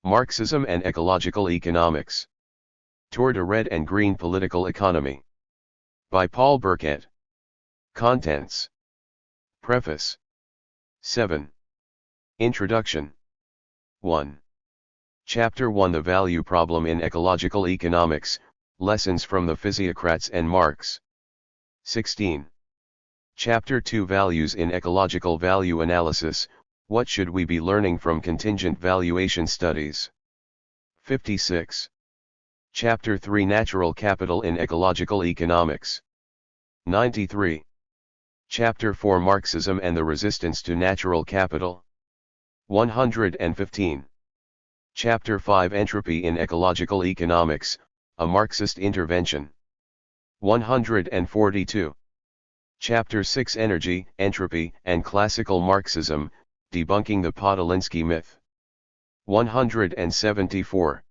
Marxism and Ecological Economics. Toward a Red and Green Political Economy. By Paul Burkett. Contents. Preface. 7. Introduction. 1. Chapter 1 The Value Problem in Ecological Economics, Lessons from the Physiocrats and Marx. 16. Chapter 2 Values in Ecological Value Analysis, What should we be learning from contingent valuation studies? 56. Chapter 3 Natural Capital in Ecological Economics. 93. Chapter 4 Marxism and the Resistance to Natural Capital. 115. Chapter 5 Entropy in Ecological Economics, A Marxist Intervention. 142. Chapter 6 Energy, Entropy, and Classical Marxism, Debunking the Podolinsky Myth. 174.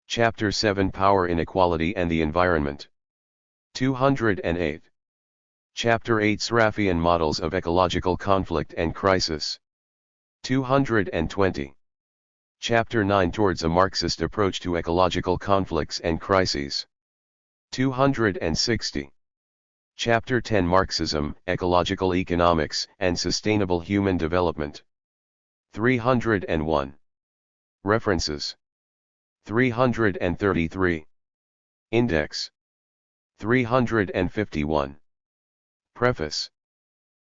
Chapter 7 Power Inequality and the Environment. 208. Chapter 8 Sraffian Models of Ecological Conflict and Crisis. 220. Chapter 9 Towards a Marxist Approach to Ecological Conflicts and Crises. 260. Chapter 10 Marxism, Ecological Economics, and Sustainable Human Development. 301. References. 333. Index. 351. Preface.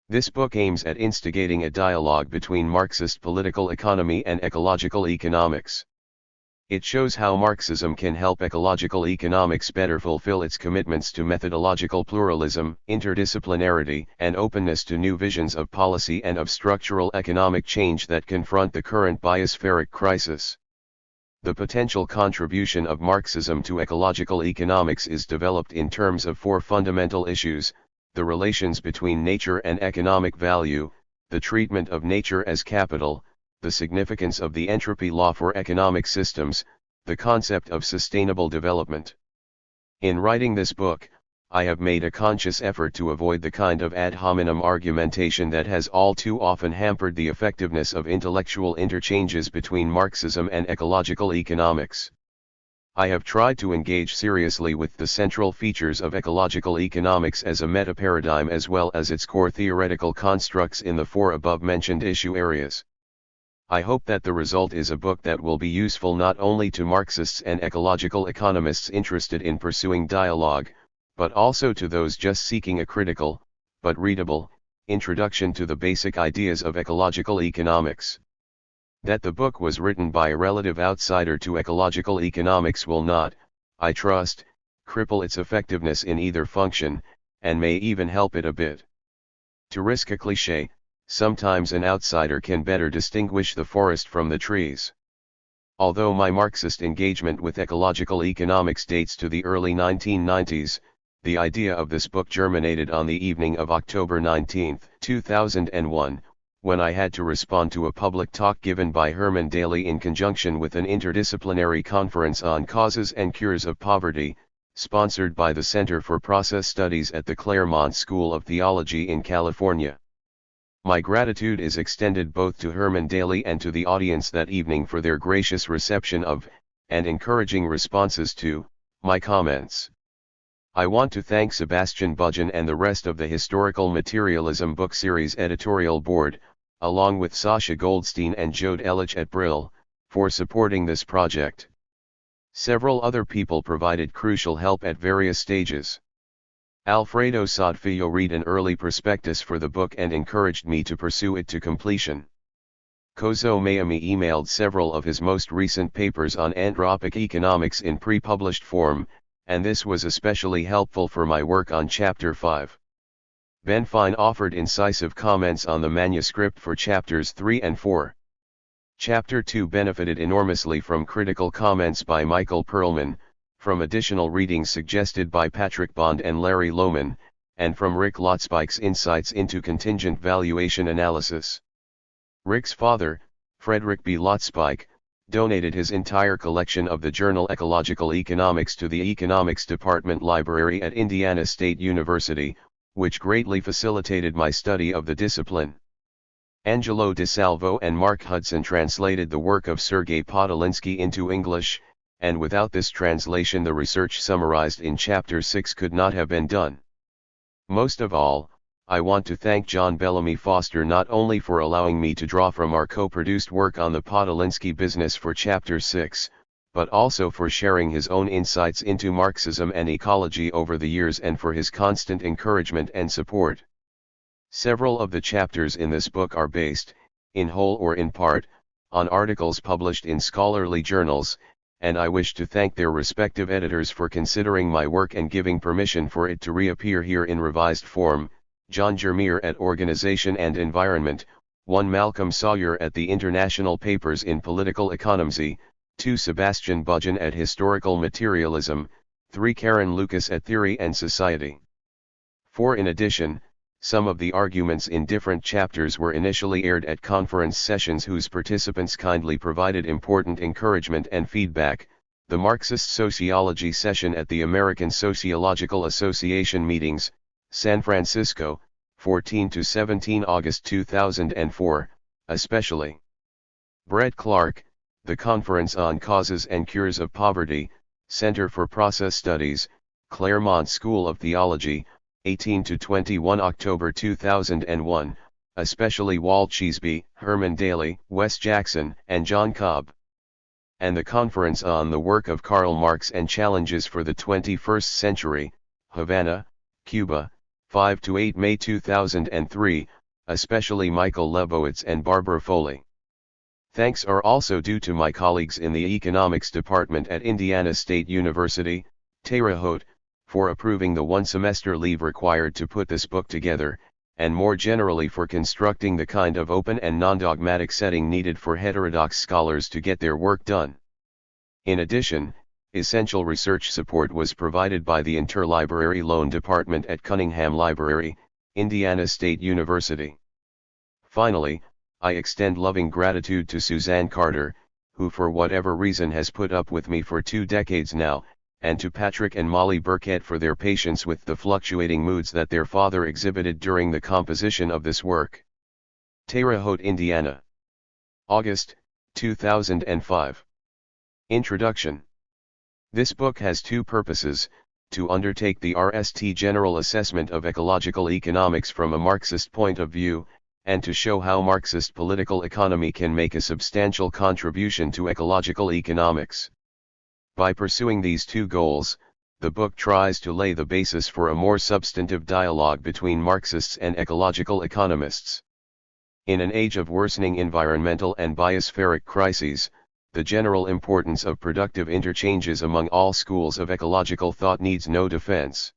This book aims at instigating a dialogue between Marxist political economy and ecological economics. It shows how Marxism can help ecological economics better fulfill its commitments to methodological pluralism, interdisciplinarity, and openness to new visions of policy and of structural economic change that confront the current biospheric crisis. The potential contribution of Marxism to ecological economics is developed in terms of four fundamental issues: the relations between nature and economic value, the treatment of nature as capital, the significance of the entropy law for economic systems, the concept of sustainable development. In writing this book, I have made a conscious effort to avoid the kind of ad hominem argumentation that has all too often hampered the effectiveness of intellectual interchanges between Marxism and ecological economics. I have tried to engage seriously with the central features of ecological economics as a meta-paradigm as well as its core theoretical constructs in the four above-mentioned issue areas. I hope that the result is a book that will be useful not only to Marxists and ecological economists interested in pursuing dialogue, but also to those just seeking a critical, but readable, introduction to the basic ideas of ecological economics. That the book was written by a relative outsider to ecological economics will not, I trust, cripple its effectiveness in either function, and may even help it a bit. To risk a cliché, sometimes an outsider can better distinguish the forest from the trees. Although my Marxist engagement with ecological economics dates to the early 1990s, the idea of this book germinated on the evening of October 19, 2001, when I had to respond to a public talk given by Herman Daly in conjunction with an interdisciplinary conference on causes and cures of poverty, sponsored by the Center for Process Studies at the Claremont School of Theology in California. My gratitude is extended both to Herman Daly and to the audience that evening for their gracious reception of, and encouraging responses to, my comments. I want to thank Sebastian Budgen and the rest of the Historical Materialism book series editorial board, along with Sasha Goldstein and Jode Ellich at Brill, for supporting this project. Several other people provided crucial help at various stages. Alfredo Sodfillo read an early prospectus for the book and encouraged me to pursue it to completion. Kozo Mayami emailed several of his most recent papers on anthropic economics in pre-published form, and this was especially helpful for my work on Chapter 5. Ben Fine offered incisive comments on the manuscript for Chapters 3 and 4. Chapter 2 benefited enormously from critical comments by Michael Perlman, from additional readings suggested by Patrick Bond and Larry Lohman, and from Rick Lotzpike's insights into contingent valuation analysis. Rick's father, Frederick B. Lotzpike, donated his entire collection of the journal Ecological Economics to the Economics Department Library at Indiana State University, which greatly facilitated my study of the discipline. Angelo Di Salvo and Mark Hudson translated the work of Sergei Podolinsky into English, and without this translation the research summarized in Chapter 6 could not have been done. Most of all, I want to thank John Bellamy Foster not only for allowing me to draw from our co-produced work on the Podolinsky business for Chapter 6, but also for sharing his own insights into Marxism and ecology over the years and for his constant encouragement and support. Several of the chapters in this book are based, in whole or in part, on articles published in scholarly journals, and I wish to thank their respective editors for considering my work and giving permission for it to reappear here in revised form: John Jermier at Organization and Environment, 1 Malcolm Sawyer at the International Papers in Political Economy, 2 Sebastian Budgen at Historical Materialism, 3 Karen Lucas at Theory and Society. 4 In addition, some of the arguments in different chapters were initially aired at conference sessions whose participants kindly provided important encouragement and feedback: the Marxist Sociology session at the American Sociological Association meetings, San Francisco, 14 to 17 August 2004, especially. Brett Clark, the Conference on Causes and Cures of Poverty, Center for Process Studies, Claremont School of Theology, 18 to 21 October 2001, especially Walt Cheesby, Herman Daly, Wes Jackson, and John Cobb. And the Conference on the Work of Karl Marx and Challenges for the 21st Century, Havana, Cuba, 5 to 8 May 2003, especially Michael Lebowitz and Barbara Foley. Thanks are also due to my colleagues in the Economics Department at Indiana State University, Terre Haute, for approving the 1-semester leave required to put this book together, and more generally for constructing the kind of open and non-dogmatic setting needed for heterodox scholars to get their work done. In addition, essential research support was provided by the Interlibrary Loan Department at Cunningham Library, Indiana State University. Finally, I extend loving gratitude to Suzanne Carter, who for whatever reason has put up with me for 2 decades now, and to Patrick and Molly Burkett for their patience with the fluctuating moods that their father exhibited during the composition of this work. Terre Haute, Indiana. August, 2005. Introduction. This book has 2 purposes: to undertake the RST general assessment of ecological economics from a Marxist point of view, and to show how Marxist political economy can make a substantial contribution to ecological economics. By pursuing these 2 goals, the book tries to lay the basis for a more substantive dialogue between Marxists and ecological economists. In an age of worsening environmental and biospheric crises, the general importance of productive interchanges among all schools of ecological thought needs no defense.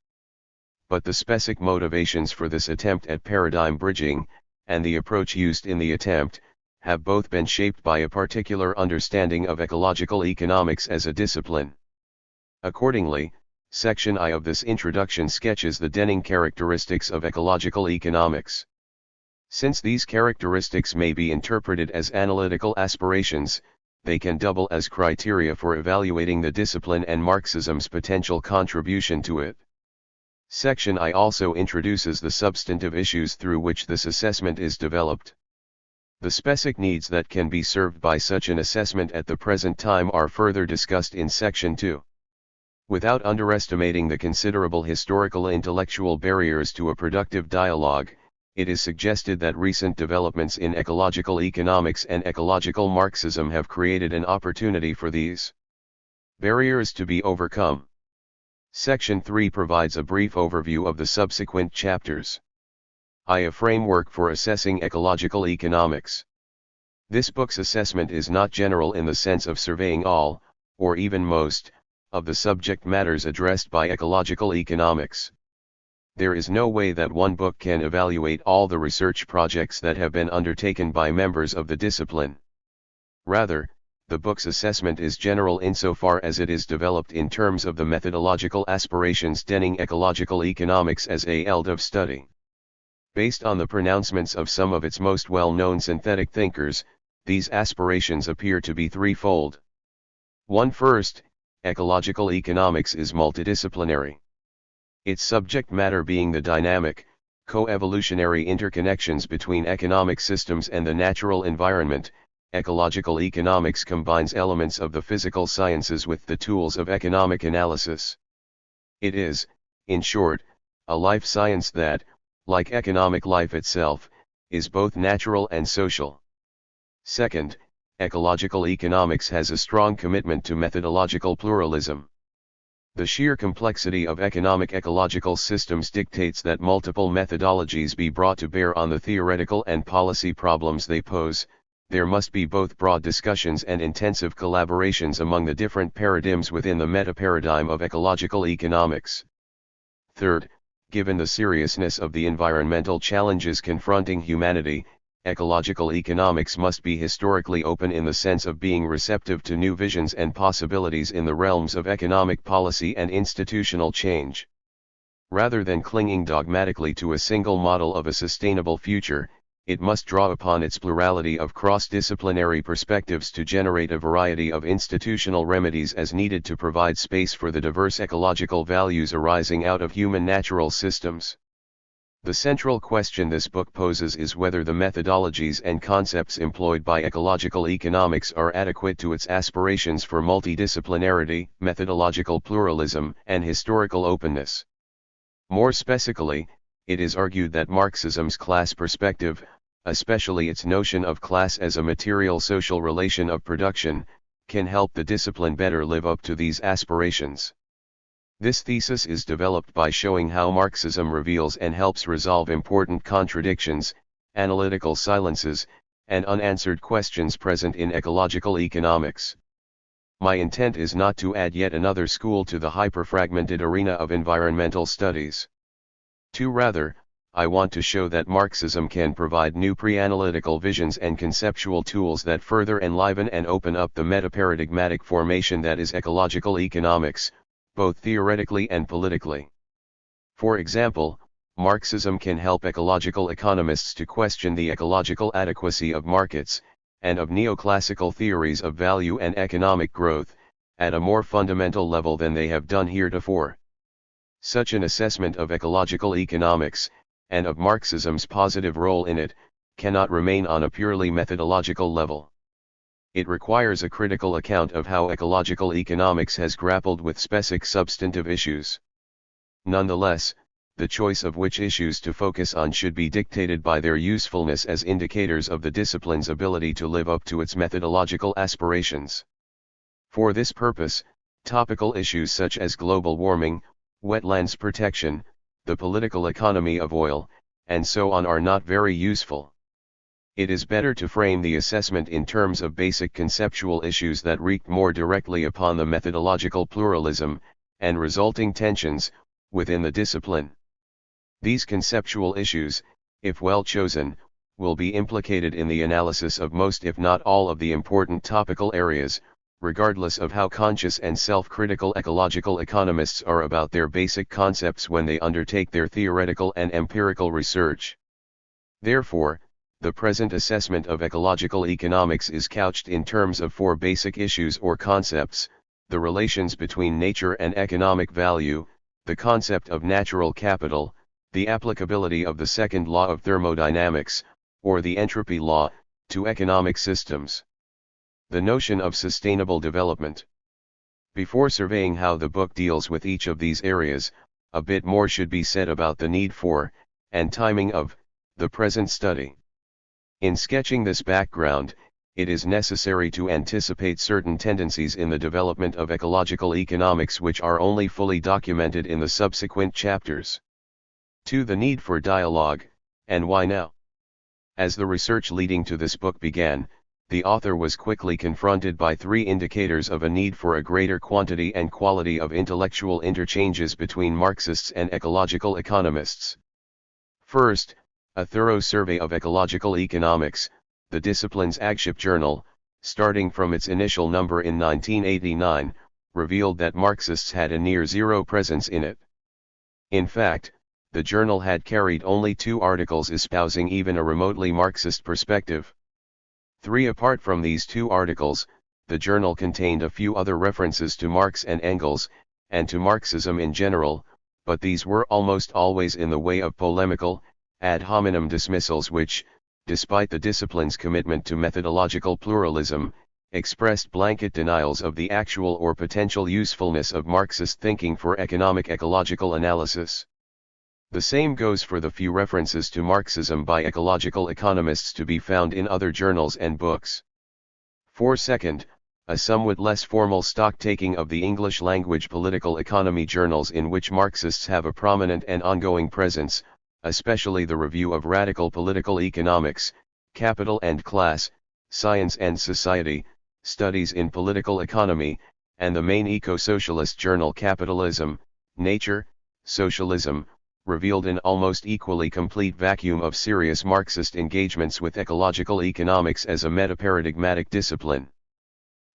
But the specific motivations for this attempt at paradigm bridging, and the approach used in the attempt, have both been shaped by a particular understanding of ecological economics as a discipline. Accordingly, Section I of this introduction sketches the Denning characteristics of ecological economics. Since these characteristics may be interpreted as analytical aspirations, they can double as criteria for evaluating the discipline and Marxism's potential contribution to it. Section I also introduces the substantive issues through which this assessment is developed. The specific needs that can be served by such an assessment at the present time are further discussed in Section 2. Without underestimating the considerable historical intellectual barriers to a productive dialogue, it is suggested that recent developments in ecological economics and ecological Marxism have created an opportunity for these barriers to be overcome. Section 3 provides a brief overview of the subsequent chapters. A framework for assessing ecological economics. This book's assessment is not general in the sense of surveying all, or even most, of the subject matters addressed by ecological economics. There is no way that one book can evaluate all the research projects that have been undertaken by members of the discipline. Rather, the book's assessment is general insofar as it is developed in terms of the methodological aspirations Denning ecological economics as a field of study. Based on the pronouncements of some of its most well-known synthetic thinkers, these aspirations appear to be threefold. 1. First, ecological economics is multidisciplinary. Its subject matter being the dynamic, co-evolutionary interconnections between economic systems and the natural environment. Ecological economics combines elements of the physical sciences with the tools of economic analysis. It is, in short, a life science that, like economic life itself, is both natural and social. Second, ecological economics has a strong commitment to methodological pluralism. The sheer complexity of economic ecological systems dictates that multiple methodologies be brought to bear on the theoretical and policy problems they pose. There must be both broad discussions and intensive collaborations among the different paradigms within the meta-paradigm of ecological economics. Third, given the seriousness of the environmental challenges confronting humanity, ecological economics must be historically open in the sense of being receptive to new visions and possibilities in the realms of economic policy and institutional change. Rather than clinging dogmatically to a single model of a sustainable future, it must draw upon its plurality of cross-disciplinary perspectives to generate a variety of institutional remedies as needed to provide space for the diverse ecological values arising out of human natural systems. The central question this book poses is whether the methodologies and concepts employed by ecological economics are adequate to its aspirations for multidisciplinarity, methodological pluralism, and historical openness. More specifically, it is argued that Marxism's class perspective, especially its notion of class as a material social relation of production, can help the discipline better live up to these aspirations. This thesis is developed by showing how Marxism reveals and helps resolve important contradictions, analytical silences, and unanswered questions present in ecological economics. My intent is not to add yet another school to the hyper-fragmented arena of environmental studies. Rather, I want to show that Marxism can provide new pre-analytical visions and conceptual tools that further enliven and open up the meta-paradigmatic formation that is ecological economics, both theoretically and politically. For example, Marxism can help ecological economists to question the ecological adequacy of markets, and of neoclassical theories of value and economic growth, at a more fundamental level than they have done heretofore. Such an assessment of ecological economics, and of Marxism's positive role in it, cannot remain on a purely methodological level. It requires a critical account of how ecological economics has grappled with specific substantive issues. Nonetheless, the choice of which issues to focus on should be dictated by their usefulness as indicators of the discipline's ability to live up to its methodological aspirations. For this purpose, topical issues such as global warming, wetlands protection, the political economy of oil, and so on are not very useful. It is better to frame the assessment in terms of basic conceptual issues that reach more directly upon the methodological pluralism, and resulting tensions, within the discipline. These conceptual issues, if well chosen, will be implicated in the analysis of most if not all of the important topical areas, regardless of how conscious and self-critical ecological economists are about their basic concepts when they undertake their theoretical and empirical research. Therefore, the present assessment of ecological economics is couched in terms of four basic issues or concepts: the relations between nature and economic value, the concept of natural capital, the applicability of the second law of thermodynamics, or the entropy law, to economic systems. The notion of sustainable development. Before surveying how the book deals with each of these areas, a bit more should be said about the need for, and timing of, the present study. In sketching this background, it is necessary to anticipate certain tendencies in the development of ecological economics which are only fully documented in the subsequent chapters. 2. The need for dialogue, and why now? As the research leading to this book began, the author was quickly confronted by three indicators of a need for a greater quantity and quality of intellectual interchanges between Marxists and ecological economists. First, a thorough survey of ecological economics, the discipline's flagship journal, starting from its initial number in 1989, revealed that Marxists had a near zero presence in it. In fact, the journal had carried only 2 articles espousing even a remotely Marxist perspective. 3. Apart from these 2 articles, the journal contained a few other references to Marx and Engels, and to Marxism in general, but these were almost always in the way of polemical, ad hominem dismissals which, despite the discipline's commitment to methodological pluralism, expressed blanket denials of the actual or potential usefulness of Marxist thinking for economic ecological analysis. The same goes for the few references to Marxism by ecological economists to be found in other journals and books. 4. Second, a somewhat less formal stock-taking of the English-language political economy journals in which Marxists have a prominent and ongoing presence, especially the Review of Radical Political Economics, Capital and Class, Science and Society, Studies in Political Economy, and the main eco-socialist journal Capitalism, Nature, Socialism, revealed an almost equally complete vacuum of serious Marxist engagements with ecological economics as a metaparadigmatic discipline.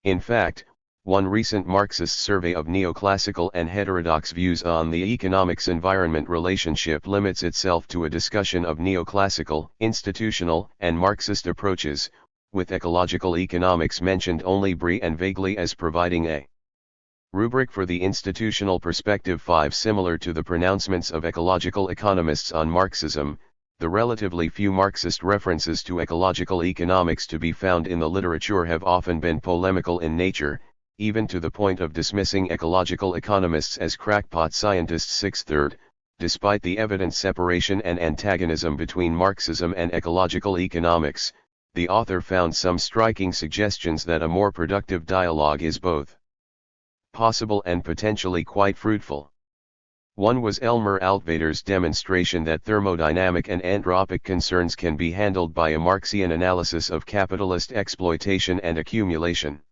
In fact, one recent Marxist survey of neoclassical and heterodox views on the economics-environment relationship limits itself to a discussion of neoclassical, institutional, and Marxist approaches, with ecological economics mentioned only briefly and vaguely as providing a rubric for the institutional perspective. 5. Similar to the pronouncements of ecological economists on Marxism, the relatively few Marxist references to ecological economics to be found in the literature have often been polemical in nature, even to the point of dismissing ecological economists as crackpot scientists. 6. Third, despite the evident separation and antagonism between Marxism and ecological economics, the author found some striking suggestions that a more productive dialogue is both possible and potentially quite fruitful. One was Elmer Altvater's demonstration that thermodynamic and anthropic concerns can be handled by a Marxian analysis of capitalist exploitation and accumulation.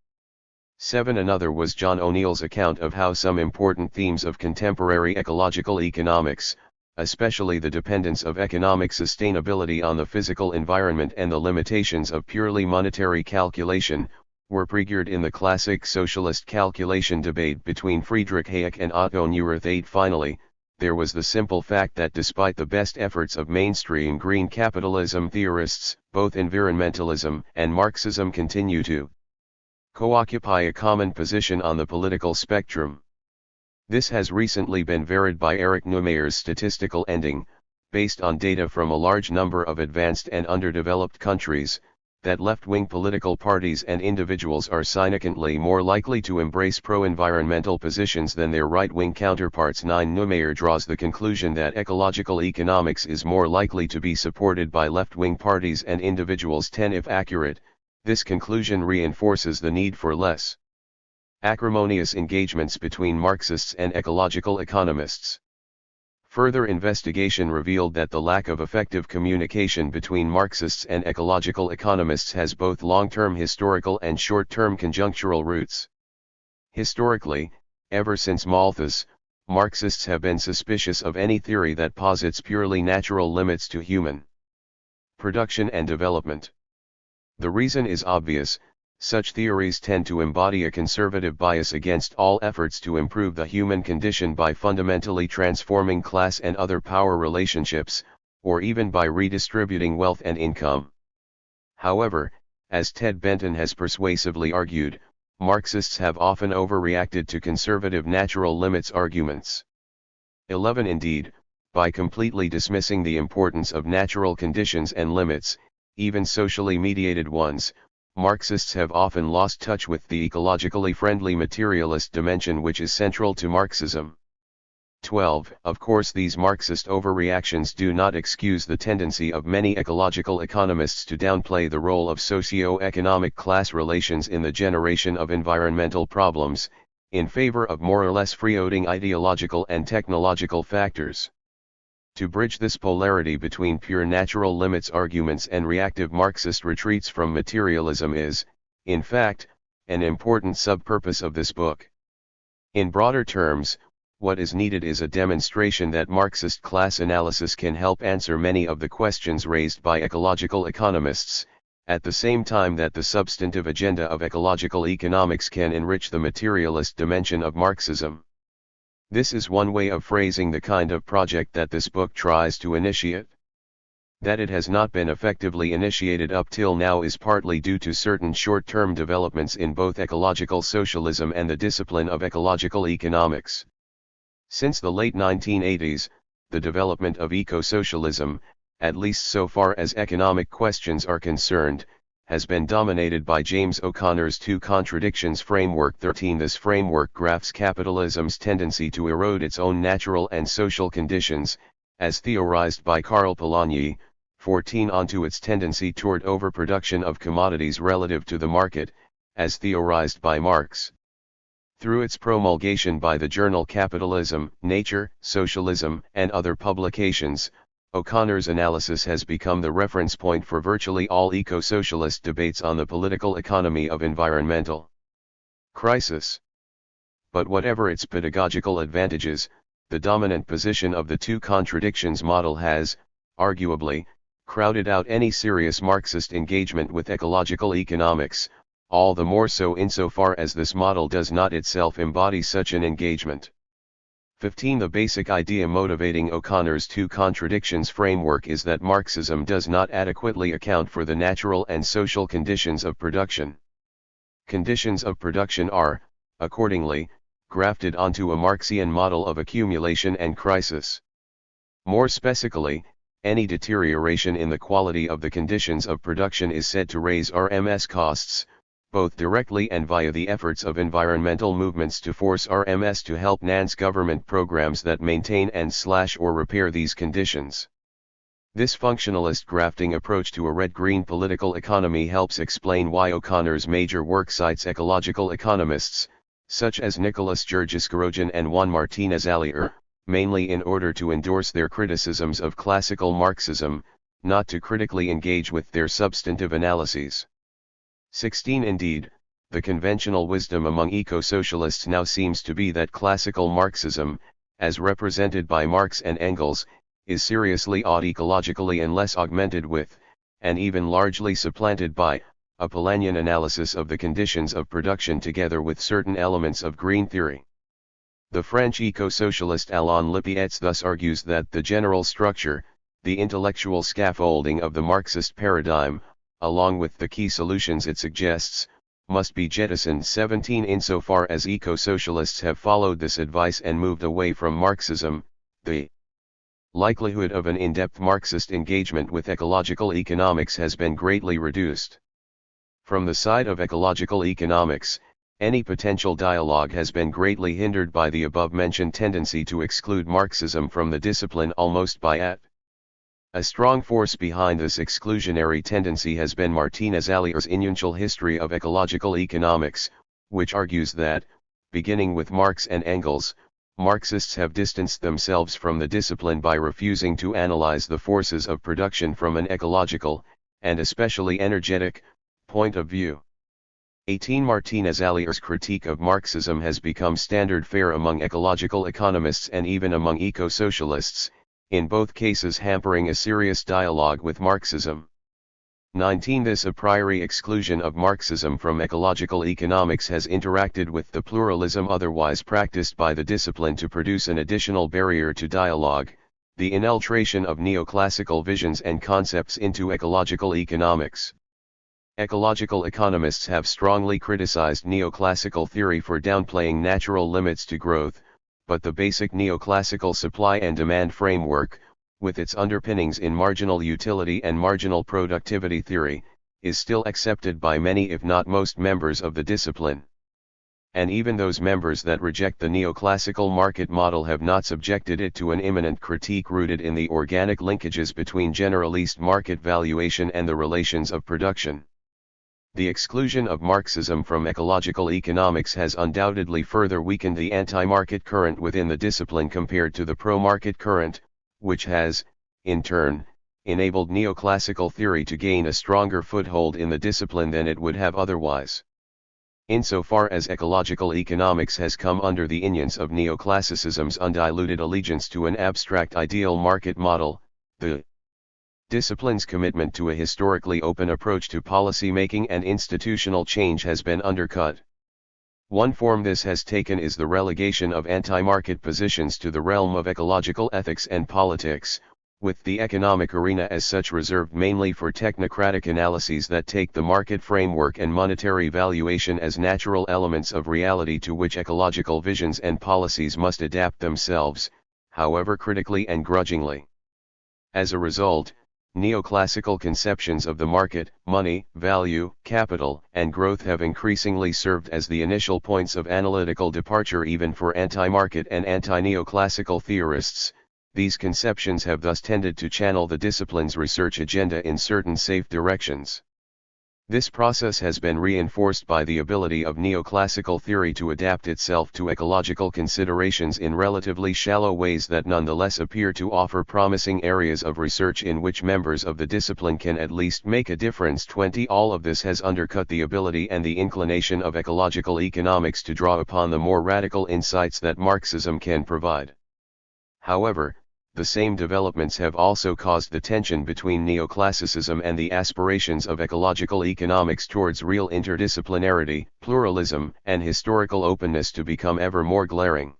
7. Another was John O'Neill's account of how some important themes of contemporary ecological economics, especially the dependence of economic sustainability on the physical environment and the limitations of purely monetary calculation, were figured in the classic socialist calculation debate between Friedrich Hayek and Otto Neurath. 8. Finally, there was the simple fact that despite the best efforts of mainstream green capitalism theorists, both environmentalism and Marxism continue to co-occupy a common position on the political spectrum. This has recently been verified by Erich Neumeyer's statistical ending, based on data from a large number of advanced and underdeveloped countries, that left-wing political parties and individuals are significantly more likely to embrace pro-environmental positions than their right-wing counterparts. 9. Neumeyer draws the conclusion that ecological economics is more likely to be supported by left-wing parties and individuals. 10. If accurate, this conclusion reinforces the need for less acrimonious engagements between Marxists and ecological economists. Further investigation revealed that the lack of effective communication between Marxists and ecological economists has both long-term historical and short-term conjunctural roots. Historically, ever since Malthus, Marxists have been suspicious of any theory that posits purely natural limits to human production and development. The reason is obvious. Such theories tend to embody a conservative bias against all efforts to improve the human condition by fundamentally transforming class and other power relationships, or even by redistributing wealth and income. However, as Ted Benton has persuasively argued, Marxists have often overreacted to conservative natural limits arguments. 11. Indeed, by completely dismissing the importance of natural conditions and limits, even socially mediated ones, Marxists have often lost touch with the ecologically friendly materialist dimension which is central to Marxism. 12. Of course, these Marxist overreactions do not excuse the tendency of many ecological economists to downplay the role of socio-economic class relations in the generation of environmental problems, in favor of more or less freeloading ideological and technological factors. To bridge this polarity between pure natural limits arguments and reactive Marxist retreats from materialism is, in fact, an important sub-purpose of this book. In broader terms, what is needed is a demonstration that Marxist class analysis can help answer many of the questions raised by ecological economists, at the same time that the substantive agenda of ecological economics can enrich the materialist dimension of Marxism. This is one way of phrasing the kind of project that this book tries to initiate. That it has not been effectively initiated up till now is partly due to certain short-term developments in both ecological socialism and the discipline of ecological economics. Since the late 1980s, the development of eco-socialism, at least so far as economic questions are concerned, has been dominated by James O'Connor's two contradictions framework 13. This framework graphs capitalism's tendency to erode its own natural and social conditions, as theorized by Karl Polanyi, 14, onto its tendency toward overproduction of commodities relative to the market, as theorized by Marx. Through its promulgation by the journal Capitalism, Nature, Socialism, and other publications, O'Connor's analysis has become the reference point for virtually all eco-socialist debates on the political economy of environmental crisis. But whatever its pedagogical advantages, the dominant position of the two contradictions model has, arguably, crowded out any serious Marxist engagement with ecological economics, all the more so insofar as this model does not itself embody such an engagement. 15. The basic idea motivating O'Connor's two contradictions framework is that Marxism does not adequately account for the natural and social conditions of production. Conditions of production are, accordingly, grafted onto a Marxian model of accumulation and crisis. More specifically, any deterioration in the quality of the conditions of production is said to raise RMS costs, both directly and via the efforts of environmental movements to force RMS to help finance government programs that maintain and/or repair these conditions. This functionalist grafting approach to a red-green political economy helps explain why O'Connor's major work cites ecological economists, such as Nicholas Georges-Korojan and Juan Martinez Alier, mainly in order to endorse their criticisms of classical Marxism, not to critically engage with their substantive analyses. 16. Indeed, the conventional wisdom among eco-socialists now seems to be that classical Marxism, as represented by Marx and Engels, is seriously ought ecologically unless augmented with, and even largely supplanted by, a Polanyian analysis of the conditions of production together with certain elements of green theory. The French eco-socialist Alain Lippietz thus argues that the general structure, the intellectual scaffolding of the Marxist paradigm, along with the key solutions it suggests, must be jettisoned. 17. Insofar as eco-socialists have followed this advice and moved away from Marxism, the likelihood of an in-depth Marxist engagement with ecological economics has been greatly reduced. From the side of ecological economics, any potential dialogue has been greatly hindered by the above-mentioned tendency to exclude Marxism from the discipline almost by at. A strong force behind this exclusionary tendency has been Martinez Alier's Initial History of Ecological Economics, which argues that, beginning with Marx and Engels, Marxists have distanced themselves from the discipline by refusing to analyze the forces of production from an ecological, and especially energetic, point of view. 18. Martinez Alier's critique of Marxism has become standard fare among ecological economists and even among eco-socialists, in both cases hampering a serious dialogue with Marxism. 19. This a priori exclusion of Marxism from ecological economics has interacted with the pluralism otherwise practiced by the discipline to produce an additional barrier to dialogue, the infiltration of neoclassical visions and concepts into ecological economics. Ecological economists have strongly criticized neoclassical theory for downplaying natural limits to growth, but the basic neoclassical supply and demand framework, with its underpinnings in marginal utility and marginal productivity theory, is still accepted by many if not most members of the discipline. And even those members that reject the neoclassical market model have not subjected it to an imminent critique rooted in the organic linkages between generalist market valuation and the relations of production. The exclusion of Marxism from ecological economics has undoubtedly further weakened the anti-market current within the discipline compared to the pro-market current, which has, in turn, enabled neoclassical theory to gain a stronger foothold in the discipline than it would have otherwise. Insofar as ecological economics has come under the influence of neoclassicism's undiluted allegiance to an abstract ideal market model, the discipline's commitment to a historically open approach to policy making and institutional change has been undercut. One form this has taken is the relegation of anti-market positions to the realm of ecological ethics and politics, with the economic arena as such reserved mainly for technocratic analyses that take the market framework and monetary valuation as natural elements of reality to which ecological visions and policies must adapt themselves, however critically and grudgingly. As a result, neoclassical conceptions of the market, money, value, capital, and growth have increasingly served as the initial points of analytical departure even for anti-market and anti-neoclassical theorists. These conceptions have thus tended to channel the discipline's research agenda in certain safe directions. This process has been reinforced by the ability of neoclassical theory to adapt itself to ecological considerations in relatively shallow ways that nonetheless appear to offer promising areas of research in which members of the discipline can at least make a difference. 20 All of this has undercut the ability and the inclination of ecological economics to draw upon the more radical insights that Marxism can provide. However, the same developments have also caused the tension between neoclassicism and the aspirations of ecological economics towards real interdisciplinarity, pluralism, and historical openness to become ever more glaring.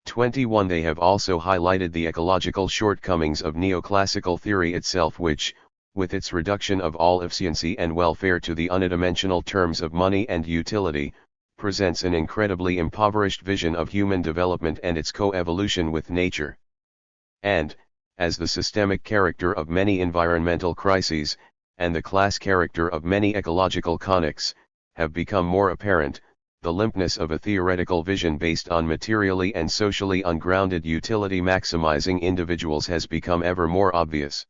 21 They have also highlighted the ecological shortcomings of neoclassical theory itself, which, with its reduction of all efficiency and welfare to the unidimensional terms of money and utility, presents an incredibly impoverished vision of human development and its co-evolution with nature. And, as the systemic character of many environmental crises, and the class character of many ecological conflicts, have become more apparent, the limpness of a theoretical vision based on materially and socially ungrounded utility-maximizing individuals has become ever more obvious.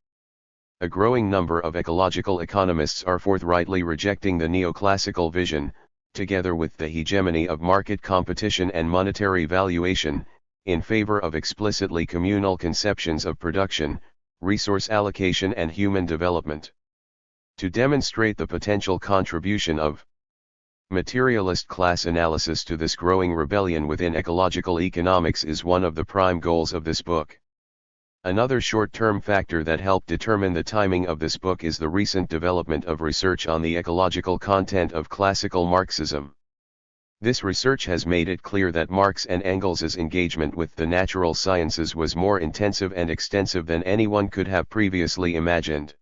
A growing number of ecological economists are forthrightly rejecting the neoclassical vision, together with the hegemony of market competition and monetary valuation, in favor of explicitly communal conceptions of production, resource allocation and human development. To demonstrate the potential contribution of materialist class analysis to this growing rebellion within ecological economics is one of the prime goals of this book. Another short-term factor that helped determine the timing of this book is the recent development of research on the ecological content of classical Marxism. This research has made it clear that Marx and Engels's engagement with the natural sciences was more intensive and extensive than anyone could have previously imagined.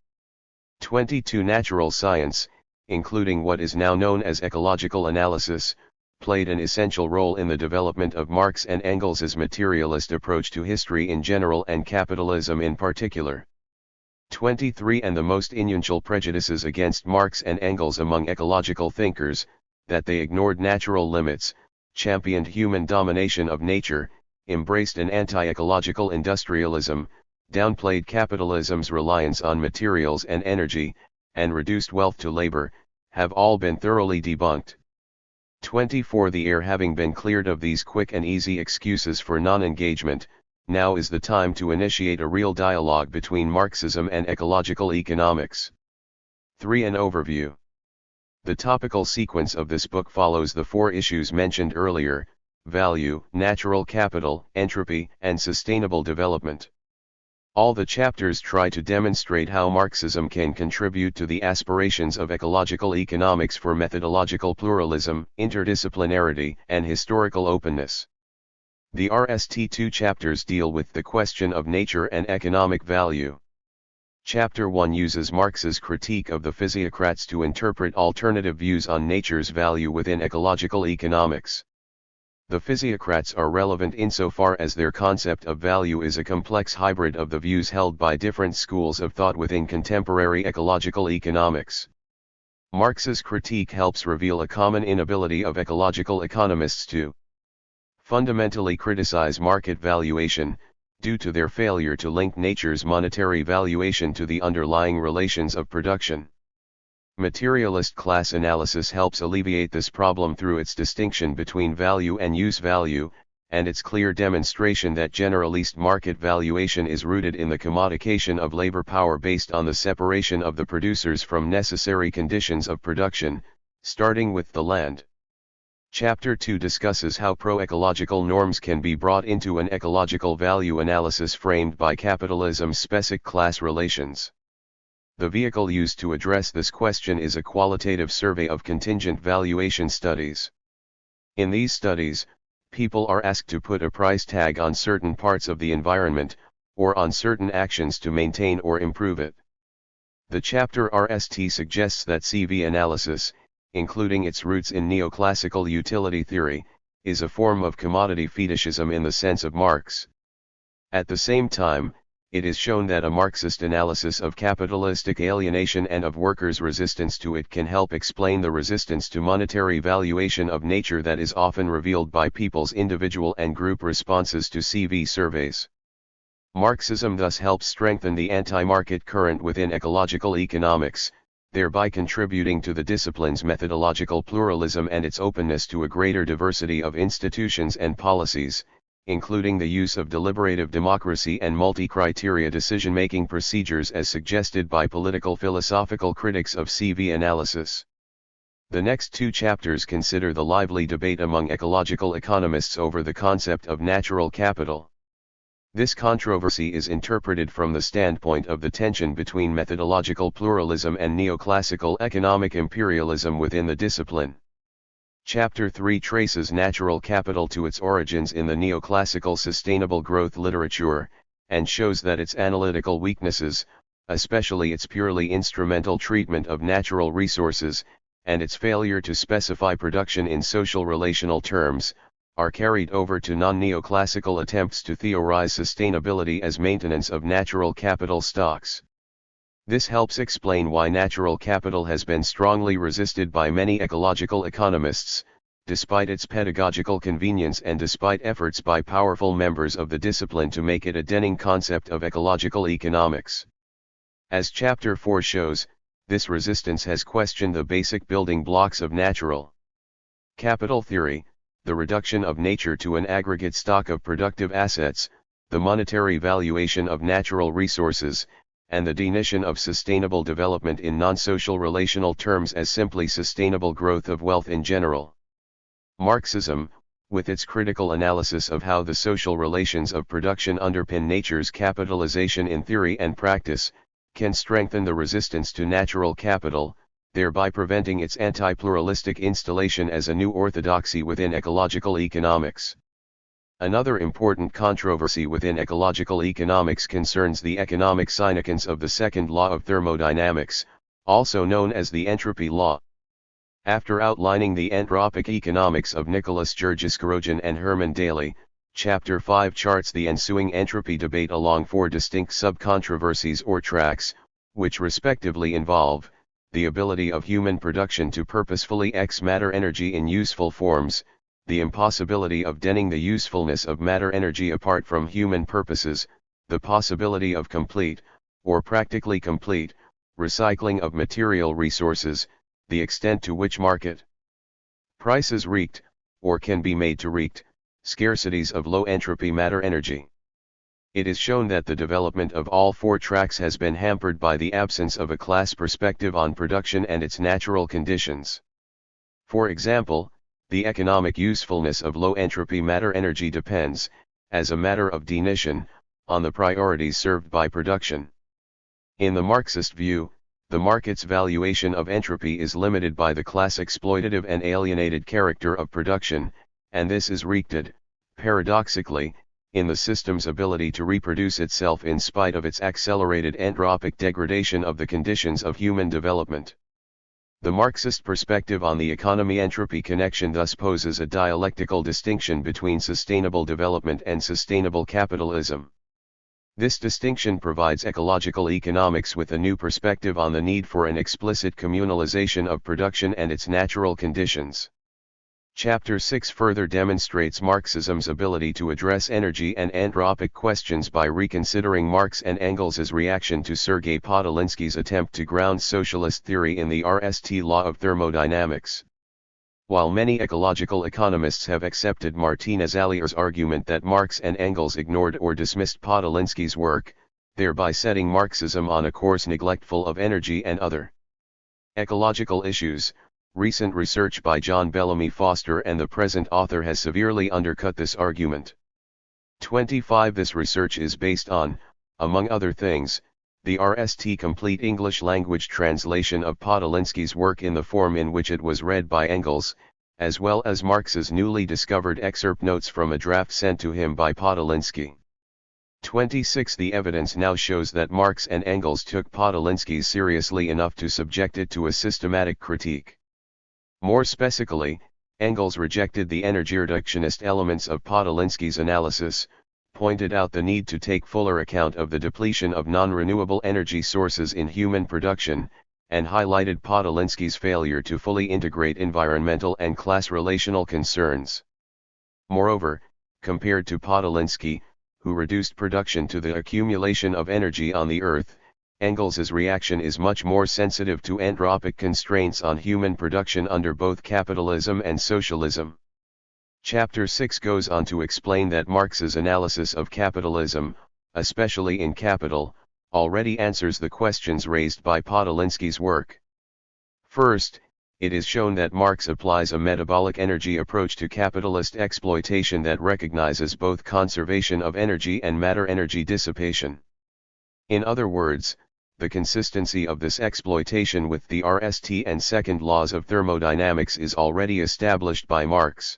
22 Natural science, including what is now known as ecological analysis, played an essential role in the development of Marx and Engels's materialist approach to history in general and capitalism in particular. 23 And the most influential prejudices against Marx and Engels among ecological thinkers, that they ignored natural limits, championed human domination of nature, embraced an anti-ecological industrialism, downplayed capitalism's reliance on materials and energy, and reduced wealth to labor, have all been thoroughly debunked. 24 The air having been cleared of these quick and easy excuses for non-engagement, now is the time to initiate a real dialogue between Marxism and ecological economics. 3 An overview. The topical sequence of this book follows the four issues mentioned earlier: value, natural capital, entropy, and sustainable development. All the chapters try to demonstrate how Marxism can contribute to the aspirations of ecological economics for methodological pluralism, interdisciplinarity, and historical openness. The RST2 chapters deal with the question of nature and economic value. Chapter 1 uses Marx's critique of the physiocrats to interpret alternative views on nature's value within ecological economics. The physiocrats are relevant insofar as their concept of value is a complex hybrid of the views held by different schools of thought within contemporary ecological economics. Marx's critique helps reveal a common inability of ecological economists to fundamentally criticize market valuation, due to their failure to link nature's monetary valuation to the underlying relations of production. Materialist class analysis helps alleviate this problem through its distinction between value and use value, and its clear demonstration that generalist market valuation is rooted in the commodification of labor power based on the separation of the producers from necessary conditions of production, starting with the land. Chapter 2 discusses how pro-ecological norms can be brought into an ecological value analysis framed by capitalism's specific class relations. The vehicle used to address this question is a qualitative survey of contingent valuation studies. In these studies, people are asked to put a price tag on certain parts of the environment, or on certain actions to maintain or improve it. The chapter RST suggests that CV analysis, including its roots in neoclassical utility theory, is a form of commodity fetishism in the sense of Marx. At the same time, it is shown that a Marxist analysis of capitalistic alienation and of workers' resistance to it can help explain the resistance to monetary valuation of nature that is often revealed by people's individual and group responses to CV surveys. Marxism thus helps strengthen the anti-market current within ecological economics, thereby contributing to the discipline's methodological pluralism and its openness to a greater diversity of institutions and policies, including the use of deliberative democracy and multi-criteria decision-making procedures as suggested by political philosophical critics of CV analysis. The next two chapters consider the lively debate among ecological economists over the concept of natural capital. This controversy is interpreted from the standpoint of the tension between methodological pluralism and neoclassical economic imperialism within the discipline. Chapter 3 traces natural capital to its origins in the neoclassical sustainable growth literature, and shows that its analytical weaknesses, especially its purely instrumental treatment of natural resources, and its failure to specify production in social relational terms, are carried over to non-neoclassical attempts to theorize sustainability as maintenance of natural capital stocks. This helps explain why natural capital has been strongly resisted by many ecological economists, despite its pedagogical convenience and despite efforts by powerful members of the discipline to make it a denning concept of ecological economics. As Chapter 4 shows, this resistance has questioned the basic building blocks of natural capital theory, the reduction of nature to an aggregate stock of productive assets, the monetary valuation of natural resources, and the definition of sustainable development in non-social relational terms as simply sustainable growth of wealth in general. Marxism, with its critical analysis of how the social relations of production underpin nature's capitalization in theory and practice, can strengthen the resistance to natural capital, thereby preventing its anti-pluralistic installation as a new orthodoxy within ecological economics. Another important controversy within ecological economics concerns the economic significance of the second law of thermodynamics, also known as the entropy law. After outlining the entropic economics of Nicholas Georges Korojan and Herman Daly, Chapter 5 charts the ensuing entropy debate along four distinct sub-controversies or tracks, which respectively involve the ability of human production to purposefully X matter energy in useful forms, the impossibility of denning the usefulness of matter energy apart from human purposes, the possibility of complete, or practically complete, recycling of material resources, the extent to which market prices wreaked, or can be made to wreaked, scarcities of low-entropy matter energy. It is shown that the development of all four tracks has been hampered by the absence of a class perspective on production and its natural conditions. For example, the economic usefulness of low-entropy matter energy depends, as a matter of definition, on the priorities served by production. In the Marxist view, the market's valuation of entropy is limited by the class-exploitative and alienated character of production, and this is wreaked, paradoxically, in the system's ability to reproduce itself in spite of its accelerated entropic degradation of the conditions of human development. The Marxist perspective on the economy-entropy connection thus poses a dialectical distinction between sustainable development and sustainable capitalism. This distinction provides ecological economics with a new perspective on the need for an explicit communalization of production and its natural conditions. Chapter 6 further demonstrates Marxism's ability to address energy and entropic questions by reconsidering Marx and Engels' reaction to Sergei Podolinsky's attempt to ground socialist theory in the RST law of thermodynamics. While many ecological economists have accepted Martinez-Allier's argument that Marx and Engels ignored or dismissed Podolinsky's work, thereby setting Marxism on a course neglectful of energy and other ecological issues, recent research by John Bellamy Foster and the present author has severely undercut this argument. 25 This research is based on, among other things, the RST complete English language translation of Podolinsky's work in the form in which it was read by Engels, as well as Marx's newly discovered excerpt notes from a draft sent to him by Podolinsky. 26 The evidence now shows that Marx and Engels took Podolinsky's seriously enough to subject it to a systematic critique. More specifically, Engels rejected the energy reductionist elements of Podolinsky's analysis, pointed out the need to take fuller account of the depletion of non-renewable energy sources in human production, and highlighted Podolinsky's failure to fully integrate environmental and class-relational concerns. Moreover, compared to Podolinsky, who reduced production to the accumulation of energy on the earth, Engels's reaction is much more sensitive to anthropic constraints on human production under both capitalism and socialism. Chapter 6 goes on to explain that Marx's analysis of capitalism, especially in Capital, already answers the questions raised by Podolinsky's work. First, it is shown that Marx applies a metabolic energy approach to capitalist exploitation that recognizes both conservation of energy and matter energy dissipation. In other words, the consistency of this exploitation with the RST and second laws of thermodynamics is already established by Marx.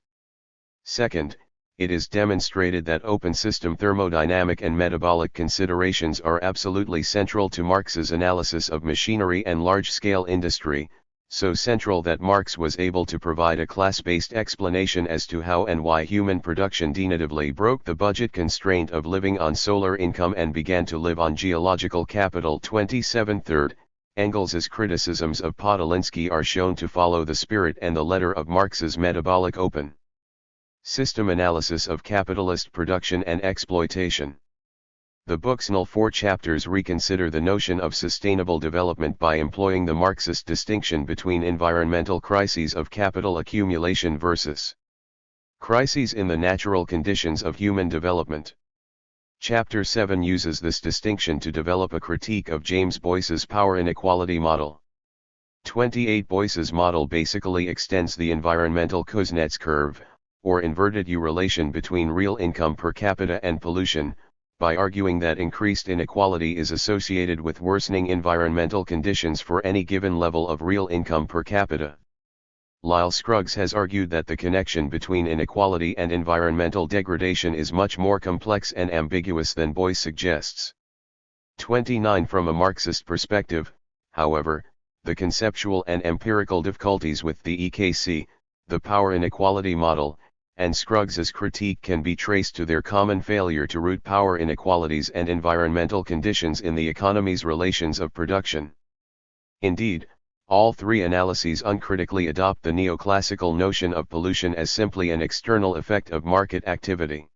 Second, it is demonstrated that open system thermodynamic and metabolic considerations are absolutely central to Marx's analysis of machinery and large-scale industry, so central that Marx was able to provide a class-based explanation as to how and why human production definitively broke the budget constraint of living on solar income and began to live on geological capital. 27. Third, Engels's criticisms of Podolinsky are shown to follow the spirit and the letter of Marx's metabolic open system analysis of capitalist production and exploitation. The book's 4 chapters reconsider the notion of sustainable development by employing the Marxist distinction between environmental crises of capital accumulation versus crises in the natural conditions of human development. Chapter 7 uses this distinction to develop a critique of James Boyce's power inequality model. 28. Boyce's model basically extends the environmental Kuznets curve, or inverted U relation between real income per capita and pollution, by arguing that increased inequality is associated with worsening environmental conditions for any given level of real income per capita. Lyle Scruggs has argued that the connection between inequality and environmental degradation is much more complex and ambiguous than Boyce suggests. 29. From a Marxist perspective, however, the conceptual and empirical difficulties with the EKC, the power inequality model, and Scruggs's critique can be traced to their common failure to root power inequalities and environmental conditions in the economy's relations of production. Indeed, all three analyses uncritically adopt the neoclassical notion of pollution as simply an external effect of market activity.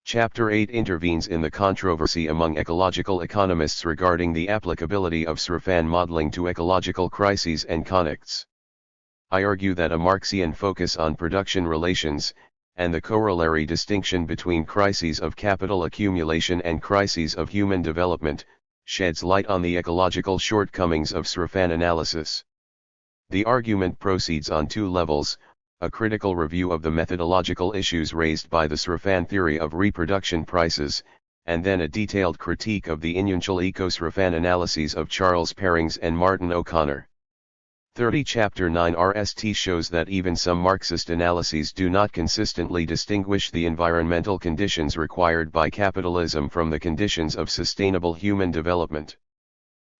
Chapter 8 intervenes in the controversy among ecological economists regarding the applicability of Srafan modeling to ecological crises and conflicts. I argue that a Marxian focus on production relations, and the corollary distinction between crises of capital accumulation and crises of human development, sheds light on the ecological shortcomings of Srafan analysis. The argument proceeds on 2 levels, a critical review of the methodological issues raised by the Srafan theory of reproduction prices, and then a detailed critique of the initial eco-Srafan analyses of Charles Perrings and Martin O'Connor. 30. Chapter 9 RST shows that even some Marxist analyses do not consistently distinguish the environmental conditions required by capitalism from the conditions of sustainable human development.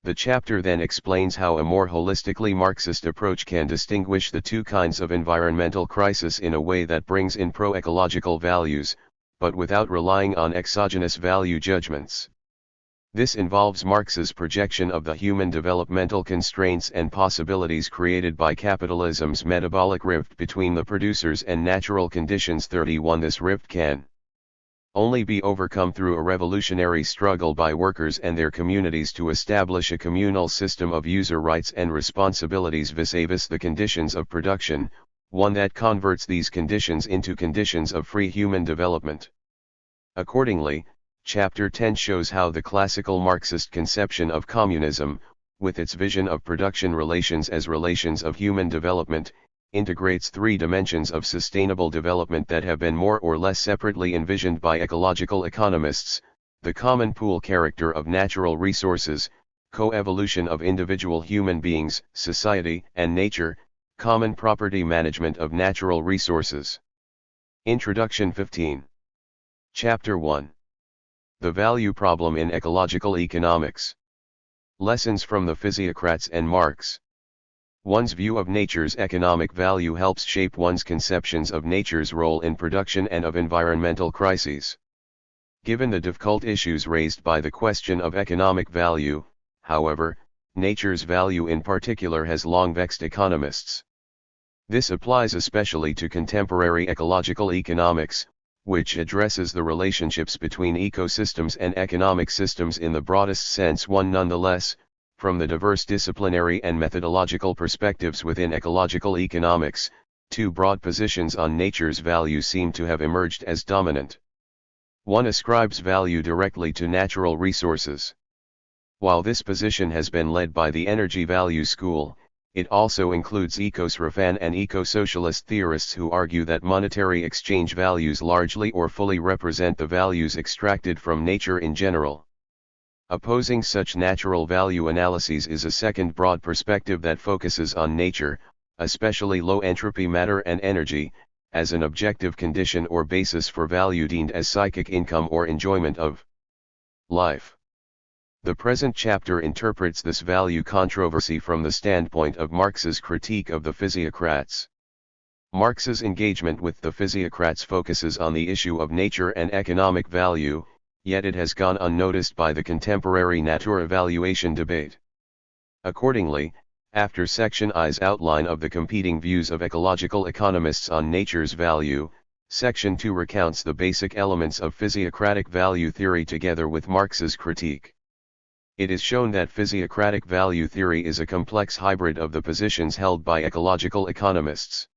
The chapter then explains how a more holistically Marxist approach can distinguish the 2 kinds of environmental crisis in a way that brings in pro-ecological values, but without relying on exogenous value judgments. This involves Marx's projection of the human developmental constraints and possibilities created by capitalism's metabolic rift between the producers and natural conditions. 31. This rift can only be overcome through a revolutionary struggle by workers and their communities to establish a communal system of user rights and responsibilities vis-a-vis the conditions of production, one that converts these conditions into conditions of free human development. Accordingly, Chapter 10 shows how the classical Marxist conception of communism, with its vision of production relations as relations of human development, integrates 3 dimensions of sustainable development that have been more or less separately envisioned by ecological economists: the common pool character of natural resources, co-evolution of individual human beings, society, and nature, common property management of natural resources. Introduction. 15. Chapter 1. The value problem in ecological economics. Lessons from the physiocrats and Marx. One's view of nature's economic value helps shape one's conceptions of nature's role in production and of environmental crises. Given the difficult issues raised by the question of economic value, however, nature's value in particular has long vexed economists. This applies especially to contemporary ecological economics, which addresses the relationships between ecosystems and economic systems in the broadest sense. Nonetheless, from the diverse disciplinary and methodological perspectives within ecological economics, two broad positions on nature's value seem to have emerged as dominant. One ascribes value directly to natural resources. While this position has been led by the energy value school, it also includes ecosrefan and eco-socialist theorists who argue that monetary exchange values largely or fully represent the values extracted from nature in general. Opposing such natural value analyses is a second broad perspective that focuses on nature, especially low-entropy matter and energy, as an objective condition or basis for value deemed as psychic income or enjoyment of life. The present chapter interprets this value controversy from the standpoint of Marx's critique of the physiocrats. Marx's engagement with the physiocrats focuses on the issue of nature and economic value, yet it has gone unnoticed by the contemporary nature-evaluation debate. Accordingly, after Section I's outline of the competing views of ecological economists on nature's value, Section 2 recounts the basic elements of physiocratic value theory together with Marx's critique. It is shown that physiocratic value theory is a complex hybrid of the positions held by ecological economists.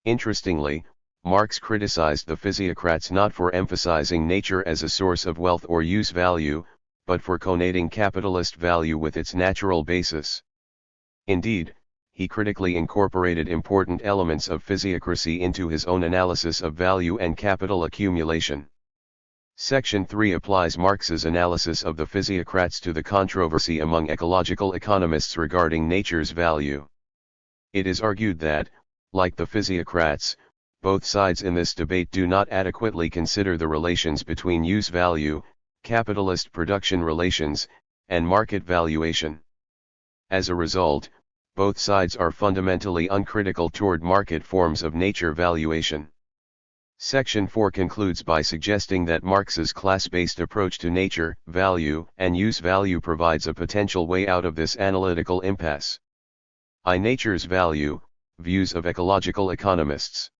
Interestingly, Marx criticized the physiocrats not for emphasizing nature as a source of wealth or use value, but for connating capitalist value with its natural basis. Indeed, he critically incorporated important elements of physiocracy into his own analysis of value and capital accumulation. Section 3 applies Marx's analysis of the physiocrats to the controversy among ecological economists regarding nature's value. It is argued that, like the physiocrats, both sides in this debate do not adequately consider the relations between use value, capitalist production relations, and market valuation. As a result, both sides are fundamentally uncritical toward market forms of nature valuation. Section 4 concludes by suggesting that Marx's class-based approach to nature, value, and use value provides a potential way out of this analytical impasse. Nature's value, views of ecological economists.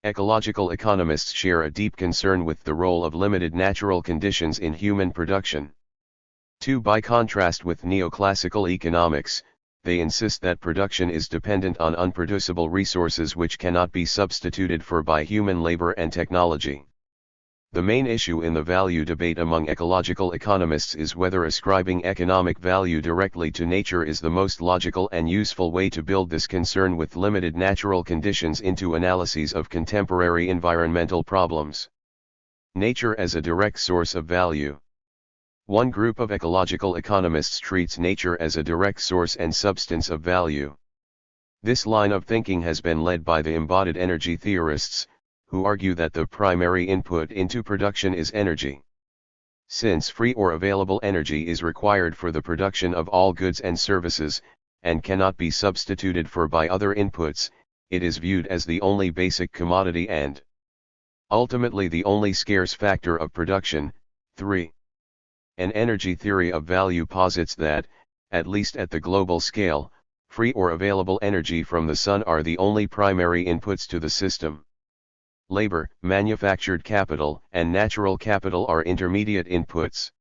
Ecological economists share a deep concern with the role of limited natural conditions in human production. By contrast with neoclassical economics, they insist that production is dependent on unproducible resources which cannot be substituted for by human labor and technology. The main issue in the value debate among ecological economists is whether ascribing economic value directly to nature is the most logical and useful way to build this concern with limited natural conditions into analyses of contemporary environmental problems. Nature as a direct source of value. One group of ecological economists treats nature as a direct source and substance of value. This line of thinking has been led by the embodied energy theorists, who argue that the primary input into production is energy. Since free or available energy is required for the production of all goods and services, and cannot be substituted for by other inputs, it is viewed as the only basic commodity and ultimately the only scarce factor of production. 3. An energy theory of value posits that, at least at the global scale, free or available energy from the sun are the only primary inputs to the system. Labor, manufactured capital, and natural capital are intermediate inputs.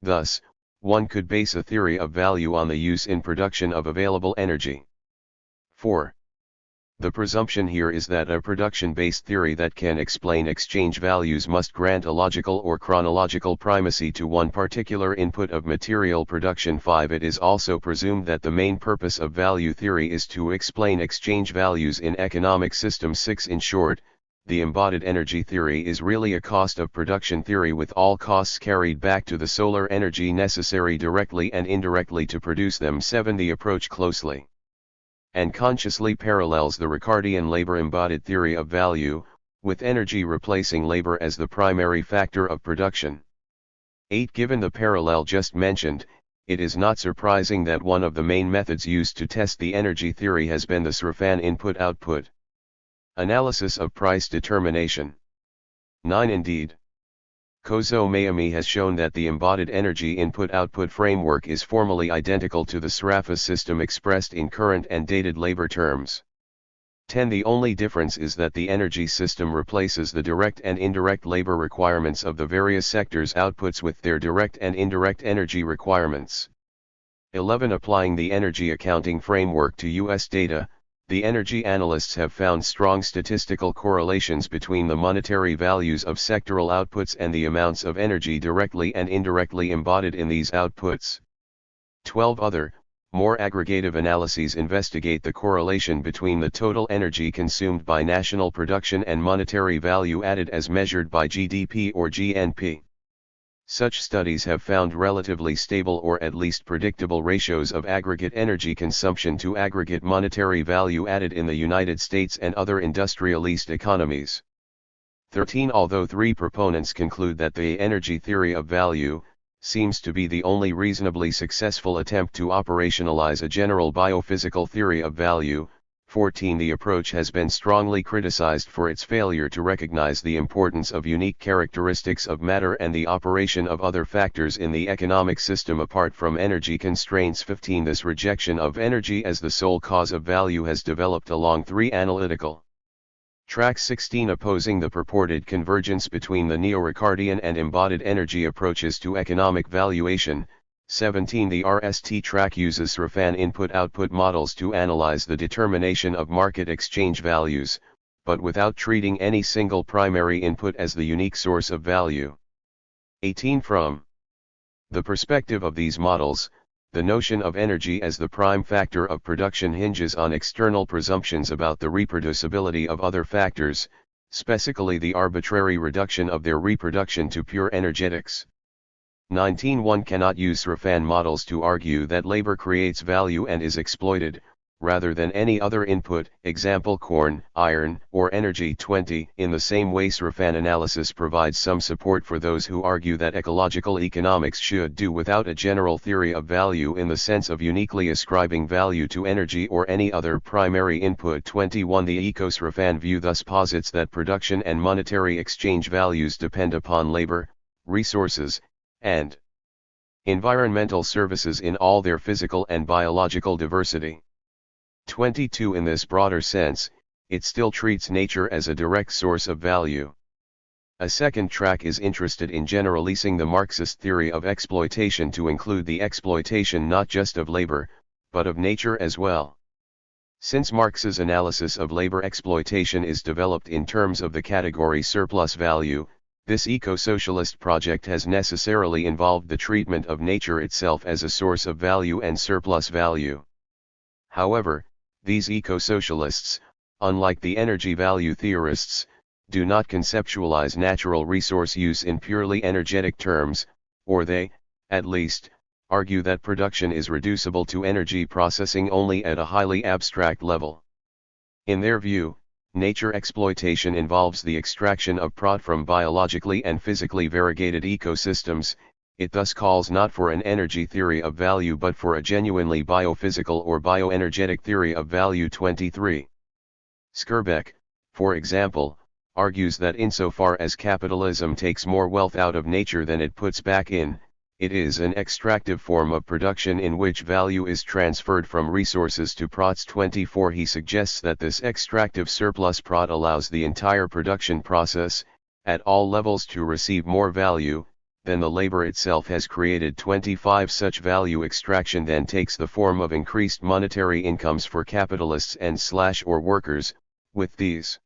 Thus, one could base a theory of value on the use in production of available energy. 4. The presumption here is that a production-based theory that can explain exchange values must grant a logical or chronological primacy to one particular input of material production. 5. It is also presumed that the main purpose of value theory is to explain exchange values in economic systems. 6. In short, the embodied energy theory is really a cost of production theory with all costs carried back to the solar energy necessary directly and indirectly to produce them. 7. The approach closely and consciously parallels the Ricardian labor embodied theory of value, with energy replacing labor as the primary factor of production. 8. Given the parallel just mentioned, it is not surprising that one of the main methods used to test the energy theory has been the Srafan input-output analysis of price determination. 9. Indeed, Kozo Mayumi has shown that the embodied energy input-output framework is formally identical to the SRAFA system expressed in current and dated labor terms. 10. The only difference is that the energy system replaces the direct and indirect labor requirements of the various sectors' outputs with their direct and indirect energy requirements. 11. Applying the energy accounting framework to U.S. data, the energy analysts have found strong statistical correlations between the monetary values of sectoral outputs and the amounts of energy directly and indirectly embodied in these outputs. 12. Other, more aggregative analyses investigate the correlation between the total energy consumed by national production and monetary value added as measured by GDP or GNP. Such studies have found relatively stable or at least predictable ratios of aggregate energy consumption to aggregate monetary value added in the United States and other industrialist economies. 13. Although three proponents conclude that the energy theory of value seems to be the only reasonably successful attempt to operationalize a general biophysical theory of value. 14. The approach has been strongly criticized for its failure to recognize the importance of unique characteristics of matter and the operation of other factors in the economic system apart from energy constraints. 15. This rejection of energy as the sole cause of value has developed along three analytical tracks. 16. Opposing the purported convergence between the neo-Ricardian and embodied energy approaches to economic valuation. 17. The RST track uses SRAFAN input-output models to analyze the determination of market exchange values, but without treating any single primary input as the unique source of value. 18. From the perspective of these models, the notion of energy as the prime factor of production hinges on external presumptions about the reproducibility of other factors, specifically the arbitrary reduction of their reproduction to pure energetics. 19. One cannot use SRAFAN models to argue that labor creates value and is exploited, rather than any other input, example corn, iron, or energy. 20. In the same way SRAFAN analysis provides some support for those who argue that ecological economics should do without a general theory of value in the sense of uniquely ascribing value to energy or any other primary input. 21. The eco-SRAFAN view thus posits that production and monetary exchange values depend upon labor, resources, and environmental services in all their physical and biological diversity. 22. In this broader sense, it still treats nature as a direct source of value. A second track is interested in generalizing the Marxist theory of exploitation to include the exploitation not just of labor, but of nature as well. Since Marx's analysis of labor exploitation is developed in terms of the category surplus value, this eco-socialist project has necessarily involved the treatment of nature itself as a source of value and surplus value. However, these eco-socialists, unlike the energy value theorists, do not conceptualize natural resource use in purely energetic terms, or they, at least, argue that production is reducible to energy processing only at a highly abstract level. In their view, nature exploitation involves the extraction of prot from biologically and physically variegated ecosystems. It thus calls not for an energy theory of value but for a genuinely biophysical or bioenergetic theory of value. 23. Skirbeck, for example, argues that insofar as capitalism takes more wealth out of nature than it puts back in, it is an extractive form of production in which value is transferred from resources to prots. 24. He suggests that this extractive surplus prot allows the entire production process, at all levels, to receive more value than the labor itself has created. 25. Such value extraction then takes the form of increased monetary incomes for capitalists and/or workers, with these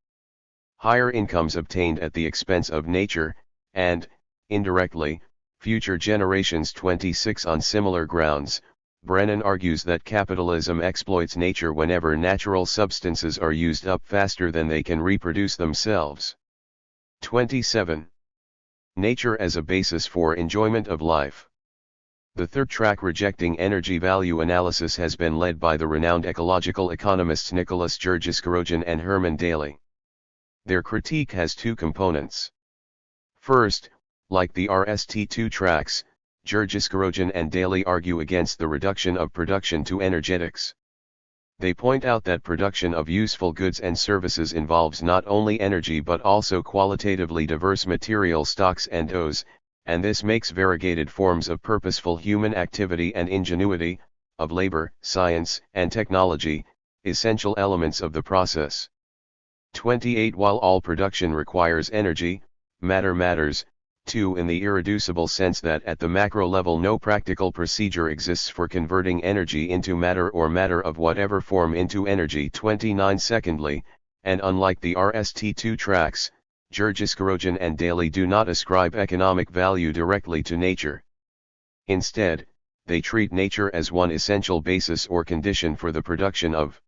higher incomes obtained at the expense of nature, and, indirectly, future generations. 26. On similar grounds, Brennan argues that capitalism exploits nature whenever natural substances are used up faster than they can reproduce themselves. 27. Nature as a basis for enjoyment of life. The third track rejecting energy value analysis has been led by the renowned ecological economists Nicholas Georgescu and Herman Daly. Their critique has two components. First, like the RST2 tracks, Georgescu and Daly argue against the reduction of production to energetics. They point out that production of useful goods and services involves not only energy but also qualitatively diverse material stocks and and this makes variegated forms of purposeful human activity and ingenuity, of labor, science, and technology, essential elements of the process. 28 While all production requires energy, matter matters, too, in the irreducible sense that at the macro level no practical procedure exists for converting energy into matter or matter of whatever form into energy. 29 Secondly, and unlike the RST2 tracks, Jurgiskorojan and Daly do not ascribe economic value directly to nature. Instead, they treat nature as one essential basis or condition for the production of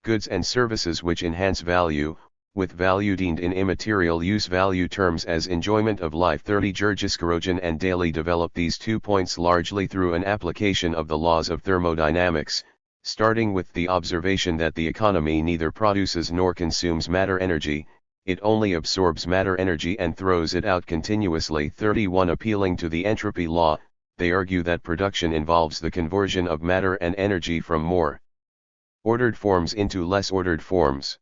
goods and services which enhance value, with value deemed in immaterial use value terms as enjoyment of life. 30 Jurgiskorojan and Daly develop these 2 points largely through an application of the laws of thermodynamics, starting with the observation that the economy neither produces nor consumes matter energy, it only absorbs matter energy and throws it out continuously. 31 Appealing to the entropy law, they argue that production involves the conversion of matter and energy from more ordered forms into less ordered forms.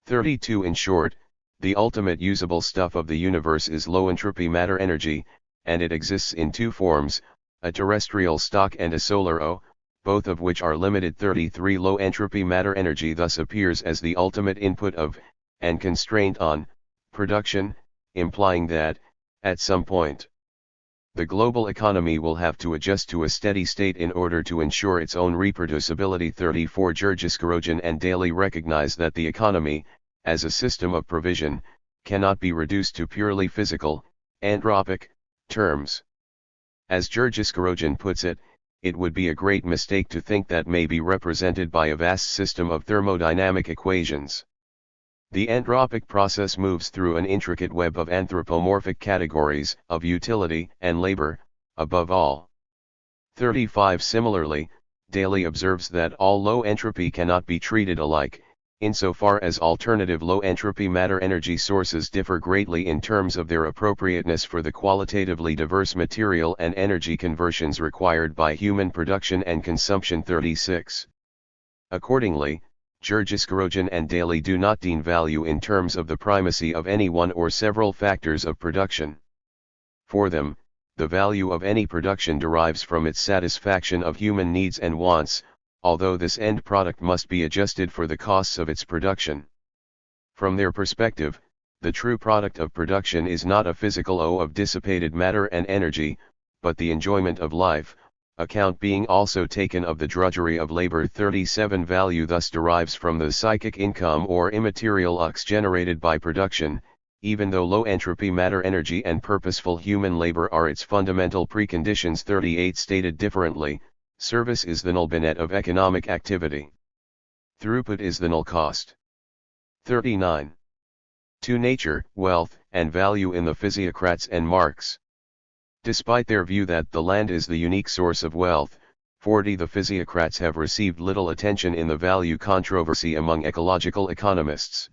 32 In short, the ultimate usable stuff of the universe is low entropy matter energy, and it exists in two forms, a terrestrial stock and a solar O, both of which are limited. 33 Low entropy matter energy thus appears as the ultimate input of, and constraint on, production, implying that, at some point, the global economy will have to adjust to a steady state in order to ensure its own reproducibility. 34 Jurgiskorojan and Daly recognize that the economy, as a system of provision, cannot be reduced to purely physical, anthropic, terms. As Jurgiskorojan puts it, it would be a great mistake to think that may be represented by a vast system of thermodynamic equations. The anthropic process moves through an intricate web of anthropomorphic categories, of utility and labor, above all. 35 Similarly, Daly observes that all low entropy cannot be treated alike, insofar as alternative low entropy matter energy sources differ greatly in terms of their appropriateness for the qualitatively diverse material and energy conversions required by human production and consumption. 36. Accordingly, Jurgiskorojan and Daly do not deem value in terms of the primacy of any one or several factors of production. For them, the value of any production derives from its satisfaction of human needs and wants, although this end product must be adjusted for the costs of its production. From their perspective, the true product of production is not a physical O of dissipated matter and energy, but the enjoyment of life, account being also taken of the drudgery of labor. 37 Value thus derives from the psychic income or immaterial ux generated by production, even though low entropy matter energy and purposeful human labor are its fundamental preconditions. 38 Stated differently, service is the null binet of economic activity. Throughput is the null cost. 39. To nature, wealth, and value in the physiocrats and Marx. Despite their view that the land is the unique source of wealth, 40 The physiocrats have received little attention in the value controversy among ecological economists.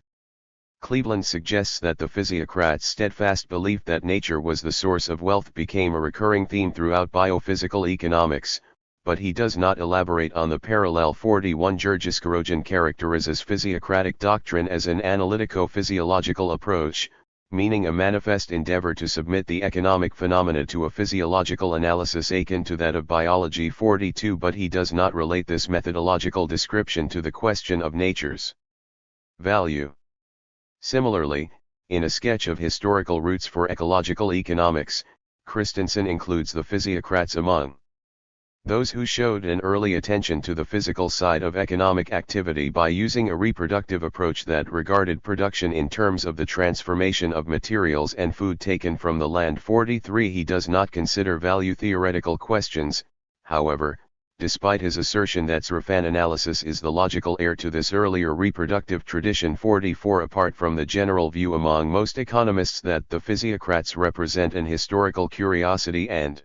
Cleveland suggests that the physiocrats' steadfast belief that nature was the source of wealth became a recurring theme throughout biophysical economics, but he does not elaborate on the parallel. 41 Jurgiskorojan characterizes physiocratic doctrine as an analytico-physiological approach, meaning a manifest endeavor to submit the economic phenomena to a physiological analysis akin to that of biology. 42 But he does not relate this methodological description to the question of nature's value. Similarly, in a sketch of historical roots for ecological economics, Christensen includes the physiocrats among those who showed an early attention to the physical side of economic activity by using a reproductive approach that regarded production in terms of the transformation of materials and food taken from the land. 43 He does not consider value theoretical questions, however, despite his assertion that Srafan analysis is the logical heir to this earlier reproductive tradition. 44 Apart from the general view among most economists that the physiocrats represent an historical curiosity and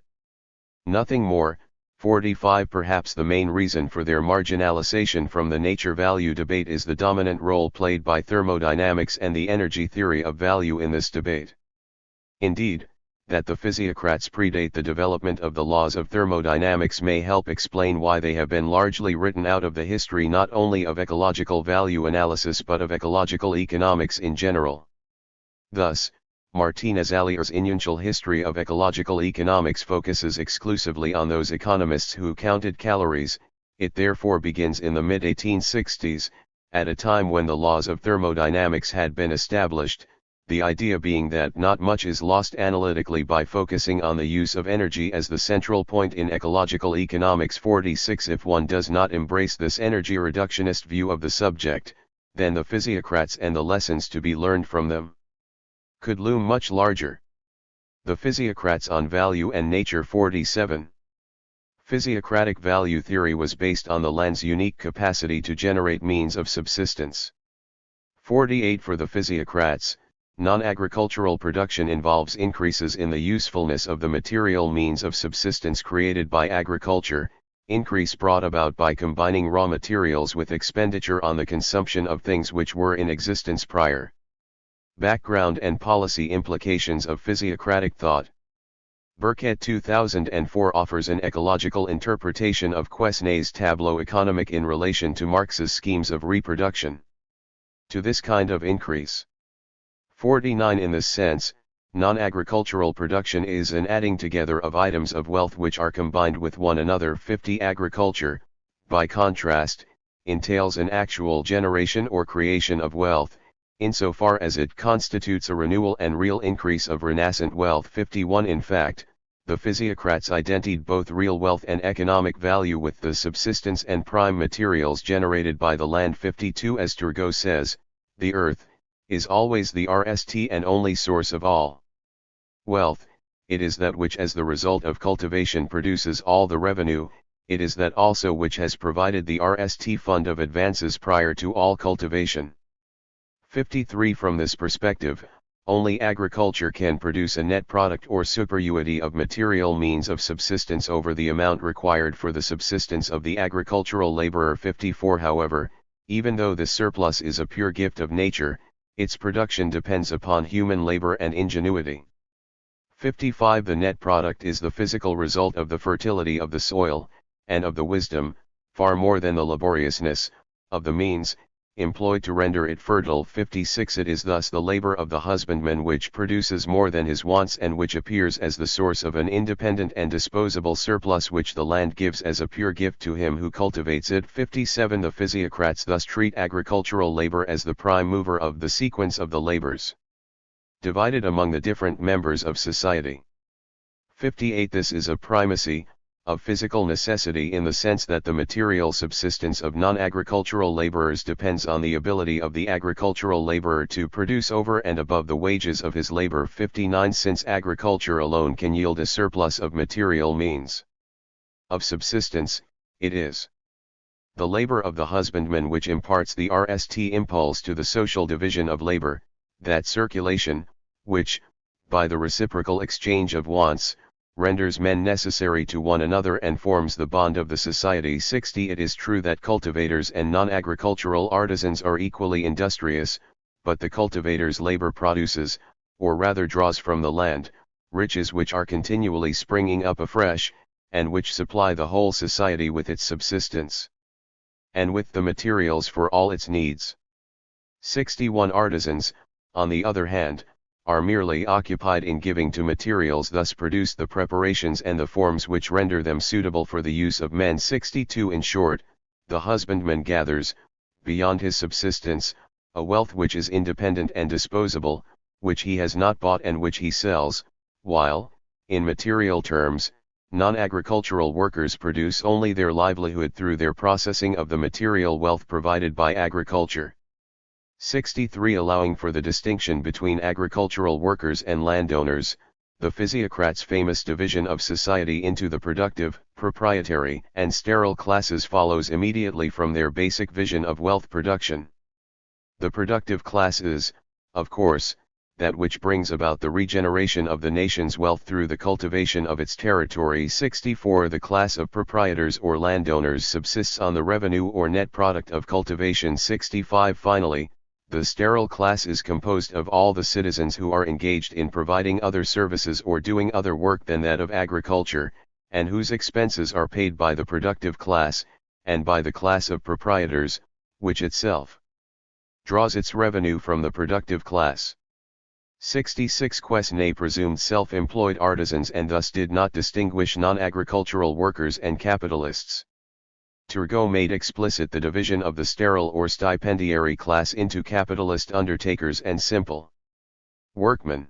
nothing more, 45 Perhaps the main reason for their marginalization from the nature-value debate is the dominant role played by thermodynamics and the energy theory of value in this debate. Indeed, that the physiocrats predate the development of the laws of thermodynamics may help explain why they have been largely written out of the history not only of ecological value analysis but of ecological economics in general. Thus, Martinez Alier's initial history of ecological economics focuses exclusively on those economists who counted calories. It therefore begins in the mid-1860s, at a time when the laws of thermodynamics had been established, the idea being that not much is lost analytically by focusing on the use of energy as the central point in ecological economics. 46 If one does not embrace this energy reductionist view of the subject, then the physiocrats and the lessons to be learned from them could loom much larger. The physiocrats on value and nature. 47. Physiocratic value theory was based on the land's unique capacity to generate means of subsistence. 48 For the physiocrats, non-agricultural production involves increases in the usefulness of the material means of subsistence created by agriculture, increase brought about by combining raw materials with expenditure on the consumption of things which were in existence prior. Background and policy implications of physiocratic thought. Burkett 2004 offers an ecological interpretation of Quesnay's tableau économique in relation to Marx's schemes of reproduction. To this kind of increase. 49 In this sense, non-agricultural production is an adding together of items of wealth which are combined with one another. 50 Agriculture, by contrast, entails an actual generation or creation of wealth, insofar as it constitutes a renewal and real increase of renascent wealth. 51 In fact, the physiocrats identified both real wealth and economic value with the subsistence and prime materials generated by the land. 52 As Turgot says, the earth is always the RST and only source of all wealth. It is that which as the result of cultivation produces all the revenue, it is that also which has provided the RST fund of advances prior to all cultivation. 53 From this perspective, only agriculture can produce a net product or superuity of material means of subsistence over the amount required for the subsistence of the agricultural laborer. 54 However, even though this surplus is a pure gift of nature, its production depends upon human labor and ingenuity. 55 The net product is the physical result of the fertility of the soil, and of the wisdom, far more than the laboriousness, of the means employed to render it fertile. 56 It is thus the labor of the husbandman which produces more than his wants and which appears as the source of an independent and disposable surplus which the land gives as a pure gift to him who cultivates it. 57 The physiocrats thus treat agricultural labor as the prime mover of the sequence of the labors divided among the different members of society. 58 This is a primacy of physical necessity in the sense that the material subsistence of non-agricultural laborers depends on the ability of the agricultural laborer to produce over and above the wages of his labor. 59 Since agriculture alone can yield a surplus of material means of subsistence, it is the labor of the husbandman which imparts the RST impulse to the social division of labor, that circulation, which, by the reciprocal exchange of wants, renders men necessary to one another and forms the bond of the society. 60 It is true that cultivators and non-agricultural artisans are equally industrious, but the cultivator's labor produces, or rather draws from the land, riches which are continually springing up afresh, and which supply the whole society with its subsistence, and with the materials for all its needs. 61 Artisans, on the other hand, are merely occupied in giving to materials thus produce the preparations and the forms which render them suitable for the use of men. 62 In short, the husbandman gathers, beyond his subsistence, a wealth which is independent and disposable, which he has not bought and which he sells, while, in material terms, non-agricultural workers produce only their livelihood through their processing of the material wealth provided by agriculture. 63 Allowing for the distinction between agricultural workers and landowners, the physiocrats' famous division of society into the productive, proprietary, and sterile classes follows immediately from their basic vision of wealth production. The productive class is, of course, that which brings about the regeneration of the nation's wealth through the cultivation of its territory. 64 The class of proprietors or landowners subsists on the revenue or net product of cultivation. 65 Finally, The sterile class is composed of all the citizens who are engaged in providing other services or doing other work than that of agriculture, and whose expenses are paid by the productive class, and by the class of proprietors, which itself draws its revenue from the productive class. 66 Quesnay presumed self-employed artisans and thus did not distinguish non-agricultural workers and capitalists. Turgot made explicit the division of the sterile or stipendiary class into capitalist undertakers and simple workmen.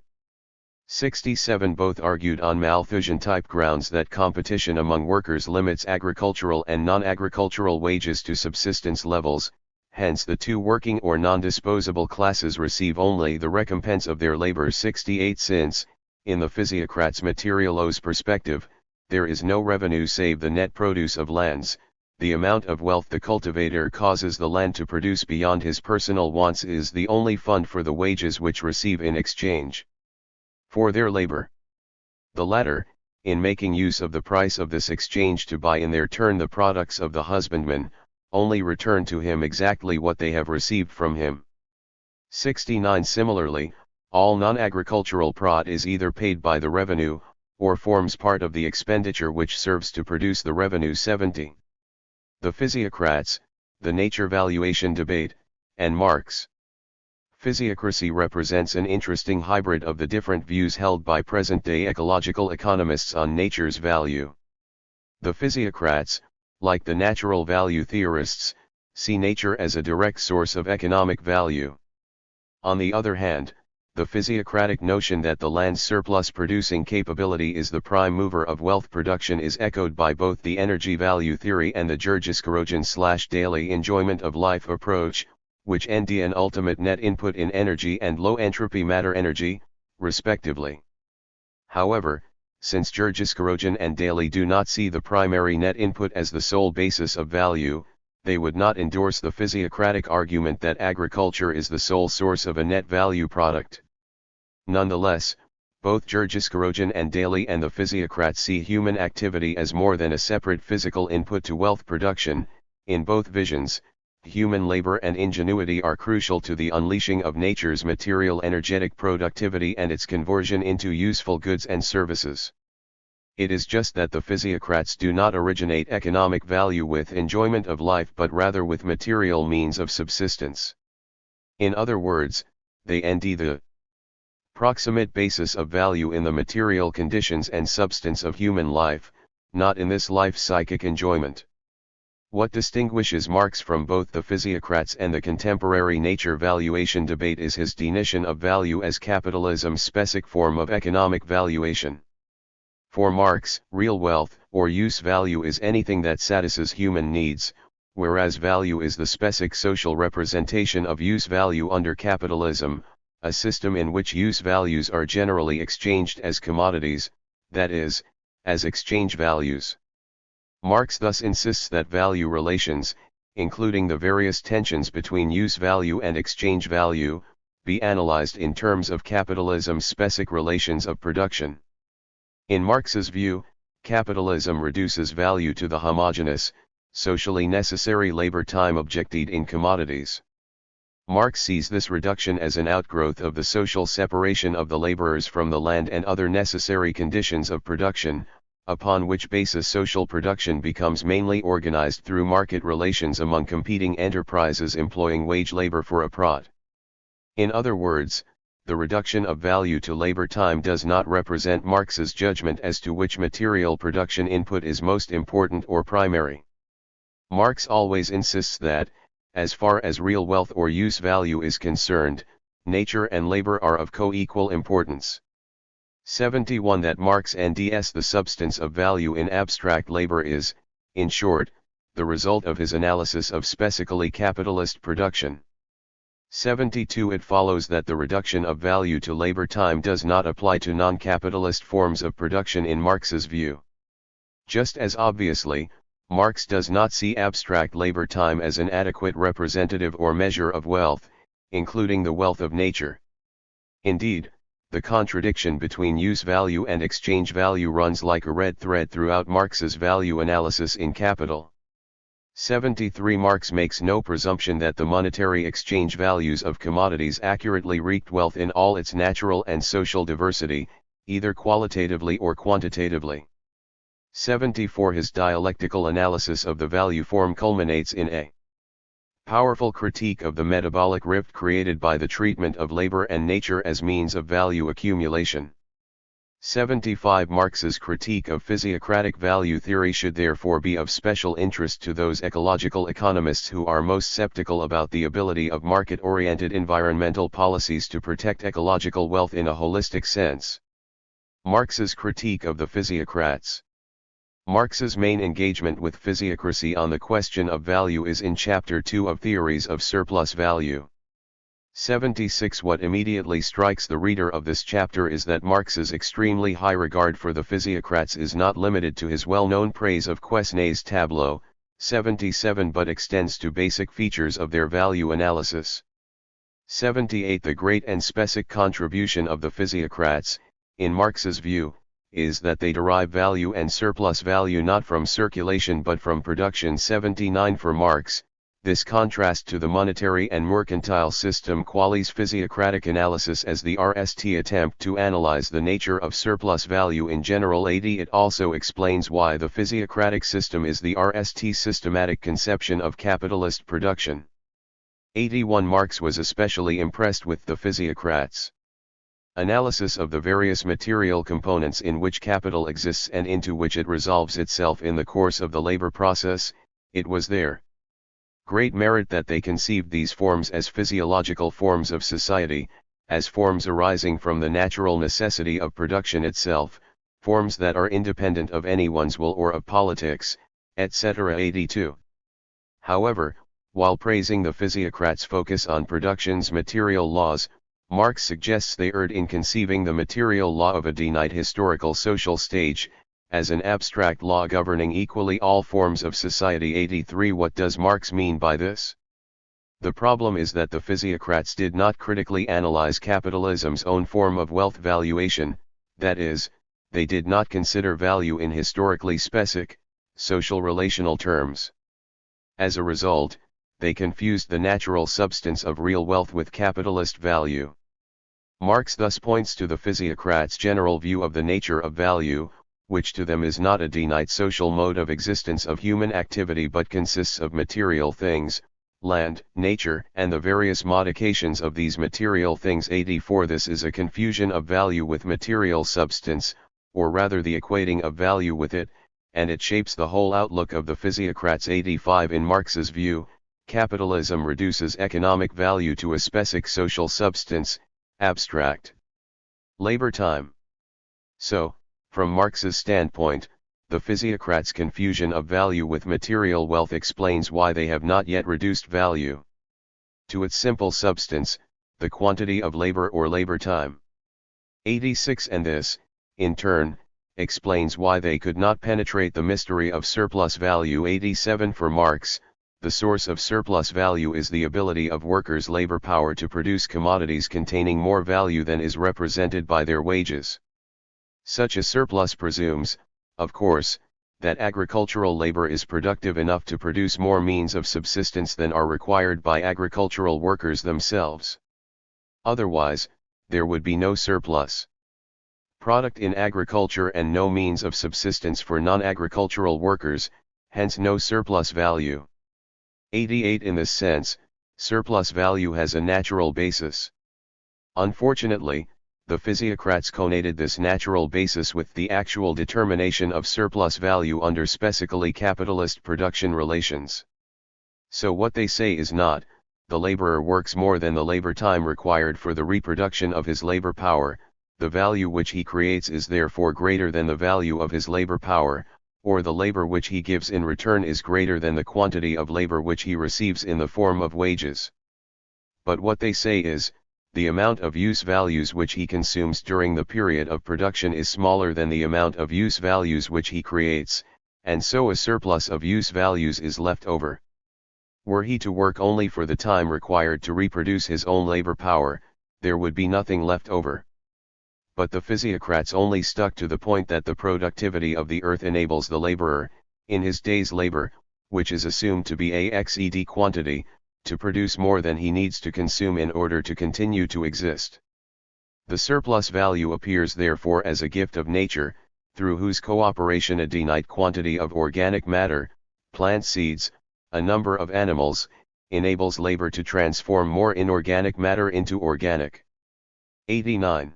67 Both argued on Malthusian-type grounds that competition among workers limits agricultural and non-agricultural wages to subsistence levels, hence the two working or non-disposable classes receive only the recompense of their labor. 68 Since, in the physiocrat's materialose perspective, there is no revenue save the net produce of lands, the amount of wealth the cultivator causes the land to produce beyond his personal wants is the only fund for the wages which receive in exchange for their labor. The latter, in making use of the price of this exchange to buy in their turn the products of the husbandman, only return to him exactly what they have received from him. 69 Similarly, all non-agricultural prod is either paid by the revenue, or forms part of the expenditure which serves to produce the revenue. 70. The physiocrats, the nature valuation debate, and Marx. Physiocracy represents an interesting hybrid of the different views held by present-day ecological economists on nature's value. The physiocrats, like the natural value theorists, see nature as a direct source of economic value. On the other hand, the physiocratic notion that the land's surplus producing capability is the prime mover of wealth production is echoed by both the energy value theory and the Jurgiskerogen/daily enjoyment of life approach, which end an ultimate net input in energy and low entropy matter energy, respectively. However, since Jurgiskerogen and Daly do not see the primary net input as the sole basis of value, they would not endorse the physiocratic argument that agriculture is the sole source of a net value product. Nonetheless, both Jurgiskerogen and Daly and the physiocrats see human activity as more than a separate physical input to wealth production. In both visions, human labor and ingenuity are crucial to the unleashing of nature's material energetic productivity and its conversion into useful goods and services. It is just that the physiocrats do not originate economic value with enjoyment of life but rather with material means of subsistence. In other words, they end the proximate basis of value in the material conditions and substance of human life, not in this life's psychic enjoyment. What distinguishes Marx from both the physiocrats and the contemporary nature valuation debate is his definition of value as capitalism's specific form of economic valuation. For Marx, real wealth, or use value is anything that satisfies human needs, whereas value is the specific social representation of use value under capitalism, a system in which use values are generally exchanged as commodities, that is, as exchange values. Marx thus insists that value relations, including the various tensions between use value and exchange value, be analyzed in terms of capitalism's specific relations of production. In Marx's view, capitalism reduces value to the homogeneous, socially necessary labor time objected in commodities. Marx sees this reduction as an outgrowth of the social separation of the laborers from the land and other necessary conditions of production, upon which basis social production becomes mainly organized through market relations among competing enterprises employing wage labor for a prod. In other words, the reduction of value to labor time does not represent Marx's judgment as to which material production input is most important or primary. Marx always insists that, as far as real wealth or use value is concerned, nature and labor are of co-equal importance. 71 That Marx NDS the substance of value in abstract labor is, in short, the result of his analysis of specifically capitalist production. 72 It follows that the reduction of value to labor time does not apply to non-capitalist forms of production in Marx's view. Just as obviously, Marx does not see abstract labor time as an adequate representative or measure of wealth, including the wealth of nature. Indeed, the contradiction between use value and exchange value runs like a red thread throughout Marx's value analysis in Capital. 73 Marx makes no presumption that the monetary exchange values of commodities accurately wreaked wealth in all its natural and social diversity, either qualitatively or quantitatively. 74 His dialectical analysis of the value form culminates in a powerful critique of the metabolic rift created by the treatment of labor and nature as means of value accumulation. 75 Marx's critique of physiocratic value theory should therefore be of special interest to those ecological economists who are most skeptical about the ability of market-oriented environmental policies to protect ecological wealth in a holistic sense. Marx's critique of the physiocrats. Marx's main engagement with physiocracy on the question of value is in Chapter 2 of Theories of Surplus Value. 76 What immediately strikes the reader of this chapter is that Marx's extremely high regard for the physiocrats is not limited to his well-known praise of Quesnay's tableau, 77 but extends to basic features of their value analysis. 78 The great and specific contribution of the physiocrats, in Marx's view, is that they derive value and surplus value not from circulation but from production. 79 For Marx, this contrast to the monetary and mercantile system qualities physiocratic analysis as the RST attempt to analyze the nature of surplus value in general. 80 It also explains why the physiocratic system is the RST systematic conception of capitalist production. 81 Marx was especially impressed with the physiocrats' analysis of the various material components in which capital exists and into which it resolves itself in the course of the labor process. It was their great merit that they conceived these forms as physiological forms of society, as forms arising from the natural necessity of production itself, forms that are independent of anyone's will or of politics, etc. 82. However, while praising the physiocrats' focus on production's material laws, Marx suggests they erred in conceiving the material law of a finite historical social stage, as an abstract law governing equally all forms of society. 83 What does Marx mean by this? The problem is that the physiocrats did not critically analyze capitalism's own form of wealth valuation, that is, they did not consider value in historically specific, social relational terms. As a result, they confused the natural substance of real wealth with capitalist value. Marx thus points to the physiocrats' general view of the nature of value, which to them is not a finite social mode of existence of human activity but consists of material things, land, nature, and the various modifications of these material things. 84 This is a confusion of value with material substance, or rather the equating of value with it, and it shapes the whole outlook of the physiocrats. 85 In Marx's view, capitalism reduces economic value to a specific social substance, abstract labor time. So, from Marx's standpoint, the physiocrats' confusion of value with material wealth explains why they have not yet reduced value to its simple substance, the quantity of labor or labor time. 86 And this, in turn, explains why they could not penetrate the mystery of surplus value. 87 For Marx, the source of surplus value is the ability of workers' labor power to produce commodities containing more value than is represented by their wages. Such a surplus presumes, of course, that agricultural labor is productive enough to produce more means of subsistence than are required by agricultural workers themselves. Otherwise, there would be no surplus product in agriculture and no means of subsistence for non-agricultural workers, hence no surplus value. 88 In this sense, surplus value has a natural basis. Unfortunately, the physiocrats connated this natural basis with the actual determination of surplus value under specifically capitalist production relations. So what they say is not, the laborer works more than the labor time required for the reproduction of his labor power, the value which he creates is therefore greater than the value of his labor power, or the labor which he gives in return is greater than the quantity of labor which he receives in the form of wages. But what they say is, the amount of use values which he consumes during the period of production is smaller than the amount of use values which he creates, and so a surplus of use values is left over. Were he to work only for the time required to reproduce his own labor power, there would be nothing left over. But the physiocrats only stuck to the point that the productivity of the earth enables the laborer, in his day's labor, which is assumed to be a xed quantity, to produce more than he needs to consume in order to continue to exist. The surplus value appears therefore as a gift of nature, through whose cooperation a finite quantity of organic matter, plant seeds, a number of animals, enables labor to transform more inorganic matter into organic. 89.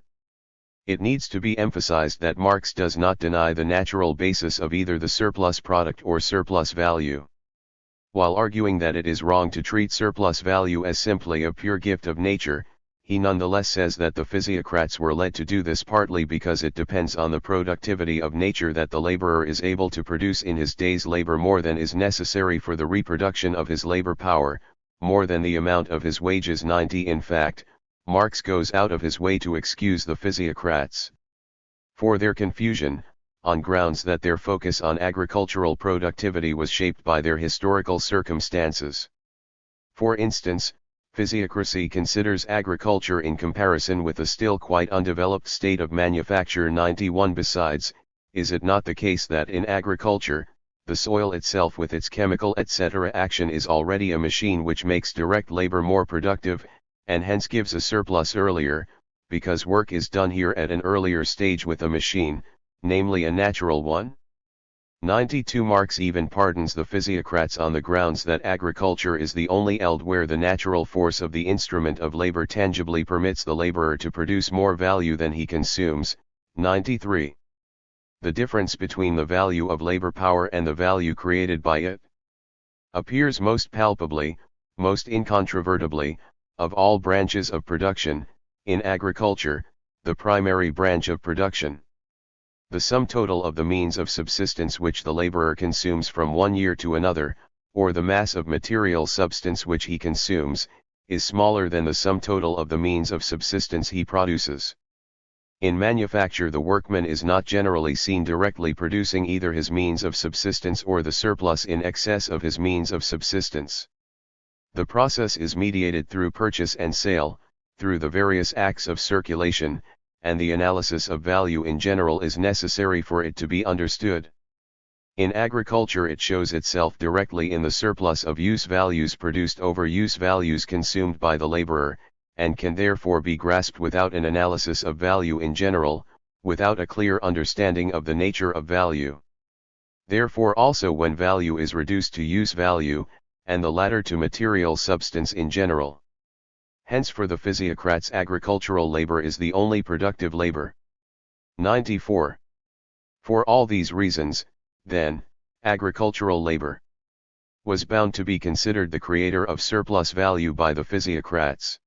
It needs to be emphasized that Marx does not deny the natural basis of either the surplus product or surplus value. While arguing that it is wrong to treat surplus value as simply a pure gift of nature, he nonetheless says that the physiocrats were led to do this partly because it depends on the productivity of nature that the laborer is able to produce in his day's labor more than is necessary for the reproduction of his labor power, more than the amount of his wages. 90. In fact, Marx goes out of his way to excuse the physiocrats for their confusion, on grounds that their focus on agricultural productivity was shaped by their historical circumstances. For instance, physiocracy considers agriculture in comparison with a still quite undeveloped state of manufacture. 91. Besides, is it not the case that in agriculture, the soil itself with its chemical etc. action is already a machine which makes direct labor more productive, and hence gives a surplus earlier, because work is done here at an earlier stage with a machine, namely a natural one? 92. Marx even pardons the physiocrats on the grounds that agriculture is the only eld where the natural force of the instrument of labor tangibly permits the laborer to produce more value than he consumes. 93. The difference between the value of labor power and the value created by it appears most palpably, most incontrovertibly, of all branches of production, in agriculture, the primary branch of production. The sum total of the means of subsistence which the laborer consumes from one year to another, or the mass of material substance which he consumes, is smaller than the sum total of the means of subsistence he produces. In manufacture the workman is not generally seen directly producing either his means of subsistence or the surplus in excess of his means of subsistence. The process is mediated through purchase and sale, through the various acts of circulation, and the analysis of value in general is necessary for it to be understood. In agriculture it shows itself directly in the surplus of use values produced over use values consumed by the laborer, and can therefore be grasped without an analysis of value in general, without a clear understanding of the nature of value. Therefore also when value is reduced to use value, and the latter to material substance in general. Hence for the physiocrats agricultural labor is the only productive labor. 94. For all these reasons, then, agricultural labor was bound to be considered the creator of surplus value by the physiocrats.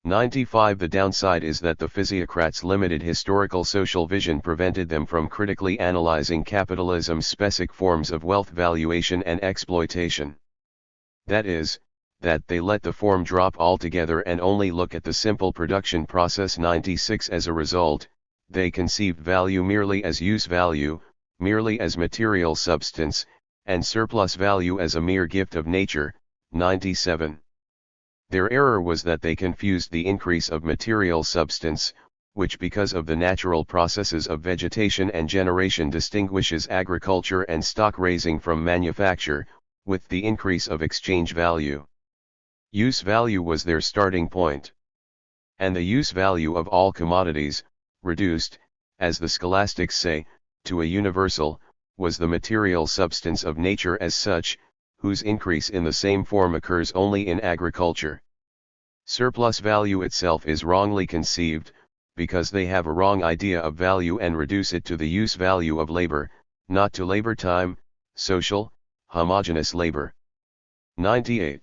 95. The downside is that the physiocrats' limited historical social vision prevented them from critically analyzing capitalism's specific forms of wealth valuation and exploitation. That is, that they let the form drop altogether and only look at the simple production process. 96. As a result, they conceived value merely as use value, merely as material substance, and surplus value as a mere gift of nature. 97. Their error was that they confused the increase of material substance, which because of the natural processes of vegetation and generation distinguishes agriculture and stock raising from manufacture, with the increase of exchange value. Use value was their starting point. And the use value of all commodities, reduced, as the scholastics say, to a universal, was the material substance of nature as such, whose increase in the same form occurs only in agriculture. Surplus value itself is wrongly conceived, because they have a wrong idea of value and reduce it to the use value of labor, not to labor time, social, homogeneous labor. 98.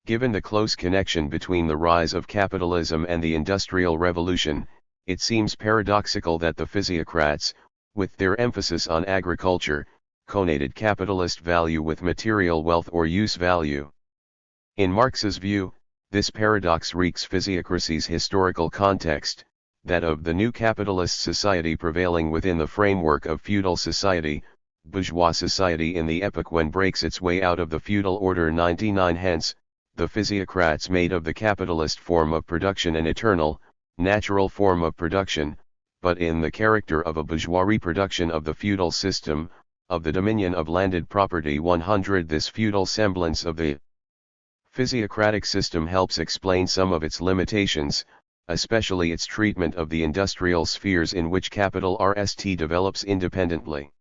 Given the close connection between the rise of capitalism and the Industrial Revolution, it seems paradoxical that the physiocrats, with their emphasis on agriculture, conated capitalist value with material wealth or use value. In Marx's view, this paradox reeks physiocracy's historical context, that of the new capitalist society prevailing within the framework of feudal society, bourgeois society in the epoch when breaks its way out of the feudal order. 99. Hence, the physiocrats made of the capitalist form of production an eternal, natural form of production, but in the character of a bourgeois reproduction of the feudal system, of the dominion of landed property. 100. This feudal semblance of the physiocratic system helps explain some of its limitations, especially its treatment of the industrial spheres in which capital RST develops independently.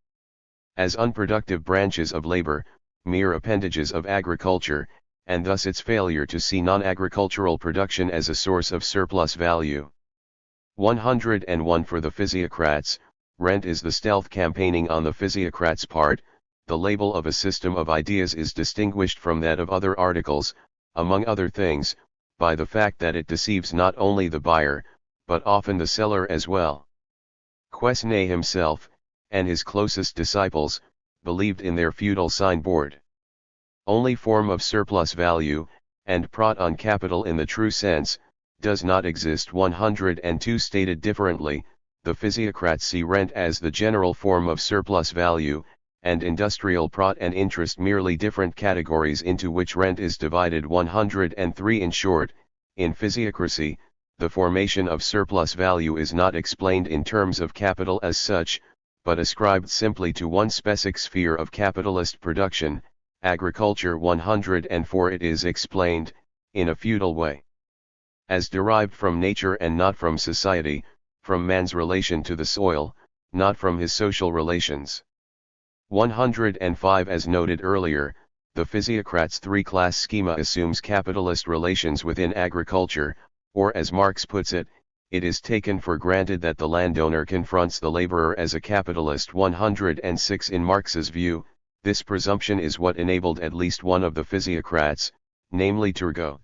As unproductive branches of labor, mere appendages of agriculture, and thus its failure to see non-agricultural production as a source of surplus value. 101. For the physiocrats, rent is the stealth campaigning on the physiocrats' part. The label of a system of ideas is distinguished from that of other articles, among other things, by the fact that it deceives not only the buyer, but often the seller as well. Quesnay himself, and his closest disciples, believed in their feudal signboard. Only form of surplus value, and prot on capital in the true sense, does not exist. 102. Stated differently, the physiocrats see rent as the general form of surplus value, and industrial prot and interest merely different categories into which rent is divided. 103. In short, in physiocracy, the formation of surplus value is not explained in terms of capital as such, but ascribed simply to one specific sphere of capitalist production, agriculture. 104. It is explained, in a feudal way, as derived from nature and not from society, from man's relation to the soil, not from his social relations. 105. As noted earlier, the physiocrats' three-class schema assumes capitalist relations within agriculture, or as Marx puts it, it is taken for granted that the landowner confronts the laborer as a capitalist. 106. In Marx's view, this presumption is what enabled at least one of the physiocrats, namely Turgot,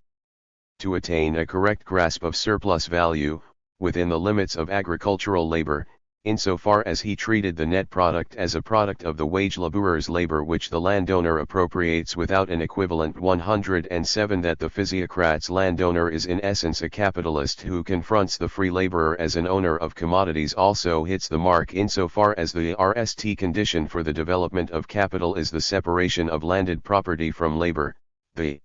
to attain a correct grasp of surplus value, within the limits of agricultural labor, insofar as he treated the net product as a product of the wage labourer's labor which the landowner appropriates without an equivalent. 107. That the physiocrat's landowner is in essence a capitalist who confronts the free laborer as an owner of commodities also hits the mark insofar as the RST condition for the development of capital is the separation of landed property from labor, the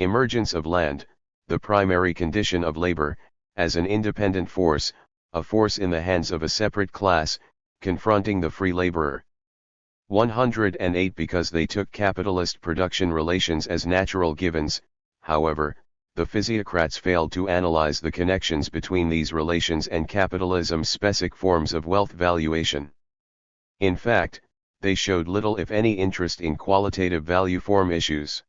emergence of land, the primary condition of labor, as an independent force, a force in the hands of a separate class, confronting the free laborer. 108. Because they took capitalist production relations as natural givens, however, the physiocrats failed to analyze the connections between these relations and capitalism's specific forms of wealth valuation. In fact, they showed little if any interest in qualitative value form issues.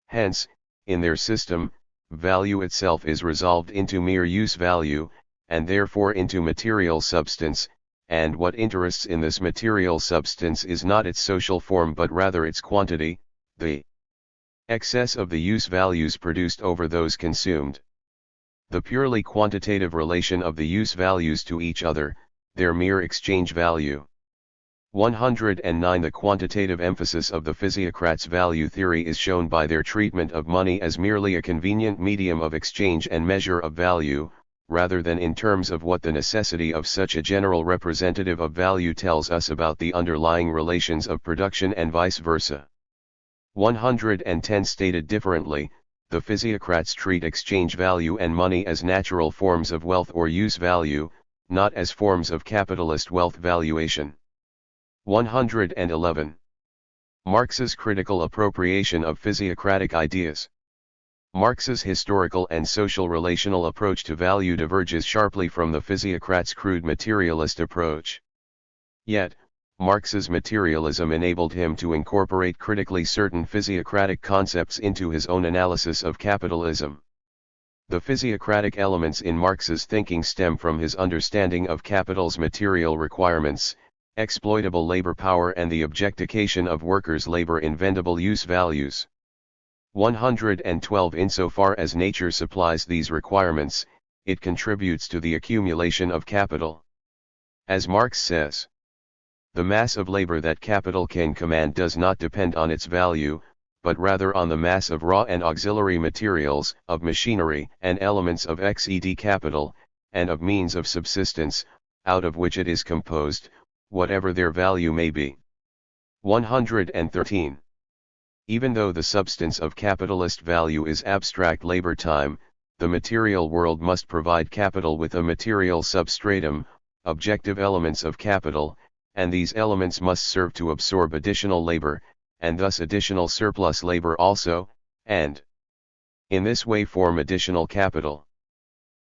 Hence, in their system, value itself is resolved into mere use value, and therefore into material substance, and what interests in this material substance is not its social form but rather its quantity, the excess of the use values produced over those consumed. The purely quantitative relation of the use values to each other, their mere exchange value. 109. The quantitative emphasis of the physiocrats' value theory is shown by their treatment of money as merely a convenient medium of exchange and measure of value, rather than in terms of what the necessity of such a general representative of value tells us about the underlying relations of production and vice versa. 110. Stated differently, the physiocrats treat exchange value and money as natural forms of wealth or use value, not as forms of capitalist wealth valuation. 111. Marx's critical appropriation of physiocratic ideas. Marx's historical and social relational approach to value diverges sharply from the physiocrats' crude materialist approach. Yet, Marx's materialism enabled him to incorporate critically certain physiocratic concepts into his own analysis of capitalism. The physiocratic elements in Marx's thinking stem from his understanding of capital's material requirements, exploitable labor power and the objectification of workers' labor in vendible use values. 112. Insofar as nature supplies these requirements, it contributes to the accumulation of capital. As Marx says, the mass of labor that capital can command does not depend on its value, but rather on the mass of raw and auxiliary materials, of machinery and elements of XED capital, and of means of subsistence, out of which it is composed, whatever their value may be. 113. Even though the substance of capitalist value is abstract labor time, the material world must provide capital with a material substratum, objective elements of capital, and these elements must serve to absorb additional labor, and thus additional surplus labor also, and in this way form additional capital.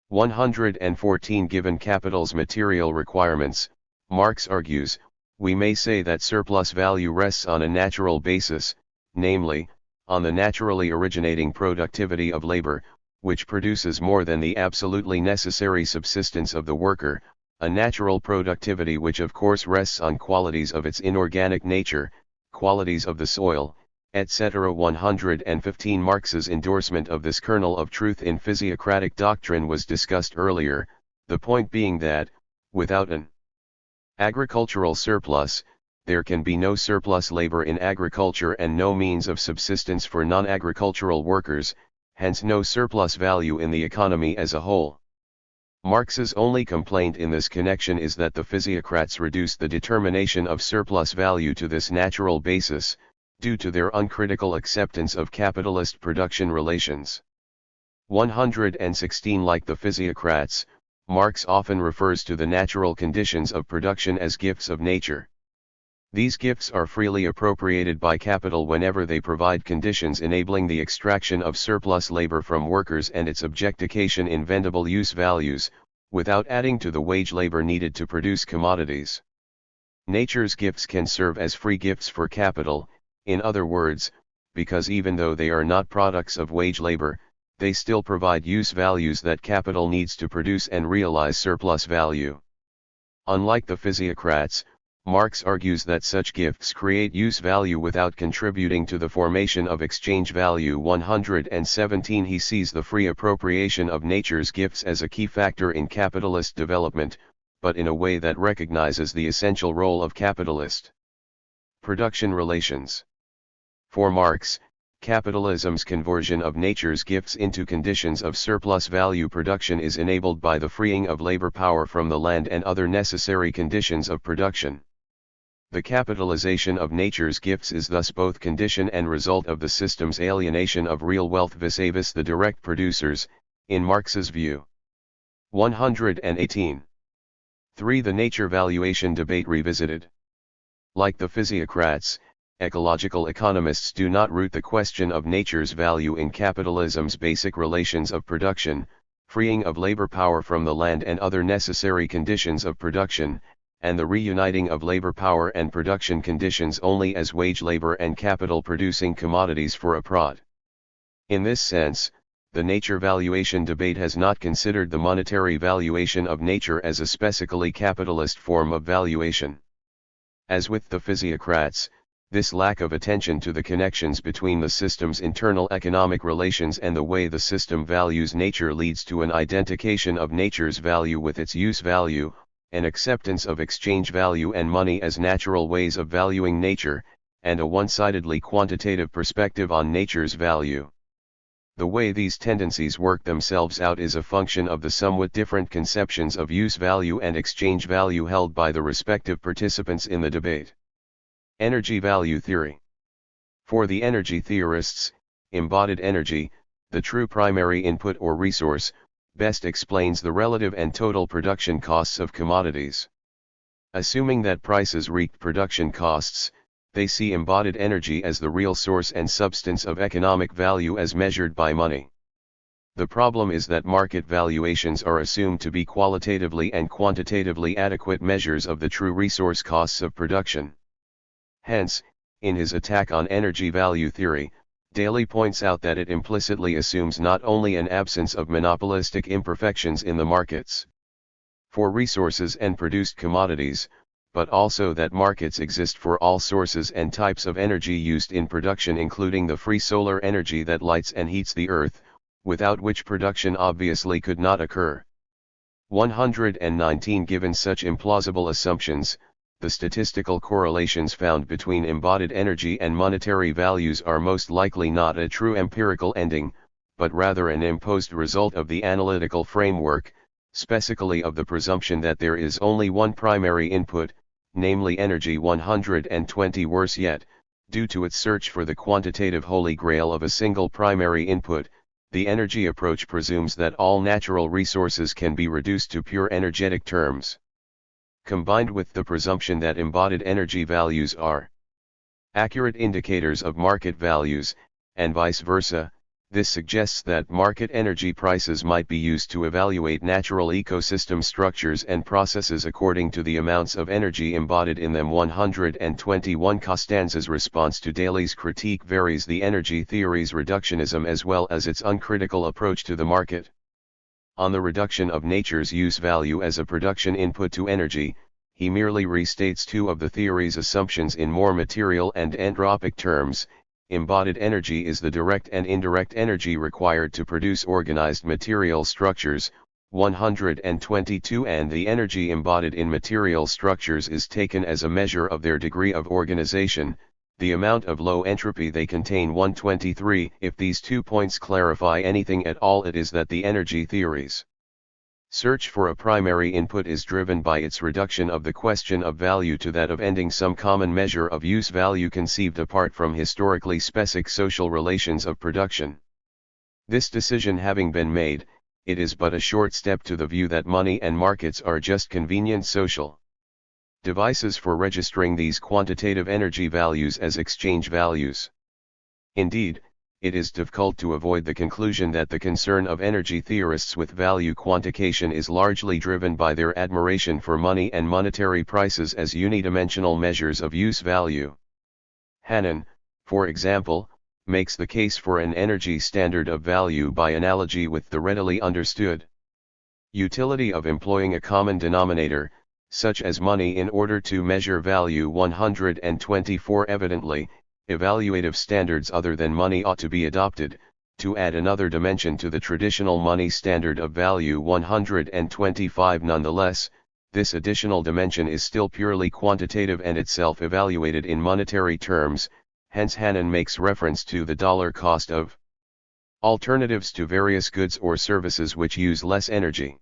114. Given capital's material requirements, Marx argues, we may say that surplus value rests on a natural basis, namely, on the naturally originating productivity of labor, which produces more than the absolutely necessary subsistence of the worker, a natural productivity which of course rests on qualities of its inorganic nature, qualities of the soil, etc. 115. Marx's endorsement of this kernel of truth in physiocratic doctrine was discussed earlier, the point being that, without an agricultural surplus, there can be no surplus labor in agriculture and no means of subsistence for non-agricultural workers, hence no surplus value in the economy as a whole. Marx's only complaint in this connection is that the physiocrats reduce the determination of surplus value to this natural basis, due to their uncritical acceptance of capitalist production relations. 116. Like the physiocrats, Marx often refers to the natural conditions of production as gifts of nature. These gifts are freely appropriated by capital whenever they provide conditions enabling the extraction of surplus labor from workers and its objectification in vendible use values, without adding to the wage labor needed to produce commodities. Nature's gifts can serve as free gifts for capital, in other words, because even though they are not products of wage labor, they still provide use values that capital needs to produce and realize surplus value. Unlike the physiocrats, Marx argues that such gifts create use value without contributing to the formation of exchange value. 117. He sees the free appropriation of nature's gifts as a key factor in capitalist development, but in a way that recognizes the essential role of capitalist production relations. For Marx, capitalism's conversion of nature's gifts into conditions of surplus value production is enabled by the freeing of labor power from the land and other necessary conditions of production. The capitalization of nature's gifts is thus both condition and result of the system's alienation of real wealth vis-a-vis the direct producers, in Marx's view. 118. 3. The nature valuation debate revisited. Like the physiocrats, ecological economists do not root the question of nature's value in capitalism's basic relations of production, freeing of labor power from the land and other necessary conditions of production, and the reuniting of labor power and production conditions only as wage labor and capital producing commodities for a prod. In this sense, the nature valuation debate has not considered the monetary valuation of nature as a specifically capitalist form of valuation. As with the physiocrats, this lack of attention to the connections between the system's internal economic relations and the way the system values nature leads to an identification of nature's value with its use value, an acceptance of exchange value and money as natural ways of valuing nature, and a one-sidedly quantitative perspective on nature's value. The way these tendencies work themselves out is a function of the somewhat different conceptions of use value and exchange value held by the respective participants in the debate. Energy value theory. For the energy theorists, embodied energy, the true primary input or resource, best explains the relative and total production costs of commodities. Assuming that prices reach production costs, they see embodied energy as the real source and substance of economic value as measured by money. The problem is that market valuations are assumed to be qualitatively and quantitatively adequate measures of the true resource costs of production. Hence, in his attack on energy value theory, Daly points out that it implicitly assumes not only an absence of monopolistic imperfections in the markets for resources and produced commodities, but also that markets exist for all sources and types of energy used in production, including the free solar energy that lights and heats the earth, without which production obviously could not occur. 119. Given such implausible assumptions, the statistical correlations found between embodied energy and monetary values are most likely not a true empirical ending, but rather an imposed result of the analytical framework, specifically of the presumption that there is only one primary input, namely energy. 120. Worse yet, due to its search for the quantitative holy grail of a single primary input, the energy approach presumes that all natural resources can be reduced to pure energetic terms. combined with the presumption that embodied energy values are accurate indicators of market values, and vice versa. This suggests that market energy prices might be used to evaluate natural ecosystem structures and processes according to the amounts of energy embodied in them. 121 Costanza's response to Daly's critique varies the energy theory's reductionism as well as its uncritical approach to the market. On the reduction of nature's use value as a production input to energy, he merely restates two of the theory's assumptions in more material and anthropic terms. Embodied energy is the direct and indirect energy required to produce organized material structures, 122, and the energy embodied in material structures is taken as a measure of their degree of organization, the amount of low entropy they contain. 123. If these 2 points clarify anything at all, it is that the energy theory's search for a primary input is driven by its reduction of the question of value to that of ending some common measure of use value conceived apart from historically specific social relations of production. This decision having been made, it is but a short step to the view that money and markets are just convenient social devices for registering these quantitative energy values as exchange values. Indeed, it is difficult to avoid the conclusion that the concern of energy theorists with value quantification is largely driven by their admiration for money and monetary prices as unidimensional measures of use value. Hannon, for example, makes the case for an energy standard of value by analogy with the readily understood utility of employing a common denominator, such as money, in order to measure value. 124 Evidently, evaluative standards other than money ought to be adopted, to add another dimension to the traditional money standard of value. 125 Nonetheless, this additional dimension is still purely quantitative and itself evaluated in monetary terms, hence Hannon makes reference to the dollar cost of alternatives to various goods or services which use less energy.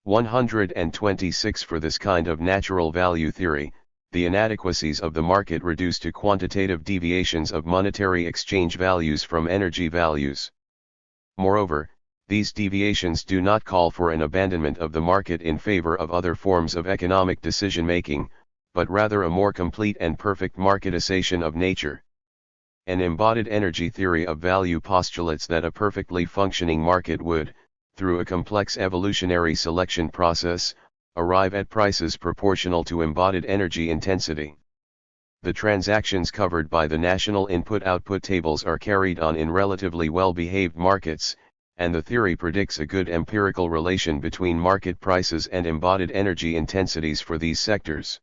126 For this kind of natural value theory, the inadequacies of the market reduce to quantitative deviations of monetary exchange values from energy values. Moreover, these deviations do not call for an abandonment of the market in favor of other forms of economic decision-making, but rather a more complete and perfect marketization of nature. An embodied energy theory of value postulates that a perfectly functioning market would, through a complex evolutionary selection process, arrive at prices proportional to embodied energy intensity. The transactions covered by the national input-output tables are carried on in relatively well-behaved markets, and the theory predicts a good empirical relation between market prices and embodied energy intensities for these sectors.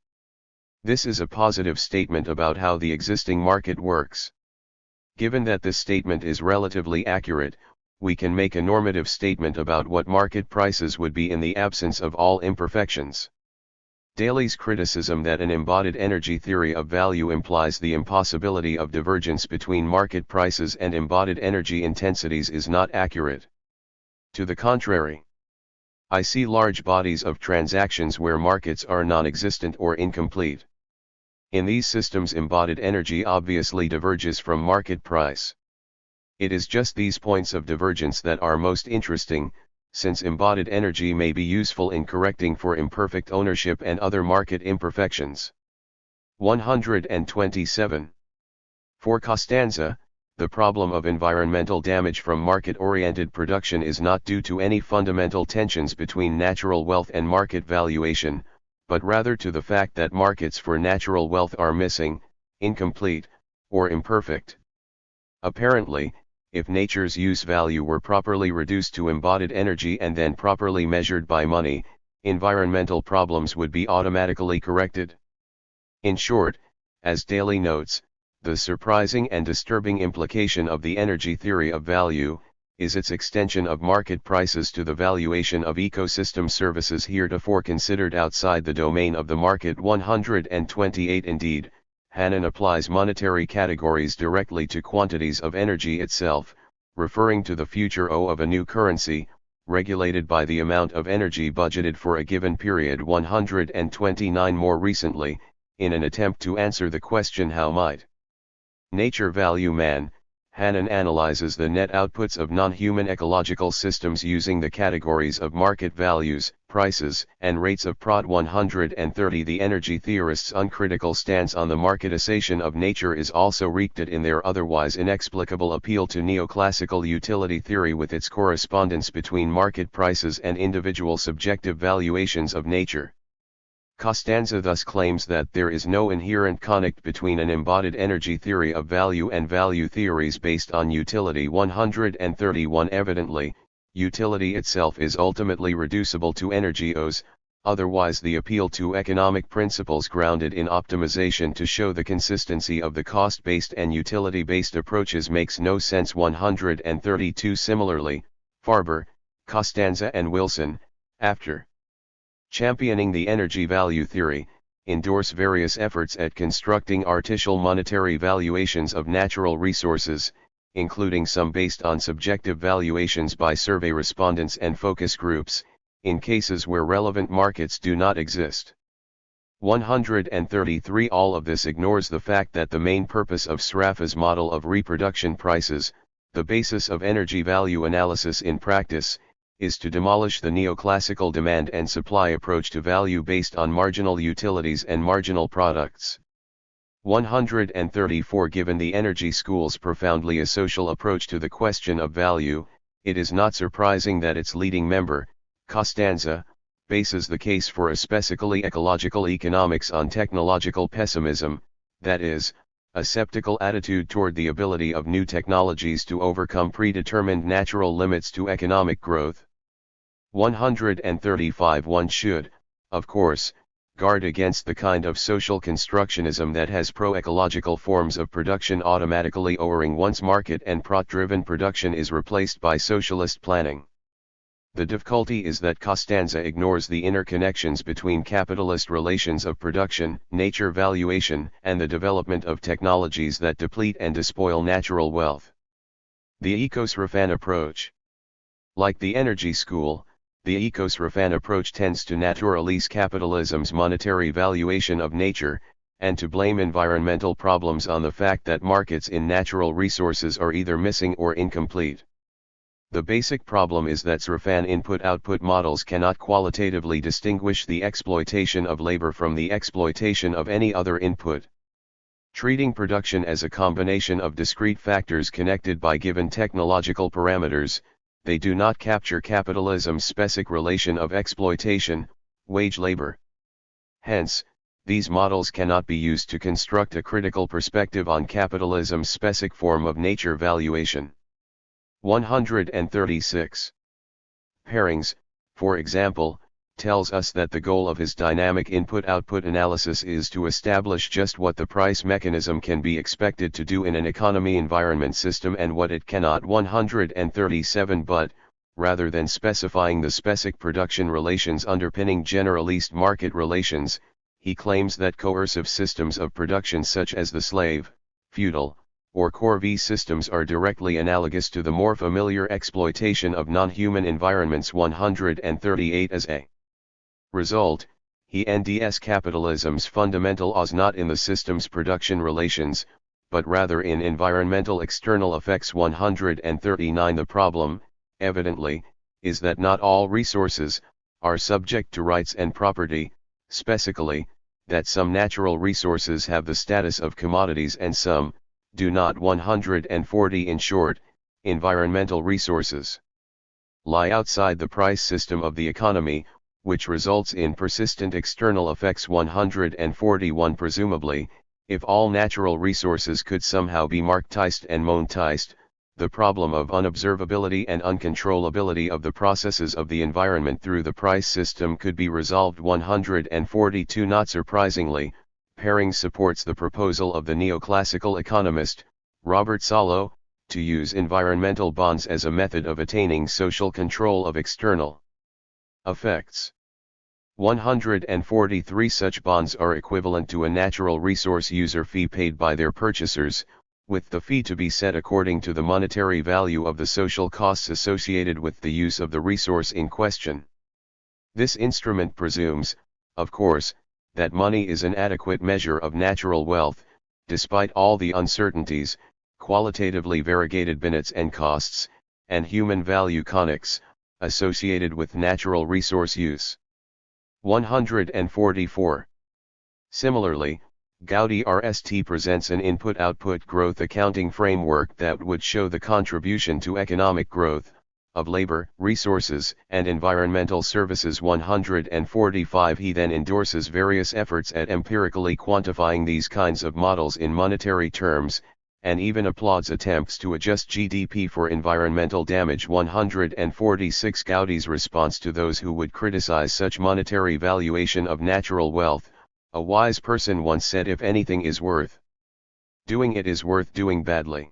This is a positive statement about how the existing market works. Given that this statement is relatively accurate, we can make a normative statement about what market prices would be in the absence of all imperfections. Daly's criticism that an embodied energy theory of value implies the impossibility of divergence between market prices and embodied energy intensities is not accurate. To the contrary, I see large bodies of transactions where markets are non-existent or incomplete. In these systems, embodied energy obviously diverges from market price. It is just these points of divergence that are most interesting, since embodied energy may be useful in correcting for imperfect ownership and other market imperfections. 127. For Costanza, the problem of environmental damage from market-oriented production is not due to any fundamental tensions between natural wealth and market valuation, but rather to the fact that markets for natural wealth are missing, incomplete, or imperfect. Apparently, if nature's use value were properly reduced to embodied energy and then properly measured by money, environmental problems would be automatically corrected. In short, as Daly notes, the surprising and disturbing implication of the energy theory of value is its extension of market prices to the valuation of ecosystem services heretofore considered outside the domain of the market. 128 Indeed, Hannon applies monetary categories directly to quantities of energy itself, referring to the future of a new currency, regulated by the amount of energy budgeted for a given period. 129 More recently, in an attempt to answer the question how might nature value man, Hannon analyzes the net outputs of non-human ecological systems using the categories of market values, prices, and rates of Prot 130. The energy theorists' uncritical stance on the marketization of nature is also wreaked in their otherwise inexplicable appeal to neoclassical utility theory with its correspondence between market prices and individual subjective valuations of nature. Costanza thus claims that there is no inherent connect between an embodied energy theory of value and value theories based on utility. 131. Evidently, utility itself is ultimately reducible to energios, otherwise the appeal to economic principles grounded in optimization to show the consistency of the cost-based and utility-based approaches makes no sense. 132. Similarly, Farber, Costanza and Wilson, after championing the energy value theory, endorse various efforts at constructing artificial monetary valuations of natural resources, including some based on subjective valuations by survey respondents and focus groups, in cases where relevant markets do not exist. 133. All of this ignores the fact that the main purpose of Sraffa's model of reproduction prices, the basis of energy value analysis in practice, is to demolish the neoclassical demand and supply approach to value based on marginal utilities and marginal products. 134. Given the energy school's profoundly asocial approach to the question of value, it is not surprising that its leading member, Costanza, bases the case for a specifically ecological economics on technological pessimism, that is, a skeptical attitude toward the ability of new technologies to overcome predetermined natural limits to economic growth. 135. One should, of course, guard against the kind of social constructionism that has pro-ecological forms of production automatically owing once market and prot-driven production is replaced by socialist planning. The difficulty is that Costanza ignores the interconnections between capitalist relations of production, nature valuation, and the development of technologies that deplete and despoil natural wealth. The Ecosrafan approach. Like the energy school, the Ecosrafan approach tends to naturalize capitalism's monetary valuation of nature, and to blame environmental problems on the fact that markets in natural resources are either missing or incomplete. The basic problem is that Srafan input-output models cannot qualitatively distinguish the exploitation of labor from the exploitation of any other input. Treating production as a combination of discrete factors connected by given technological parameters, they do not capture capitalism's specific relation of exploitation, wage labor. Hence, these models cannot be used to construct a critical perspective on capitalism's specific form of nature valuation. 136. Pairings, for example, tells us that the goal of his dynamic input-output analysis is to establish just what the price mechanism can be expected to do in an economy-environment system and what it cannot. 137. But, rather than specifying the specific production relations underpinning generalist market relations, he claims that coercive systems of production such as the slave, feudal, or corvée systems are directly analogous to the more familiar exploitation of non-human environments. 138. As a result, he NDS capitalism's fundamental is not in the system's production relations, but rather in environmental external effects. 139. The problem, evidently, is that not all resources are subject to rights and property, specifically, that some natural resources have the status of commodities and some do not. 140. In short, environmental resources lie outside the price system of the economy, which results in persistent external effects. 141. Presumably, if all natural resources could somehow be marketized and monetized, the problem of unobservability and uncontrollability of the processes of the environment through the price system could be resolved. 142. Not surprisingly, Pairings supports the proposal of the neoclassical economist, Robert Solow, to use environmental bonds as a method of attaining social control of external effects. 143. Such bonds are equivalent to a natural resource user fee paid by their purchasers, with the fee to be set according to the monetary value of the social costs associated with the use of the resource in question. This instrument presumes, of course, that money is an adequate measure of natural wealth, despite all the uncertainties, qualitatively variegated benefits and costs, and human value conics, associated with natural resource use. 144. Similarly, Gaudi RST presents an input-output growth accounting framework that would show the contribution to economic growth of labor, resources, and environmental services. 145. He then endorses various efforts at empirically quantifying these kinds of models in monetary terms, and even applauds attempts to adjust GDP for environmental damage. 146. Gaudi's response to those who would criticize such monetary valuation of natural wealth: a wise person once said, if anything is worth doing, it is worth doing badly.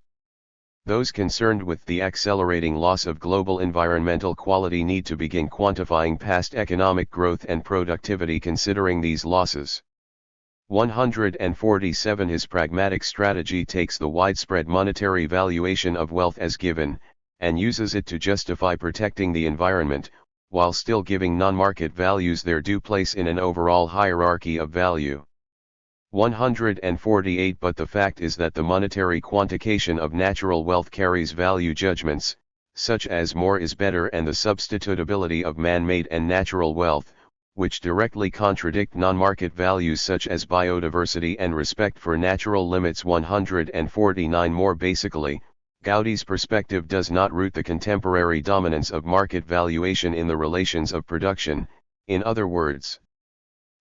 Those concerned with the accelerating loss of global environmental quality need to begin quantifying past economic growth and productivity considering these losses. 147. His pragmatic strategy takes the widespread monetary valuation of wealth as given, and uses it to justify protecting the environment, while still giving non-market values their due place in an overall hierarchy of value. 148. But the fact is that the monetary quantification of natural wealth carries value judgments, such as more is better and the substitutability of man-made and natural wealth, which directly contradict non-market values such as biodiversity and respect for natural limits. 149. More basically, Gaudi's perspective does not root the contemporary dominance of market valuation in the relations of production. In other words,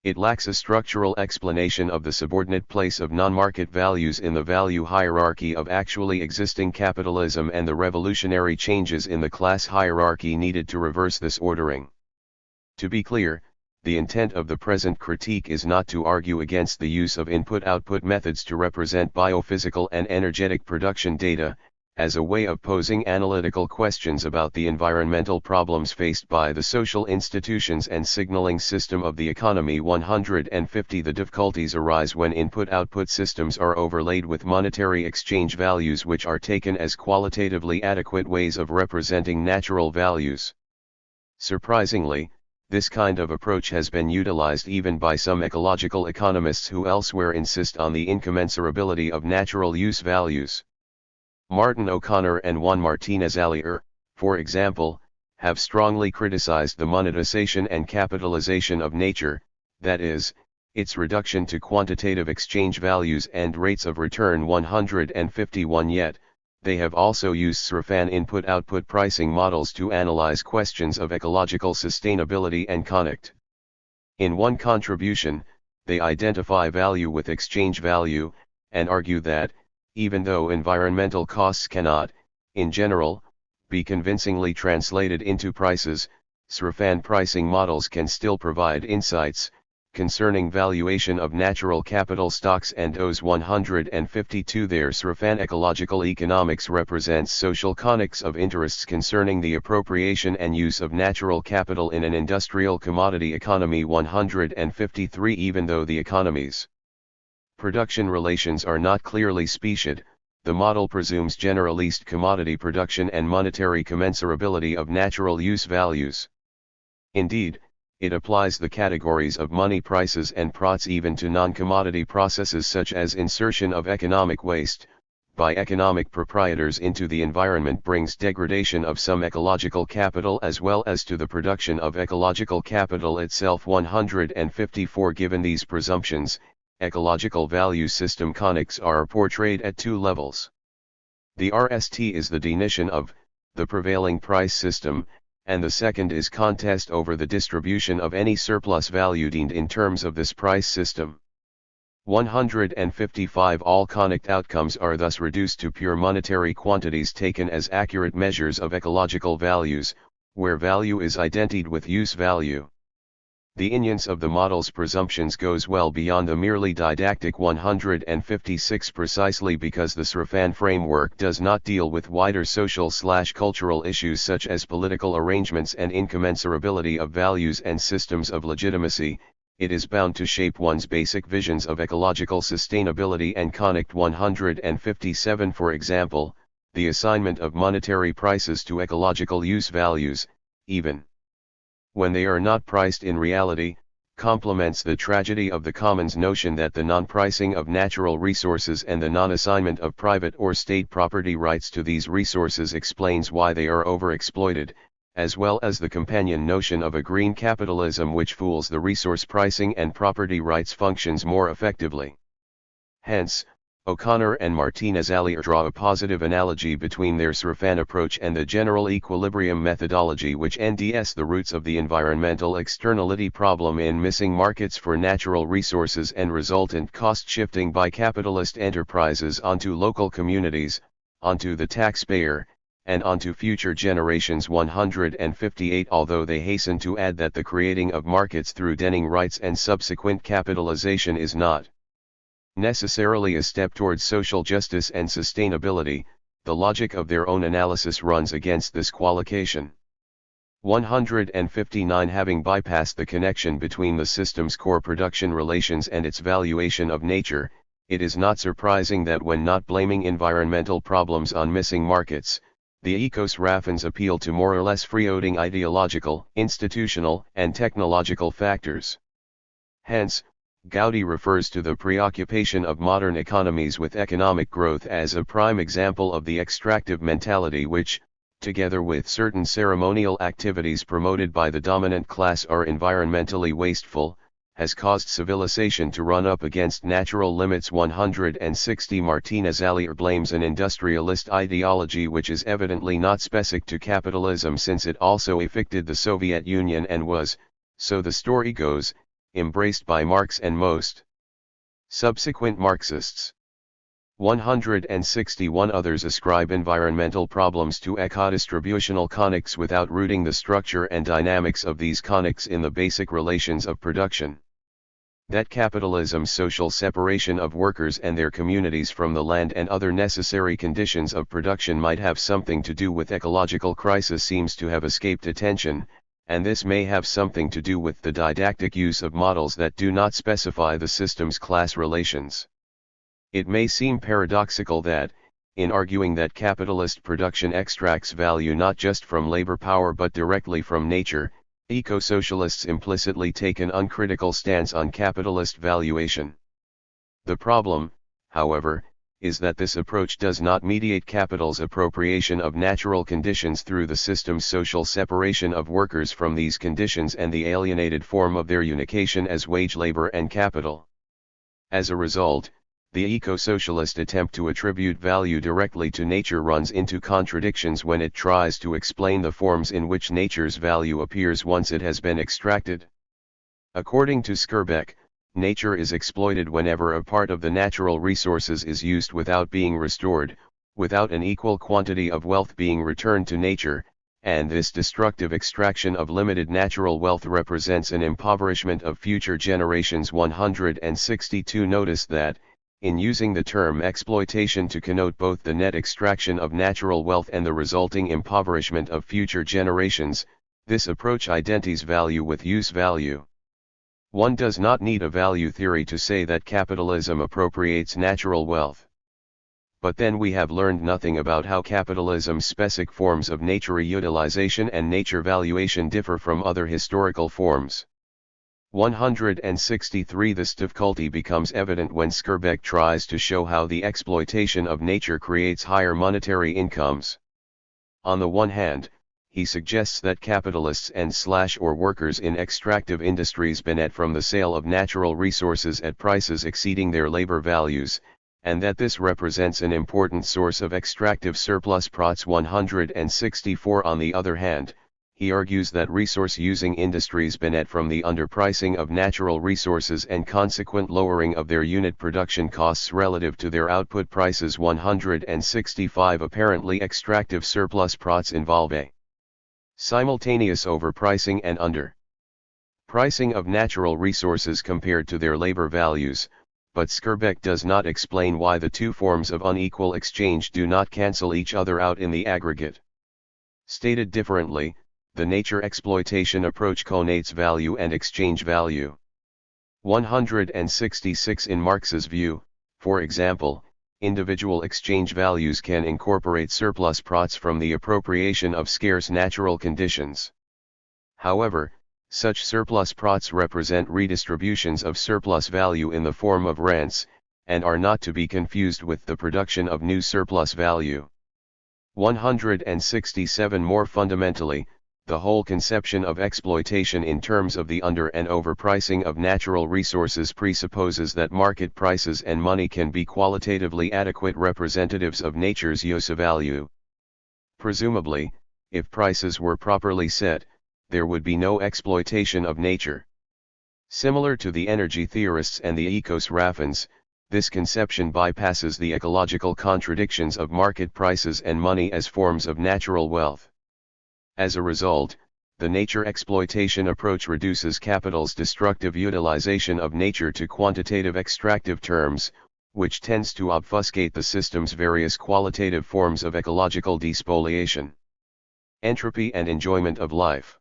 it lacks a structural explanation of the subordinate place of non-market values in the value hierarchy of actually existing capitalism and the revolutionary changes in the class hierarchy needed to reverse this ordering. To be clear, the intent of the present critique is not to argue against the use of input-output methods to represent biophysical and energetic production data, as a way of posing analytical questions about the environmental problems faced by the social institutions and signaling system of the economy. 150. The difficulties arise when input-output systems are overlaid with monetary exchange values which are taken as qualitatively adequate ways of representing natural values. Surprisingly, this kind of approach has been utilized even by some ecological economists who elsewhere insist on the incommensurability of natural use values. Martin O'Connor and Juan Martinez Alier, for example, have strongly criticized the monetization and capitalization of nature, that is, its reduction to quantitative exchange values and rates of return. 151. Yet, they have also used SRFAN input-output pricing models to analyze questions of ecological sustainability and connect. In one contribution, they identify value with exchange value, and argue that, even though environmental costs cannot, in general, be convincingly translated into prices, SRFAN pricing models can still provide insights concerning valuation of natural capital stocks and Os. 152. Their SRFAN ecological economics represents social conics of interests concerning the appropriation and use of natural capital in an industrial commodity economy. 153. Even though the economy's production relations are not clearly specified, the model presumes generalist commodity production and monetary commensurability of natural use values. Indeed, it applies the categories of money prices and prots even to non-commodity processes such as insertion of economic waste by economic proprietors into the environment brings degradation of some ecological capital as well as to the production of ecological capital itself. 154. Given these presumptions, ecological value system conics are portrayed at two levels. The RST is the definition of the prevailing price system, and the second is contest over the distribution of any surplus value deemed in terms of this price system. 155. All conic outcomes are thus reduced to pure monetary quantities taken as accurate measures of ecological values, where value is identified with use value. The ignorance of the model's presumptions goes well beyond the merely didactic. 156. Precisely because the SRFAN framework does not deal with wider social/cultural issues such as political arrangements and incommensurability of values and systems of legitimacy, it is bound to shape one's basic visions of ecological sustainability and conic. 157. For example, the assignment of monetary prices to ecological use values, even when they are not priced in reality, complements the tragedy of the commons notion that the non-pricing of natural resources and the non-assignment of private or state property rights to these resources explains why they are overexploited, as well as the companion notion of a green capitalism which fools the resource pricing and property rights functions more effectively. Hence, O'Connor and Martinez-Allier draw a positive analogy between their Srafan approach and the general equilibrium methodology which NDS the roots of the environmental externality problem in missing markets for natural resources and resultant cost shifting by capitalist enterprises onto local communities, onto the taxpayer, and onto future generations. 158. Although they hasten to add that the creating of markets through denning rights and subsequent capitalization is not necessarily a step towards social justice and sustainability, the logic of their own analysis runs against this qualification. 159. Having bypassed the connection between the system's core production relations and its valuation of nature, it is not surprising that when not blaming environmental problems on missing markets, the ecos-Raffins appeal to more or less freeloading ideological, institutional, and technological factors. Hence, Gowdy refers to the preoccupation of modern economies with economic growth as a prime example of the extractive mentality which, together with certain ceremonial activities promoted by the dominant class are environmentally wasteful, has caused civilization to run up against natural limits. 160. Martinez-Allier blames an industrialist ideology which is evidently not specific to capitalism since it also affected the Soviet Union and was, so the story goes, embraced by Marx and most subsequent Marxists. 161. Others ascribe environmental problems to eco-distributional conics without rooting the structure and dynamics of these conics in the basic relations of production. That capitalism's social separation of workers and their communities from the land and other necessary conditions of production might have something to do with ecological crisis seems to have escaped attention, and this may have something to do with the didactic use of models that do not specify the system's class relations. It may seem paradoxical that, in arguing that capitalist production extracts value not just from labor power but directly from nature, eco-socialists implicitly take an uncritical stance on capitalist valuation. The problem, however, is that this approach does not mediate capital's appropriation of natural conditions through the system's social separation of workers from these conditions and the alienated form of their unification as wage labor and capital. As a result, the eco-socialist attempt to attribute value directly to nature runs into contradictions when it tries to explain the forms in which nature's value appears once it has been extracted. According to Skirbeck, nature is exploited whenever a part of the natural resources is used without being restored, without an equal quantity of wealth being returned to nature, and this destructive extraction of limited natural wealth represents an impoverishment of future generations. 162. Notice that, in using the term exploitation to connote both the net extraction of natural wealth and the resulting impoverishment of future generations, this approach identifies value with use value. One does not need a value theory to say that capitalism appropriates natural wealth. But then we have learned nothing about how capitalism's specific forms of nature utilization and nature valuation differ from other historical forms. 163. This difficulty becomes evident when Skirbeck tries to show how the exploitation of nature creates higher monetary incomes. On the one hand, he suggests that capitalists and/or workers in extractive industries benefit from the sale of natural resources at prices exceeding their labor values, and that this represents an important source of extractive surplus. 164. On the other hand, he argues that resource-using industries benefit from the underpricing of natural resources and consequent lowering of their unit production costs relative to their output prices. 165. Apparently extractive surplus plots involve a simultaneous overpricing and underpricing of natural resources compared to their labor values, but Skirbeck does not explain why the two forms of unequal exchange do not cancel each other out in the aggregate. Stated differently, the nature exploitation approach connates value and exchange value. 166. In Marx's view, for example, individual exchange values can incorporate surplus plots from the appropriation of scarce natural conditions. However, Such surplus plots represent redistributions of surplus value in the form of rents, and are not to be confused with the production of new surplus value. 167 More fundamentally, the whole conception of exploitation in terms of the under- and overpricing of natural resources presupposes that market prices and money can be qualitatively adequate representatives of nature's use value. Presumably, if prices were properly set, there would be no exploitation of nature. Similar to the energy theorists and the ecos raffins, this conception bypasses the ecological contradictions of market prices and money as forms of natural wealth. As a result, the nature exploitation approach reduces capital's destructive utilization of nature to quantitative extractive terms, which tends to obfuscate the system's various qualitative forms of ecological despoliation. Entropy and enjoyment of life.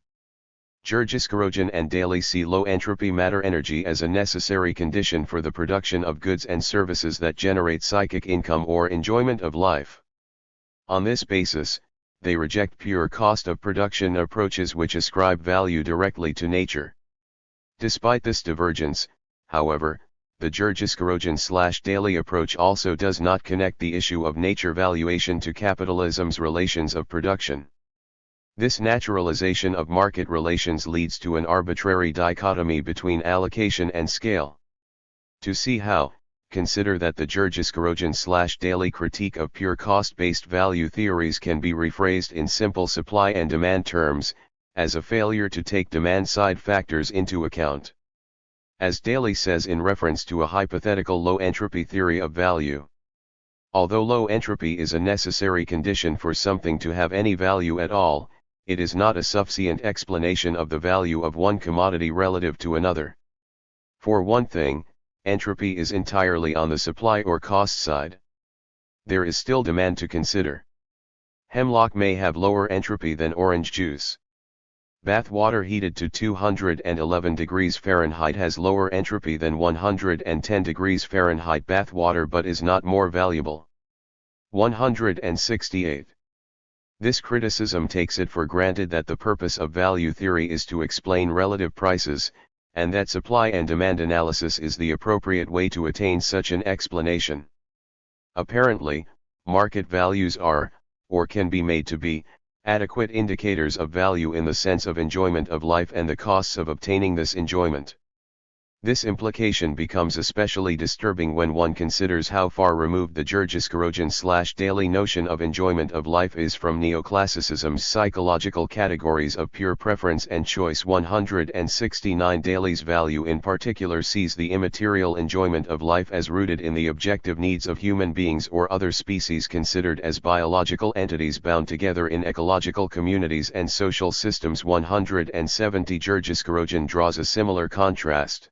Burkett and Daly see low entropy matter energy as a necessary condition for the production of goods and services that generate psychic income or enjoyment of life. On this basis, they reject pure cost of production approaches which ascribe value directly to nature. Despite this divergence, however, the Burkett/Daly approach also does not connect the issue of nature valuation to capitalism's relations of production. This naturalization of market relations leads to an arbitrary dichotomy between allocation and scale. To see how, consider that the Burkett/Daly critique of pure cost-based value theories can be rephrased in simple supply and demand terms, as a failure to take demand-side factors into account. As Daly says in reference to a hypothetical low-entropy theory of value, although low entropy is a necessary condition for something to have any value at all, it is not a sufficient explanation of the value of one commodity relative to another. For one thing, entropy is entirely on the supply or cost side. There is still demand to consider. Hemlock may have lower entropy than orange juice. Bath water heated to 211 degrees Fahrenheit has lower entropy than 110 degrees Fahrenheit bath water but is not more valuable. 168. This criticism takes it for granted that the purpose of value theory is to explain relative prices, and that supply and demand analysis is the appropriate way to attain such an explanation. Apparently, market values are, or can be made to be, adequate indicators of value in the sense of enjoyment of life and the costs of obtaining this enjoyment. This implication becomes especially disturbing when one considers how far removed the Burkett/Daly notion of enjoyment of life is from neoclassicism's psychological categories of pure preference and choice. 169 Daly's value in particular sees the immaterial enjoyment of life as rooted in the objective needs of human beings or other species considered as biological entities bound together in ecological communities and social systems. 170 Burkett draws a similar contrast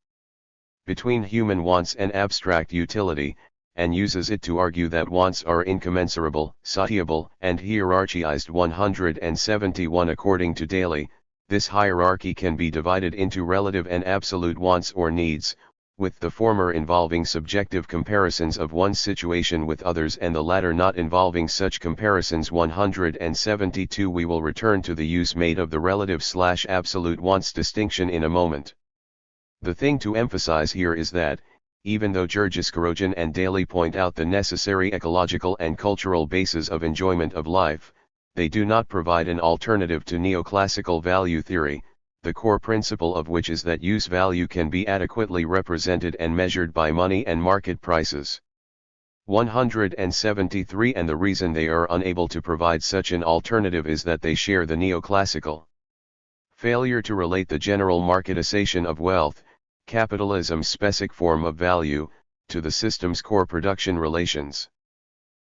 between human wants and abstract utility, and uses it to argue that wants are incommensurable, satiable, and hierarchized. 171 According to Daly, this hierarchy can be divided into relative and absolute wants or needs, with the former involving subjective comparisons of one's situation with others and the latter not involving such comparisons. 172 We will return to the use made of the relative/absolute wants distinction in a moment. The thing to emphasize here is that, even though Burkett and Daly point out the necessary ecological and cultural bases of enjoyment of life, they do not provide an alternative to neoclassical value theory, the core principle of which is that use value can be adequately represented and measured by money and market prices. 173 And the reason they are unable to provide such an alternative is that they share the neoclassical failure to relate the general marketization of wealth, capitalism's specific form of value, to the system's core production relations.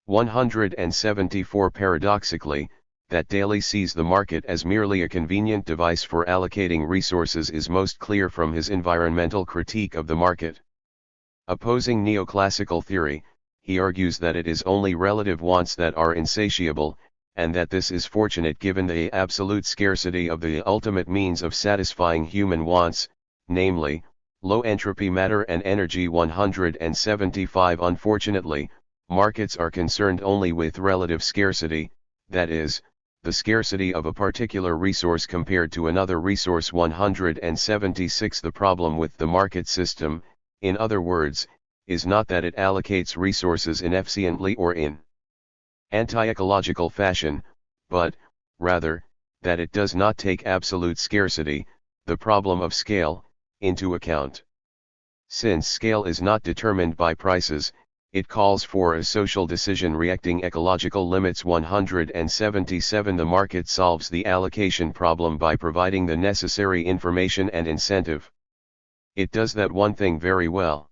174 Paradoxically, that Daly sees the market as merely a convenient device for allocating resources is most clear from his environmental critique of the market. Opposing neoclassical theory, he argues that it is only relative wants that are insatiable, and that this is fortunate given the absolute scarcity of the ultimate means of satisfying human wants, namely, low entropy matter and energy. 175 Unfortunately, markets are concerned only with relative scarcity, that is, the scarcity of a particular resource compared to another resource. 176 The problem with the market system, in other words, is not that it allocates resources inefficiently or in anti-ecological fashion, but, rather, that it does not take absolute scarcity, the problem of scale, into account. Since scale is not determined by prices, it calls for a social decision reacting ecological limits. 177 The market solves the allocation problem by providing the necessary information and incentive. It does that one thing very well.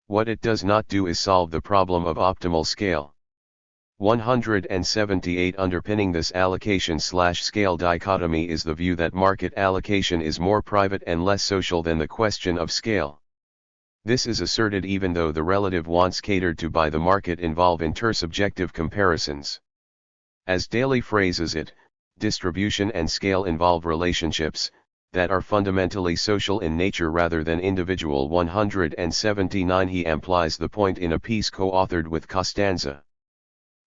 What it does not do is solve the problem of optimal scale. 178 Underpinning this allocation/scale dichotomy is the view that market allocation is more private and less social than the question of scale. This is asserted even though the relative wants catered to by the market involve intersubjective comparisons. As Daly phrases it, distribution and scale involve relationships that are fundamentally social in nature rather than individual. 179 He amplifies the point in a piece co-authored with Costanza.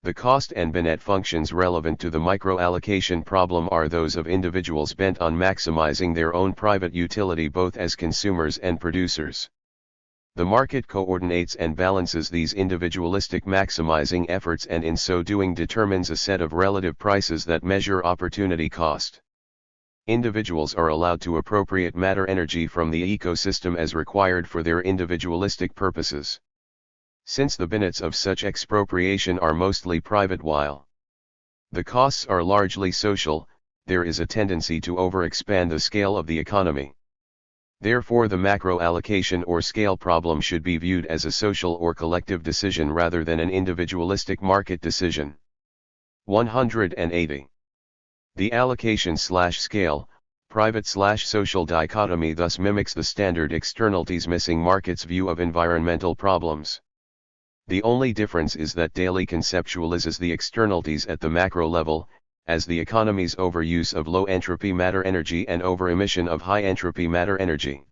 The cost and Binet functions relevant to the microallocation problem are those of individuals bent on maximizing their own private utility both as consumers and producers. The market coordinates and balances these individualistic maximizing efforts and in so doing determines a set of relative prices that measure opportunity cost. Individuals are allowed to appropriate matter energy from the ecosystem as required for their individualistic purposes. Since the benefits of such expropriation are mostly private while the costs are largely social, there is a tendency to overexpand the scale of the economy. Therefore the macro-allocation or scale problem should be viewed as a social or collective decision rather than an individualistic market decision. 180. The allocation/scale, private/social dichotomy thus mimics the standard externalities missing market's view of environmental problems. The only difference is that Daly conceptualizes the externalities at the macro level, as the economy's overuse of low-entropy matter energy and over-emission of high-entropy matter energy.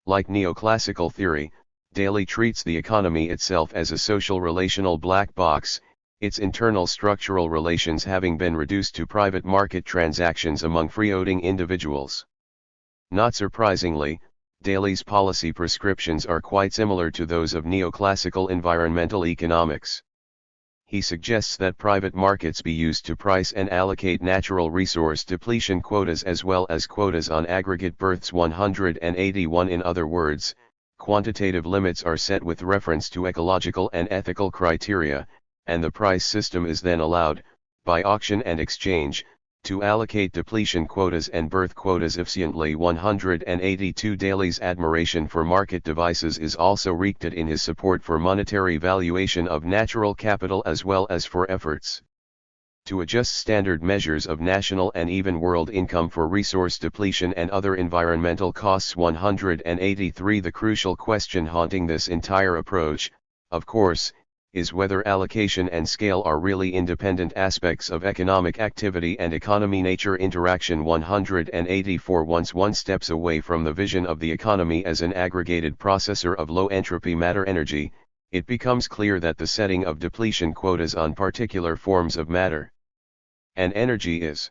Like neoclassical theory, Daly treats the economy itself as a social relational black box, its internal structural relations having been reduced to private market transactions among freeholding individuals. Not surprisingly, Daly's policy prescriptions are quite similar to those of neoclassical environmental economics. He suggests that private markets be used to price and allocate natural resource depletion quotas as well as quotas on aggregate births. 181 In other words, quantitative limits are set with reference to ecological and ethical criteria, and the price system is then allowed, by auction and exchange, to allocate depletion quotas and birth quotas efficiently. 182 Daly's admiration for market devices is also rooted in his support for monetary valuation of natural capital as well as for efforts to adjust standard measures of national and even world income for resource depletion and other environmental costs. 183 The crucial question haunting this entire approach, of course, is whether allocation and scale are really independent aspects of economic activity and economy-nature interaction. 184 Once one steps away from the vision of the economy as an aggregated processor of low-entropy matter energy, it becomes clear that the setting of depletion quotas on particular forms of matter and energy is,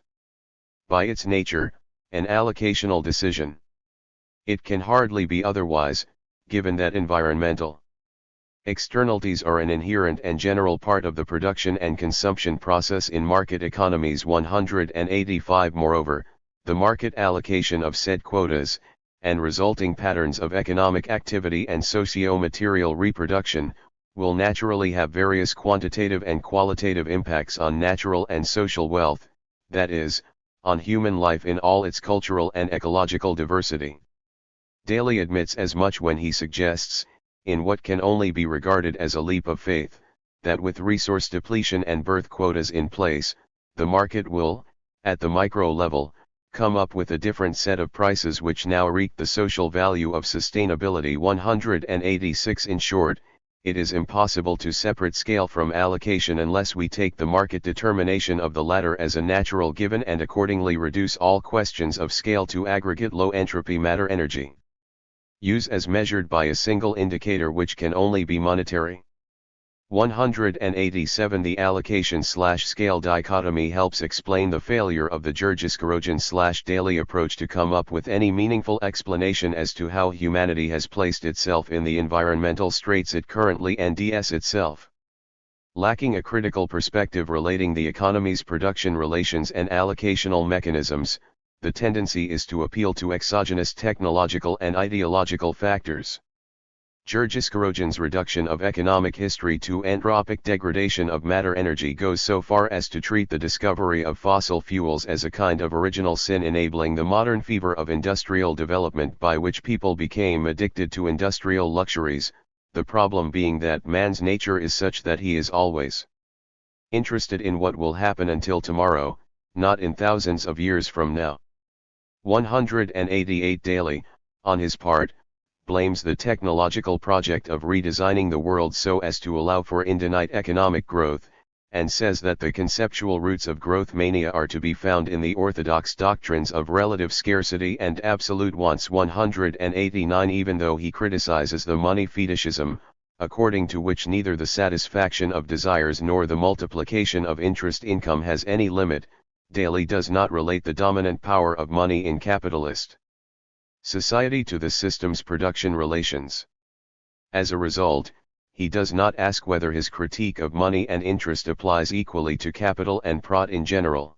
by its nature, an allocational decision. It can hardly be otherwise, given that environmental externalities are an inherent and general part of the production and consumption process in market economies. 185 Moreover, the market allocation of said quotas, and resulting patterns of economic activity and socio-material reproduction, will naturally have various quantitative and qualitative impacts on natural and social wealth, that is, on human life in all its cultural and ecological diversity. Daly admits as much when he suggests, in what can only be regarded as a leap of faith, that with resource depletion and birth quotas in place, the market will, at the micro level, come up with a different set of prices which now reap the social value of sustainability. 186 In short, it is impossible to separate scale from allocation unless we take the market determination of the latter as a natural given and accordingly reduce all questions of scale to aggregate low-entropy matter energy use as measured by a single indicator which can only be monetary. 187 The allocation/scale dichotomy helps explain the failure of the Ecological/Daly approach to come up with any meaningful explanation as to how humanity has placed itself in the environmental straits it currently endes itself. Lacking a critical perspective relating the economy's production relations and allocational mechanisms, the tendency is to appeal to exogenous technological and ideological factors. Ecological reduction of economic history to entropic degradation of matter energy goes so far as to treat the discovery of fossil fuels as a kind of original sin, enabling the modern fever of industrial development by which people became addicted to industrial luxuries, the problem being that man's nature is such that he is always interested in what will happen until tomorrow, not in thousands of years from now. 188 Daly, on his part, blames the technological project of redesigning the world so as to allow for infinite economic growth, and says that the conceptual roots of growth mania are to be found in the orthodox doctrines of relative scarcity and absolute wants. 189 Even though he criticizes the money fetishism, according to which neither the satisfaction of desires nor the multiplication of interest income has any limit, Daly does not relate the dominant power of money in capitalist society to the system's production relations. As a result, he does not ask whether his critique of money and interest applies equally to capital and prot in general.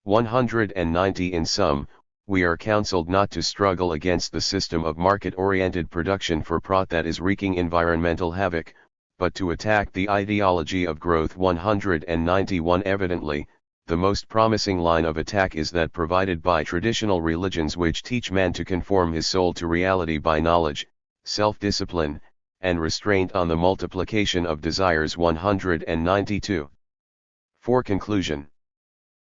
190 In sum, we are counseled not to struggle against the system of market-oriented production for prot that is wreaking environmental havoc, but to attack the ideology of growth. 191 Evidently, the most promising line of attack is that provided by traditional religions which teach man to conform his soul to reality by knowledge, self-discipline, and restraint on the multiplication of desires. 192. For conclusion,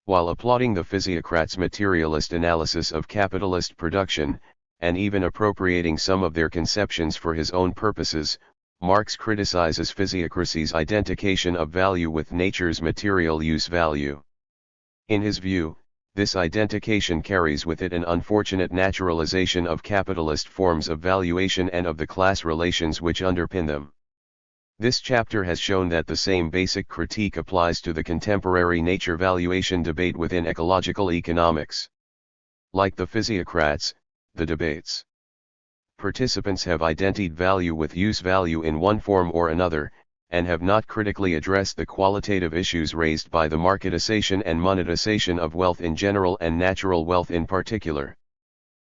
while applauding the physiocrats' materialist analysis of capitalist production, and even appropriating some of their conceptions for his own purposes, Marx criticizes physiocracy's identification of value with nature's material use value. In his view, this identification carries with it an unfortunate naturalization of capitalist forms of valuation and of the class relations which underpin them. This chapter has shown that the same basic critique applies to the contemporary nature valuation debate within ecological economics. Like the physiocrats, the debate's participants have identified value with use value in one form or another, and have not critically addressed the qualitative issues raised by the marketization and monetization of wealth in general and natural wealth in particular.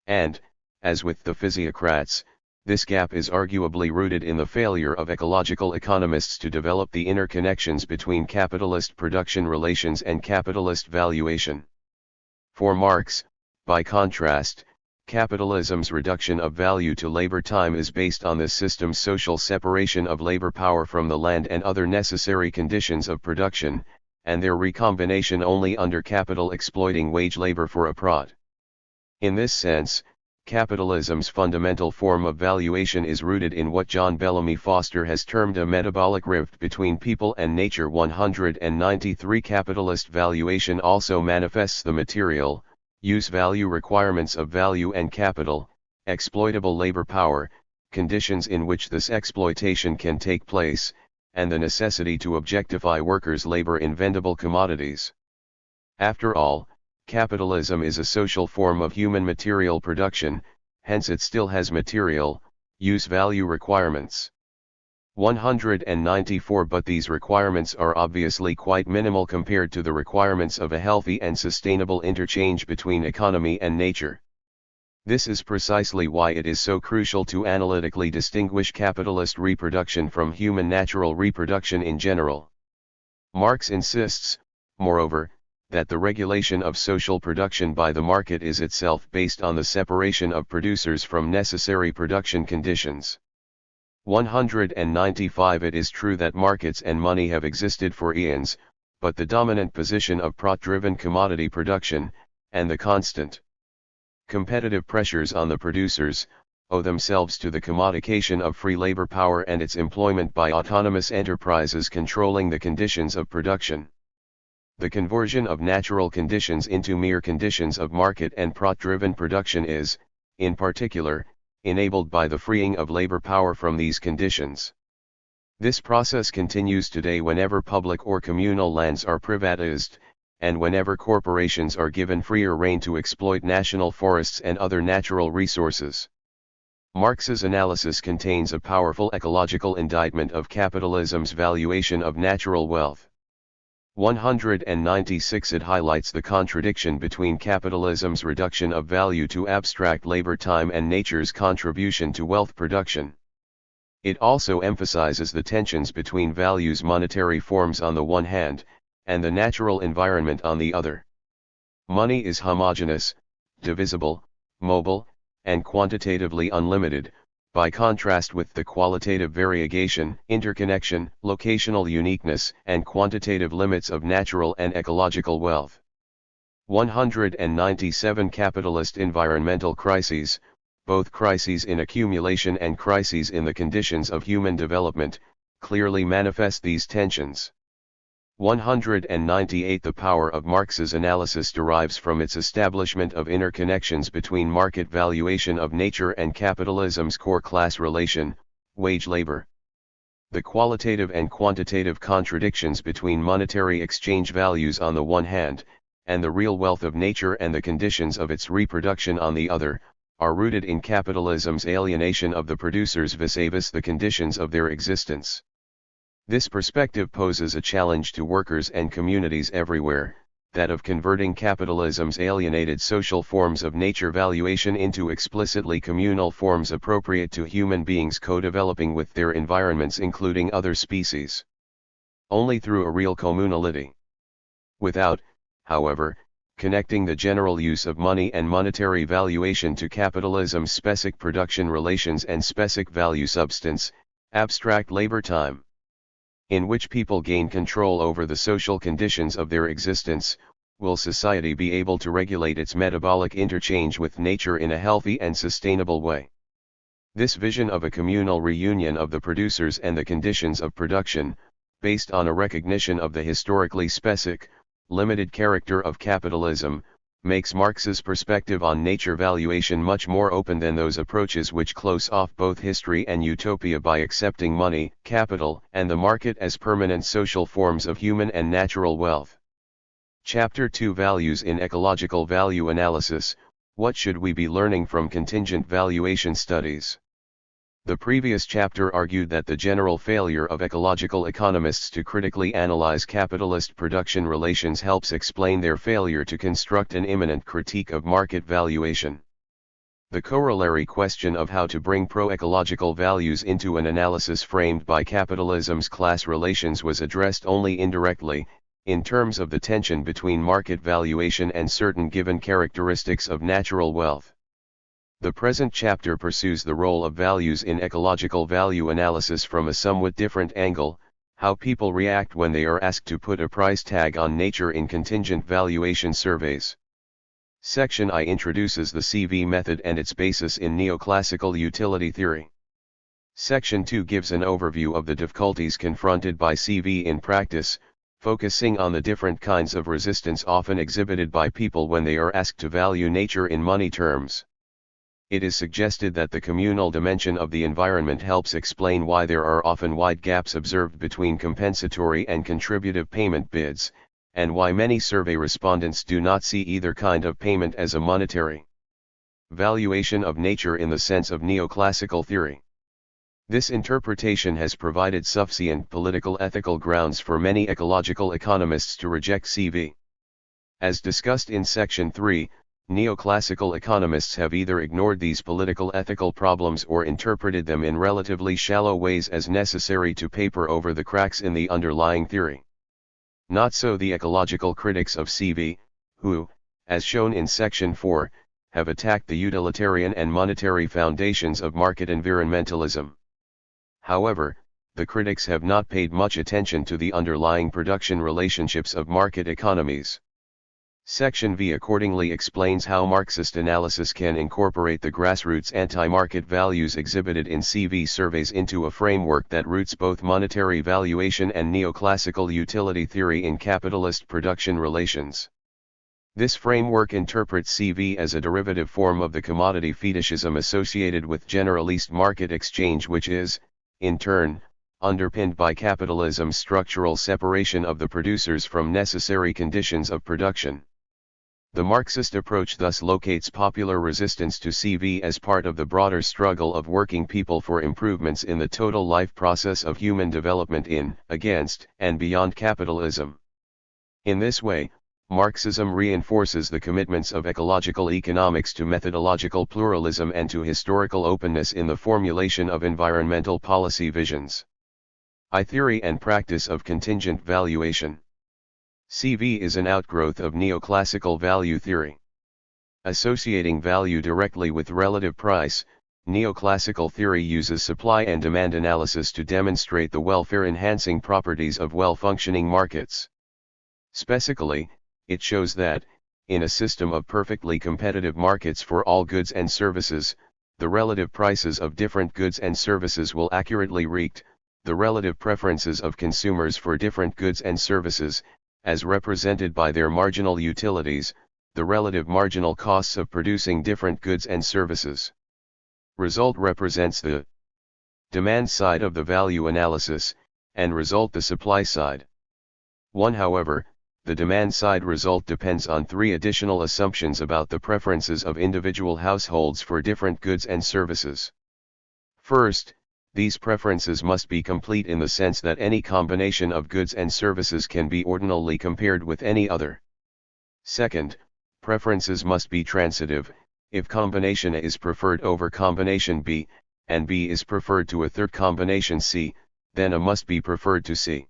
And, as with the physiocrats, this gap is arguably rooted in the failure of ecological economists to develop the interconnections between capitalist production relations and capitalist valuation. For Marx, by contrast, capitalism's reduction of value to labor time is based on this system's social separation of labor power from the land and other necessary conditions of production, and their recombination only under capital exploiting wage labor for a prod. In this sense, capitalism's fundamental form of valuation is rooted in what John Bellamy Foster has termed a metabolic rift between people and nature. 193 Capitalist valuation also manifests the material, use value requirements of value and capital, exploitable labor power, conditions in which this exploitation can take place, and the necessity to objectify workers' labor in vendible commodities. After all, capitalism is a social form of human material production, hence it still has material, use value requirements. 194 But these requirements are obviously quite minimal compared to the requirements of a healthy and sustainable interchange between economy and nature. This is precisely why it is so crucial to analytically distinguish capitalist reproduction from human natural reproduction in general. Marx insists, moreover, that the regulation of social production by the market is itself based on the separation of producers from necessary production conditions. 195 It is true that markets and money have existed for eons, but the dominant position of prot-driven commodity production, and the constant competitive pressures on the producers, owe themselves to the commodification of free labor power and its employment by autonomous enterprises controlling the conditions of production. The conversion of natural conditions into mere conditions of market and prot-driven production is, in particular, enabled by the freeing of labor power from these conditions. This process continues today whenever public or communal lands are privatized, and whenever corporations are given freer rein to exploit national forests and other natural resources. Marx's analysis contains a powerful ecological indictment of capitalism's valuation of natural wealth. 196. It highlights the contradiction between capitalism's reduction of value to abstract labor time and nature's contribution to wealth production. It also emphasizes the tensions between values monetary forms on the one hand, and the natural environment on the other. Money is homogeneous, divisible, mobile, and quantitatively unlimited, by contrast with the qualitative variegation, interconnection, locational uniqueness, and quantitative limits of natural and ecological wealth. 197. Capitalist environmental crises, both crises in accumulation and crises in the conditions of human development, clearly manifest these tensions. 198. The power of Marx's analysis derives from its establishment of interconnections between market valuation of nature and capitalism's core class relation, wage labor. The qualitative and quantitative contradictions between monetary exchange values on the one hand, and the real wealth of nature and the conditions of its reproduction on the other, are rooted in capitalism's alienation of the producers vis-a-vis the conditions of their existence. This perspective poses a challenge to workers and communities everywhere, that of converting capitalism's alienated social forms of nature valuation into explicitly communal forms appropriate to human beings co-developing with their environments including other species. Only through a real communality. Without, however, connecting the general use of money and monetary valuation to capitalism's specific production relations and specific value substance, abstract labor time, in which people gain control over the social conditions of their existence, will society be able to regulate its metabolic interchange with nature in a healthy and sustainable way. This vision of a communal reunion of the producers and the conditions of production, based on a recognition of the historically specific, limited character of capitalism, makes Marx's perspective on nature valuation much more open than those approaches which close off both history and utopia by accepting money, capital, and the market as permanent social forms of human and natural wealth. Chapter 2. Values in Ecological Value Analysis. What should we be learning from contingent valuation studies? The previous chapter argued that the general failure of ecological economists to critically analyze capitalist production relations helps explain their failure to construct an immanent critique of market valuation. The corollary question of how to bring pro-ecological values into an analysis framed by capitalism's class relations was addressed only indirectly, in terms of the tension between market valuation and certain given characteristics of natural wealth. The present chapter pursues the role of values in ecological value analysis from a somewhat different angle, how people react when they are asked to put a price tag on nature in contingent valuation surveys. Section I introduces the CV method and its basis in neoclassical utility theory. Section 2 gives an overview of the difficulties confronted by CV in practice, focusing on the different kinds of resistance often exhibited by people when they are asked to value nature in money terms. It is suggested that the communal dimension of the environment helps explain why there are often wide gaps observed between compensatory and contributive payment bids, and why many survey respondents do not see either kind of payment as a monetary valuation of nature in the sense of neoclassical theory. This interpretation has provided sufficient political ethical grounds for many ecological economists to reject CV. As discussed in Section 3, neoclassical economists have either ignored these political ethical problems or interpreted them in relatively shallow ways as necessary to paper over the cracks in the underlying theory. Not so the ecological critics of CV, who, as shown in Section 4, have attacked the utilitarian and monetary foundations of market environmentalism. However, the critics have not paid much attention to the underlying production relationships of market economies. Section V accordingly explains how Marxist analysis can incorporate the grassroots anti-market values exhibited in CV surveys into a framework that roots both monetary valuation and neoclassical utility theory in capitalist production relations. This framework interprets CV as a derivative form of the commodity fetishism associated with generalist market exchange, which is, in turn, underpinned by capitalism's structural separation of the producers from necessary conditions of production. The Marxist approach thus locates popular resistance to CV as part of the broader struggle of working people for improvements in the total life process of human development in, against, and beyond capitalism. In this way, Marxism reinforces the commitments of ecological economics to methodological pluralism and to historical openness in the formulation of environmental policy visions. Theory and practice of contingent valuation. CV is an outgrowth of neoclassical value theory. Associating value directly with relative price, neoclassical theory uses supply and demand analysis to demonstrate the welfare-enhancing properties of well-functioning markets. Specifically, it shows that, in a system of perfectly competitive markets for all goods and services, the relative prices of different goods and services will accurately reflect the relative preferences of consumers for different goods and services, as represented by their marginal utilities, the relative marginal costs of producing different goods and services. Result represents the demand side of the value analysis, and result the supply side. However, the demand side result depends on three additional assumptions about the preferences of individual households for different goods and services. First, these preferences must be complete in the sense that any combination of goods and services can be ordinally compared with any other. Second, preferences must be transitive. If combination A is preferred over combination B, and B is preferred to a third combination C, then A must be preferred to C.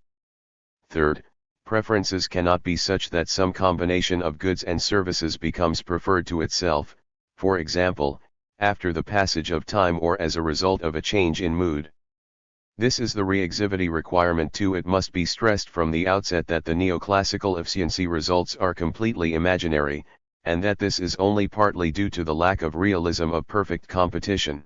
Third, preferences cannot be such that some combination of goods and services becomes preferred to itself, for example, after the passage of time or as a result of a change in mood. This is the reexivity requirement too. It must be stressed from the outset that the neoclassical efficiency results are completely imaginary, and that this is only partly due to the lack of realism of perfect competition.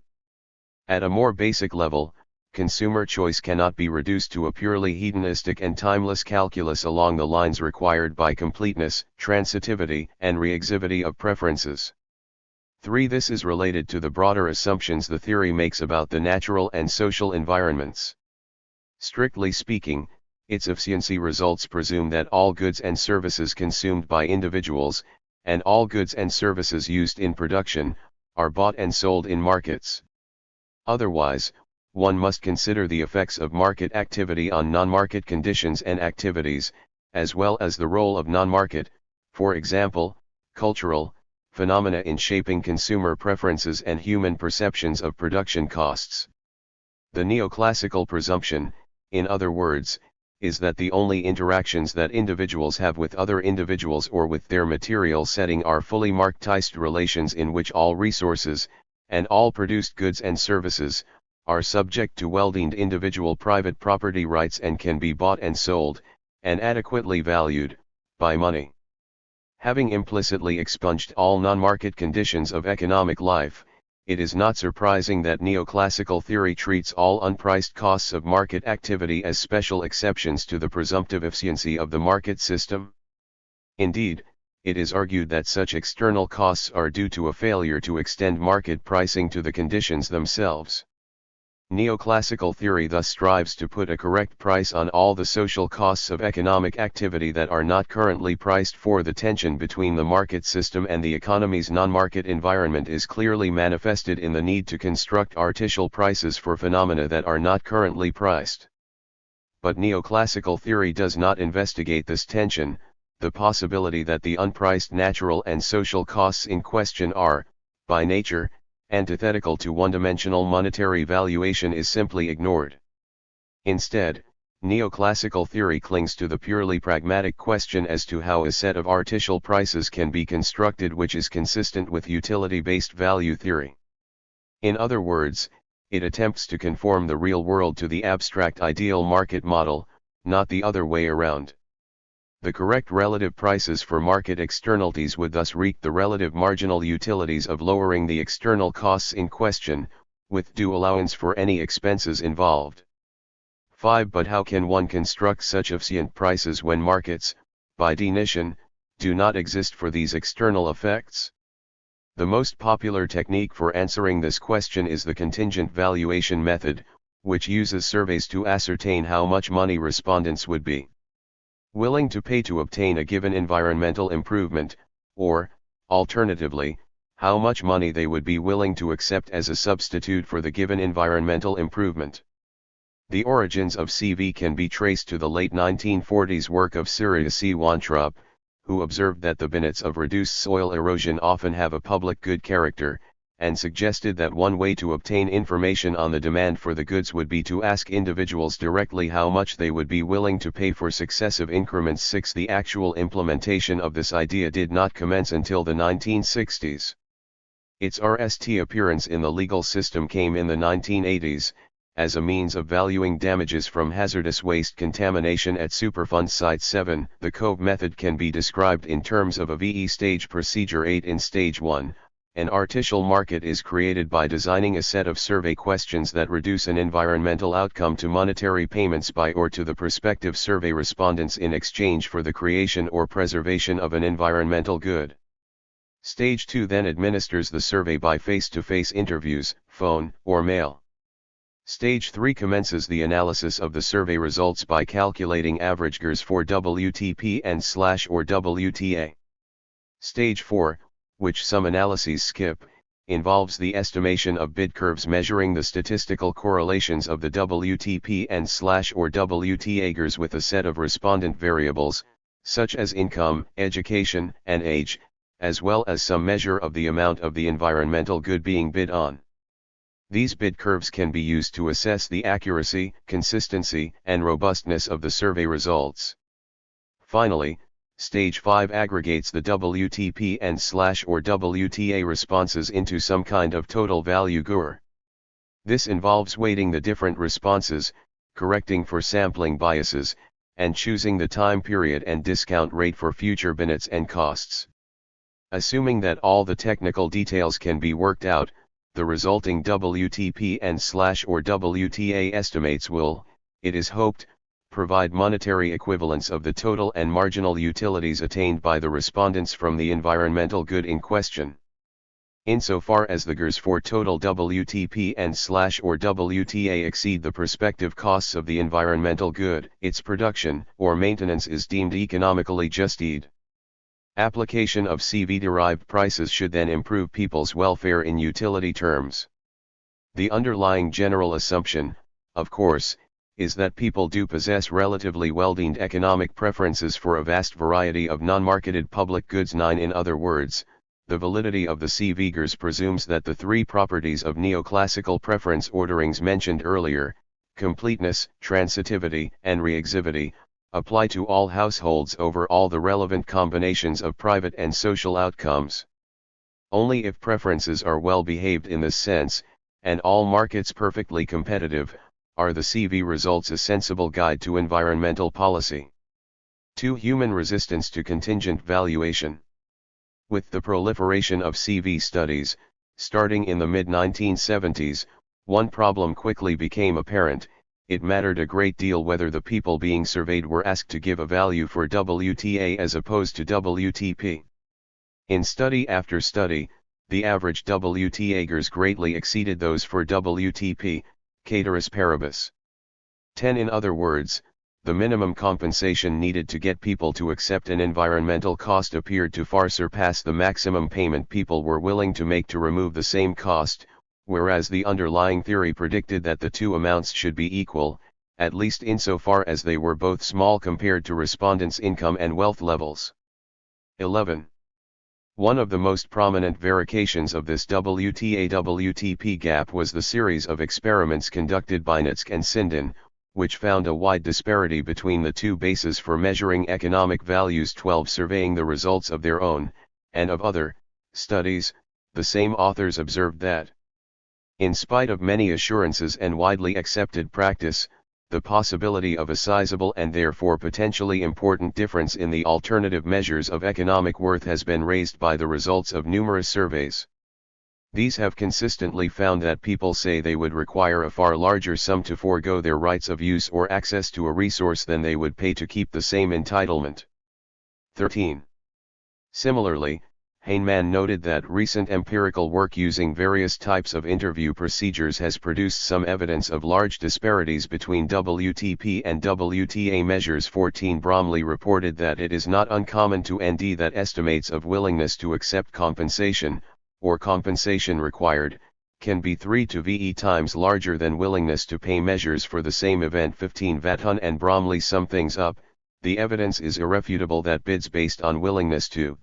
At a more basic level, consumer choice cannot be reduced to a purely hedonistic and timeless calculus along the lines required by completeness, transitivity, and reexivity of preferences. 3. This is related to the broader assumptions the theory makes about the natural and social environments. Strictly speaking, its efficiency results presume that all goods and services consumed by individuals, and all goods and services used in production, are bought and sold in markets. Otherwise, one must consider the effects of market activity on non-market conditions and activities, as well as the role of non-market, for example, cultural, phenomena in shaping consumer preferences and human perceptions of production costs. The neoclassical presumption, in other words, is that the only interactions that individuals have with other individuals or with their material setting are fully Marxist relations in which all resources, and all produced goods and services, are subject to well-defined individual private property rights and can be bought and sold, and adequately valued, by money. Having implicitly expunged all non-market conditions of economic life, it is not surprising that neoclassical theory treats all unpriced costs of market activity as special exceptions to the presumptive efficiency of the market system. Indeed, it is argued that such external costs are due to a failure to extend market pricing to the conditions themselves. Neoclassical theory thus strives to put a correct price on all the social costs of economic activity that are not currently priced, for the tension between the market system and the economy's non-market environment is clearly manifested in the need to construct artificial prices for phenomena that are not currently priced. But neoclassical theory does not investigate this tension, the possibility that the unpriced natural and social costs in question are, by nature, antithetical to one-dimensional monetary valuation is simply ignored. Instead, neoclassical theory clings to the purely pragmatic question as to how a set of artificial prices can be constructed which is consistent with utility-based value theory. In other words, it attempts to conform the real world to the abstract ideal market model, not the other way around. The correct relative prices for market externalities would thus wreak the relative marginal utilities of lowering the external costs in question, with due allowance for any expenses involved. 5. But how can one construct such efficient prices when markets, by definition, do not exist for these external effects? The most popular technique for answering this question is the contingent valuation method, which uses surveys to ascertain how much money respondents would be willing to pay to obtain a given environmental improvement, or, alternatively, how much money they would be willing to accept as a substitute for the given environmental improvement. The origins of CV can be traced to the late 1940s work of Cyrus C. Weintraub, who observed that the benefits of reduced soil erosion often have a public good character, and suggested that one way to obtain information on the demand for the goods would be to ask individuals directly how much they would be willing to pay for successive increments. 6. The actual implementation of this idea did not commence until the 1960s. Its RST appearance in the legal system came in the 1980s, as a means of valuing damages from hazardous waste contamination at Superfund Site 7. The Cove method can be described in terms of a VE stage procedure. 8. In Stage 1, an artificial market is created by designing a set of survey questions that reduce an environmental outcome to monetary payments by or to the prospective survey respondents in exchange for the creation or preservation of an environmental good. Stage 2 then administers the survey by face-to-face interviews, phone, or mail. Stage 3 commences the analysis of the survey results by calculating average GRs for WTP and/or WTA. Stage 4, which some analyses skip, involves the estimation of bid curves measuring the statistical correlations of the WTP and/or WTA GRs with a set of respondent variables, such as income, education, and age, as well as some measure of the amount of the environmental good being bid on. These bid curves can be used to assess the accuracy, consistency, and robustness of the survey results. Finally, Stage 5 aggregates the WTP and/or WTA responses into some kind of total value GUR. This involves weighting the different responses, correcting for sampling biases, and choosing the time period and discount rate for future benefits and costs. Assuming that all the technical details can be worked out, the resulting WTP and/or WTA estimates will, it is hoped, provide monetary equivalents of the total and marginal utilities attained by the respondents from the environmental good in question. Insofar as the GRs for total WTP and/or WTA exceed the prospective costs of the environmental good, its production or maintenance is deemed economically justified. Application of CV-derived prices should then improve people's welfare in utility terms. The underlying general assumption, of course, is that people do possess relatively well-defined economic preferences for a vast variety of non-marketed public goods. 9. In other words, the validity of the CV GRs presumes that the three properties of neoclassical preference orderings mentioned earlier, completeness, transitivity, and reexivity, apply to all households over all the relevant combinations of private and social outcomes. Only if preferences are well behaved in this sense, and all markets perfectly competitive, are the CV results a sensible guide to environmental policy. 2. Human resistance to contingent valuation. With the proliferation of CV studies, starting in the mid-1970s, one problem quickly became apparent: it mattered a great deal whether the people being surveyed were asked to give a value for WTA as opposed to WTP. In study after study, the average WTA GRs greatly exceeded those for WTP, caeteris paribus. 10. In other words, the minimum compensation needed to get people to accept an environmental cost appeared to far surpass the maximum payment people were willing to make to remove the same cost, whereas the underlying theory predicted that the two amounts should be equal, at least insofar as they were both small compared to respondents' income and wealth levels. 11. One of the most prominent verifications of this WTA-WTP gap was the series of experiments conducted by Nitsk and Sinden, which found a wide disparity between the two bases for measuring economic values. 12. Surveying the results of their own, and of other, studies, the same authors observed that, in spite of many assurances and widely accepted practice, the possibility of a sizable and therefore potentially important difference in the alternative measures of economic worth has been raised by the results of numerous surveys. These have consistently found that people say they would require a far larger sum to forego their rights of use or access to a resource than they would pay to keep the same entitlement. 13. Similarly, Heinemann noted that recent empirical work using various types of interview procedures has produced some evidence of large disparities between WTP and WTA measures. 14 Bromley reported that it is not uncommon to ND that estimates of willingness to accept compensation, or compensation required, can be 3 to VE times larger than willingness to pay measures for the same event. 15 Vathun and Bromley sum things up. The evidence is irrefutable that bids based on willingness to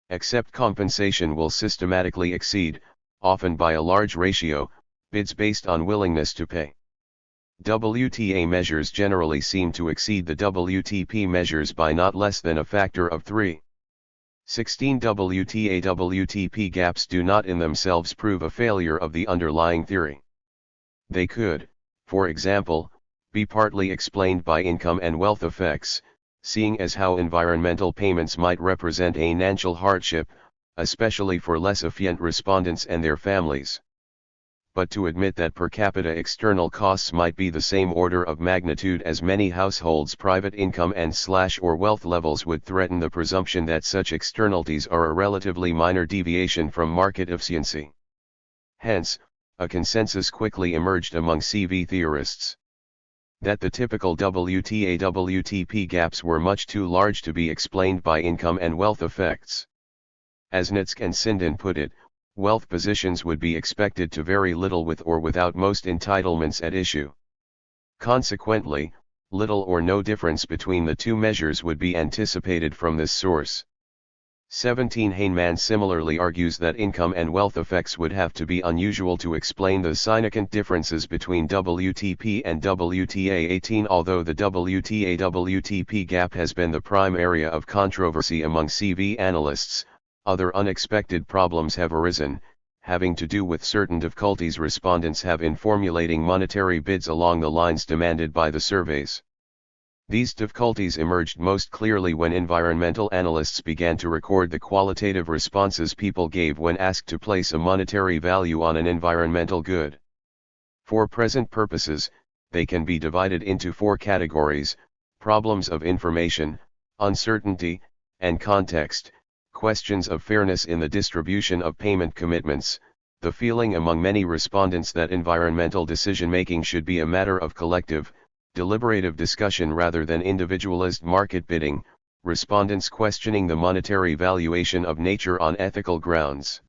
accept compensation will systematically exceed, often by a large ratio, bids based on willingness to pay. WTA measures generally seem to exceed the WTP measures by not less than a factor of 3. 16 WTA-WTP gaps do not in themselves prove a failure of the underlying theory. They could, for example, be partly explained by income and wealth effects, seeing as how environmental payments might represent a financial hardship, especially for less affluent respondents and their families. But to admit that per capita external costs might be the same order of magnitude as many households' private income and/or wealth levels would threaten the presumption that such externalities are a relatively minor deviation from market efficiency. Hence, a consensus quickly emerged among CV theorists that the typical WTA-WTP gaps were much too large to be explained by income and wealth effects. As Nitschke and Sinden put it, wealth positions would be expected to vary little with or without most entitlements at issue. Consequently, little or no difference between the two measures would be anticipated from this source. 17 Heinemann similarly argues that income and wealth effects would have to be unusual to explain the significant differences between WTP and WTA. 18 Although the WTA-WTP gap has been the prime area of controversy among CV analysts, other unexpected problems have arisen, having to do with certain difficulties respondents have in formulating monetary bids along the lines demanded by the surveys. These difficulties emerged most clearly when environmental analysts began to record the qualitative responses people gave when asked to place a monetary value on an environmental good. For present purposes, they can be divided into 4 categories: problems of information, uncertainty, and context, questions of fairness in the distribution of payment commitments, the feeling among many respondents that environmental decision-making should be a matter of collective, deliberative discussion rather than individualist market bidding, respondents questioning the monetary valuation of nature on ethical grounds.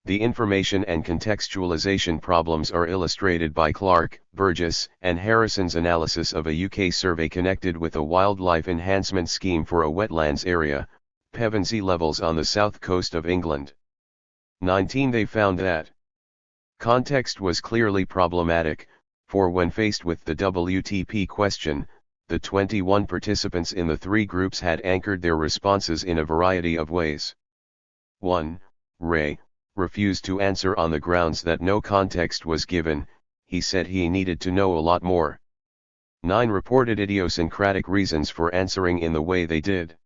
The information and contextualization problems are illustrated by Clark, Burgess, and Harrison's analysis of a UK survey connected with a wildlife enhancement scheme for a wetlands area, Pevensey Levels on the south coast of England. 19 They found that context was clearly problematic, for when faced with the WTP question, the 21 participants in the 3 groups had anchored their responses in a variety of ways. 1. Ray refused to answer on the grounds that no context was given. He said he needed to know a lot more. 9 reported idiosyncratic reasons for answering in the way they did.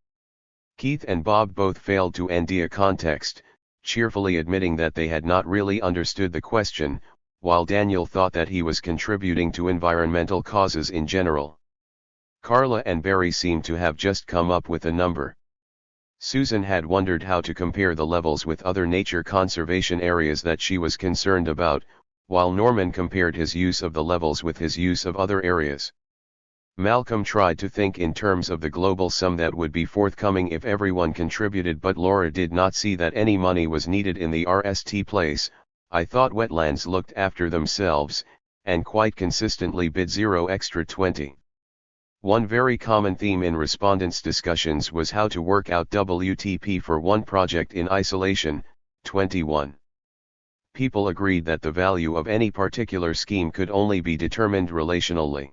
Keith and Bob both failed to ND a context, cheerfully admitting that they had not really understood the question, while Daniel thought that he was contributing to environmental causes in general. Carla and Barry seemed to have just come up with a number. Susan had wondered how to compare the levels with other nature conservation areas that she was concerned about, while Norman compared his use of the levels with his use of other areas. Malcolm tried to think in terms of the global sum that would be forthcoming if everyone contributed, but Laura did not see that any money was needed in the RST place. I thought wetlands looked after themselves, and quite consistently bid 0 extra 20. One very common theme in respondents' discussions was how to work out WTP for one project in isolation. 21. People agreed that the value of any particular scheme could only be determined relationally.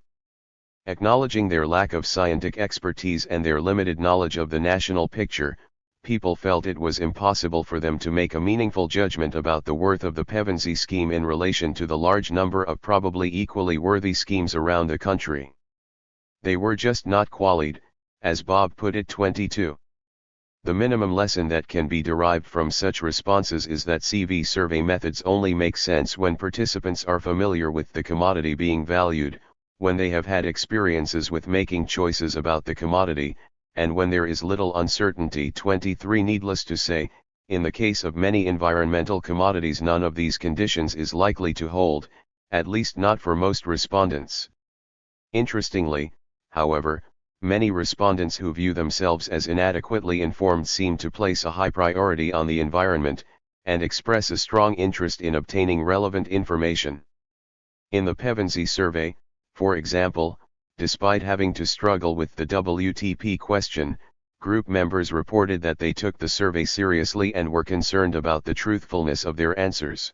Acknowledging their lack of scientific expertise and their limited knowledge of the national picture, people felt it was impossible for them to make a meaningful judgment about the worth of the Pevensey scheme in relation to the large number of probably equally worthy schemes around the country. They were just not qualied, as Bob put it. 22. The minimum lesson that can be derived from such responses is that CV survey methods only make sense when participants are familiar with the commodity being valued, when they have had experiences with making choices about the commodity, and when there is little uncertainty. 23. Needless to say, in the case of many environmental commodities none of these conditions is likely to hold, at least not for most respondents. Interestingly, however, many respondents who view themselves as inadequately informed seem to place a high priority on the environment, and express a strong interest in obtaining relevant information. In the Pevensey survey, for example, despite having to struggle with the WTP question, group members reported that they took the survey seriously and were concerned about the truthfulness of their answers.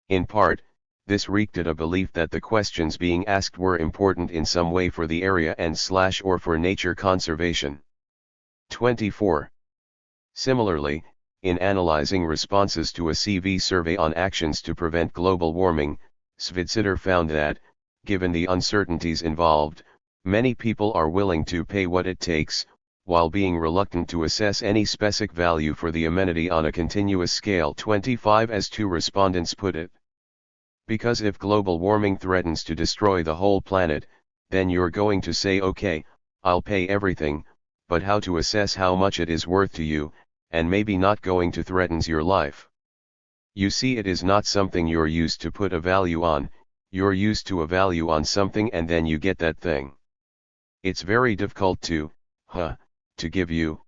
In part, this reeked at a belief that the questions being asked were important in some way for the area and/or for nature conservation. 24. Similarly, in analyzing responses to a CV survey on actions to prevent global warming, Svitzer found that, given the uncertainties involved, many people are willing to pay what it takes, while being reluctant to assess any specific value for the amenity on a continuous scale. 25. As two respondents put it, because if global warming threatens to destroy the whole planet, then you're going to say okay, I'll pay everything, but how to assess how much it is worth to you, and maybe not going to threatens your life. You see, it is not something you're used to put a value on, you're used to a value on something and then you get that thing. It's very difficult to give you,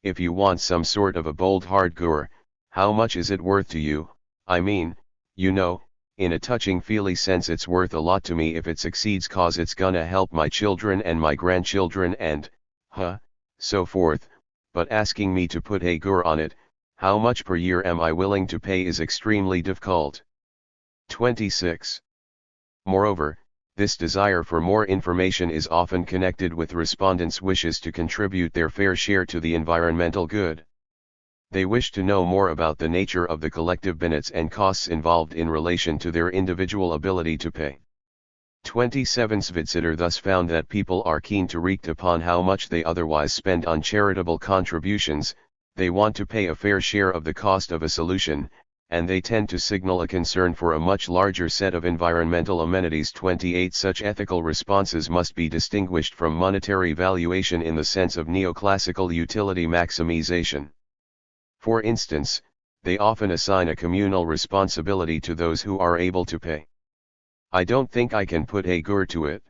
if you want some sort of a bold hard gur, how much is it worth to you? I mean, in a touching feely sense it's worth a lot to me if it succeeds cause it's gonna help my children and my grandchildren and, so forth, but asking me to put a gur on it, how much per year am I willing to pay is extremely difficult. 26. Moreover, this desire for more information is often connected with respondents' wishes to contribute their fair share to the environmental good. They wish to know more about the nature of the collective benefits and costs involved in relation to their individual ability to pay. 27. Svitzer thus found that people are keen to react upon how much they otherwise spend on charitable contributions, they want to pay a fair share of the cost of a solution, and they tend to signal a concern for a much larger set of environmental amenities. 28. Such ethical responses must be distinguished from monetary valuation in the sense of neoclassical utility maximization. For instance, they often assign a communal responsibility to those who are able to pay. I don't think I can put a gur to it.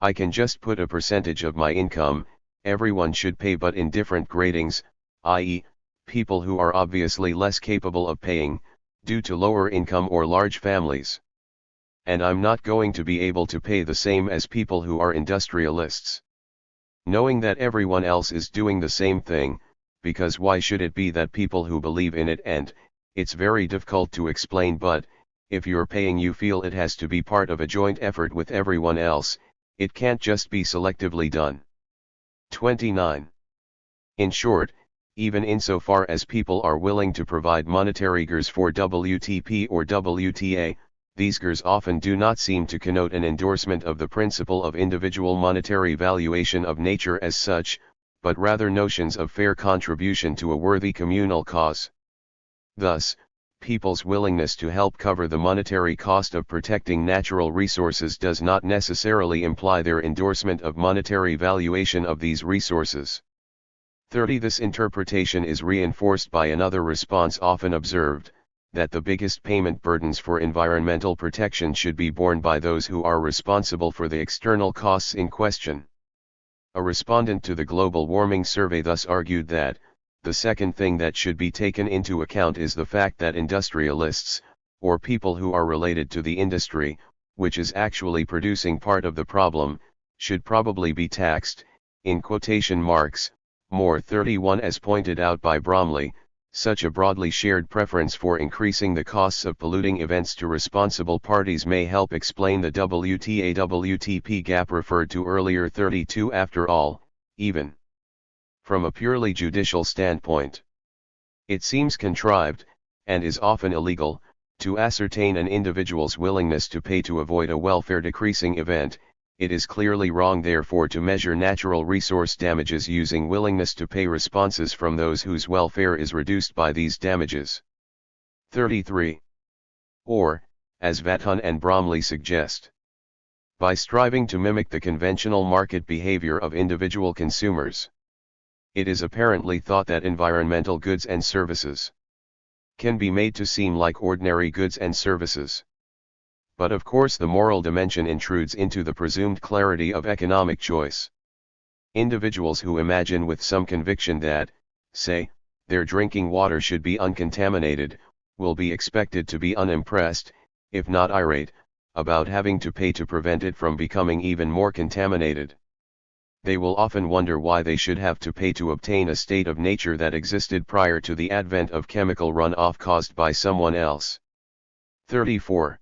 I can just put a percentage of my income, everyone should pay but in different gradings, i.e., people who are obviously less capable of paying, due to lower income or large families. And I'm not going to be able to pay the same as people who are industrialists. Knowing that everyone else is doing the same thing, because why should it be that people who believe in it and, it's very difficult to explain but, if you're paying you feel it has to be part of a joint effort with everyone else, it can't just be selectively done. 29. In short, even insofar as people are willing to provide monetary gurs for WTP or WTA, these gurs often do not seem to connote an endorsement of the principle of individual monetary valuation of nature as such, but rather notions of fair contribution to a worthy communal cause. Thus, people's willingness to help cover the monetary cost of protecting natural resources does not necessarily imply their endorsement of monetary valuation of these resources. 30. This interpretation is reinforced by another response often observed, that the biggest payment burdens for environmental protection should be borne by those who are responsible for the external costs in question. A respondent to the global warming survey thus argued that, the second thing that should be taken into account is the fact that industrialists, or people who are related to the industry, which is actually producing part of the problem, should probably be taxed, in quotation marks, more. 31. As pointed out by Bromley, such a broadly shared preference for increasing the costs of polluting events to responsible parties may help explain the WTA-WTP gap referred to earlier. 32. After all, even from a purely judicial standpoint, it seems contrived, and is often illegal, to ascertain an individual's willingness to pay to avoid a welfare-decreasing event. It is clearly wrong therefore to measure natural resource damages using willingness to pay responses from those whose welfare is reduced by these damages. 33. Or, as Vathun and Bromley suggest, by striving to mimic the conventional market behavior of individual consumers. It is apparently thought that environmental goods and services can be made to seem like ordinary goods and services. But of course the moral dimension intrudes into the presumed clarity of economic choice. Individuals who imagine with some conviction that, say, their drinking water should be uncontaminated, will be expected to be unimpressed, if not irate, about having to pay to prevent it from becoming even more contaminated. They will often wonder why they should have to pay to obtain a state of nature that existed prior to the advent of chemical runoff caused by someone else. 34.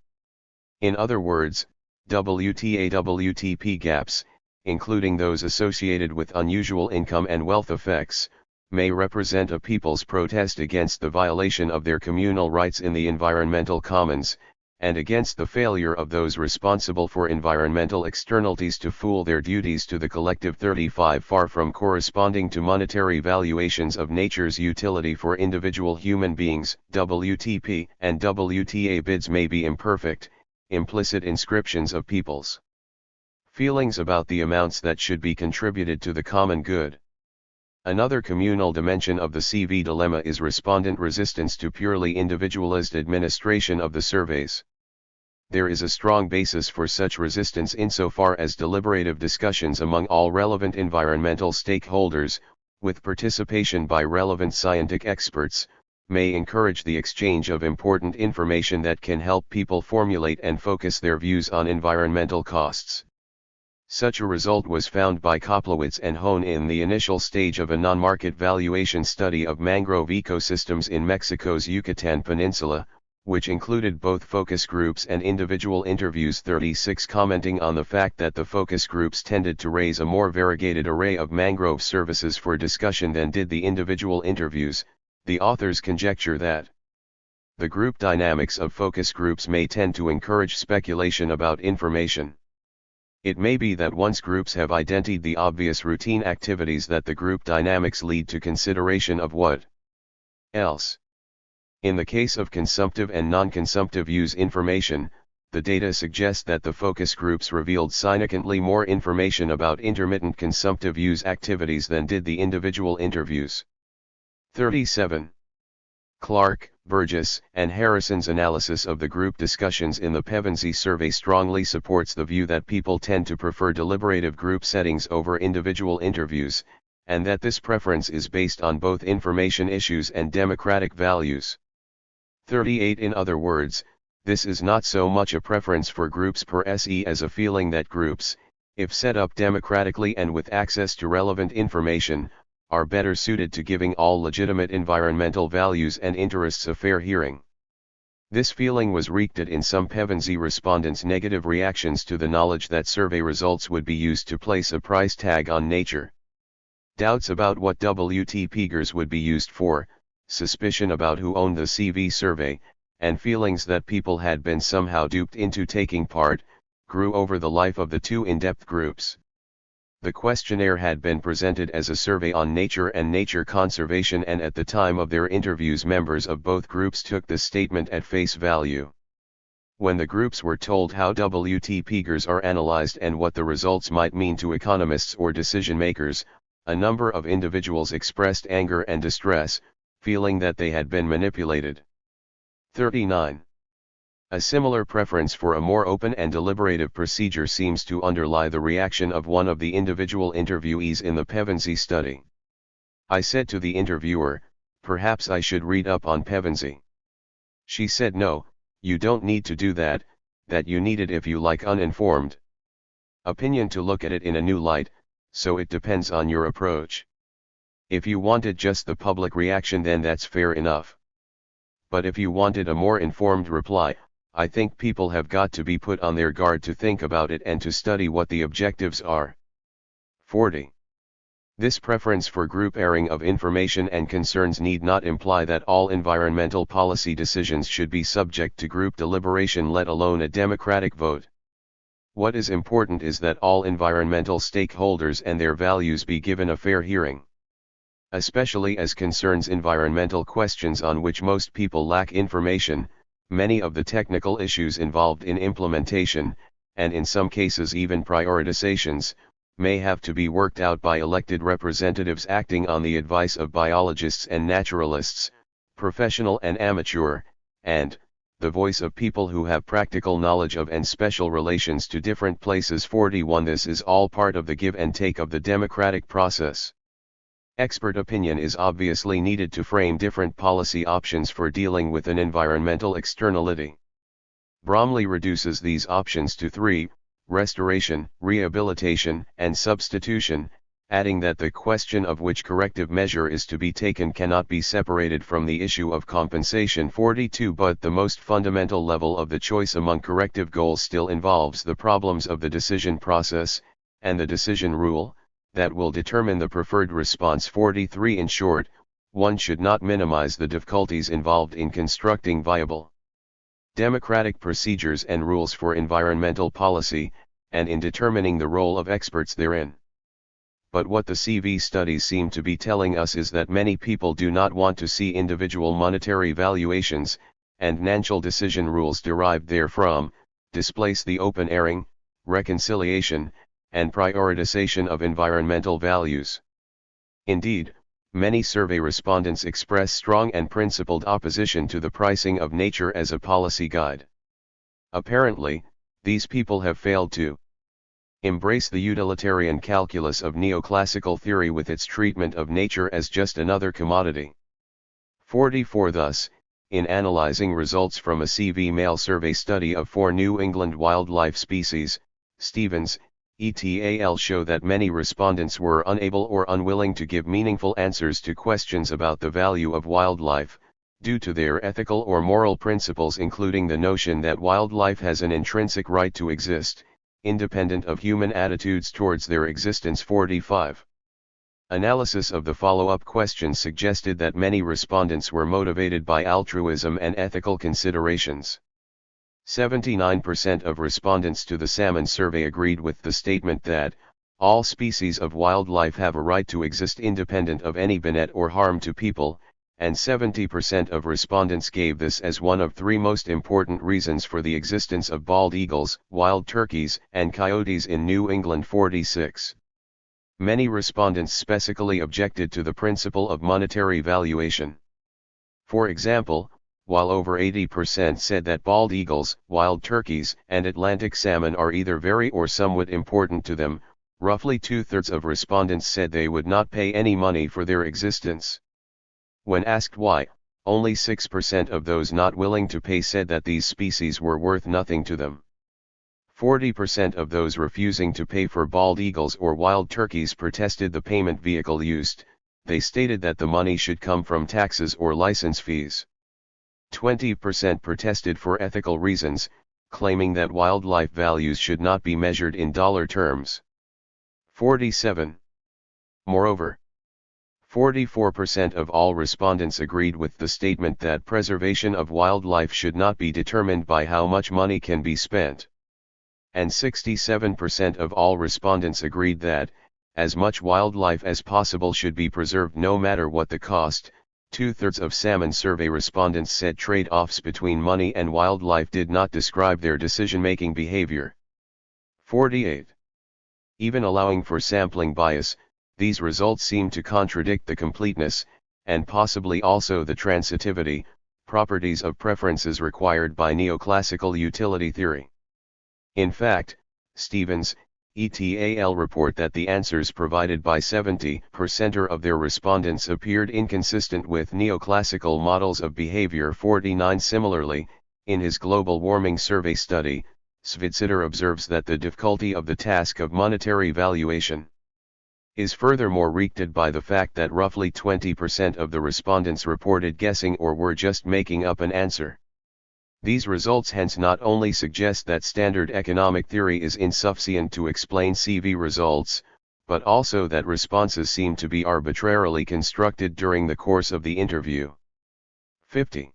In other words, WTA-WTP gaps, including those associated with unusual income and wealth effects, may represent a people's protest against the violation of their communal rights in the environmental commons, and against the failure of those responsible for environmental externalities to fulfill their duties to the collective. 35 Far from corresponding to monetary valuations of nature's utility for individual human beings, WTP and WTA bids may be imperfect, implicit inscriptions of people's feelings about the amounts that should be contributed to the common good. Another communal dimension of the CV dilemma is respondent resistance to purely individualist administration of the surveys. There is a strong basis for such resistance insofar as deliberative discussions among all relevant environmental stakeholders, with participation by relevant scientific experts, may encourage the exchange of important information that can help people formulate and focus their views on environmental costs. Such a result was found by Koplowitz and Hone in the initial stage of a non-market valuation study of mangrove ecosystems in Mexico's Yucatan Peninsula, which included both focus groups and individual interviews. 36 Commenting on the fact that the focus groups tended to raise a more variegated array of mangrove services for discussion than did the individual interviews, the authors conjecture that the group dynamics of focus groups may tend to encourage speculation about information. It may be that once groups have identified the obvious routine activities that the group dynamics lead to consideration of what else. In the case of consumptive and non-consumptive use information, the data suggest that the focus groups revealed significantly more information about intermittent consumptive use activities than did the individual interviews. 37. Clark, Burgess, and Harrison's analysis of the group discussions in the Pevensey survey strongly supports the view that people tend to prefer deliberative group settings over individual interviews, and that this preference is based on both information issues and democratic values. 38 In other words, this is not so much a preference for groups per se as a feeling that groups, if set up democratically and with access to relevant information, are better suited to giving all legitimate environmental values and interests a fair hearing. This feeling was wreaked in some Pevensey respondents' negative reactions to the knowledge that survey results would be used to place a price tag on nature. Doubts about what WTPgers would be used for, suspicion about who owned the CV survey, and feelings that people had been somehow duped into taking part, grew over the life of the two in-depth groups. The questionnaire had been presented as a survey on nature and nature conservation, and at the time of their interviews members of both groups took the statement at face value. When the groups were told how WTPgers are analyzed and what the results might mean to economists or decision makers, a number of individuals expressed anger and distress, feeling that they had been manipulated. 39. A similar preference for a more open and deliberative procedure seems to underlie the reaction of one of the individual interviewees in the Pevensey study. I said to the interviewer, "Perhaps I should read up on Pevensey." She said, "No, you don't need to do that, that you need it if you like uninformed opinion to look at it in a new light, so it depends on your approach. If you wanted just the public reaction, then that's fair enough. But if you wanted a more informed reply, I think people have got to be put on their guard to think about it and to study what the objectives are." 40. This preference for group airing of information and concerns need not imply that all environmental policy decisions should be subject to group deliberation, let alone a democratic vote. What is important is that all environmental stakeholders and their values be given a fair hearing. Especially as concerns environmental questions on which most people lack information, many of the technical issues involved in implementation, and in some cases even prioritizations, may have to be worked out by elected representatives acting on the advice of biologists and naturalists, professional and amateur, and the voice of people who have practical knowledge of and special relations to different places. 41 This is all part of the give and take of the democratic process. Expert opinion is obviously needed to frame different policy options for dealing with an environmental externality. Bromley reduces these options to three: restoration, rehabilitation, and substitution, adding that the question of which corrective measure is to be taken cannot be separated from the issue of compensation. 42 But the most fundamental level of the choice among corrective goals still involves the problems of the decision process, and the decision rule, that will determine the preferred response. 43 In short, one should not minimize the difficulties involved in constructing viable democratic procedures and rules for environmental policy, and in determining the role of experts therein. But what the CV studies seem to be telling us is that many people do not want to see individual monetary valuations, and financial decision rules derived therefrom, displace the open airing, reconciliation, and prioritization of environmental values. Indeed, many survey respondents express strong and principled opposition to the pricing of nature as a policy guide. Apparently, these people have failed to embrace the utilitarian calculus of neoclassical theory with its treatment of nature as just another commodity. 44 Thus, in analyzing results from a CV mail survey study of 4 New England wildlife species, Stevens, et al. Show that many respondents were unable or unwilling to give meaningful answers to questions about the value of wildlife, due to their ethical or moral principles, including the notion that wildlife has an intrinsic right to exist, independent of human attitudes towards their existence. 45. Analysis of the follow-up questions suggested that many respondents were motivated by altruism and ethical considerations. 79% of respondents to the salmon survey agreed with the statement that all species of wildlife have a right to exist independent of any benefit or harm to people, and 70% of respondents gave this as one of 3 most important reasons for the existence of bald eagles, wild turkeys, and coyotes in New England. 46. Many respondents specifically objected to the principle of monetary valuation. For example, while over 80% said that bald eagles, wild turkeys, and Atlantic salmon are either very or somewhat important to them, roughly 2/3 of respondents said they would not pay any money for their existence. When asked why, only 6% of those not willing to pay said that these species were worth nothing to them. 40% of those refusing to pay for bald eagles or wild turkeys protested the payment vehicle used. They stated that the money should come from taxes or license fees. 20% protested for ethical reasons, claiming that wildlife values should not be measured in dollar terms. 47. Moreover, 44% of all respondents agreed with the statement that preservation of wildlife should not be determined by how much money can be spent. And 67% of all respondents agreed that, as much wildlife as possible should be preserved no matter what the cost. 2/3 of salmon survey respondents said trade-offs between money and wildlife did not describe their decision-making behavior. 48. Even allowing for sampling bias, these results seem to contradict the completeness, and possibly also the transitivity, properties of preferences required by neoclassical utility theory. In fact, Stevens, et al. Report that the answers provided by 70% of their respondents appeared inconsistent with neoclassical models of behavior. 49. Similarly, in his global warming survey study, Svitzer observes that the difficulty of the task of monetary valuation is furthermore wreaked by the fact that roughly 20% of the respondents reported guessing or were just making up an answer. These results hence not only suggest that standard economic theory is insufficient to explain CV results, but also that responses seem to be arbitrarily constructed during the course of the interview. 50.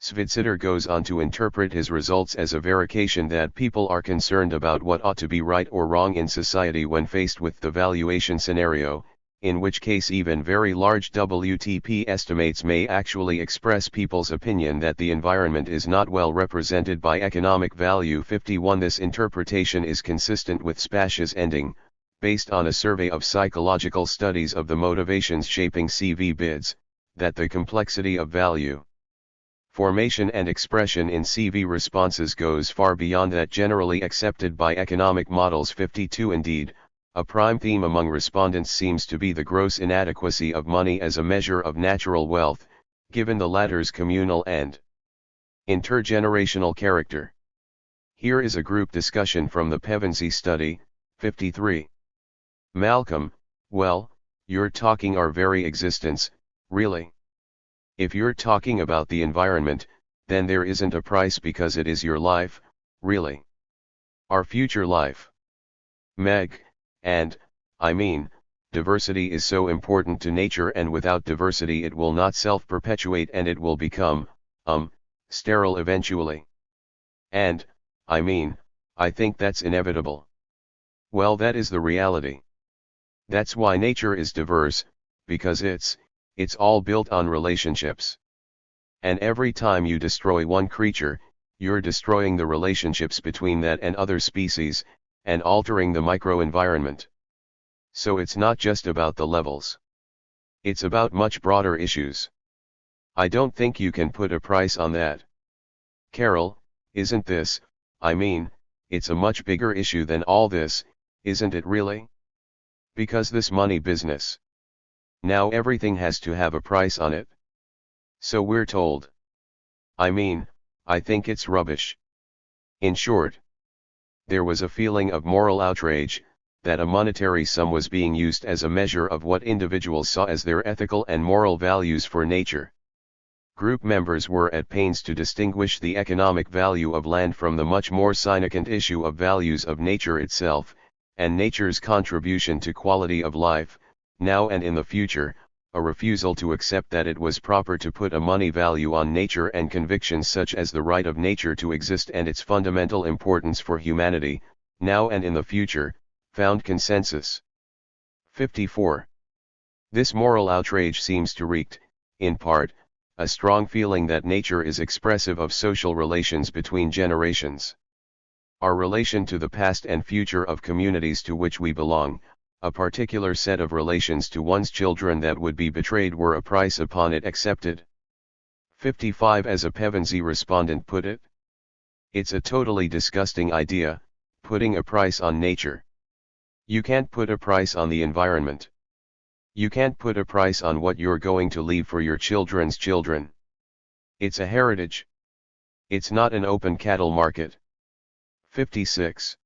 Svitzer goes on to interpret his results as a verification that people are concerned about what ought to be right or wrong in society when faced with the valuation scenario, in which case even very large WTP estimates may actually express people's opinion that the environment is not well represented by economic value. 51. This interpretation is consistent with Spash's ending, based on a survey of psychological studies of the motivations shaping CV bids, that the complexity of value formation and expression in CV responses goes far beyond that generally accepted by economic models. 52 Indeed, a prime theme among respondents seems to be the gross inadequacy of money as a measure of natural wealth, given the latter's communal and intergenerational character. Here is a group discussion from the Pevensey study. 53. Malcolm: well, you're talking our very existence, really. If you're talking about the environment, then there isn't a price because it is your life, really. Our future life. Meg: and, I mean, diversity is so important to nature, and without diversity it will not self-perpetuate and it will become, sterile eventually. And, I mean, I think that's inevitable. Well, that is the reality. That's why nature is diverse, because it's all built on relationships. And every time you destroy one creature, you're destroying the relationships between that and other species, and altering the microenvironment. So it's not just about the levels. It's about much broader issues. I don't think you can put a price on that. Carol: isn't this, I mean, it's a much bigger issue than all this, isn't it really? Because this money business. Now everything has to have a price on it. So we're told. I mean, I think it's rubbish. In short, there was a feeling of moral outrage, that a monetary sum was being used as a measure of what individuals saw as their ethical and moral values for nature. Group members were at pains to distinguish the economic value of land from the much more significant issue of values of nature itself, and nature's contribution to quality of life, now and in the future, a refusal to accept that it was proper to put a money value on nature, and convictions such as the right of nature to exist and its fundamental importance for humanity, now and in the future, found consensus. 54. This moral outrage seems to wreak, in part, a strong feeling that nature is expressive of social relations between generations. Our relation to the past and future of communities to which we belong, a particular set of relations to one's children that would be betrayed were a price upon it accepted. 55. As a Pevensey respondent put it, it's a totally disgusting idea, putting a price on nature. You can't put a price on the environment. You can't put a price on what you're going to leave for your children's children. It's a heritage. It's not an open cattle market. 56.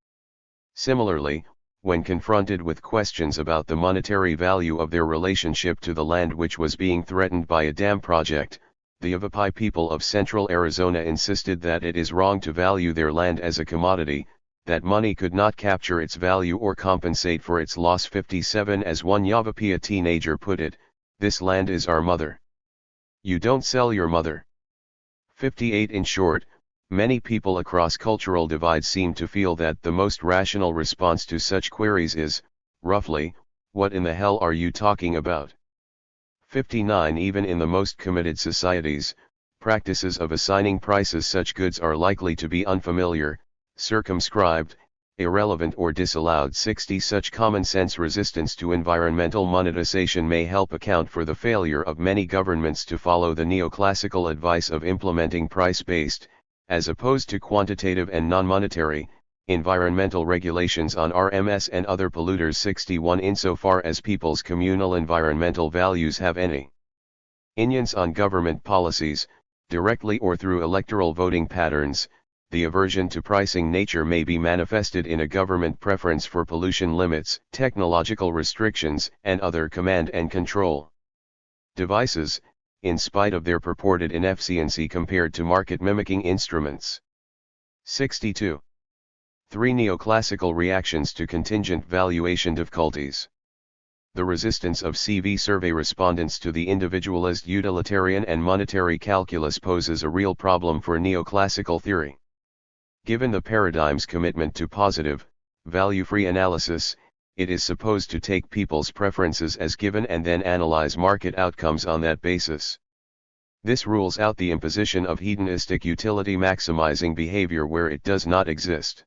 Similarly, when confronted with questions about the monetary value of their relationship to the land which was being threatened by a dam project, the Yavapai people of central Arizona insisted that it is wrong to value their land as a commodity, that money could not capture its value or compensate for its loss. 57. As one Yavapai teenager put it, this land is our mother. You don't sell your mother. 58. In short, many people across cultural divides seem to feel that the most rational response to such queries is, roughly, what in the hell are you talking about? 59. Even in the most committed societies, practices of assigning prices such goods are likely to be unfamiliar, circumscribed, irrelevant or disallowed. 60. Such common-sense resistance to environmental monetization may help account for the failure of many governments to follow the neoclassical advice of implementing price-based, as opposed to quantitative and non-monetary, environmental regulations on RMS and other polluters. 61. Insofar as people's communal environmental values have any influence on government policies, directly or through electoral voting patterns, the aversion to pricing nature may be manifested in a government preference for pollution limits, technological restrictions, and other command and control devices, in spite of their purported inefficiency compared to market-mimicking instruments. 62. 3. Neoclassical reactions to contingent valuation difficulties. The resistance of CV survey respondents to the individualist utilitarian and monetary calculus poses a real problem for neoclassical theory. Given the paradigm's commitment to positive, value-free analysis, it is supposed to take people's preferences as given and then analyze market outcomes on that basis. This rules out the imposition of hedonistic utility-maximizing behavior where it does not exist.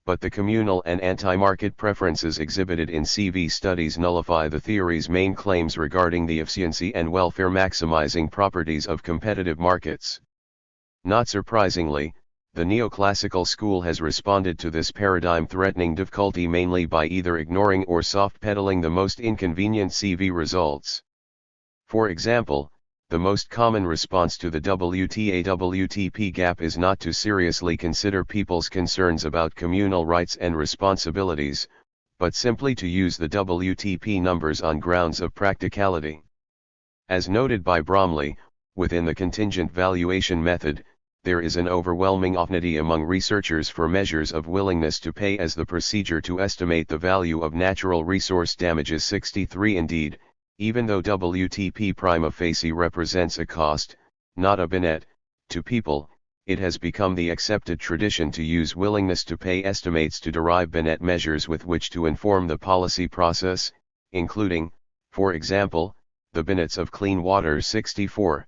but the communal and anti-market preferences exhibited in CV studies nullify the theory's main claims regarding the efficiency and welfare maximizing properties of competitive markets. Not surprisingly, the neoclassical school has responded to this paradigm-threatening difficulty mainly by either ignoring or soft-pedaling the most inconvenient CV results. For example, the most common response to the WTA-WTP gap is not to seriously consider people's concerns about communal rights and responsibilities, but simply to use the WTP numbers on grounds of practicality. As noted by Bromley, within the contingent valuation method, there is an overwhelming affinity among researchers for measures of willingness to pay as the procedure to estimate the value of natural resource damages. 63 Indeed, even though WTP prima facie represents a cost, not a Binet, to people, it has become the accepted tradition to use willingness to pay estimates to derive Binet measures with which to inform the policy process, including, for example, the Binets of clean water. 64.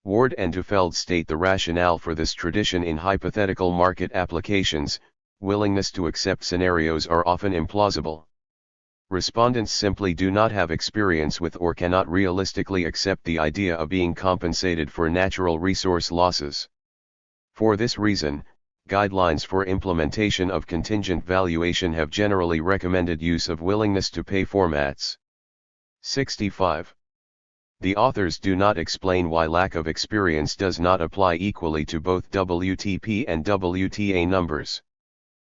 Ward and Dufeld state the rationale for this tradition in hypothetical market applications. Willingness to accept scenarios are often implausible. Respondents simply do not have experience with or cannot realistically accept the idea of being compensated for natural resource losses. For this reason, guidelines for implementation of contingent valuation have generally recommended use of willingness to pay formats. 65. The authors do not explain why lack of experience does not apply equally to both WTP and WTA numbers.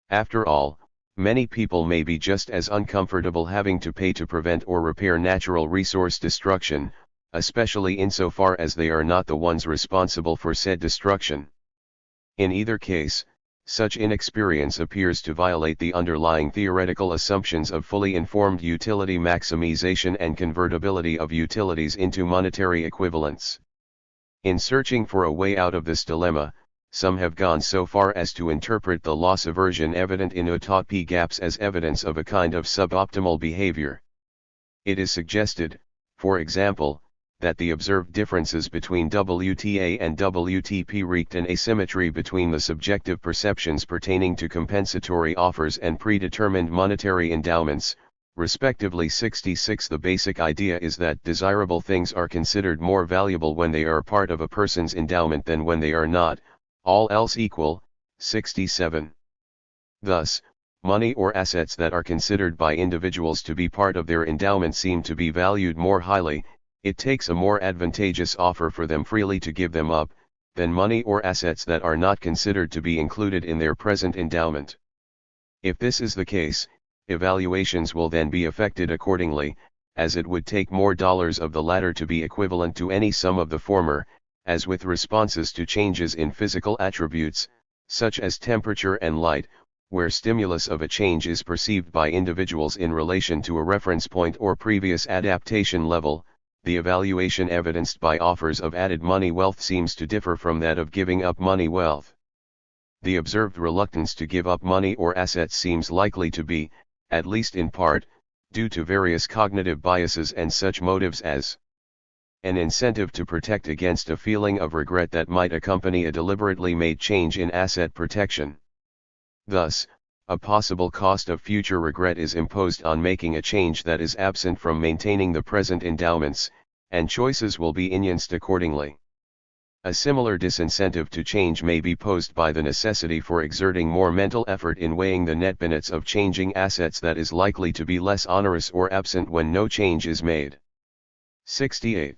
After all, many people may be just as uncomfortable having to pay to prevent or repair natural resource destruction, especially insofar as they are not the ones responsible for said destruction. In either case, such inexperience appears to violate the underlying theoretical assumptions of fully informed utility maximization and convertibility of utilities into monetary equivalents. In searching for a way out of this dilemma, some have gone so far as to interpret the loss aversion evident in UTP gaps as evidence of a kind of suboptimal behavior. It is suggested, for example, that the observed differences between WTA and WTP wreaked an asymmetry between the subjective perceptions pertaining to compensatory offers and predetermined monetary endowments, respectively. 66 The basic idea is that desirable things are considered more valuable when they are part of a person's endowment than when they are not, all else equal. 67. Thus, money or assets that are considered by individuals to be part of their endowment seem to be valued more highly. It takes a more advantageous offer for them freely to give them up, than money or assets that are not considered to be included in their present endowment. If this is the case, evaluations will then be affected accordingly, as it would take more dollars of the latter to be equivalent to any sum of the former, as with responses to changes in physical attributes, such as temperature and light, where stimulus of a change is perceived by individuals in relation to a reference point or previous adaptation level. The evaluation evidenced by offers of added money wealth seems to differ from that of giving up money wealth. The observed reluctance to give up money or assets seems likely to be, at least in part, due to various cognitive biases and such motives as an incentive to protect against a feeling of regret that might accompany a deliberately made change in asset protection. Thus, a possible cost of future regret is imposed on making a change that is absent from maintaining the present endowments, and choices will be enunced accordingly. A similar disincentive to change may be posed by the necessity for exerting more mental effort in weighing the net benefits of changing assets that is likely to be less onerous or absent when no change is made. 68.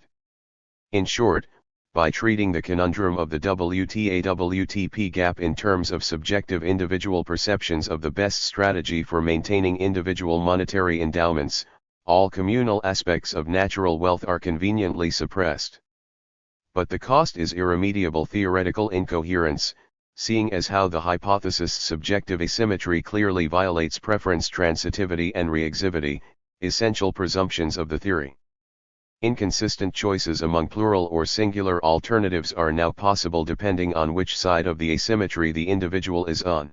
In short, by treating the conundrum of the WTA-WTP gap in terms of subjective individual perceptions of the best strategy for maintaining individual monetary endowments, all communal aspects of natural wealth are conveniently suppressed. But the cost is irremediable theoretical incoherence, seeing as how the hypothesis subjective asymmetry clearly violates preference transitivity and reexivity, essential presumptions of the theory. Inconsistent choices among plural or singular alternatives are now possible depending on which side of the asymmetry the individual is on.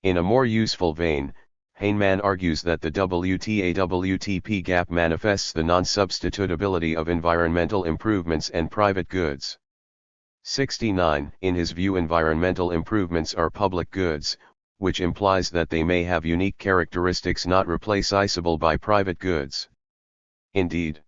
In a more useful vein, Heinemann argues that the WTA-WTP gap manifests the non-substitutability of environmental improvements and private goods. 69. In his view, environmental improvements are public goods, which implies that they may have unique characteristics not replaceable by private goods. Indeed,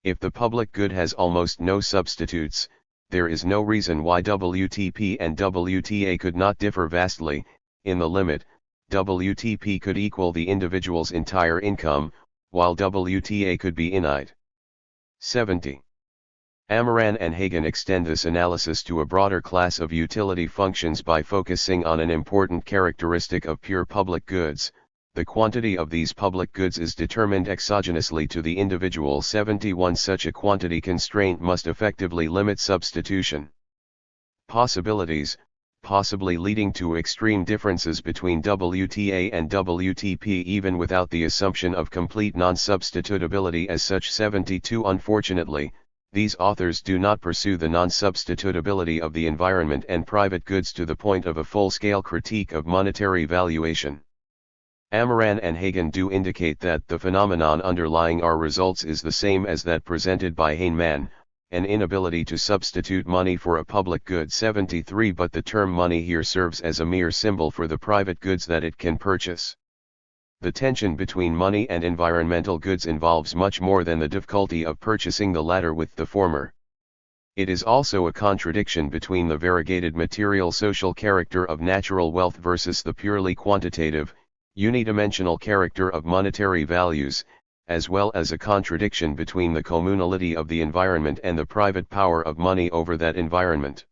if the public good has almost no substitutes, there is no reason why WTP and WTA could not differ vastly. In the limit, WTP could equal the individual's entire income, while WTA could be inite. 70. Amaran and Hagen extend this analysis to a broader class of utility functions by focusing on an important characteristic of pure public goods. The quantity of these public goods is determined exogenously to the individual. 71. Such a quantity constraint must effectively limit substitution possibilities, possibly leading to extreme differences between WTA and WTP even without the assumption of complete non-substitutability as such. 72. Unfortunately, these authors do not pursue the non-substitutability of the environment and private goods to the point of a full-scale critique of monetary valuation. Amaran and Hagen do indicate that the phenomenon underlying our results is the same as that presented by Heinemann, an inability to substitute money for a public good. 73. But the term money here serves as a mere symbol for the private goods that it can purchase. The tension between money and environmental goods involves much more than the difficulty of purchasing the latter with the former. It is also a contradiction between the variegated material social character of natural wealth versus the purely quantitative, unidimensional character of monetary values, as well as a contradiction between the communality of the environment and the private power of money over that environment.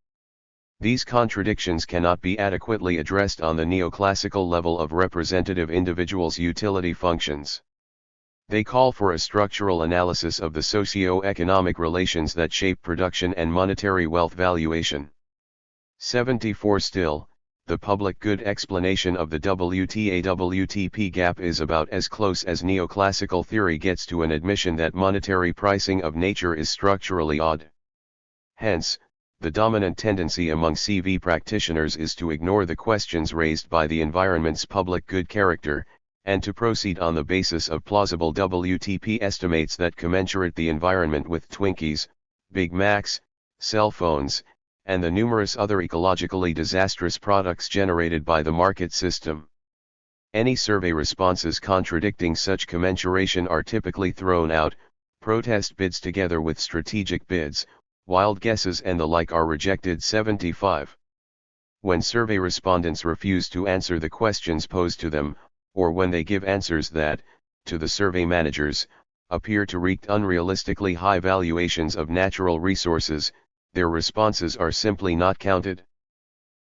These contradictions cannot be adequately addressed on the neoclassical level of representative individuals' utility functions. They call for a structural analysis of the socio-economic relations that shape production and monetary wealth valuation. 74. Still, the public good explanation of the WTA-WTP gap is about as close as neoclassical theory gets to an admission that monetary pricing of nature is structurally odd. Hence, the dominant tendency among CV practitioners is to ignore the questions raised by the environment's public good character, and to proceed on the basis of plausible WTP estimates that commensurate the environment with Twinkies, Big Macs, cell phones, and the numerous other ecologically disastrous products generated by the market system. Any survey responses contradicting such commensuration are typically thrown out. Protest bids together with strategic bids, wild guesses and the like are rejected. 75. When survey respondents refuse to answer the questions posed to them, or when they give answers that, to the survey managers, appear to reach unrealistically high valuations of natural resources, their responses are simply not counted.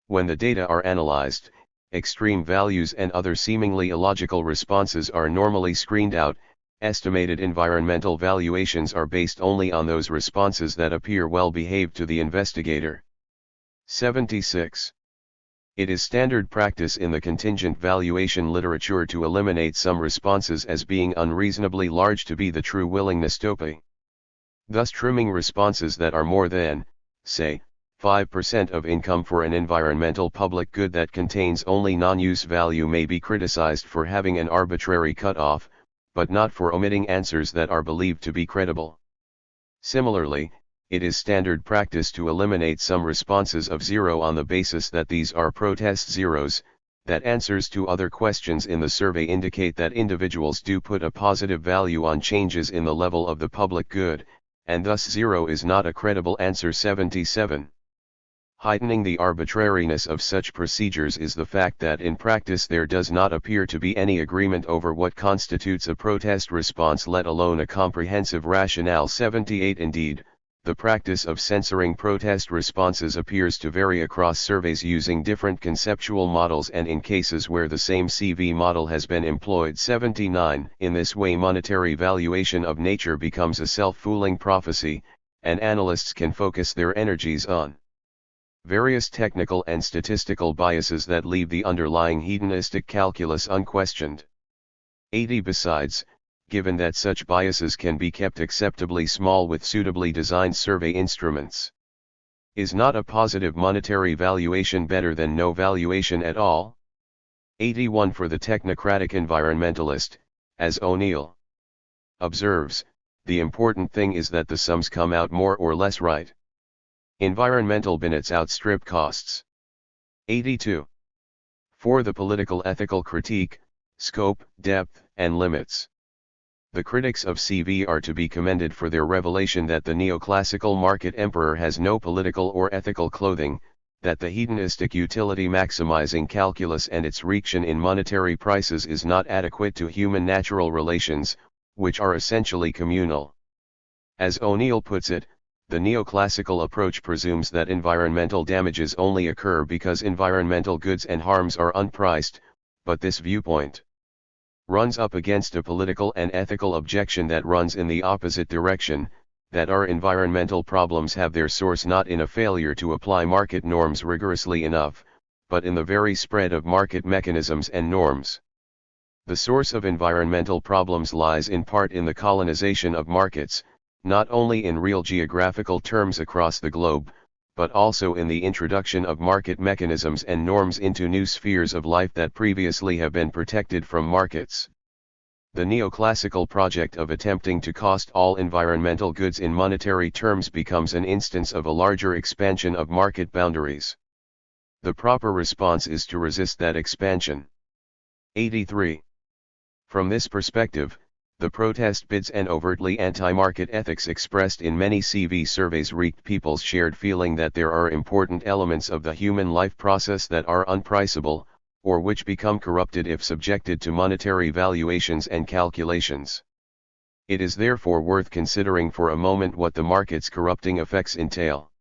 When the data are analyzed, extreme values and other seemingly illogical responses are normally screened out. Estimated environmental valuations are based only on those responses that appear well behaved to the investigator. 76. It is standard practice in the contingent valuation literature to eliminate some responses as being unreasonably large to be the true willingness to pay. Thus trimming responses that are more than, say, 5% of income for an environmental public good that contains only non-use value may be criticized for having an arbitrary cutoff, but not for omitting answers that are believed to be credible. Similarly, it is standard practice to eliminate some responses of 0 on the basis that these are protest zeros, that answers to other questions in the survey indicate that individuals do put a positive value on changes in the level of the public good, and thus 0 is not a credible answer. 77. Heightening the arbitrariness of such procedures is the fact that in practice there does not appear to be any agreement over what constitutes a protest response, let alone a comprehensive rationale. 78. Indeed, the practice of censoring protest responses appears to vary across surveys using different conceptual models and in cases where the same CV model has been employed. 79. In this way monetary valuation of nature becomes a self-fooling prophecy, and analysts can focus their energies on various technical and statistical biases that leave the underlying hedonistic calculus unquestioned. 80. Besides, given that such biases can be kept acceptably small with suitably designed survey instruments, is not a positive monetary valuation better than no valuation at all? 81. For the technocratic environmentalist, as O'Neill observes, the important thing is that the sums come out more or less right. Environmental benefits outstrip costs. 82. 4. The political ethical critique, scope, depth, and limits. The critics of CV are to be commended for their revelation that the neoclassical market emperor has no political or ethical clothing, that the hedonistic utility-maximizing calculus and its reaction in monetary prices is not adequate to human natural relations, which are essentially communal. As O'Neill puts it, the neoclassical approach presumes that environmental damages only occur because environmental goods and harms are unpriced, but this viewpoint runs up against a political and ethical objection that runs in the opposite direction, that our environmental problems have their source not in a failure to apply market norms rigorously enough, but in the very spread of market mechanisms and norms. The source of environmental problems lies in part in the colonization of markets, not only in real geographical terms across the globe, but also in the introduction of market mechanisms and norms into new spheres of life that previously have been protected from markets. The neoclassical project of attempting to cost all environmental goods in monetary terms becomes an instance of a larger expansion of market boundaries. The proper response is to resist that expansion. 83. From this perspective, the protest bids and overtly anti-market ethics expressed in many CV surveys wreaked people's shared feeling that there are important elements of the human life process that are unpriceable, or which become corrupted if subjected to monetary valuations and calculations. It is therefore worth considering for a moment what the market's corrupting effects entail.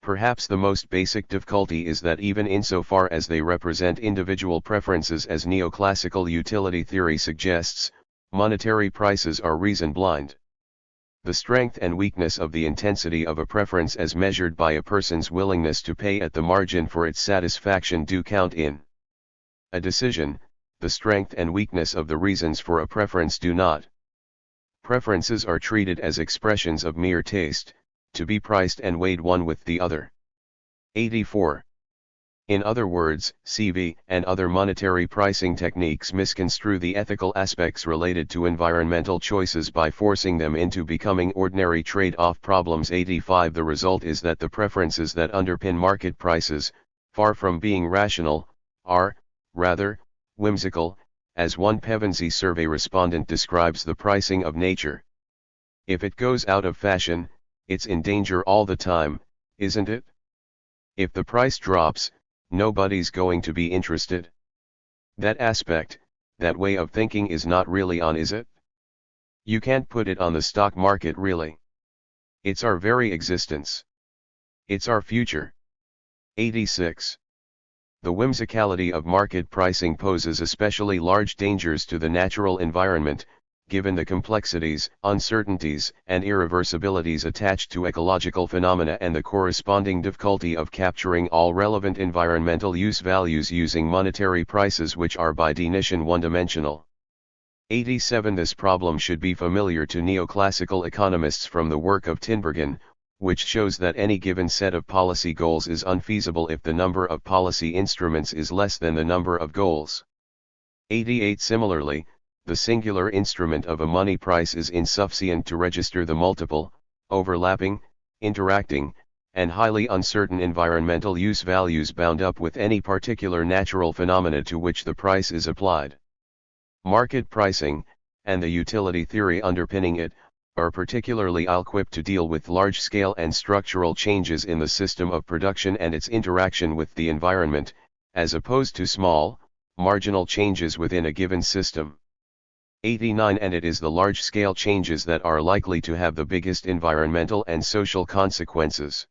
Perhaps the most basic difficulty is that even insofar as they represent individual preferences as neoclassical utility theory suggests, monetary prices are reason blind. The strength and weakness of the intensity of a preference as measured by a person's willingness to pay at the margin for its satisfaction do count in a decision. The strength and weakness of the reasons for a preference do not. Preferences are treated as expressions of mere taste, to be priced and weighed one with the other. 84. In other words, CV and other monetary pricing techniques misconstrue the ethical aspects related to environmental choices by forcing them into becoming ordinary trade-off problems. 85. The result is that the preferences that underpin market prices, far from being rational, are, rather, whimsical, as one Pevensey survey respondent describes the pricing of nature. If it goes out of fashion, it's in danger all the time, isn't it? If the price drops, nobody's going to be interested. That aspect, that way of thinking is not really on, is it? You can't put it on the stock market really. It's our very existence. It's our future. 86. The whimsicality of market pricing poses especially large dangers to the natural environment, given the complexities, uncertainties, and irreversibilities attached to ecological phenomena and the corresponding difficulty of capturing all relevant environmental use values using monetary prices which are by definition one-dimensional. 87. This problem should be familiar to neoclassical economists from the work of Tinbergen, which shows that any given set of policy goals is unfeasible if the number of policy instruments is less than the number of goals. 88. Similarly, the singular instrument of a money price is insufficient to register the multiple, overlapping, interacting, and highly uncertain environmental use values bound up with any particular natural phenomena to which the price is applied. Market pricing, and the utility theory underpinning it, are particularly ill-equipped to deal with large-scale and structural changes in the system of production and its interaction with the environment, as opposed to small, marginal changes within a given system. 89. And it is the large-scale changes that are likely to have the biggest environmental and social consequences.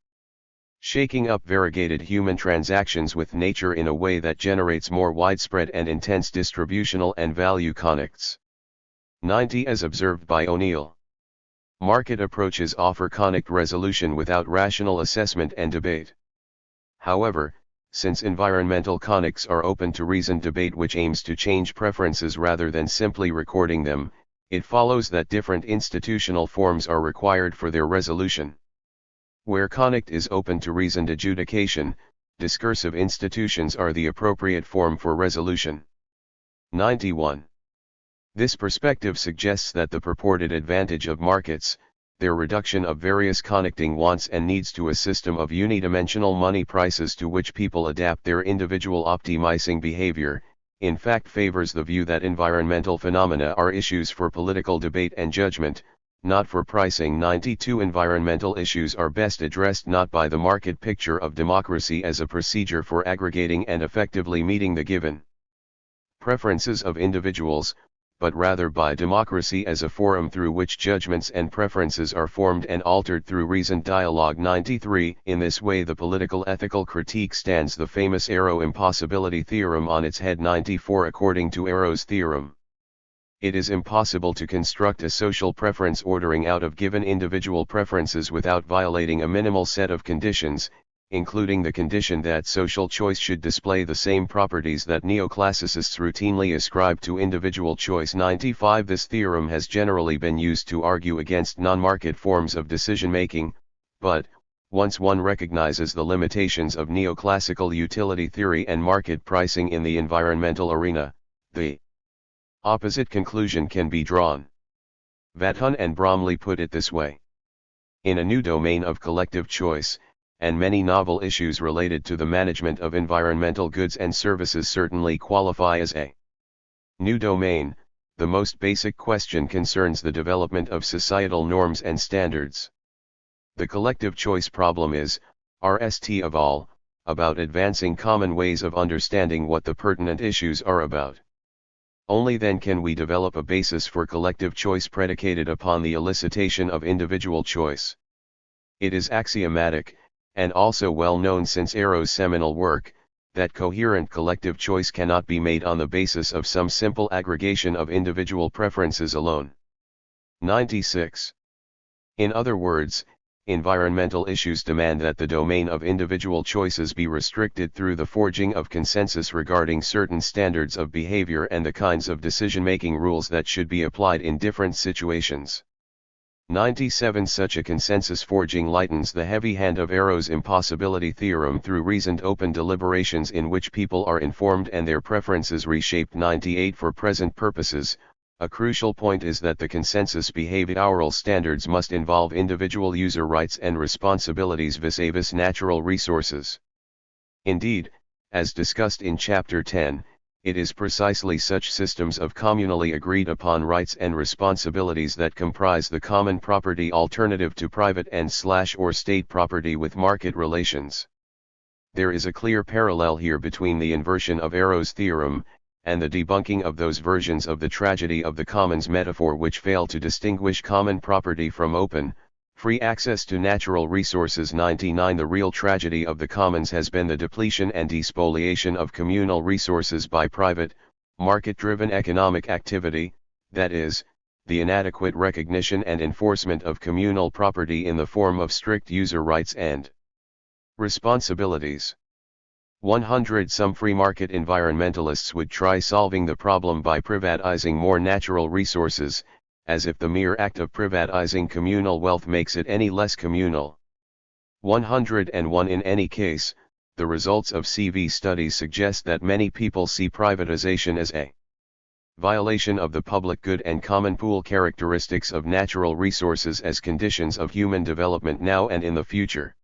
Shaking up variegated human transactions with nature in a way that generates more widespread and intense distributional and value connects. 90. As observed by O'Neill, market approaches offer connect resolution without rational assessment and debate. However, since environmental connects are open to reasoned debate which aims to change preferences rather than simply recording them, it follows that different institutional forms are required for their resolution. Where connect is open to reasoned adjudication, discursive institutions are the appropriate form for resolution. 91. This perspective suggests that the purported advantage of markets, their reduction of various connecting wants and needs to a system of unidimensional money prices to which people adapt their individual optimizing behavior, in fact favors the view that environmental phenomena are issues for political debate and judgment, not for pricing. 92 Environmental issues are best addressed not by the market picture of democracy as a procedure for aggregating and effectively meeting the given preferences of individuals, but rather by democracy as a forum through which judgments and preferences are formed and altered through reasoned dialogue. 93 In this way the political ethical critique stands the famous Arrow impossibility theorem on its head. 94 According to Arrow's theorem, it is impossible to construct a social preference ordering out of given individual preferences without violating a minimal set of conditions, including the condition that social choice should display the same properties that neoclassicists routinely ascribe to individual choice. 95 This theorem has generally been used to argue against non-market forms of decision-making, but, once one recognizes the limitations of neoclassical utility theory and market pricing in the environmental arena, the opposite conclusion can be drawn. Vathun and Bromley put it this way: in a new domain of collective choice, and many novel issues related to the management of environmental goods and services certainly qualify as a new domain, the most basic question concerns the development of societal norms and standards. The collective choice problem is, RST of all, about advancing common ways of understanding what the pertinent issues are about. Only then can we develop a basis for collective choice predicated upon the elicitation of individual choice. It is axiomatic, and also well known since Arrow's seminal work, that coherent collective choice cannot be made on the basis of some simple aggregation of individual preferences alone. 96. In other words, environmental issues demand that the domain of individual choices be restricted through the forging of consensus regarding certain standards of behavior and the kinds of decision-making rules that should be applied in different situations. 97 Such a consensus forging lightens the heavy hand of Arrow's impossibility theorem through reasoned open deliberations in which people are informed and their preferences reshaped. 98 For present purposes, a crucial point is that the consensus behavioral standards must involve individual user rights and responsibilities vis-a-vis natural resources. Indeed, as discussed in Chapter 10, it is precisely such systems of communally agreed upon rights and responsibilities that comprise the common property alternative to private and/or state property with market relations. There is a clear parallel here between the inversion of Arrow's theorem, and the debunking of those versions of the tragedy of the commons metaphor which fail to distinguish common property from open, free access to natural resources. 99 The real tragedy of the commons has been the depletion and despoliation of communal resources by private, market-driven economic activity, that is, the inadequate recognition and enforcement of communal property in the form of strict user rights and responsibilities. 100 Some free market environmentalists would try solving the problem by privatizing more natural resources, as if the mere act of privatizing communal wealth makes it any less communal. 101 In any case, the results of CV studies suggest that many people see privatization as a violation of the public good and common pool characteristics of natural resources as conditions of human development now and in the future.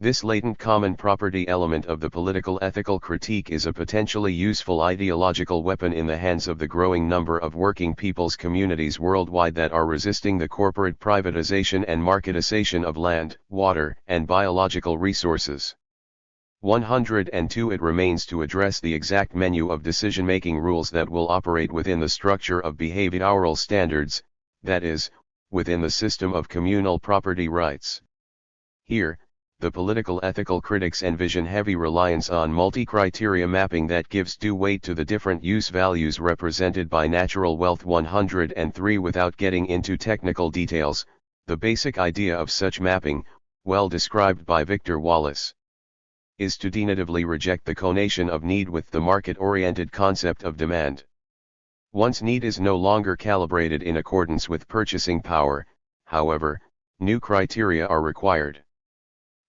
This latent common property element of the political ethical critique is a potentially useful ideological weapon in the hands of the growing number of working people's communities worldwide that are resisting the corporate privatization and marketization of land, water, and biological resources. 102 It remains to address the exact menu of decision-making rules that will operate within the structure of behavioral standards, that is, within the system of communal property rights. Here, the political ethical critics envision heavy reliance on multi-criteria mapping that gives due weight to the different use values represented by natural wealth. 103 Without getting into technical details, the basic idea of such mapping, well described by Victor Wallace, is to definitively reject the connotation of need with the market-oriented concept of demand. Once need is no longer calibrated in accordance with purchasing power, however, new criteria are required.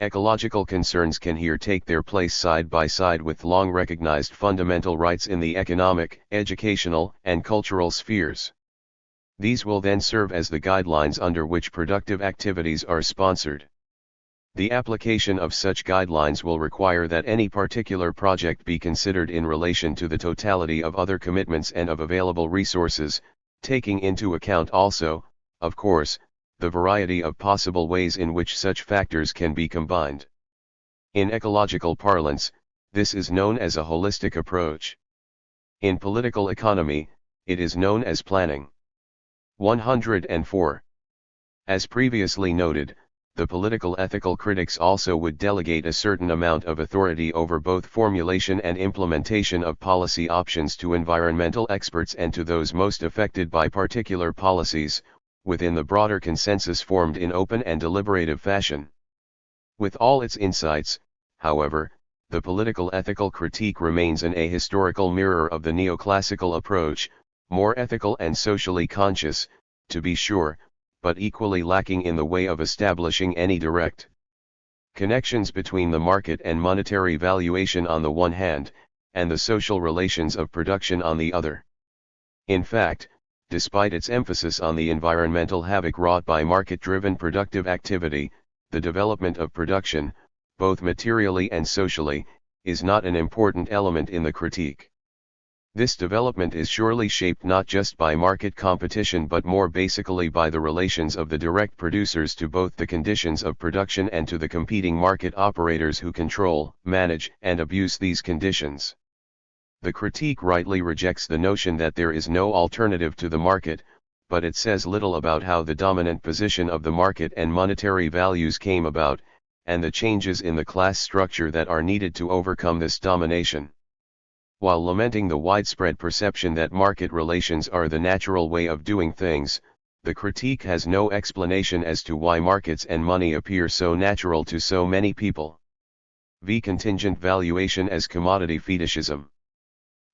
Ecological concerns can here take their place side by side with long-recognized fundamental rights in the economic, educational, and cultural spheres. These will then serve as the guidelines under which productive activities are sponsored. The application of such guidelines will require that any particular project be considered in relation to the totality of other commitments and of available resources, taking into account also, of course, the variety of possible ways in which such factors can be combined. In ecological parlance, this is known as a holistic approach. In political economy, it is known as planning. 104. As previously noted, the political ethical critics also would delegate a certain amount of authority over both formulation and implementation of policy options to environmental experts and to those most affected by particular policies, within the broader consensus formed in open and deliberative fashion. With all its insights, however, the political ethical critique remains an ahistorical mirror of the neoclassical approach, more ethical and socially conscious, to be sure, but equally lacking in the way of establishing any direct connections between the market and monetary valuation on the one hand, and the social relations of production on the other. In fact, despite its emphasis on the environmental havoc wrought by market-driven productive activity, the development of production, both materially and socially, is not an important element in the critique. This development is surely shaped not just by market competition but more basically by the relations of the direct producers to both the conditions of production and to the competing market operators who control, manage, and abuse these conditions. The critique rightly rejects the notion that there is no alternative to the market, but it says little about how the dominant position of the market and monetary values came about, and the changes in the class structure that are needed to overcome this domination. While lamenting the widespread perception that market relations are the natural way of doing things, the critique has no explanation as to why markets and money appear so natural to so many people. V. Contingent valuation as commodity fetishism.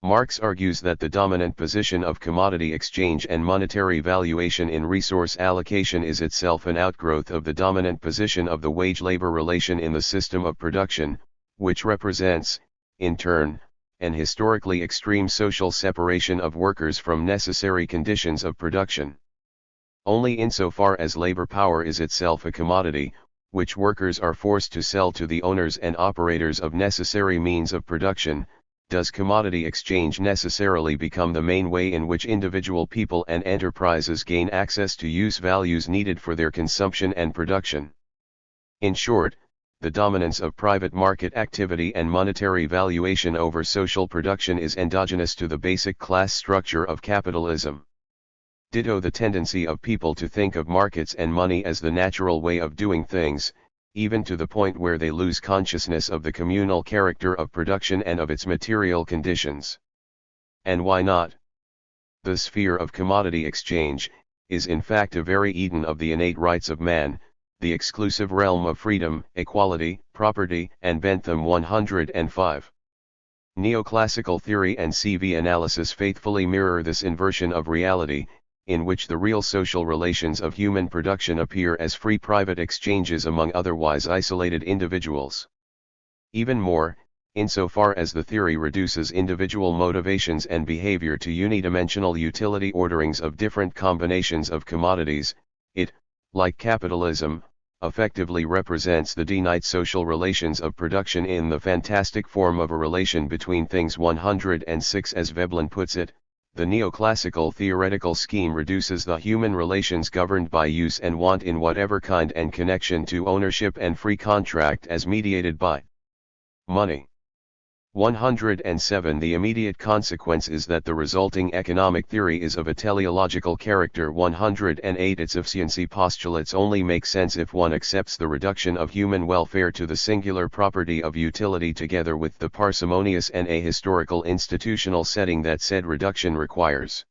Marx argues that the dominant position of commodity exchange and monetary valuation in resource allocation is itself an outgrowth of the dominant position of the wage-labor relation in the system of production, which represents, in turn, an historically extreme social separation of workers from necessary conditions of production. Only insofar as labor power is itself a commodity, which workers are forced to sell to the owners and operators of necessary means of production, does commodity exchange necessarily become the main way in which individual people and enterprises gain access to use values needed for their consumption and production. In short, the dominance of private market activity and monetary valuation over social production is endogenous to the basic class structure of capitalism. Ditto the tendency of people to think of markets and money as the natural way of doing things, even to the point where they lose consciousness of the communal character of production and of its material conditions. And why not? The sphere of commodity exchange is in fact a very Eden of the innate rights of man, the exclusive realm of freedom, equality, property, and Bentham 105. Neoclassical theory and CV analysis faithfully mirror this inversion of reality, in which the real social relations of human production appear as free private exchanges among otherwise isolated individuals. Even more, insofar as the theory reduces individual motivations and behavior to unidimensional utility orderings of different combinations of commodities, it, like capitalism, effectively represents the denied social relations of production in the fantastic form of a relation between things. 106. As Veblen puts it, the neoclassical theoretical scheme reduces the human relations governed by use and want in whatever kind and connection to ownership and free contract as mediated by money. 107. The immediate consequence is that the resulting economic theory is of a teleological character. 108. Its efficiency postulates only make sense if one accepts the reduction of human welfare to the singular property of utility together with the parsimonious and ahistorical institutional setting that said reduction requires.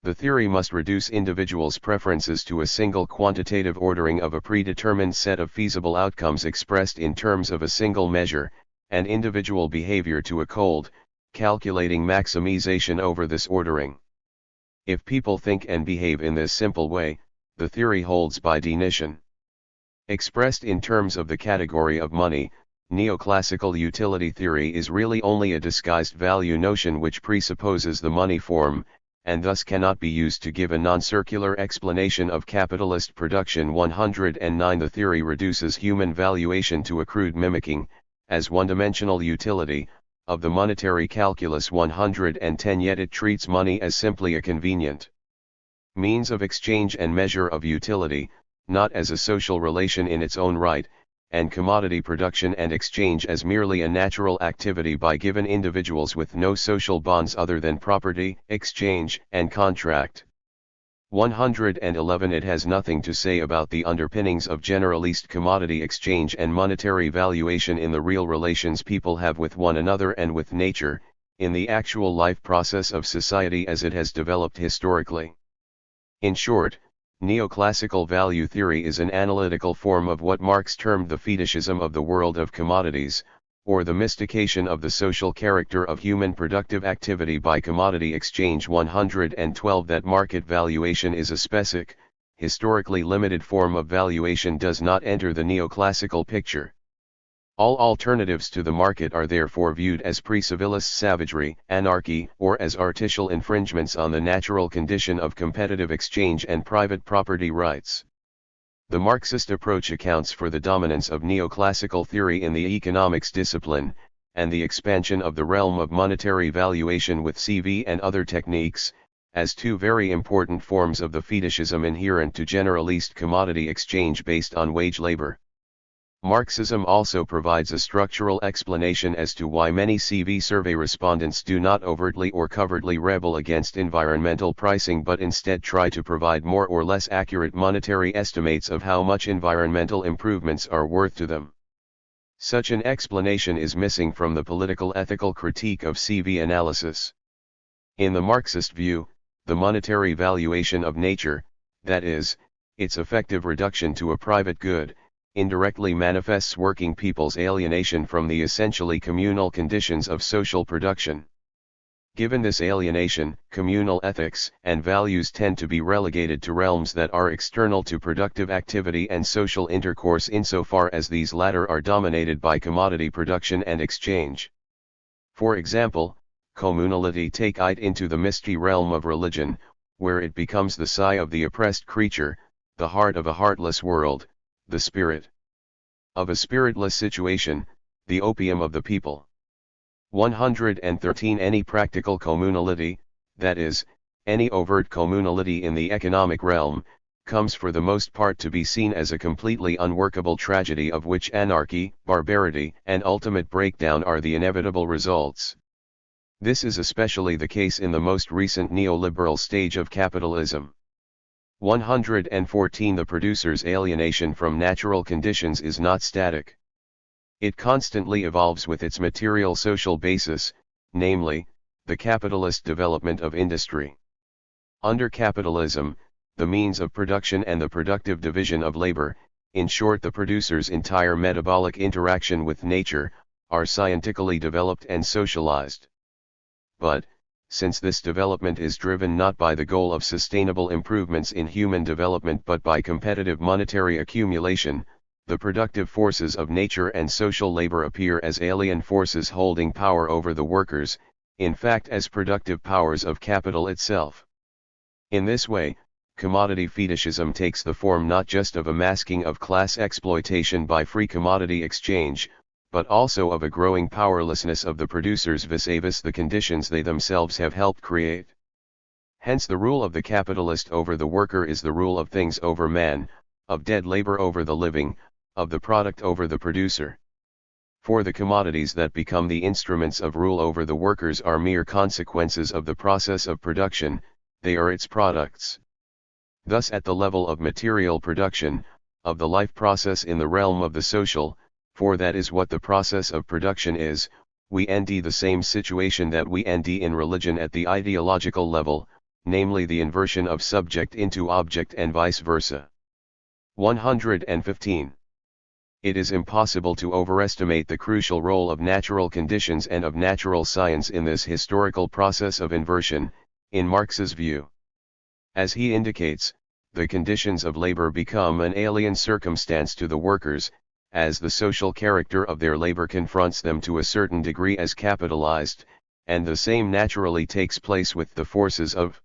The theory must reduce individuals' preferences to a single quantitative ordering of a predetermined set of feasible outcomes expressed in terms of a single measure, and individual behavior to a cold, calculating maximization over this ordering. If people think and behave in this simple way, the theory holds by definition. Expressed in terms of the category of money, neoclassical utility theory is really only a disguised value notion which presupposes the money form, and thus cannot be used to give a non-circular explanation of capitalist production. 109 The theory reduces human valuation to a crude mimicking, as one-dimensional utility, of the monetary calculus. 110 Yet it treats money as simply a convenient means of exchange and measure of utility, not as a social relation in its own right, and commodity production and exchange as merely a natural activity by given individuals with no social bonds other than property, exchange, and contract. 111 It has nothing to say about the underpinnings of generalist commodity exchange and monetary valuation in the real relations people have with one another and with nature, in the actual life process of society as it has developed historically. In short, neoclassical value theory is an analytical form of what Marx termed the fetishism of the world of commodities, or the mystication of the social character of human productive activity by commodity exchange. 112 That market valuation is a specific, historically limited form of valuation does not enter the neoclassical picture. All alternatives to the market are therefore viewed as pre-civilist savagery, anarchy, or as artificial infringements on the natural condition of competitive exchange and private property rights. The Marxist approach accounts for the dominance of neoclassical theory in the economics discipline, and the expansion of the realm of monetary valuation with CV and other techniques, as two very important forms of the fetishism inherent to generalist commodity exchange based on wage labor. Marxism also provides a structural explanation as to why many CV survey respondents do not overtly or covertly rebel against environmental pricing but instead try to provide more or less accurate monetary estimates of how much environmental improvements are worth to them. Such an explanation is missing from the political ethical critique of CV analysis. In the Marxist view, the monetary valuation of nature, that is, its effective reduction to a private good, indirectly manifests working people's alienation from the essentially communal conditions of social production. Given this alienation, communal ethics and values tend to be relegated to realms that are external to productive activity and social intercourse insofar as these latter are dominated by commodity production and exchange. For example, communality take it into the misty realm of religion, where it becomes the sigh of the oppressed creature, the heart of a heartless world, the spirit of a spiritless situation, the opium of the people. 113 Any practical communality, that is, any overt communality in the economic realm, comes for the most part to be seen as a completely unworkable tragedy of which anarchy, barbarity, and ultimate breakdown are the inevitable results. This is especially the case in the most recent neoliberal stage of capitalism. 114 The producer's alienation from natural conditions is not static. It constantly evolves with its material social basis, namely, the capitalist development of industry. Under capitalism, the means of production and the productive division of labor, in short the producer's entire metabolic interaction with nature, are scientifically developed and socialized. But, since this development is driven not by the goal of sustainable improvements in human development but by competitive monetary accumulation, the productive forces of nature and social labor appear as alien forces holding power over the workers, in fact as productive powers of capital itself. In this way, commodity fetishism takes the form not just of a masking of class exploitation by free commodity exchange, but also of a growing powerlessness of the producers vis-a-vis the conditions they themselves have helped create. Hence the rule of the capitalist over the worker is the rule of things over man, of dead labor over the living, of the product over the producer. For the commodities that become the instruments of rule over the workers are mere consequences of the process of production, they are its products. Thus at the level of material production, of the life process in the realm of the social, for that is what the process of production is, we end the same situation that we end in religion at the ideological level, namely the inversion of subject into object and vice versa. 115. It is impossible to overestimate the crucial role of natural conditions and of natural science in this historical process of inversion, in Marx's view. As he indicates, the conditions of labor become an alien circumstance to the workers, as the social character of their labor confronts them to a certain degree as capitalized, and the same naturally takes place with the forces of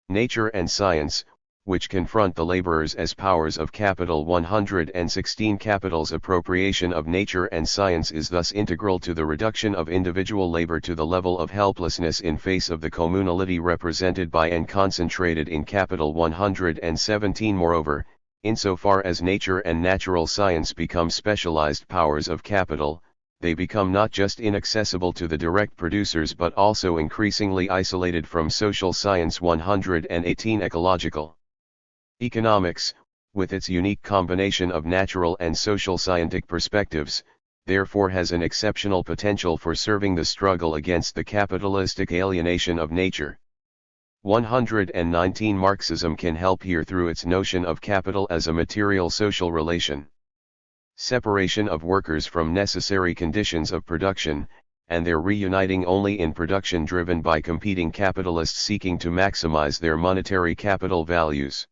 Nature and science, which confront the laborers as powers of capital. 116 Capital's appropriation of nature and science is thus integral to the reduction of individual labor to the level of helplessness in face of the communality represented by and concentrated in capital. 117 Moreover, insofar as nature and natural science become specialized powers of capital, they become not just inaccessible to the direct producers but also increasingly isolated from social science. 118 Ecological economics, with its unique combination of natural and social scientific perspectives, therefore has an exceptional potential for serving the struggle against the capitalistic alienation of nature. 119 Marxism can help here through its notion of capital as a material social relation. Separation of workers from necessary conditions of production, and their reuniting only in production driven by competing capitalists seeking to maximize their monetary capital values.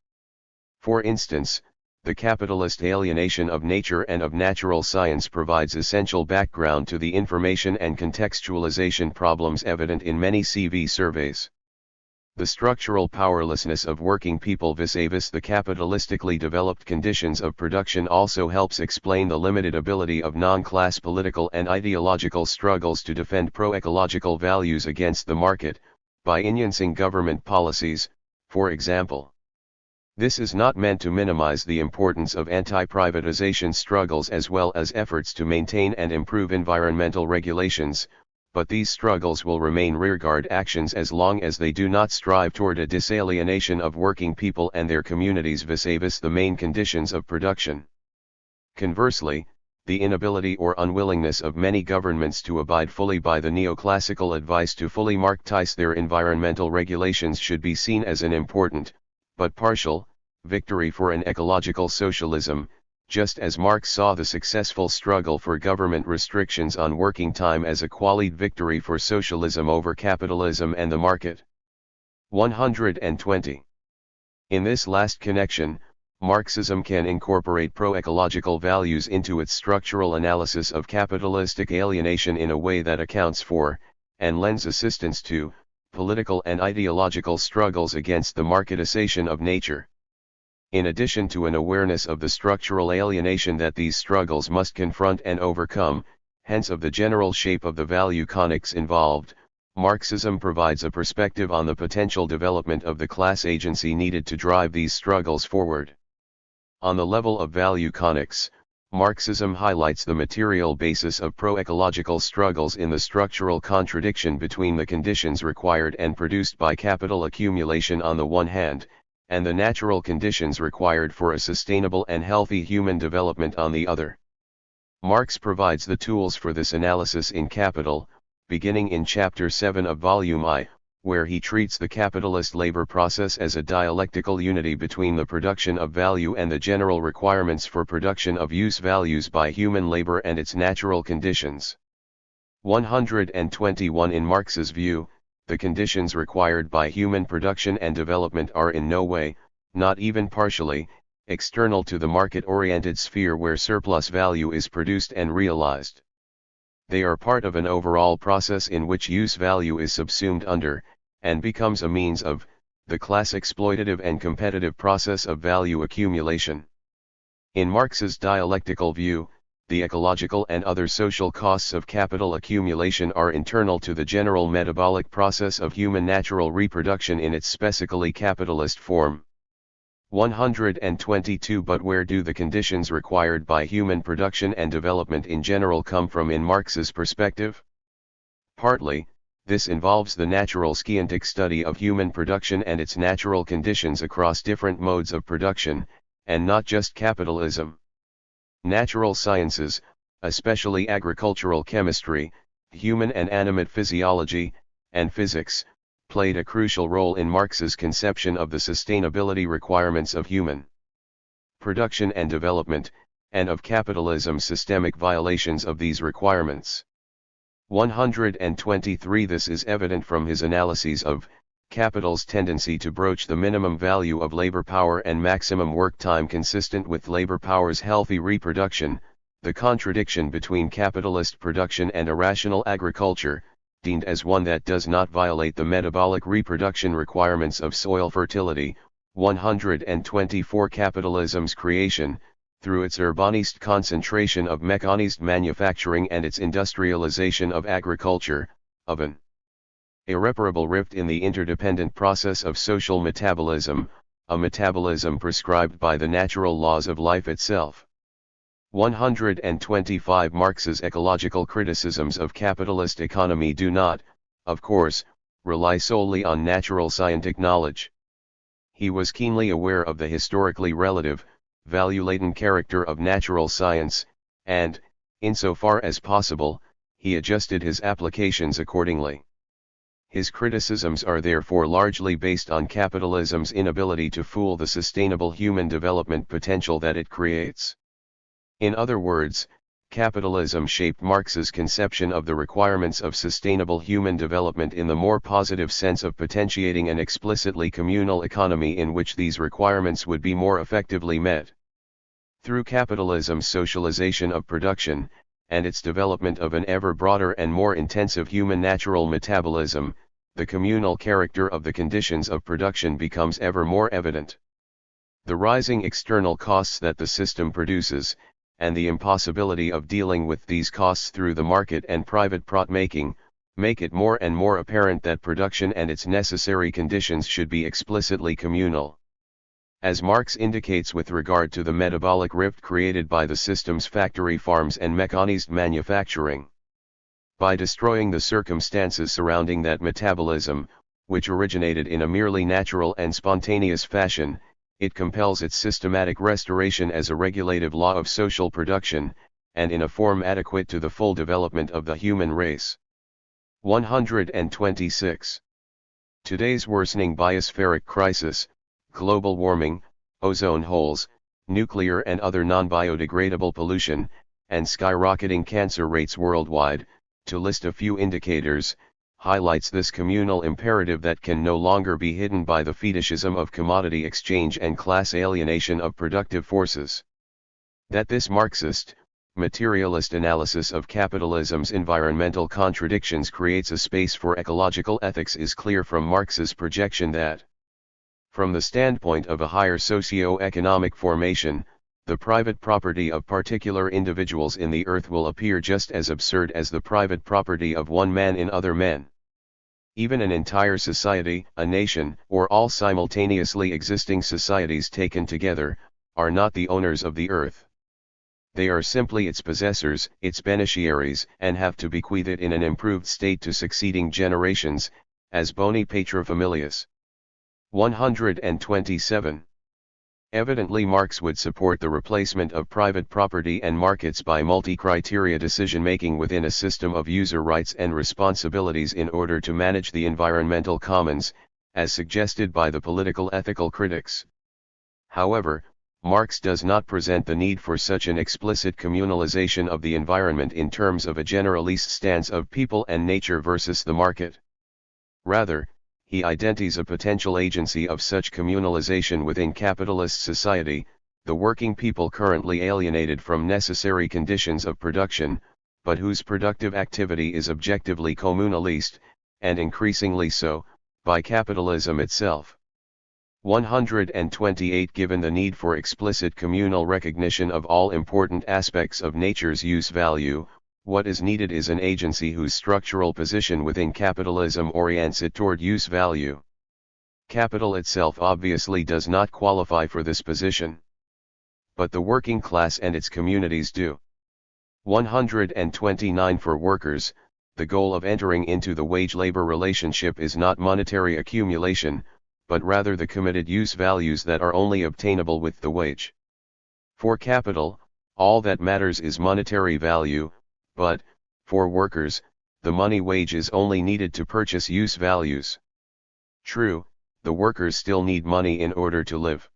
For instance, the capitalist alienation of nature and of natural science provides essential background to the information and contextualization problems evident in many CV surveys. The structural powerlessness of working people vis-a-vis the capitalistically developed conditions of production also helps explain the limited ability of non-class political and ideological struggles to defend pro-ecological values against the market, by enuncing government policies, for example. This is not meant to minimize the importance of anti-privatization struggles as well as efforts to maintain and improve environmental regulations, but these struggles will remain rearguard actions as long as they do not strive toward a disalienation of working people and their communities vis-a-vis the main conditions of production. Conversely, the inability or unwillingness of many governments to abide fully by the neoclassical advice to fully Marxitize their environmental regulations should be seen as an important, but partial, victory for an ecological socialism, just as Marx saw the successful struggle for government restrictions on working time as a qualied victory for socialism over capitalism and the market. 120. In this last connection, Marxism can incorporate pro-ecological values into its structural analysis of capitalistic alienation in a way that accounts for, and lends assistance to, political and ideological struggles against the marketization of nature. In addition to an awareness of the structural alienation that these struggles must confront and overcome, hence of the general shape of the value conics involved, Marxism provides a perspective on the potential development of the class agency needed to drive these struggles forward. On the level of value conics, Marxism highlights the material basis of pro-ecological struggles in the structural contradiction between the conditions required and produced by capital accumulation on the one hand, and the natural conditions required for a sustainable and healthy human development on the other. Marx provides the tools for this analysis in Capital, beginning in Chapter 7 of Volume I, where he treats the capitalist labor process as a dialectical unity between the production of value and the general requirements for production of use values by human labor and its natural conditions. 121 In Marx's view, the conditions required by human production and development are in no way, not even partially, external to the market-oriented sphere where surplus value is produced and realized. They are part of an overall process in which use value is subsumed under, and becomes a means of, the class exploitative and competitive process of value accumulation. In Marx's dialectical view, the ecological and other social costs of capital accumulation are internal to the general metabolic process of human natural reproduction in its specifically capitalist form. 122 But where do the conditions required by human production and development in general come from in Marx's perspective? Partly, this involves the natural scientific study of human production and its natural conditions across different modes of production, and not just capitalism. Natural sciences, especially agricultural chemistry, human and animate physiology, and physics, played a crucial role in Marx's conception of the sustainability requirements of human production and development, and of capitalism's systemic violations of these requirements. 123 This is evident from his analyses of capital's tendency to broach the minimum value of labor power and maximum work time consistent with labor power's healthy reproduction, the contradiction between capitalist production and irrational agriculture, deemed as one that does not violate the metabolic reproduction requirements of soil fertility. 124 Capitalism's creation, through its urbanist concentration of mechanized manufacturing and its industrialization of agriculture, of an irreparable rift in the interdependent process of social metabolism, a metabolism prescribed by the natural laws of life itself. 125 Marx's ecological criticisms of capitalist economy do not, of course, rely solely on natural scientific knowledge. He was keenly aware of the historically relative, value-laden character of natural science, and, insofar as possible, he adjusted his applications accordingly. His criticisms are therefore largely based on capitalism's inability to fool the sustainable human development potential that it creates. In other words, capitalism shaped Marx's conception of the requirements of sustainable human development in the more positive sense of potentiating an explicitly communal economy in which these requirements would be more effectively met. Through capitalism's socialization of production, and its development of an ever broader and more intensive human natural metabolism, the communal character of the conditions of production becomes ever more evident. The rising external costs that the system produces, and the impossibility of dealing with these costs through the market and private profit-making, make it more and more apparent that production and its necessary conditions should be explicitly communal. As Marx indicates with regard to the metabolic rift created by the system's factory farms and mechanized manufacturing. By destroying the circumstances surrounding that metabolism, which originated in a merely natural and spontaneous fashion, it compels its systematic restoration as a regulative law of social production, and in a form adequate to the full development of the human race. 126. Today's worsening biospheric crisis, global warming, ozone holes, nuclear and other non-biodegradable pollution, and skyrocketing cancer rates worldwide, to list a few indicators, highlights this communal imperative that can no longer be hidden by the fetishism of commodity exchange and class alienation of productive forces. That this Marxist, materialist analysis of capitalism's environmental contradictions creates a space for ecological ethics is clear from Marx's projection that, from the standpoint of a higher socio-economic formation, the private property of particular individuals in the earth will appear just as absurd as the private property of one man in other men. Even an entire society, a nation, or all simultaneously existing societies taken together, are not the owners of the earth. They are simply its possessors, its beneficiaries, and have to bequeath it in an improved state to succeeding generations, as boni paterfamilias. 127. Evidently Marx would support the replacement of private property and markets by multi-criteria decision-making within a system of user rights and responsibilities in order to manage the environmental commons, as suggested by the political ethical critics. However, Marx does not present the need for such an explicit communalization of the environment in terms of a generalist stance of people and nature versus the market. Rather, he identifies a potential agency of such communalization within capitalist society, the working people currently alienated from necessary conditions of production, but whose productive activity is objectively communalist, and increasingly so, by capitalism itself. 128 Given the need for explicit communal recognition of all important aspects of nature's use value, what is needed is an agency whose structural position within capitalism orients it toward use value. Capital itself obviously does not qualify for this position. But the working class and its communities do. 129 For workers, the goal of entering into the wage-labor relationship is not monetary accumulation, but rather the committed use values that are only obtainable with the wage. For capital, all that matters is monetary value, but, for workers, the money wage is only needed to purchase use values. True, the workers still need money in order to live.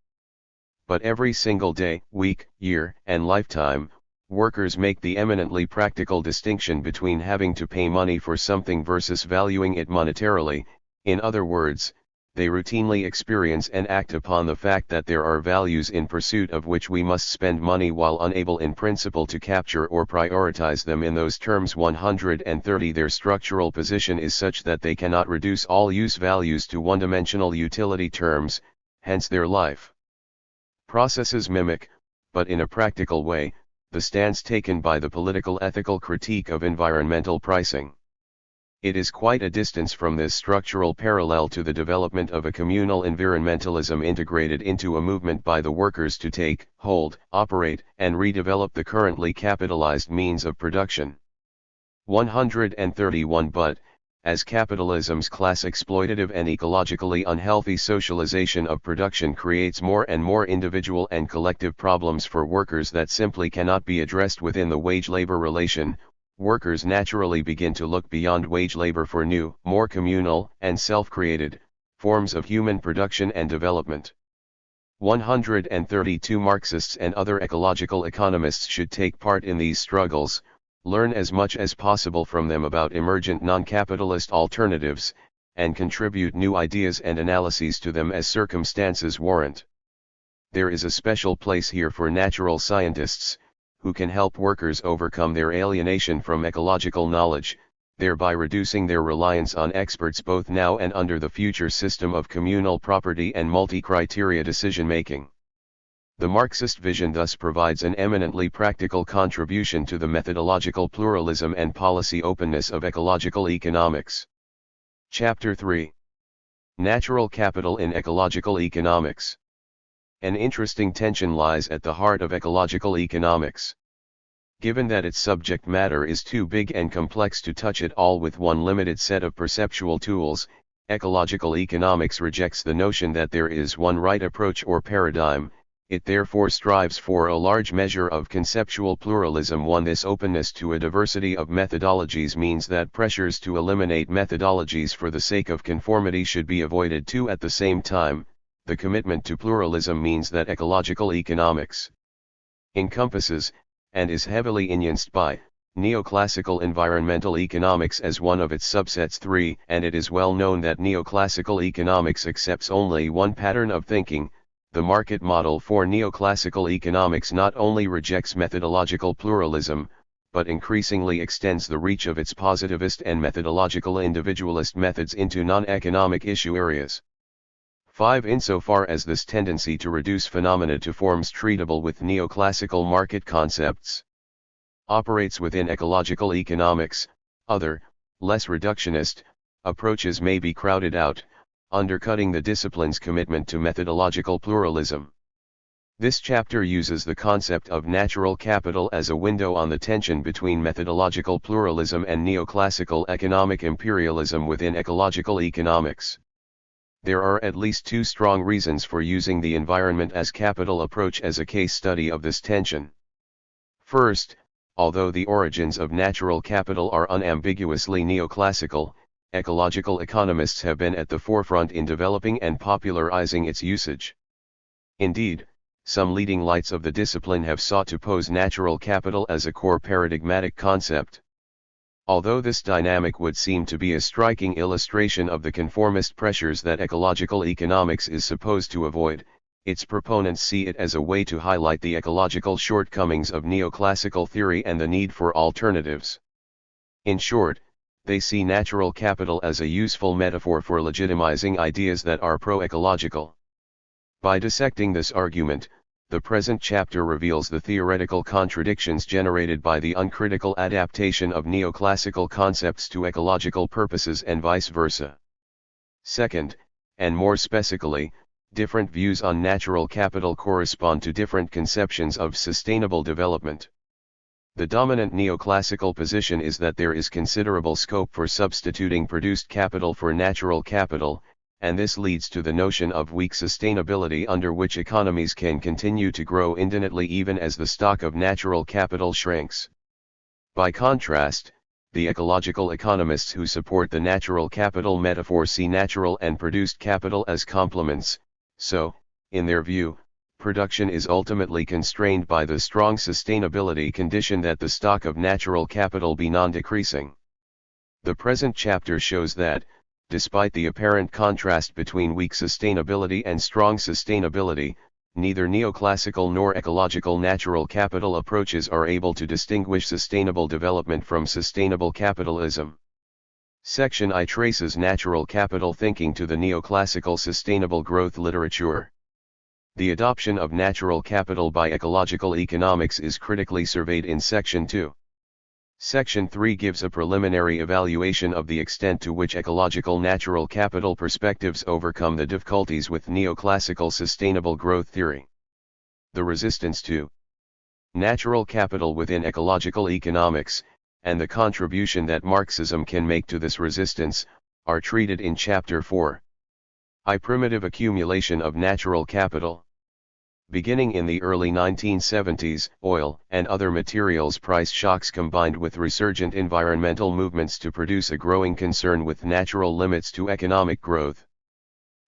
But every single day, week, year, and lifetime, workers make the eminently practical distinction between having to pay money for something versus valuing it monetarily. In other words, they routinely experience and act upon the fact that there are values in pursuit of which we must spend money while unable in principle to capture or prioritize them in those terms. 130 Their structural position is such that they cannot reduce all use values to one-dimensional utility terms, hence their life processes mimic, but in a practical way, the stance taken by the political ethical critique of environmental pricing. It is quite a distance from this structural parallel to the development of a communal environmentalism integrated into a movement by the workers to take, hold, operate, and redevelop the currently capitalized means of production. 131 But, as capitalism's class exploitative and ecologically unhealthy socialization of production creates more and more individual and collective problems for workers that simply cannot be addressed within the wage-labor relation, workers naturally begin to look beyond wage labor for new, more communal, and self-created, forms of human production and development. 132 Marxists and other ecological economists should take part in these struggles, learn as much as possible from them about emergent non-capitalist alternatives, and contribute new ideas and analyses to them as circumstances warrant. There is a special place here for natural scientists, who can help workers overcome their alienation from ecological knowledge, thereby reducing their reliance on experts both now and under the future system of communal property and multi-criteria decision-making. The Marxist vision thus provides an eminently practical contribution to the methodological pluralism and policy openness of ecological economics. Chapter 3. Natural Capital in Ecological Economics. An interesting tension lies at the heart of ecological economics. Given that its subject matter is too big and complex to touch it all with one limited set of perceptual tools, ecological economics rejects the notion that there is one right approach or paradigm. It therefore strives for a large measure of conceptual pluralism. This openness to a diversity of methodologies means that pressures to eliminate methodologies for the sake of conformity should be avoided too. At the same time, the commitment to pluralism means that ecological economics encompasses, and is heavily influenced by, neoclassical environmental economics as one of its subsets. 3. And it is well known that neoclassical economics accepts only one pattern of thinking. The market model for neoclassical economics not only rejects methodological pluralism, but increasingly extends the reach of its positivist and methodological individualist methods into non-economic issue areas. 5. Insofar as this tendency to reduce phenomena to forms treatable with neoclassical market concepts operates within ecological economics, other, less reductionist, approaches may be crowded out, undercutting the discipline's commitment to methodological pluralism. This chapter uses the concept of natural capital as a window on the tension between methodological pluralism and neoclassical economic imperialism within ecological economics. There are at least two strong reasons for using the environment as capital approach as a case study of this tension. First, although the origins of natural capital are unambiguously neoclassical, ecological economists have been at the forefront in developing and popularizing its usage. Indeed, some leading lights of the discipline have sought to pose natural capital as a core paradigmatic concept. Although this dynamic would seem to be a striking illustration of the conformist pressures that ecological economics is supposed to avoid, its proponents see it as a way to highlight the ecological shortcomings of neoclassical theory and the need for alternatives. In short, they see natural capital as a useful metaphor for legitimizing ideas that are pro-ecological. By dissecting this argument, the present chapter reveals the theoretical contradictions generated by the uncritical adaptation of neoclassical concepts to ecological purposes and vice versa. Second, and more specifically, different views on natural capital correspond to different conceptions of sustainable development. The dominant neoclassical position is that there is considerable scope for substituting produced capital for natural capital, and this leads to the notion of weak sustainability under which economies can continue to grow indefinitely even as the stock of natural capital shrinks. By contrast, the ecological economists who support the natural capital metaphor see natural and produced capital as complements, so, in their view, production is ultimately constrained by the strong sustainability condition that the stock of natural capital be non-decreasing. The present chapter shows that, Despite the apparent contrast between weak sustainability and strong sustainability, neither neoclassical nor ecological natural capital approaches are able to distinguish sustainable development from sustainable capitalism. Section I traces natural capital thinking to the neoclassical sustainable growth literature. The adoption of natural capital by ecological economics is critically surveyed in Section 2. Section 3 gives a preliminary evaluation of the extent to which ecological natural capital perspectives overcome the difficulties with neoclassical sustainable growth theory. The resistance to natural capital within ecological economics, and the contribution that Marxism can make to this resistance, are treated in Chapter 4. Primitive accumulation of natural capital. Beginning in the early 1970s, oil and other materials price shocks combined with resurgent environmental movements to produce a growing concern with natural limits to economic growth.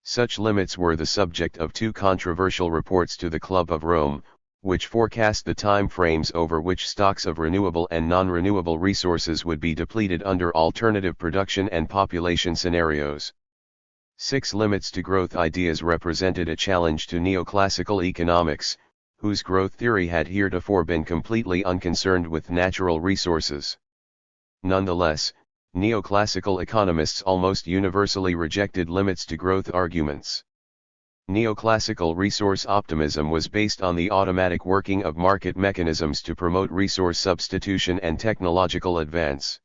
Such limits were the subject of two controversial reports to the Club of Rome, which forecast the time frames over which stocks of renewable and non-renewable resources would be depleted under alternative production and population scenarios. 6 limits to growth ideas represented a challenge to neoclassical economics, whose growth theory had heretofore been completely unconcerned with natural resources. Nonetheless, neoclassical economists almost universally rejected limits to growth arguments. Neoclassical resource optimism was based on the automatic working of market mechanisms to promote resource substitution and technological advance.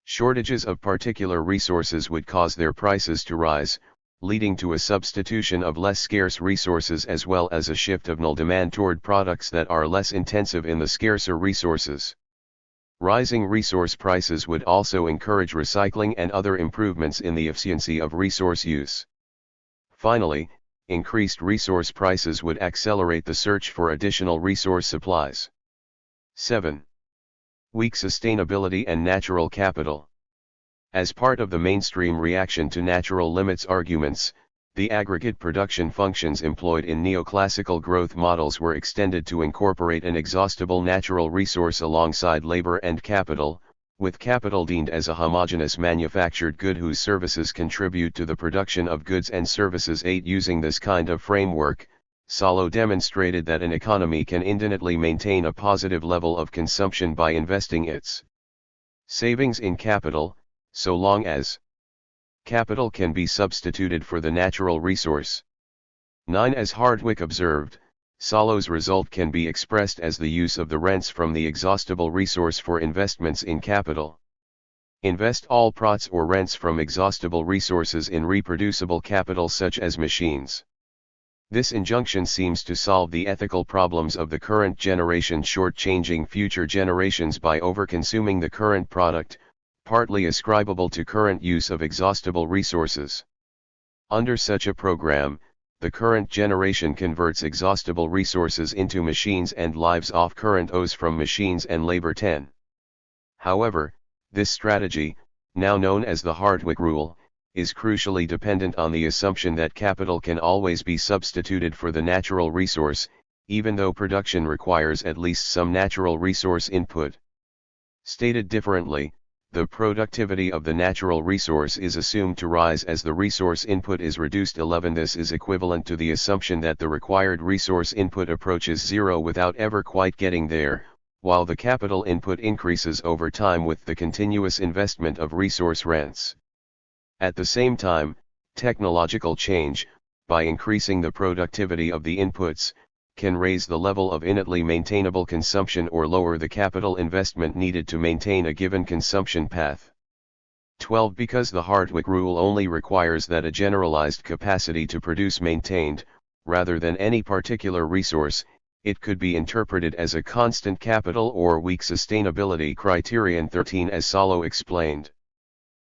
Shortages of particular resources would cause their prices to rise, leading to a substitution of less scarce resources as well as a shift of null demand toward products that are less intensive in the scarcer resources. Rising resource prices would also encourage recycling and other improvements in the efficiency of resource use. Finally, increased resource prices would accelerate the search for additional resource supplies. 7. Weak sustainability and natural capital. As part of the mainstream reaction to natural limits arguments, the aggregate production functions employed in neoclassical growth models were extended to incorporate an exhaustible natural resource alongside labor and capital, with capital deemed as a homogeneous manufactured good whose services contribute to the production of goods and services. Using this kind of framework, Solow demonstrated that an economy can indefinitely maintain a positive level of consumption by investing its savings in capital, so long as capital can be substituted for the natural resource. 9. As Hardwick observed, Solow's result can be expressed as the use of the rents from the exhaustible resource for investments in capital. Invest all prots or rents from exhaustible resources in reproducible capital such as machines. This injunction seems to solve the ethical problems of the current generation, shortchanging future generations by overconsuming the current product, partly ascribable to current use of exhaustible resources. Under such a program, the current generation converts exhaustible resources into machines and lives off current owes from machines and labor. 10. However, this strategy, now known as the Hardwick rule, is crucially dependent on the assumption that capital can always be substituted for the natural resource, even though production requires at least some natural resource input. Stated differently, the productivity of the natural resource is assumed to rise as the resource input is reduced. 11. This is equivalent to the assumption that the required resource input approaches zero without ever quite getting there, while the capital input increases over time with the continuous investment of resource rents. At the same time, technological change, by increasing the productivity of the inputs, can raise the level of innately maintainable consumption or lower the capital investment needed to maintain a given consumption path. 12. Because the Hardwick rule only requires that a generalized capacity to produce maintained, rather than any particular resource, it could be interpreted as a constant capital or weak sustainability criterion. 13. As Solow explained,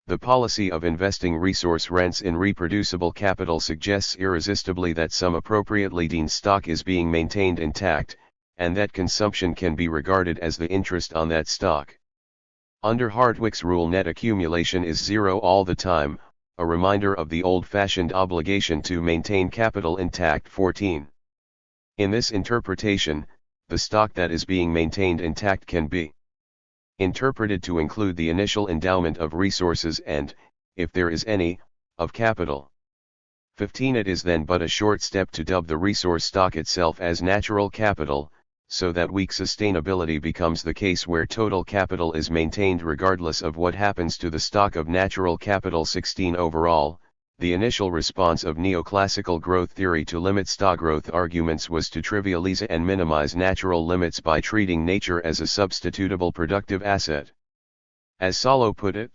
the policy of investing resource rents in reproducible capital suggests irresistibly that some appropriately deemed stock is being maintained intact, and that consumption can be regarded as the interest on that stock. Under Hardwick's rule, net accumulation is zero all the time, a reminder of the old-fashioned obligation to maintain capital intact. 14. In this interpretation, the stock that is being maintained intact can be interpreted to include the initial endowment of resources and, if there is any, of capital. 15. It is then but a short step to dub the resource stock itself as natural capital, so that weak sustainability becomes the case where total capital is maintained regardless of what happens to the stock of natural capital. 16. Overall, the initial response of neoclassical growth theory to limit stock growth arguments was to trivialize and minimize natural limits by treating nature as a substitutable productive asset. As Solow put it,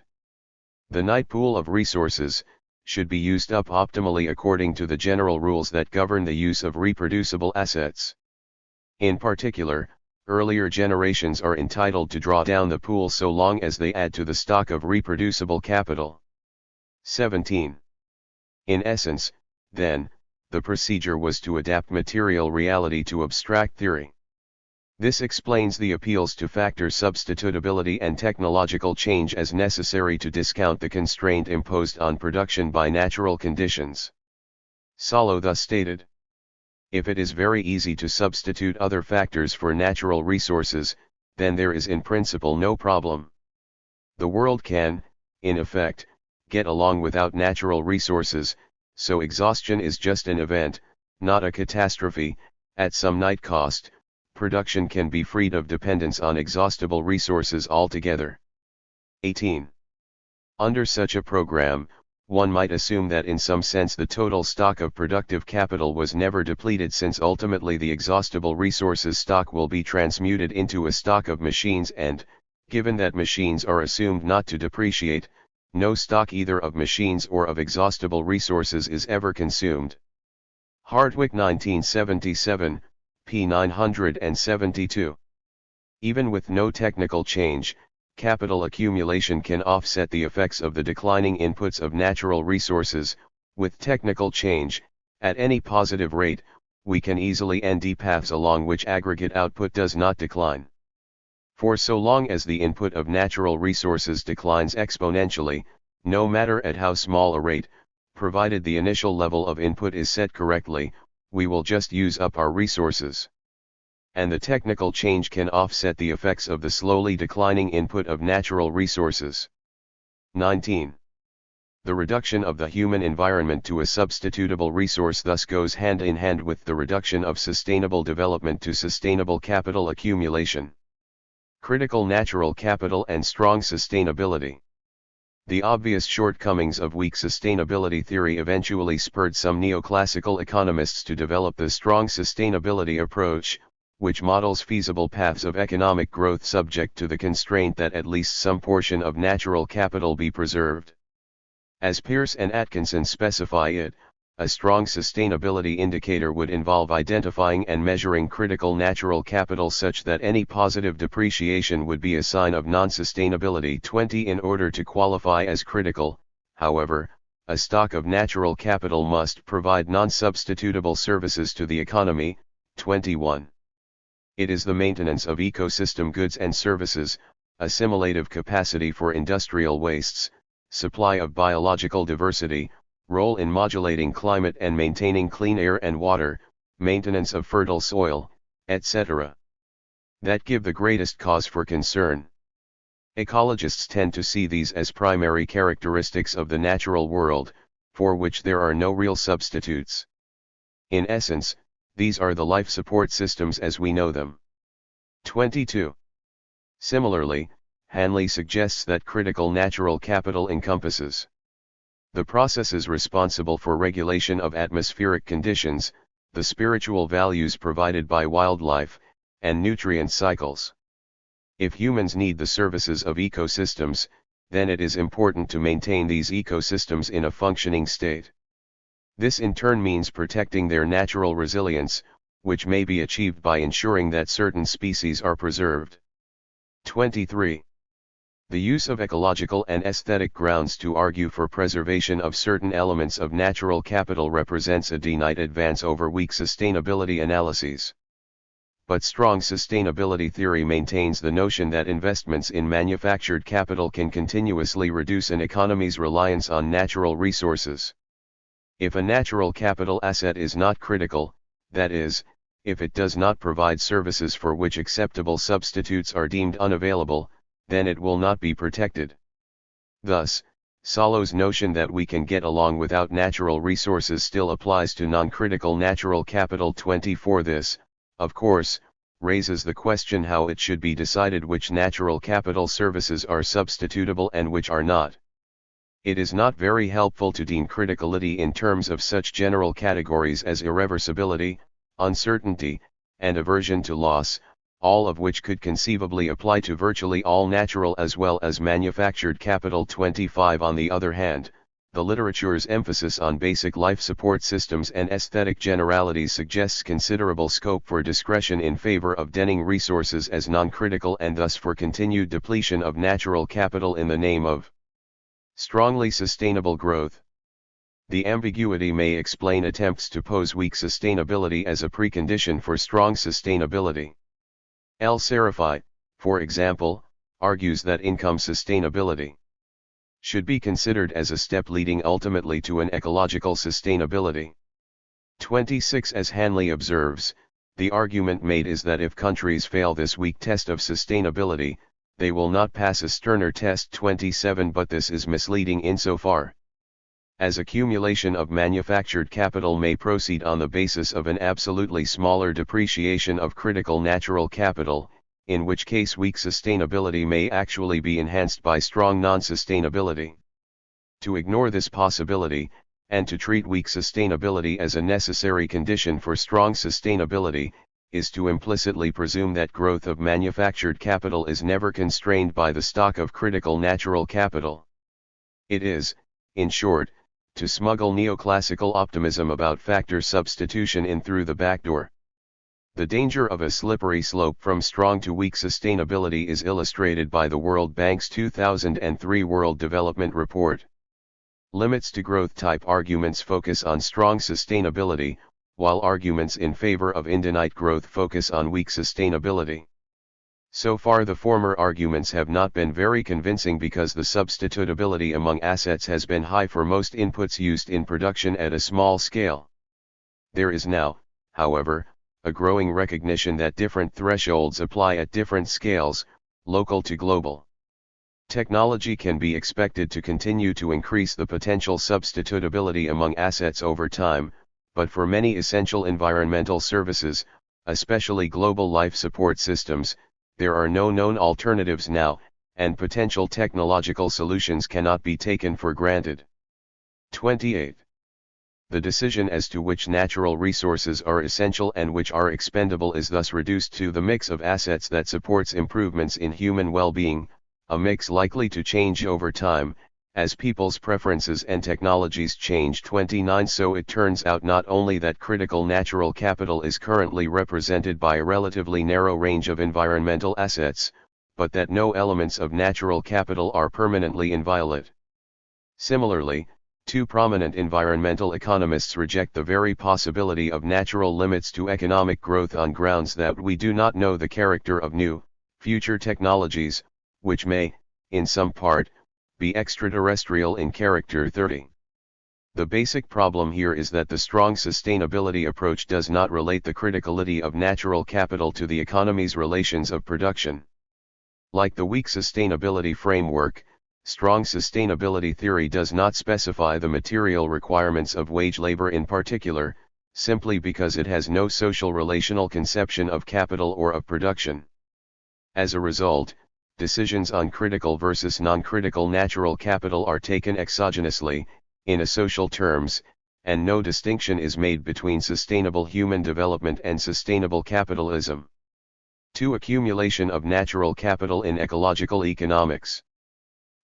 the night pool of resources should be used up optimally according to the general rules that govern the use of reproducible assets. In particular, earlier generations are entitled to draw down the pool so long as they add to the stock of reproducible capital. 17. In essence, then, the procedure was to adapt material reality to abstract theory. This explains the appeals to factor substitutability and technological change as necessary to discount the constraint imposed on production by natural conditions. Solow thus stated, "If it is very easy to substitute other factors for natural resources, then there is in principle no problem. The world can, in effect, get along without natural resources, so exhaustion is just an event, not a catastrophe. At some night cost, production can be freed of dependence on exhaustible resources altogether." 18. Under such a program, one might assume that in some sense the total stock of productive capital was never depleted, since ultimately the exhaustible resources stock will be transmuted into a stock of machines and, given that machines are assumed not to depreciate, no stock either of machines or of exhaustible resources is ever consumed. Hardwick 1977, p. 972. Even with no technical change, capital accumulation can offset the effects of the declining inputs of natural resources. With technical change, at any positive rate, we can easily nd paths along which aggregate output does not decline. For so long as the input of natural resources declines exponentially, no matter at how small a rate, provided the initial level of input is set correctly, we will just use up our resources. And the technical change can offset the effects of the slowly declining input of natural resources. 19. The reduction of the human environment to a substitutable resource thus goes hand in hand with the reduction of sustainable development to sustainable capital accumulation. Critical natural capital and strong sustainability. The obvious shortcomings of weak sustainability theory eventually spurred some neoclassical economists to develop the strong sustainability approach, which models feasible paths of economic growth subject to the constraint that at least some portion of natural capital be preserved. As Pearce and Atkinson specify it, a strong sustainability indicator would involve identifying and measuring critical natural capital such that any positive depreciation would be a sign of non-sustainability. 20. In order to qualify as critical, however, a stock of natural capital must provide non-substitutable services to the economy. 21. It is the maintenance of ecosystem goods and services, assimilative capacity for industrial wastes, supply of biological diversity, role in modulating climate and maintaining clean air and water, maintenance of fertile soil, etc., that give the greatest cause for concern. Ecologists tend to see these as primary characteristics of the natural world, for which there are no real substitutes. In essence, these are the life support systems as we know them. 22. Similarly, Hanley suggests that critical natural capital encompasses the processes responsible for regulation of atmospheric conditions, the spiritual values provided by wildlife, and nutrient cycles. If humans need the services of ecosystems, then it is important to maintain these ecosystems in a functioning state. This in turn means protecting their natural resilience, which may be achieved by ensuring that certain species are preserved. 23. The use of ecological and aesthetic grounds to argue for preservation of certain elements of natural capital represents a denied advance over weak sustainability analyses. But strong sustainability theory maintains the notion that investments in manufactured capital can continuously reduce an economy's reliance on natural resources. If a natural capital asset is not critical, that is, if it does not provide services for which acceptable substitutes are deemed unavailable, then it will not be protected. Thus, Solo's notion that we can get along without natural resources still applies to non-critical natural capital. 24. This, of course, raises the question how it should be decided which natural capital services are substitutable and which are not. It is not very helpful to deem criticality in terms of such general categories as irreversibility, uncertainty, and aversion to loss, all of which could conceivably apply to virtually all natural as well as manufactured capital. 25. On the other hand, the literature's emphasis on basic life support systems and aesthetic generalities suggests considerable scope for discretion in favor of denning resources as non-critical and thus for continued depletion of natural capital in the name of strongly sustainable growth. The ambiguity may explain attempts to pose weak sustainability as a precondition for strong sustainability. El Serafai, for example, argues that income sustainability should be considered as a step leading ultimately to an ecological sustainability. 26. As Hanley observes, the argument made is that if countries fail this weak test of sustainability, they will not pass a sterner test. 27. But this is misleading insofar as accumulation of manufactured capital may proceed on the basis of an absolutely smaller depreciation of critical natural capital, in which case weak sustainability may actually be enhanced by strong non-sustainability. To ignore this possibility, and to treat weak sustainability as a necessary condition for strong sustainability, is to implicitly presume that growth of manufactured capital is never constrained by the stock of critical natural capital. It is, in short, to smuggle neoclassical optimism about factor substitution in through the back door. The danger of a slippery slope from strong to weak sustainability is illustrated by the World Bank's 2003 World Development Report. Limits to growth type arguments focus on strong sustainability, while arguments in favor of infinite growth focus on weak sustainability. So far the former arguments have not been very convincing because the substitutability among assets has been high for most inputs used in production at a small scale. There is now, however, a growing recognition that different thresholds apply at different scales, local to global. Technology can be expected to continue to increase the potential substitutability among assets over time, but for many essential environmental services, especially global life support systems, there are no known alternatives now, and potential technological solutions cannot be taken for granted. 28. The decision as to which natural resources are essential and which are expendable is thus reduced to the mix of assets that supports improvements in human well-being, a mix likely to change over time, as people's preferences and technologies change. 29. So it turns out not only that critical natural capital is currently represented by a relatively narrow range of environmental assets, but that no elements of natural capital are permanently inviolate. Similarly, two prominent environmental economists reject the very possibility of natural limits to economic growth on grounds that we do not know the character of new, future technologies, which may, in some part, be extraterrestrial in character. 30. The basic problem here is that the strong sustainability approach does not relate the criticality of natural capital to the economy's relations of production. Like the weak sustainability framework, strong sustainability theory does not specify the material requirements of wage labor in particular, simply because it has no social relational conception of capital or of production. As a result, decisions on critical versus non-critical natural capital are taken exogenously, in asocial terms, and no distinction is made between sustainable human development and sustainable capitalism. 2. Accumulation of natural capital in ecological economics.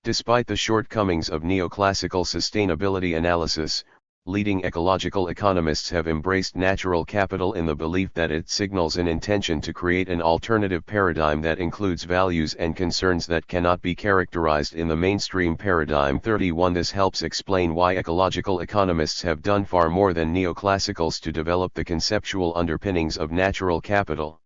Despite the shortcomings of neoclassical sustainability analysis, leading ecological economists have embraced natural capital in the belief that it signals an intention to create an alternative paradigm that includes values and concerns that cannot be characterized in the mainstream paradigm. 31. This helps explain why ecological economists have done far more than neoclassicals to develop the conceptual underpinnings of natural capital.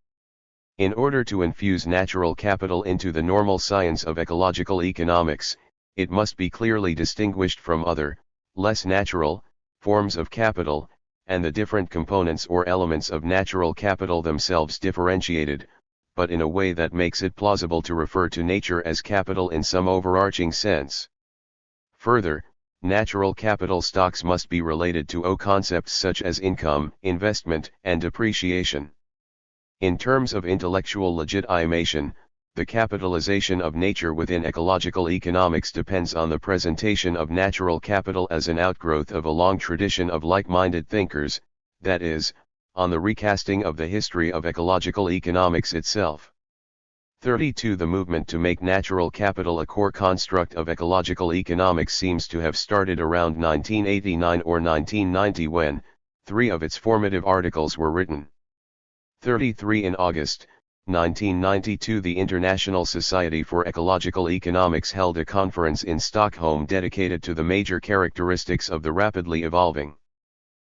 In order to infuse natural capital into the normal science of ecological economics, it must be clearly distinguished from other, less natural, forms of capital, and the different components or elements of natural capital themselves differentiated, but in a way that makes it plausible to refer to nature as capital in some overarching sense. Further, natural capital stocks must be related to concepts such as income, investment, and depreciation. In terms of intellectual legitimation, the capitalization of nature within ecological economics depends on the presentation of natural capital as an outgrowth of a long tradition of like-minded thinkers, that is, on the recasting of the history of ecological economics itself. 32. The movement to make natural capital a core construct of ecological economics seems to have started around 1989 or 1990 when 3 of its formative articles were written. 33. In August 1992, the International Society for Ecological Economics held a conference in Stockholm dedicated to the major characteristics of the rapidly evolving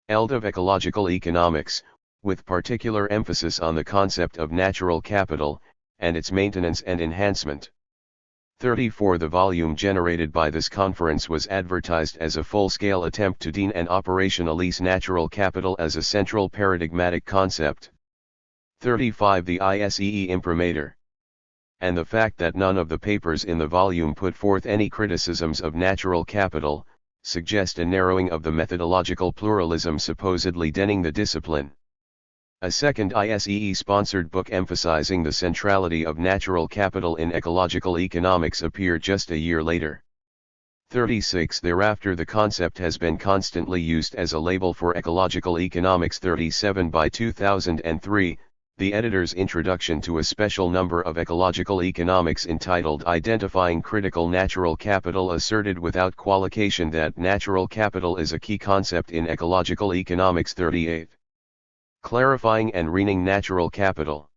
field of ecological economics, with particular emphasis on the concept of natural capital, and its maintenance and enhancement. 34. The volume generated by this conference was advertised as a full-scale attempt to design and operationalize natural capital as a central paradigmatic concept. 35. The ISEE imprimatur. And the fact that none of the papers in the volume put forth any criticisms of natural capital, suggest a narrowing of the methodological pluralism supposedly denning the discipline. A second ISEE-sponsored book emphasizing the centrality of natural capital in ecological economics appeared just a year later. 36. Thereafter the concept has been constantly used as a label for ecological economics. 37. By 2003, the editor's introduction to a special number of ecological economics entitled Identifying Critical Natural Capital asserted without qualification that natural capital is a key concept in ecological economics. 38. Clarifying and renaming natural capital.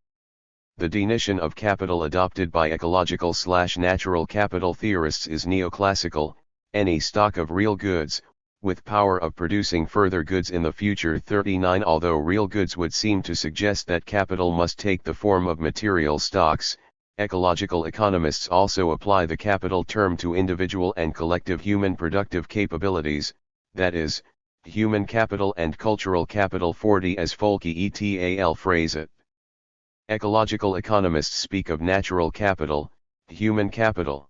The definition of capital adopted by ecological/natural capital theorists is neoclassical, any stock of real goods, with power of producing further goods in the future. 39. Although real goods would seem to suggest that capital must take the form of material stocks, ecological economists also apply the capital term to individual and collective human productive capabilities, that is, human capital and cultural capital. 40. As Folke et al. Phrase it. Ecological economists speak of natural capital, human capital,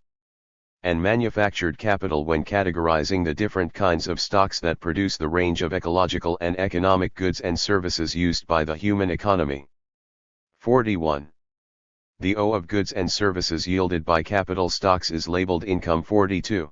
and manufactured capital when categorizing the different kinds of stocks that produce the range of ecological and economic goods and services used by the human economy. 41. The O of goods and services yielded by capital stocks is labeled income. 42.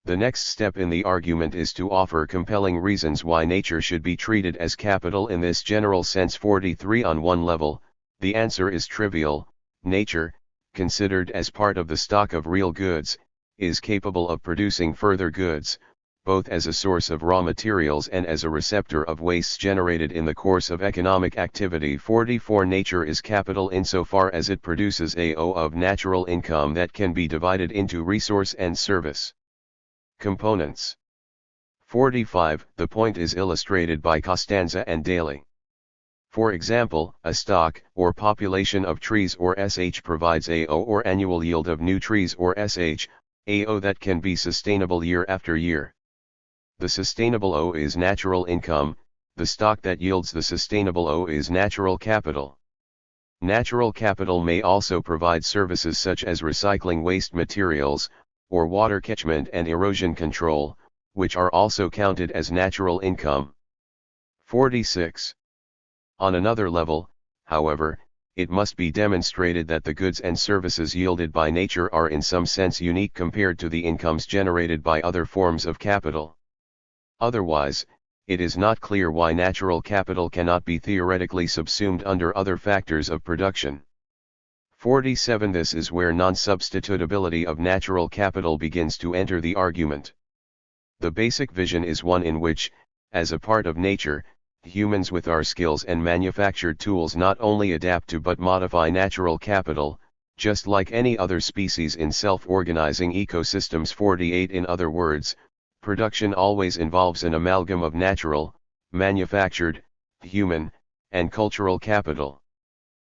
The next step in the argument is to offer compelling reasons why nature should be treated as capital in this general sense. 43. On one level, the answer is trivial. Nature, considered as part of the stock of real goods, is capable of producing further goods, both as a source of raw materials and as a receptor of wastes generated in the course of economic activity. 44. Nature is capital insofar as it produces a O of natural income that can be divided into resource and service components. 45. The point is illustrated by Costanza and Daly. For example, a stock, or population of trees or SH provides AO or annual yield of new trees or SH, AO that can be sustainable year after year. The sustainable O is natural income, the stock that yields the sustainable O is natural capital. Natural capital may also provide services such as recycling waste materials, or water catchment and erosion control, which are also counted as natural income. 46. On another level, however, it must be demonstrated that the goods and services yielded by nature are in some sense unique compared to the incomes generated by other forms of capital. Otherwise, it is not clear why natural capital cannot be theoretically subsumed under other factors of production. 47. This is where non-substitutability of natural capital begins to enter the argument. The basic vision is one in which, as a part of nature, humans with our skills and manufactured tools not only adapt to but modify natural capital, just like any other species in self-organizing ecosystems. 48. In other words, production always involves an amalgam of natural, manufactured, human, and cultural capital.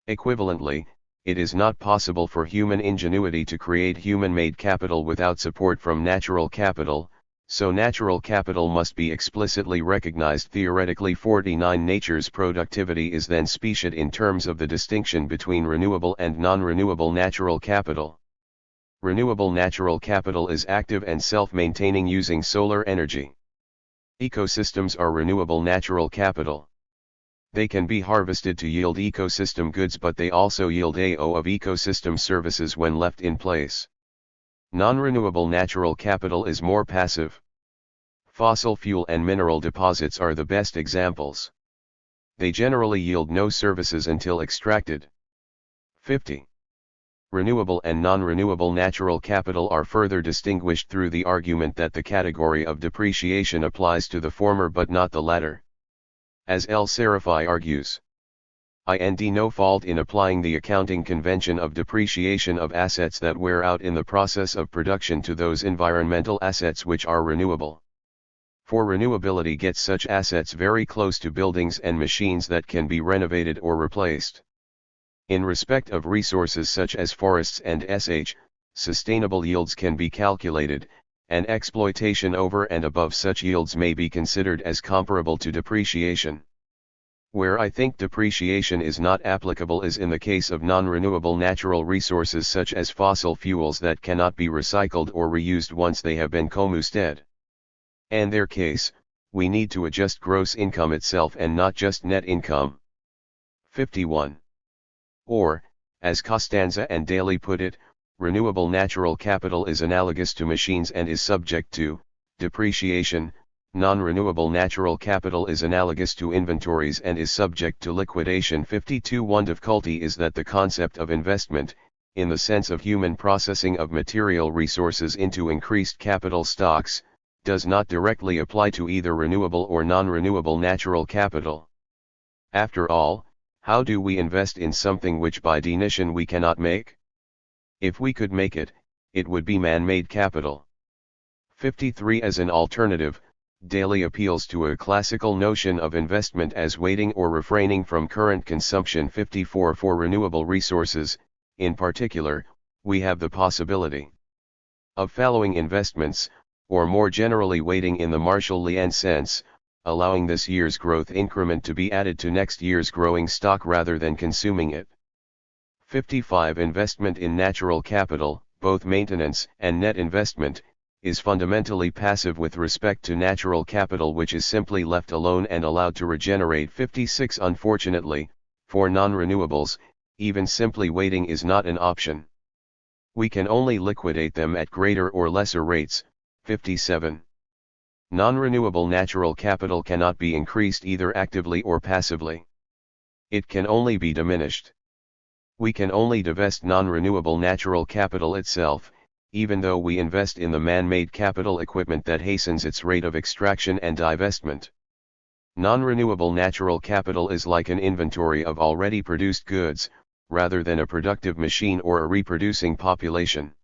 Equivalently, it is not possible for human ingenuity to create human-made capital without support from natural capital, so natural capital must be explicitly recognized theoretically. 49. Nature's productivity is then speciated in terms of the distinction between renewable and non-renewable natural capital. Renewable natural capital is active and self-maintaining using solar energy. Ecosystems are renewable natural capital. They can be harvested to yield ecosystem goods, but they also yield AO of ecosystem services when left in place. Non-renewable natural capital is more passive. Fossil fuel and mineral deposits are the best examples. They generally yield no services until extracted. 50. Renewable and non-renewable natural capital are further distinguished through the argument that the category of depreciation applies to the former but not the latter. As El Serafi argues, no fault in applying the accounting convention of depreciation of assets that wear out in the process of production to those environmental assets which are renewable. For renewability gets such assets very close to buildings and machines that can be renovated or replaced. In respect of resources such as forests and sustainable yields can be calculated, and exploitation over and above such yields may be considered as comparable to depreciation. Where I think depreciation is not applicable is in the case of non-renewable natural resources such as fossil fuels that cannot be recycled or reused once they have been combusted. In their case, we need to adjust gross income itself and not just net income. 51. Or, as Costanza and Daly put it, renewable natural capital is analogous to machines and is subject to depreciation. Non-renewable natural capital is analogous to inventories and is subject to liquidation. 52. One difficulty is that the concept of investment, in the sense of human processing of material resources into increased capital stocks, does not directly apply to either renewable or non-renewable natural capital. After all, how do we invest in something which by definition we cannot make? If we could make it, it would be man-made capital. 53. As an alternative, Daly appeals to a classical notion of investment as waiting or refraining from current consumption. 54. For renewable resources, in particular, we have the possibility of fallowing investments, or more generally waiting in the Marshall-Lean sense, allowing this year's growth increment to be added to next year's growing stock rather than consuming it. 55. Investment in natural capital, both maintenance and net investment, is fundamentally passive with respect to natural capital, which is simply left alone and allowed to regenerate. 56. Unfortunately, for non-renewables, even simply waiting is not an option. We can only liquidate them at greater or lesser rates. 57. Non-renewable natural capital cannot be increased either actively or passively. It can only be diminished. We can only divest non-renewable natural capital itself, even though we invest in the man-made capital equipment that hastens its rate of extraction and divestment. Non-renewable natural capital is like an inventory of already produced goods, rather than a productive machine or a reproducing population.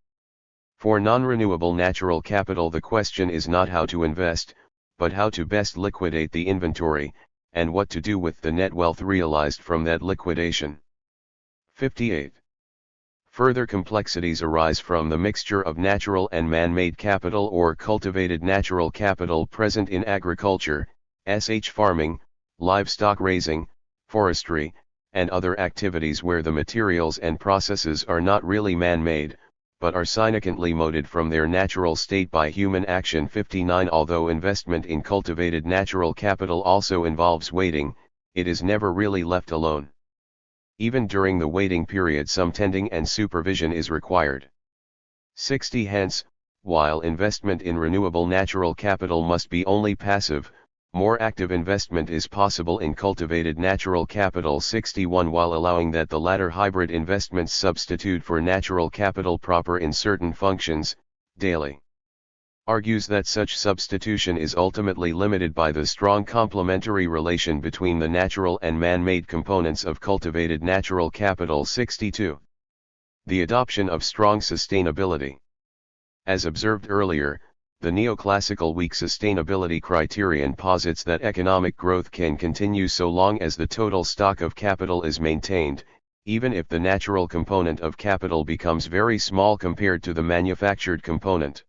For non-renewable natural capital, the question is not how to invest, but how to best liquidate the inventory, and what to do with the net wealth realized from that liquidation. 58. Further complexities arise from the mixture of natural and man-made capital or cultivated natural capital present in agriculture, farming, livestock raising, forestry, and other activities where the materials and processes are not really man-made, but are significantly molded from their natural state by human action. 59. Although investment in cultivated natural capital also involves waiting, it is never really left alone. Even during the waiting period, some tending and supervision is required. 60. Hence, while investment in renewable natural capital must be only passive, more active investment is possible in cultivated natural capital. 61. While allowing that the latter hybrid investments substitute for natural capital proper in certain functions, Daly argues that such substitution is ultimately limited by the strong complementary relation between the natural and man-made components of cultivated natural capital. 62. The adoption of strong sustainability. As observed earlier, the neoclassical weak sustainability criterion posits that economic growth can continue so long as the total stock of capital is maintained, even if the natural component of capital becomes very small compared to the manufactured component.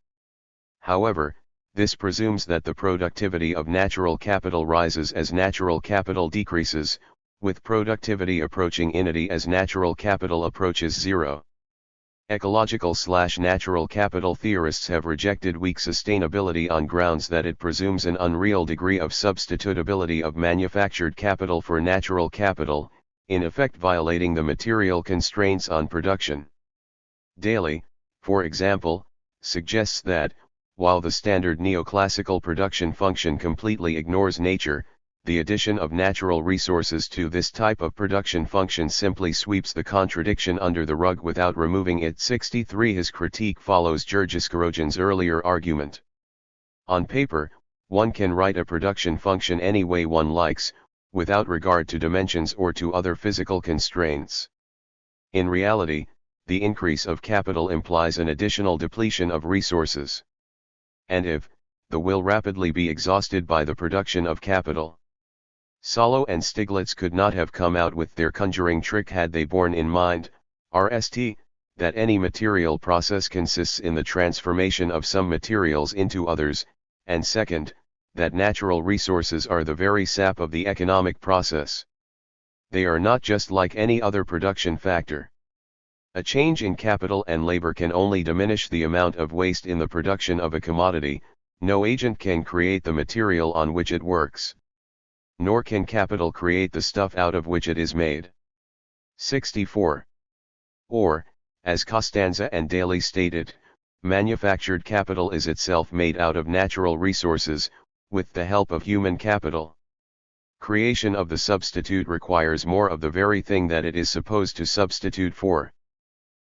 However, this presumes that the productivity of natural capital rises as natural capital decreases, with productivity approaching infinity as natural capital approaches zero. Ecological/natural capital theorists have rejected weak sustainability on grounds that it presumes an unreal degree of substitutability of manufactured capital for natural capital, in effect violating the material constraints on production. Daly, for example, suggests that, while the standard neoclassical production function completely ignores nature, the addition of natural resources to this type of production function simply sweeps the contradiction under the rug without removing it. 63 His critique follows Jurgiskerojan's earlier argument. On paper, one can write a production function any way one likes, without regard to dimensions or to other physical constraints. In reality, the increase of capital implies an additional depletion of resources. And if, the will rapidly be exhausted by the production of capital. Solow and Stiglitz could not have come out with their conjuring trick had they borne in mind, RST, that any material process consists in the transformation of some materials into others, and second, that natural resources are the very sap of the economic process. They are not just like any other production factor. A change in capital and labor can only diminish the amount of waste in the production of a commodity. No agent can create the material on which it works. Nor can capital create the stuff out of which it is made. 64. Or, as Costanza and Daly stated, manufactured capital is itself made out of natural resources, with the help of human capital. Creation of the substitute requires more of the very thing that it is supposed to substitute for.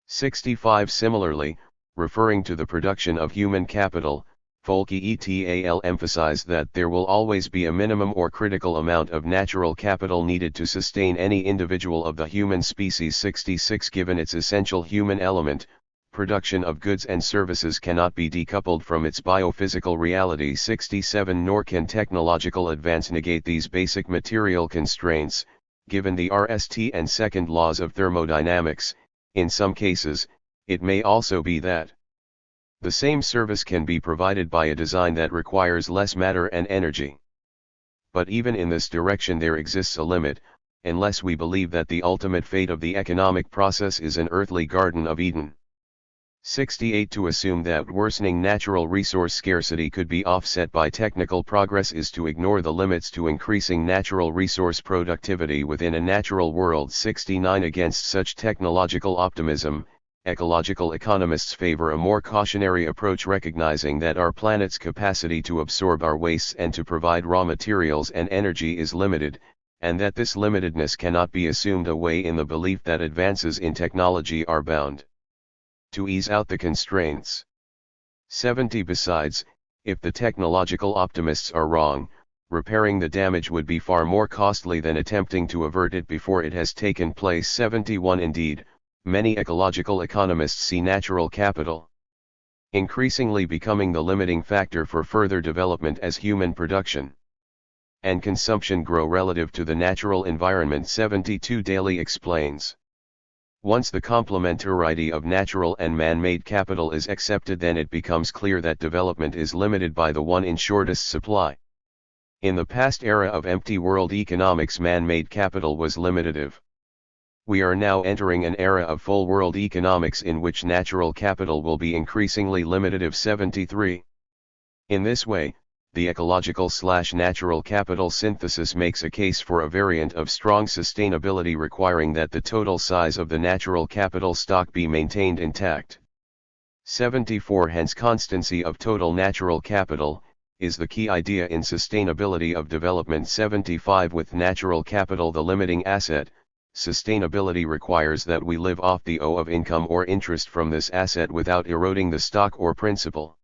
65. Similarly, referring to the production of human capital, Folke et al. Emphasize that there will always be a minimum or critical amount of natural capital needed to sustain any individual of the human species. 66. Given its essential human element, production of goods and services cannot be decoupled from its biophysical reality. 67. Nor can technological advance negate these basic material constraints, given the RST and second laws of thermodynamics. In some cases, it may also be that the same service can be provided by a design that requires less matter and energy. But even in this direction there exists a limit, unless we believe that the ultimate fate of the economic process is an earthly Garden of Eden. 68. To assume that worsening natural resource scarcity could be offset by technical progress is to ignore the limits to increasing natural resource productivity within a natural world. 69. Against such technological optimism, ecological economists favor a more cautionary approach, recognizing that our planet's capacity to absorb our wastes and to provide raw materials and energy is limited, and that this limitedness cannot be assumed away in the belief that advances in technology are bound to ease out the constraints. 70. Besides, if the technological optimists are wrong, repairing the damage would be far more costly than attempting to avert it before it has taken place. 71. Indeed, many ecological economists see natural capital increasingly becoming the limiting factor for further development as human production and consumption grow relative to the natural environment. 72. Daly explains. Once the complementarity of natural and man-made capital is accepted, then it becomes clear that development is limited by the one in shortest supply. In the past era of empty world economics, man-made capital was limitative. We are now entering an era of full world economics in which natural capital will be increasingly limitative. 73. In this way, the ecological/natural capital synthesis makes a case for a variant of strong sustainability requiring that the total size of the natural capital stock be maintained intact. 74. Hence constancy of total natural capital is the key idea in sustainability of development. 75. With natural capital the limiting asset, sustainability requires that we live off the O of income or interest from this asset without eroding the stock or principal.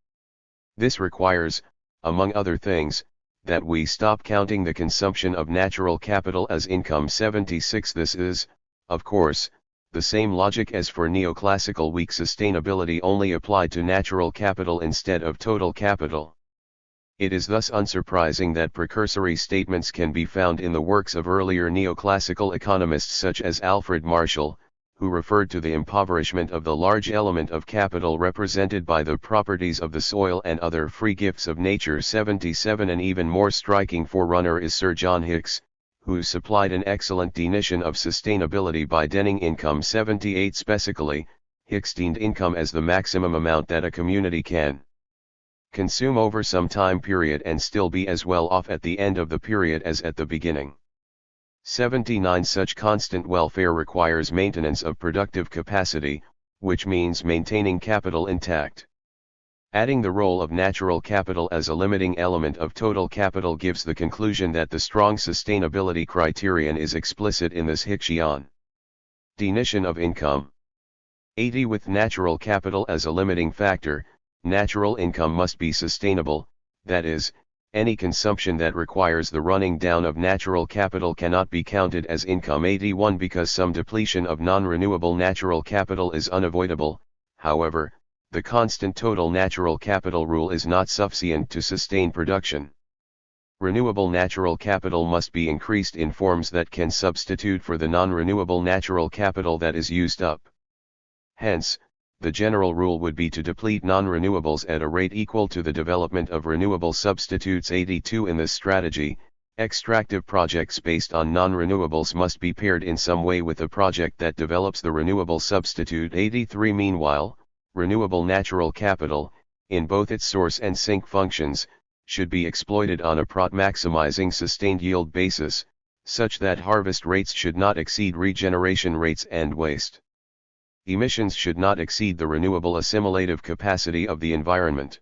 This requires, among other things, that we stop counting the consumption of natural capital as income. 76. This is, of course, the same logic as for neoclassical weak sustainability, only applied to natural capital instead of total capital. It is thus unsurprising that precursory statements can be found in the works of earlier neoclassical economists such as Alfred Marshall, who referred to the impoverishment of the large element of capital represented by the properties of the soil and other free gifts of nature. 77. An even more striking forerunner is Sir John Hicks, who supplied an excellent definition of sustainability by denning income. 78. Specifically, extend income as the maximum amount that a community can consume over some time period and still be as well off at the end of the period as at the beginning. 79. Such constant welfare requires maintenance of productive capacity, which means maintaining capital intact. Adding the role of natural capital as a limiting element of total capital gives the conclusion that the strong sustainability criterion is explicit in this Hickshian definition of income. 80. With natural capital as a limiting factor, natural income must be sustainable, that is, any consumption that requires the running down of natural capital cannot be counted as income. 81. Because some depletion of non-renewable natural capital is unavoidable, however, the constant total natural capital rule is not sufficient to sustain production. Renewable natural capital must be increased in forms that can substitute for the non-renewable natural capital that is used up. Hence, the general rule would be to deplete non-renewables at a rate equal to the development of renewable substitutes. 82. In this strategy, extractive projects based on non-renewables must be paired in some way with a project that develops the renewable substitute. 83. Meanwhile, renewable natural capital, in both its source and sink functions, should be exploited on a maximizing sustained yield basis, such that harvest rates should not exceed regeneration rates and waste emissions should not exceed the renewable assimilative capacity of the environment.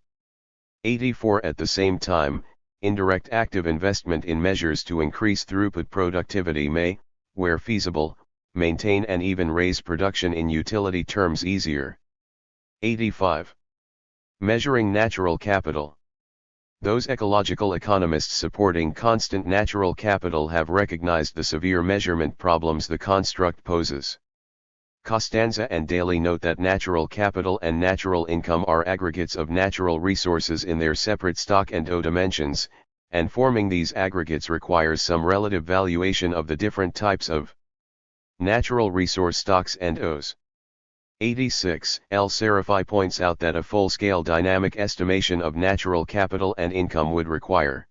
84. At the same time, indirect active investment in measures to increase throughput productivity may, where feasible, maintain and even raise production in utility terms easier. 85. Measuring natural capital. Those ecological economists supporting constant natural capital have recognized the severe measurement problems the construct poses. Costanza and Daly note that natural capital and natural income are aggregates of natural resources in their separate stock and O dimensions, and forming these aggregates requires some relative valuation of the different types of natural resource stocks and Os. 86. L. Serafai points out that a full-scale dynamic estimation of natural capital and income would require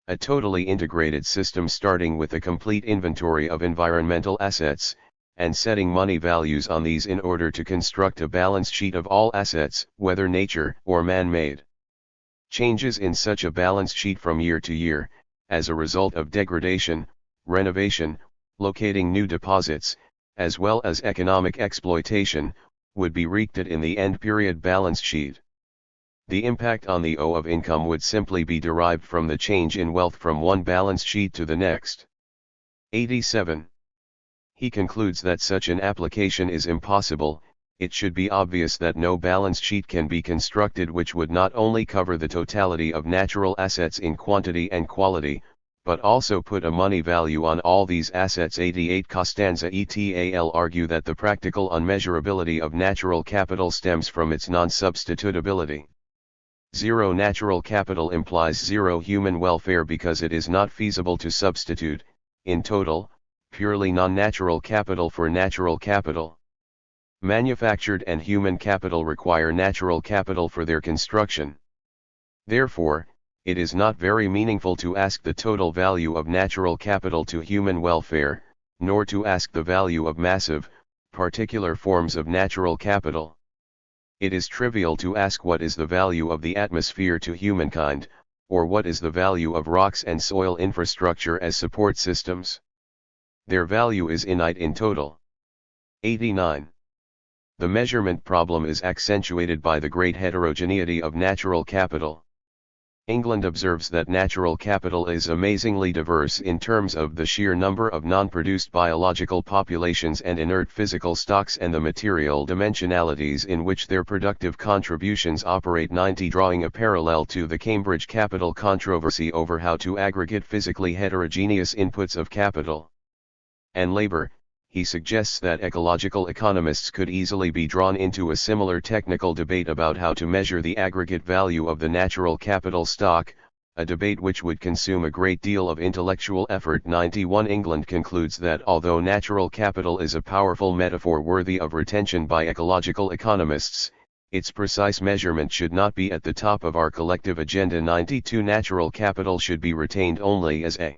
a totally integrated system starting with a complete inventory of environmental assets, and setting money values on these in order to construct a balance sheet of all assets, whether nature or man-made. Changes in such a balance sheet from year to year, as a result of degradation, renovation, locating new deposits, as well as economic exploitation, would be recorded in the end-period balance sheet. The impact on the O of income would simply be derived from the change in wealth from one balance sheet to the next. 87. He concludes that such an application is impossible. It should be obvious that no balance sheet can be constructed which would not only cover the totality of natural assets in quantity and quality, but also put a money value on all these assets. 88. Costanza et al. Argue that the practical unmeasurability of natural capital stems from its non-substitutability. Zero natural capital implies zero human welfare because it is not feasible to substitute, in total, purely non-natural capital for natural capital. Manufactured and human capital require natural capital for their construction. Therefore, it is not very meaningful to ask the total value of natural capital to human welfare, nor to ask the value of massive, particular forms of natural capital. It is trivial to ask what is the value of the atmosphere to humankind, or what is the value of rocks and soil infrastructure as support systems. Their value is innate in total. 89. The measurement problem is accentuated by the great heterogeneity of natural capital. England observes that natural capital is amazingly diverse in terms of the sheer number of non-produced biological populations and inert physical stocks and the material dimensionalities in which their productive contributions operate. 90. Drawing a parallel to the Cambridge capital controversy over how to aggregate physically heterogeneous inputs of capital and labor, he suggests that ecological economists could easily be drawn into a similar technical debate about how to measure the aggregate value of the natural capital stock, a debate which would consume a great deal of intellectual effort. 91. England concludes that although natural capital is a powerful metaphor worthy of retention by ecological economists, its precise measurement should not be at the top of our collective agenda. 92. Natural capital should be retained only as a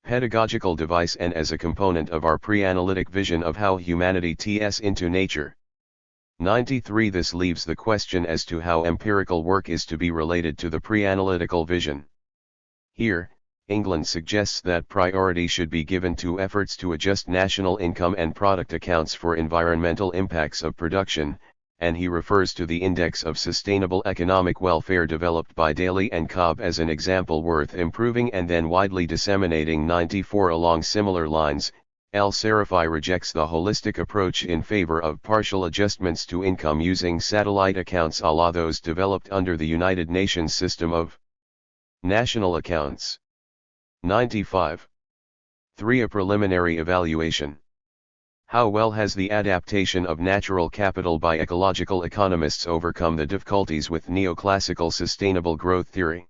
pedagogical device and as a component of our pre-analytic vision of how humanity ts into nature. 93. This leaves the question as to how empirical work is to be related to the pre-analytical vision. Here, England suggests that priority should be given to efforts to adjust national income and product accounts for environmental impacts of production, and he refers to the Index of Sustainable Economic Welfare developed by Daly and Cobb as an example worth improving and then widely disseminating. 94. Along similar lines, El-Serafai rejects the holistic approach in favor of partial adjustments to income using satellite accounts a la those developed under the United Nations system of national accounts. 95. 3. A preliminary evaluation. How well has the adaptation of natural capital by ecological economists overcome the difficulties with neoclassical sustainable growth theory?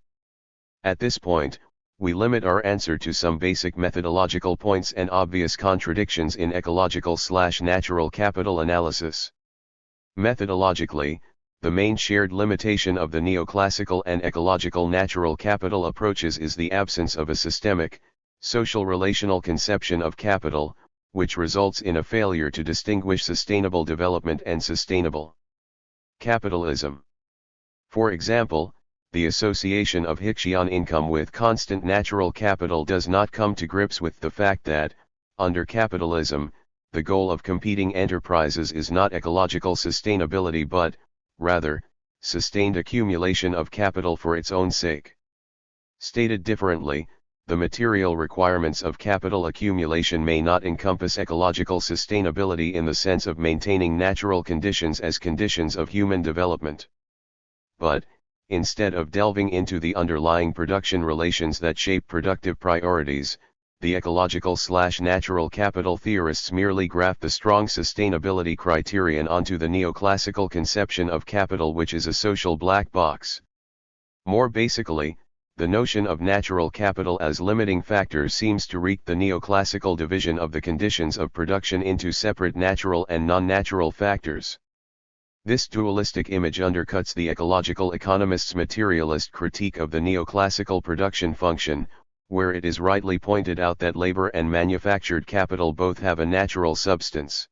At this point, we limit our answer to some basic methodological points and obvious contradictions in ecological/natural capital analysis. Methodologically, the main shared limitation of the neoclassical and ecological natural capital approaches is the absence of a systemic, social relational conception of capital, which results in a failure to distinguish sustainable development and sustainable capitalism. For example, the association of Hickshian income with constant natural capital does not come to grips with the fact that, under capitalism, the goal of competing enterprises is not ecological sustainability but, rather, sustained accumulation of capital for its own sake. Stated differently, the material requirements of capital accumulation may not encompass ecological sustainability in the sense of maintaining natural conditions as conditions of human development. But, instead of delving into the underlying production relations that shape productive priorities, the ecological/natural capital theorists merely graft the strong sustainability criterion onto the neoclassical conception of capital, which is a social black box. More basically, the notion of natural capital as limiting factor seems to wreak the neoclassical division of the conditions of production into separate natural and non-natural factors. This dualistic image undercuts the ecological economist's materialist critique of the neoclassical production function, where it is rightly pointed out that labor and manufactured capital both have a natural substance.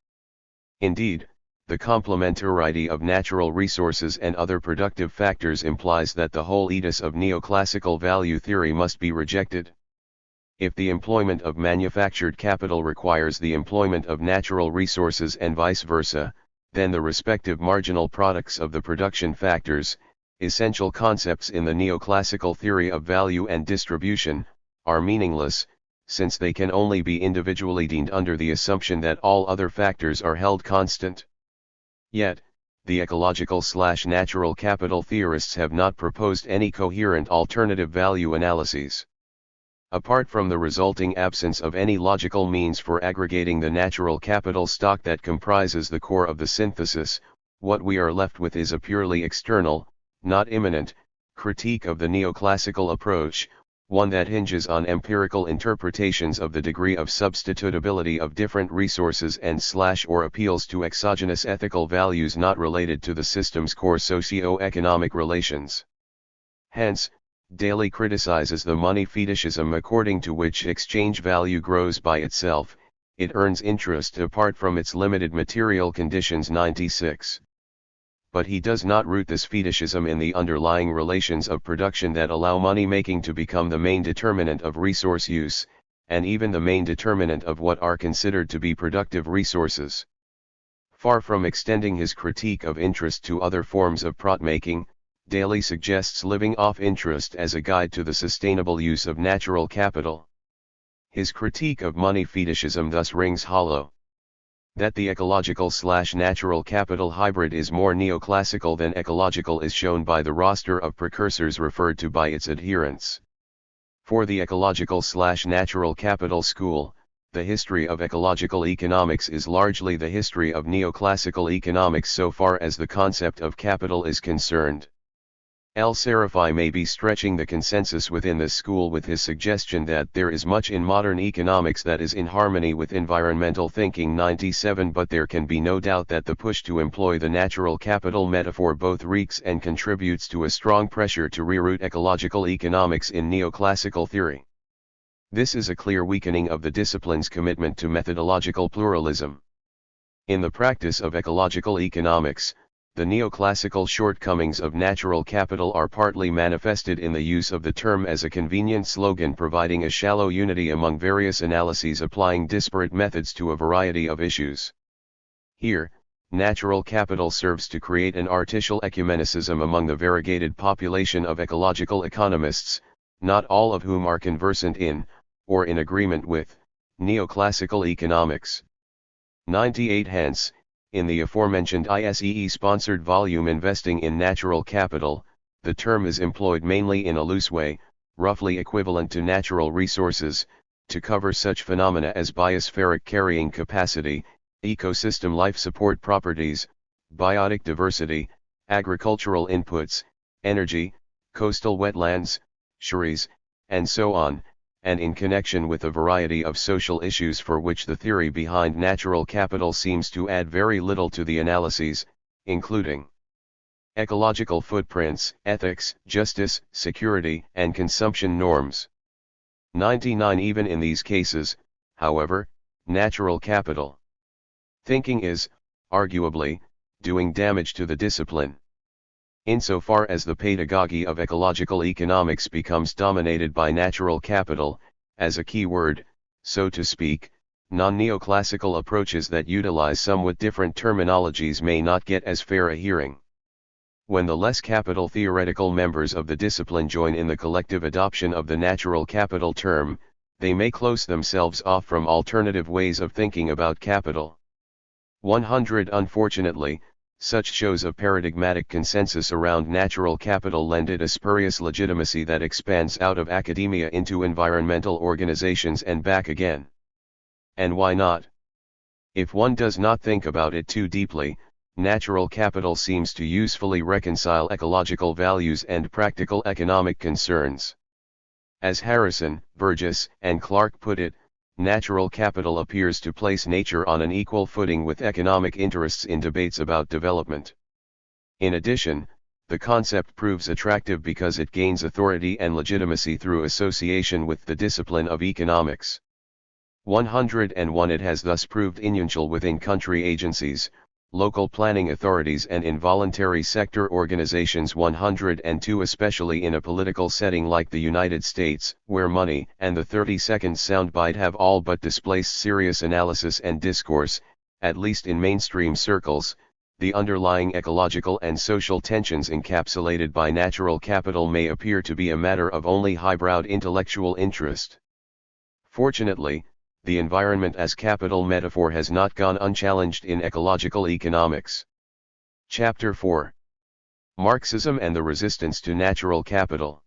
Indeed, the complementarity of natural resources and other productive factors implies that the whole ethos of neoclassical value theory must be rejected. If the employment of manufactured capital requires the employment of natural resources and vice versa, then the respective marginal products of the production factors, essential concepts in the neoclassical theory of value and distribution, are meaningless, since they can only be individually deemed under the assumption that all other factors are held constant. Yet, the ecological/natural capital theorists have not proposed any coherent alternative value analyses. Apart from the resulting absence of any logical means for aggregating the natural capital stock that comprises the core of the synthesis, what we are left with is a purely external, not immanent, critique of the neoclassical approach, one that hinges on empirical interpretations of the degree of substitutability of different resources and/or appeals to exogenous ethical values not related to the system's core socio-economic relations. Hence, Daly criticizes the money fetishism according to which exchange value grows by itself, it earns interest apart from its limited material conditions. 96. But he does not root this fetishism in the underlying relations of production that allow money-making to become the main determinant of resource use, and even the main determinant of what are considered to be productive resources. Far from extending his critique of interest to other forms of profit-making, Daly suggests living off interest as a guide to the sustainable use of natural capital. His critique of money fetishism thus rings hollow. That the ecological/natural capital hybrid is more neoclassical than ecological is shown by the roster of precursors referred to by its adherents. For the ecological/natural capital school, the history of ecological economics is largely the history of neoclassical economics so far as the concept of capital is concerned. El-Serafai may be stretching the consensus within this school with his suggestion that there is much in modern economics that is in harmony with environmental thinking. 97. But there can be no doubt that the push to employ the natural capital metaphor both reeks and contributes to a strong pressure to reroute ecological economics in neoclassical theory. This is a clear weakening of the discipline's commitment to methodological pluralism. In the practice of ecological economics, the neoclassical shortcomings of natural capital are partly manifested in the use of the term as a convenient slogan, providing a shallow unity among various analyses applying disparate methods to a variety of issues. Here, natural capital serves to create an artificial ecumenicism among the variegated population of ecological economists, not all of whom are conversant in, or in agreement with, neoclassical economics. 98 Hence, in the aforementioned ISEE-sponsored volume Investing in Natural Capital, the term is employed mainly in a loose way, roughly equivalent to natural resources, to cover such phenomena as biospheric carrying capacity, ecosystem life support properties, biotic diversity, agricultural inputs, energy, coastal wetlands, fisheries, and so on, and in connection with a variety of social issues for which the theory behind natural capital seems to add very little to the analyses, including ecological footprints, ethics, justice, security, and consumption norms. 99 Even in these cases, however, natural capital thinking is, arguably, doing damage to the discipline. Insofar as the pedagogy of ecological economics becomes dominated by natural capital, as a key word, so to speak, non-neoclassical approaches that utilize somewhat different terminologies may not get as fair a hearing. When the less capital theoretical members of the discipline join in the collective adoption of the natural capital term, they may close themselves off from alternative ways of thinking about capital. 100 Unfortunately, such shows of paradigmatic consensus around natural capital lend it a spurious legitimacy that expands out of academia into environmental organizations and back again. And why not? If one does not think about it too deeply, natural capital seems to usefully reconcile ecological values and practical economic concerns. As Harrison, Burgess, and Clark put it, natural capital appears to place nature on an equal footing with economic interests in debates about development. In addition, the concept proves attractive because it gains authority and legitimacy through association with the discipline of economics. 101 It has thus proved influential within country agencies, local planning authorities and involuntary sector organizations. 102 Especially in a political setting like the United States, where money and the 30-second soundbite have all but displaced serious analysis and discourse, at least in mainstream circles, the underlying ecological and social tensions encapsulated by natural capital may appear to be a matter of only highbrowed intellectual interest. Fortunately, the environment as capital metaphor has not gone unchallenged in ecological economics. Chapter 4. Marxism and the Resistance to Natural Capital.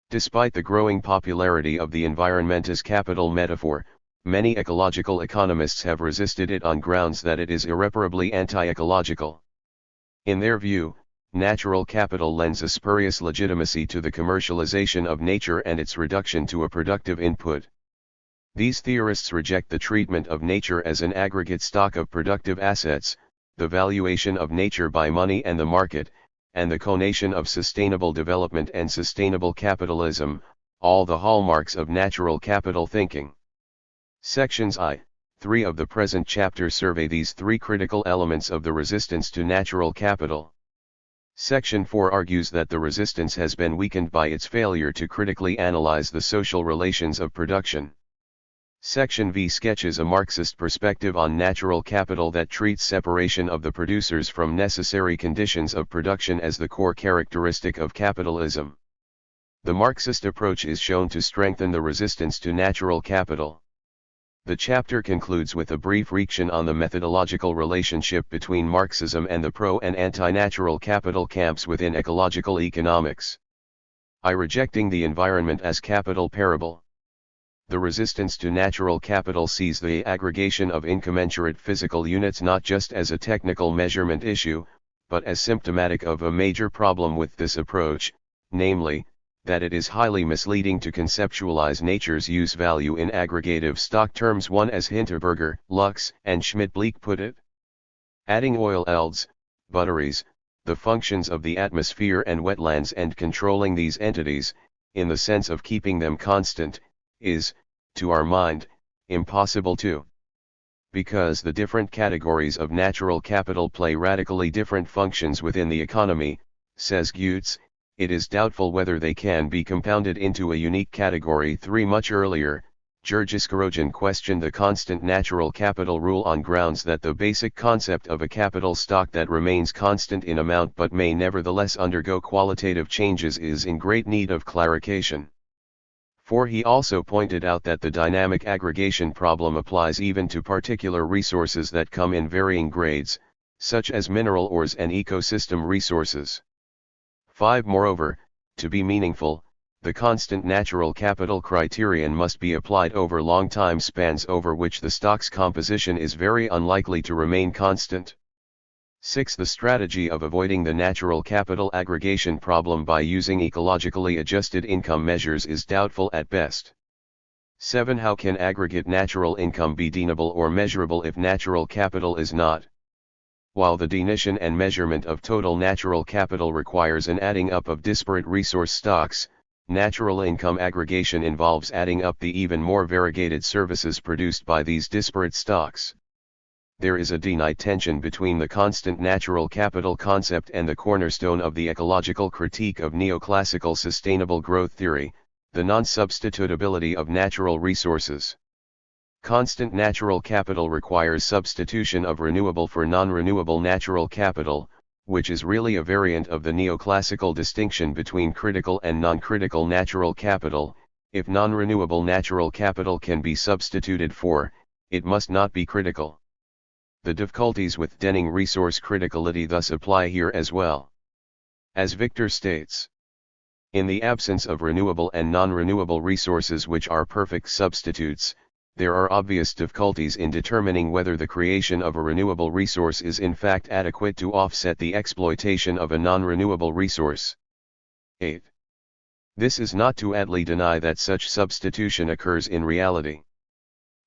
Despite the growing popularity of the environment as capital metaphor, many ecological economists have resisted it on grounds that it is irreparably anti-ecological. In their view, natural capital lends a spurious legitimacy to the commercialization of nature and its reduction to a productive input. These theorists reject the treatment of nature as an aggregate stock of productive assets, the valuation of nature by money and the market, and the conation of sustainable development and sustainable capitalism, all the hallmarks of natural capital thinking. Sections I-3 of the present chapter survey these three critical elements of the resistance to natural capital. Section 4 argues that the resistance has been weakened by its failure to critically analyze the social relations of production. Section V sketches a Marxist perspective on natural capital that treats separation of the producers from necessary conditions of production as the core characteristic of capitalism. The Marxist approach is shown to strengthen the resistance to natural capital. The chapter concludes with a brief reaction on the methodological relationship between Marxism and the pro- and anti-natural capital camps within ecological economics. I rejecting the environment as capital parable. The resistance to natural capital sees the aggregation of incommensurate physical units not just as a technical measurement issue, but as symptomatic of a major problem with this approach, namely, that it is highly misleading to conceptualize nature's use value in aggregative stock terms, one as Hinterberger, Lux, and Schmidt-Bleek put it. Adding oil elds, butteries, the functions of the atmosphere and wetlands and controlling these entities, in the sense of keeping them constant, is, to our mind, impossible to Because the different categories of natural capital play radically different functions within the economy, says Goetz, it is doubtful whether they can be compounded into a unique category. 3 Much earlier, Georges Korojan questioned the constant natural capital rule on grounds that the basic concept of a capital stock that remains constant in amount but may nevertheless undergo qualitative changes is in great need of clarification. For he also pointed out that the dynamic aggregation problem applies even to particular resources that come in varying grades, such as mineral ores and ecosystem resources. 5 Moreover, to be meaningful, the constant natural capital criterion must be applied over long time spans over which the stock's composition is very unlikely to remain constant. 6 The strategy of avoiding the natural capital aggregation problem by using ecologically adjusted income measures is doubtful at best. 7 How can aggregate natural income be definable or measurable if natural capital is not? While the definition and measurement of total natural capital requires an adding up of disparate resource stocks, natural income aggregation involves adding up the even more variegated services produced by these disparate stocks. There is a definite tension between the constant natural capital concept and the cornerstone of the ecological critique of neoclassical sustainable growth theory, the non-substitutability of natural resources. Constant natural capital requires substitution of renewable for non-renewable natural capital, which is really a variant of the neoclassical distinction between critical and non-critical natural capital. If non-renewable natural capital can be substituted for, it must not be critical. The difficulties with defining resource criticality thus apply here as well. As Victor states, in the absence of renewable and non-renewable resources which are perfect substitutes, there are obvious difficulties in determining whether the creation of a renewable resource is in fact adequate to offset the exploitation of a non-renewable resource. 8. This is not to atly deny that such substitution occurs in reality.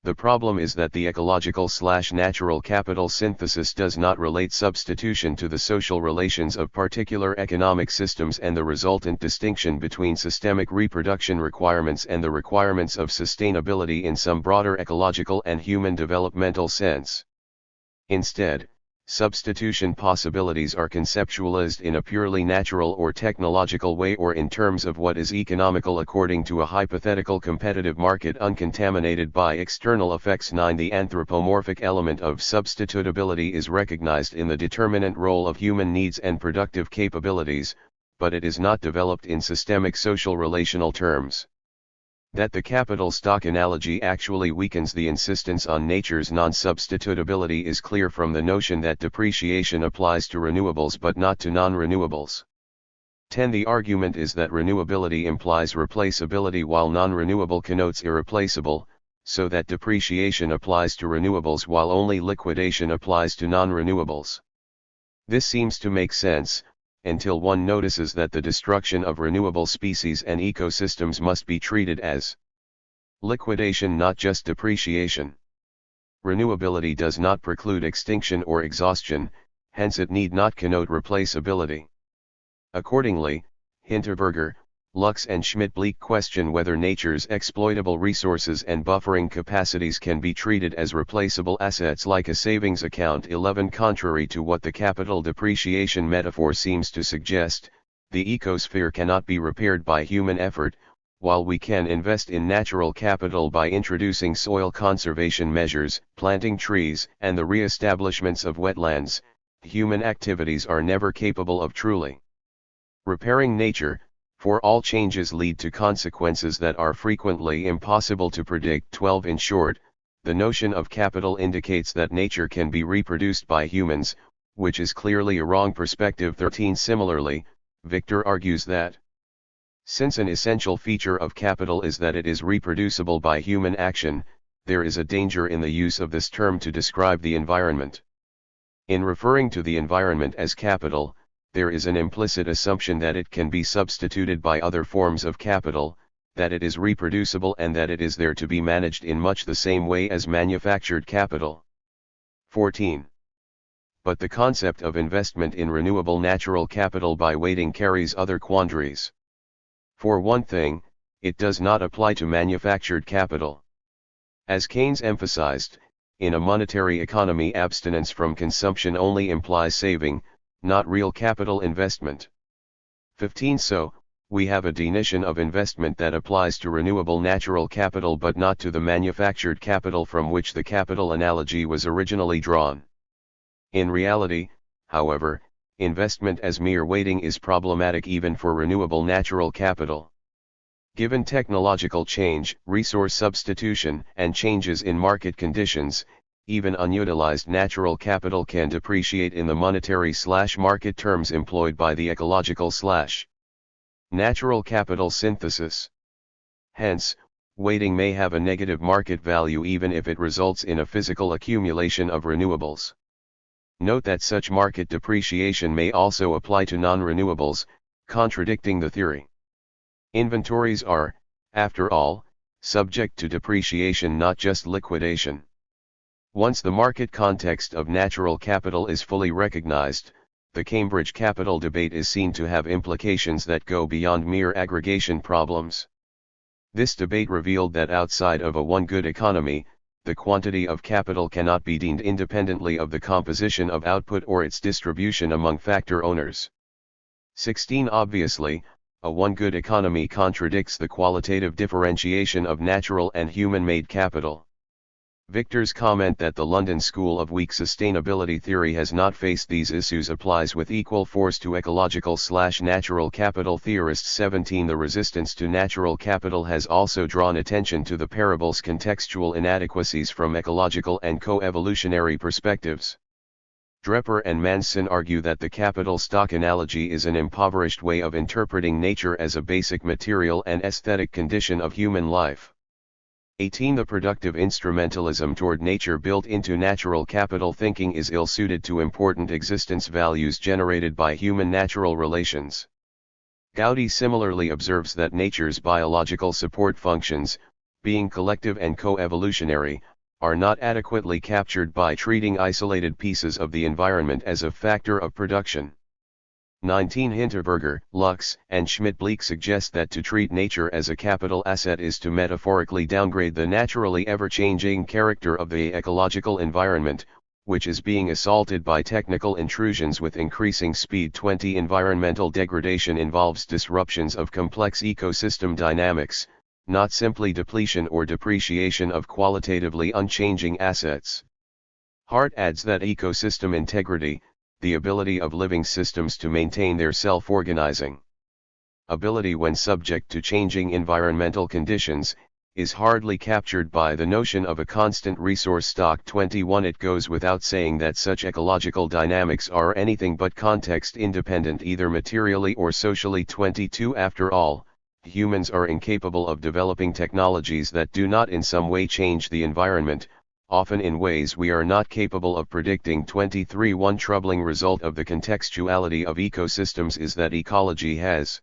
The problem is that the ecological/natural capital synthesis does not relate substitution to the social relations of particular economic systems and the resultant distinction between systemic reproduction requirements and the requirements of sustainability in some broader ecological and human developmental sense. Instead, substitution possibilities are conceptualized in a purely natural or technological way or in terms of what is economical according to a hypothetical competitive market uncontaminated by external effects. 9 The anthropomorphic element of substitutability is recognized in the determinant role of human needs and productive capabilities, but it is not developed in systemic social relational terms. That the capital stock analogy actually weakens the insistence on nature's non-substitutability is clear from the notion that depreciation applies to renewables but not to non-renewables. 10 The argument is that renewability implies replaceability while non-renewable connotes irreplaceable, so that depreciation applies to renewables while only liquidation applies to non-renewables. This seems to make sense, until one notices that the destruction of renewable species and ecosystems must be treated as liquidation, not just depreciation. Renewability does not preclude extinction or exhaustion, hence it need not connote replaceability. Accordingly, Hinterberger, Lux and Schmidt-Bleek question whether nature's exploitable resources and buffering capacities can be treated as replaceable assets like a savings account. 11 Contrary to what the capital depreciation metaphor seems to suggest, the ecosphere cannot be repaired by human effort, while we can invest in natural capital by introducing soil conservation measures, planting trees, and the re-establishments of wetlands. Human activities are never capable of truly repairing nature, for all changes lead to consequences that are frequently impossible to predict. 12 In short, the notion of capital indicates that nature can be reproduced by humans, which is clearly a wrong perspective. 13 Similarly, Victor argues that since an essential feature of capital is that it is reproducible by human action, there is a danger in the use of this term to describe the environment. In referring to the environment as capital, there is an implicit assumption that it can be substituted by other forms of capital, that it is reproducible and that it is there to be managed in much the same way as manufactured capital. 14. But the concept of investment in renewable natural capital by weighting carries other quandaries. For one thing, it does not apply to manufactured capital. As Keynes emphasized, in a monetary economy abstinence from consumption only implies saving, not real capital investment. 15. So, we have a definition of investment that applies to renewable natural capital but not to the manufactured capital from which the capital analogy was originally drawn. In reality, however, investment as mere weighting is problematic even for renewable natural capital. Given technological change, resource substitution, and changes in market conditions, even unutilized natural capital can depreciate in the monetary/market terms employed by the ecological/natural capital synthesis. Hence, weighting may have a negative market value even if it results in a physical accumulation of renewables. Note that such market depreciation may also apply to non-renewables, contradicting the theory. Inventories are, after all, subject to depreciation, not just liquidation. Once the market context of natural capital is fully recognized, the Cambridge capital debate is seen to have implications that go beyond mere aggregation problems. This debate revealed that outside of a one-good economy, the quantity of capital cannot be deemed independently of the composition of output or its distribution among factor owners. 16. Obviously, a one-good economy contradicts the qualitative differentiation of natural and human-made capital. Victor's comment that the London School of Weak Sustainability Theory has not faced these issues applies with equal force to ecological/natural capital theorists. 17. The resistance to natural capital has also drawn attention to the parable's contextual inadequacies from ecological and co-evolutionary perspectives. Dreper and Manson argue that the capital stock analogy is an impoverished way of interpreting nature as a basic material and aesthetic condition of human life. 18. The productive instrumentalism toward nature built into natural capital thinking is ill-suited to important existence values generated by human-natural relations. Gowdy similarly observes that nature's biological support functions, being collective and co-evolutionary, are not adequately captured by treating isolated pieces of the environment as a factor of production. 19. Hinterberger, Lux, and Schmidt-Bleek suggest that to treat nature as a capital asset is to metaphorically downgrade the naturally ever-changing character of the ecological environment, which is being assaulted by technical intrusions with increasing speed. 20. Environmental degradation involves disruptions of complex ecosystem dynamics, not simply depletion or depreciation of qualitatively unchanging assets. Hart adds that ecosystem integrity, the ability of living systems to maintain their self-organizing ability when subject to changing environmental conditions, is hardly captured by the notion of a constant resource stock. 21. It goes without saying that such ecological dynamics are anything but context-independent either materially or socially. 22. After all, humans are incapable of developing technologies that do not in some way change the environment, often in ways we are not capable of predicting. 23. One troubling result of the contextuality of ecosystems is that ecology has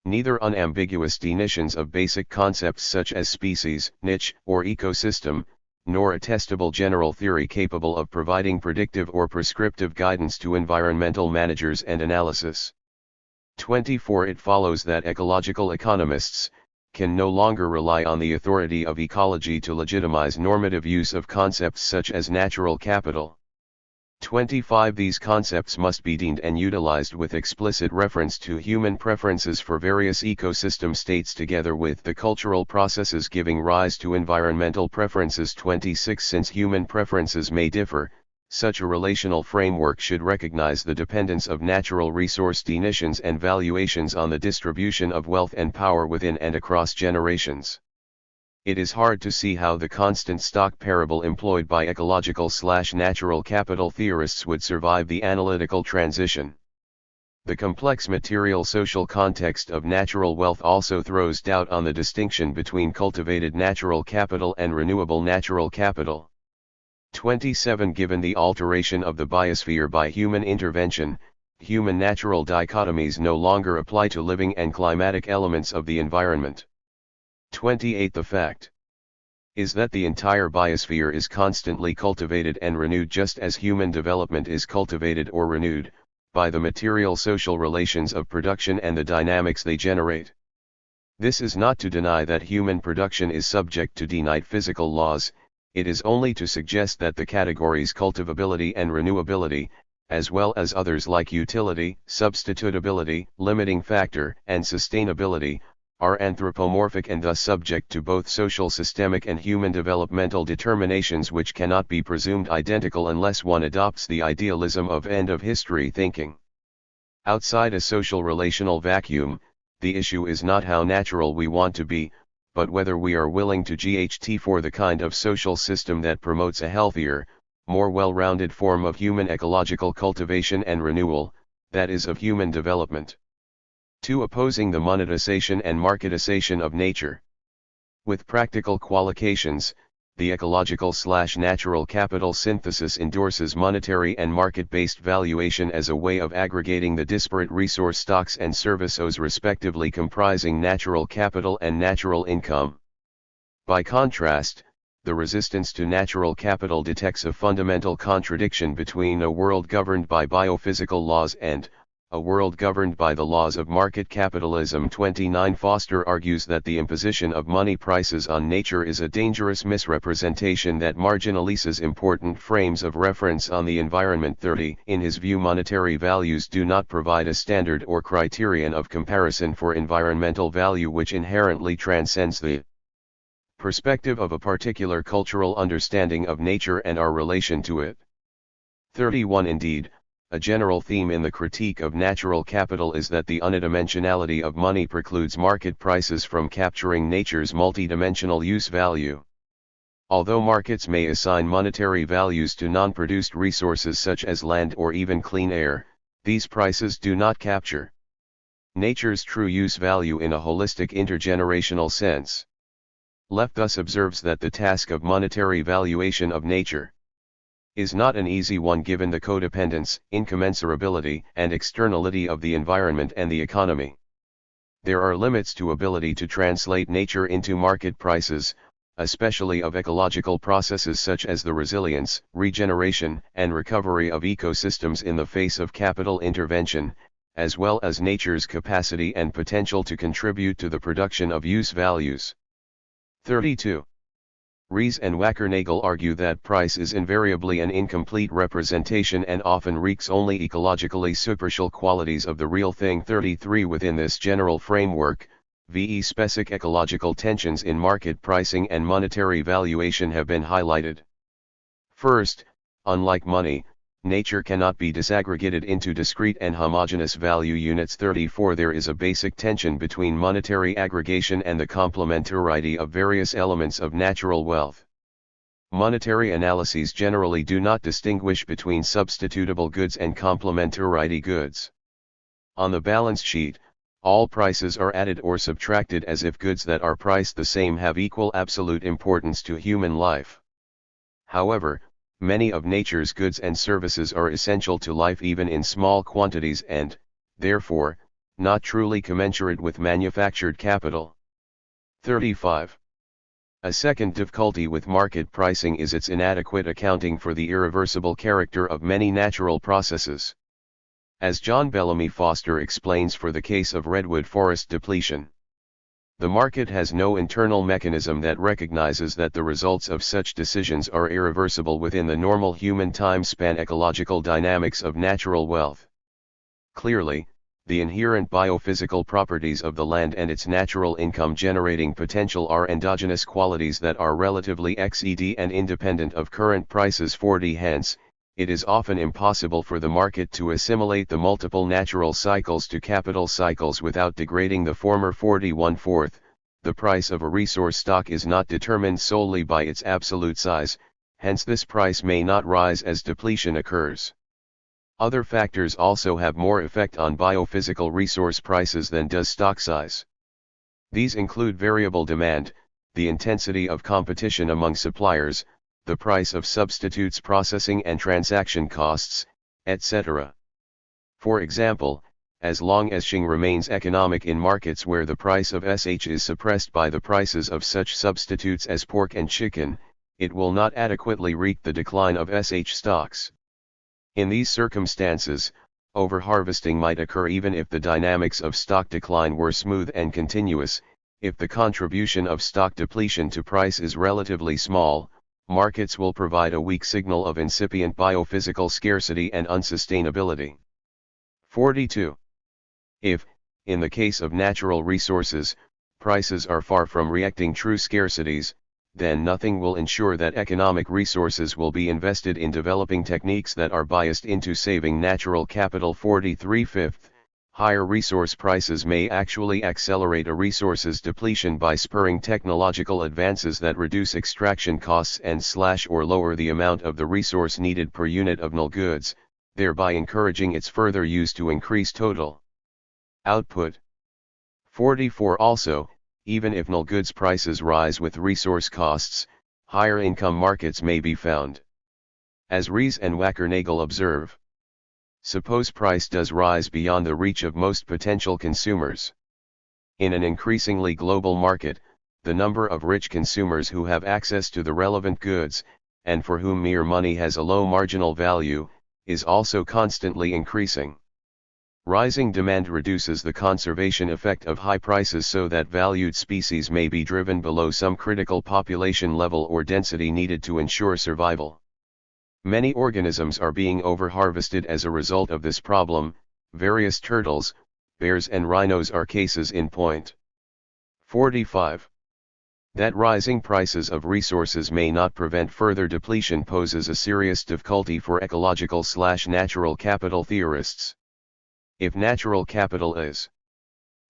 neither unambiguous definitions of basic concepts such as species, niche, or ecosystem, nor a testable general theory capable of providing predictive or prescriptive guidance to environmental managers and analysis. 24. It follows that ecological economists can no longer rely on the authority of ecology to legitimize normative use of concepts such as natural capital. 25. These concepts must be deemed and utilized with explicit reference to human preferences for various ecosystem states together with the cultural processes giving rise to environmental preferences. 26. Since human preferences may differ, such a relational framework should recognize the dependence of natural resource definitions and valuations on the distribution of wealth and power within and across generations. It is hard to see how the constant stock parable employed by ecological/natural capital theorists would survive the analytical transition. The complex material social context of natural wealth also throws doubt on the distinction between cultivated natural capital and renewable natural capital. 27. Given the alteration of the biosphere by human intervention, human-natural dichotomies no longer apply to living and climatic elements of the environment. 28. The fact is that the entire biosphere is constantly cultivated and renewed just as human development is cultivated or renewed, by the material social relations of production and the dynamics they generate. This is not to deny that human production is subject to denied physical laws, It is only to suggest that the categories cultivability and renewability, as well as others like utility, substitutability, limiting factor, and sustainability, are anthropomorphic and thus subject to both social systemic and human developmental determinations which cannot be presumed identical unless one adopts the idealism of end-of-history thinking. Outside a social relational vacuum, the issue is not how natural we want to be, but whether we are willing to GHT for the kind of social system that promotes a healthier, more well-rounded form of human ecological cultivation and renewal, that is of human development. 2. Opposing the monetization and marketization of nature. With practical qualifications, the ecological/natural capital synthesis endorses monetary and market-based valuation as a way of aggregating the disparate resource stocks and services respectively comprising natural capital and natural income. By contrast, the resistance to natural capital detects a fundamental contradiction between a world governed by biophysical laws and a world governed by the laws of market capitalism. 29. Foster argues that the imposition of money prices on nature is a dangerous misrepresentation that marginalizes important frames of reference on the environment. 30. In his view, monetary values do not provide a standard or criterion of comparison for environmental value which inherently transcends the perspective of a particular cultural understanding of nature and our relation to it. 31. Indeed, a general theme in the critique of natural capital is that the unidimensionality of money precludes market prices from capturing nature's multidimensional use value. Although markets may assign monetary values to non-produced resources such as land or even clean air, these prices do not capture nature's true use value in a holistic intergenerational sense. Left thus observes that the task of monetary valuation of nature is not an easy one given the codependence, incommensurability, and externality of the environment and the economy. There are limits to ability to translate nature into market prices, especially of ecological processes such as the resilience, regeneration, and recovery of ecosystems in the face of capital intervention, as well as nature's capacity and potential to contribute to the production of use values. 32. Rees and Wackernagel argue that price is invariably an incomplete representation and often reeks only ecologically superficial qualities of the real thing. 33. Within this general framework, v.e. specific ecological tensions in market pricing and monetary valuation have been highlighted. First, unlike money, nature cannot be disaggregated into discrete and homogeneous value units. 34. There is a basic tension between monetary aggregation and the complementarity of various elements of natural wealth. Monetary analyses generally do not distinguish between substitutable goods and complementarity goods. On the balance sheet, all prices are added or subtracted as if goods that are priced the same have equal absolute importance to human life. However, many of nature's goods and services are essential to life even in small quantities and, therefore, not truly commensurate with manufactured capital. 35. A second difficulty with market pricing is its inadequate accounting for the irreversible character of many natural processes. As John Bellamy Foster explains for the case of redwood forest depletion, the market has no internal mechanism that recognizes that the results of such decisions are irreversible within the normal human time span ecological dynamics of natural wealth. Clearly, the inherent biophysical properties of the land and its natural income generating potential are endogenous qualities that are relatively XED and independent of current prices. 40. Hence, it is often impossible for the market to assimilate the multiple natural cycles to capital cycles without degrading the former. 41. Fourth, the price of a resource stock is not determined solely by its absolute size, hence this price may not rise as depletion occurs. Other factors also have more effect on biophysical resource prices than does stock size. These include variable demand, the intensity of competition among suppliers, the price of substitutes, processing and transaction costs, etc. For example, as long as Shing remains economic in markets where the price of SH is suppressed by the prices of such substitutes as pork and chicken, it will not adequately wreak the decline of SH stocks. In these circumstances, overharvesting might occur even if the dynamics of stock decline were smooth and continuous, if the contribution of stock depletion to price is relatively small, markets will provide a weak signal of incipient biophysical scarcity and unsustainability. 42. If, in the case of natural resources, prices are far from reacting true scarcities, then nothing will ensure that economic resources will be invested in developing techniques that are biased into saving natural capital. 43. Fifth, higher resource prices may actually accelerate a resource's depletion by spurring technological advances that reduce extraction costs and slash or lower the amount of the resource needed per unit of null goods, thereby encouraging its further use to increase total output. 44. Also, even if null goods prices rise with resource costs, higher income markets may be found. As Rees and Wackernagel observe, suppose price does rise beyond the reach of most potential consumers. In an increasingly global market, the number of rich consumers who have access to the relevant goods, and for whom mere money has a low marginal value, is also constantly increasing. Rising demand reduces the conservation effect of high prices so that valued species may be driven below some critical population level or density needed to ensure survival. Many organisms are being overharvested as a result of this problem. Various turtles, bears and rhinos are cases in point. 45. That rising prices of resources may not prevent further depletion poses a serious difficulty for ecological/natural capital theorists. If natural capital is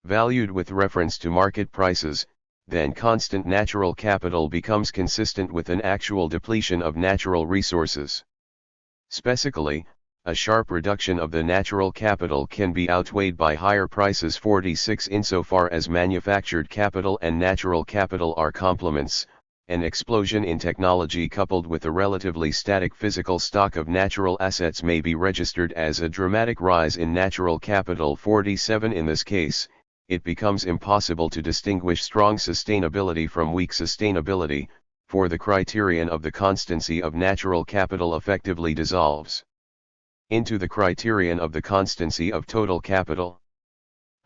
valued with reference to market prices, then constant natural capital becomes consistent with an actual depletion of natural resources. Specifically, a sharp reduction of the natural capital can be outweighed by higher prices. 46. Insofar as manufactured capital and natural capital are complements, an explosion in technology coupled with a relatively static physical stock of natural assets may be registered as a dramatic rise in natural capital. 47. In this case, it becomes impossible to distinguish strong sustainability from weak sustainability, for the criterion of the constancy of natural capital effectively dissolves into the criterion of the constancy of total capital.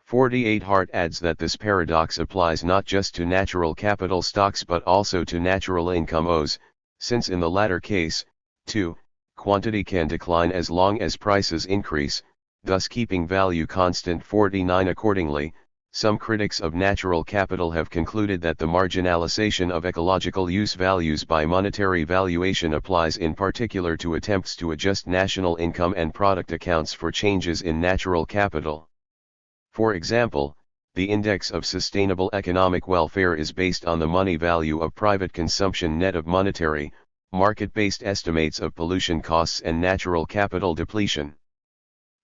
48. Hart adds that this paradox applies not just to natural capital stocks but also to natural income O's, since in the latter case, too, quantity can decline as long as prices increase, thus keeping value constant. 49. Accordingly, some critics of natural capital have concluded that the marginalization of ecological use values by monetary valuation applies in particular to attempts to adjust national income and product accounts for changes in natural capital. For example, the index of sustainable economic welfare is based on the money value of private consumption net of monetary, market-based estimates of pollution costs and natural capital depletion.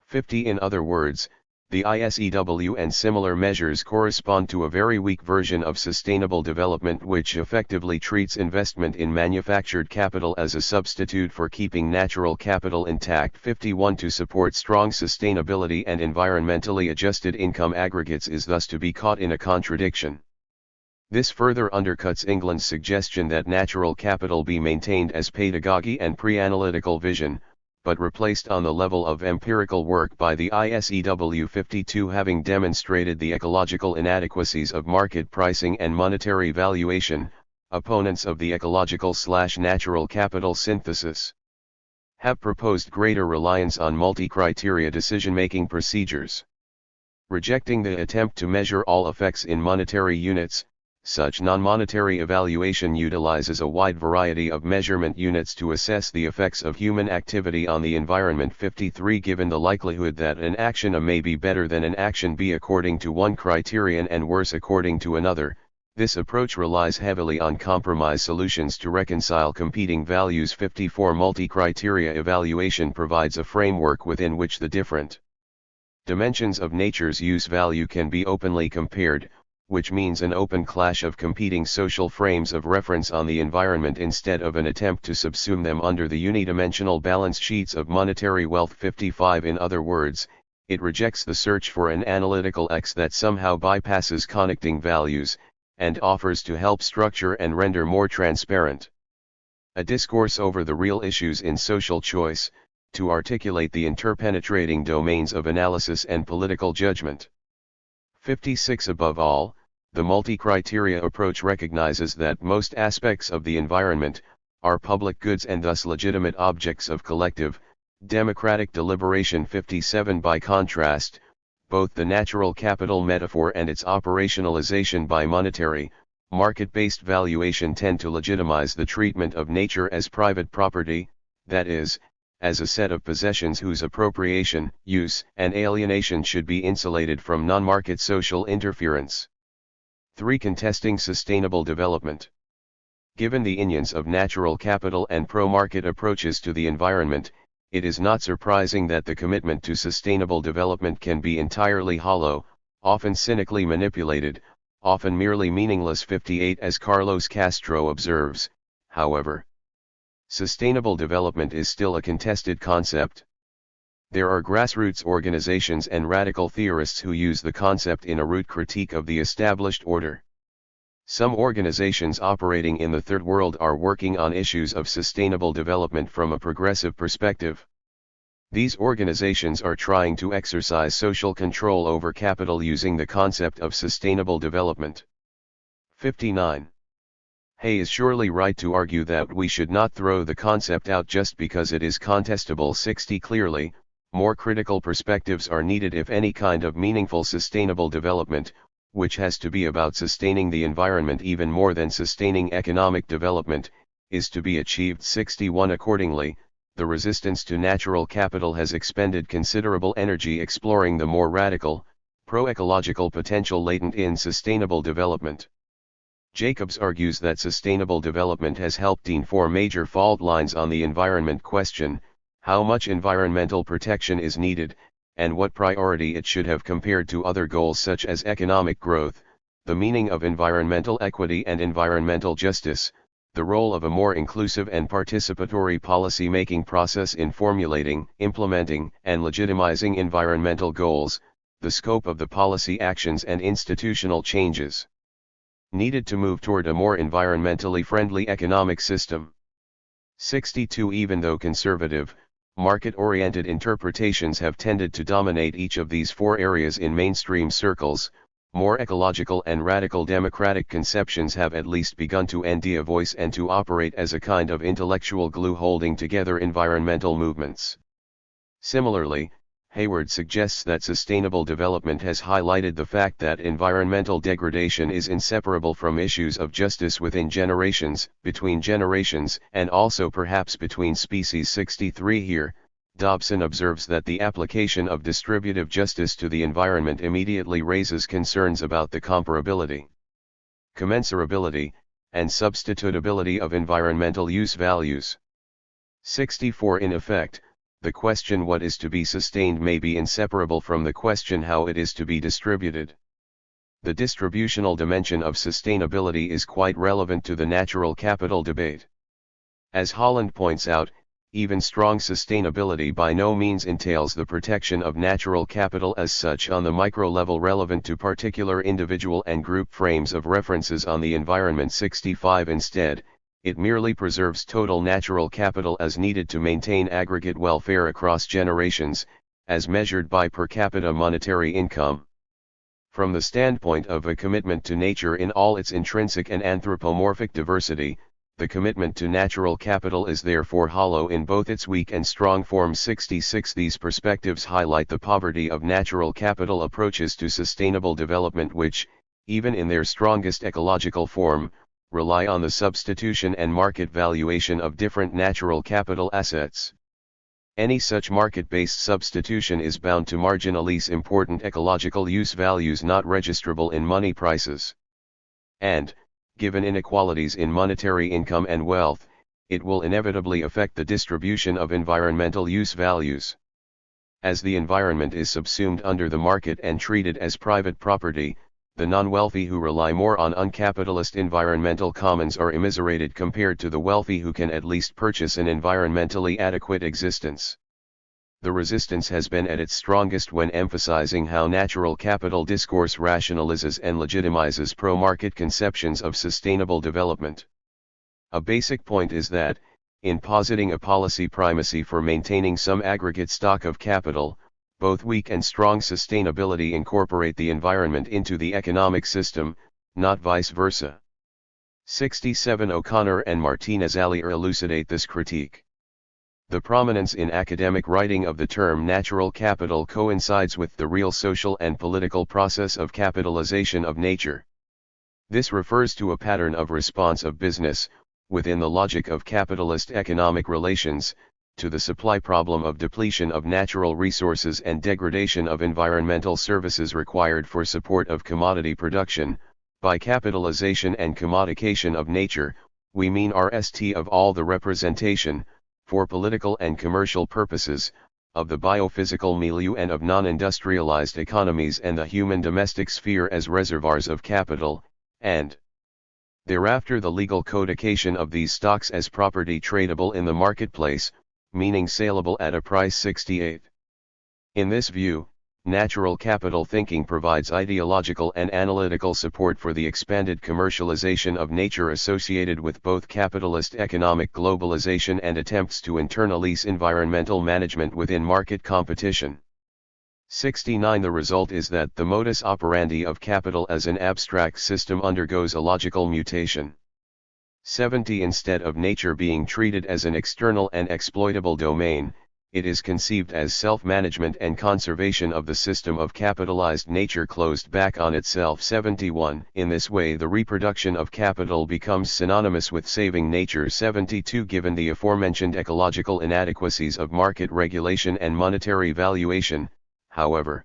50. In other words, the ISEW and similar measures correspond to a very weak version of sustainable development which effectively treats investment in manufactured capital as a substitute for keeping natural capital intact. 51. To support strong sustainability and environmentally adjusted income aggregates is thus to be caught in a contradiction. This further undercuts England's suggestion that natural capital be maintained as pedagogy and pre-analytical vision, but replaced on the level of empirical work by the ISEW. 52. Having demonstrated the ecological inadequacies of market pricing and monetary valuation, opponents of the ecological/natural capital synthesis have proposed greater reliance on multi-criteria decision-making procedures. Rejecting the attempt to measure all effects in monetary units, such non-monetary evaluation utilizes a wide variety of measurement units to assess the effects of human activity on the environment. 53. Given the likelihood that an action A may be better than an action B according to one criterion and worse according to another, this approach relies heavily on compromise solutions to reconcile competing values. 54. Multi-criteria evaluation provides a framework within which the different dimensions of nature's use value can be openly compared, which means an open clash of competing social frames of reference on the environment instead of an attempt to subsume them under the unidimensional balance sheets of monetary wealth. 55. In other words, it rejects the search for an analytical X that somehow bypasses connecting values, and offers to help structure and render more transparent a discourse over the real issues in social choice, to articulate the interpenetrating domains of analysis and political judgment. 56. Above all, the multi-criteria approach recognizes that most aspects of the environment are public goods and thus legitimate objects of collective, democratic deliberation. 57. By contrast, both the natural capital metaphor and its operationalization by monetary, market-based valuation tend to legitimize the treatment of nature as private property, that is, as a set of possessions whose appropriation, use, and alienation should be insulated from non-market social interference. 3. Contesting sustainable development. Given the unions of natural capital and pro-market approaches to the environment, it is not surprising that the commitment to sustainable development can be entirely hollow, often cynically manipulated, often merely meaningless. 58. As Carlos Castro observes, however, sustainable development is still a contested concept. There are grassroots organizations and radical theorists who use the concept in a root critique of the established order. Some organizations operating in the Third World are working on issues of sustainable development from a progressive perspective. These organizations are trying to exercise social control over capital using the concept of sustainable development. 59. Hay is surely right to argue that we should not throw the concept out just because it is contestable. 60. Clearly, more critical perspectives are needed if any kind of meaningful sustainable development, which has to be about sustaining the environment even more than sustaining economic development, is to be achieved. 61. Accordingly, the resistance to natural capital has expended considerable energy exploring the more radical, pro-ecological potential latent in sustainable development. Jacobs argues that sustainable development has helped define four major fault lines on the environment question: how much environmental protection is needed, and what priority it should have compared to other goals such as economic growth, the meaning of environmental equity and environmental justice, the role of a more inclusive and participatory policy-making process in formulating, implementing, and legitimizing environmental goals, the scope of the policy actions and institutional changes needed to move toward a more environmentally friendly economic system. 62. Even though conservative, market-oriented interpretations have tended to dominate each of these four areas in mainstream circles, more ecological and radical democratic conceptions have at least begun to lend a voice and to operate as a kind of intellectual glue holding together environmental movements. Similarly, Hayward suggests that sustainable development has highlighted the fact that environmental degradation is inseparable from issues of justice within generations, between generations, and also perhaps between species. 63. Here, Dobson observes that the application of distributive justice to the environment immediately raises concerns about the comparability, commensurability, and substitutability of environmental use values. 64. In effect, the question what is to be sustained may be inseparable from the question how it is to be distributed. The distributional dimension of sustainability is quite relevant to the natural capital debate. As Holland points out, even strong sustainability by no means entails the protection of natural capital as such on the micro level relevant to particular individual and group frames of references on the environment. 65. Instead, it merely preserves total natural capital as needed to maintain aggregate welfare across generations, as measured by per capita monetary income. From the standpoint of a commitment to nature in all its intrinsic and anthropomorphic diversity, the commitment to natural capital is therefore hollow in both its weak and strong forms. 66. These perspectives highlight the poverty of natural capital approaches to sustainable development which, even in their strongest ecological form, rely on the substitution and market valuation of different natural capital assets. Any such market-based substitution is bound to marginalize important ecological use values not registrable in money prices. And, given inequalities in monetary income and wealth, it will inevitably affect the distribution of environmental use values. As the environment is subsumed under the market and treated as private property, the non-wealthy who rely more on uncapitalist environmental commons are immiserated compared to the wealthy who can at least purchase an environmentally adequate existence. The resistance has been at its strongest when emphasizing how natural capital discourse rationalizes and legitimizes pro-market conceptions of sustainable development. A basic point is that, in positing a policy primacy for maintaining some aggregate stock of capital, both weak and strong sustainability incorporate the environment into the economic system, not vice versa. 67 O'Connor and Martinez-Allier elucidate this critique. The prominence in academic writing of the term natural capital coincides with the real social and political process of capitalization of nature. This refers to a pattern of response of business, within the logic of capitalist economic relations, to the supply problem of depletion of natural resources and degradation of environmental services required for support of commodity production. By capitalization and commodification of nature, we mean RST of all the representation, for political and commercial purposes, of the biophysical milieu and of non-industrialized economies and the human domestic sphere as reservoirs of capital, and thereafter the legal codification of these stocks as property tradable in the marketplace, meaning saleable at a price. 68. In this view, natural capital thinking provides ideological and analytical support for the expanded commercialization of nature associated with both capitalist economic globalization and attempts to internalize environmental management within market competition. 69. The result is that the modus operandi of capital as an abstract system undergoes a logical mutation. 70. Instead of nature being treated as an external and exploitable domain, it is conceived as self-management and conservation of the system of capitalized nature closed back on itself. 71. In this way the reproduction of capital becomes synonymous with saving nature. 72. Given the aforementioned ecological inadequacies of market regulation and monetary valuation, however,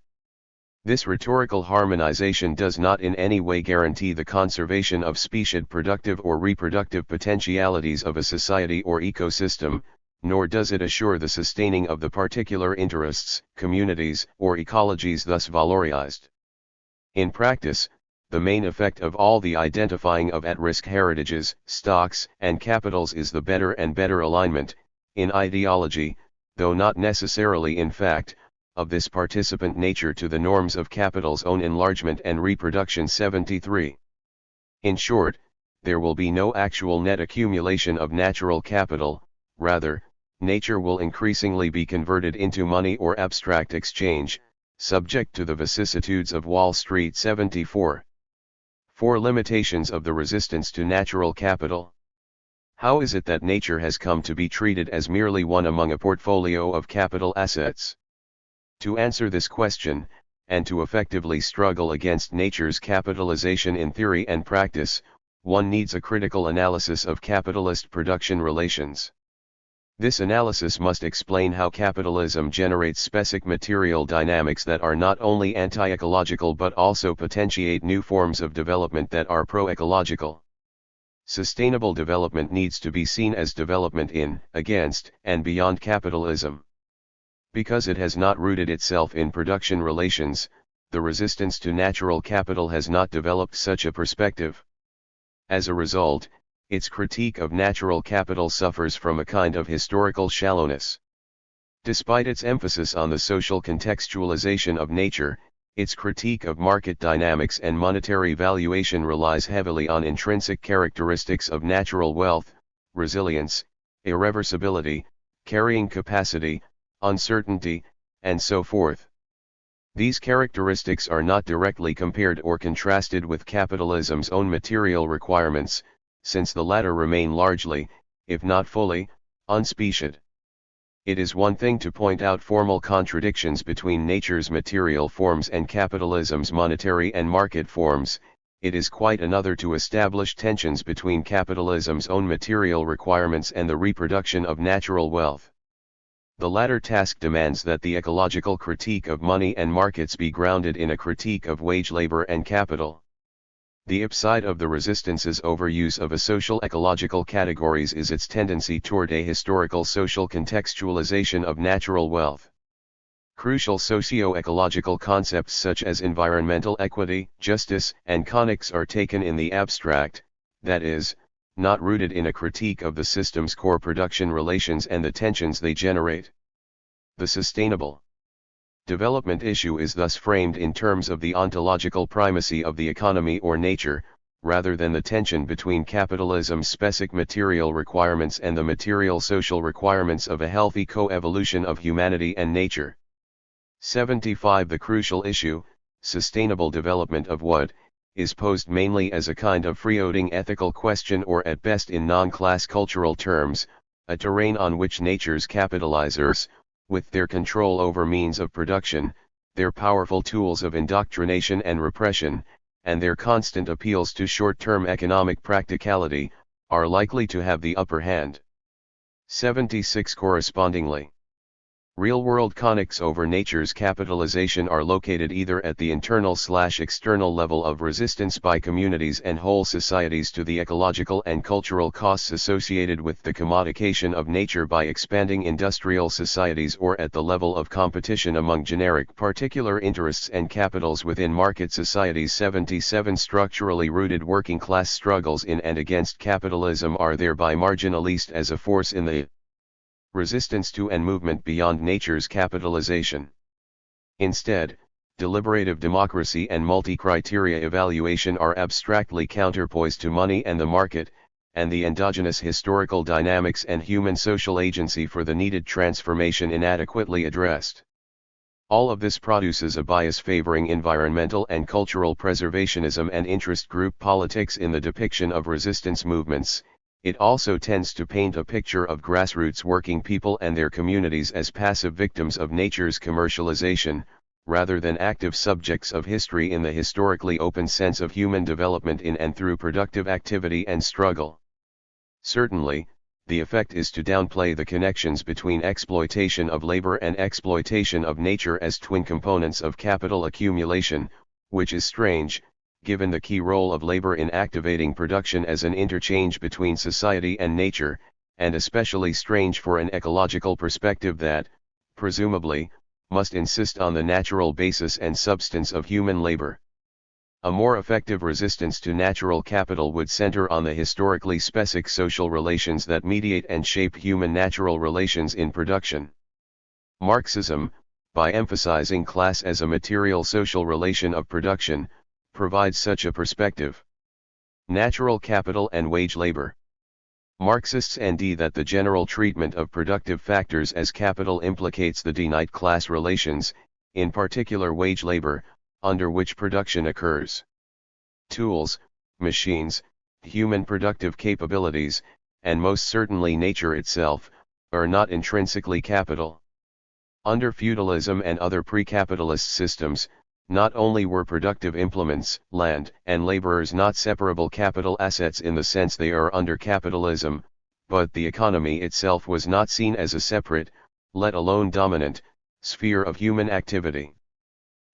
this rhetorical harmonization does not in any way guarantee the conservation of specied productive or reproductive potentialities of a society or ecosystem, nor does it assure the sustaining of the particular interests, communities, or ecologies thus valorized. In practice, the main effect of all the identifying of at-risk heritages, stocks, and capitals is the better and better alignment, in ideology, though not necessarily in fact, of this participant nature to the norms of capital's own enlargement and reproduction. 73. In short, there will be no actual net accumulation of natural capital, rather, nature will increasingly be converted into money or abstract exchange, subject to the vicissitudes of Wall Street. 74. 4 Limitations of the resistance to natural capital. How is it that nature has come to be treated as merely one among a portfolio of capital assets? To answer this question, and to effectively struggle against nature's capitalization in theory and practice, one needs a critical analysis of capitalist production relations. This analysis must explain how capitalism generates specific material dynamics that are not only anti-ecological but also potentiate new forms of development that are pro-ecological. Sustainable development needs to be seen as development in, against, and beyond capitalism. Because it has not rooted itself in production relations, the resistance to natural capital has not developed such a perspective. As a result, its critique of natural capital suffers from a kind of historical shallowness. Despite its emphasis on the social contextualization of nature, its critique of market dynamics and monetary valuation relies heavily on intrinsic characteristics of natural wealth, resilience, irreversibility, carrying capacity, uncertainty, and so forth. These characteristics are not directly compared or contrasted with capitalism's own material requirements, since the latter remain largely, if not fully, unspecied. It is one thing to point out formal contradictions between nature's material forms and capitalism's monetary and market forms, it is quite another to establish tensions between capitalism's own material requirements and the reproduction of natural wealth. The latter task demands that the ecological critique of money and markets be grounded in a critique of wage labor and capital. The upside of the resistance's overuse of a social ecological categories is its tendency toward a historical social contextualization of natural wealth. Crucial socio-ecological concepts such as environmental equity, justice, and conics are taken in the abstract, that is, not rooted in a critique of the system's core production relations and the tensions they generate. The sustainable development issue is thus framed in terms of the ontological primacy of the economy or nature, rather than the tension between capitalism's specific material requirements and the material social requirements of a healthy co-evolution of humanity and nature. 75 The crucial issue, sustainable development of what, is posed mainly as a kind of freeloading ethical question, or at best in non-class cultural terms, a terrain on which nature's capitalizers, with their control over means of production, their powerful tools of indoctrination and repression, and their constant appeals to short-term economic practicality, are likely to have the upper hand. 76. Correspondingly, real-world conics over nature's capitalization are located either at the internal/external level of resistance by communities and whole societies to the ecological and cultural costs associated with the commodification of nature by expanding industrial societies, or at the level of competition among generic particular interests and capitals within market societies. 77. Structurally rooted working-class struggles in and against capitalism are thereby marginalized as a force in the resistance to and movement beyond nature's capitalization. Instead, deliberative democracy and multi-criteria evaluation are abstractly counterpoised to money and the market, and the endogenous historical dynamics and human social agency for the needed transformation inadequately addressed. All of this produces a bias favoring environmental and cultural preservationism and interest group politics in the depiction of resistance movements. It also tends to paint a picture of grassroots working people and their communities as passive victims of nature's commercialization, rather than active subjects of history in the historically open sense of human development in and through productive activity and struggle. Certainly, the effect is to downplay the connections between exploitation of labor and exploitation of nature as twin components of capital accumulation, which is strange, given the key role of labor in activating production as an interchange between society and nature, and especially strange for an ecological perspective that, presumably, must insist on the natural basis and substance of human labor. A more effective resistance to natural capital would center on the historically specific social relations that mediate and shape human-natural relations in production. Marxism, by emphasizing class as a material social relation of production, provides such a perspective. Natural capital and wage labor. Marxists nd that the general treatment of productive factors as capital implicates the denied class relations, in particular wage labor, under which production occurs. Tools, machines, human productive capabilities, and most certainly nature itself, are not intrinsically capital. Under feudalism and other pre-capitalist systems, not only were productive implements, land, and laborers not separable capital assets in the sense they are under capitalism, but the economy itself was not seen as a separate, let alone dominant, sphere of human activity.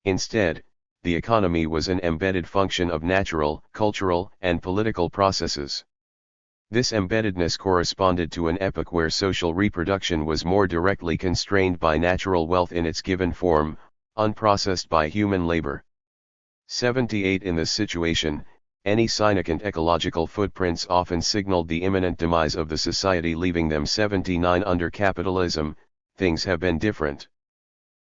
Instead, the economy was an embedded function of natural, cultural, and political processes. This embeddedness corresponded to an epoch where social reproduction was more directly constrained by natural wealth in its given form, unprocessed by human labor. 78. In this situation, any significant ecological footprints often signaled the imminent demise of the society, leaving them. 79. Under capitalism, things have been different.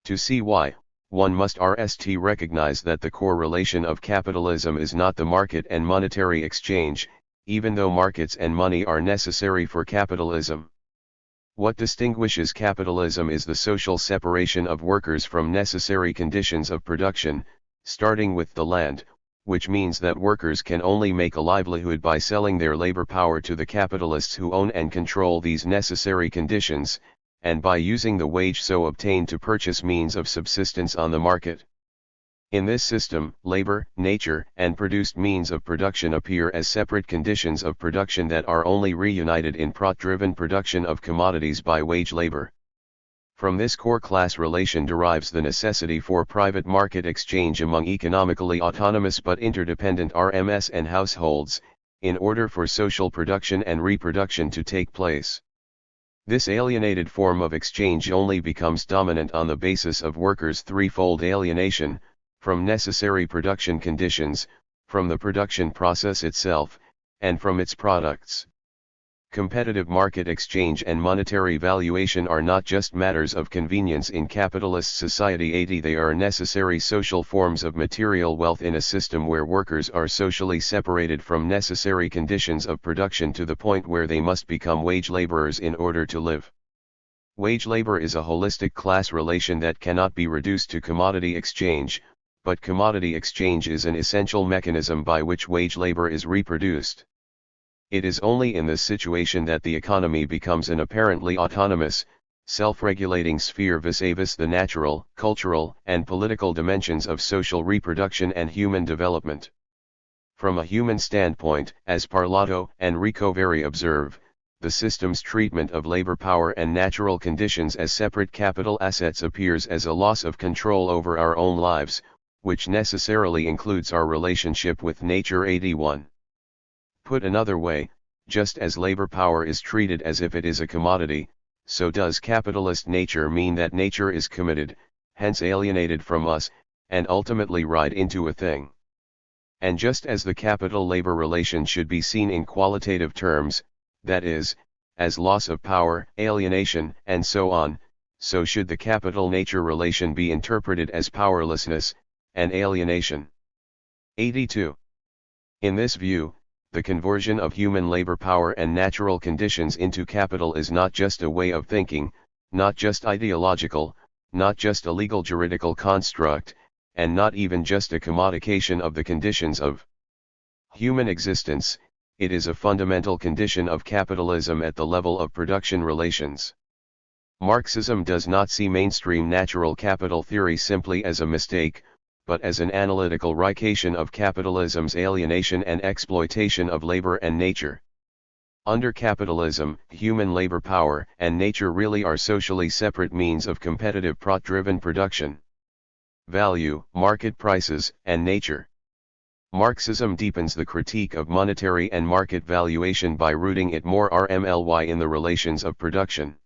To see why, one must recognize that the core relation of capitalism is not the market and monetary exchange, even though markets and money are necessary for capitalism. What distinguishes capitalism is the social separation of workers from necessary conditions of production, starting with the land, which means that workers can only make a livelihood by selling their labor power to the capitalists who own and control these necessary conditions, and by using the wage so obtained to purchase means of subsistence on the market. In this system, labor, nature, and produced means of production appear as separate conditions of production that are only reunited in product-driven production of commodities by wage labor. From this core class relation derives the necessity for private market exchange among economically autonomous but interdependent RMS and households, in order for social production and reproduction to take place. This alienated form of exchange only becomes dominant on the basis of workers' threefold alienation, from necessary production conditions, from the production process itself, and from its products. Competitive market exchange and monetary valuation are not just matters of convenience in capitalist society. 80. They are necessary social forms of material wealth in a system where workers are socially separated from necessary conditions of production to the point where they must become wage laborers in order to live. Wage labor is a holistic class relation that cannot be reduced to commodity exchange, but commodity exchange is an essential mechanism by which wage labor is reproduced. It is only in this situation that the economy becomes an apparently autonomous, self-regulating sphere vis-a-vis the natural, cultural, and political dimensions of social reproduction and human development. From a human standpoint, as Parlato and Ricoveri observe, the system's treatment of labor power and natural conditions as separate capital assets appears as a loss of control over our own lives, which necessarily includes our relationship with nature. 81. Put another way, just as labor power is treated as if it is a commodity, so does capitalist nature mean that nature is committed, hence alienated from us, and ultimately right into a thing. And just as the capital-labor relation should be seen in qualitative terms, that is, as loss of power, alienation, and so on, so should the capital-nature relation be interpreted as powerlessness, and alienation. 82. In this view, the conversion of human labor power and natural conditions into capital is not just a way of thinking, not just ideological, not just a legal juridical construct, and not even just a commodification of the conditions of human existence. It is a fundamental condition of capitalism at the level of production relations. Marxism does not see mainstream natural capital theory simply as a mistake, but as an analytical recation of capitalism's alienation and exploitation of labor and nature. Under capitalism, human labor power and nature really are socially separate means of competitive profit-driven production. Value, market prices, and nature. Marxism deepens the critique of monetary and market valuation by rooting it more RMLY in the relations of production.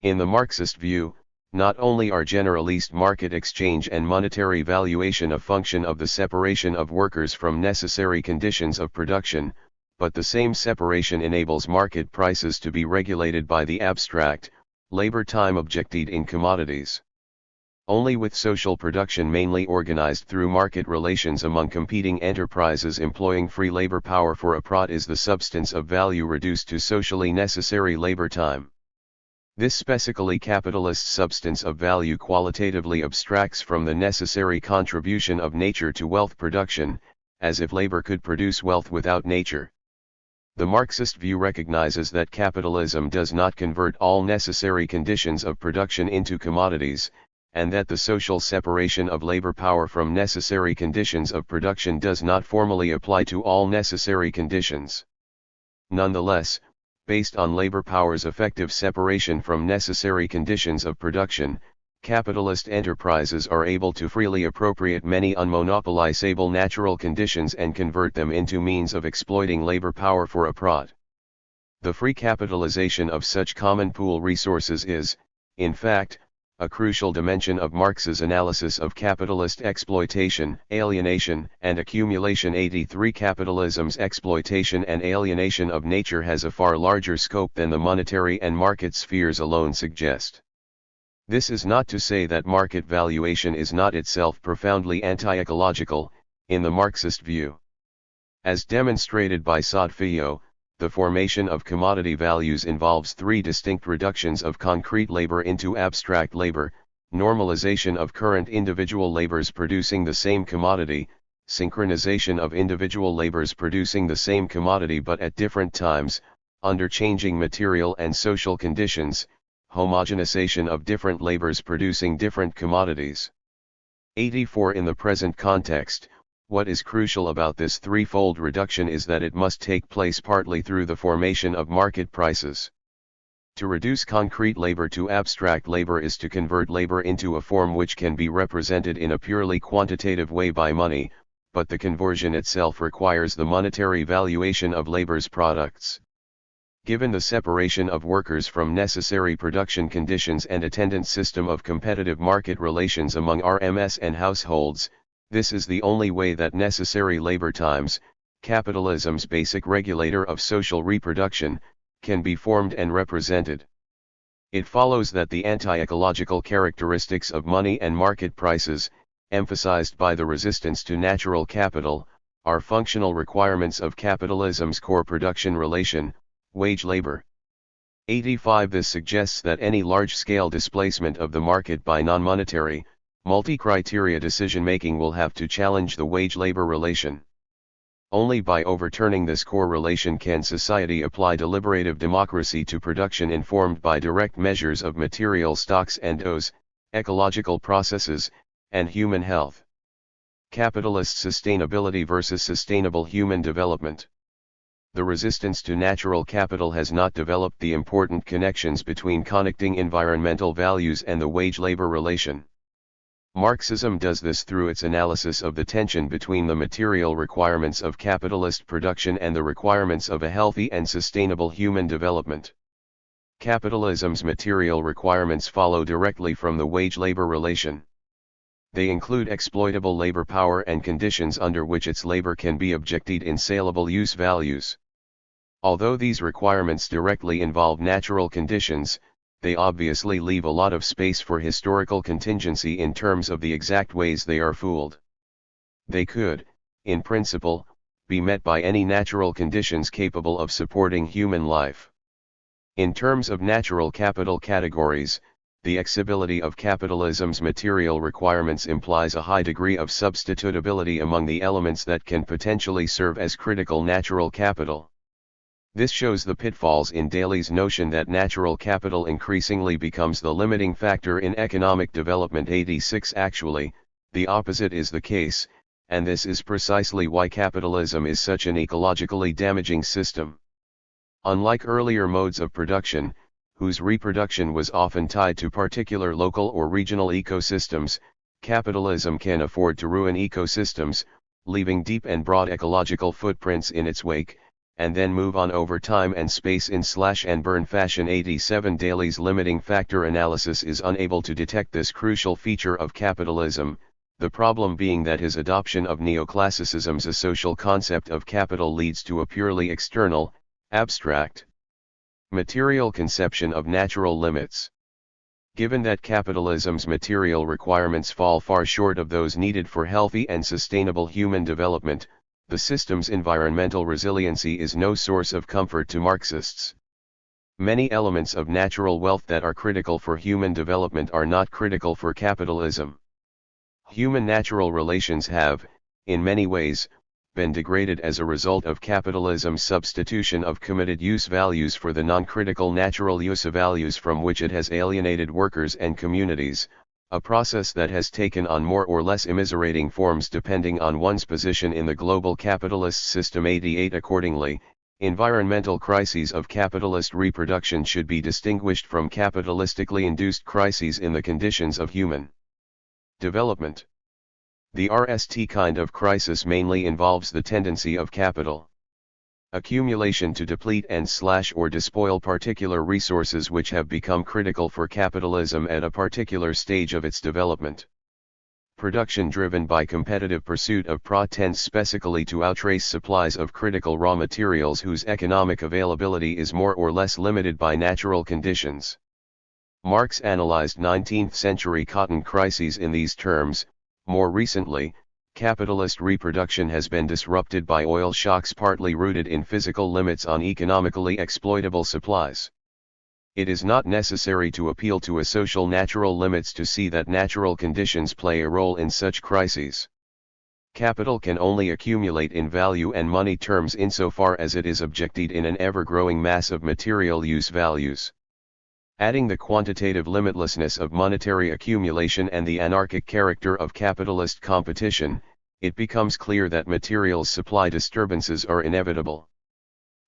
In the Marxist view, not only are generalist market exchange and monetary valuation a function of the separation of workers from necessary conditions of production, but the same separation enables market prices to be regulated by the abstract, labor time objected in commodities. Only with social production mainly organized through market relations among competing enterprises employing free labor power for a profit is the substance of value reduced to socially necessary labor time. This specifically capitalist substance of value qualitatively abstracts from the necessary contribution of nature to wealth production, as if labor could produce wealth without nature. The Marxist view recognizes that capitalism does not convert all necessary conditions of production into commodities, and that the social separation of labor power from necessary conditions of production does not formally apply to all necessary conditions. Nonetheless, based on labor power's effective separation from necessary conditions of production, capitalist enterprises are able to freely appropriate many unmonopolizable natural conditions and convert them into means of exploiting labor power for a profit. The free capitalization of such common pool resources is, in fact, a crucial dimension of Marx's analysis of capitalist exploitation, alienation, and accumulation. 83. Capitalism's exploitation and alienation of nature has a far larger scope than the monetary and market spheres alone suggest. This is not to say that market valuation is not itself profoundly anti-ecological, in the Marxist view. As demonstrated by Sodfio, the formation of commodity values involves three distinct reductions of concrete labor into abstract labor: normalization of current individual labors producing the same commodity, synchronization of individual labors producing the same commodity but at different times, under changing material and social conditions, homogenization of different labors producing different commodities. 84. In the present context, what is crucial about this threefold reduction is that it must take place partly through the formation of market prices. To reduce concrete labor to abstract labor is to convert labor into a form which can be represented in a purely quantitative way by money, but the conversion itself requires the monetary valuation of labor's products. Given the separation of workers from necessary production conditions and attendant system of competitive market relations among RMS and households, this is the only way that necessary labor times, capitalism's basic regulator of social reproduction, can be formed and represented. It follows that the anti-ecological characteristics of money and market prices, emphasized by the resistance to natural capital, are functional requirements of capitalism's core production relation, wage labor. 85. This suggests that any large-scale displacement of the market by non-monetary, Multi-criteria decision-making will have to challenge the wage-labor relation. Only by overturning this core relation can society apply deliberative democracy to production informed by direct measures of material stocks and Os, ecological processes, and human health. Capitalist sustainability versus sustainable human development. The resistance to natural capital has not developed the important connections between connecting environmental values and the wage-labor relation. Marxism does this through its analysis of the tension between the material requirements of capitalist production and the requirements of a healthy and sustainable human development. Capitalism's material requirements follow directly from the wage-labor relation. They include exploitable labor power and conditions under which its labor can be objected in saleable use values. Although these requirements directly involve natural conditions, they obviously leave a lot of space for historical contingency in terms of the exact ways they are fooled. They could, in principle, be met by any natural conditions capable of supporting human life. In terms of natural capital categories, the exigibility of capitalism's material requirements implies a high degree of substitutability among the elements that can potentially serve as critical natural capital. This shows the pitfalls in Daly's notion that natural capital increasingly becomes the limiting factor in economic development. 86 Actually, the opposite is the case, and this is precisely why capitalism is such an ecologically damaging system. Unlike earlier modes of production, whose reproduction was often tied to particular local or regional ecosystems, capitalism can afford to ruin ecosystems, leaving deep and broad ecological footprints in its wake, and then move on over time and space in slash and burn fashion. 87 Daly's limiting factor analysis is unable to detect this crucial feature of capitalism, the problem being that his adoption of neoclassicism's a social concept of capital leads to a purely external, abstract, material conception of natural limits. Given that capitalism's material requirements fall far short of those needed for healthy and sustainable human development, the system's environmental resiliency is no source of comfort to Marxists. Many elements of natural wealth that are critical for human development are not critical for capitalism. Human-natural relations have, in many ways, been degraded as a result of capitalism's substitution of committed use values for the non-critical natural use values from which it has alienated workers and communities, a process that has taken on more or less immiserating forms depending on one's position in the global capitalist system. 88 Accordingly, environmental crises of capitalist reproduction should be distinguished from capitalistically induced crises in the conditions of human development. The RST kind of crisis mainly involves the tendency of capital accumulation to deplete and slash or despoil particular resources which have become critical for capitalism at a particular stage of its development. Production driven by competitive pursuit of tends specifically to outrace supplies of critical raw materials whose economic availability is more or less limited by natural conditions. Marx analyzed 19th-century cotton crises in these terms. More recently, capitalist reproduction has been disrupted by oil shocks partly rooted in physical limits on economically exploitable supplies. It is not necessary to appeal to a social natural limits to see that natural conditions play a role in such crises. Capital can only accumulate in value and money terms insofar as it is objected in an ever-growing mass of material use values. Adding the quantitative limitlessness of monetary accumulation and the anarchic character of capitalist competition, it becomes clear that materials supply disturbances are inevitable.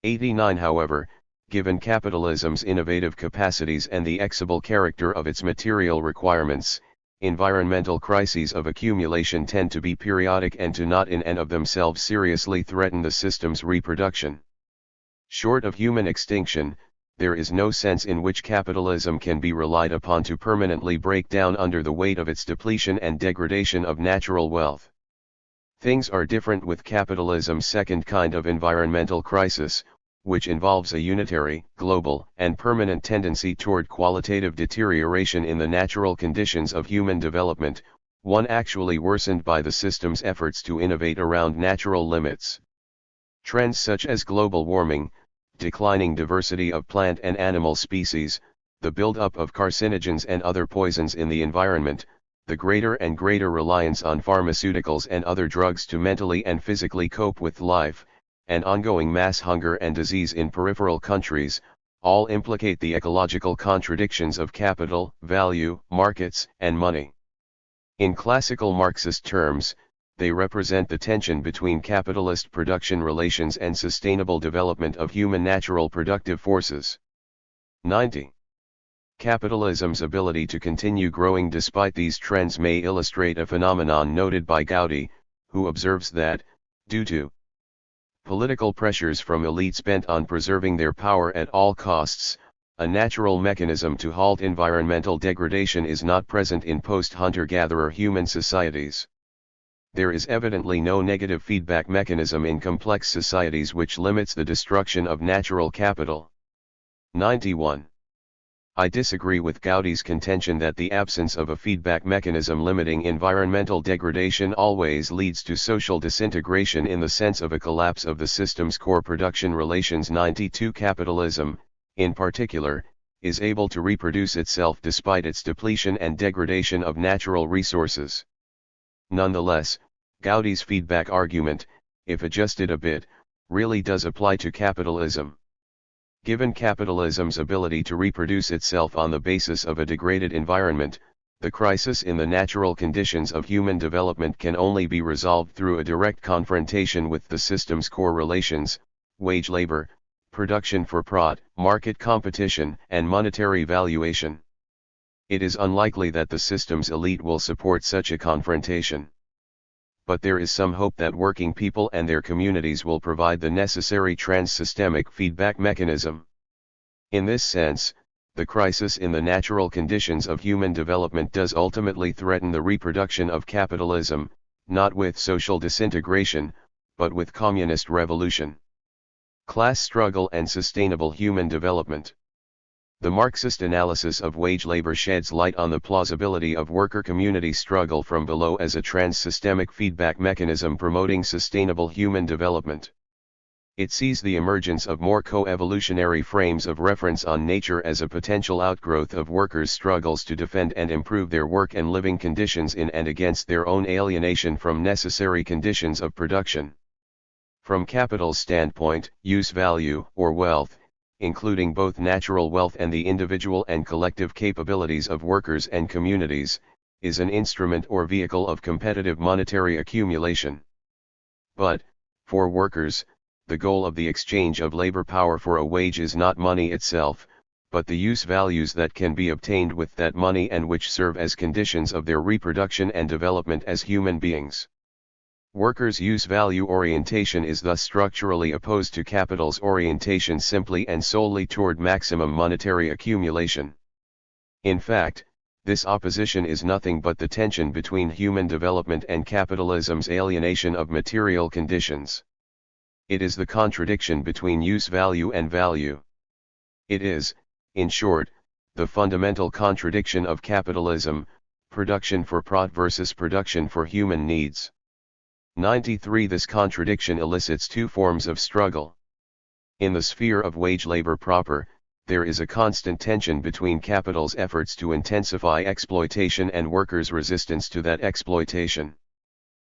89 However, given capitalism's innovative capacities and the exigible character of its material requirements, environmental crises of accumulation tend to be periodic and to not in and of themselves seriously threaten the system's reproduction. Short of human extinction, there is no sense in which capitalism can be relied upon to permanently break down under the weight of its depletion and degradation of natural wealth. Things are different with capitalism's second kind of environmental crisis, which involves a unitary, global, and permanent tendency toward qualitative deterioration in the natural conditions of human development, one actually worsened by the system's efforts to innovate around natural limits. Trends such as global warming, declining diversity of plant and animal species, the buildup of carcinogens and other poisons in the environment, the greater and greater reliance on pharmaceuticals and other drugs to mentally and physically cope with life, and ongoing mass hunger and disease in peripheral countries, all implicate the ecological contradictions of capital, value, markets, and money. In classical Marxist terms, they represent the tension between capitalist production relations and sustainable development of human natural productive forces. 90. Capitalism's ability to continue growing despite these trends may illustrate a phenomenon noted by Gowdy, who observes that, due to political pressures from elites bent on preserving their power at all costs, a natural mechanism to halt environmental degradation is not present in post-hunter-gatherer human societies. There is evidently no negative feedback mechanism in complex societies which limits the destruction of natural capital. 91. I disagree with Gowdy's contention that the absence of a feedback mechanism limiting environmental degradation always leads to social disintegration in the sense of a collapse of the system's core production relations. 92. Capitalism, in particular, is able to reproduce itself despite its depletion and degradation of natural resources. Nonetheless, Gowdy's feedback argument, if adjusted a bit, really does apply to capitalism. Given capitalism's ability to reproduce itself on the basis of a degraded environment, the crisis in the natural conditions of human development can only be resolved through a direct confrontation with the system's core relations, wage labor, production for market competition, and monetary valuation. It is unlikely that the system's elite will support such a confrontation. But there is some hope that working people and their communities will provide the necessary trans-systemic feedback mechanism. In this sense, the crisis in the natural conditions of human development does ultimately threaten the reproduction of capitalism, not with social disintegration, but with communist revolution. Class struggle and sustainable human development. The Marxist analysis of wage labor sheds light on the plausibility of worker community struggle from below as a trans-systemic feedback mechanism promoting sustainable human development. It sees the emergence of more co-evolutionary frames of reference on nature as a potential outgrowth of workers' struggles to defend and improve their work and living conditions in and against their own alienation from necessary conditions of production. From capital's standpoint, use value, or wealth, including both natural wealth and the individual and collective capabilities of workers and communities, is an instrument or vehicle of competitive monetary accumulation. But, for workers, the goal of the exchange of labor power for a wage is not money itself, but the use values that can be obtained with that money and which serve as conditions of their reproduction and development as human beings. Workers' use value orientation is thus structurally opposed to capital's orientation simply and solely toward maximum monetary accumulation. In fact, this opposition is nothing but the tension between human development and capitalism's alienation of material conditions. It is the contradiction between use value and value. It is, in short, the fundamental contradiction of capitalism, production for versus production for human needs. 93. This contradiction elicits two forms of struggle. In the sphere of wage labor proper, there is a constant tension between capital's efforts to intensify exploitation and workers' resistance to that exploitation.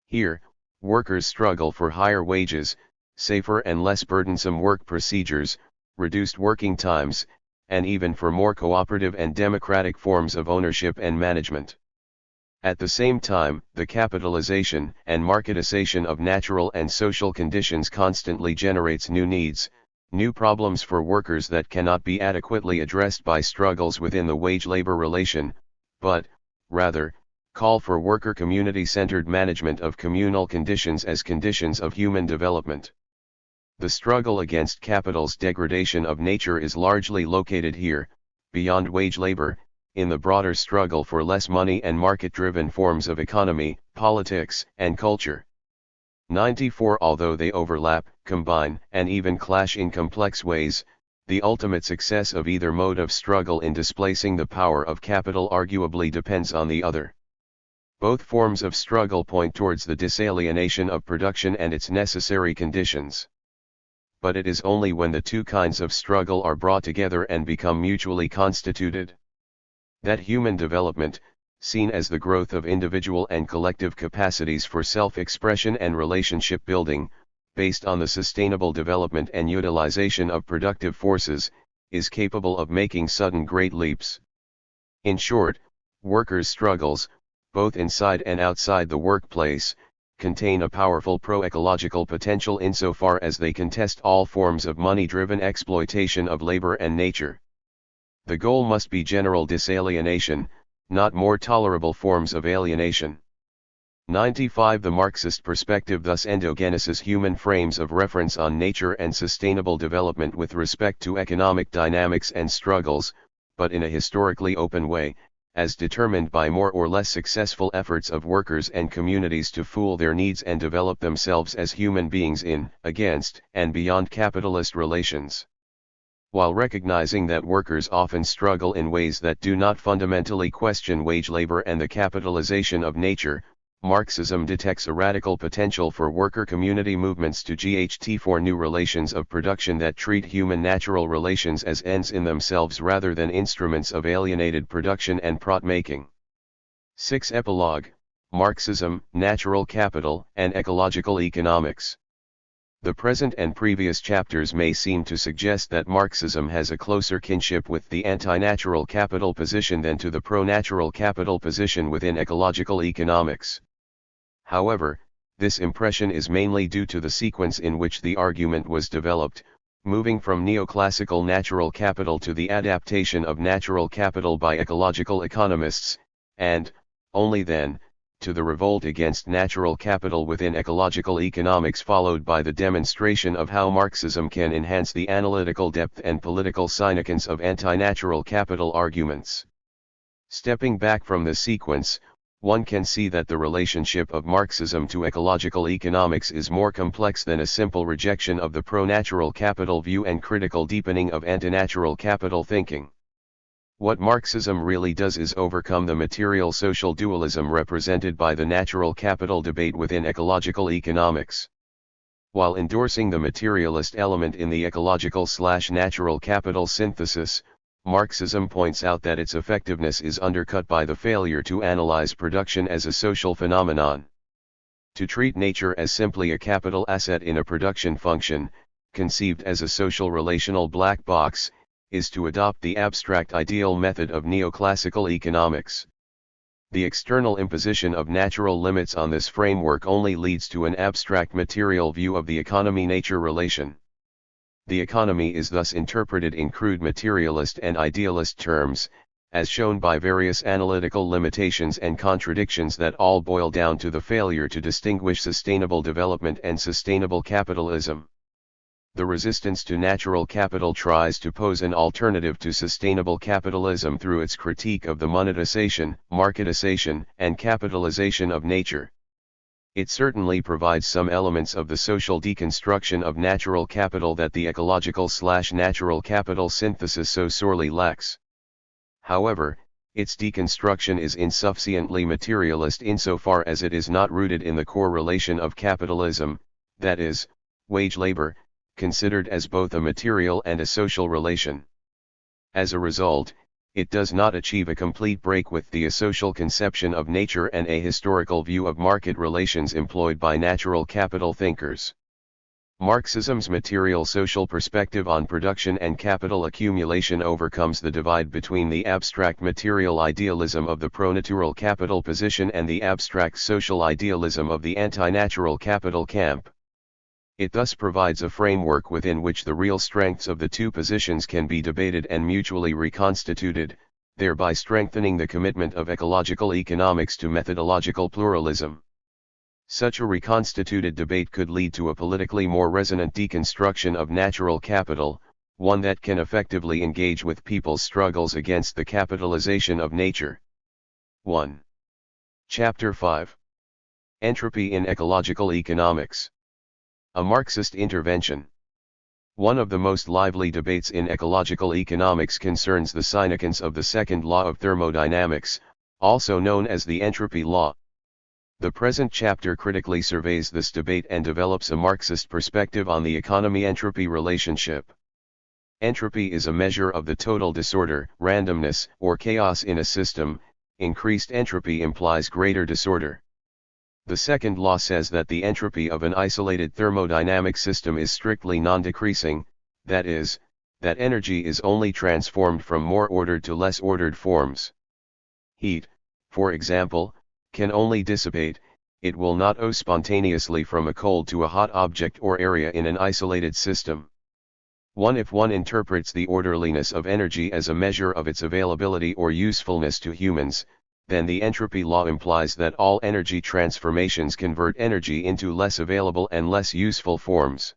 Here, workers struggle for higher wages, safer and less burdensome work procedures, reduced working times, and even for more cooperative and democratic forms of ownership and management. At the same time, the capitalization and marketization of natural and social conditions constantly generates new needs, new problems for workers that cannot be adequately addressed by struggles within the wage-labor relation, but, rather, call for worker community-centered management of communal conditions as conditions of human development. The struggle against capital's degradation of nature is largely located here, beyond wage labor, in the broader struggle for less money and market-driven forms of economy, politics, and culture. 94. Although they overlap, combine, and even clash in complex ways, the ultimate success of either mode of struggle in displacing the power of capital arguably depends on the other. Both forms of struggle point towards the disalienation of production and its necessary conditions. But it is only when the two kinds of struggle are brought together and become mutually constituted that human development, seen as the growth of individual and collective capacities for self-expression and relationship building, based on the sustainable development and utilization of productive forces, is capable of making sudden great leaps. In short, workers' struggles, both inside and outside the workplace, contain a powerful pro-ecological potential insofar as they contest all forms of money-driven exploitation of labor and nature. The goal must be general disalienation, not more tolerable forms of alienation. 95. The Marxist perspective thus endogenesis human frames of reference on nature and sustainable development with respect to economic dynamics and struggles, but in a historically open way, as determined by more or less successful efforts of workers and communities to fool their needs and develop themselves as human beings in, against, and beyond capitalist relations. While recognizing that workers often struggle in ways that do not fundamentally question wage labor and the capitalization of nature, Marxism detects a radical potential for worker community movements to for new relations of production that treat human natural relations as ends in themselves rather than instruments of alienated production and profit-making. 6. Epilogue, Marxism, Natural Capital, and Ecological Economics. The present and previous chapters may seem to suggest that Marxism has a closer kinship with the anti-natural capital position than to the pro-natural capital position within ecological economics. However, this impression is mainly due to the sequence in which the argument was developed, moving from neoclassical natural capital to the adaptation of natural capital by ecological economists, and, only then, to the revolt against natural capital within ecological economics, followed by the demonstration of how Marxism can enhance the analytical depth and political significance of anti-natural capital arguments. Stepping back from the sequence, one can see that the relationship of Marxism to ecological economics is more complex than a simple rejection of the pro-natural capital view and critical deepening of anti-natural capital thinking. What Marxism really does is overcome the material social dualism represented by the natural capital debate within ecological economics. While endorsing the materialist element in the ecological/natural capital synthesis, Marxism points out that its effectiveness is undercut by the failure to analyze production as a social phenomenon. To treat nature as simply a capital asset in a production function, conceived as a social relational black box, is to adopt the abstract ideal method of neoclassical economics. The external imposition of natural limits on this framework only leads to an abstract material view of the economy-nature relation. The economy is thus interpreted in crude materialist and idealist terms, as shown by various analytical limitations and contradictions that all boil down to the failure to distinguish sustainable development and sustainable capitalism. The resistance to natural capital tries to pose an alternative to sustainable capitalism through its critique of the monetization, marketization, and capitalization of nature. It certainly provides some elements of the social deconstruction of natural capital that the ecological/natural capital synthesis so sorely lacks. However, its deconstruction is insufficiently materialist insofar as it is not rooted in the core relation of capitalism, that is, wage labor, considered as both a material and a social relation. As a result, it does not achieve a complete break with the asocial conception of nature and a historical view of market relations employed by natural capital thinkers. Marxism's material-social perspective on production and capital accumulation overcomes the divide between the abstract material idealism of the pro-natural capital position and the abstract social idealism of the anti-natural capital camp. It thus provides a framework within which the real strengths of the two positions can be debated and mutually reconstituted, thereby strengthening the commitment of ecological economics to methodological pluralism. Such a reconstituted debate could lead to a politically more resonant deconstruction of natural capital, one that can effectively engage with people's struggles against the capitalization of nature. 1. Chapter 5. Entropy in Ecological Economics. A Marxist intervention. One of the most lively debates in ecological economics concerns the significance of the second law of thermodynamics, also known as the entropy law. The present chapter critically surveys this debate and develops a Marxist perspective on the economy-entropy relationship. Entropy is a measure of the total disorder, randomness, or chaos in a system, increased entropy implies greater disorder. The second law says that the entropy of an isolated thermodynamic system is strictly non-decreasing, that is, that energy is only transformed from more ordered to less ordered forms. Heat, for example, can only dissipate, it will not owe spontaneously from a cold to a hot object or area in an isolated system. If one interprets the orderliness of energy as a measure of its availability or usefulness to humans, then the entropy law implies that all energy transformations convert energy into less available and less useful forms.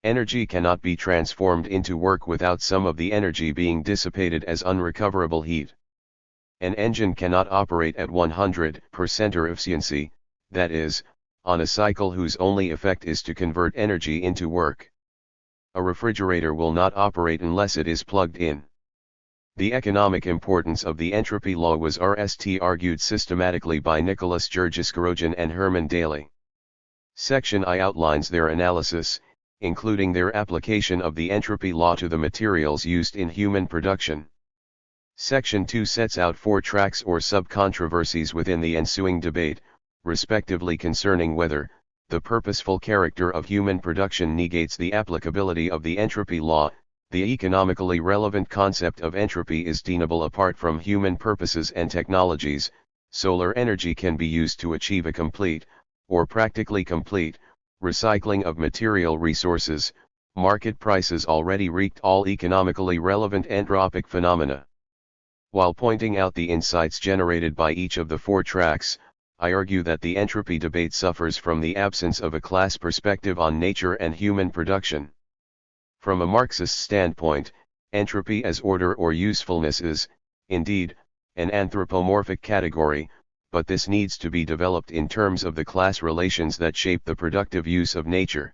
Energy cannot be transformed into work without some of the energy being dissipated as unrecoverable heat. An engine cannot operate at 100% efficiency, that is, on a cycle whose only effect is to convert energy into work. A refrigerator will not operate unless it is plugged in. The economic importance of the entropy law was argued systematically by Nicholas Ecological and Herman Daly. Section I outlines their analysis, including their application of the entropy law to the materials used in human production. Section 2 sets out 4 tracks or sub-controversies within the ensuing debate, respectively concerning whether the purposeful character of human production negates the applicability of the entropy law. The economically relevant concept of entropy is deniable apart from human purposes and technologies. Solar energy can be used to achieve a complete, or practically complete, recycling of material resources. Market prices already wreaked all economically relevant entropic phenomena. While pointing out the insights generated by each of the 4 tracks, I argue that the entropy debate suffers from the absence of a class perspective on nature and human production. From a Marxist standpoint, entropy as order or usefulness is, indeed, an anthropomorphic category, but this needs to be developed in terms of the class relations that shape the productive use of nature.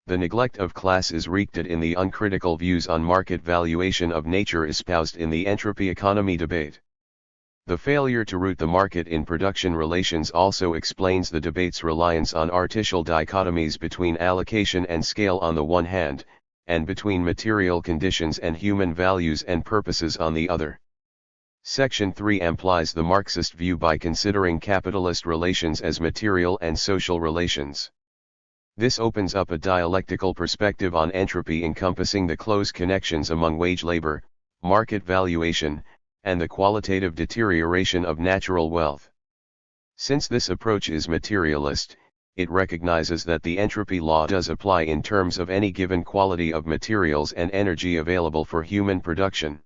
The neglect of class is wreaked in the uncritical views on market valuation of nature espoused in the entropy economy debate. The failure to root the market in production relations also explains the debate's reliance on artificial dichotomies between allocation and scale on the one hand, and between material conditions and human values and purposes on the other. Section 3 implies the Marxist view by considering capitalist relations as material and social relations. This opens up a dialectical perspective on entropy encompassing the close connections among wage labor, market valuation, and the qualitative deterioration of natural wealth. Since this approach is materialist, it recognizes that the entropy law does apply in terms of any given quality of materials and energy available for human production.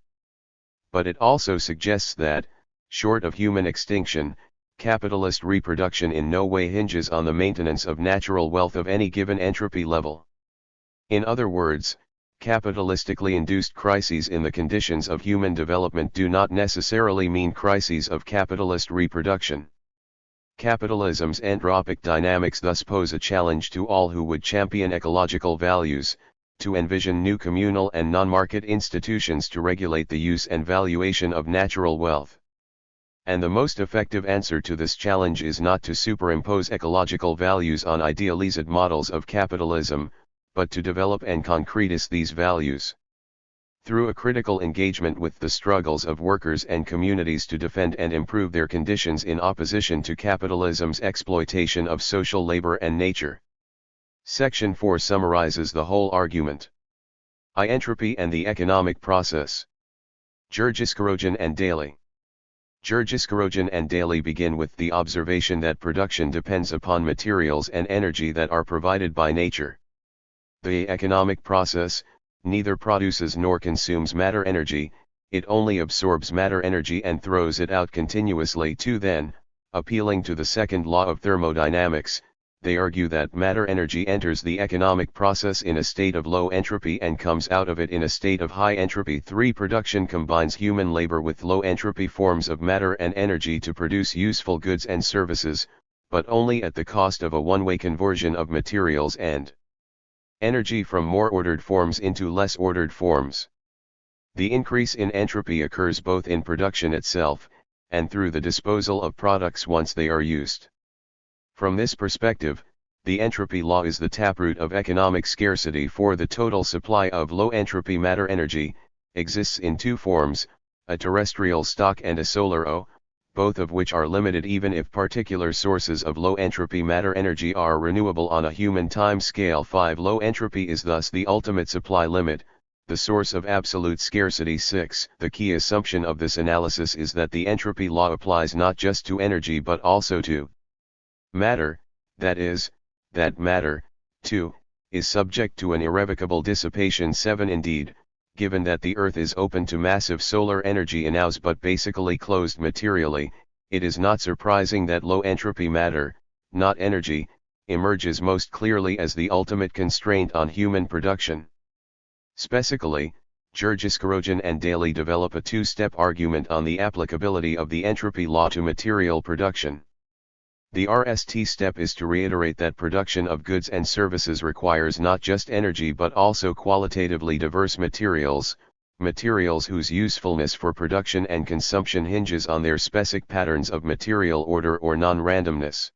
But it also suggests that, short of human extinction, capitalist reproduction in no way hinges on the maintenance of natural wealth of any given entropy level. In other words, capitalistically induced crises in the conditions of human development do not necessarily mean crises of capitalist reproduction. Capitalism's entropic dynamics thus pose a challenge to all who would champion ecological values, to envision new communal and non-market institutions to regulate the use and valuation of natural wealth. And the most effective answer to this challenge is not to superimpose ecological values on idealized models of capitalism, but to develop and concretize these values. Through a critical engagement with the struggles of workers and communities to defend and improve their conditions in opposition to capitalism's exploitation of social labor and nature. Section 4 summarizes the whole argument. Entropy and the economic process. Ecological and Daly. Ecological and Daly begin with the observation that production depends upon materials and energy that are provided by nature. The economic process neither produces nor consumes matter energy, it only absorbs matter energy and throws it out continuously. Then, appealing to the second law of thermodynamics, they argue that matter energy enters the economic process in a state of low entropy and comes out of it in a state of high entropy. 3. Production combines human labor with low entropy forms of matter and energy to produce useful goods and services, but only at the cost of a one-way conversion of materials and energy from more ordered forms into less ordered forms. The increase in entropy occurs both in production itself, and through the disposal of products once they are used. From this perspective, the entropy law is the taproot of economic scarcity, for the total supply of low entropy matter energy exists in 2 forms, a terrestrial stock and a solar both of which are limited even if particular sources of low-entropy matter energy are renewable on a human time scale. 5. Low entropy is thus the ultimate supply limit, the source of absolute scarcity. 6. The key assumption of this analysis is that the entropy law applies not just to energy but also to matter, that is, that matter, too, is subject to an irrevocable dissipation. 7. Indeed, given that the Earth is open to massive solar energy in-house but basically closed materially, it is not surprising that low-entropy matter, not energy, emerges most clearly as the ultimate constraint on human production. Specifically, Burkett and Daly develop a two-step argument on the applicability of the entropy law to material production. The RST step is to reiterate that production of goods and services requires not just energy but also qualitatively diverse materials, materials whose usefulness for production and consumption hinges on their specific patterns of material order or non-randomness.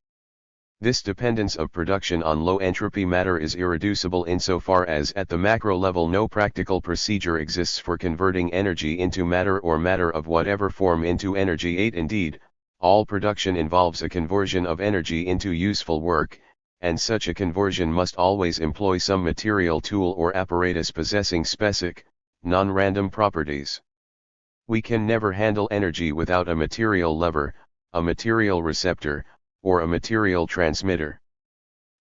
This dependence of production on low-entropy matter is irreducible insofar as at the macro level no practical procedure exists for converting energy into matter or matter of whatever form into energy. 8. Indeed, all production involves a conversion of energy into useful work, and such a conversion must always employ some material tool or apparatus possessing specific, non-random properties. We can never handle energy without a material lever, a material receptor, or a material transmitter.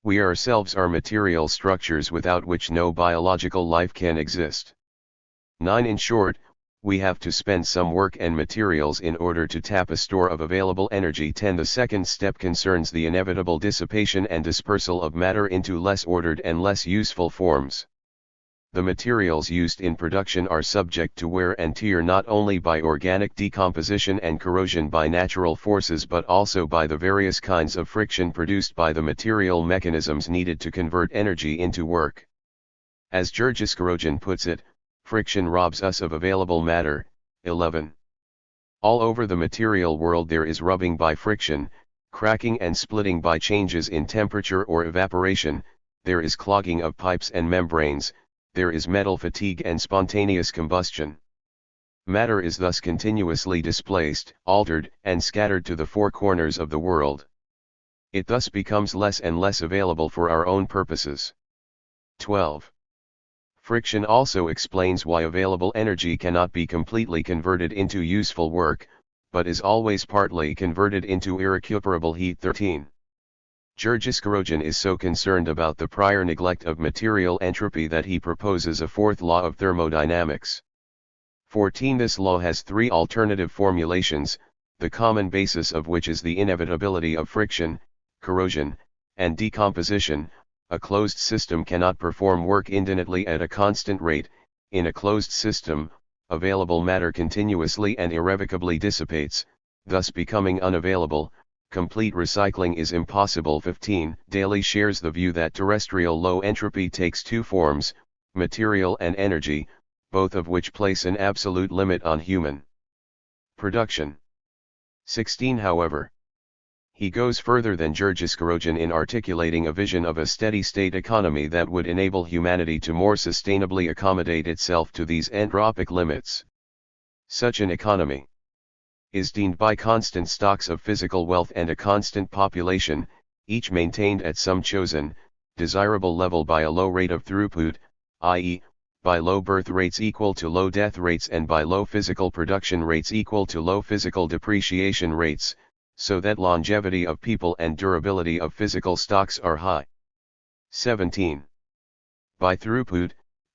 We ourselves are material structures without which no biological life can exist. 9. In short, we have to spend some work and materials in order to tap a store of available energy. 10. The second step concerns the inevitable dissipation and dispersal of matter into less ordered and less useful forms. The materials used in production are subject to wear and tear not only by organic decomposition and corrosion by natural forces but also by the various kinds of friction produced by the material mechanisms needed to convert energy into work. As Burkett puts it, friction robs us of available matter. 11. All over the material world there is rubbing by friction, cracking and splitting by changes in temperature or evaporation, there is clogging of pipes and membranes, there is metal fatigue and spontaneous combustion. Matter is thus continuously displaced, altered, and scattered to the four corners of the world. It thus becomes less and less available for our own purposes. 12. Friction also explains why available energy cannot be completely converted into useful work, but is always partly converted into irrecuperable heat. 13. Burkett is so concerned about the prior neglect of material entropy that he proposes a fourth law of thermodynamics. 14. This law has three alternative formulations, the common basis of which is the inevitability of friction, corrosion, and decomposition. A closed system cannot perform work indefinitely at a constant rate. In a closed system, available matter continuously and irrevocably dissipates, thus becoming unavailable. Complete recycling is impossible. 15. Daly shares the view that terrestrial low entropy takes two forms, material and energy, both of which place an absolute limit on human production. 16. However, he goes further than Burkett in articulating a vision of a steady-state economy that would enable humanity to more sustainably accommodate itself to these entropic limits. Such an economy is deemed by constant stocks of physical wealth and a constant population, each maintained at some chosen, desirable level by a low rate of throughput, i.e., by low birth rates equal to low death rates and by low physical production rates equal to low physical depreciation rates, so that longevity of people and durability of physical stocks are high. 17. By throughput,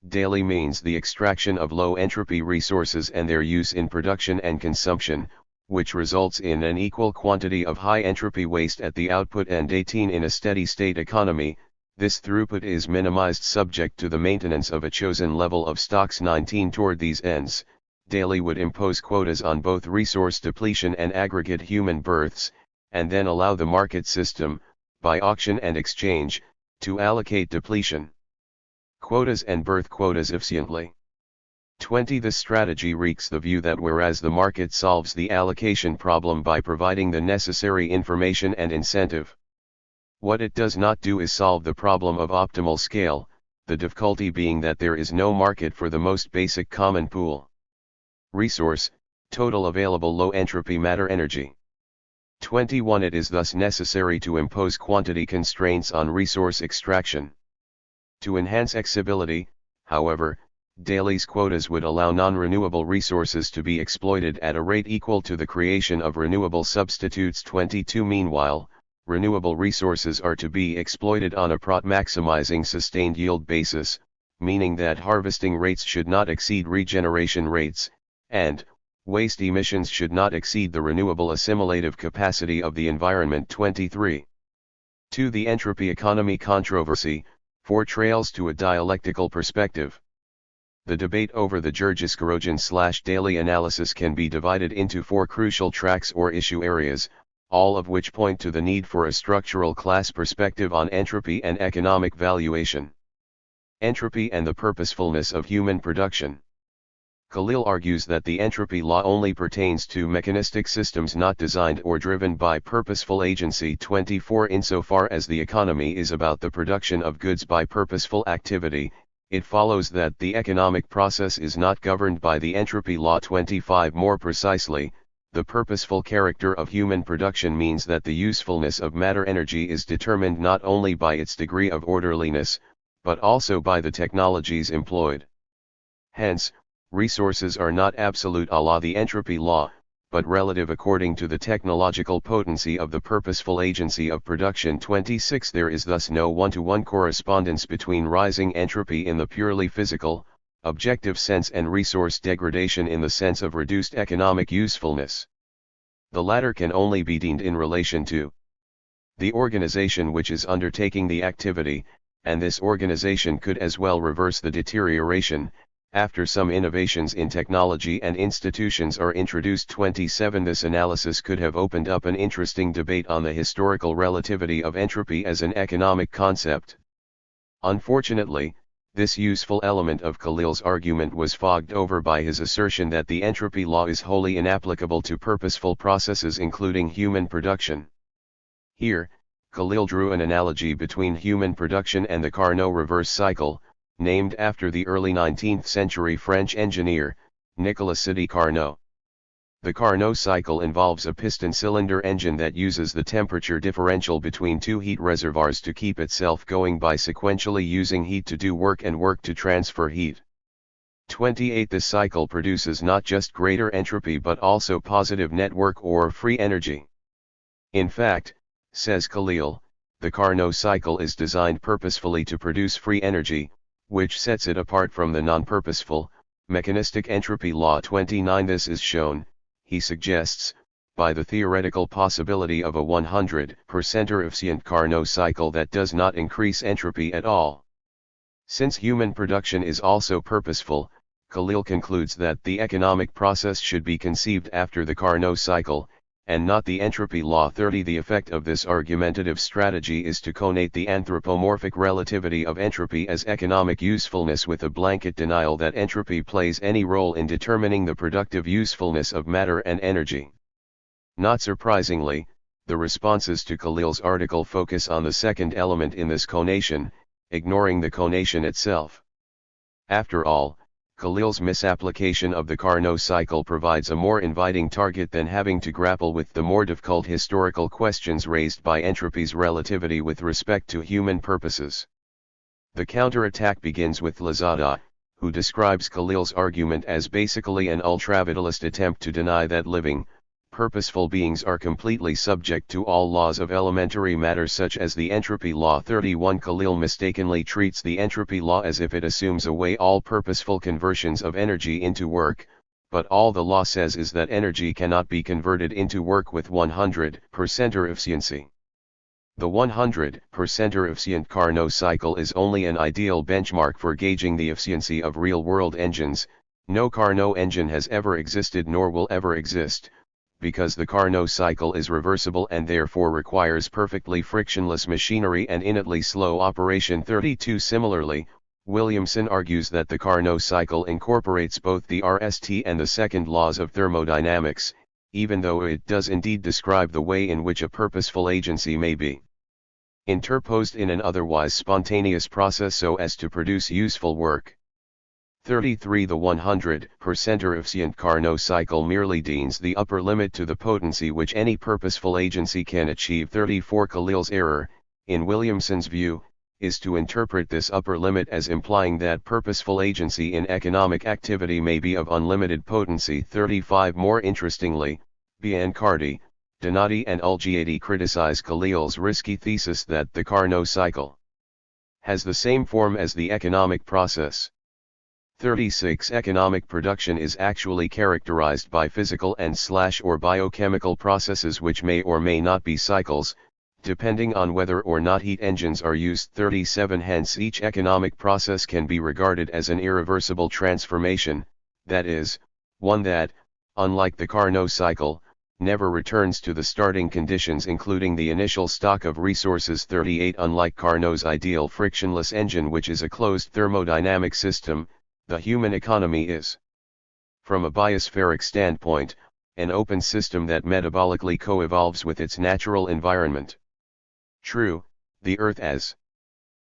Daly means the extraction of low-entropy resources and their use in production and consumption, which results in an equal quantity of high-entropy waste at the output. And 18. In a steady-state economy, this throughput is minimized subject to the maintenance of a chosen level of stocks. 19. Toward these ends, Daly would impose quotas on both resource depletion and aggregate human births, and then allow the market system, by auction and exchange, to allocate depletion quotas and birth quotas efficiently. 20. This strategy reeks the view that whereas the market solves the allocation problem by providing the necessary information and incentive, what it does not do is solve the problem of optimal scale, the difficulty being that there is no market for the most basic common pool resource, total available low entropy matter energy. 21. It is thus necessary to impose quantity constraints on resource extraction. To enhance exhaustibility, however, Daly's quotas would allow non-renewable resources to be exploited at a rate equal to the creation of renewable substitutes. 22. Meanwhile, renewable resources are to be exploited on a maximizing sustained yield basis, meaning that harvesting rates should not exceed regeneration rates, and waste emissions should not exceed the renewable assimilative capacity of the environment. 23. 2. The entropy economy controversy, 4 trails to a dialectical perspective. The debate over the Jurgis-Korojan/Daly analysis can be divided into 4 crucial tracks or issue areas, all of which point to the need for a structural class perspective on entropy and economic valuation. Entropy and the purposefulness of human production. Khalil argues that the entropy law only pertains to mechanistic systems not designed or driven by purposeful agency. 24. Insofar as the economy is about the production of goods by purposeful activity, it follows that the economic process is not governed by the entropy law. 25. More precisely, the purposeful character of human production means that the usefulness of matter energy is determined not only by its degree of orderliness, but also by the technologies employed. Hence, resources are not absolute a la the entropy law, but relative according to the technological potency of the purposeful agency of production. 26. There is thus no one-to-one correspondence between rising entropy in the purely physical, objective sense and resource degradation in the sense of reduced economic usefulness. The latter can only be deemed in relation to the organization which is undertaking the activity, and this organization could as well reverse the deterioration, after some innovations in technology and institutions are introduced. 27. This analysis could have opened up an interesting debate on the historical relativity of entropy as an economic concept. Unfortunately, this useful element of Khalil's argument was fogged over by his assertion that the entropy law is wholly inapplicable to purposeful processes including human production. Here, Khalil drew an analogy between human production and the Carnot reverse cycle, named after the early 19th century French engineer, Nicolas Carnot. The Carnot cycle involves a piston-cylinder engine that uses the temperature differential between 2 heat reservoirs to keep itself going by sequentially using heat to do work and work to transfer heat. 28. This cycle produces not just greater entropy but also positive net work or free energy. In fact, says Khalil, the Carnot cycle is designed purposefully to produce free energy, which sets it apart from the non-purposeful, mechanistic entropy law. 29. This is shown, he suggests, by the theoretical possibility of a 100% efficient Carnot cycle that does not increase entropy at all. Since human production is also purposeful, Khalil concludes that the economic process should be conceived after the Carnot cycle, and not the entropy law. 30. The effect of this argumentative strategy is to connate the anthropomorphic relativity of entropy as economic usefulness with a blanket denial that entropy plays any role in determining the productive usefulness of matter and energy. Not surprisingly, the responses to Khalil's article focus on the second element in this connation, ignoring the connation itself. After all, Khalil's misapplication of the Carnot cycle provides a more inviting target than having to grapple with the more difficult historical questions raised by entropy's relativity with respect to human purposes. The counterattack begins with Lozada, who describes Khalil's argument as basically an ultravitalist attempt to deny that living, purposeful beings are completely subject to all laws of elementary matter such as the entropy law. 31. Khalil mistakenly treats the entropy law as if it assumes away all purposeful conversions of energy into work, but all the law says is that energy cannot be converted into work with 100% efficiency. The 100% efficient Carnot cycle is only an ideal benchmark for gauging the efficiency of real-world engines. No Carnot engine has ever existed nor will ever exist, because the Carnot cycle is reversible and therefore requires perfectly frictionless machinery and innately slow operation. 32. Similarly, Williamson argues that the Carnot cycle incorporates both the RST and the second laws of thermodynamics, even though it does indeed describe the way in which a purposeful agency may be interposed in an otherwise spontaneous process so as to produce useful work. 33. The 100% efficient Carnot cycle merely deans the upper limit to the potency which any purposeful agency can achieve. 34. Khalil's error, in Williamson's view, is to interpret this upper limit as implying that purposeful agency in economic activity may be of unlimited potency. 35. More interestingly, Biancardi, Donati and Ulgiati criticize Khalil's risky thesis that the Carnot cycle has the same form as the economic process. 36. Economic production is actually characterized by physical and/or biochemical processes which may or may not be cycles, depending on whether or not heat engines are used. 37. Hence each economic process can be regarded as an irreversible transformation, that is, one that, unlike the Carnot cycle, never returns to the starting conditions including the initial stock of resources. 38. Unlike Carnot's ideal frictionless engine which is a closed thermodynamic system, the human economy is, from a biospheric standpoint, an open system that metabolically co-evolves with its natural environment. True, the Earth as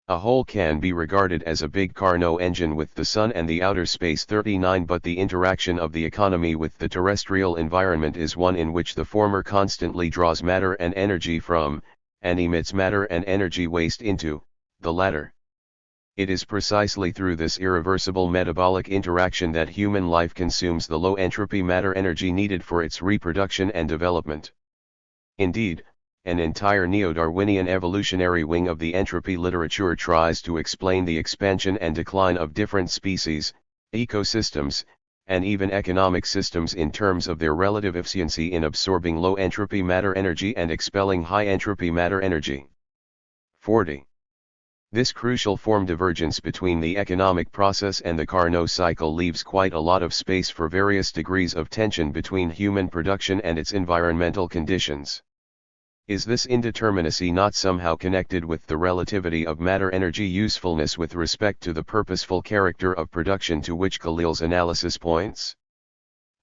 a whole can be regarded as a big Carnot engine with the sun and the outer space. 39. But the interaction of the economy with the terrestrial environment is one in which the former constantly draws matter and energy from, and emits matter and energy waste into, the latter. It is precisely through this irreversible metabolic interaction that human life consumes the low entropy matter energy needed for its reproduction and development. Indeed, an entire neo-Darwinian evolutionary wing of the entropy literature tries to explain the expansion and decline of different species, ecosystems, and even economic systems in terms of their relative efficiency in absorbing low entropy matter energy and expelling high entropy matter energy. 40. This crucial form divergence between the economic process and the Carnot cycle leaves quite a lot of space for various degrees of tension between human production and its environmental conditions. Is this indeterminacy not somehow connected with the relativity of matter-energy usefulness with respect to the purposeful character of production to which Khalil's analysis points?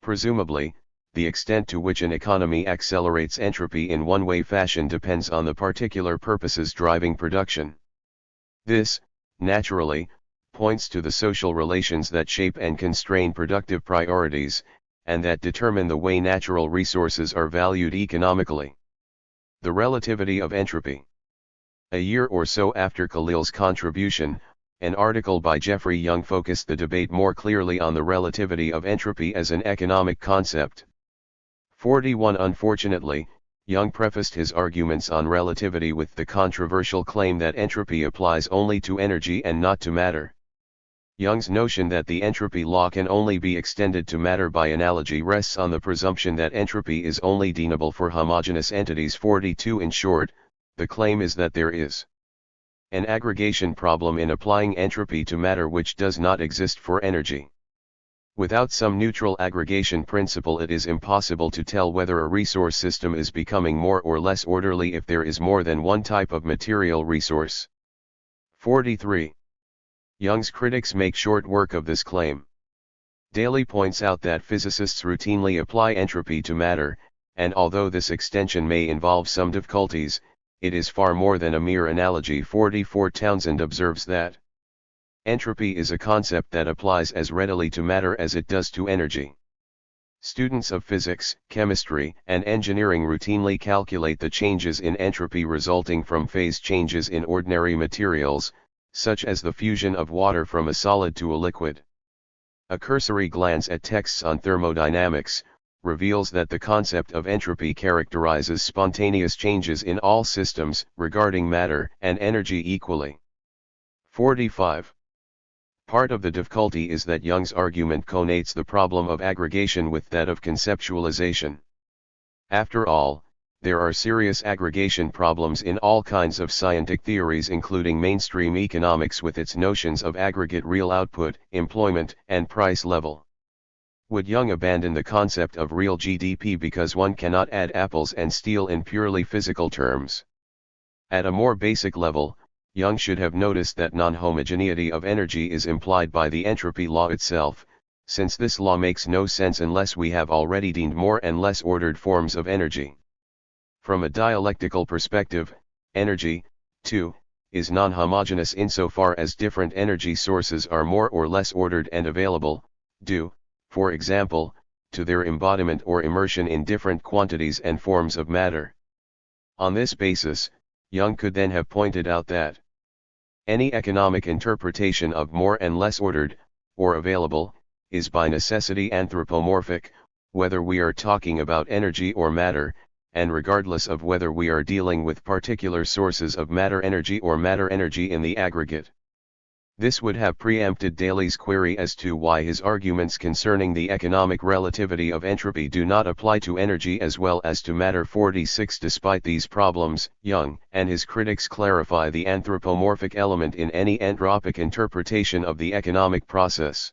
Presumably, the extent to which an economy accelerates entropy in one-way fashion depends on the particular purposes driving production. This, naturally, points to the social relations that shape and constrain productive priorities, and that determine the way natural resources are valued economically. The relativity of entropy. A year or so after Khalil's contribution, an article by Jeffrey Young focused the debate more clearly on the relativity of entropy as an economic concept. 41. Unfortunately, Young prefaced his arguments on relativity with the controversial claim that entropy applies only to energy and not to matter. Young's notion that the entropy law can only be extended to matter by analogy rests on the presumption that entropy is only deanable for homogeneous entities. 42. In short, the claim is that there is an aggregation problem in applying entropy to matter which does not exist for energy. Without some neutral aggregation principle, it is impossible to tell whether a resource system is becoming more or less orderly if there is more than one type of material resource. 43. Young's critics make short work of this claim. Daly points out that physicists routinely apply entropy to matter, and although this extension may involve some difficulties, it is far more than a mere analogy. 44. Townsend observes that entropy is a concept that applies as readily to matter as it does to energy. Students of physics, chemistry, and engineering routinely calculate the changes in entropy resulting from phase changes in ordinary materials, such as the fusion of water from a solid to a liquid. A cursory glance at texts on thermodynamics reveals that the concept of entropy characterizes spontaneous changes in all systems regarding matter and energy equally. 45. Part of the difficulty is that Young's argument connates the problem of aggregation with that of conceptualization. After all, there are serious aggregation problems in all kinds of scientific theories, including mainstream economics with its notions of aggregate real output, employment, and price level. Would Young abandon the concept of real GDP because one cannot add apples and steel in purely physical terms? At a more basic level, Young should have noticed that non-homogeneity of energy is implied by the entropy law itself, since this law makes no sense unless we have already deemed more and less ordered forms of energy. From a dialectical perspective, energy, too, is non-homogeneous insofar as different energy sources are more or less ordered and available, due, for example, to their embodiment or immersion in different quantities and forms of matter. On this basis, Young could then have pointed out that any economic interpretation of more and less ordered, or available, is by necessity anthropomorphic, whether we are talking about energy or matter, and regardless of whether we are dealing with particular sources of matter energy or matter energy in the aggregate. This would have preempted Daly's query as to why his arguments concerning the economic relativity of entropy do not apply to energy as well as to matter. 46. Despite these problems, Young and his critics clarify the anthropomorphic element in any anthropic interpretation of the economic process.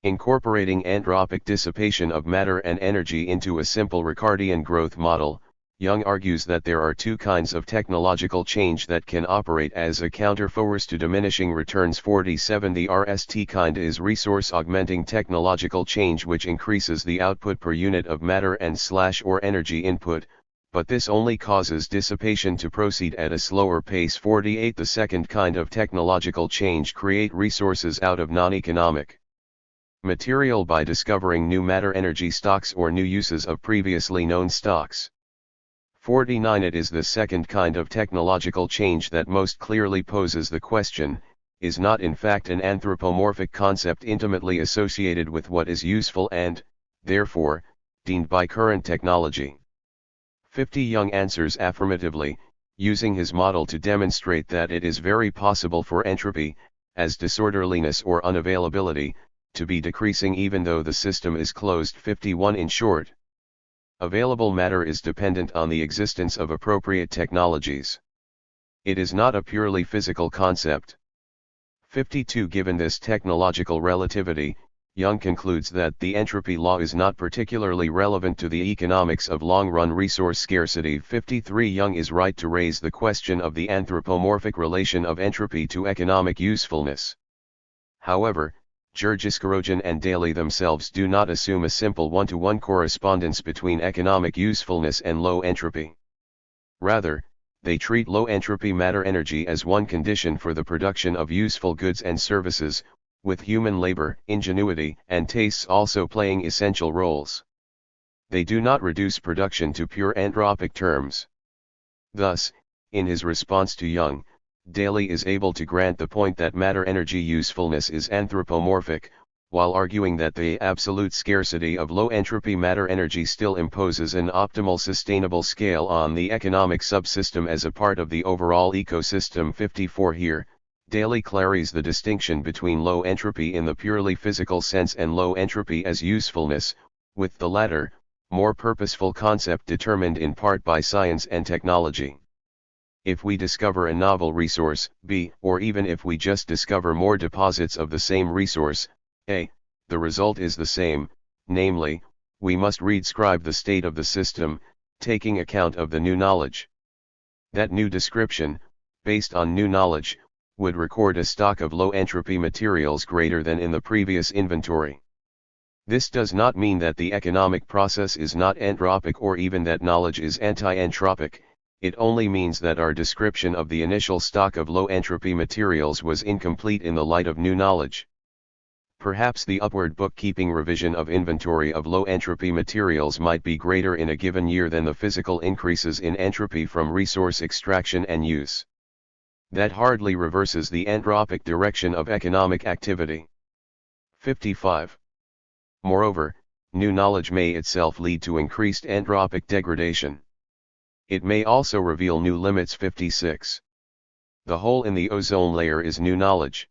Incorporating anthropic dissipation of matter and energy into a simple Ricardian growth model, Young argues that there are two kinds of technological change that can operate as a counterforce to diminishing returns. 47. The RST kind is resource-augmenting technological change which increases the output per unit of matter and/or energy input, but this only causes dissipation to proceed at a slower pace. 48. The second kind of technological change create resources out of non-economic material by discovering new matter energy stocks or new uses of previously known stocks. 49. It is the second kind of technological change that most clearly poses the question, is not in fact an anthropomorphic concept intimately associated with what is useful and, therefore, deemed by current technology. 50. Young answers affirmatively, using his model to demonstrate that it is very possible for entropy, as disorderliness or unavailability, to be decreasing even though the system is closed. 51. In short, available matter is dependent on the existence of appropriate technologies. It is not a purely physical concept. 52. Given this technological relativity, Young concludes that the entropy law is not particularly relevant to the economics of long-run resource scarcity. 53. Young is right to raise the question of the anthropomorphic relation of entropy to economic usefulness. However, Burkett and Daly themselves do not assume a simple one-to-one correspondence between economic usefulness and low entropy. Rather, they treat low entropy matter energy as one condition for the production of useful goods and services, with human labor, ingenuity, and tastes also playing essential roles. They do not reduce production to pure anthropic terms. Thus, in his response to Young, Daly is able to grant the point that matter energy usefulness is anthropomorphic, while arguing that the absolute scarcity of low entropy matter energy still imposes an optimal sustainable scale on the economic subsystem as a part of the overall ecosystem. 54. Here, Daly clarifies the distinction between low entropy in the purely physical sense and low entropy as usefulness, with the latter, more purposeful concept determined in part by science and technology. If we discover a novel resource, B, or even if we just discover more deposits of the same resource, A, the result is the same, namely, we must redescribe the state of the system, taking account of the new knowledge. That new description, based on new knowledge, would record a stock of low-entropy materials greater than in the previous inventory. This does not mean that the economic process is not anthropic or even that knowledge is anti-entropic. It only means that our description of the initial stock of low-entropy materials was incomplete in the light of new knowledge. Perhaps the upward bookkeeping revision of inventory of low-entropy materials might be greater in a given year than the physical increases in entropy from resource extraction and use. That hardly reverses the anthropic direction of economic activity. 55. Moreover, new knowledge may itself lead to increased anthropic degradation. It may also reveal new limits. 56. The hole in the ozone layer is new knowledge.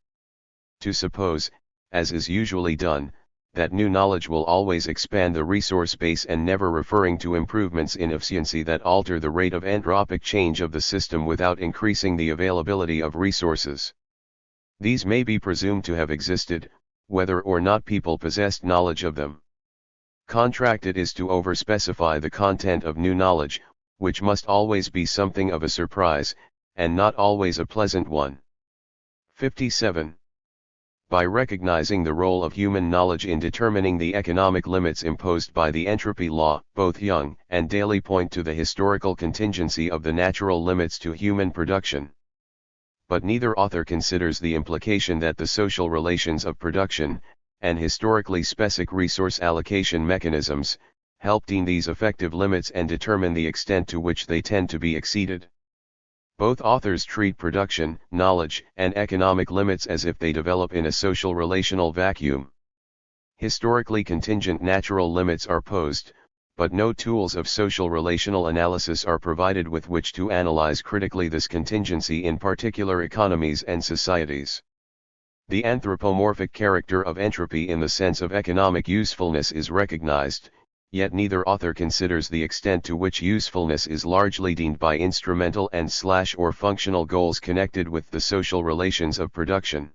To suppose, as is usually done, that new knowledge will always expand the resource base and never referring to improvements in efficiency that alter the rate of anthropic change of the system without increasing the availability of resources. These may be presumed to have existed, whether or not people possessed knowledge of them. Contracted is to overspecify the content of new knowledge, which must always be something of a surprise, and not always a pleasant one. 57. By recognizing the role of human knowledge in determining the economic limits imposed by the entropy law, both Young and Daly point to the historical contingency of the natural limits to human production. but neither author considers the implication that the social relations of production, and historically specific resource allocation mechanisms, help deem these effective limits and determine the extent to which they tend to be exceeded. Both authors treat production, knowledge, and economic limits as if they develop in a social relational vacuum. Historically contingent natural limits are posed, but no tools of social relational analysis are provided with which to analyze critically this contingency in particular economies and societies. The anthropomorphic character of entropy in the sense of economic usefulness is recognized, yet neither author considers the extent to which usefulness is largely deemed by instrumental and/or functional goals connected with the social relations of production.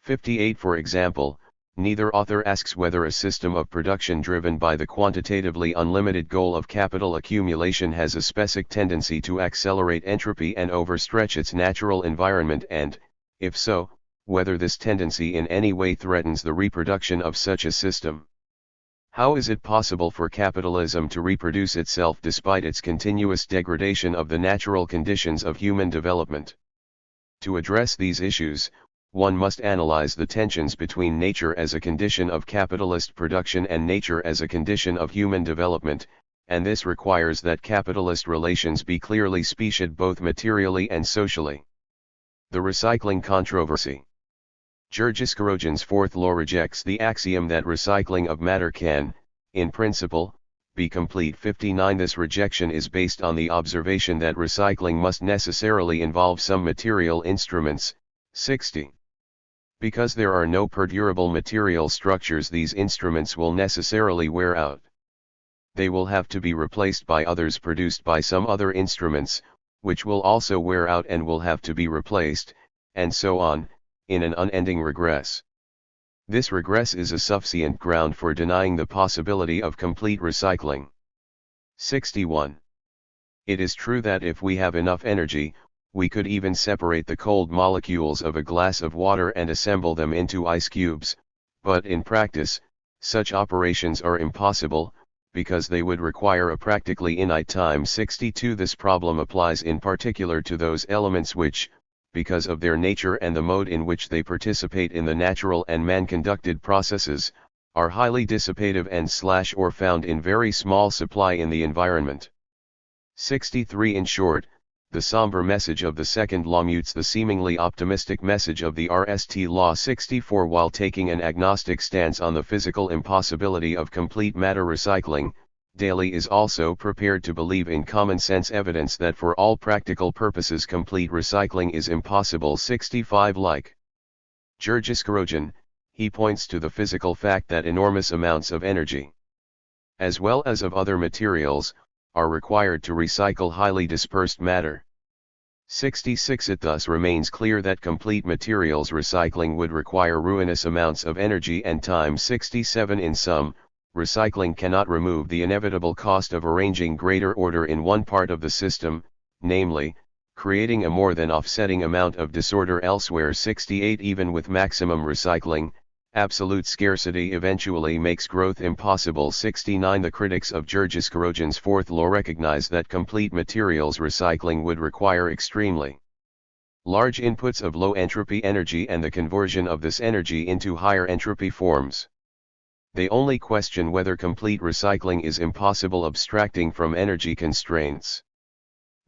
58 For example, neither author asks whether a system of production driven by the quantitatively unlimited goal of capital accumulation has a specific tendency to accelerate entropy and overstretch its natural environment and, if so, whether this tendency in any way threatens the reproduction of such a system. How is it possible for capitalism to reproduce itself despite its continuous degradation of the natural conditions of human development? To address these issues, one must analyze the tensions between nature as a condition of capitalist production and nature as a condition of human development, and this requires that capitalist relations be clearly speciated both materially and socially. The recycling controversy. Burkett's fourth law rejects the axiom that recycling of matter can, in principle, be complete. 59 This rejection is based on the observation that recycling must necessarily involve some material instruments. 60. Because there are no perdurable material structures, these instruments will necessarily wear out. They will have to be replaced by others produced by some other instruments, which will also wear out and will have to be replaced, and so on, in an unending regress. This regress is a sufficient ground for denying the possibility of complete recycling. 61. It is true that if we have enough energy, we could even separate the cold molecules of a glass of water and assemble them into ice cubes, but in practice, such operations are impossible, because they would require a practically infinite time. 62 This problem applies in particular to those elements which, because of their nature and the mode in which they participate in the natural and man-conducted processes, are highly dissipative and/or found in very small supply in the environment. 63 In short, the somber message of the second law mutes the seemingly optimistic message of the RST law. 64 While taking an agnostic stance on the physical impossibility of complete matter recycling, Daly is also prepared to believe in common sense evidence that for all practical purposes complete recycling is impossible. 65 Like Burkett, he points to the physical fact that enormous amounts of energy, as well as of other materials, are required to recycle highly dispersed matter. 66 It thus remains clear that complete materials recycling would require ruinous amounts of energy and time. 67 In sum, recycling cannot remove the inevitable cost of arranging greater order in one part of the system, namely, creating a more than offsetting amount of disorder elsewhere. 68 Even with maximum recycling, absolute scarcity eventually makes growth impossible. 69 The critics of Burkett's fourth law recognize that complete materials recycling would require extremely large inputs of low entropy energy and the conversion of this energy into higher entropy forms. They only question whether complete recycling is impossible abstracting from energy constraints.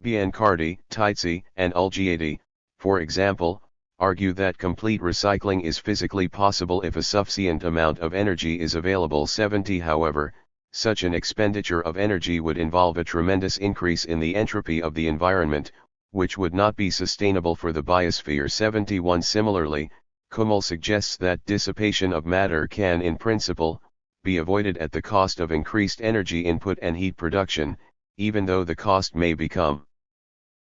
Biancardi, Tizzi, and Ulgiati, for example, argue that complete recycling is physically possible if a sufficient amount of energy is available. 70 However, such an expenditure of energy would involve a tremendous increase in the entropy of the environment, which would not be sustainable for the biosphere. 71 Similarly, Kummel suggests that dissipation of matter can in principle, be avoided at the cost of increased energy input and heat production, even though the cost may become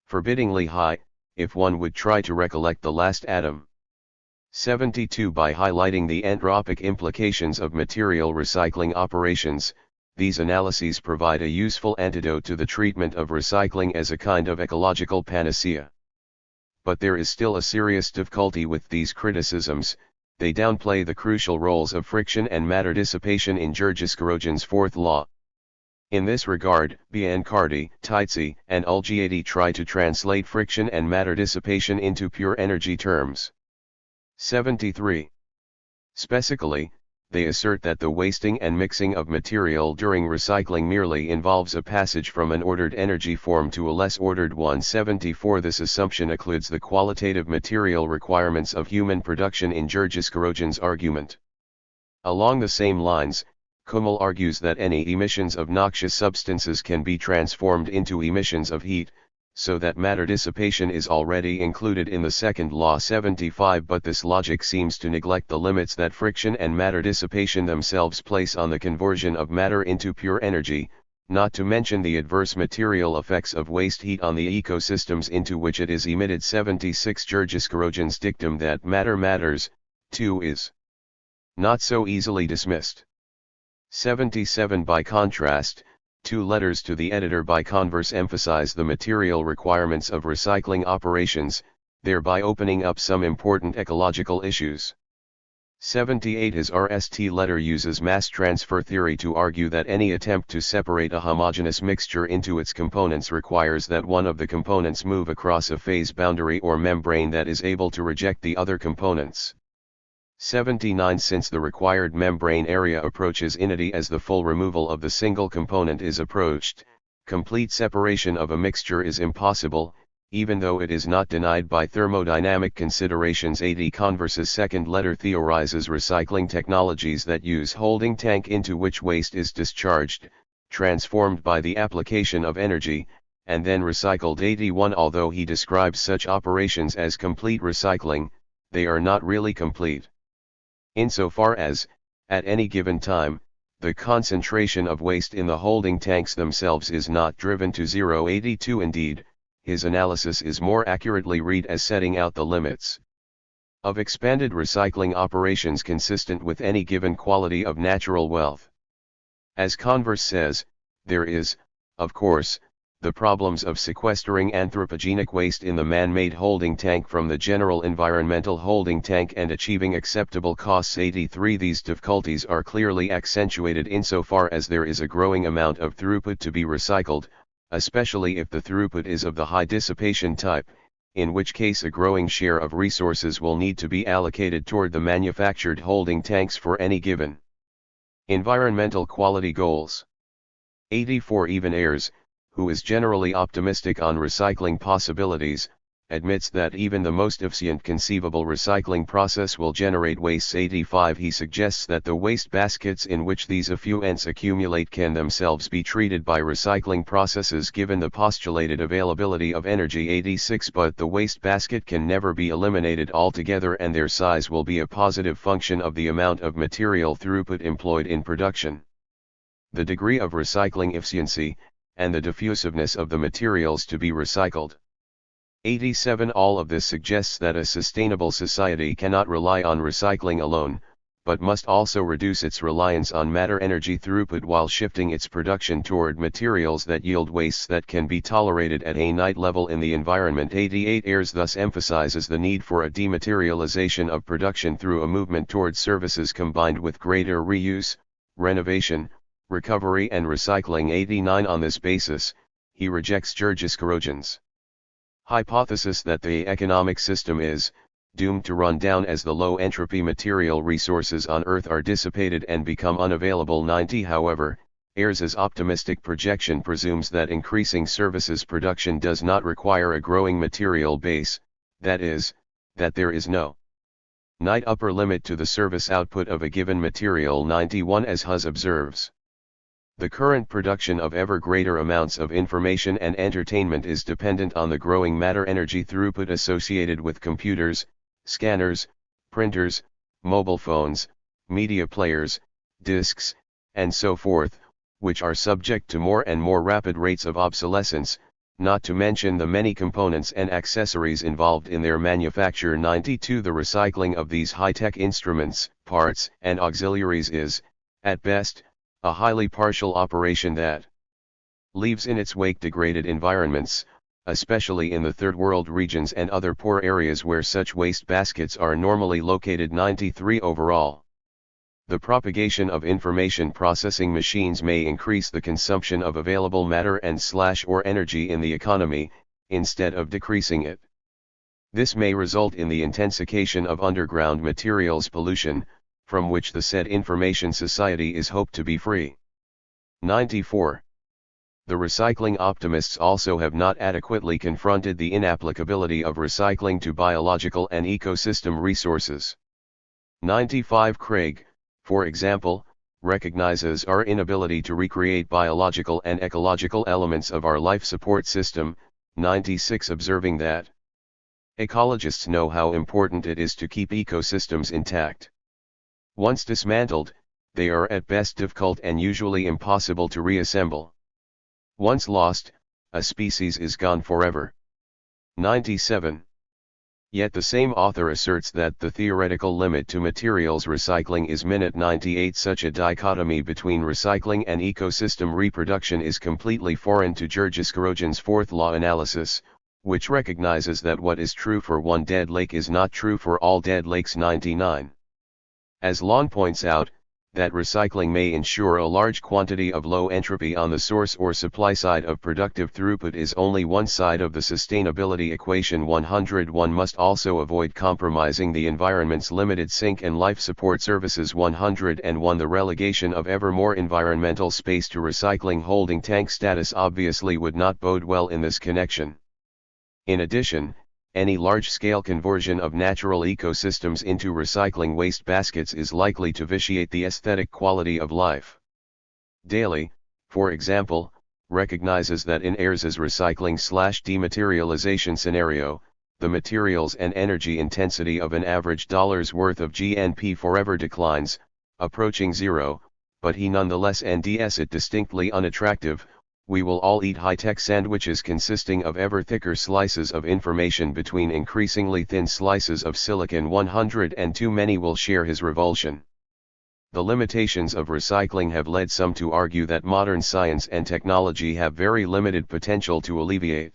forbiddingly high, if one would try to recollect the last atom. 72 By highlighting the anthropic implications of material recycling operations, these analyses provide a useful antidote to the treatment of recycling as a kind of ecological panacea. But there is still a serious difficulty with these criticisms. They downplay the crucial roles of friction and matter dissipation in Burkett's fourth law. In this regard, Biancardi, Tizzi, and Ulgiati try to translate friction and matter dissipation into pure energy terms. 73. Specifically, they assert that the wasting and mixing of material during recycling merely involves a passage from an ordered energy form to a less ordered one. 74. This assumption occludes the qualitative material requirements of human production in Georges-Korogin's argument. Along the same lines, Kummel argues that any emissions of noxious substances can be transformed into emissions of heat, so that matter dissipation is already included in the second law. 75. But this logic seems to neglect the limits that friction and matter dissipation themselves place on the conversion of matter into pure energy, not to mention the adverse material effects of waste heat on the ecosystems into which it is emitted. 76. Georges-Korogin's dictum that matter matters, too, is not so easily dismissed. 77. By contrast, two letters to the editor by converse emphasize the material requirements of recycling operations, thereby opening up some important ecological issues. 78. His RST letter uses mass transfer theory to argue that any attempt to separate a homogeneous mixture into its components requires that one of the components move across a phase boundary or membrane that is able to reject the other components. 79. Since the required membrane area approaches infinity as the full removal of the single component is approached, complete separation of a mixture is impossible, even though it is not denied by thermodynamic considerations. 80. Converse's second letter theorizes recycling technologies that use holding tank into which waste is discharged, transformed by the application of energy, and then recycled. 81. Although he describes such operations as complete recycling, they are not really complete. Insofar as, at any given time, the concentration of waste in the holding tanks themselves is not driven to zero. 82. Indeed, his analysis is more accurately read as setting out the limits of expanded recycling operations consistent with any given quality of natural wealth. As Converse says, there is, of course, the problems of sequestering anthropogenic waste in the man-made holding tank from the general environmental holding tank and achieving acceptable costs. 83. These difficulties are clearly accentuated insofar as there is a growing amount of throughput to be recycled, especially if the throughput is of the high dissipation type, in which case a growing share of resources will need to be allocated toward the manufactured holding tanks for any given environmental quality goals. 84. Even Ayres, who is generally optimistic on recycling possibilities, admits that even the most efficient conceivable recycling process will generate wastes. 85. He suggests that the waste baskets in which these effluents accumulate can themselves be treated by recycling processes given the postulated availability of energy. 86. But the waste basket can never be eliminated altogether, and their size will be a positive function of the amount of material throughput employed in production. The degree of recycling efficiency, and the diffusiveness of the materials to be recycled. 87. All of this suggests that a sustainable society cannot rely on recycling alone, but must also reduce its reliance on matter energy throughput while shifting its production toward materials that yield wastes that can be tolerated at a night level in the environment. 88. Ayres thus emphasizes the need for a dematerialization of production through a movement toward services combined with greater reuse, renovation, recovery and recycling. 89. On this basis, he rejects Georges-Korogin's hypothesis that the economic system is doomed to run down as the low-entropy material resources on Earth are dissipated and become unavailable. 90. However, Ayres's optimistic projection presumes that increasing services production does not require a growing material base, that is, that there is no night upper limit to the service output of a given material. 91. As Hus observes, the current production of ever greater amounts of information and entertainment is dependent on the growing matter energy throughput associated with computers, scanners, printers, mobile phones, media players, disks, and so forth, which are subject to more and more rapid rates of obsolescence, not to mention the many components and accessories involved in their manufacture. 92. The recycling of these high-tech instruments, parts, and auxiliaries is, at best, a highly partial operation that leaves in its wake degraded environments, especially in the third world regions and other poor areas where such waste baskets are normally located. 93. Overall, The propagation of information processing machines may increase the consumption of available matter and/or energy in the economy, instead of decreasing it. This may result in the intensification of underground materials pollution, from which the said information society is hoped to be free. 94. The recycling optimists also have not adequately confronted the inapplicability of recycling to biological and ecosystem resources. 95. Craig, for example, recognizes our inability to recreate biological and ecological elements of our life support system. 96. Observing that ecologists know how important it is to keep ecosystems intact. Once dismantled, they are at best difficult and usually impossible to reassemble. Once lost, a species is gone forever. 97. Yet the same author asserts that the theoretical limit to materials recycling is minute 98. Such a dichotomy between recycling and ecosystem reproduction is completely foreign to Jurgen-Skorojan's fourth law analysis, which recognizes that what is true for one dead lake is not true for all dead lakes. 99. As Long points out, that recycling may ensure a large quantity of low entropy on the source or supply side of productive throughput is only one side of the sustainability equation. 101 must also avoid compromising the environment's limited sink and life support services. 101 The relegation of ever more environmental space to recycling holding tank status obviously would not bode well in this connection. In addition, any large-scale conversion of natural ecosystems into recycling waste baskets is likely to vitiate the aesthetic quality of life. Daly, for example, recognizes that in Ayres's recycling/dematerialization scenario, the materials and energy intensity of an average dollar's worth of GNP forever declines, approaching zero, but he nonetheless NDS it distinctly unattractive. We will all eat high-tech sandwiches consisting of ever thicker slices of information between increasingly thin slices of silicon. 102 Many will share his revulsion. The limitations of recycling have led some to argue that modern science and technology have very limited potential to alleviate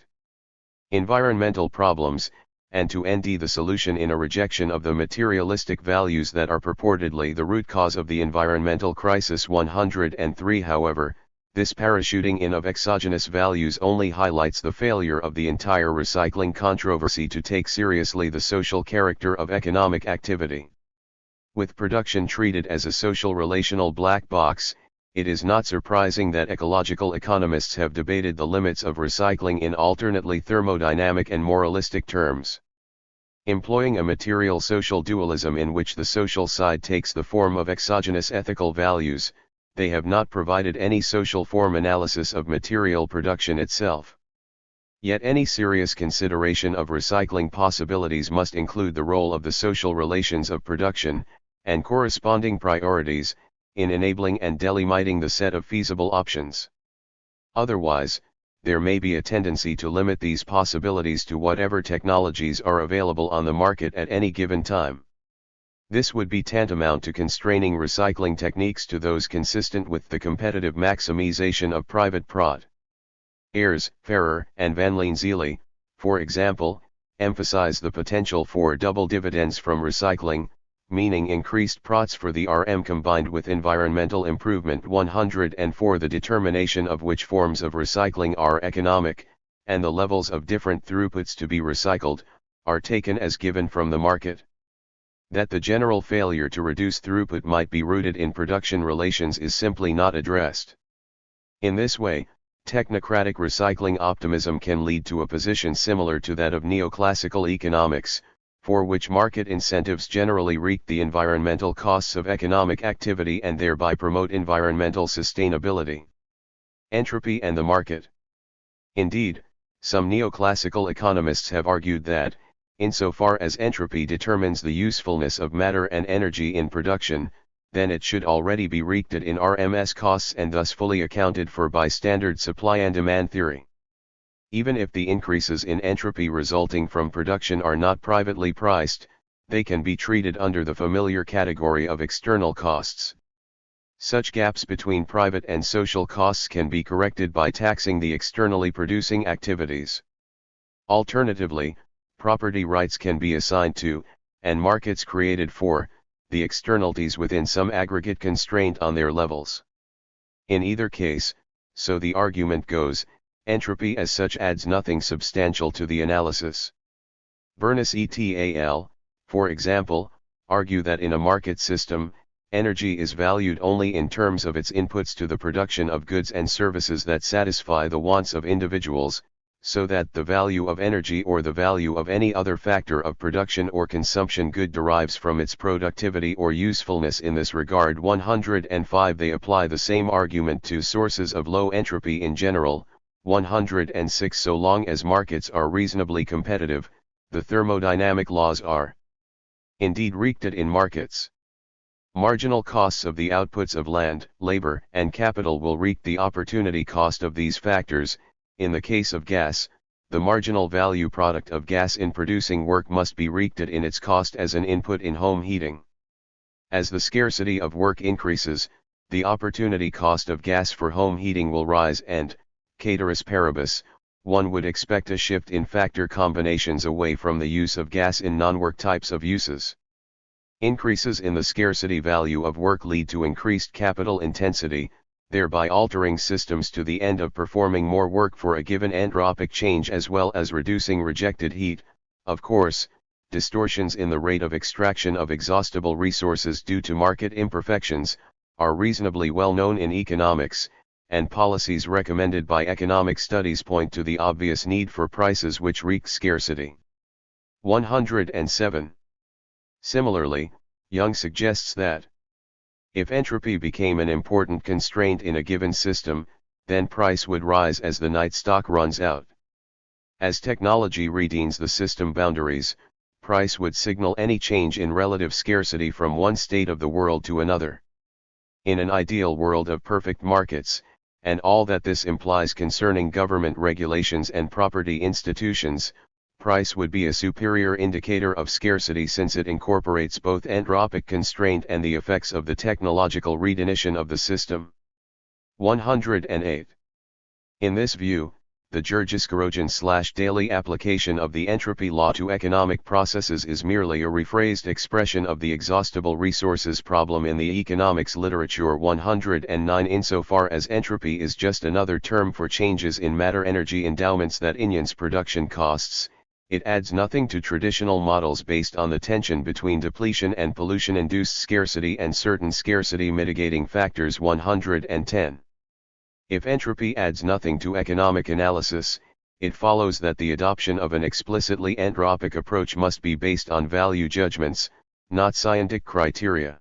environmental problems, and to end the solution in a rejection of the materialistic values that are purportedly the root cause of the environmental crisis. 103 However, this parachuting in of exogenous values only highlights the failure of the entire recycling controversy to take seriously the social character of economic activity. With production treated as a social relational black box, it is not surprising that ecological economists have debated the limits of recycling in alternately thermodynamic and moralistic terms. Employing a material social dualism in which the social side takes the form of exogenous ethical values, they have not provided any social form analysis of material production itself. Yet any serious consideration of recycling possibilities must include the role of the social relations of production, and corresponding priorities, in enabling and delimiting the set of feasible options. Otherwise, there may be a tendency to limit these possibilities to whatever technologies are available on the market at any given time. This would be tantamount to constraining recycling techniques to those consistent with the competitive maximization of private prod. Ayres, Ferrer, and Van Leenzele, for example, emphasize the potential for double dividends from recycling, meaning increased prots for the RM combined with environmental improvement. 104 The determination of which forms of recycling are economic, and the levels of different throughputs to be recycled, are taken as given from the market. That the general failure to reduce throughput might be rooted in production relations is simply not addressed. In this way, technocratic recycling optimism can lead to a position similar to that of neoclassical economics, for which market incentives generally wreak the environmental costs of economic activity and thereby promote environmental sustainability. Entropy and the market. Indeed, some neoclassical economists have argued that, insofar as entropy determines the usefulness of matter and energy in production, then it should already be wreaked in RMS costs and thus fully accounted for by standard supply and demand theory. Even if the increases in entropy resulting from production are not privately priced, they can be treated under the familiar category of external costs. Such gaps between private and social costs can be corrected by taxing the externally producing activities. Alternatively, property rights can be assigned to, and markets created for, the externalities within some aggregate constraint on their levels. In either case, so the argument goes, entropy as such adds nothing substantial to the analysis. Burkett et al., for example, argue that in a market system, energy is valued only in terms of its inputs to the production of goods and services that satisfy the wants of individuals, so that the value of energy or the value of any other factor of production or consumption good derives from its productivity or usefulness. In this regard, 105 they apply the same argument to sources of low entropy in general. 106 so long as markets are reasonably competitive, the thermodynamic laws are indeed wreaked in markets. Marginal costs of the outputs of land, labor, and capital will wreak the opportunity cost of these factors. In the case of gas, the marginal value product of gas in producing work must be wreaked in its cost as an input in home heating. As the scarcity of work increases, the opportunity cost of gas for home heating will rise and, ceteris paribus, one would expect a shift in factor combinations away from the use of gas in non-work types of uses. Increases in the scarcity value of work lead to increased capital intensity, thereby altering systems to the end of performing more work for a given entropic change as well as reducing rejected heat. Of course, distortions in the rate of extraction of exhaustible resources due to market imperfections are reasonably well known in economics, and policies recommended by economic studies point to the obvious need for prices which wreak scarcity. 107. Similarly, Young suggests that if entropy became an important constraint in a given system, then price would rise as the night stock runs out. As technology retains the system boundaries, price would signal any change in relative scarcity from one state of the world to another. In an ideal world of perfect markets, and all that this implies concerning government regulations and property institutions, price would be a superior indicator of scarcity since it incorporates both entropic constraint and the effects of the technological redefinition of the system. 108. In this view, the Jurgiskerogen/daily application of the entropy law to economic processes is merely a rephrased expression of the exhaustible resources problem in the economics literature. 109 Insofar as entropy is just another term for changes in matter-energy endowments that enhance production costs, it adds nothing to traditional models based on the tension between depletion and pollution-induced scarcity and certain scarcity mitigating factors. 110. If entropy adds nothing to economic analysis, it follows that the adoption of an explicitly entropic approach must be based on value judgments, not scientific criteria.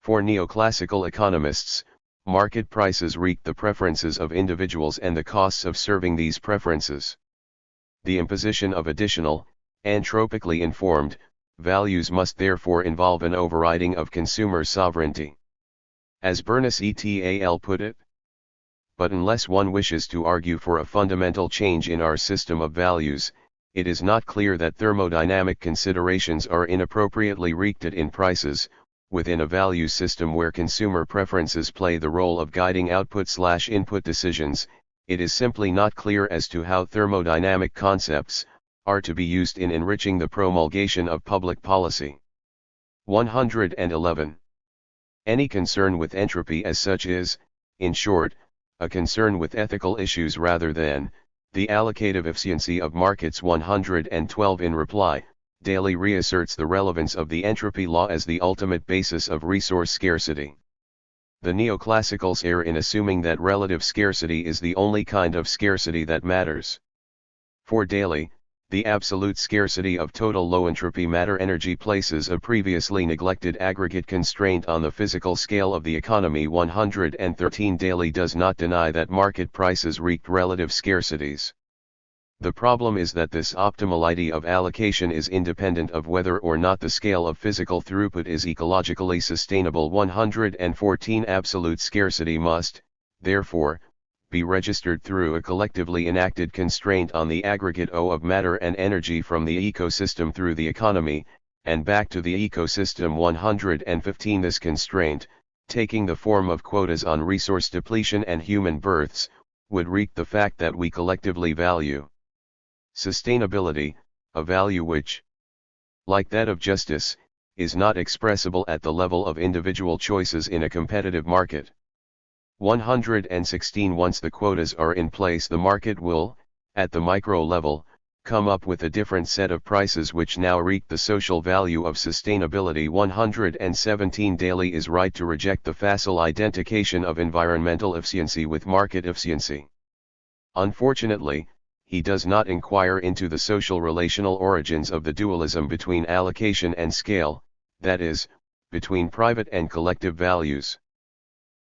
For neoclassical economists, market prices wreak the preferences of individuals and the costs of serving these preferences. The imposition of additional, entropically informed, values must therefore involve an overriding of consumer sovereignty. As Burkett et al. Put it. But unless one wishes to argue for a fundamental change in our system of values, it is not clear that thermodynamic considerations are inappropriately wreaked in prices. Within a value system where consumer preferences play the role of guiding output/input decisions, it is simply not clear as to how thermodynamic concepts are to be used in enriching the promulgation of public policy. 111. Any concern with entropy as such is, in short, a concern with ethical issues rather than the allocative efficiency of markets. 112 In reply, Daly reasserts the relevance of the entropy law as the ultimate basis of resource scarcity. The neoclassicals err in assuming that relative scarcity is the only kind of scarcity that matters. For Daly, the absolute scarcity of total low-entropy matter-energy places a previously neglected aggregate constraint on the physical scale of the economy. 113 Daly does not deny that market prices wreak relative scarcities. The problem is that this optimality of allocation is independent of whether or not the scale of physical throughput is ecologically sustainable. 114 Absolute scarcity must, therefore, be registered through a collectively enacted constraint on the aggregate O of matter and energy from the ecosystem through the economy, and back to the ecosystem. 115 This constraint, taking the form of quotas on resource depletion and human births, would wreak the fact that we collectively value sustainability, a value which, like that of justice, is not expressible at the level of individual choices in a competitive market. 116 Once the quotas are in place, the market will, at the micro level, come up with a different set of prices which now reap the social value of sustainability. 117 Daly is right to reject the facile identification of environmental efficiency with market efficiency. Unfortunately, he does not inquire into the social relational origins of the dualism between allocation and scale, that is, between private and collective values.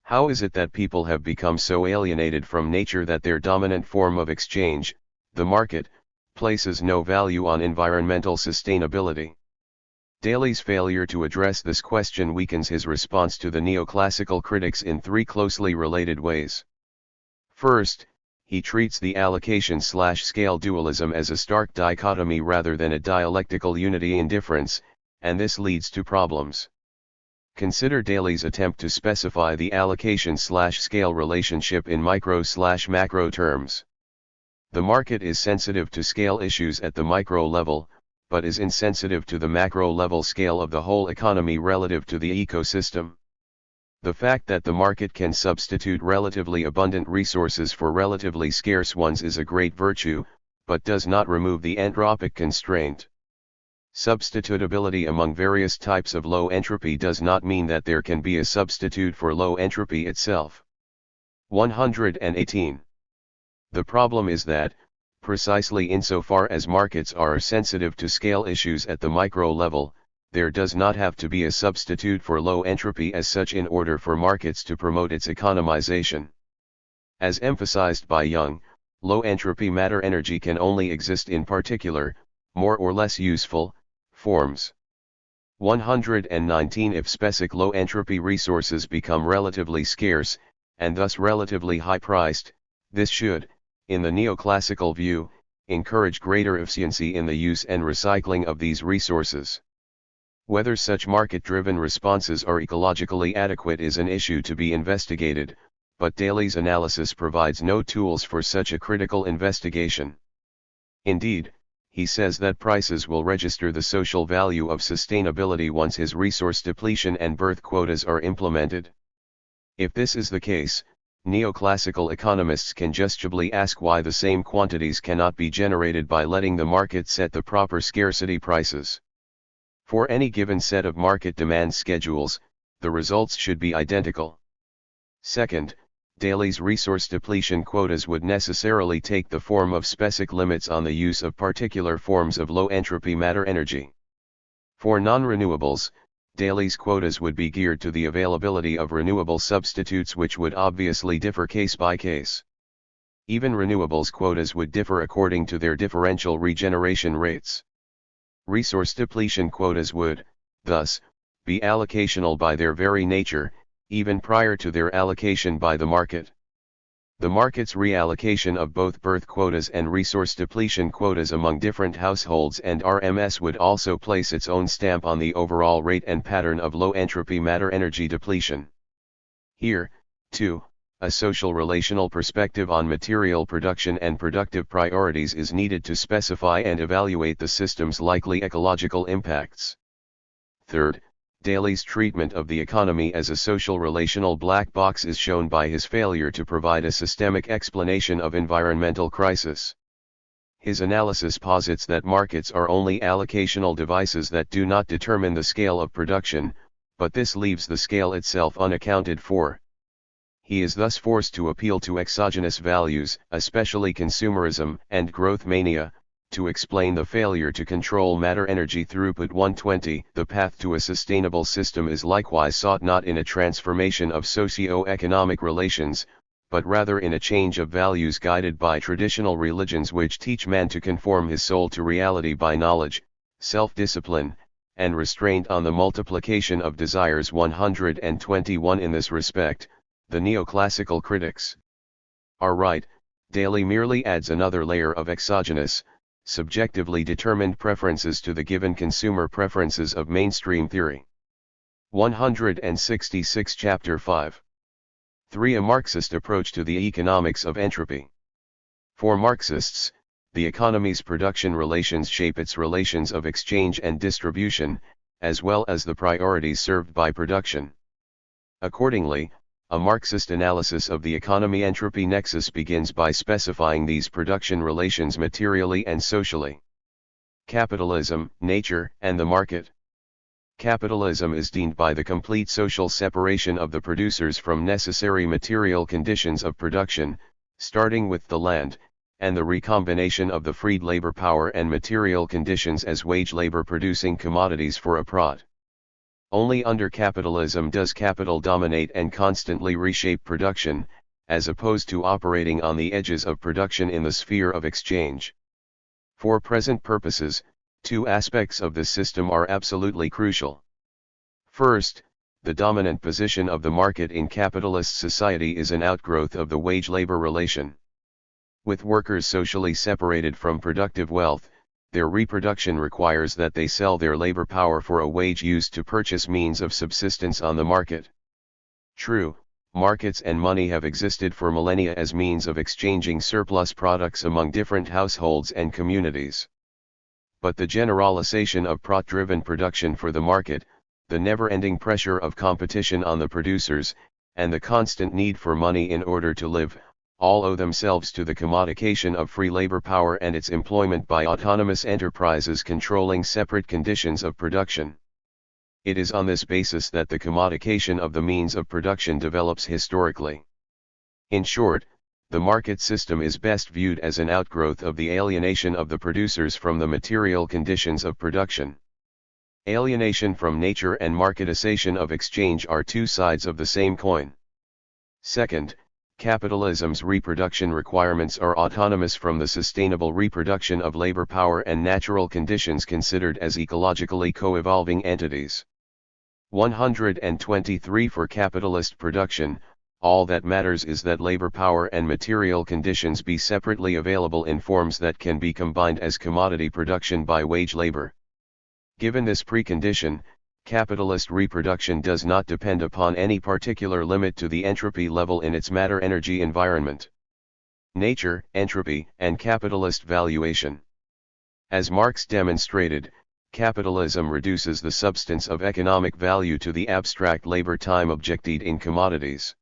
How is it that people have become so alienated from nature that their dominant form of exchange, the market, places no value on environmental sustainability? Daly's failure to address this question weakens his response to the neoclassical critics in three closely related ways. First, he treats the allocation/scale dualism as a stark dichotomy rather than a dialectical unity indifference, and this leads to problems. Consider Daly's attempt to specify the allocation/scale relationship in micro/macro terms. The market is sensitive to scale issues at the micro level, but is insensitive to the macro level scale of the whole economy relative to the ecosystem. The fact that the market can substitute relatively abundant resources for relatively scarce ones is a great virtue, but does not remove the entropic constraint. Substitutability among various types of low entropy does not mean that there can be a substitute for low entropy itself. 118. The problem is that, precisely insofar as markets are sensitive to scale issues at the micro level, there does not have to be a substitute for low entropy as such in order for markets to promote its economization. As emphasized by Young, low entropy matter energy can only exist in particular, more or less useful, forms. 119 If specific low entropy resources become relatively scarce, and thus relatively high priced, this should, in the neoclassical view, encourage greater efficiency in the use and recycling of these resources. Whether such market-driven responses are ecologically adequate is an issue to be investigated, but Daly's analysis provides no tools for such a critical investigation. Indeed, he says that prices will register the social value of sustainability once his resource depletion and birth quotas are implemented. If this is the case, neoclassical economists can justably ask why the same quantities cannot be generated by letting the market set the proper scarcity prices. For any given set of market demand schedules, the results should be identical. Second, Daly's resource depletion quotas would necessarily take the form of specific limits on the use of particular forms of low-entropy matter energy. For non-renewables, Daly's quotas would be geared to the availability of renewable substitutes, which would obviously differ case by case. Even renewables quotas would differ according to their differential regeneration rates. Resource depletion quotas would, thus, be allocational by their very nature, even prior to their allocation by the market. The market's reallocation of both birth quotas and resource depletion quotas among different households and RMS would also place its own stamp on the overall rate and pattern of low-entropy matter energy depletion. Here, too, a social relational perspective on material production and productive priorities is needed to specify and evaluate the system's likely ecological impacts. Third, Daly's treatment of the economy as a social relational black box is shown by his failure to provide a systemic explanation of environmental crisis. His analysis posits that markets are only allocational devices that do not determine the scale of production, but this leaves the scale itself unaccounted for. He is thus forced to appeal to exogenous values, especially consumerism and growth mania, to explain the failure to control matter energy throughput. 120 The path to a sustainable system is likewise sought not in a transformation of socio-economic relations, but rather in a change of values guided by traditional religions which teach man to conform his soul to reality by knowledge, self-discipline, and restraint on the multiplication of desires. 121 In this respect, the neoclassical critics are right. Daly merely adds another layer of exogenous, subjectively determined preferences to the given consumer preferences of mainstream theory. 166 Chapter 5. 3. A Marxist approach to the economics of entropy. For Marxists, the economy's production relations shape its relations of exchange and distribution, as well as the priorities served by production. Accordingly, a Marxist analysis of the economy-entropy nexus begins by specifying these production relations materially and socially. Capitalism, nature, and the market. Capitalism is deemed by the complete social separation of the producers from necessary material conditions of production, starting with the land, and the recombination of the freed labor power and material conditions as wage labor producing commodities for a prod. Only under capitalism does capital dominate and constantly reshape production, as opposed to operating on the edges of production in the sphere of exchange. For present purposes, two aspects of this system are absolutely crucial. First, the dominant position of the market in capitalist society is an outgrowth of the wage-labor relation. With workers socially separated from productive wealth, their reproduction requires that they sell their labor power for a wage used to purchase means of subsistence on the market. True, markets and money have existed for millennia as means of exchanging surplus products among different households and communities. But the generalization of profit-driven production for the market, the never-ending pressure of competition on the producers, and the constant need for money in order to live, all owe themselves to the commodification of free labor power and its employment by autonomous enterprises controlling separate conditions of production. It is on this basis that the commodification of the means of production develops historically. In short, the market system is best viewed as an outgrowth of the alienation of the producers from the material conditions of production. Alienation from nature and marketization of exchange are two sides of the same coin. Second, capitalism's reproduction requirements are autonomous from the sustainable reproduction of labor power and natural conditions considered as ecologically co-evolving entities. 123 For capitalist production, all that matters is that labor power and material conditions be separately available in forms that can be combined as commodity production by wage labor. Given this precondition, capitalist reproduction does not depend upon any particular limit to the entropy level in its matter-energy environment. Nature, entropy, and capitalist valuation. As Marx demonstrated, capitalism reduces the substance of economic value to the abstract labor time objected in commodities.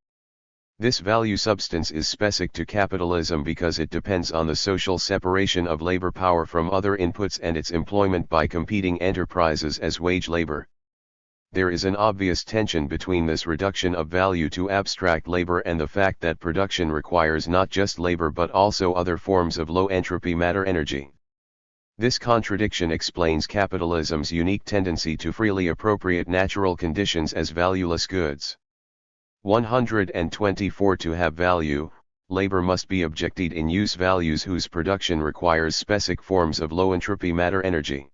This value substance is specific to capitalism because it depends on the social separation of labor power from other inputs and its employment by competing enterprises as wage labor. There is an obvious tension between this reduction of value to abstract labor and the fact that production requires not just labor but also other forms of low-entropy matter-energy. This contradiction explains capitalism's unique tendency to freely appropriate natural conditions as valueless goods. 124 To have value, labor must be objected in use values whose production requires specific forms of low-entropy matter-energy.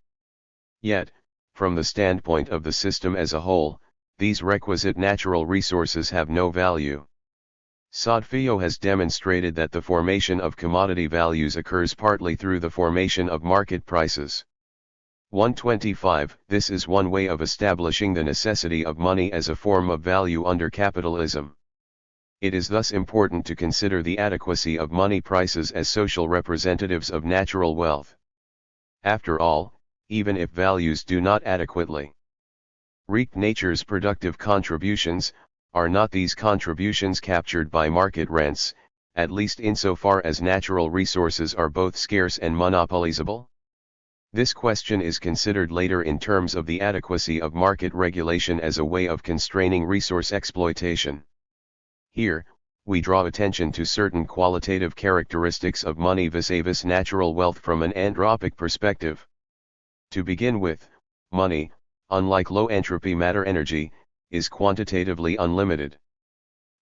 Yet, from the standpoint of the system as a whole, these requisite natural resources have no value. Sodfeo has demonstrated that the formation of commodity values occurs partly through the formation of market prices. 125 This is one way of establishing the necessity of money as a form of value under capitalism. It is thus important to consider the adequacy of money prices as social representatives of natural wealth. After all, even if values do not adequately reap nature's productive contributions, are not these contributions captured by market rents, at least insofar as natural resources are both scarce and monopolizable? This question is considered later in terms of the adequacy of market regulation as a way of constraining resource exploitation. Here, we draw attention to certain qualitative characteristics of money vis-a-vis natural wealth from an anthropic perspective. To begin with, money, unlike low-entropy matter-energy, is quantitatively unlimited.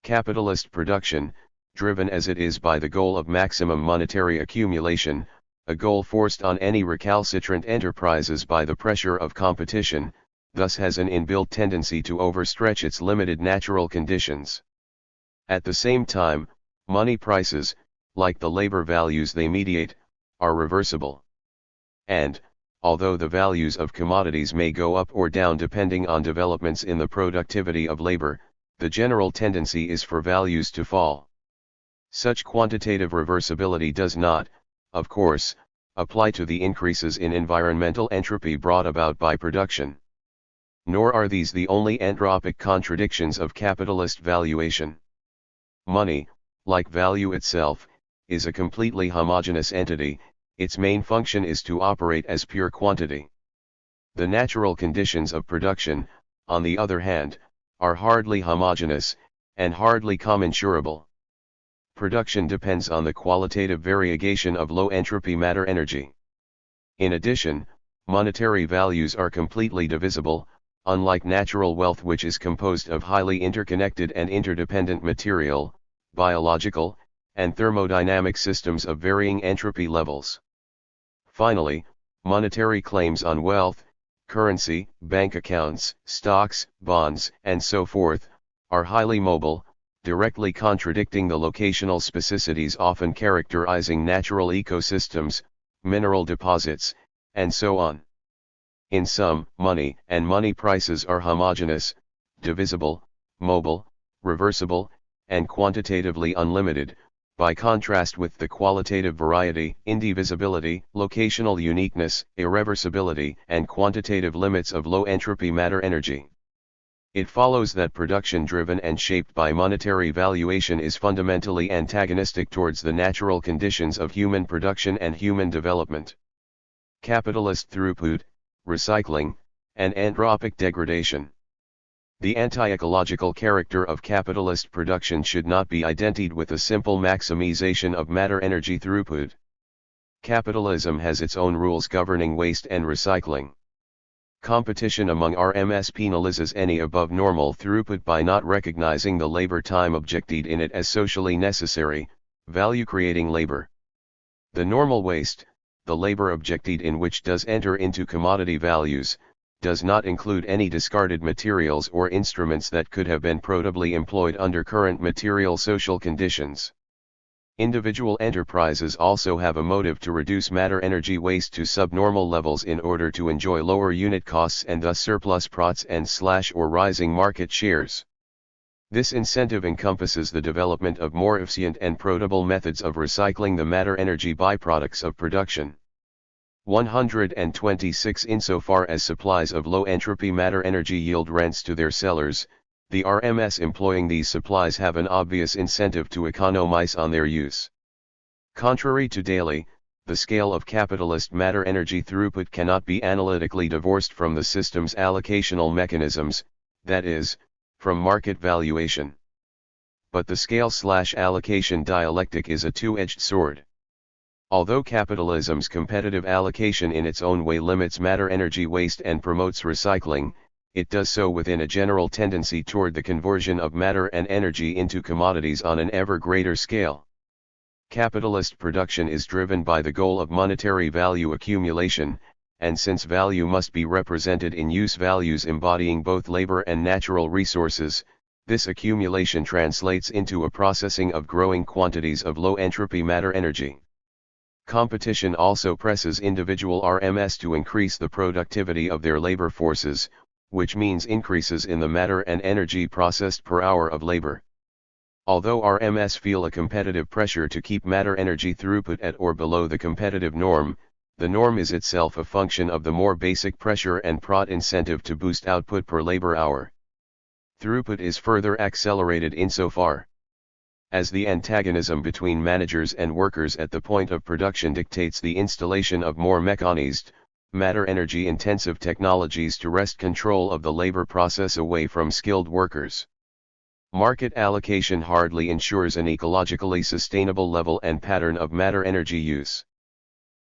Capitalist production, driven as it is by the goal of maximum monetary accumulation, a goal forced on any recalcitrant enterprises by the pressure of competition, thus has an inbuilt tendency to overstretch its limited natural conditions. At the same time, money prices, like the labor values they mediate, are reversible. And, although the values of commodities may go up or down depending on developments in the productivity of labor, the general tendency is for values to fall. Such quantitative reversibility does not, of course, apply to the increases in environmental entropy brought about by production. Nor are these the only entropic contradictions of capitalist valuation. Money, like value itself, is a completely homogeneous entity. Its main function is to operate as pure quantity. The natural conditions of production, on the other hand, are hardly homogeneous, and hardly commensurable. Production depends on the qualitative variegation of low-entropy matter-energy. In addition, monetary values are completely divisible, unlike natural wealth, which is composed of highly interconnected and interdependent material, biological, and thermodynamic systems of varying entropy levels. Finally, monetary claims on wealth, currency, bank accounts, stocks, bonds, and so forth, are highly mobile, directly contradicting the locational specificities often characterizing natural ecosystems, mineral deposits, and so on. In sum, money and money prices are homogeneous, divisible, mobile, reversible, and quantitatively unlimited, by contrast with the qualitative variety, indivisibility, locational uniqueness, irreversibility, and quantitative limits of low-entropy matter-energy. It follows that production driven and shaped by monetary valuation is fundamentally antagonistic towards the natural conditions of human production and human development. Capitalist throughput, recycling, and anthropic degradation. The anti-ecological character of capitalist production should not be identified with a simple maximization of matter-energy throughput. Capitalism has its own rules governing waste and recycling. Competition among RMS penalizes any above normal throughput by not recognizing the labor time objected in it as socially necessary, value-creating labor. The normal waste, the labor objected in which does enter into commodity values, does not include any discarded materials or instruments that could have been profitably employed under current material social conditions. Individual enterprises also have a motive to reduce matter-energy waste to subnormal levels in order to enjoy lower unit costs and thus surplus profits and/or rising market shares. This incentive encompasses the development of more efficient and profitable methods of recycling the matter-energy byproducts of production. 126 Insofar as supplies of low-entropy matter-energy yield rents to their sellers, the RMS employing these supplies have an obvious incentive to economize on their use. Contrary to Daly, the scale of capitalist matter-energy throughput cannot be analytically divorced from the system's allocational mechanisms, that is, from market valuation. But the scale/allocation dialectic is a two-edged sword. Although capitalism's competitive allocation in its own way limits matter-energy waste and promotes recycling, it does so within a general tendency toward the conversion of matter and energy into commodities on an ever greater scale. Capitalist production is driven by the goal of monetary value accumulation, and since value must be represented in use values embodying both labor and natural resources, this accumulation translates into a processing of growing quantities of low-entropy matter-energy. Competition also presses individual RMS to increase the productivity of their labor forces, which means increases in the matter and energy processed per hour of labor. Although RMS feel a competitive pressure to keep matter-energy throughput at or below the competitive norm, the norm is itself a function of the more basic pressure and profit incentive to boost output per labor hour. Throughput is further accelerated insofar as the antagonism between managers and workers at the point of production dictates the installation of more mechanized, matter-energy intensive technologies to wrest control of the labor process away from skilled workers. Market allocation hardly ensures an ecologically sustainable level and pattern of matter-energy use.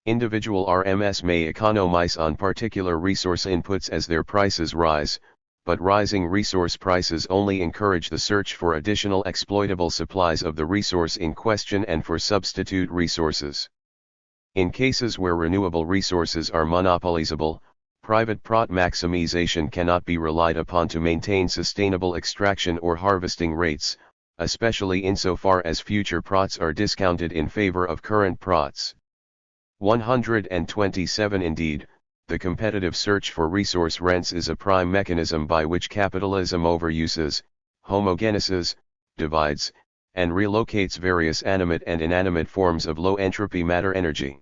Individual RMS may economize on particular resource inputs as their prices rise, but rising resource prices only encourage the search for additional exploitable supplies of the resource in question and for substitute resources. In cases where renewable resources are monopolizable, private profit maximization cannot be relied upon to maintain sustainable extraction or harvesting rates, especially insofar as future profits are discounted in favor of current profits. 127 Indeed, the competitive search for resource rents is a prime mechanism by which capitalism overuses, homogenizes, divides, and relocates various animate and inanimate forms of low-entropy matter-energy.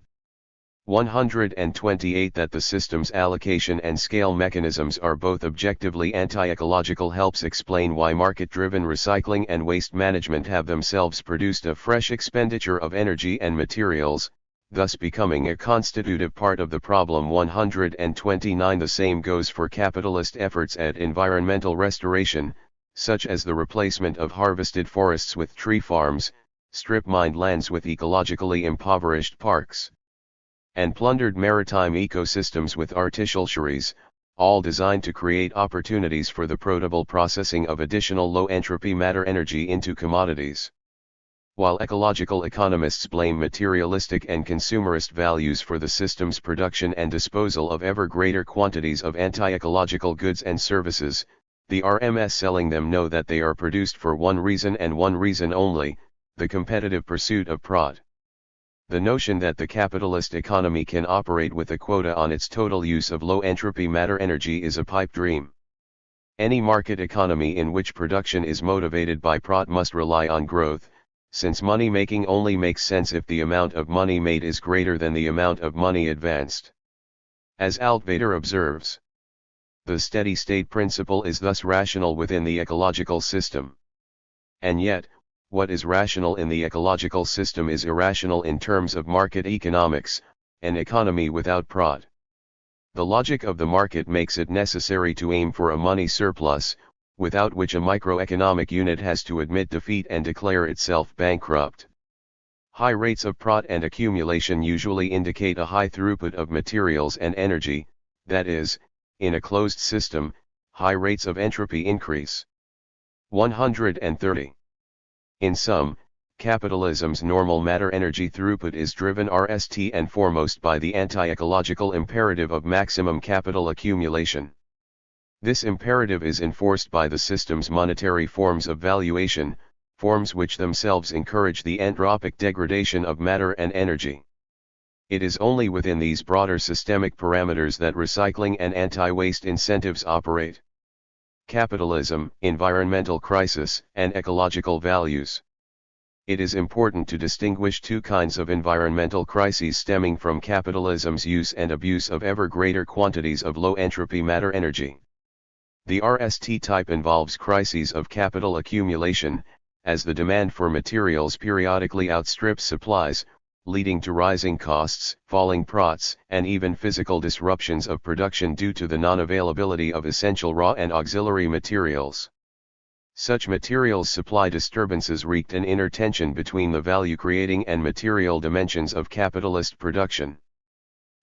128 That the system's allocation and scale mechanisms are both objectively anti-ecological helps explain why market-driven recycling and waste management have themselves produced a fresh expenditure of energy and materials, thus becoming a constitutive part of the problem. 129 The same goes for capitalist efforts at environmental restoration, such as the replacement of harvested forests with tree farms, strip-mined lands with ecologically impoverished parks, and plundered maritime ecosystems with artificialsheries, all designed to create opportunities for the profitable processing of additional low-entropy matter energy into commodities. While ecological economists blame materialistic and consumerist values for the system's production and disposal of ever greater quantities of anti-ecological goods and services, the RMS selling them know that they are produced for one reason and one reason only, the competitive pursuit of profit. The notion that the capitalist economy can operate with a quota on its total use of low-entropy matter energy is a pipe dream. Any market economy in which production is motivated by profit must rely on growth, since money making only makes sense if the amount of money made is greater than the amount of money advanced. As Altvater observes, the steady-state principle is thus rational within the ecological system. And yet, what is rational in the ecological system is irrational in terms of market economics, an economy without profit. The logic of the market makes it necessary to aim for a money surplus, without which a microeconomic unit has to admit defeat and declare itself bankrupt. High rates of profit and accumulation usually indicate a high throughput of materials and energy, that is, in a closed system, high rates of entropy increase. 130. In sum, capitalism's normal matter-energy throughput is driven first and foremost by the anti-ecological imperative of maximum capital accumulation. This imperative is enforced by the system's monetary forms of valuation, forms which themselves encourage the entropic degradation of matter and energy. It is only within these broader systemic parameters that recycling and anti-waste incentives operate. Capitalism, environmental crisis, and ecological values. It is important to distinguish two kinds of environmental crises stemming from capitalism's use and abuse of ever greater quantities of low-entropy matter energy. The RST type involves crises of capital accumulation, as the demand for materials periodically outstrips supplies, leading to rising costs, falling profits, and even physical disruptions of production due to the non-availability of essential raw and auxiliary materials. Such materials supply disturbances wreaked an inner tension between the value-creating and material dimensions of capitalist production.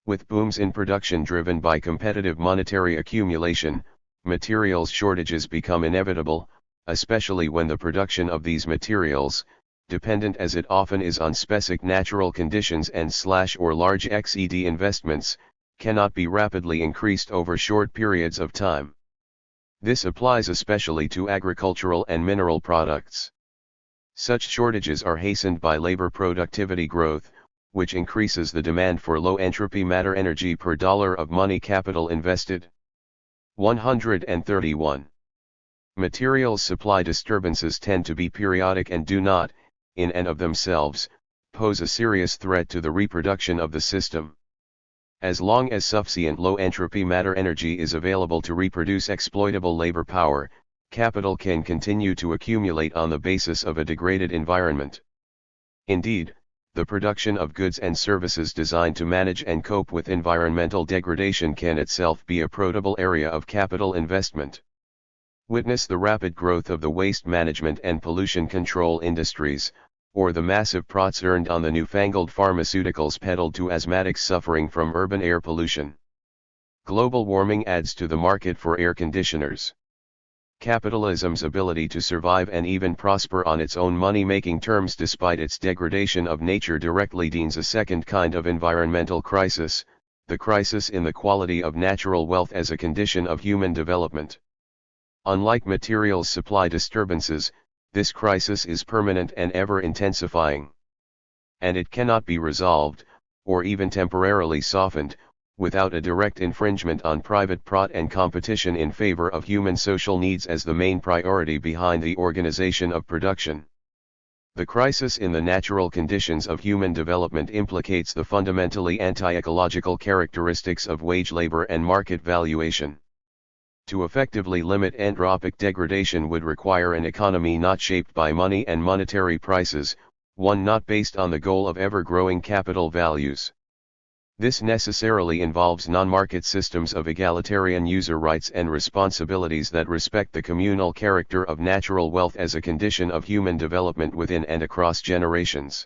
With booms in production driven by competitive monetary accumulation, materials shortages become inevitable, especially when the production of these materials, dependent as it often is on specific natural conditions and or large XED investments, cannot be rapidly increased over short periods of time. This applies especially to agricultural and mineral products. Such shortages are hastened by labor productivity growth, which increases the demand for low-entropy matter energy per dollar of money capital invested. 131. Materials supply disturbances tend to be periodic and do not, in and of themselves, pose a serious threat to the reproduction of the system. As long as sufficient low-entropy matter energy is available to reproduce exploitable labor power, capital can continue to accumulate on the basis of a degraded environment. Indeed, the production of goods and services designed to manage and cope with environmental degradation can itself be a profitable area of capital investment. Witness the rapid growth of the waste management and pollution control industries, or the massive profits earned on the newfangled pharmaceuticals peddled to asthmatics suffering from urban air pollution. Global warming adds to the market for air conditioners. Capitalism's ability to survive and even prosper on its own money-making terms despite its degradation of nature directly deans a second kind of environmental crisis, the crisis in the quality of natural wealth as a condition of human development. Unlike materials supply disturbances, this crisis is permanent and ever-intensifying. And it cannot be resolved, or even temporarily softened, without a direct infringement on private profit and competition in favor of human social needs as the main priority behind the organization of production. The crisis in the natural conditions of human development implicates the fundamentally anti-ecological characteristics of wage labor and market valuation. To effectively limit anthropic degradation would require an economy not shaped by money and monetary prices, one not based on the goal of ever-growing capital values. This necessarily involves non-market systems of egalitarian user rights and responsibilities that respect the communal character of natural wealth as a condition of human development within and across generations.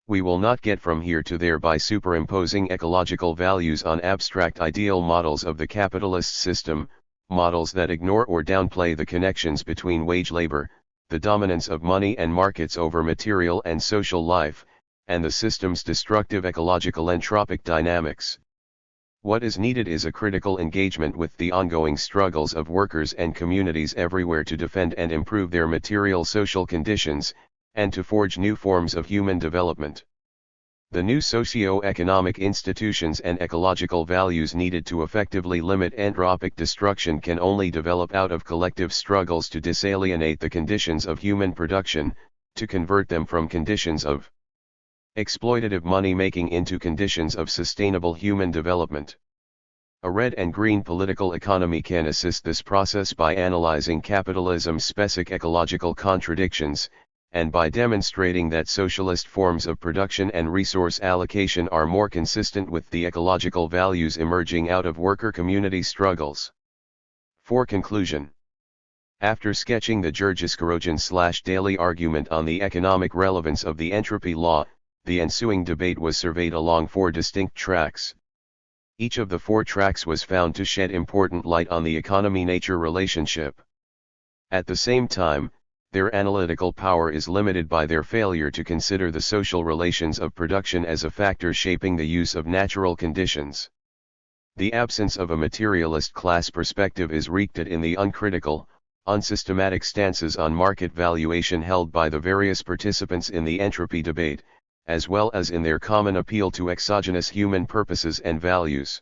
We will not get from here to there by superimposing ecological values on abstract ideal models of the capitalist system, models that ignore or downplay the connections between wage labor, the dominance of money and markets over material and social life, and the system's destructive ecological entropic dynamics. What is needed is a critical engagement with the ongoing struggles of workers and communities everywhere to defend and improve their material social conditions, and to forge new forms of human development. The new socio-economic institutions and ecological values needed to effectively limit anthropic destruction can only develop out of collective struggles to disalienate the conditions of human production, to convert them from conditions of exploitative money-making into conditions of sustainable human development. A red and green political economy can assist this process by analyzing capitalism's specific ecological contradictions, and by demonstrating that socialist forms of production and resource allocation are more consistent with the ecological values emerging out of worker community struggles. For conclusion, after sketching the Jurgiscorogen/daily argument on the economic relevance of the entropy law, the ensuing debate was surveyed along 4 distinct tracks. Each of the 4 tracks was found to shed important light on the economy-nature relationship. At the same time, their analytical power is limited by their failure to consider the social relations of production as a factor shaping the use of natural conditions. The absence of a materialist class perspective is wreaked in the uncritical, unsystematic stances on market valuation held by the various participants in the entropy debate, as well as in their common appeal to exogenous human purposes and values.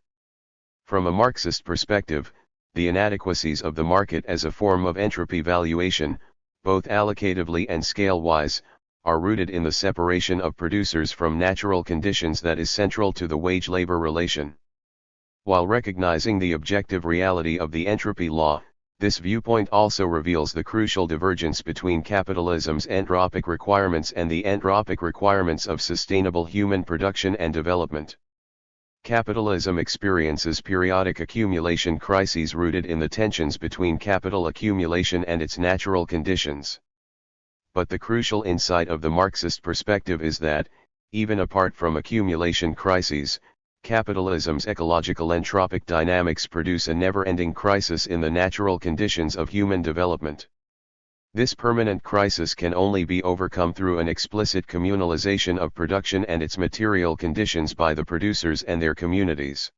From a Marxist perspective, the inadequacies of the market as a form of entropy valuation, both allocatively and scale-wise, are rooted in the separation of producers from natural conditions that is central to the wage-labor relation. While recognizing the objective reality of the entropy law, this viewpoint also reveals the crucial divergence between capitalism's anthropic requirements and the anthropic requirements of sustainable human production and development. Capitalism experiences periodic accumulation crises rooted in the tensions between capital accumulation and its natural conditions. But the crucial insight of the Marxist perspective is that, even apart from accumulation crises, capitalism's ecological entropic dynamics produce a never-ending crisis in the natural conditions of human development. This permanent crisis can only be overcome through an explicit communalization of production and its material conditions by the producers and their communities.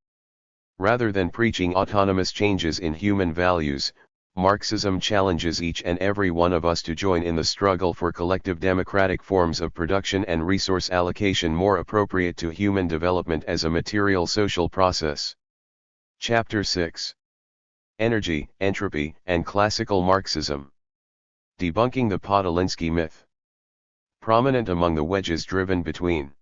Rather than preaching autonomous changes in human values, Marxism challenges each and every one of us to join in the struggle for collective democratic forms of production and resource allocation more appropriate to human development as a material social process. Chapter 6. Energy, Entropy, and Classical Marxism. Debunking the Podolinsky myth. Prominent among the wedges driven between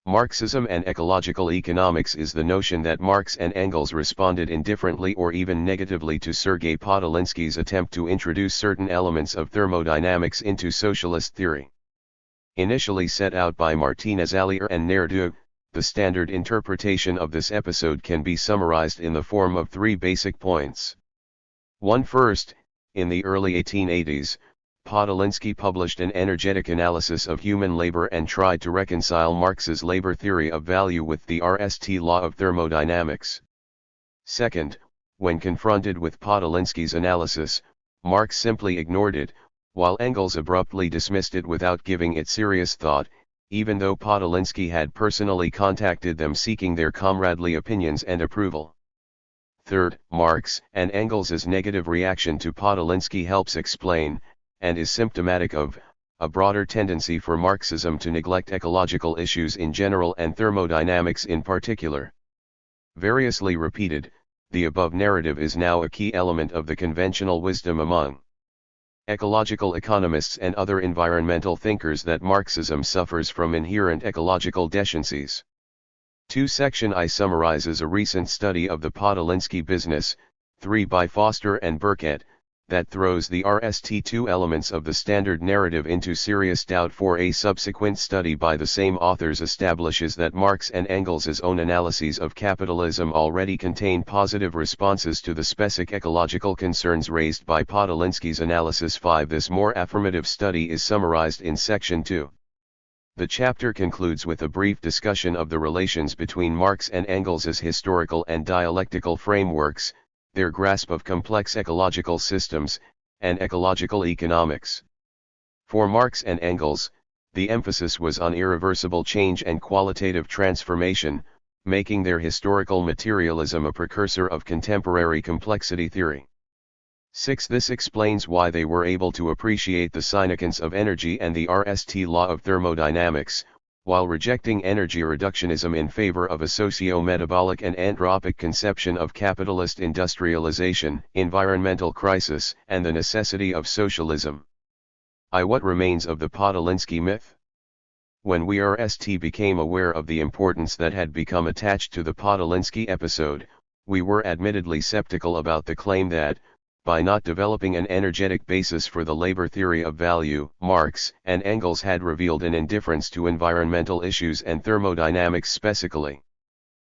Marxism and ecological economics is the notion that Marx and Engels responded indifferently or even negatively to Sergei Podolinsky's attempt to introduce certain elements of thermodynamics into socialist theory. Initially set out by Martinez Allier and Nerdu, the standard interpretation of this episode can be summarized in the form of 3 basic points. 1. First, in the early 1880s, Podolinsky published an energetic analysis of human labor and tried to reconcile Marx's labor theory of value with the RST law of thermodynamics. Second, when confronted with Podolinsky's analysis, Marx simply ignored it, while Engels abruptly dismissed it without giving it serious thought, even though Podolinsky had personally contacted them seeking their comradely opinions and approval. Third, Marx and Engels' negative reaction to Podolinsky helps explain, and is symptomatic of, a broader tendency for Marxism to neglect ecological issues in general and thermodynamics in particular. Variously repeated, the above narrative is now a key element of the conventional wisdom among Ecological economists and other environmental thinkers that Marxism suffers from inherent ecological deficiencies. 2. Section I summarizes a recent study of the Podolinsky business, 3 by Foster and Burkett, that throws the RST2 elements of the standard narrative into serious doubt. 4. A subsequent study by the same authors establishes that Marx and Engels' own analyses of capitalism already contain positive responses to the specific ecological concerns raised by Podolinsky's analysis. 5. This more affirmative study is summarized in Section 2. The chapter concludes with a brief discussion of the relations between Marx and Engels' historical and dialectical frameworks, their grasp of complex ecological systems, and ecological economics. For Marx and Engels, the emphasis was on irreversible change and qualitative transformation, making their historical materialism a precursor of contemporary complexity theory. 6. This explains why they were able to appreciate the significance of energy and the RST law of thermodynamics, while rejecting energy reductionism in favor of a socio-metabolic and anthropic conception of capitalist industrialization, environmental crisis, and the necessity of socialism. What remains of the Podolinsky myth? When we RST became aware of the importance that had become attached to the Podolinsky episode, we were admittedly skeptical about the claim that, by not developing an energetic basis for the labor theory of value, Marx and Engels had revealed an indifference to environmental issues and thermodynamics specifically.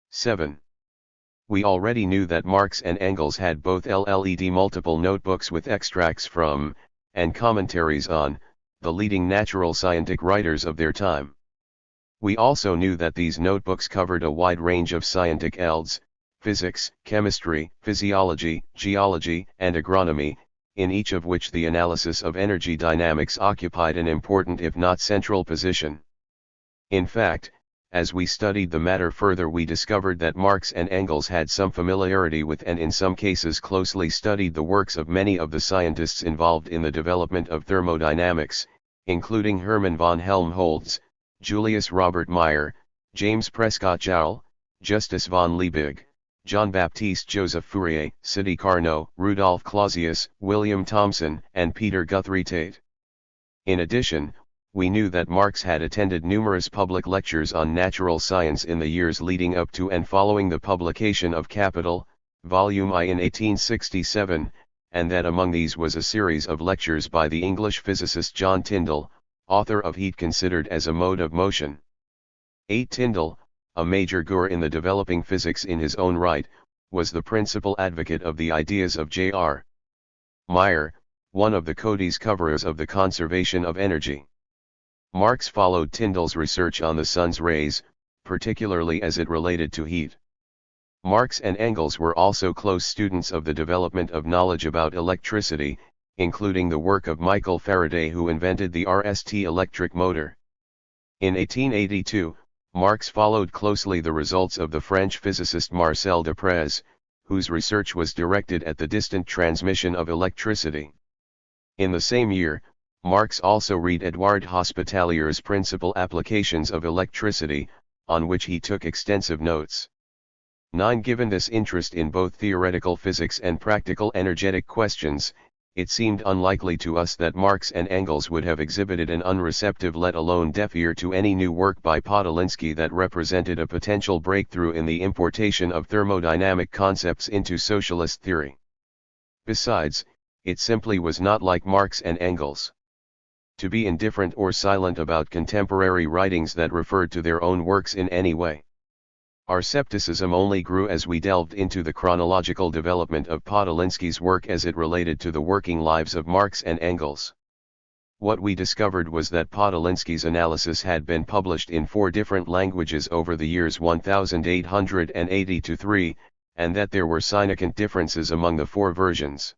7. We already knew that Marx and Engels had both LLED multiple notebooks with extracts from, and commentaries on, the leading natural scientific writers of their time. We also knew that these notebooks covered a wide range of scientific fields, physics, chemistry, physiology, geology, and agronomy, in each of which the analysis of energy dynamics occupied an important if not central position. In fact, as we studied the matter further, we discovered that Marx and Engels had some familiarity with and in some cases closely studied the works of many of the scientists involved in the development of thermodynamics, including Hermann von Helmholtz, Julius Robert Meyer, James Prescott Joule, Justus von Liebig, Jean-Baptiste Joseph Fourier, Sidi Carnot, Rudolf Clausius, William Thomson, and Peter Guthrie Tate. In addition, we knew that Marx had attended numerous public lectures on natural science in the years leading up to and following the publication of Capital, Volume I in 1867, and that among these was a series of lectures by the English physicist John Tyndall, author of Heat Considered as a Mode of Motion. 8. Tyndall, a major guru in the developing physics in his own right, was the principal advocate of the ideas of J.R. Meyer, one of the co-discoverers of the conservation of energy. Marx followed Tyndall's research on the sun's rays, particularly as it related to heat. Marx and Engels were also close students of the development of knowledge about electricity, including the work of Michael Faraday, who invented the RST electric motor. In 1882, Marx followed closely the results of the French physicist Marcel Duprez, whose research was directed at the distant transmission of electricity. In the same year, Marx also read Edouard Hospitalier's Principal Applications of Electricity, on which he took extensive notes. 9. Given this interest in both theoretical physics and practical energetic questions, it seemed unlikely to us that Marx and Engels would have exhibited an unreceptive let alone deaf ear to any new work by Podolinsky that represented a potential breakthrough in the importation of thermodynamic concepts into socialist theory. Besides, it simply was not like Marx and Engels to be indifferent or silent about contemporary writings that referred to their own works in any way. Our skepticism only grew as we delved into the chronological development of Podolinsky's work as it related to the working lives of Marx and Engels. What we discovered was that Podolinsky's analysis had been published in 4 different languages over the years 1880 to 3, and that there were significant differences among the 4 versions.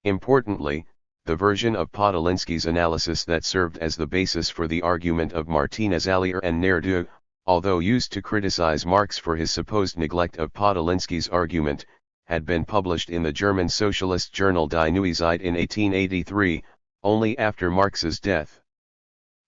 Importantly, the version of Podolinsky's analysis that served as the basis for the argument of Martinez-Allier and Nerdu, although used to criticize Marx for his supposed neglect of Podolinsky's argument, had been published in the German socialist journal Die Neue Zeit in 1883, only after Marx's death.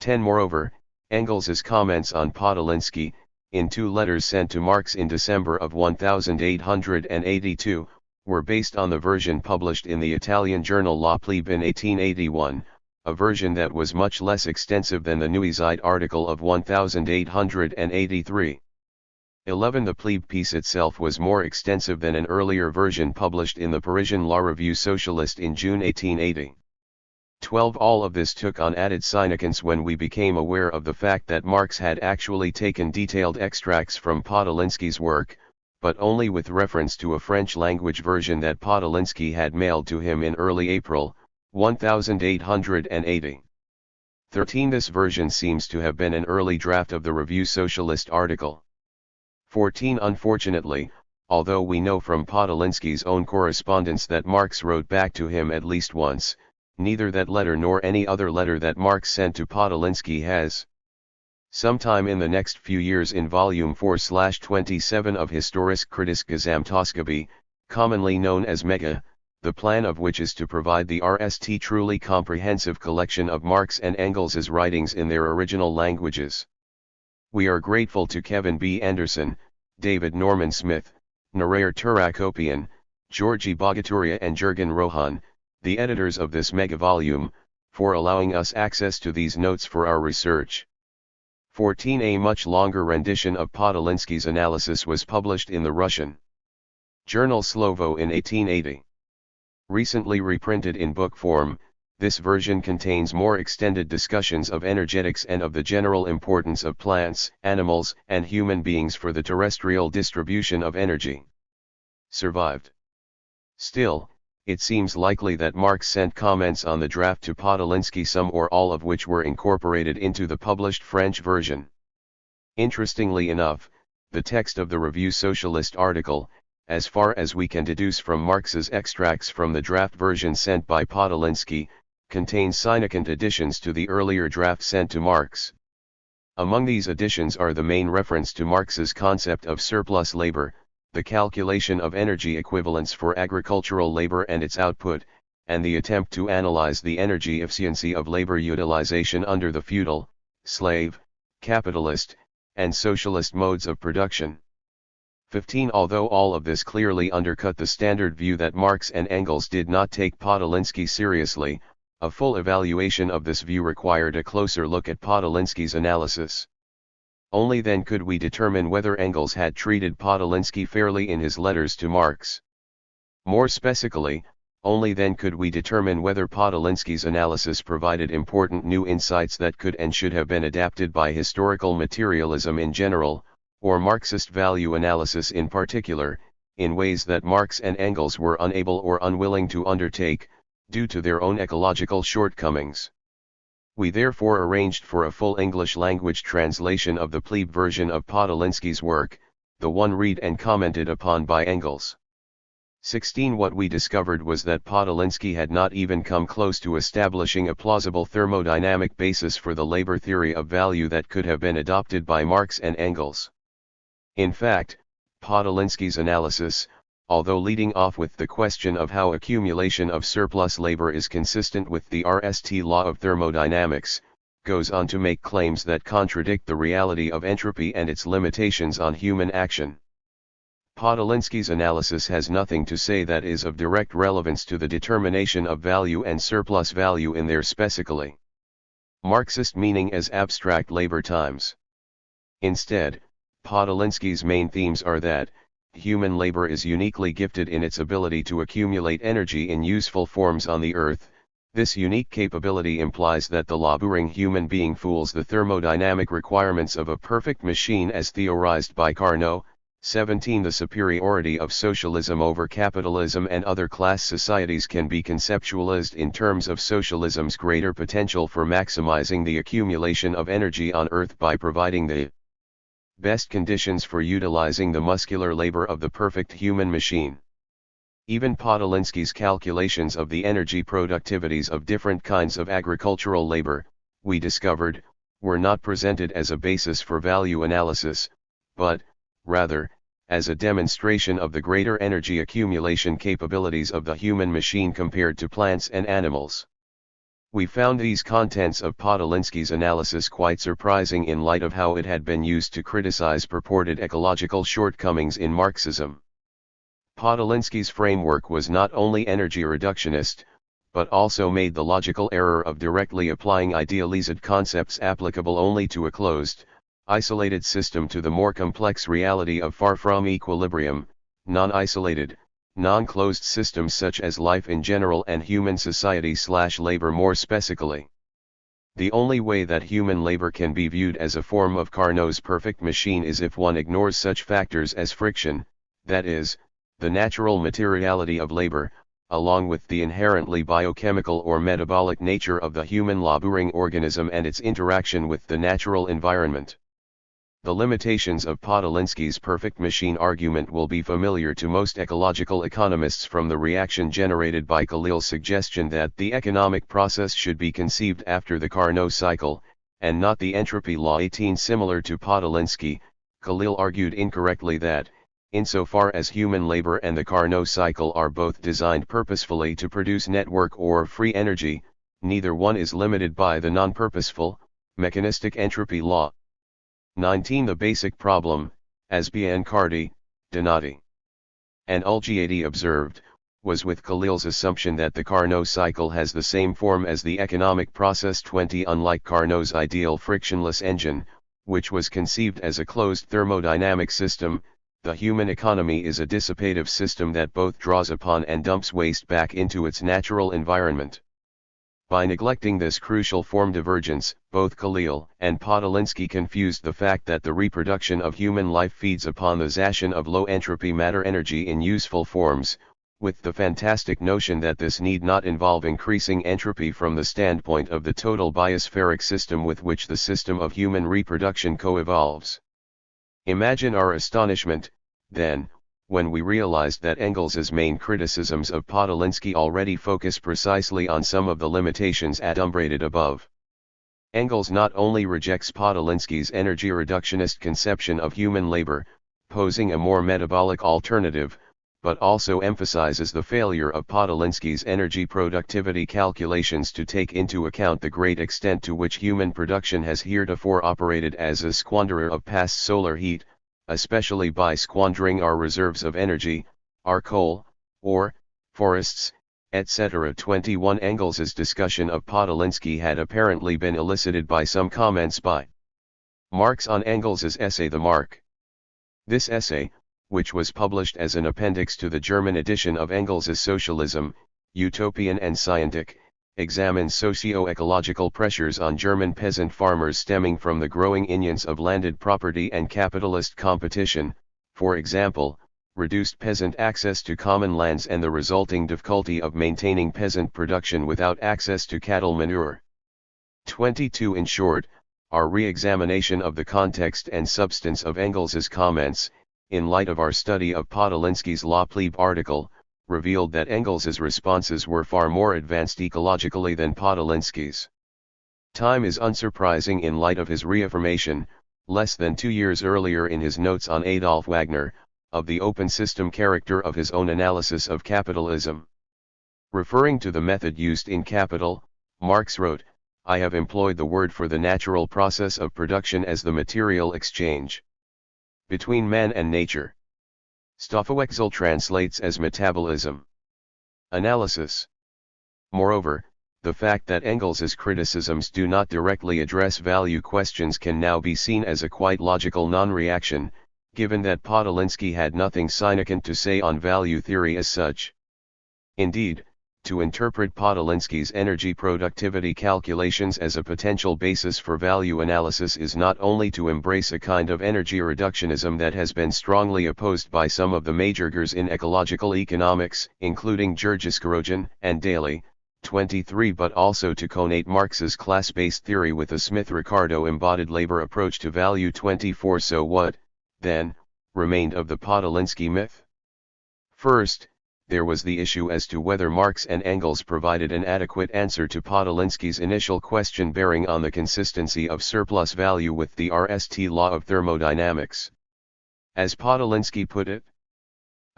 10. Moreover, Engels's comments on Podolinsky, in 2 letters sent to Marx in December of 1882, were based on the version published in the Italian journal La Plebe in 1881, a version that was much less extensive than the Nuisite article of 1883. 11. The Plebe piece itself was more extensive than an earlier version published in the Parisian La Revue Socialiste in June 1880. 12. All of this took on added significance when we became aware of the fact that Marx had actually taken detailed extracts from Podolinsky's work, but only with reference to a French-language version that Podolinsky had mailed to him in early April, 1880. 13. This version seems to have been an early draft of the Revue Socialiste article. 14. Unfortunately, although we know from Podolinsky's own correspondence that Marx wrote back to him at least once, neither that letter nor any other letter that Marx sent to Podolinsky has. Sometime in the next few years in volume 4/27 of Historische Kritische Gesamtausgabe, commonly known as Mega, the plan of which is to provide the RST truly comprehensive collection of Marx and Engels's writings in their original languages. We are grateful to Kevin B. Anderson, David Norman Smith, Narer Turakopian, Georgi Bogaturia and Jurgen Rohan, the editors of this mega volume, for allowing us access to these notes for our research. 14. A much longer rendition of Podolinsky's analysis was published in the Russian journal Slovo in 1880. Recently reprinted in book form, this version contains more extended discussions of energetics and of the general importance of plants, animals, and human beings for the terrestrial distribution of energy. Survived. Still, it seems likely that Marx sent comments on the draft to Podolinsky, some or all of which were incorporated into the published French version. Interestingly enough, the text of the Revue Socialiste article, as far as we can deduce from Marx's extracts from the draft version sent by Podolinsky, contains significant additions to the earlier draft sent to Marx. Among these additions are the main reference to Marx's concept of surplus labor, the calculation of energy equivalents for agricultural labor and its output, and the attempt to analyze the energy efficiency of labor utilization under the feudal, slave, capitalist, and socialist modes of production. 15. Although all of this clearly undercut the standard view that Marx and Engels did not take Podolinsky seriously, a full evaluation of this view required a closer look at Podolinsky's analysis. Only then could we determine whether Engels had treated Podolinsky fairly in his letters to Marx. More specifically, only then could we determine whether Podolinsky's analysis provided important new insights that could and should have been adapted by historical materialism in general, or Marxist value analysis in particular, in ways that Marx and Engels were unable or unwilling to undertake, due to their own ecological shortcomings. We therefore arranged for a full English-language translation of the plebe version of Podolinsky's work, the one read and commented upon by Engels. 16. What we discovered was that Podolinsky had not even come close to establishing a plausible thermodynamic basis for the labor theory of value that could have been adopted by Marx and Engels. In fact, Podolinsky's analysis, although leading off with the question of how accumulation of surplus labor is consistent with the RST law of thermodynamics, goes on to make claims that contradict the reality of entropy and its limitations on human action. Podolinsky's analysis has nothing to say that is of direct relevance to the determination of value and surplus value in their specifically Marxist meaning as abstract labor times. Instead, Podolinsky's main themes are that human labor is uniquely gifted in its ability to accumulate energy in useful forms on the earth. This unique capability implies that the laboring human being fools the thermodynamic requirements of a perfect machine as theorized by Carnot. 17. The superiority of socialism over capitalism and other class societies can be conceptualized in terms of socialism's greater potential for maximizing the accumulation of energy on earth by providing the best conditions for utilizing the muscular labor of the perfect human machine. Even Podolinsky's calculations of the energy productivities of different kinds of agricultural labor, we discovered, were not presented as a basis for value analysis, but, rather, as a demonstration of the greater energy accumulation capabilities of the human machine compared to plants and animals. We found these contents of Podolinsky's analysis quite surprising in light of how it had been used to criticize purported ecological shortcomings in Marxism. Podolinsky's framework was not only energy reductionist, but also made the logical error of directly applying idealized concepts applicable only to a closed, isolated system to the more complex reality of far from equilibrium, non-isolated, non-closed systems such as life in general and human society/labor more specifically. The only way that human labor can be viewed as a form of Carnot's perfect machine is if one ignores such factors as friction, that is, the natural materiality of labor, along with the inherently biochemical or metabolic nature of the human laboring organism and its interaction with the natural environment. The limitations of Podolinsky's perfect machine argument will be familiar to most ecological economists from the reaction generated by Khalil's suggestion that the economic process should be conceived after the Carnot cycle, and not the entropy law. 18 Similar to Podolinsky, Khalil argued incorrectly that, insofar as human labor and the Carnot cycle are both designed purposefully to produce network or free energy, neither one is limited by the non-purposeful, mechanistic entropy law. 19 The basic problem, as Biancardi, Donati, and Ulgiati observed, was with Khalil's assumption that the Carnot cycle has the same form as the economic process. 20 Unlike Carnot's ideal frictionless engine, which was conceived as a closed thermodynamic system, the human economy is a dissipative system that both draws upon and dumps waste back into its natural environment. By neglecting this crucial form divergence, both Khalil and Podolinsky confused the fact that the reproduction of human life feeds upon the Zacian of low-entropy matter energy in useful forms, with the fantastic notion that this need not involve increasing entropy from the standpoint of the total biospheric system with which the system of human reproduction co-evolves. Imagine our astonishment, then, when we realized that Engels's main criticisms of Podolinsky already focus precisely on some of the limitations adumbrated above. Engels not only rejects Podolinsky's energy reductionist conception of human labor, posing a more metabolic alternative, but also emphasizes the failure of Podolinsky's energy productivity calculations to take into account the great extent to which human production has heretofore operated as a squanderer of past solar heat, especially by squandering our reserves of energy, our coal, ore, forests, etc. 21 Engels's discussion of Podolinsky had apparently been elicited by some comments by Marx on Engels's essay The Mark. This essay, which was published as an appendix to the German edition of Engels's Socialism, Utopian and Scientific, examines socio-ecological pressures on German peasant farmers stemming from the growing inroads of landed property and capitalist competition, for example, reduced peasant access to common lands and the resulting difficulty of maintaining peasant production without access to cattle manure. 22 In short, our re-examination of the context and substance of Engels's comments, in light of our study of Podolinsky's La Plebe article, revealed that Engels's responses were far more advanced ecologically than Podolinsky's. Time is unsurprising in light of his reaffirmation, less than 2 years earlier in his notes on Adolf Wagner, of the open system character of his own analysis of capitalism. Referring to the method used in Capital, Marx wrote, "I have employed the word for the natural process of production as the material exchange between man and nature." Stoffwechsel translates as metabolism. Analysis. Moreover, the fact that Engels's criticisms do not directly address value questions can now be seen as a quite logical non-reaction, given that Podolinsky had nothing significant to say on value theory as such. Indeed, to interpret Podolinsky's energy productivity calculations as a potential basis for value analysis is not only to embrace a kind of energy reductionism that has been strongly opposed by some of the major figures in ecological economics, including Georges and Daly, 23, but also to connate Marx's class-based theory with a Smith-Ricardo embodied labor approach to value. 24 So what, then, remained of the Podolinsky myth? First, there was the issue as to whether Marx and Engels provided an adequate answer to Podolinsky's initial question bearing on the consistency of surplus value with the RST law of thermodynamics. As Podolinsky put it,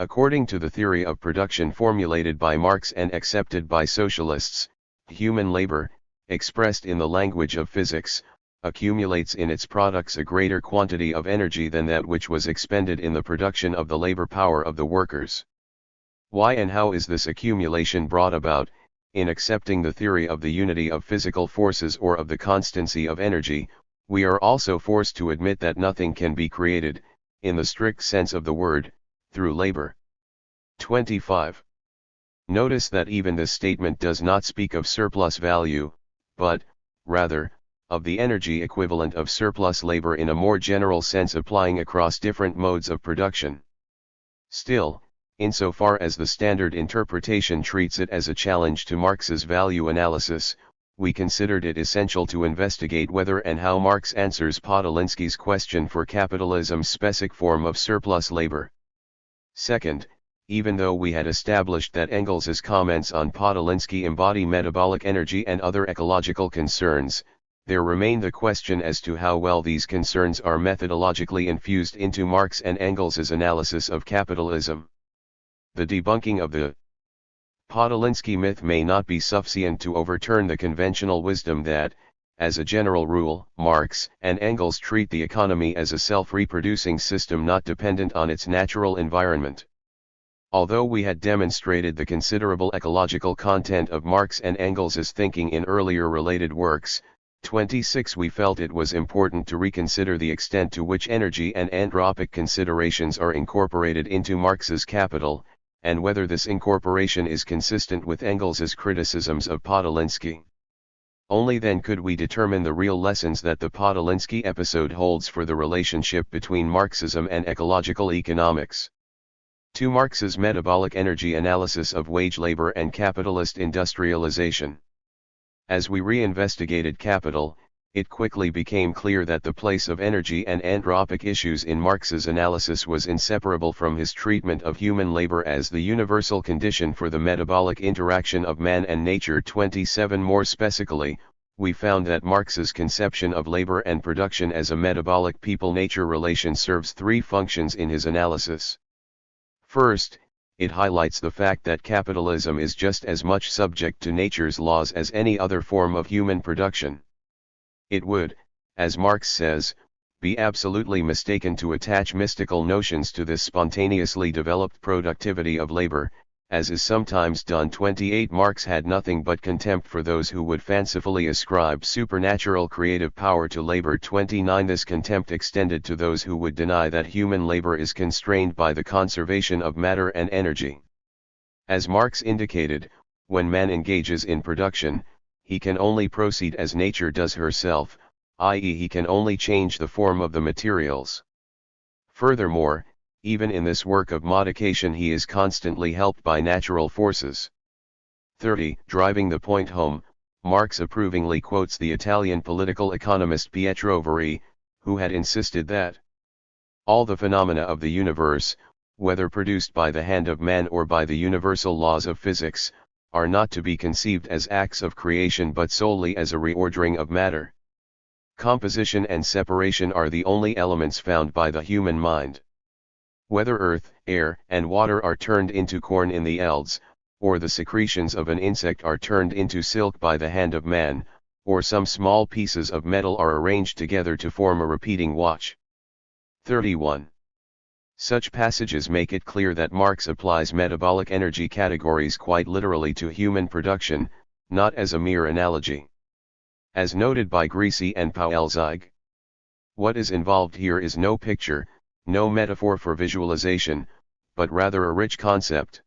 according to the theory of production formulated by Marx and accepted by socialists, human labor, expressed in the language of physics, accumulates in its products a greater quantity of energy than that which was expended in the production of the labor power of the workers. Why and how is this accumulation brought about? In accepting the theory of the unity of physical forces or of the constancy of energy, we are also forced to admit that nothing can be created, in the strict sense of the word, through labor. 25. Notice that even this statement does not speak of surplus value, but, rather, of the energy equivalent of surplus labor in a more general sense applying across different modes of production. Still, insofar as the standard interpretation treats it as a challenge to Marx's value analysis, we considered it essential to investigate whether and how Marx answers Podolinsky's question for capitalism's specific form of surplus labor. Second, even though we had established that Engels's comments on Podolinsky embody metabolic energy and other ecological concerns, there remained the question as to how well these concerns are methodologically infused into Marx and Engels's analysis of capitalism. The debunking of the Podolinsky myth may not be sufficient to overturn the conventional wisdom that, as a general rule, Marx and Engels treat the economy as a self-reproducing system not dependent on its natural environment. Although we had demonstrated the considerable ecological content of Marx and Engels's thinking in earlier related works, 26 we felt it was important to reconsider the extent to which energy and anthropic considerations are incorporated into Marx's Capital, and whether this incorporation is consistent with Engels's criticisms of Podolinsky. Only then could we determine the real lessons that the Podolinsky episode holds for the relationship between Marxism and ecological economics. To Marx's metabolic energy analysis of wage labor and capitalist industrialization. As we re-investigated Capital, it quickly became clear that the place of energy and anthropic issues in Marx's analysis was inseparable from his treatment of human labor as the universal condition for the metabolic interaction of man and nature. 27 More specifically, we found that Marx's conception of labor and production as a metabolic people-nature relation serves three functions in his analysis. First, it highlights the fact that capitalism is just as much subject to nature's laws as any other form of human production. It would, as Marx says, be absolutely mistaken to attach mystical notions to this spontaneously developed productivity of labor, as is sometimes done. 28 Marx had nothing but contempt for those who would fancifully ascribe supernatural creative power to labor. 29 This contempt extended to those who would deny that human labor is constrained by the conservation of matter and energy. As Marx indicated, when man engages in production, he can only proceed as nature does herself, i.e. he can only change the form of the materials. Furthermore, even in this work of modification he is constantly helped by natural forces. 30. Driving the point home, Marx approvingly quotes the Italian political economist Pietro Verri, who had insisted that all the phenomena of the universe, whether produced by the hand of man or by the universal laws of physics, are not to be conceived as acts of creation but solely as a reordering of matter. Composition and separation are the only elements found by the human mind. Whether earth, air, and water are turned into corn in the elds, or the secretions of an insect are turned into silk by the hand of man, or some small pieces of metal are arranged together to form a repeating watch. 31. Such passages make it clear that Marx applies metabolic energy categories quite literally to human production, not as a mere analogy. As noted by Grisi and Paulzig, what is involved here is no picture, no metaphor for visualization, but rather a rich concept.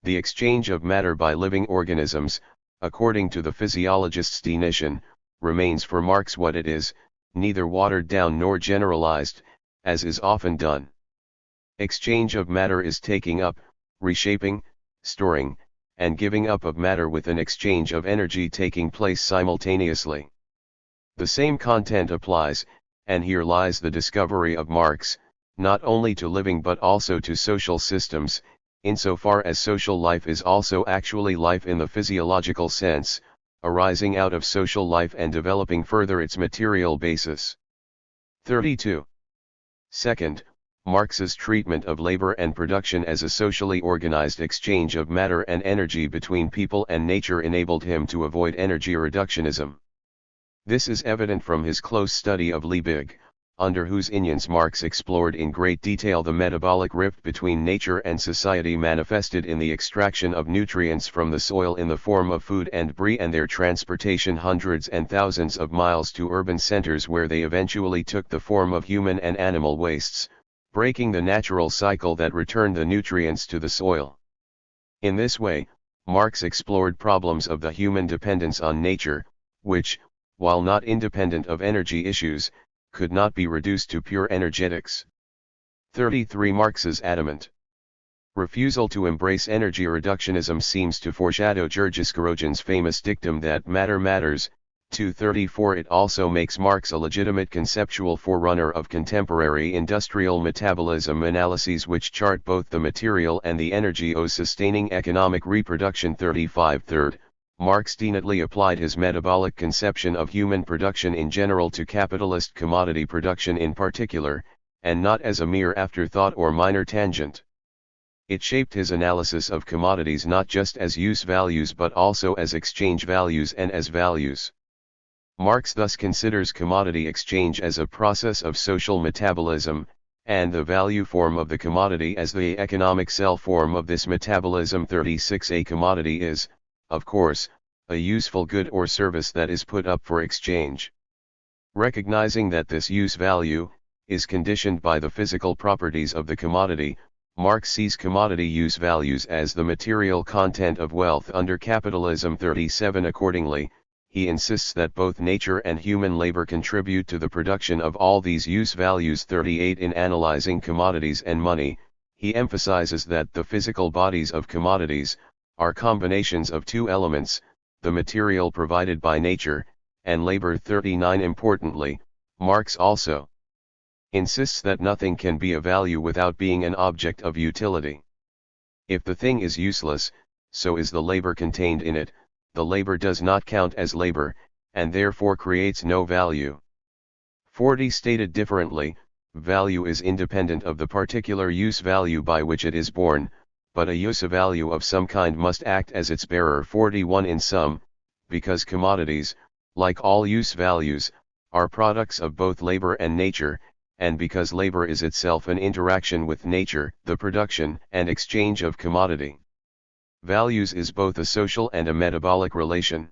The exchange of matter by living organisms, according to the physiologist's definition, remains for Marx what it is, neither watered down nor generalized, as is often done. Exchange of matter is taking up, reshaping, storing, and giving up of matter with an exchange of energy taking place simultaneously. The same content applies, and here lies the discovery of Marx, not only to living but also to social systems, insofar as social life is also actually life in the physiological sense, arising out of social life and developing further its material basis. 32. Second, Marx's treatment of labor and production as a socially organized exchange of matter and energy between people and nature enabled him to avoid energy reductionism. This is evident from his close study of Liebig, under whose influence Marx explored in great detail the metabolic rift between nature and society manifested in the extraction of nutrients from the soil in the form of food and debris and their transportation hundreds and thousands of miles to urban centers where they eventually took the form of human and animal wastes, breaking the natural cycle that returned the nutrients to the soil. In this way, Marx explored problems of the human dependence on nature, which, while not independent of energy issues, could not be reduced to pure energetics. 33. Marx's adamant refusal to embrace energy reductionism seems to foreshadow Georges famous dictum that matter matters. 234. It also makes Marx a legitimate conceptual forerunner of contemporary industrial metabolism analyses which chart both the material and the energy-sustaining economic reproduction. 35. Third, Marx definitely applied his metabolic conception of human production in general to capitalist commodity production in particular, and not as a mere afterthought or minor tangent. It shaped his analysis of commodities not just as use values but also as exchange values and as values. Marx thus considers commodity exchange as a process of social metabolism, and the value form of the commodity as the economic cell form of this metabolism. 36. A commodity is, of course, a useful good or service that is put up for exchange. Recognizing that this use value is conditioned by the physical properties of the commodity, Marx sees commodity use values as the material content of wealth under capitalism. 37. Accordingly, he insists that both nature and human labor contribute to the production of all these use values. 38. In analyzing commodities and money, he emphasizes that the physical bodies of commodities are combinations of two elements, the material provided by nature, and labor. 39. Importantly, Marx also insists that nothing can be a value without being an object of utility. If the thing is useless, so is the labor contained in it, the labor does not count as labor, and therefore creates no value. 40. Stated differently, value is independent of the particular use value by which it is born, but a use value of some kind must act as its bearer. 41. In sum, because commodities, like all use values, are products of both labor and nature, and because labor is itself an interaction with nature, the production and exchange of commodity values is both a social and a metabolic relation.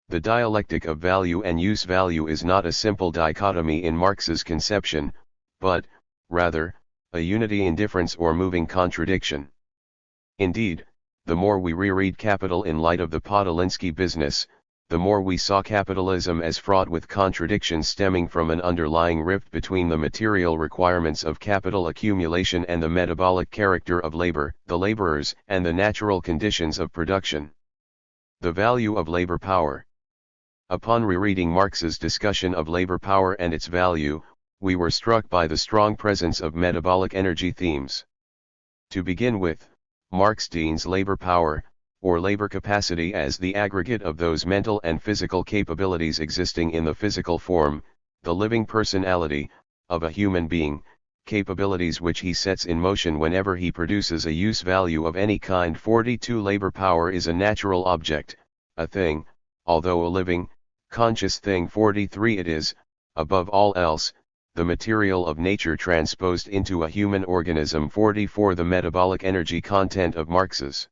The dialectic of value and use value is not a simple dichotomy in Marx's conception, but, rather, a unity in difference or moving contradiction. Indeed, the more we reread Capital in light of the Podolinsky business, the more we saw capitalism as fraught with contradictions stemming from an underlying rift between the material requirements of capital accumulation and the metabolic character of labor, the laborers, and the natural conditions of production. The value of labor power. Upon rereading Marx's discussion of labor power and its value, we were struck by the strong presence of metabolic energy themes. To begin with, Marx defines labor power, or labor capacity, as the aggregate of those mental and physical capabilities existing in the physical form, the living personality, of a human being, capabilities which he sets in motion whenever he produces a use value of any kind. 42. Labor power is a natural object, a thing, although a living, conscious thing. 43. It is, above all else, the material of nature transposed into a human organism. 44. The metabolic energy content of Marx's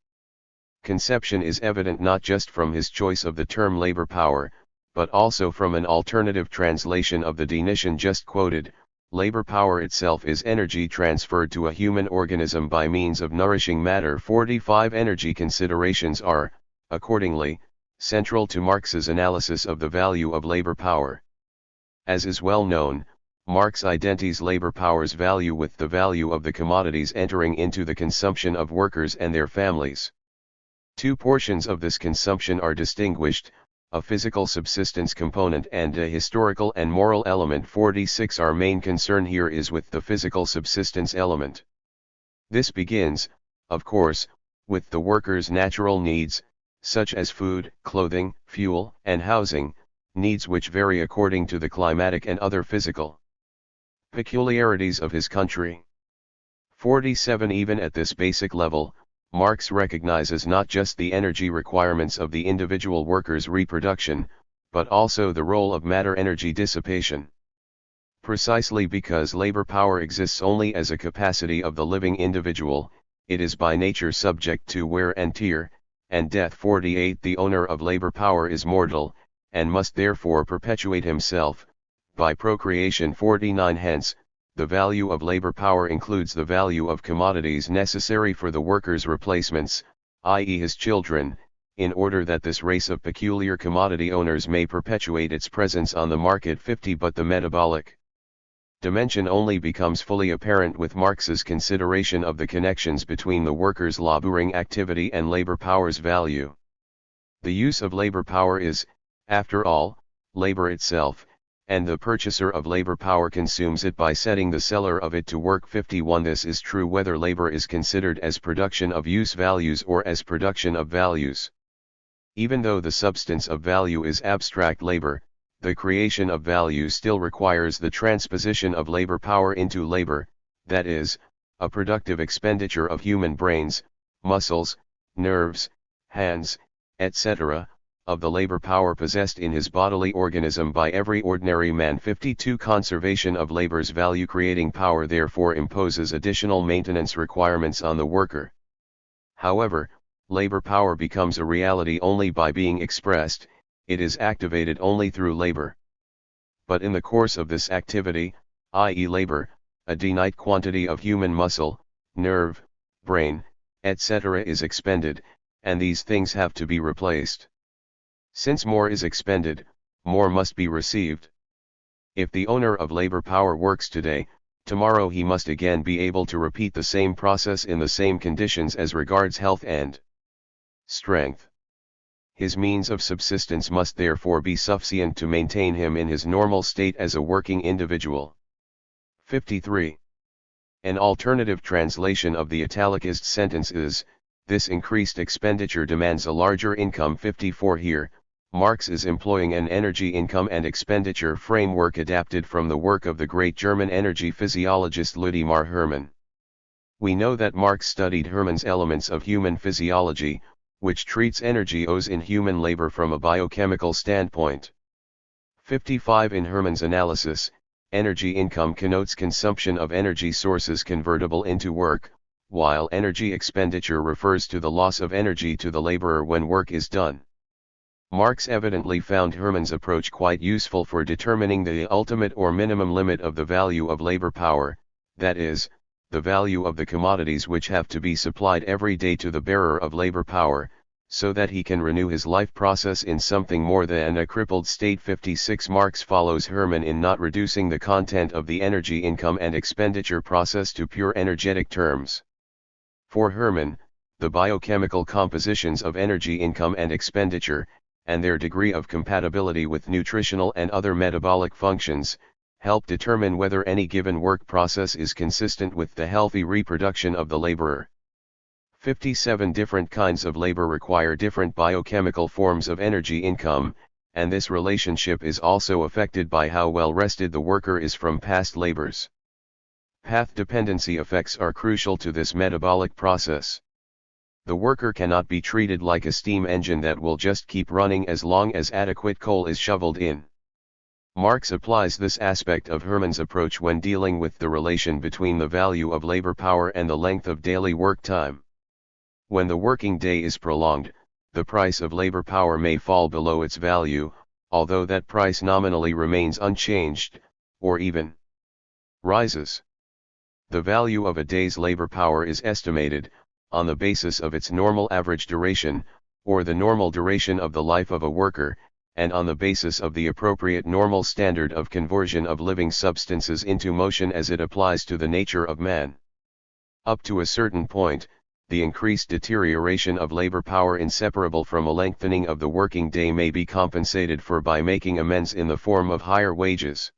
conception is evident not just from his choice of the term labor power, but also from an alternative translation of the definition just quoted. Labor power itself is energy transferred to a human organism by means of nourishing matter. 45. Energy considerations are, accordingly, central to Marx's analysis of the value of labor power. As is well known, Marx identifies labor power's value with the value of the commodities entering into the consumption of workers and their families. Two portions of this consumption are distinguished, a physical subsistence component and a historical and moral element. 46. Our main concern here is with the physical subsistence element. This begins, of course, with the workers' natural needs, such as food, clothing, fuel, and housing, needs which vary according to the climatic and other physical peculiarities of his country. 47. Even at this basic level, Marx recognizes not just the energy requirements of the individual worker's reproduction, but also the role of matter energy dissipation. Precisely because labor power exists only as a capacity of the living individual, it is by nature subject to wear and tear, and death. 48 The owner of labor power is mortal, and must therefore perpetuate himself, by procreation. 49 Hence, the value of labor power includes the value of commodities necessary for the worker's replacements, i.e. his children, in order that this race of peculiar commodity owners may perpetuate its presence on the market. 50 But the metabolic dimension only becomes fully apparent with Marx's consideration of the connections between the worker's laboring activity and labor power's value. The use of labor power is, after all, labor itself, and the purchaser of labor power consumes it by setting the seller of it to work. 51 This is true whether labor is considered as production of use values or as production of values. Even though the substance of value is abstract labor, the creation of value still requires the transposition of labor power into labor, that is, a productive expenditure of human brains, muscles, nerves, hands, etc., of the labor power possessed in his bodily organism by every ordinary man. 52 Conservation of labor's value creating power therefore imposes additional maintenance requirements on the worker. However, labor power becomes a reality only by being expressed, it is activated only through labor. But in the course of this activity, i.e. labor, a finite quantity of human muscle, nerve, brain, etc. is expended, and these things have to be replaced. Since more is expended, more must be received. If the owner of labor power works today, tomorrow he must again be able to repeat the same process in the same conditions as regards health and strength. His means of subsistence must therefore be sufficient to maintain him in his normal state as a working individual. 53. An alternative translation of the italicized sentence is, this increased expenditure demands a larger income. 54 Here, Marx is employing an energy income and expenditure framework adapted from the work of the great German energy physiologist Ludimar Hermann. We know that Marx studied Hermann's Elements of Human Physiology, which treats energy use in human labor from a biochemical standpoint. 55 In Hermann's analysis, energy income connotes consumption of energy sources convertible into work, while energy expenditure refers to the loss of energy to the laborer when work is done. Marx evidently found Hermann's approach quite useful for determining the ultimate or minimum limit of the value of labor power, that is, the value of the commodities which have to be supplied every day to the bearer of labor power, so that he can renew his life process in something more than a crippled state. 56 Marx follows Hermann in not reducing the content of the energy income and expenditure process to pure energetic terms. For Hermann, the biochemical compositions of energy income and expenditure, and their degree of compatibility with nutritional and other metabolic functions, help determine whether any given work process is consistent with the healthy reproduction of the laborer. 57 Different kinds of labor require different biochemical forms of energy income, and this relationship is also affected by how well rested the worker is from past labors. Path dependency effects are crucial to this metabolic process. The worker cannot be treated like a steam engine that will just keep running as long as adequate coal is shoveled in. Marx applies this aspect of Hermann's approach when dealing with the relation between the value of labor power and the length of daily work time. When the working day is prolonged, the price of labor power may fall below its value, although that price nominally remains unchanged, or even rises. The value of a day's labor power is estimated, on the basis of its normal average duration, or the normal duration of the life of a worker, and on the basis of the appropriate normal standard of conversion of living substances into motion as it applies to the nature of man. Up to a certain point, the increased deterioration of labor power inseparable from a lengthening of the working day may be compensated for by making amends in the form of higher wages.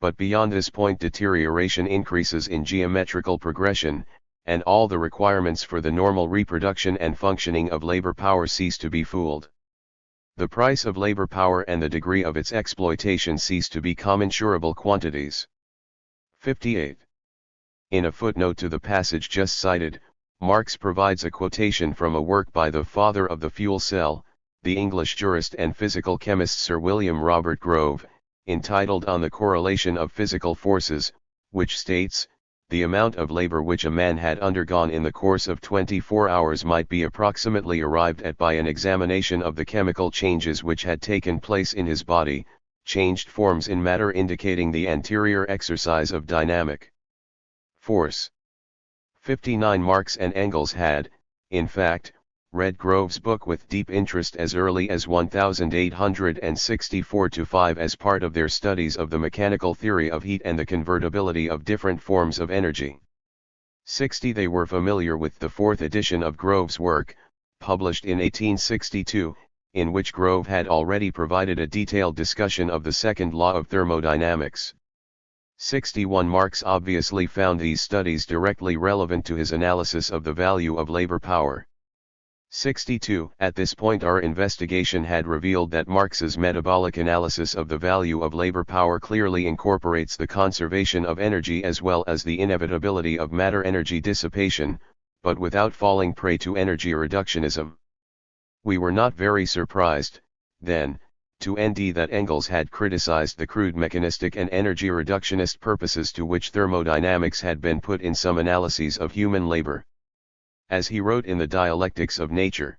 But beyond this point deterioration increases in geometrical progression, and all the requirements for the normal reproduction and functioning of labor power cease to be fooled. The price of labor power and the degree of its exploitation cease to be commensurable quantities. 58. In a footnote to the passage just cited, Marx provides a quotation from a work by the father of the fuel cell, the English jurist and physical chemist Sir William Robert Grove, entitled On the Correlation of Physical Forces, which states, the amount of labor which a man had undergone in the course of 24 hours might be approximately arrived at by an examination of the chemical changes which had taken place in his body, changed forms in matter indicating the anterior exercise of dynamic force. 59 Marx and Engels had, in fact, read Grove's book with deep interest as early as 1864-5 as part of their studies of the mechanical theory of heat and the convertibility of different forms of energy. 60 They were familiar with the fourth edition of Grove's work, published in 1862, in which Grove had already provided a detailed discussion of the second law of thermodynamics. 61 Marx obviously found these studies directly relevant to his analysis of the value of labor power. 62 At this point our investigation had revealed that Marx's metabolic analysis of the value of labor power clearly incorporates the conservation of energy as well as the inevitability of matter-energy dissipation, but without falling prey to energy reductionism. We were not very surprised, then, to nd that Engels had criticized the crude mechanistic and energy reductionist purposes to which thermodynamics had been put in some analyses of human labor. As he wrote in the Dialectics of Nature,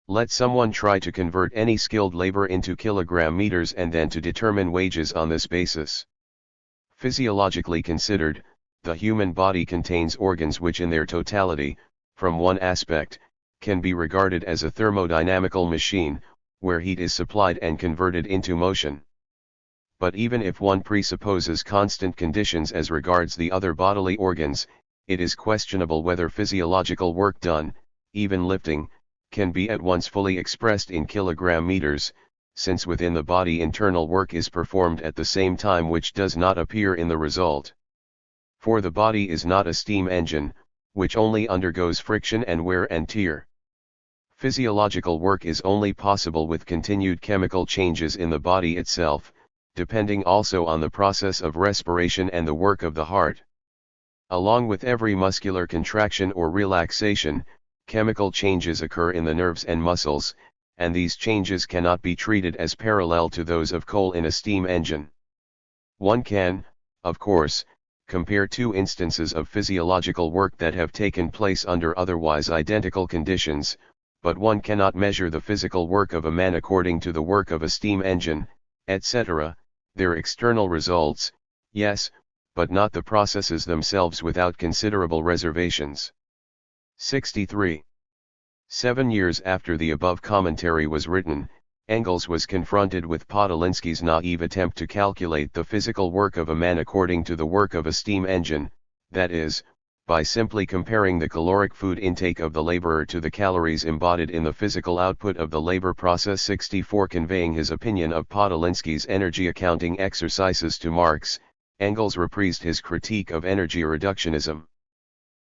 let someone try to convert any skilled labor into kilogram meters and then to determine wages on this basis. Physiologically considered, the human body contains organs which in their totality, from one aspect, can be regarded as a thermodynamical machine, where heat is supplied and converted into motion. But even if one presupposes constant conditions as regards the other bodily organs, it is questionable whether physiological work done, even lifting, can be at once fully expressed in kilogram meters, since within the body internal work is performed at the same time which does not appear in the result. For the body is not a steam engine, which only undergoes friction and wear and tear. Physiological work is only possible with continued chemical changes in the body itself, depending also on the process of respiration and the work of the heart. Along with every muscular contraction or relaxation, chemical changes occur in the nerves and muscles, and these changes cannot be treated as parallel to those of coal in a steam engine. One can, of course, compare two instances of physiological work that have taken place under otherwise identical conditions, but one cannot measure the physical work of a man according to the work of a steam engine, etc., their external results, yes, but not the processes themselves without considerable reservations. 63. 7 years after the above commentary was written, Engels was confronted with Podolinsky's naive attempt to calculate the physical work of a man according to the work of a steam engine, that is, by simply comparing the caloric food intake of the laborer to the calories embodied in the physical output of the labor process. 64 Conveying his opinion of Podolinsky's energy accounting exercises to Marx, Engels reprised his critique of energy reductionism.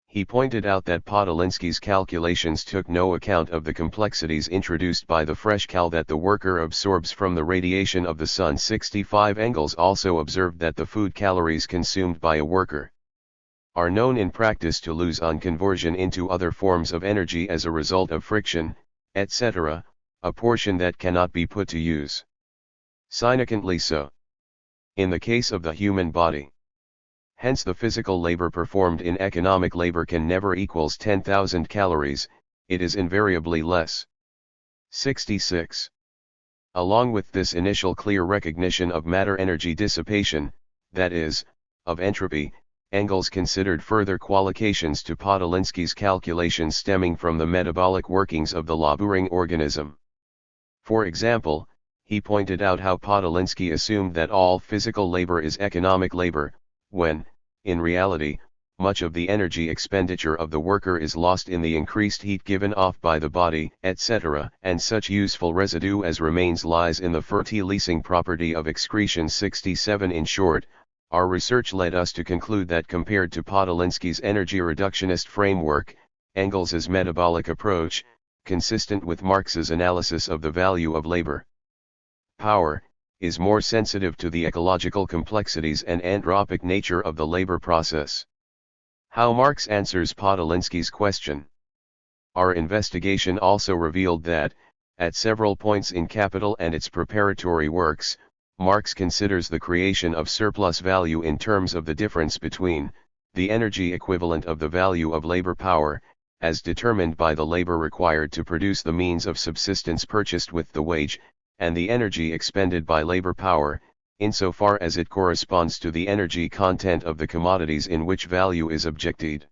He pointed out that Podolinsky's calculations took no account of the complexities introduced by the fresh cal that the worker absorbs from the radiation of the sun. 65 Engels also observed that the food calories consumed by a worker are known in practice to lose on conversion into other forms of energy as a result of friction, etc., a portion that cannot be put to use. Significantly so in the case of the human body. Hence the physical labor performed in economic labor can never equals 10,000 calories, it is invariably less. 66. Along with this initial clear recognition of matter-energy dissipation, that is, of entropy, Engels considered further qualifications to Podolinsky's calculations stemming from the metabolic workings of the laboring organism. For example, he pointed out how Podolinsky assumed that all physical labor is economic labor, when, in reality, much of the energy expenditure of the worker is lost in the increased heat given off by the body, etc., and such useful residue as remains lies in the fertilizing property of excretion. 67 In short, our research led us to conclude that compared to Podolinsky's energy reductionist framework, Engels's metabolic approach, consistent with Marx's analysis of the value of labor power, is more sensitive to the ecological complexities and anthropic nature of the labor process. How Marx answers Podolinsky's question. Our investigation also revealed that, at several points in Capital and its preparatory works, Marx considers the creation of surplus value in terms of the difference between the energy equivalent of the value of labor power, as determined by the labor required to produce the means of subsistence purchased with the wage, and the energy expended by labor power, insofar as it corresponds to the energy content of the commodities in which value is objected.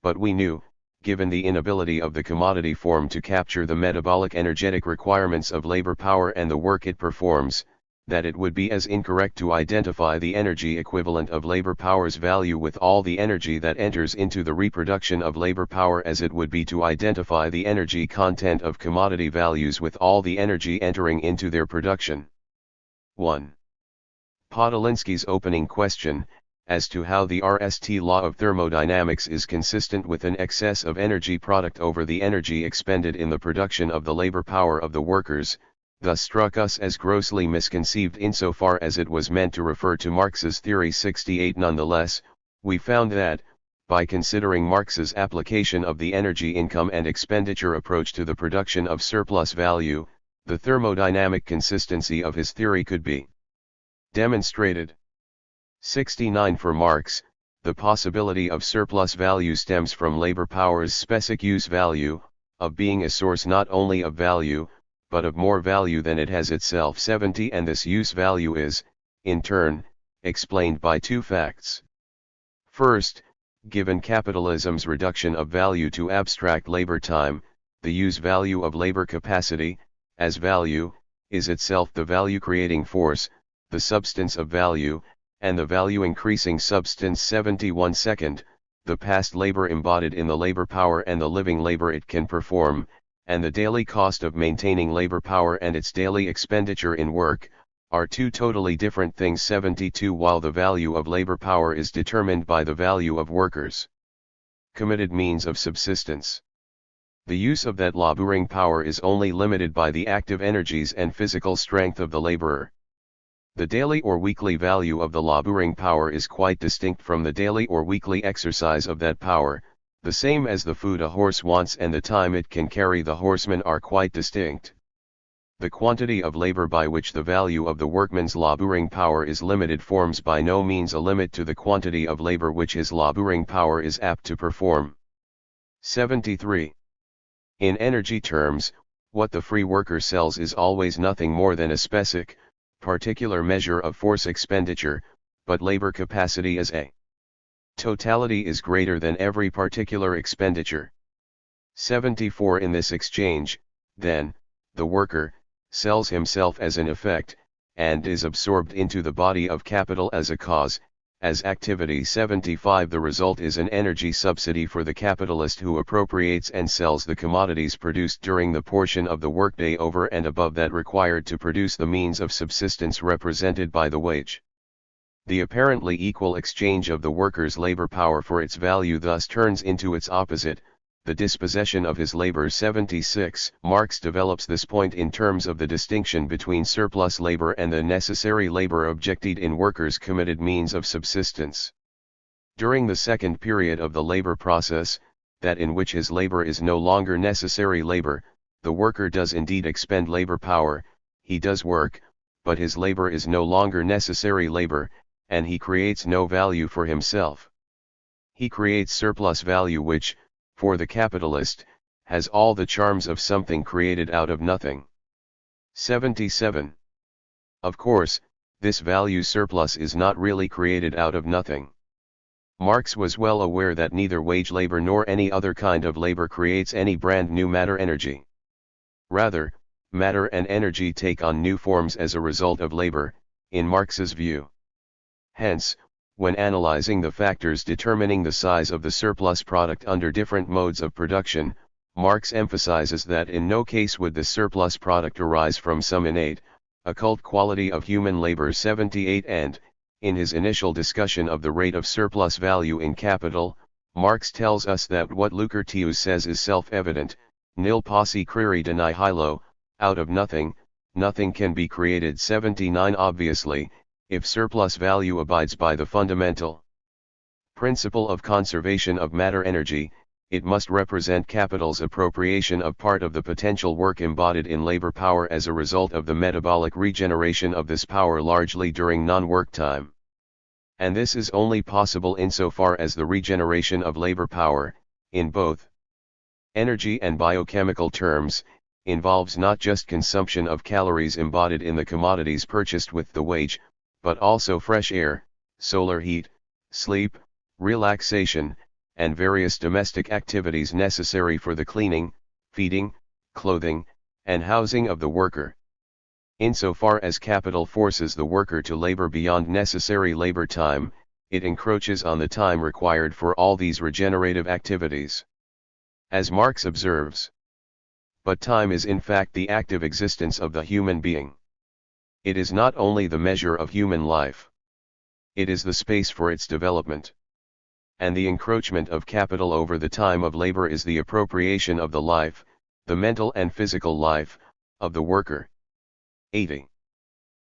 But we knew, given the inability of the commodity form to capture the metabolic energetic requirements of labor power and the work it performs, that it would be as incorrect to identify the energy equivalent of labor power's value with all the energy that enters into the reproduction of labor power as it would be to identify the energy content of commodity values with all the energy entering into their production. 1. Podolinsky's opening question, as to how the RST law of thermodynamics is consistent with an excess of energy product over the energy expended in the production of the labor power of the workers, thus struck us as grossly misconceived insofar as it was meant to refer to Marx's Theory 68. Nonetheless, we found that, by considering Marx's application of the energy income and expenditure approach to the production of surplus value, the thermodynamic consistency of his theory could be demonstrated. 69. For Marx, the possibility of surplus value stems from labor power's specific use value, of being a source not only of value, but of more value than it has itself. 70. And this use value is, in turn, explained by two facts. First, given capitalism's reduction of value to abstract labor time, the use value of labor capacity, as value, is itself the value-creating force, the substance of value, and the value-increasing substance. 71. Second, the past labor embodied in the labor power and the living labor it can perform, and the daily cost of maintaining labor power and its daily expenditure in work, are two totally different things. 72. While the value of labor power is determined by the value of workers' committed means of subsistence, the use of that laboring power is only limited by the active energies and physical strength of the laborer. The daily or weekly value of the laboring power is quite distinct from the daily or weekly exercise of that power. The same as the food a horse wants and the time it can carry the horseman are quite distinct. The quantity of labor by which the value of the workman's laboring power is limited forms by no means a limit to the quantity of labor which his laboring power is apt to perform. 73. In energy terms, what the free worker sells is always nothing more than a specific, particular measure of force expenditure, but labor capacity as a totality is greater than every particular expenditure. 74. In this exchange, then, the worker sells himself as an effect, and is absorbed into the body of capital as a cause, as activity. 75. The result is an energy subsidy for the capitalist who appropriates and sells the commodities produced during the portion of the workday over and above that required to produce the means of subsistence represented by the wage. The apparently equal exchange of the worker's labor power for its value thus turns into its opposite, the dispossession of his labor. 76. Marx develops this point in terms of the distinction between surplus labor and the necessary labor objected in workers' committed means of subsistence. During the second period of the labor process, that in which his labor is no longer necessary labor, the worker does indeed expend labor power, he does work, but his labor is no longer necessary labor, and he creates no value for himself. He creates surplus value which, for the capitalist, has all the charms of something created out of nothing. 77. Of course, this value surplus is not really created out of nothing. Marx was well aware that neither wage labor nor any other kind of labor creates any brand new matter energy. Rather, matter and energy take on new forms as a result of labor, in Marx's view. Hence, when analyzing the factors determining the size of the surplus product under different modes of production, Marx emphasizes that in no case would the surplus product arise from some innate, occult quality of human labor. 78. And, in his initial discussion of the rate of surplus value in capital, Marx tells us that what Lucretius says is self-evident, nil posse crere nihilo, out of nothing, nothing can be created. 79. Obviously, if surplus value abides by the fundamental principle of conservation of matter energy, it must represent capital's appropriation of part of the potential work embodied in labor power as a result of the metabolic regeneration of this power largely during non-work time. And this is only possible insofar as the regeneration of labor power, in both energy and biochemical terms, involves not just consumption of calories embodied in the commodities purchased with the wage, but also fresh air, solar heat, sleep, relaxation, and various domestic activities necessary for the cleaning, feeding, clothing, and housing of the worker. Insofar as capital forces the worker to labor beyond necessary labor time, it encroaches on the time required for all these regenerative activities. As Marx observes, but time is in fact the active existence of the human being. It is not only the measure of human life. It is the space for its development. And the encroachment of capital over the time of labor is the appropriation of the life, the mental and physical life, of the worker. 80.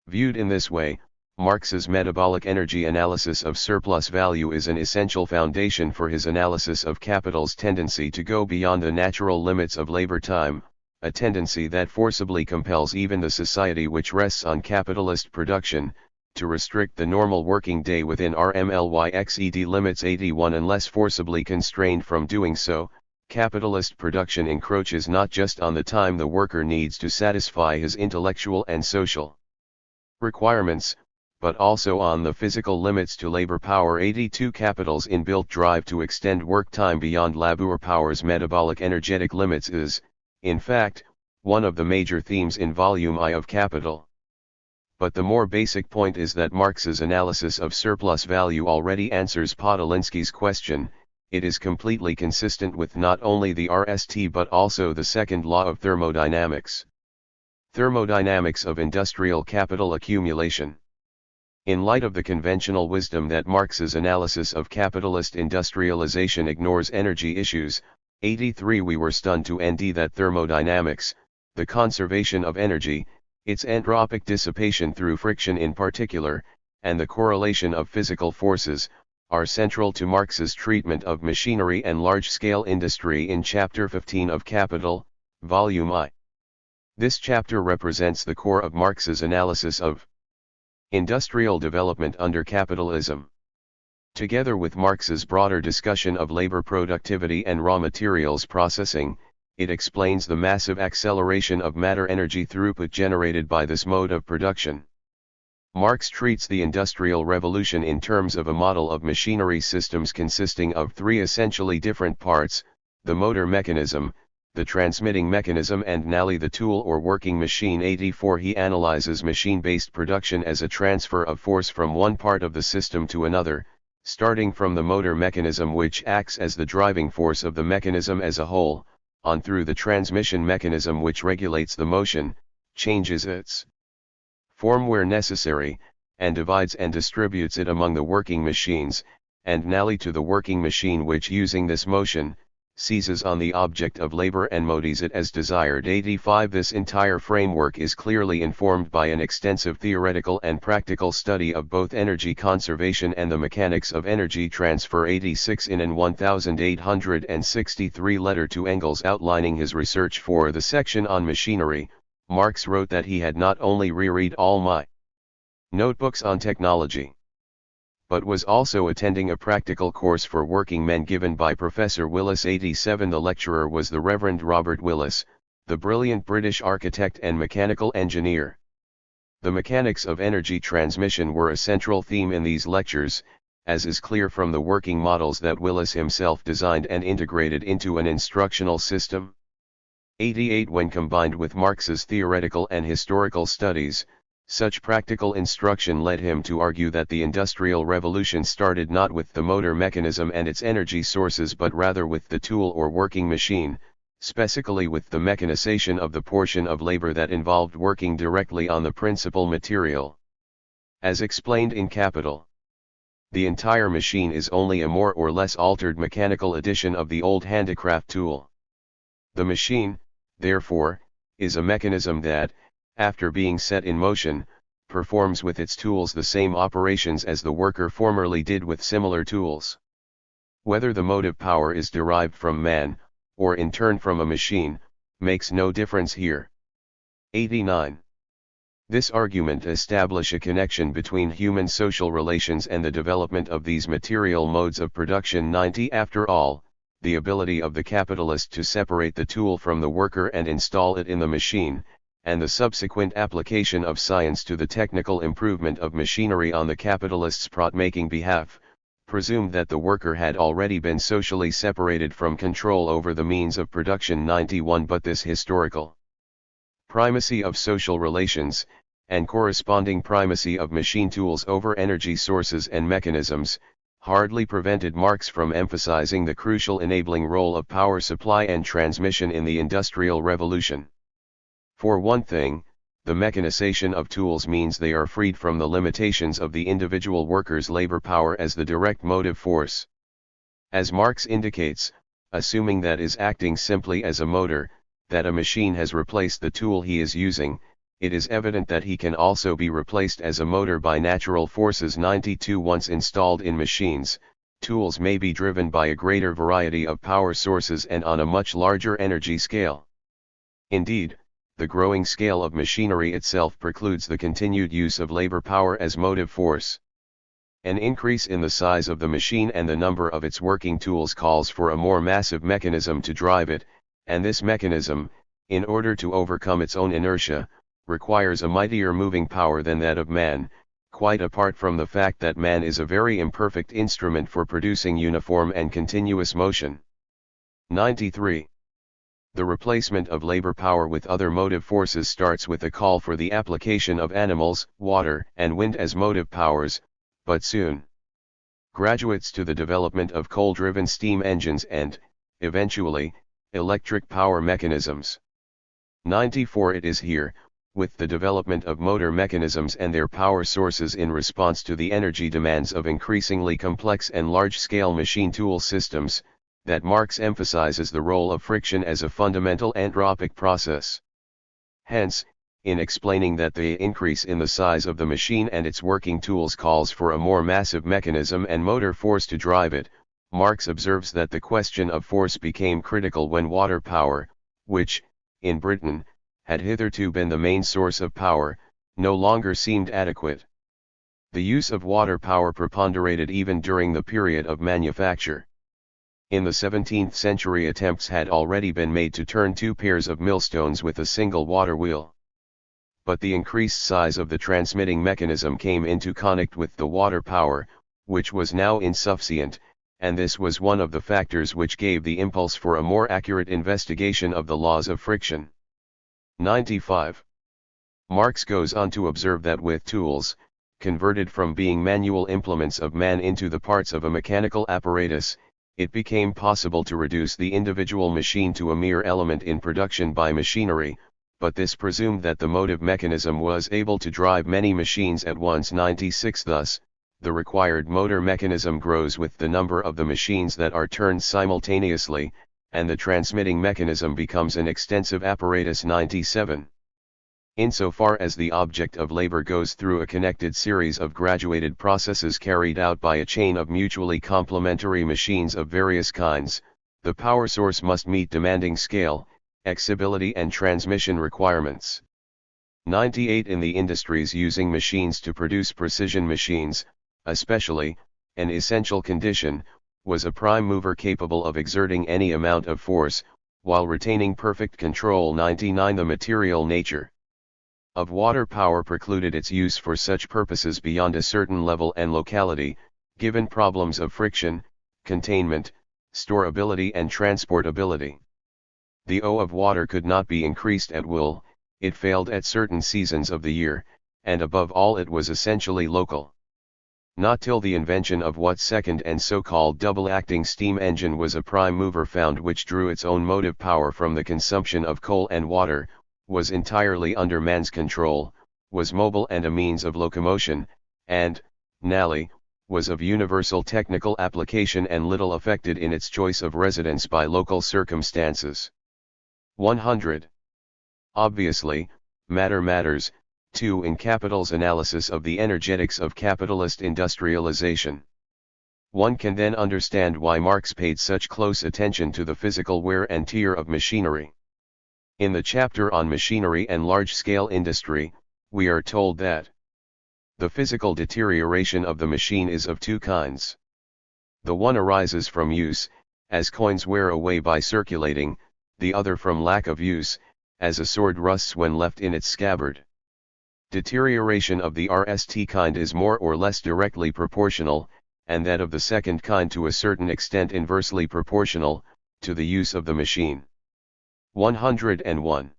Viewed in this way, Marx's metabolic energy analysis of surplus value is an essential foundation for his analysis of capital's tendency to go beyond the natural limits of labor time, a tendency that forcibly compels even the society which rests on capitalist production, to restrict the normal working day within RMLYXED limits 81. Unless forcibly constrained from doing so, capitalist production encroaches not just on the time the worker needs to satisfy his intellectual and social requirements, but also on the physical limits to labor power. 82. Capital's inbuilt drive to extend work time beyond labor power's metabolic energetic limits is, in fact, one of the major themes in Volume I of Capital. But the more basic point is that Marx's analysis of surplus value already answers Podolinsky's question. It is completely consistent with not only the RST but also the second law of thermodynamics. Thermodynamics of industrial capital accumulation. In light of the conventional wisdom that Marx's analysis of capitalist industrialization ignores energy issues, 83 we were stunned to nd that thermodynamics, the conservation of energy, its entropic dissipation through friction in particular, and the correlation of physical forces, are central to Marx's treatment of machinery and large-scale industry in Chapter 15 of Capital, Volume I. This chapter represents the core of Marx's analysis of industrial development under capitalism. Together with Marx's broader discussion of labor productivity and raw materials processing, it explains the massive acceleration of matter-energy throughput generated by this mode of production. Marx treats the Industrial Revolution in terms of a model of machinery systems consisting of three essentially different parts: the motor mechanism, the transmitting mechanism, and nally the tool or working machine. 84 He analyzes machine-based production as a transfer of force from one part of the system to another, starting from the motor mechanism, which acts as the driving force of the mechanism as a whole, on through the transmission mechanism, which regulates the motion, changes its form where necessary, and divides and distributes it among the working machines, and nally to the working machine, which, using this motion, seizes on the object of labor and modifies it as desired. 85 This entire framework is clearly informed by an extensive theoretical and practical study of both energy conservation and the mechanics of energy transfer. 86 In an 1863 letter to Engels outlining his research for the section on machinery, Marx wrote that he had not only reread all my notebooks on technology, but was also attending a practical course for working men given by Professor Willis. 87 The lecturer was the Reverend Robert Willis, the brilliant British architect and mechanical engineer. The mechanics of energy transmission were a central theme in these lectures, as is clear from the working models that Willis himself designed and integrated into an instructional system. 88 When combined with Marx's theoretical and historical studies, such practical instruction led him to argue that the Industrial Revolution started not with the motor mechanism and its energy sources, but rather with the tool or working machine, specifically with the mechanization of the portion of labor that involved working directly on the principal material. As explained in Capital, the entire machine is only a more or less altered mechanical edition of the old handicraft tool. The machine, therefore, is a mechanism that, after being set in motion, performs with its tools the same operations as the worker formerly did with similar tools. Whether the motive power is derived from man, or in turn from a machine, makes no difference here. 89. This argument establishes a connection between human social relations and the development of these material modes of production. 90. After all, the ability of the capitalist to separate the tool from the worker and install it in the machine, and the subsequent application of science to the technical improvement of machinery on the capitalist's profit-making behalf, presumed that the worker had already been socially separated from control over the means of production. 91. But this historical primacy of social relations, and corresponding primacy of machine tools over energy sources and mechanisms, hardly prevented Marx from emphasizing the crucial enabling role of power supply and transmission in the Industrial Revolution. For one thing, the mechanization of tools means they are freed from the limitations of the individual worker's labor power as the direct motive force. As Marx indicates, assuming that is acting simply as a motor, that a machine has replaced the tool he is using, it is evident that he can also be replaced as a motor by natural forces. 92. Once installed in machines, tools may be driven by a greater variety of power sources and on a much larger energy scale. Indeed, the growing scale of machinery itself precludes the continued use of labor power as motive force. An increase in the size of the machine and the number of its working tools calls for a more massive mechanism to drive it, and this mechanism, in order to overcome its own inertia, requires a mightier moving power than that of man, quite apart from the fact that man is a very imperfect instrument for producing uniform and continuous motion. 93. The replacement of labor power with other motive forces starts with a call for the application of animals, water, and wind as motive powers, but soon graduates to the development of coal-driven steam engines and, eventually, electric power mechanisms. 94. It is here, with the development of motor mechanisms and their power sources in response to the energy demands of increasingly complex and large-scale machine tool systems, that Marx emphasizes the role of friction as a fundamental anthropic process. Hence, in explaining that the increase in the size of the machine and its working tools calls for a more massive mechanism and motor force to drive it, Marx observes that the question of force became critical when water power, which, in Britain, had hitherto been the main source of power, no longer seemed adequate. The use of water power preponderated even during the period of manufacture. In the 17th century attempts had already been made to turn two pairs of millstones with a single water wheel. But the increased size of the transmitting mechanism came into conflict with the water power, which was now insufficient, and this was one of the factors which gave the impulse for a more accurate investigation of the laws of friction. 95. Marx goes on to observe that with tools, converted from being manual implements of man into the parts of a mechanical apparatus, it became possible to reduce the individual machine to a mere element in production by machinery, but this presumed that the motive mechanism was able to drive many machines at once. 96. Thus, the required motor mechanism grows with the number of the machines that are turned simultaneously, and the transmitting mechanism becomes an extensive apparatus. 97. Insofar as the object of labor goes through a connected series of graduated processes carried out by a chain of mutually complementary machines of various kinds, the power source must meet demanding scale, excibility and transmission requirements. 98. In the industries using machines to produce precision machines, especially, an essential condition, was a prime mover capable of exerting any amount of force, while retaining perfect control. 99. The material nature of water power precluded its use for such purposes beyond a certain level and locality, given problems of friction, containment, storability and transportability. The O of water could not be increased at will, it failed at certain seasons of the year, and above all it was essentially local. Not till the invention of Watt's second and so-called double-acting steam engine was a prime mover found which drew its own motive power from the consumption of coal and water, was entirely under man's control, was mobile and a means of locomotion, and, nally, was of universal technical application and little affected in its choice of residence by local circumstances. 100. Obviously, matter matters, too, in Capital's analysis of the energetics of capitalist industrialization. One can then understand why Marx paid such close attention to the physical wear and tear of machinery. In the chapter on machinery and large-scale industry, we are told that the physical deterioration of the machine is of two kinds. The one arises from use, as coins wear away by circulating, the other from lack of use, as a sword rusts when left in its scabbard. Deterioration of the RST kind is more or less directly proportional, and that of the second kind to a certain extent inversely proportional, to the use of the machine. 101.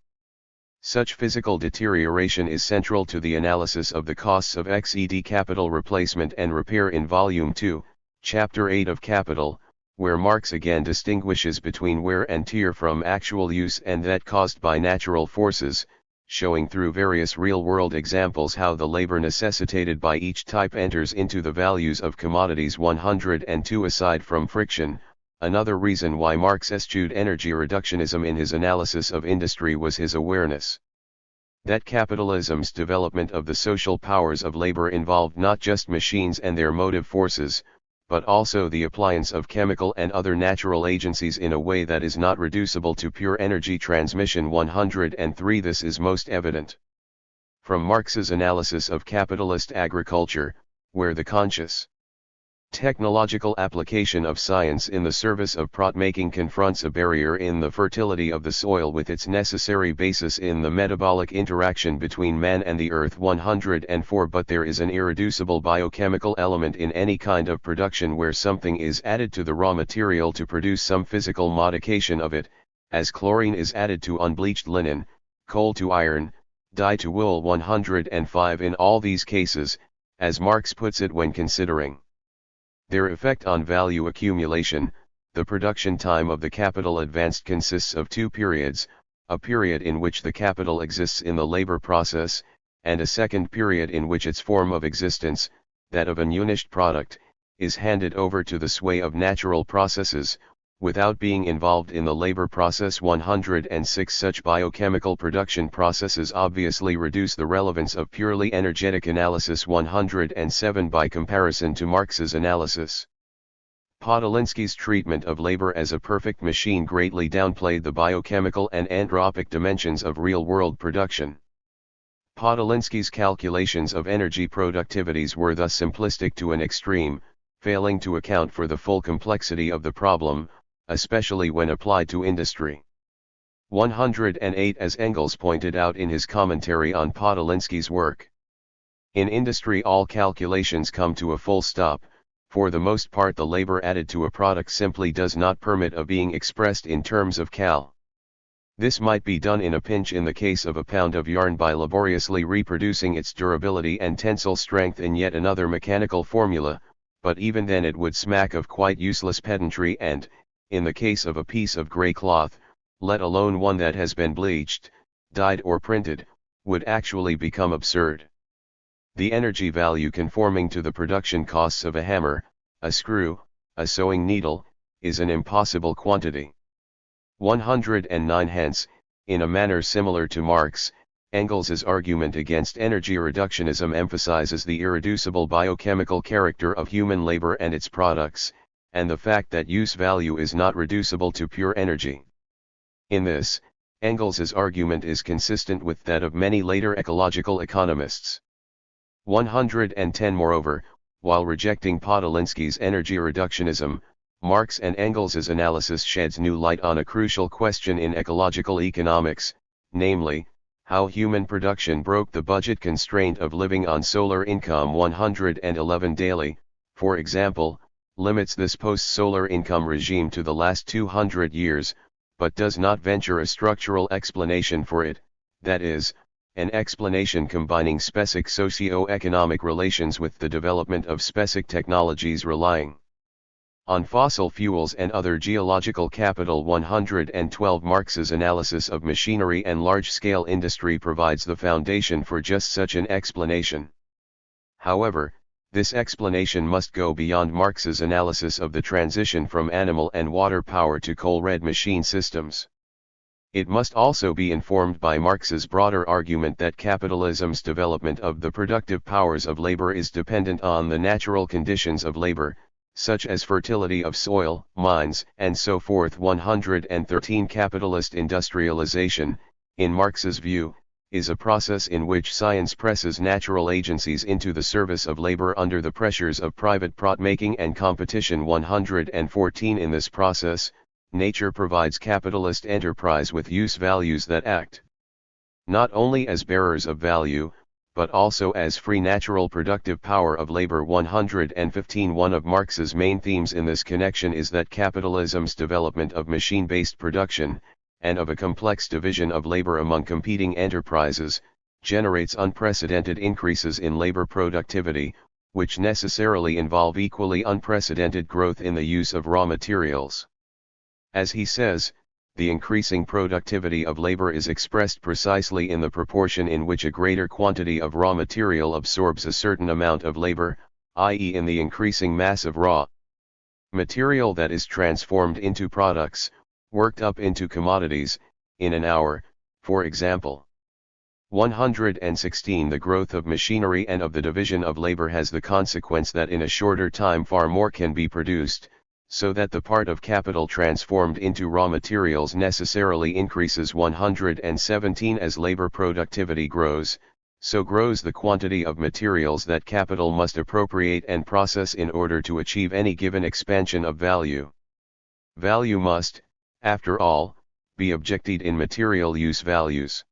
Such physical deterioration is central to the analysis of the costs of XED capital replacement and repair in Volume 2, Chapter 8 of Capital, where Marx again distinguishes between wear and tear from actual use and that caused by natural forces, showing through various real-world examples how the labor necessitated by each type enters into the values of commodities. 102. Aside from friction, another reason why Marx eschewed energy reductionism in his analysis of industry was his awareness that capitalism's development of the social powers of labor involved not just machines and their motive forces, but also the appliance of chemical and other natural agencies in a way that is not reducible to pure energy transmission. 103. This is most evident from Marx's analysis of capitalist agriculture, where the conscious technological application of science in the service of product-making confronts a barrier in the fertility of the soil with its necessary basis in the metabolic interaction between man and the earth. 104. But there is an irreducible biochemical element in any kind of production where something is added to the raw material to produce some physical modification of it, as chlorine is added to unbleached linen, coal to iron, dye to wool. 105. In all these cases, as Marx puts it when considering their effect on value accumulation, the production time of the capital advanced consists of two periods, a period in which the capital exists in the labor process, and a second period in which its form of existence, that of an unfinished product, is handed over to the sway of natural processes, without being involved in the labor process. 106. Such biochemical production processes obviously reduce the relevance of purely energetic analysis. 107. By comparison to Marx's analysis, Podolinsky's treatment of labor as a perfect machine greatly downplayed the biochemical and anthropic dimensions of real-world production. Podolinsky's calculations of energy productivities were thus simplistic to an extreme, failing to account for the full complexity of the problem, especially when applied to industry. 108. As Engels pointed out in his commentary on Podolinsky's work, in industry all calculations come to a full stop. For the most part the labor added to a product simply does not permit of being expressed in terms of cal. This might be done in a pinch in the case of a pound of yarn by laboriously reproducing its durability and tensile strength in yet another mechanical formula, but even then it would smack of quite useless pedantry and, in the case of a piece of gray cloth, let alone one that has been bleached, dyed or printed, would actually become absurd. The energy value conforming to the production costs of a hammer, a screw, a sewing needle, is an impossible quantity. 109. Hence, in a manner similar to Marx, Engels's argument against energy reductionism emphasizes the irreducible biochemical character of human labor and its products, and the fact that use value is not reducible to pure energy. In this, Engels's argument is consistent with that of many later ecological economists. 110. Moreover, while rejecting Podolinsky's energy reductionism, Marx and Engels's analysis sheds new light on a crucial question in ecological economics, namely, how human production broke the budget constraint of living on solar income. 111. Daly, for example, limits this post-solar income regime to the last 200 years, but does not venture a structural explanation for it, that is, an explanation combining specific socio-economic relations with the development of specific technologies relying on fossil fuels and other geological capital. 112. Marx's analysis of machinery and large-scale industry provides the foundation for just such an explanation. However, this explanation must go beyond Marx's analysis of the transition from animal and water power to coal-red machine systems. It must also be informed by Marx's broader argument that capitalism's development of the productive powers of labor is dependent on the natural conditions of labor, such as fertility of soil, mines, and so forth. 113 Capitalist industrialization, in Marx's view, is a process in which science presses natural agencies into the service of labor under the pressures of private profit-making and competition. 114 In this process, nature provides capitalist enterprise with use values that act not only as bearers of value, but also as free natural productive power of labor. 115 One of Marx's main themes in this connection is that capitalism's development of machine-based production, and of a complex division of labor among competing enterprises, generates unprecedented increases in labor productivity, which necessarily involve equally unprecedented growth in the use of raw materials. As he says, the increasing productivity of labor is expressed precisely in the proportion in which a greater quantity of raw material absorbs a certain amount of labor, i.e. in the increasing mass of raw material that is transformed into products, worked up into commodities, in an hour, for example. 116 The growth of machinery and of the division of labor has the consequence that in a shorter time far more can be produced, so that the part of capital transformed into raw materials necessarily increases. 117 As labor productivity grows, so grows the quantity of materials that capital must appropriate and process in order to achieve any given expansion of value. Value must, after all, be objected in material use values.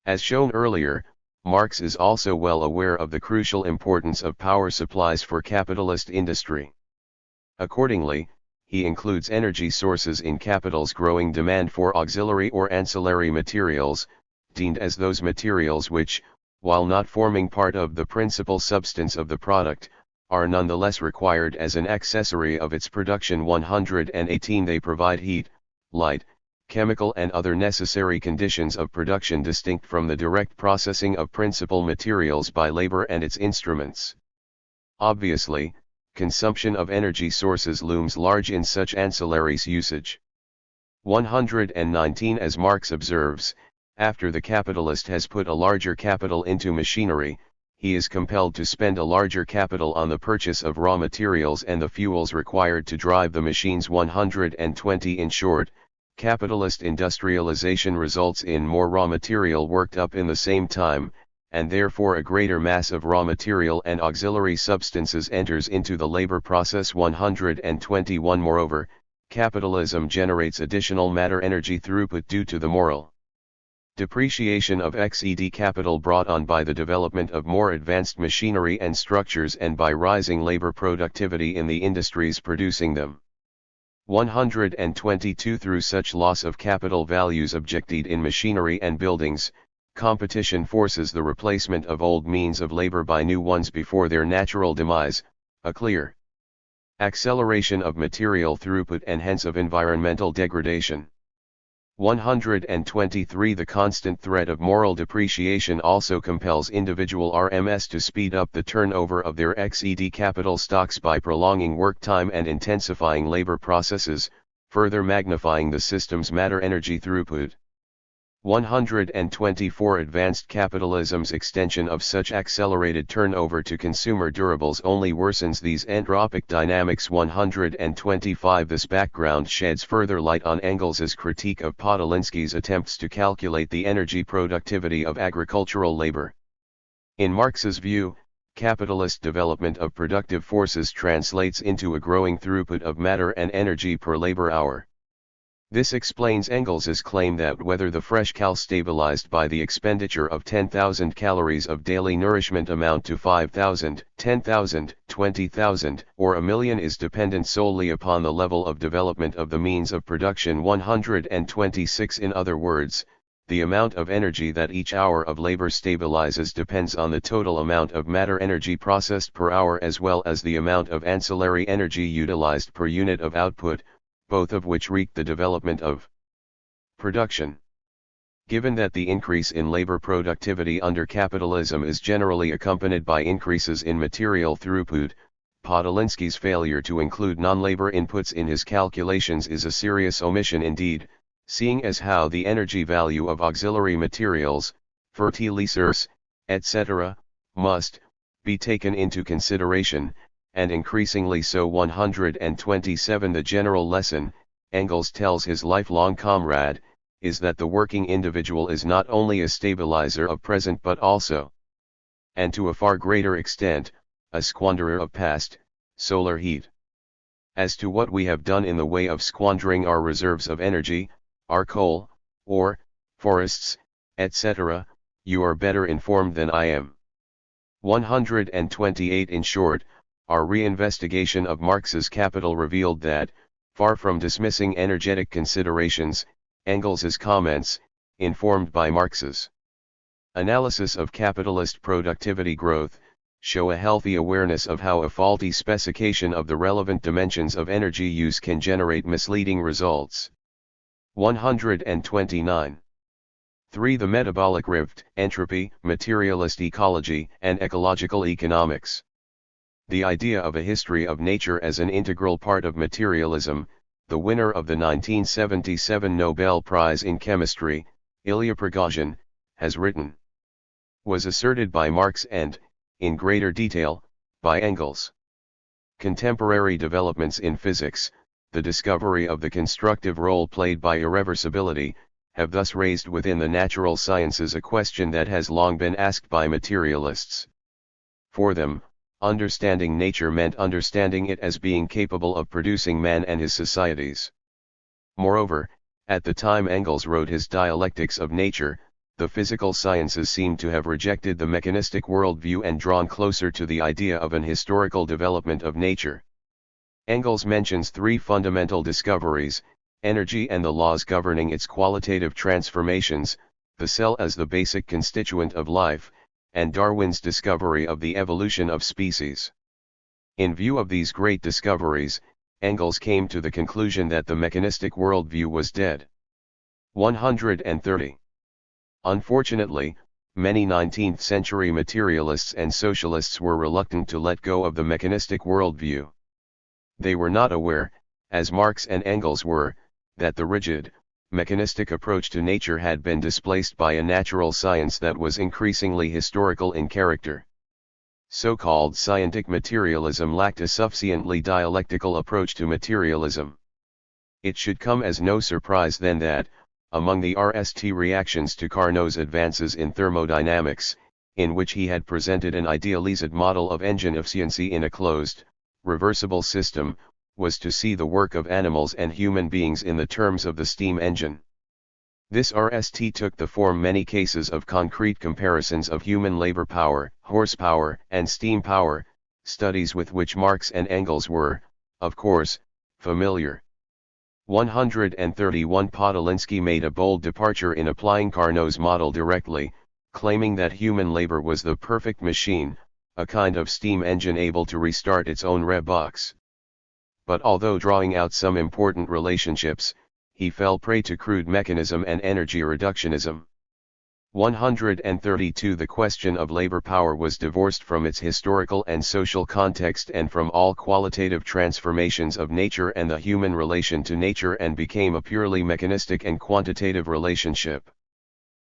As shown earlier, Marx is also well aware of the crucial importance of power supplies for capitalist industry. Accordingly, he includes energy sources in capital's growing demand for auxiliary or ancillary materials, deemed as those materials which, while not forming part of the principal substance of the product, are nonetheless required as an accessory of its production. 118 They provide heat, light, chemical and other necessary conditions of production distinct from the direct processing of principal materials by labor and its instruments. Obviously, consumption of energy sources looms large in such ancillaries usage. 119 As Marx observes, after the capitalist has put a larger capital into machinery, he is compelled to spend a larger capital on the purchase of raw materials and the fuels required to drive the machines. 120 In short, capitalist industrialization results in more raw material worked up in the same time, and therefore a greater mass of raw material and auxiliary substances enters into the labor process. 121 Moreover, capitalism generates additional matter energy throughput due to the moral depreciation of XED capital brought on by the development of more advanced machinery and structures and by rising labor productivity in the industries producing them. 122 Through such loss of capital values objected in machinery and buildings, competition forces the replacement of old means of labor by new ones before their natural demise, a clear acceleration of material throughput and hence of environmental degradation. 123 The constant threat of moral depreciation also compels individual RMS to speed up the turnover of their XED capital stocks by prolonging work time and intensifying labor processes, further magnifying the system's matter-energy throughput. 124 Advanced capitalism's extension of such accelerated turnover to consumer durables only worsens these entropic dynamics. 125 This background sheds further light on Engels's critique of Podolinsky's attempts to calculate the energy productivity of agricultural labor. In Marx's view, capitalist development of productive forces translates into a growing throughput of matter and energy per labor hour. This explains Engels's claim that whether the fresh cow stabilized by the expenditure of 10,000 calories of daily nourishment amount to 5,000, 10,000, 20,000, or a million is dependent solely upon the level of development of the means of production. 126 In other words, the amount of energy that each hour of labor stabilizes depends on the total amount of matter energy processed per hour as well as the amount of ancillary energy utilized per unit of output, both of which wreak the development of production. Given that the increase in labor productivity under capitalism is generally accompanied by increases in material throughput, Podolinsky's failure to include non-labor inputs in his calculations is a serious omission indeed, seeing as how the energy value of auxiliary materials, fertilizers, etc., must be taken into consideration, and increasingly so. 127 The general lesson, Engels tells his lifelong comrade, is that the working individual is not only a stabilizer of present but also, and to a far greater extent, a squanderer of past, solar heat. As to what we have done in the way of squandering our reserves of energy, our coal, ore, forests, etc., you are better informed than I am. 128 In short, our reinvestigation of Marx's Capital revealed that, far from dismissing energetic considerations, Engels's comments, informed by Marx's analysis of capitalist productivity growth, show a healthy awareness of how a faulty specification of the relevant dimensions of energy use can generate misleading results. 129. 3. The metabolic rift, entropy, materialist ecology, and ecological economics. The idea of a history of nature as an integral part of materialism, the winner of the 1977 Nobel Prize in Chemistry, Ilya Prigogine, has written, was asserted by Marx and, in greater detail, by Engels. Contemporary developments in physics, the discovery of the constructive role played by irreversibility, have thus raised within the natural sciences a question that has long been asked by materialists. For them, understanding nature meant understanding it as being capable of producing man and his societies. Moreover, at the time Engels wrote his Dialectics of Nature, the physical sciences seemed to have rejected the mechanistic worldview and drawn closer to the idea of an historical development of nature. Engels mentions three fundamental discoveries: energy and the laws governing its qualitative transformations, the cell as the basic constituent of life, and Darwin's discovery of the evolution of species. In view of these great discoveries, Engels came to the conclusion that the mechanistic worldview was dead. 130. Unfortunately, many 19th-century materialists and socialists were reluctant to let go of the mechanistic worldview. They were not aware, as Marx and Engels were, that the rigid, mechanistic approach to nature had been displaced by a natural science that was increasingly historical in character. So-called scientific materialism lacked a sufficiently dialectical approach to materialism. It should come as no surprise then that, among the RST reactions to Carnot's advances in thermodynamics, in which he had presented an idealized model of engine efficiency in a closed, reversible system, was to see the work of animals and human beings in the terms of the steam engine. This RST took the form many cases of concrete comparisons of human labor power, horsepower, and steam power, studies with which Marx and Engels were, of course, familiar. 131 Podolinsky made a bold departure in applying Carnot's model directly, claiming that human labor was the perfect machine, a kind of steam engine able to restart its own rev-box. But although drawing out some important relationships, he fell prey to crude mechanism and energy reductionism. 132 The question of labor power was divorced from its historical and social context and from all qualitative transformations of nature and the human relation to nature and became a purely mechanistic and quantitative relationship.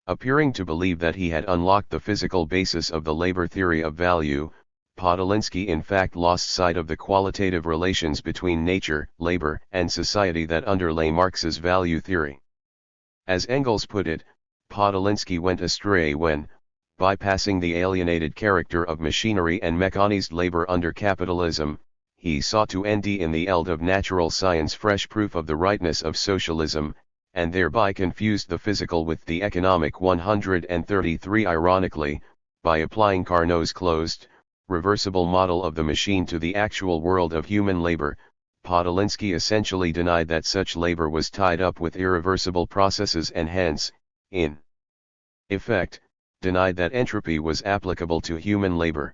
Appearing to believe that he had unlocked the physical basis of the labor theory of value, Podolinsky in fact lost sight of the qualitative relations between nature, labor, and society that underlay Marx's value theory. As Engels put it, Podolinsky went astray when, bypassing the alienated character of machinery and mechanized labor under capitalism, he sought to end in the eld of natural science fresh proof of the rightness of socialism, and thereby confused the physical with the economic. 133 Ironically, by applying Carnot's closed, reversible model of the machine to the actual world of human labor, Podolinsky essentially denied that such labor was tied up with irreversible processes and hence, in effect, denied that entropy was applicable to human labor.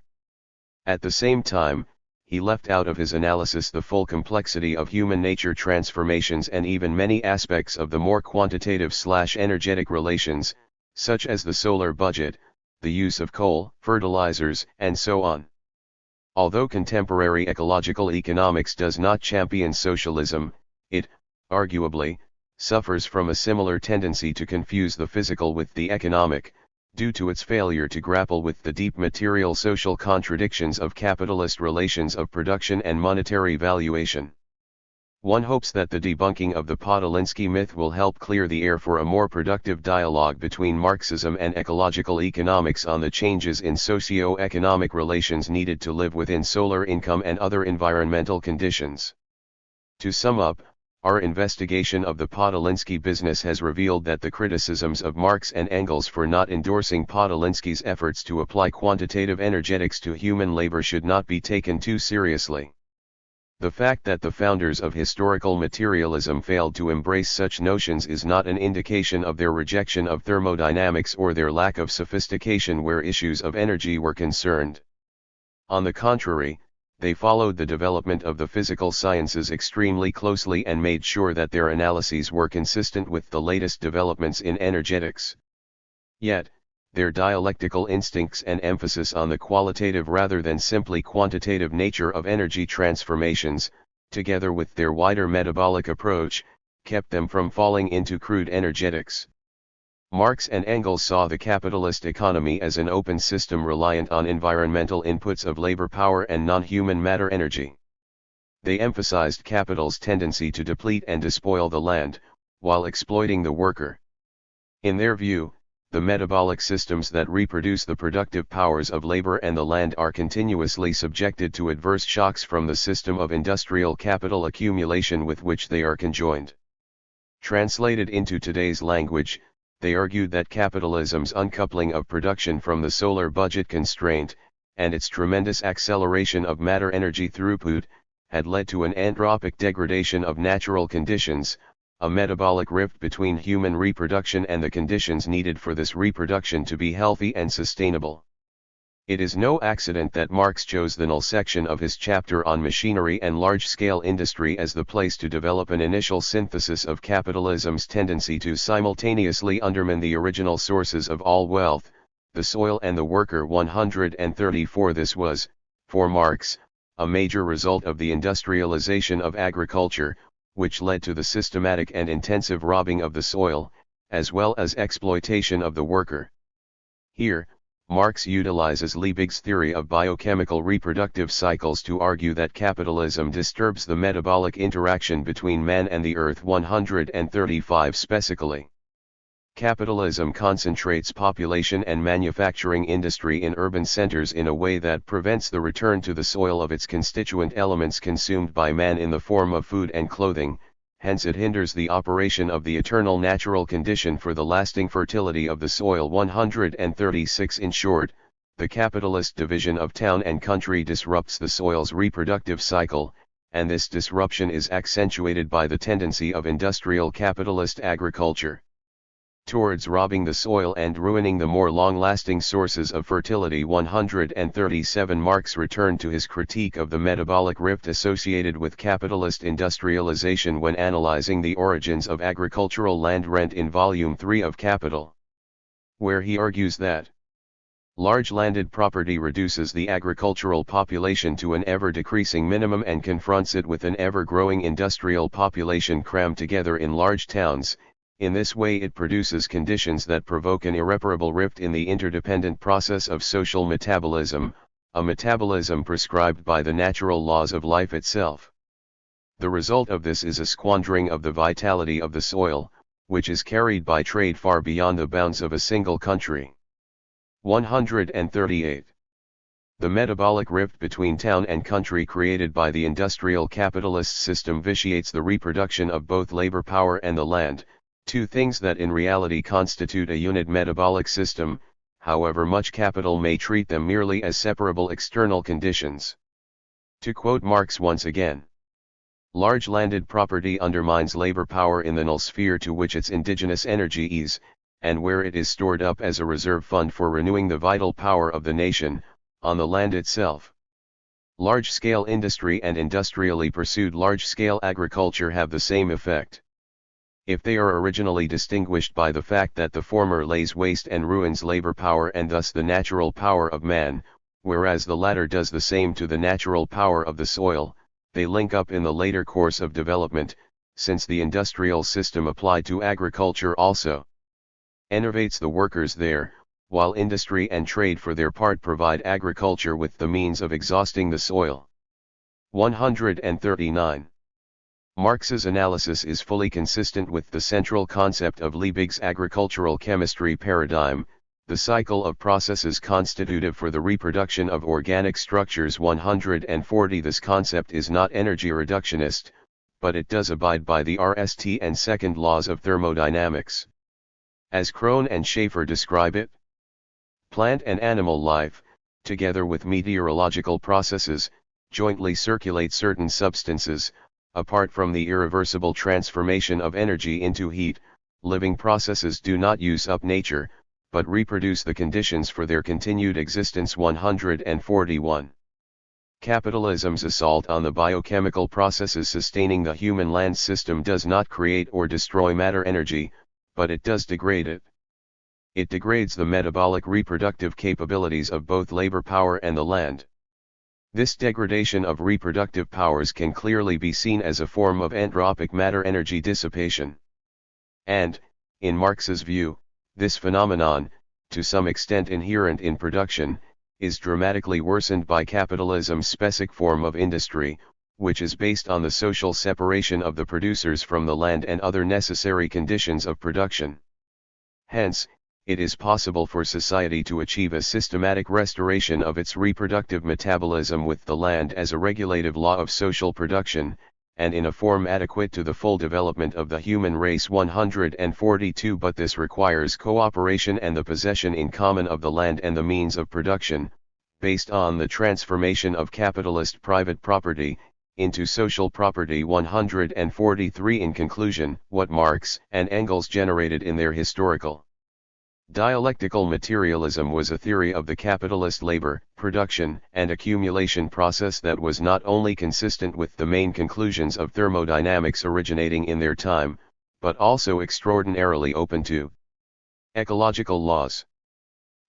At the same time, he left out of his analysis the full complexity of human nature transformations and even many aspects of the more quantitative/energetic relations, such as the solar budget, the use of coal, fertilizers, and so on. Although contemporary ecological economics does not champion socialism, it, arguably, suffers from a similar tendency to confuse the physical with the economic, due to its failure to grapple with the deep material social contradictions of capitalist relations of production and monetary valuation. One hopes that the debunking of the Podolinsky myth will help clear the air for a more productive dialogue between Marxism and ecological economics on the changes in socio-economic relations needed to live within solar income and other environmental conditions. To sum up, our investigation of the Podolinsky business has revealed that the criticisms of Marx and Engels for not endorsing Podolinsky's efforts to apply quantitative energetics to human labor should not be taken too seriously. The fact that the founders of historical materialism failed to embrace such notions is not an indication of their rejection of thermodynamics or their lack of sophistication where issues of energy were concerned. On the contrary, they followed the development of the physical sciences extremely closely and made sure that their analyses were consistent with the latest developments in energetics. Yet, their dialectical instincts and emphasis on the qualitative rather than simply quantitative nature of energy transformations, together with their wider metabolic approach, kept them from falling into crude energetics. Marx and Engels saw the capitalist economy as an open system reliant on environmental inputs of labor power and non-human matter energy. They emphasized capital's tendency to deplete and despoil the land, while exploiting the worker. In their view, the metabolic systems that reproduce the productive powers of labor and the land are continuously subjected to adverse shocks from the system of industrial capital accumulation with which they are conjoined. Translated into today's language, they argued that capitalism's uncoupling of production from the solar budget constraint, and its tremendous acceleration of matter energy throughput, had led to an anthropic degradation of natural conditions, a metabolic rift between human reproduction and the conditions needed for this reproduction to be healthy and sustainable. It is no accident that Marx chose the null section of his chapter on machinery and large-scale industry as the place to develop an initial synthesis of capitalism's tendency to simultaneously undermine the original sources of all wealth, the soil and the worker. 134 This was, for Marx, a major result of the industrialization of agriculture, which led to the systematic and intensive robbing of the soil, as well as exploitation of the worker. Here, Marx utilizes Liebig's theory of biochemical reproductive cycles to argue that capitalism disturbs the metabolic interaction between man and the earth. 135 Specifically, capitalism concentrates population and manufacturing industry in urban centers in a way that prevents the return to the soil of its constituent elements consumed by man in the form of food and clothing, hence it hinders the operation of the eternal natural condition for the lasting fertility of the soil. 136 In short, the capitalist division of town and country disrupts the soil's reproductive cycle, and this disruption is accentuated by the tendency of industrial capitalist agriculture towards robbing the soil and ruining the more long-lasting sources of fertility. 137 Marx returned to his critique of the metabolic rift associated with capitalist industrialization when analyzing the origins of agricultural land rent in Volume 3 of Capital, where he argues that large landed property reduces the agricultural population to an ever-decreasing minimum and confronts it with an ever-growing industrial population crammed together in large towns. In this way it produces conditions that provoke an irreparable rift in the interdependent process of social metabolism, a metabolism prescribed by the natural laws of life itself. The result of this is a squandering of the vitality of the soil, which is carried by trade far beyond the bounds of a single country. 138. The metabolic rift between town and country created by the industrial capitalist system vitiates the reproduction of both labor power and the land, two things that in reality constitute a unit metabolic system, however much capital may treat them merely as separable external conditions. To quote Marx once again, large landed property undermines labor power in the null sphere to which its indigenous energy is, and where it is stored up as a reserve fund for renewing the vital power of the nation, on the land itself. Large-scale industry and industrially pursued large-scale agriculture have the same effect. If they are originally distinguished by the fact that the former lays waste and ruins labor power and thus the natural power of man, whereas the latter does the same to the natural power of the soil, they link up in the later course of development, since the industrial system applied to agriculture also enervates the workers there, while industry and trade for their part provide agriculture with the means of exhausting the soil. 139. Marx's analysis is fully consistent with the central concept of Liebig's agricultural chemistry paradigm, the cycle of processes constitutive for the reproduction of organic structures. 140. This concept is not energy reductionist, but it does abide by the RST and second laws of thermodynamics. As Krohn and Schaefer describe it, plant and animal life, together with meteorological processes, jointly circulate certain substances. Apart from the irreversible transformation of energy into heat, living processes do not use up nature, but reproduce the conditions for their continued existence. 141. Capitalism's assault on the biochemical processes sustaining the human land system does not create or destroy matter energy, but it does degrade it. It degrades the metabolic reproductive capabilities of both labor power and the land. This degradation of reproductive powers can clearly be seen as a form of anthropic matter-energy dissipation. And, in Marx's view, this phenomenon, to some extent inherent in production, is dramatically worsened by capitalism's specific form of industry, which is based on the social separation of the producers from the land and other necessary conditions of production. Hence, it is possible for society to achieve a systematic restoration of its reproductive metabolism with the land as a regulative law of social production, and in a form adequate to the full development of the human race. 142. But this requires cooperation and the possession in common of the land and the means of production, based on the transformation of capitalist private property into social property. 143. In conclusion, what Marx and Engels generated in their historical dialectical materialism was a theory of the capitalist labor, production, and accumulation process that was not only consistent with the main conclusions of thermodynamics originating in their time, but also extraordinarily open to ecological laws.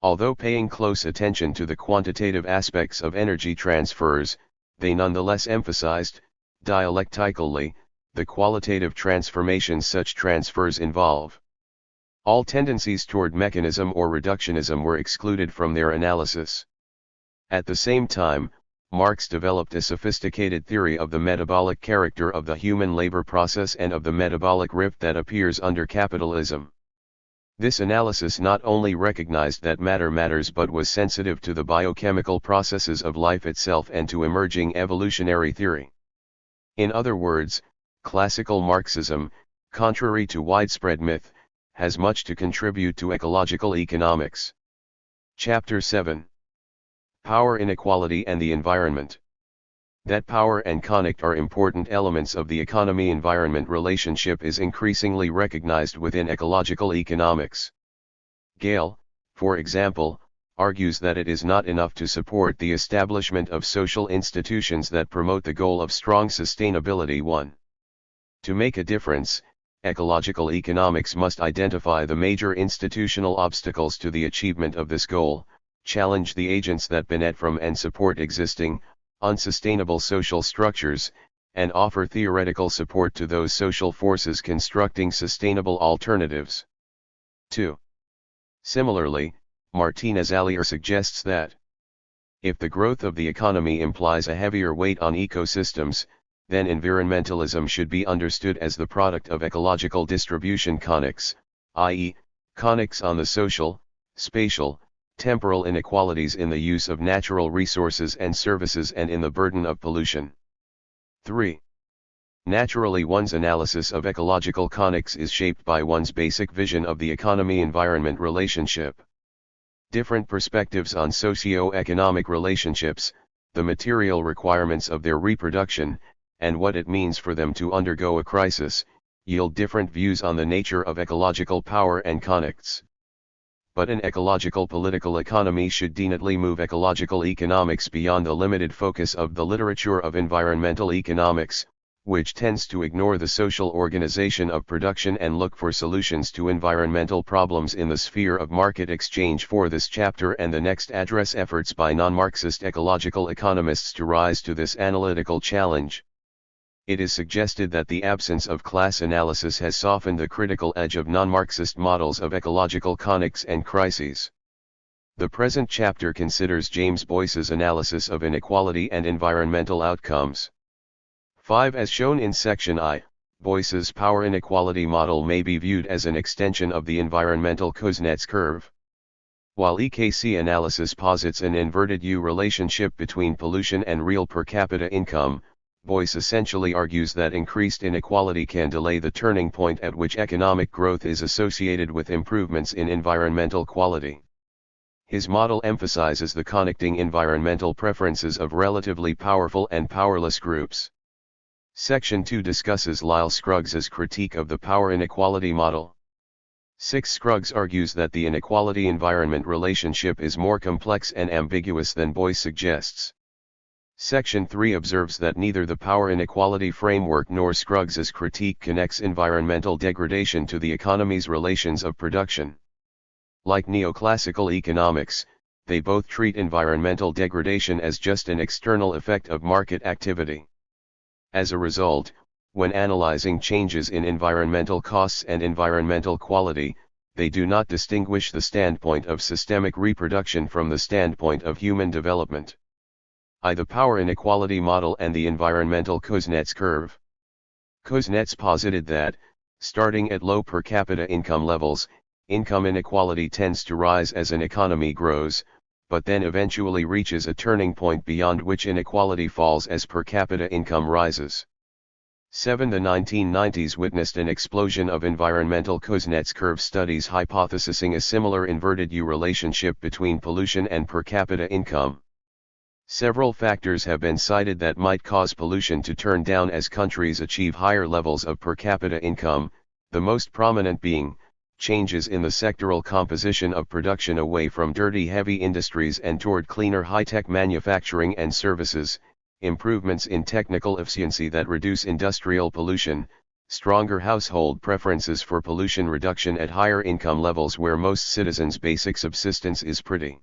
Although paying close attention to the quantitative aspects of energy transfers, they nonetheless emphasized, dialectically, the qualitative transformations such transfers involve. All tendencies toward mechanism or reductionism were excluded from their analysis. At the same time, Marx developed a sophisticated theory of the metabolic character of the human labor process and of the metabolic rift that appears under capitalism. This analysis not only recognized that matter matters but was sensitive to the biochemical processes of life itself and to emerging evolutionary theory. In other words, classical Marxism, contrary to widespread myth, has much to contribute to ecological economics. Chapter 7. Power inequality and the environment. That power and connect are important elements of the economy-environment relationship is increasingly recognized within ecological economics. Gale, for example, argues that it is not enough to support the establishment of social institutions that promote the goal of strong sustainability. 1. To make a difference, ecological economics must identify the major institutional obstacles to the achievement of this goal, challenge the agents that benefit from and support existing, unsustainable social structures, and offer theoretical support to those social forces constructing sustainable alternatives. 2. Similarly, Martinez-Allier suggests that if the growth of the economy implies a heavier weight on ecosystems, then environmentalism should be understood as the product of ecological distribution conics, i.e., conics on the social, spatial, temporal inequalities in the use of natural resources and services and in the burden of pollution. 3. Naturally, one's analysis of ecological conics is shaped by one's basic vision of the economy-environment relationship. Different perspectives on socio-economic relationships, the material requirements of their reproduction, and what it means for them to undergo a crisis, yield different views on the nature of ecological power and connects. But an ecological political economy should definitely move ecological economics beyond the limited focus of the literature of environmental economics, which tends to ignore the social organization of production and look for solutions to environmental problems in the sphere of market exchange. For this chapter and the next address efforts by non-Marxist ecological economists to rise to this analytical challenge. It is suggested that the absence of class analysis has softened the critical edge of non-Marxist models of ecological conics and crises. The present chapter considers James Boyce's analysis of inequality and environmental outcomes. 5. As shown in section I, Boyce's power inequality model may be viewed as an extension of the environmental Kuznets curve. While EKC analysis posits an inverted U relationship between pollution and real per capita income, Boyce essentially argues that increased inequality can delay the turning point at which economic growth is associated with improvements in environmental quality. His model emphasizes the connecting environmental preferences of relatively powerful and powerless groups. Section 2 discusses Lyle Scruggs's critique of the power inequality model. 6. Scruggs argues that the inequality-environment relationship is more complex and ambiguous than Boyce suggests. Section 3 observes that neither the power inequality framework nor Scruggs's critique connects environmental degradation to the economy's relations of production. Like neoclassical economics, they both treat environmental degradation as just an external effect of market activity. As a result, when analyzing changes in environmental costs and environmental quality, they do not distinguish the standpoint of systemic reproduction from the standpoint of human development. The power inequality model and the environmental Kuznets curve. Kuznets posited that, starting at low per capita income levels, income inequality tends to rise as an economy grows, but then eventually reaches a turning point beyond which inequality falls as per capita income rises. 7. The 1990s witnessed an explosion of environmental Kuznets curve studies hypothesizing a similar inverted U relationship between pollution and per capita income. Several factors have been cited that might cause pollution to turn down as countries achieve higher levels of per capita income, the most prominent being changes in the sectoral composition of production away from dirty heavy industries and toward cleaner high-tech manufacturing and services, improvements in technical efficiency that reduce industrial pollution, stronger household preferences for pollution reduction at higher income levels where most citizens' basic subsistence is pretty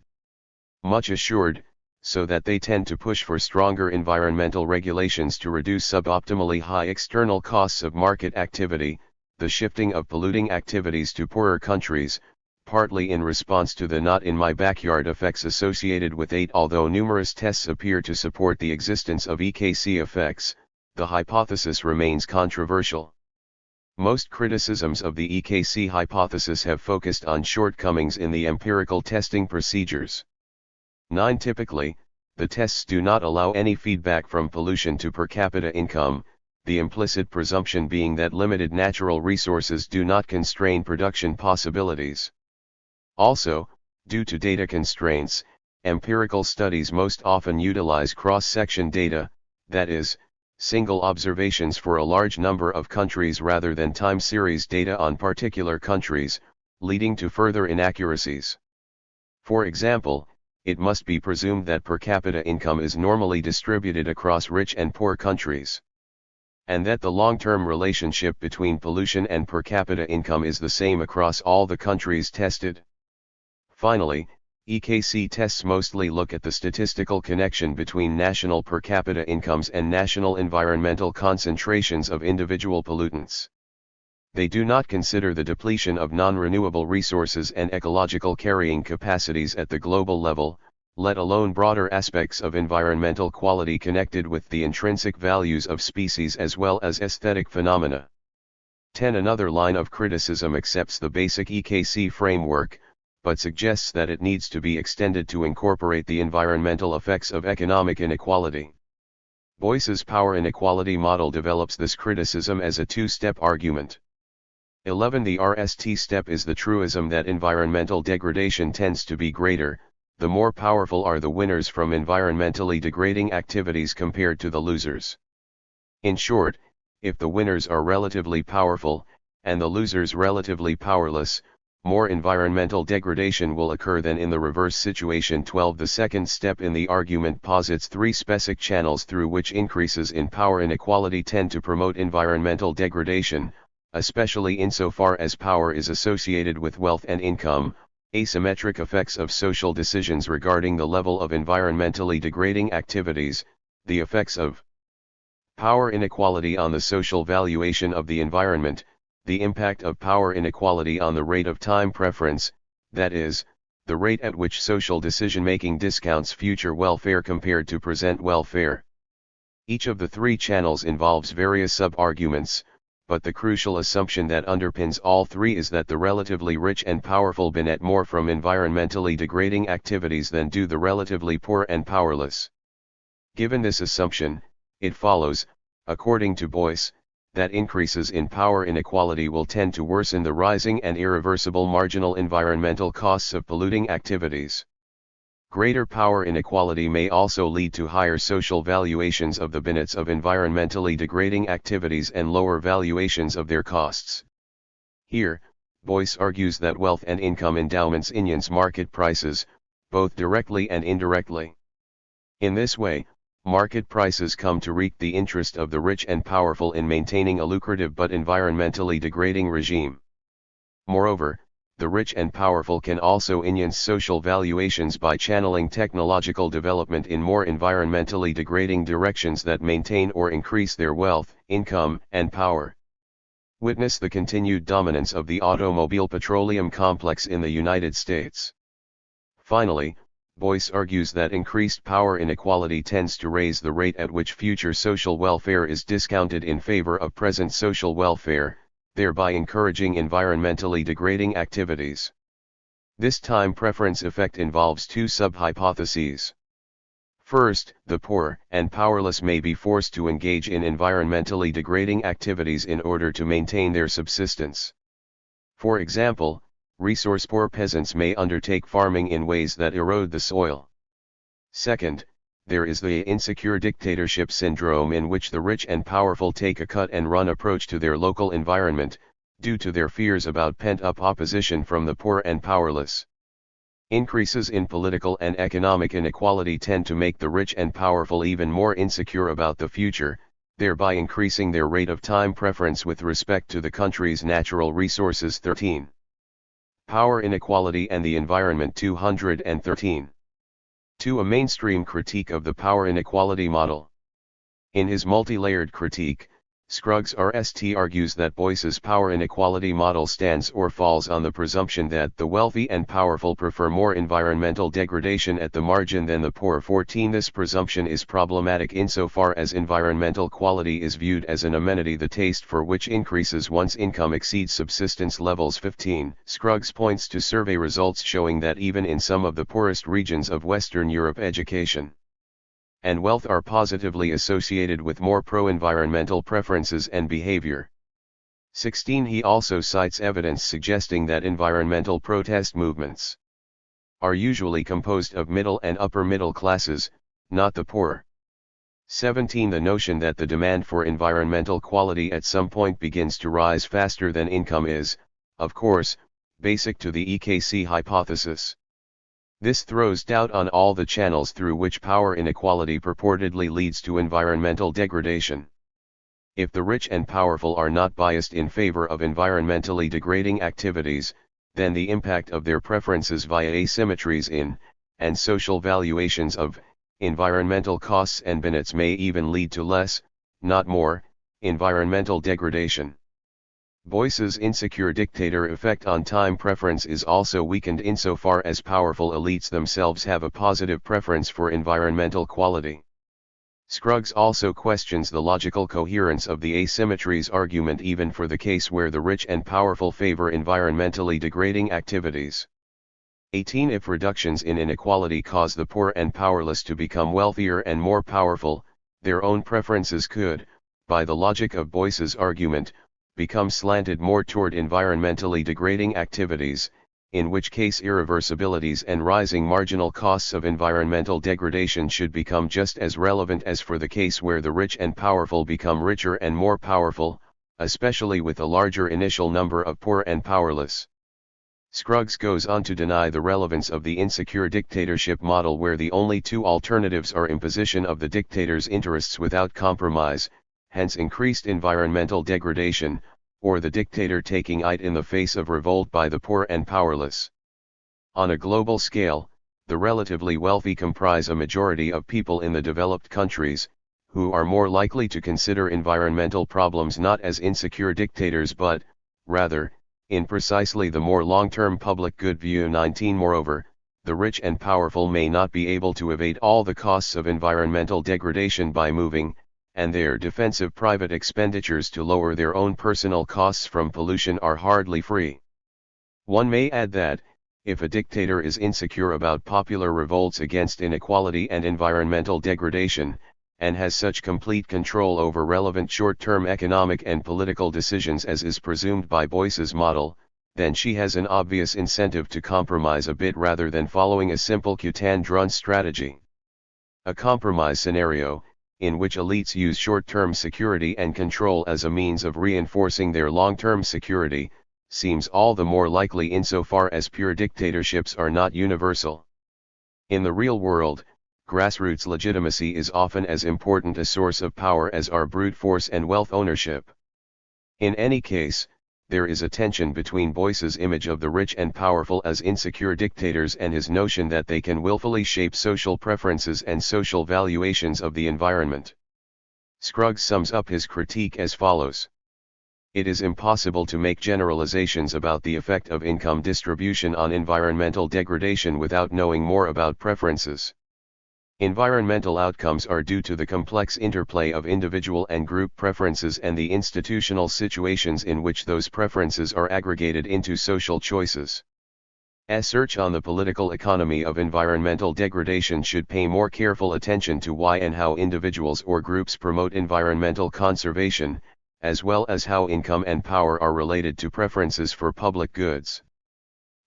much assured, so that they tend to push for stronger environmental regulations to reduce suboptimally high external costs of market activity, the shifting of polluting activities to poorer countries, partly in response to the not in my backyard effects associated with 8. Although numerous tests appear to support the existence of EKC effects, the hypothesis remains controversial. Most criticisms of the EKC hypothesis have focused on shortcomings in the empirical testing procedures. 9. Typically, the tests do not allow any feedback from pollution to per capita income, the implicit presumption being that limited natural resources do not constrain production possibilities. Also, due to data constraints, empirical studies most often utilize cross-section data, that is, single observations for a large number of countries rather than time series data on particular countries, leading to further inaccuracies. For example, it must be presumed that per capita income is normally distributed across rich and poor countries, and that the long-term relationship between pollution and per capita income is the same across all the countries tested. Finally, EKC tests mostly look at the statistical connection between national per capita incomes and national environmental concentrations of individual pollutants. They do not consider the depletion of non-renewable resources and ecological carrying capacities at the global level, let alone broader aspects of environmental quality connected with the intrinsic values of species as well as aesthetic phenomena. 10. Another line of criticism accepts the basic EKC framework, but suggests that it needs to be extended to incorporate the environmental effects of economic inequality. Boyce's power inequality model develops this criticism as a two-step argument. 11. The RST step is the truism that environmental degradation tends to be greater, the more powerful are the winners from environmentally degrading activities compared to the losers. In short, if the winners are relatively powerful, and the losers relatively powerless, more environmental degradation will occur than in the reverse situation. 12. The second step in the argument posits three specific channels through which increases in power inequality tend to promote environmental degradation, especially insofar as power is associated with wealth and income, asymmetric effects of social decisions regarding the level of environmentally degrading activities, the effects of power inequality on the social valuation of the environment, the impact of power inequality on the rate of time preference, that is, the rate at which social decision-making discounts future welfare compared to present welfare. Each of the three channels involves various sub-arguments, but the crucial assumption that underpins all three is that the relatively rich and powerful benefit more from environmentally degrading activities than do the relatively poor and powerless. Given this assumption, it follows, according to Boyce, that increases in power inequality will tend to worsen the rising and irreversible marginal environmental costs of polluting activities. Greater power inequality may also lead to higher social valuations of the benefits of environmentally degrading activities and lower valuations of their costs. Here, Boyce argues that wealth and income endowments influence market prices, both directly and indirectly. In this way, market prices come to wreak the interest of the rich and powerful in maintaining a lucrative but environmentally degrading regime. Moreover, the rich and powerful can also influence social valuations by channeling technological development in more environmentally degrading directions that maintain or increase their wealth, income, and power. Witness the continued dominance of the automobile petroleum complex in the United States. Finally, Boyce argues that increased power inequality tends to raise the rate at which future social welfare is discounted in favor of present social welfare, thereby encouraging environmentally degrading activities. This time preference effect involves two sub-hypotheses. First, the poor and powerless may be forced to engage in environmentally degrading activities in order to maintain their subsistence. For example, resource-poor peasants may undertake farming in ways that erode the soil. Second, there is the insecure dictatorship syndrome in which the rich and powerful take a cut-and-run approach to their local environment, due to their fears about pent-up opposition from the poor and powerless. Increases in political and economic inequality tend to make the rich and powerful even more insecure about the future, thereby increasing their rate of time preference with respect to the country's natural resources. 13. Power inequality and the environment. 213. To a mainstream critique of the power inequality model. In his multi-layered critique, Scruggs RST argues that Boyce's power inequality model stands or falls on the presumption that the wealthy and powerful prefer more environmental degradation at the margin than the poor. 14. This presumption is problematic insofar as environmental quality is viewed as an amenity, the taste for which increases once income exceeds subsistence levels. 15. Scruggs points to survey results showing that even in some of the poorest regions of Western Europe, education and wealth are positively associated with more pro-environmental preferences and behavior. 16. He also cites evidence suggesting that environmental protest movements are usually composed of middle and upper middle classes, not the poor. 17. The notion that the demand for environmental quality at some point begins to rise faster than income is, of course, basic to the EKC hypothesis. This throws doubt on all the channels through which power inequality purportedly leads to environmental degradation. If the rich and powerful are not biased in favor of environmentally degrading activities, then the impact of their preferences via asymmetries in, and social valuations of, environmental costs and benefits may even lead to less, not more, environmental degradation. Boyce's insecure dictator effect on time preference is also weakened insofar as powerful elites themselves have a positive preference for environmental quality. Scruggs also questions the logical coherence of the asymmetries argument even for the case where the rich and powerful favor environmentally degrading activities. 18. If reductions in inequality cause the poor and powerless to become wealthier and more powerful, their own preferences could, by the logic of Boyce's argument, become slanted more toward environmentally degrading activities, in which case irreversibilities and rising marginal costs of environmental degradation should become just as relevant as for the case where the rich and powerful become richer and more powerful, especially with a larger initial number of poor and powerless. Scruggs goes on to deny the relevance of the insecure dictatorship model where the only two alternatives are imposition of the dictator's interests without compromise, hence increased environmental degradation, or the dictator taking it in the face of revolt by the poor and powerless. On a global scale, the relatively wealthy comprise a majority of people in the developed countries, who are more likely to consider environmental problems not as insecure dictators but, rather, in precisely the more long-term public good view. 19. Moreover, the rich and powerful may not be able to evade all the costs of environmental degradation by moving, and their defensive private expenditures to lower their own personal costs from pollution are hardly free. One may add that, if a dictator is insecure about popular revolts against inequality and environmental degradation, and has such complete control over relevant short-term economic and political decisions as is presumed by Boyce's model, then she has an obvious incentive to compromise a bit rather than following a simple cut-and-run strategy. A compromise scenario, in which elites use short-term security and control as a means of reinforcing their long-term security, seems all the more likely insofar as pure dictatorships are not universal. In the real world, grassroots legitimacy is often as important a source of power as are brute force and wealth ownership. In any case, there is a tension between Boyce's image of the rich and powerful as insecure dictators and his notion that they can willfully shape social preferences and social valuations of the environment. Scruggs sums up his critique as follows. It is impossible to make generalizations about the effect of income distribution on environmental degradation without knowing more about preferences. Environmental outcomes are due to the complex interplay of individual and group preferences and the institutional situations in which those preferences are aggregated into social choices. Research on the political economy of environmental degradation should pay more careful attention to why and how individuals or groups promote environmental conservation, as well as how income and power are related to preferences for public goods.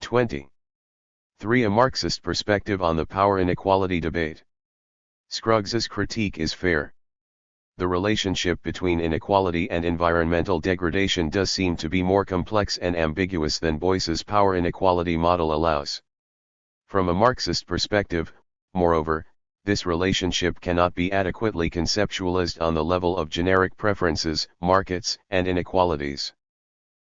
20. 3. A Marxist perspective on the power inequality debate. Scruggs's critique is fair. The relationship between inequality and environmental degradation does seem to be more complex and ambiguous than Boyce's power inequality model allows. From a Marxist perspective, moreover, this relationship cannot be adequately conceptualized on the level of generic preferences, markets, and inequalities.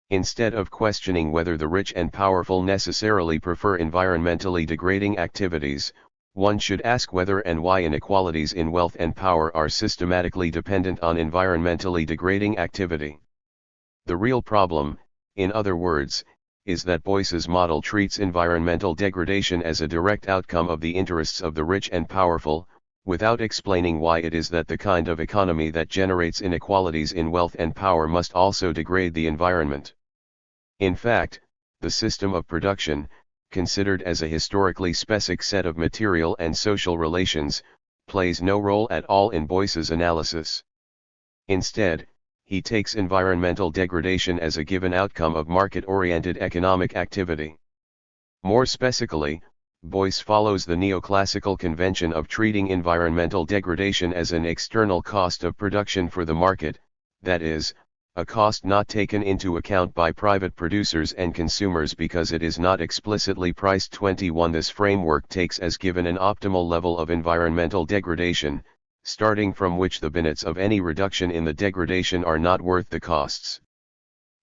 Instead of questioning whether the rich and powerful necessarily prefer environmentally degrading activities, one should ask whether and why inequalities in wealth and power are systematically dependent on environmentally degrading activity. The real problem, in other words, is that Boyce's model treats environmental degradation as a direct outcome of the interests of the rich and powerful, without explaining why it is that the kind of economy that generates inequalities in wealth and power must also degrade the environment. In fact, the system of production, considered as a historically specific set of material and social relations, plays no role at all in Boyce's analysis. Instead, he takes environmental degradation as a given outcome of market-oriented economic activity. More specifically, Boyce follows the neoclassical convention of treating environmental degradation as an external cost of production for the market, that is, a cost not taken into account by private producers and consumers because it is not explicitly priced. 21. This framework takes as given an optimal level of environmental degradation, starting from which the benefits of any reduction in the degradation are not worth the costs.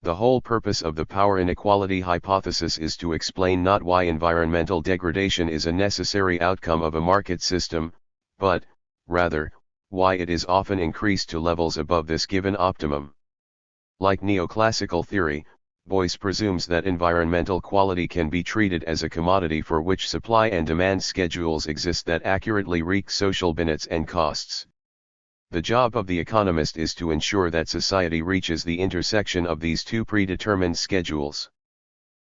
The whole purpose of the power inequality hypothesis is to explain not why environmental degradation is a necessary outcome of a market system, but, rather, why it is often increased to levels above this given optimum. Like neoclassical theory, Boyce presumes that environmental quality can be treated as a commodity for which supply and demand schedules exist that accurately reek social benefits and costs. The job of the economist is to ensure that society reaches the intersection of these two predetermined schedules.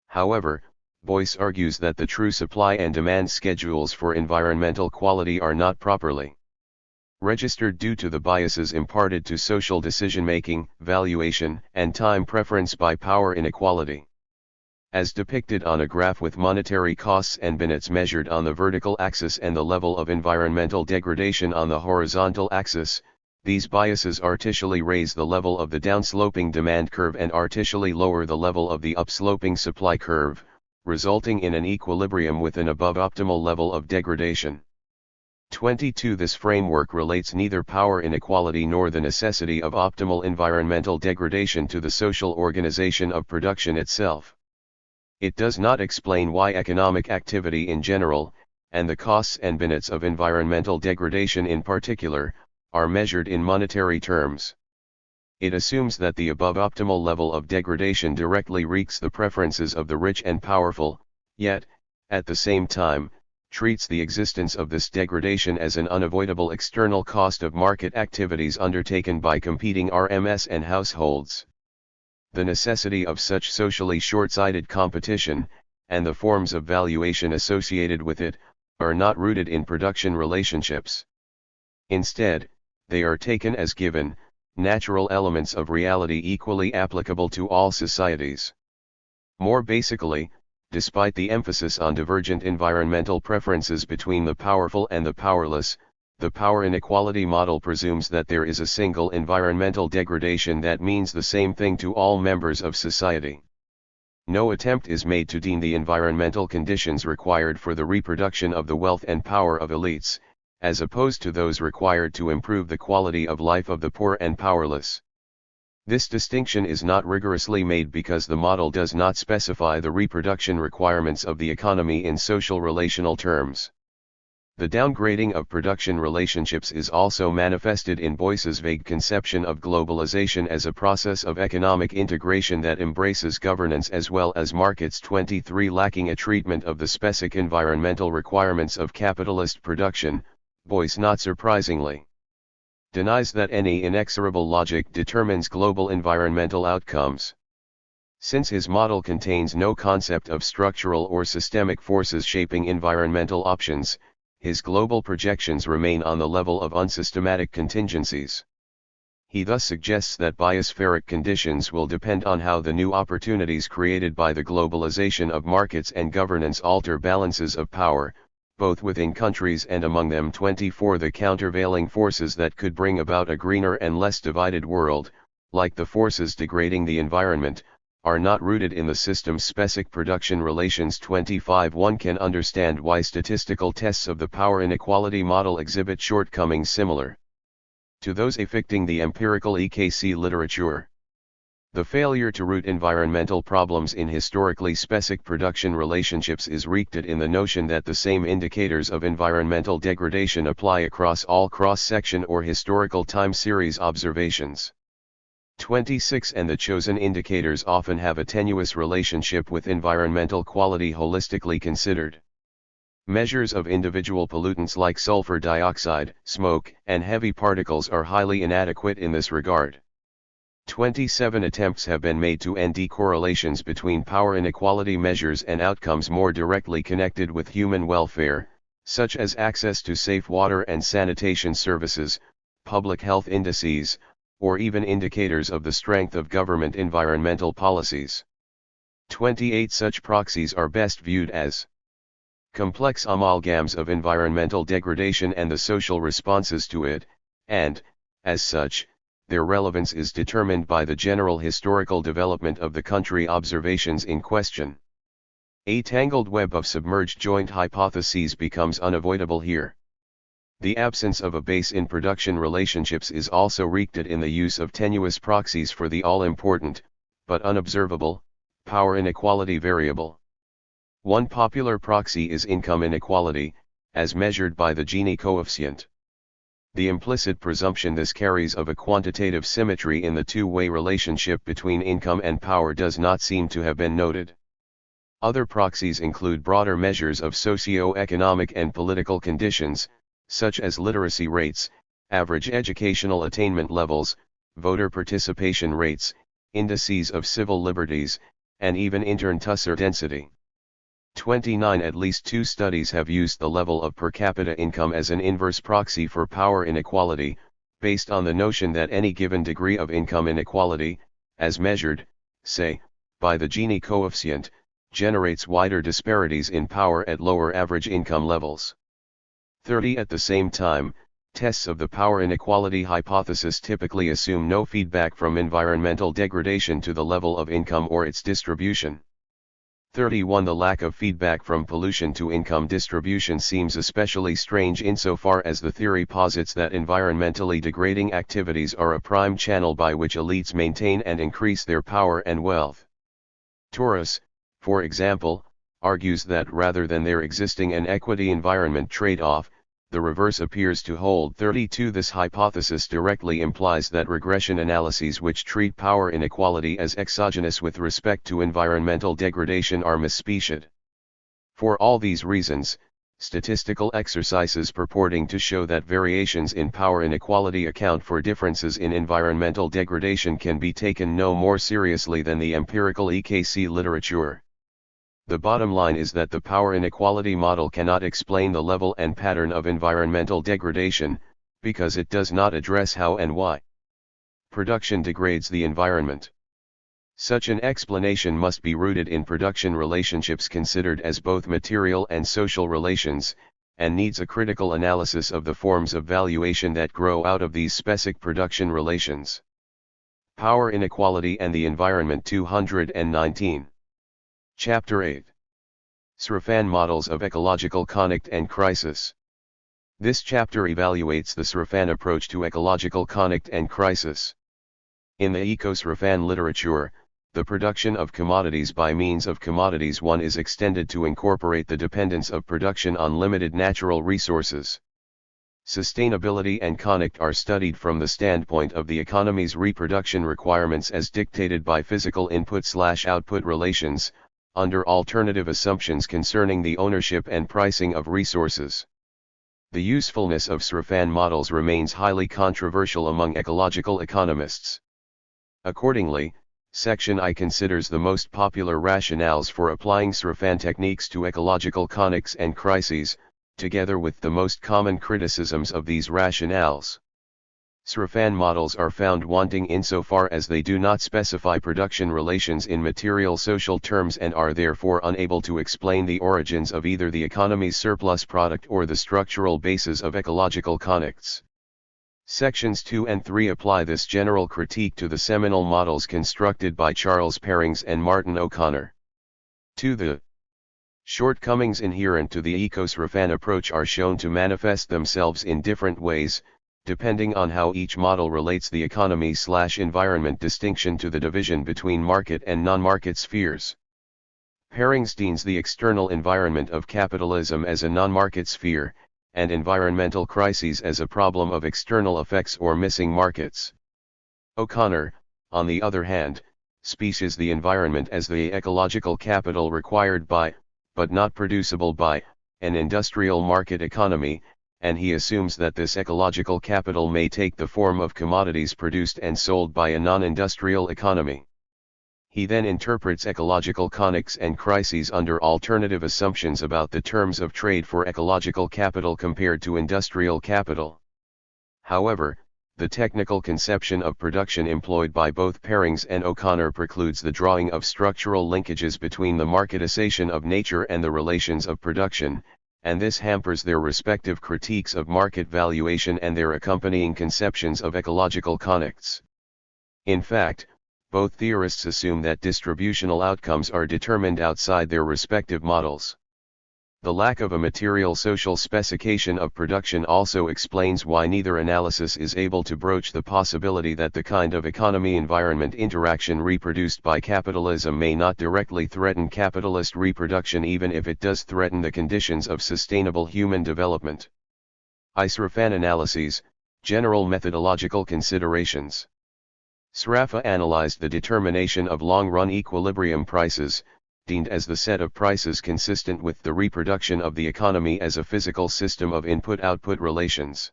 However, Boyce argues that the true supply and demand schedules for environmental quality are not properly registered due to the biases imparted to social decision-making, valuation, and time preference by power inequality. As depicted on a graph with monetary costs and benefits measured on the vertical axis and the level of environmental degradation on the horizontal axis, these biases artificially raise the level of the downsloping demand curve and artificially lower the level of the upsloping supply curve, resulting in an equilibrium with an above-optimal level of degradation. 22. This framework relates neither power inequality nor the necessity of optimal environmental degradation to the social organization of production itself. It does not explain why economic activity in general, and the costs and benefits of environmental degradation in particular, are measured in monetary terms. It assumes that the above optimal level of degradation directly wreaks the preferences of the rich and powerful, yet, at the same time, treats the existence of this degradation as an unavoidable external cost of market activities undertaken by competing RMS and households. The necessity of such socially short-sighted competition, and the forms of valuation associated with it, are not rooted in production relationships. Instead, they are taken as given, natural elements of reality equally applicable to all societies. More basically, despite the emphasis on divergent environmental preferences between the powerful and the powerless, the power inequality model presumes that there is a single environmental degradation that means the same thing to all members of society. No attempt is made to deem the environmental conditions required for the reproduction of the wealth and power of elites, as opposed to those required to improve the quality of life of the poor and powerless. This distinction is not rigorously made because the model does not specify the reproduction requirements of the economy in social relational terms. The downgrading of production relationships is also manifested in Boyce's vague conception of globalization as a process of economic integration that embraces governance as well as markets. 23 Lacking a treatment of the specific environmental requirements of capitalist production, Boyce not surprisingly denies that any inexorable logic determines global environmental outcomes. Since his model contains no concept of structural or systemic forces shaping environmental options, his global projections remain on the level of unsystematic contingencies. He thus suggests that biospheric conditions will depend on how the new opportunities created by the globalization of markets and governance alter balances of power, both within countries and among them. 24 The countervailing forces that could bring about a greener and less divided world, like the forces degrading the environment, are not rooted in the system's specific production relations. 25 One can understand why statistical tests of the power inequality model exhibit shortcomings similar to those affecting the empirical EKC literature. The failure to root environmental problems in historically specific production relationships is rooted in the notion that the same indicators of environmental degradation apply across all cross-section or historical time series observations. 26 And the chosen indicators often have a tenuous relationship with environmental quality holistically considered. Measures of individual pollutants like sulfur dioxide, smoke, and heavy particles are highly inadequate in this regard. 27 Attempts have been made to end decorrelations between power inequality measures and outcomes more directly connected with human welfare, such as access to safe water and sanitation services, public health indices, or even indicators of the strength of government environmental policies. 28 Such proxies are best viewed as complex amalgams of environmental degradation and the social responses to it, and, as such, their relevance is determined by the general historical development of the country observations in question. A tangled web of submerged joint hypotheses becomes unavoidable here. The absence of a base in production relationships is also wreaked in the use of tenuous proxies for the all-important, but unobservable, power inequality variable. One popular proxy is income inequality, as measured by the Gini coefficient. The implicit presumption this carries of a quantitative symmetry in the two-way relationship between income and power does not seem to have been noted. Other proxies include broader measures of socio-economic and political conditions, such as literacy rates, average educational attainment levels, voter participation rates, indices of civil liberties, and even intern-tusser density. 29 At least two studies have used the level of per capita income as an inverse proxy for power inequality, based on the notion that any given degree of income inequality, as measured, say, by the Gini coefficient, generates wider disparities in power at lower average income levels. 30 At the same time, tests of the power inequality hypothesis typically assume no feedback from environmental degradation to the level of income or its distribution. 31 The lack of feedback from pollution to income distribution seems especially strange insofar as the theory posits that environmentally degrading activities are a prime channel by which elites maintain and increase their power and wealth. Torres, for example, argues that rather than there existing an equity environment trade-off, the reverse appears to hold. 32 This hypothesis directly implies that regression analyses which treat power inequality as exogenous with respect to environmental degradation are misspecied. For all these reasons, statistical exercises purporting to show that variations in power inequality account for differences in environmental degradation can be taken no more seriously than the empirical EKC literature. The bottom line is that the power inequality model cannot explain the level and pattern of environmental degradation, because it does not address how and why production degrades the environment. Such an explanation must be rooted in production relationships considered as both material and social relations, and needs a critical analysis of the forms of valuation that grow out of these specific production relations. Power inequality and the environment. 219. Chapter 8. Srafan Models of Ecological Conflict and Crisis. This chapter evaluates the Srafan approach to ecological conflict and crisis. In the eco-Srafan literature, the production of commodities by means of commodities 1 is extended to incorporate the dependence of production on limited natural resources. Sustainability and conflict are studied from the standpoint of the economy's reproduction requirements as dictated by physical input/output relations, under alternative assumptions concerning the ownership and pricing of resources. The usefulness of Srafan models remains highly controversial among ecological economists. Accordingly, Section I considers the most popular rationales for applying Srafan techniques to ecological conflicts and crises, together with the most common criticisms of these rationales. Srafan models are found wanting insofar as they do not specify production relations in material social terms and are therefore unable to explain the origins of either the economy's surplus product or the structural basis of ecological conflicts. Sections 2 and 3 apply this general critique to the seminal models constructed by Charles Perrings and Martin O'Connor. 2. The shortcomings inherent to the eco-Srafan approach are shown to themselves in different ways, depending on how each model relates the economy/environment distinction to the division between market and non-market spheres. Perrings deems the external environment of capitalism as a non-market sphere, and environmental crises as a problem of external effects or missing markets. O'Connor, on the other hand, species the environment as the ecological capital required by, but not producible by, an industrial market economy, and he assumes that this ecological capital may take the form of commodities produced and sold by a non-industrial economy. He then interprets ecological conflicts and crises under alternative assumptions about the terms of trade for ecological capital compared to industrial capital. However, the technical conception of production employed by both Perrings and O'Connor precludes the drawing of structural linkages between the marketization of nature and the relations of production, and this hampers their respective critiques of market valuation and their accompanying conceptions of ecological conflicts. In fact, both theorists assume that distributional outcomes are determined outside their respective models. The lack of a material social specification of production also explains why neither analysis is able to broach the possibility that the kind of economy-environment interaction reproduced by capitalism may not directly threaten capitalist reproduction even if it does threaten the conditions of sustainable human development. Srafan analyses, general methodological considerations. Sraffa analyzed the determination of long-run equilibrium prices, deemed as the set of prices consistent with the reproduction of the economy as a physical system of input-output relations.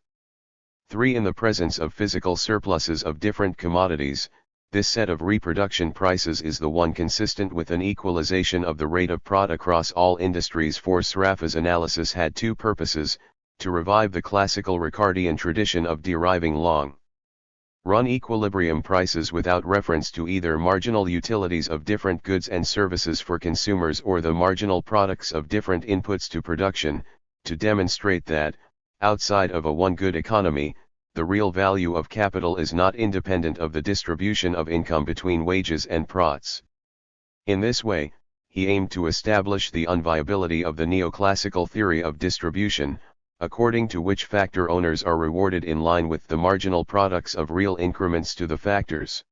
3. In the presence of physical surpluses of different commodities, this set of reproduction prices is the one consistent with an equalization of the rate of profit across all industries. For Sraffa's analysis had two purposes: to revive the classical Ricardian tradition of deriving long-run equilibrium prices without reference to either marginal utilities of different goods and services for consumers or the marginal products of different inputs to production, to demonstrate that, outside of a one-good economy, the real value of capital is not independent of the distribution of income between wages and profits. In this way, he aimed to establish the unviability of the neoclassical theory of distribution, according to which factor owners are rewarded in line with the marginal products of real increments to the factors.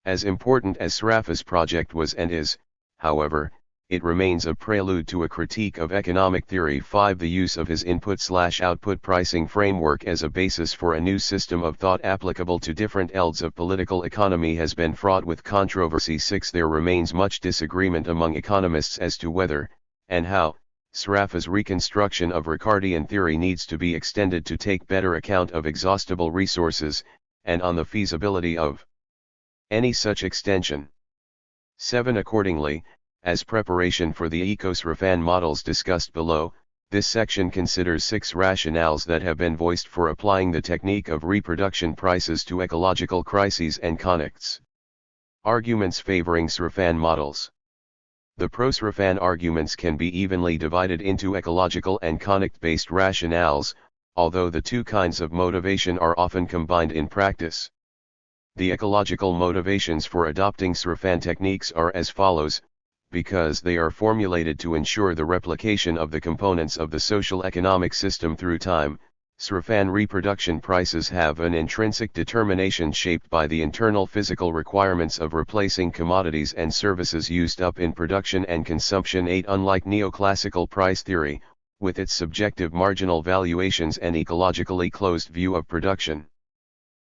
As important as Sraffa's project was and is, however, it remains a prelude to a critique of economic theory. 5. The use of his input/output pricing framework as a basis for a new system of thought applicable to different fields of political economy has been fraught with controversy. 6. There remains much disagreement among economists as to whether, and how, Sraffa's reconstruction of Ricardian theory needs to be extended to take better account of exhaustible resources, and on the feasibility of any such extension. 7. Accordingly, as preparation for the eco-Sraffan models discussed below, this section considers 6 rationales that have been voiced for applying the technique of reproduction prices to ecological crises and conflicts. Arguments favoring Sraffan models. The pro-Sraffan arguments can be evenly divided into ecological and conflict-based rationales, although the two kinds of motivation are often combined in practice. The ecological motivations for adopting Sraffan techniques are as follows: because they are formulated to ensure the replication of the components of the social economic system through time, Sraffan reproduction prices have an intrinsic determination shaped by the internal physical requirements of replacing commodities and services used up in production and consumption. 8. Unlike neoclassical price theory, with its subjective marginal valuations and ecologically closed view of production,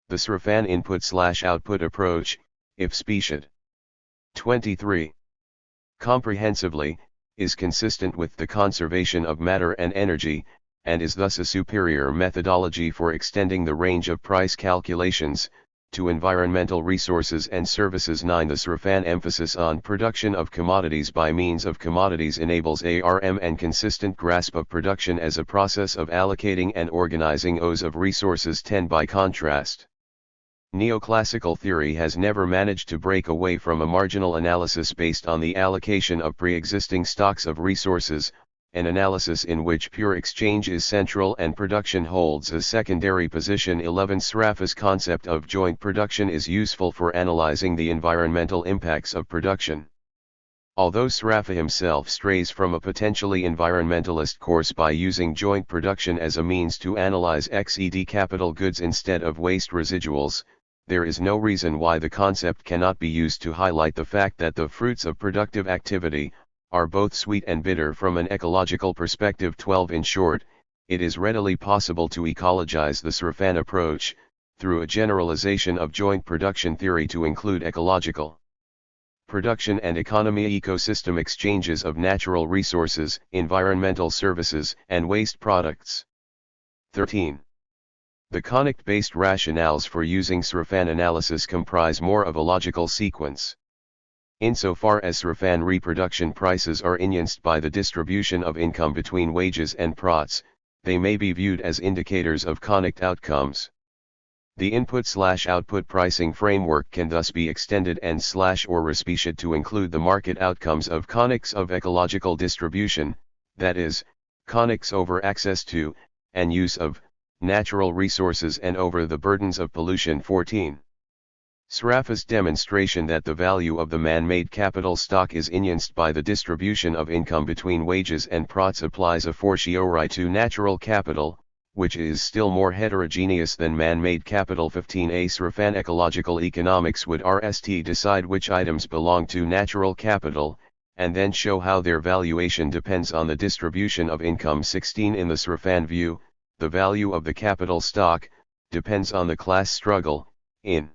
the Sraffan input/output approach, if specied 23. Comprehensively, is consistent with the conservation of matter and energy, and is thus a superior methodology for extending the range of price calculations to environmental resources and services. 9. The Sraffan emphasis on production of commodities by means of commodities enables a and consistent grasp of production as a process of allocating and organizing O's of resources. 10. By contrast, neoclassical theory has never managed to break away from a marginal analysis based on the allocation of pre-existing stocks of resources, an analysis in which pure exchange is central and production holds a secondary position. 11. Sraffa's concept of joint production is useful for analyzing the environmental impacts of production. Although Sraffa himself strays from a potentially environmentalist course by using joint production as a means to analyze XED capital goods instead of waste residuals, there is no reason why the concept cannot be used to highlight the fact that the fruits of productive activity are both sweet and bitter from an ecological perspective. 12. In short, it is readily possible to ecologize the Sraffan approach, through a generalization of joint production theory to include ecological production and economy ecosystem exchanges of natural resources, environmental services, and waste products. 13. The conflict-based rationales for using Sraffan analysis comprise more of a logical sequence. Insofar as Sraffan reproduction prices are influenced by the distribution of income between wages and prots, they may be viewed as indicators of conflict outcomes. The input/output pricing framework can thus be extended and/or respecied to include the market outcomes of conflicts of ecological distribution, that is, conflicts over access to, and use of, natural resources and over the burdens of pollution. 14. Sraffa's demonstration that the value of the man-made capital stock is influenced by the distribution of income between wages and prots applies a fortiori to natural capital, which is still more heterogeneous than man-made capital. 15. A Sraffan ecological economics would decide which items belong to natural capital, and then show how their valuation depends on the distribution of income. 16. In the Sraffan view, the value of the capital stock depends on the class struggle, in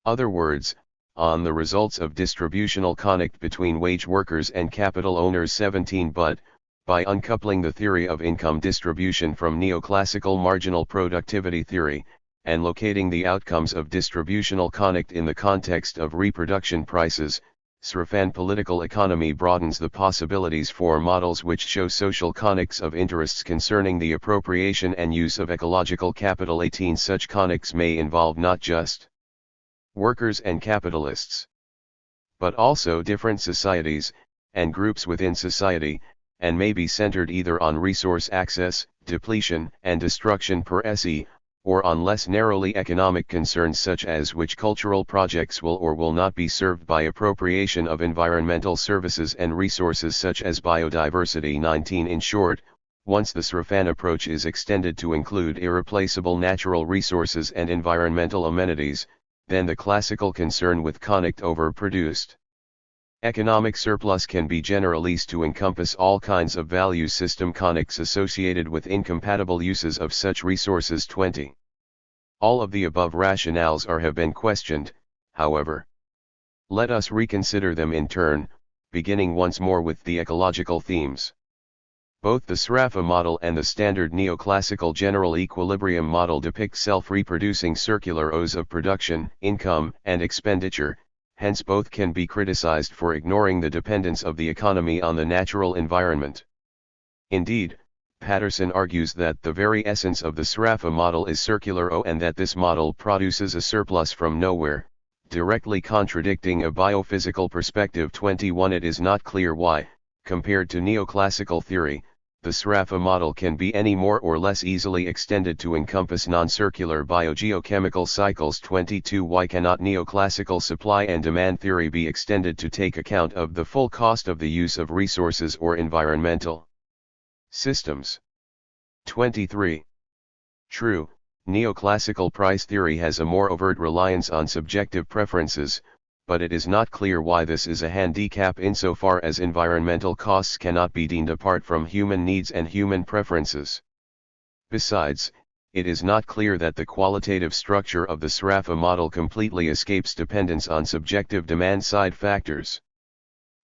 other words, on the results of distributional conflict between wage workers and capital owners. 17. But, by uncoupling the theory of income distribution from neoclassical marginal productivity theory, and locating the outcomes of distributional conflict in the context of reproduction prices, Sraffan political economy broadens the possibilities for models which show social conflicts of interests concerning the appropriation and use of ecological capital. 18. Such conflicts may involve not just workers and capitalists, but also different societies, and groups within society, and may be centered either on resource access, depletion and destruction per se, or on less narrowly economic concerns such as which cultural projects will or will not be served by appropriation of environmental services and resources such as biodiversity. 19. In short, once the Sraffan approach is extended to include irreplaceable natural resources and environmental amenities, then the classical concern with conflict over produced Economic surplus can be generalized to encompass all kinds of value system conics associated with incompatible uses of such resources. 20. All of the above rationales have been questioned, however. Let us reconsider them in turn, beginning once more with the ecological themes. Both the Sraffa model and the standard neoclassical general equilibrium model depict self-reproducing circular O's of production, income, and expenditure, hence both can be criticized for ignoring the dependence of the economy on the natural environment. Indeed, Patterson argues that the very essence of the Sraffa model is circular O and that this model produces a surplus from nowhere, directly contradicting a biophysical perspective. 21. It is not clear why, compared to neoclassical theory, the Sraffa model can be any more or less easily extended to encompass non-circular biogeochemical cycles. 22. Why cannot neoclassical supply and demand theory be extended to take account of the full cost of the use of resources or environmental systems? 23. True, neoclassical price theory has a more overt reliance on subjective preferences, but it is not clear why this is a handicap insofar as environmental costs cannot be deemed apart from human needs and human preferences. Besides, it is not clear that the qualitative structure of the Sraffa model completely escapes dependence on subjective demand-side factors.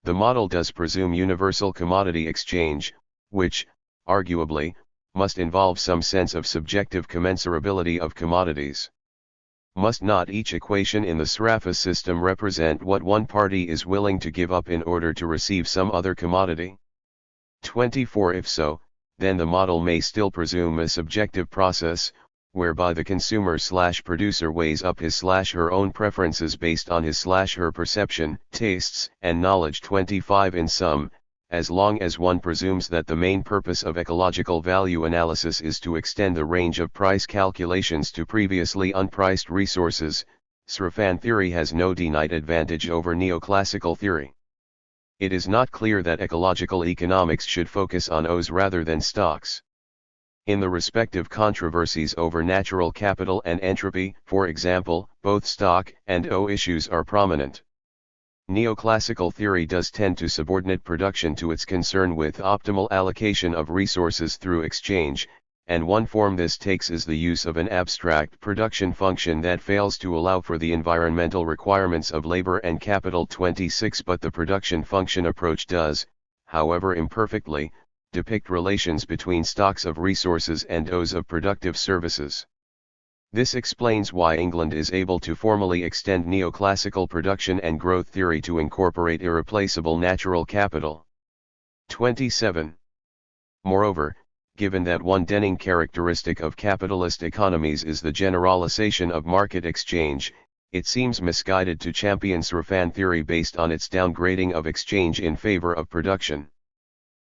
The model does presume universal commodity exchange, which, arguably, must involve some sense of subjective commensurability of commodities. Must not each equation in the Sraffa system represent what one party is willing to give up in order to receive some other commodity? 24. If so, then the model may still presume a subjective process, whereby the consumer/producer weighs up his/her own preferences based on his/her perception, tastes, and knowledge. 25. In sum, as long as one presumes that the main purpose of ecological value analysis is to extend the range of price calculations to previously unpriced resources, Sraffan theory has no denied advantage over neoclassical theory. It is not clear that ecological economics should focus on O's rather than stocks. In the respective controversies over natural capital and entropy, for example, both stock and O issues are prominent. Neoclassical theory does tend to subordinate production to its concern with optimal allocation of resources through exchange, and one form this takes is the use of an abstract production function that fails to allow for the environmental requirements of labor and capital. 26. But the production function approach does, however imperfectly, depict relations between stocks of resources and O's of productive services. This explains why England is able to formally extend neoclassical production and growth theory to incorporate irreplaceable natural capital. 27. Moreover, given that one defining characteristic of capitalist economies is the generalization of market exchange, it seems misguided to champion Sraffan theory based on its downgrading of exchange in favor of production.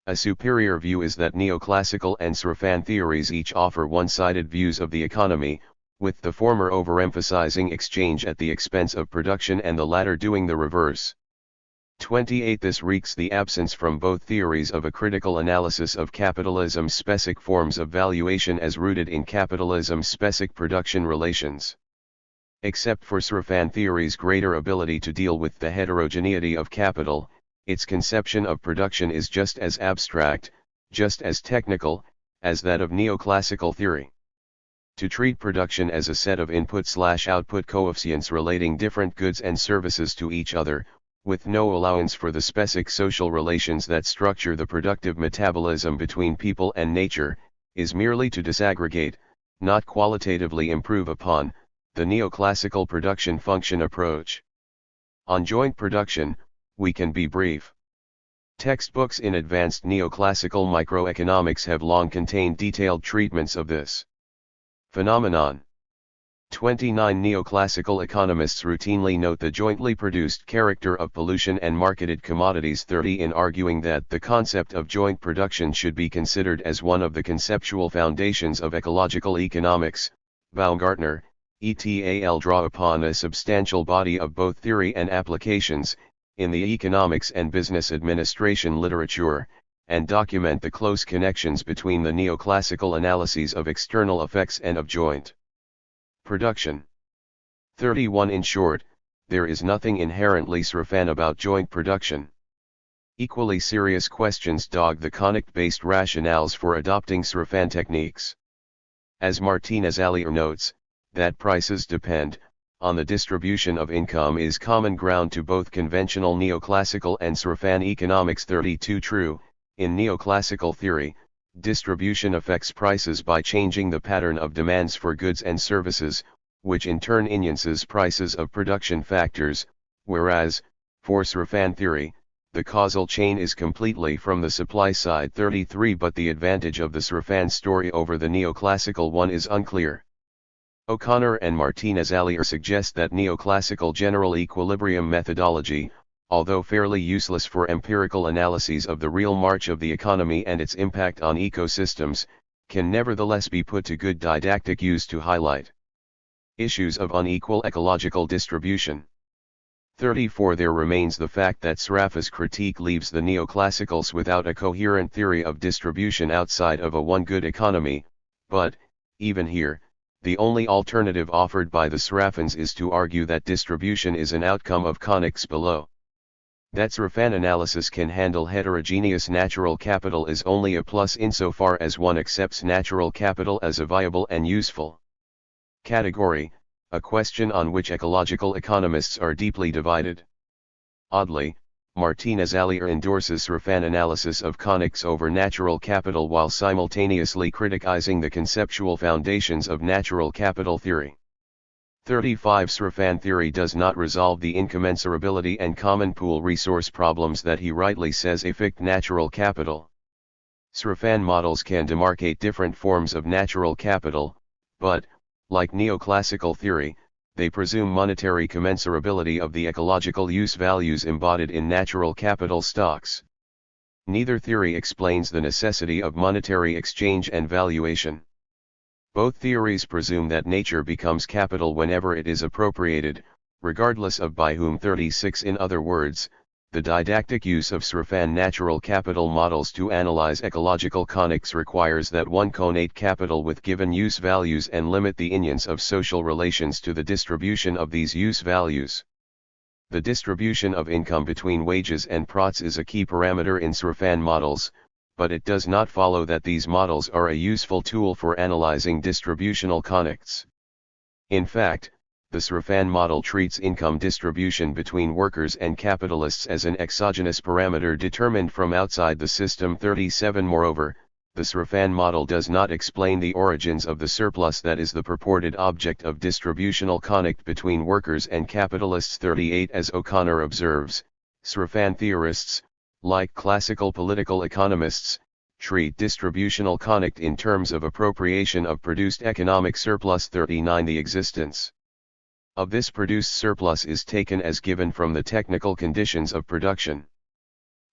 A superior view is that neoclassical and Sraffan theories each offer one-sided views of the economy, with the former overemphasizing exchange at the expense of production and the latter doing the reverse. 28. This reeks the absence from both theories of a critical analysis of capitalism's specific forms of valuation as rooted in capitalism's specific production relations. Except for Sraffan theory's greater ability to deal with the heterogeneity of capital, its conception of production is just as abstract, just as technical, as that of neoclassical theory. To treat production as a set of input/output coefficients relating different goods and services to each other, with no allowance for the specific social relations that structure the productive metabolism between people and nature, is merely to disaggregate, not qualitatively improve upon, the neoclassical production function approach. On joint production, we can be brief. Textbooks in advanced neoclassical microeconomics have long contained detailed treatments of this phenomenon. 29. Neoclassical economists routinely note the jointly produced character of pollution and marketed commodities. 30. In arguing that the concept of joint production should be considered as one of the conceptual foundations of ecological economics, Baumgartner, et al. Draw upon a substantial body of both theory and applications, in the economics and business administration literature, and document the close connections between the neoclassical analyses of external effects and of joint production. 31. In short, there is nothing inherently Srafan about joint production. Equally serious questions dog the conic-based rationales for adopting Srafan techniques. As Martinez-Alier notes, that prices depend on the distribution of income is common ground to both conventional neoclassical and Srafan economics. 32 True, in neoclassical theory, distribution affects prices by changing the pattern of demands for goods and services, which in turn influences prices of production factors, whereas, for Srafan theory, the causal chain is completely from the supply side. 33 But the advantage of the Srafan story over the neoclassical one is unclear. O'Connor and Martinez-Alier suggest that neoclassical general equilibrium methodology, although fairly useless for empirical analyses of the real march of the economy and its impact on ecosystems, can nevertheless be put to good didactic use to highlight issues of unequal ecological distribution. 34 There remains the fact that Sraffa's critique leaves the neoclassicals without a coherent theory of distribution outside of a one-good economy, but, even here, the only alternative offered by the Sraffans is to argue that distribution is an outcome of conics below. That Srafan analysis can handle heterogeneous natural capital is only a plus insofar as one accepts natural capital as a viable and useful category, a question on which ecological economists are deeply divided. Oddly, Martinez-Alier endorses Srafan analysis of conics over natural capital while simultaneously criticizing the conceptual foundations of natural capital theory. 35 Srafan theory does not resolve the incommensurability and common pool resource problems that he rightly says affect natural capital. Srafan models can demarcate different forms of natural capital, but, like neoclassical theory, they presume monetary commensurability of the ecological use values embodied in natural capital stocks. Neither theory explains the necessity of monetary exchange and valuation. Both theories presume that nature becomes capital whenever it is appropriated, regardless of by whom. 36 In other words, the didactic use of Srafan natural capital models to analyze ecological conics requires that one connate capital with given use values and limit the influence of social relations to the distribution of these use values. The distribution of income between wages and prots is a key parameter in Srafan models, but it does not follow that these models are a useful tool for analyzing distributional conics. In fact, the Srafan model treats income distribution between workers and capitalists as an exogenous parameter determined from outside the system. 37 Moreover, the Srafan model does not explain the origins of the surplus that is the purported object of distributional conic between workers and capitalists. 38 As O'Connor observes, Srafan theorists, like classical political economists, treat distributional conic in terms of appropriation of produced economic surplus. 39 The existence of this produced surplus is taken as given from the technical conditions of production.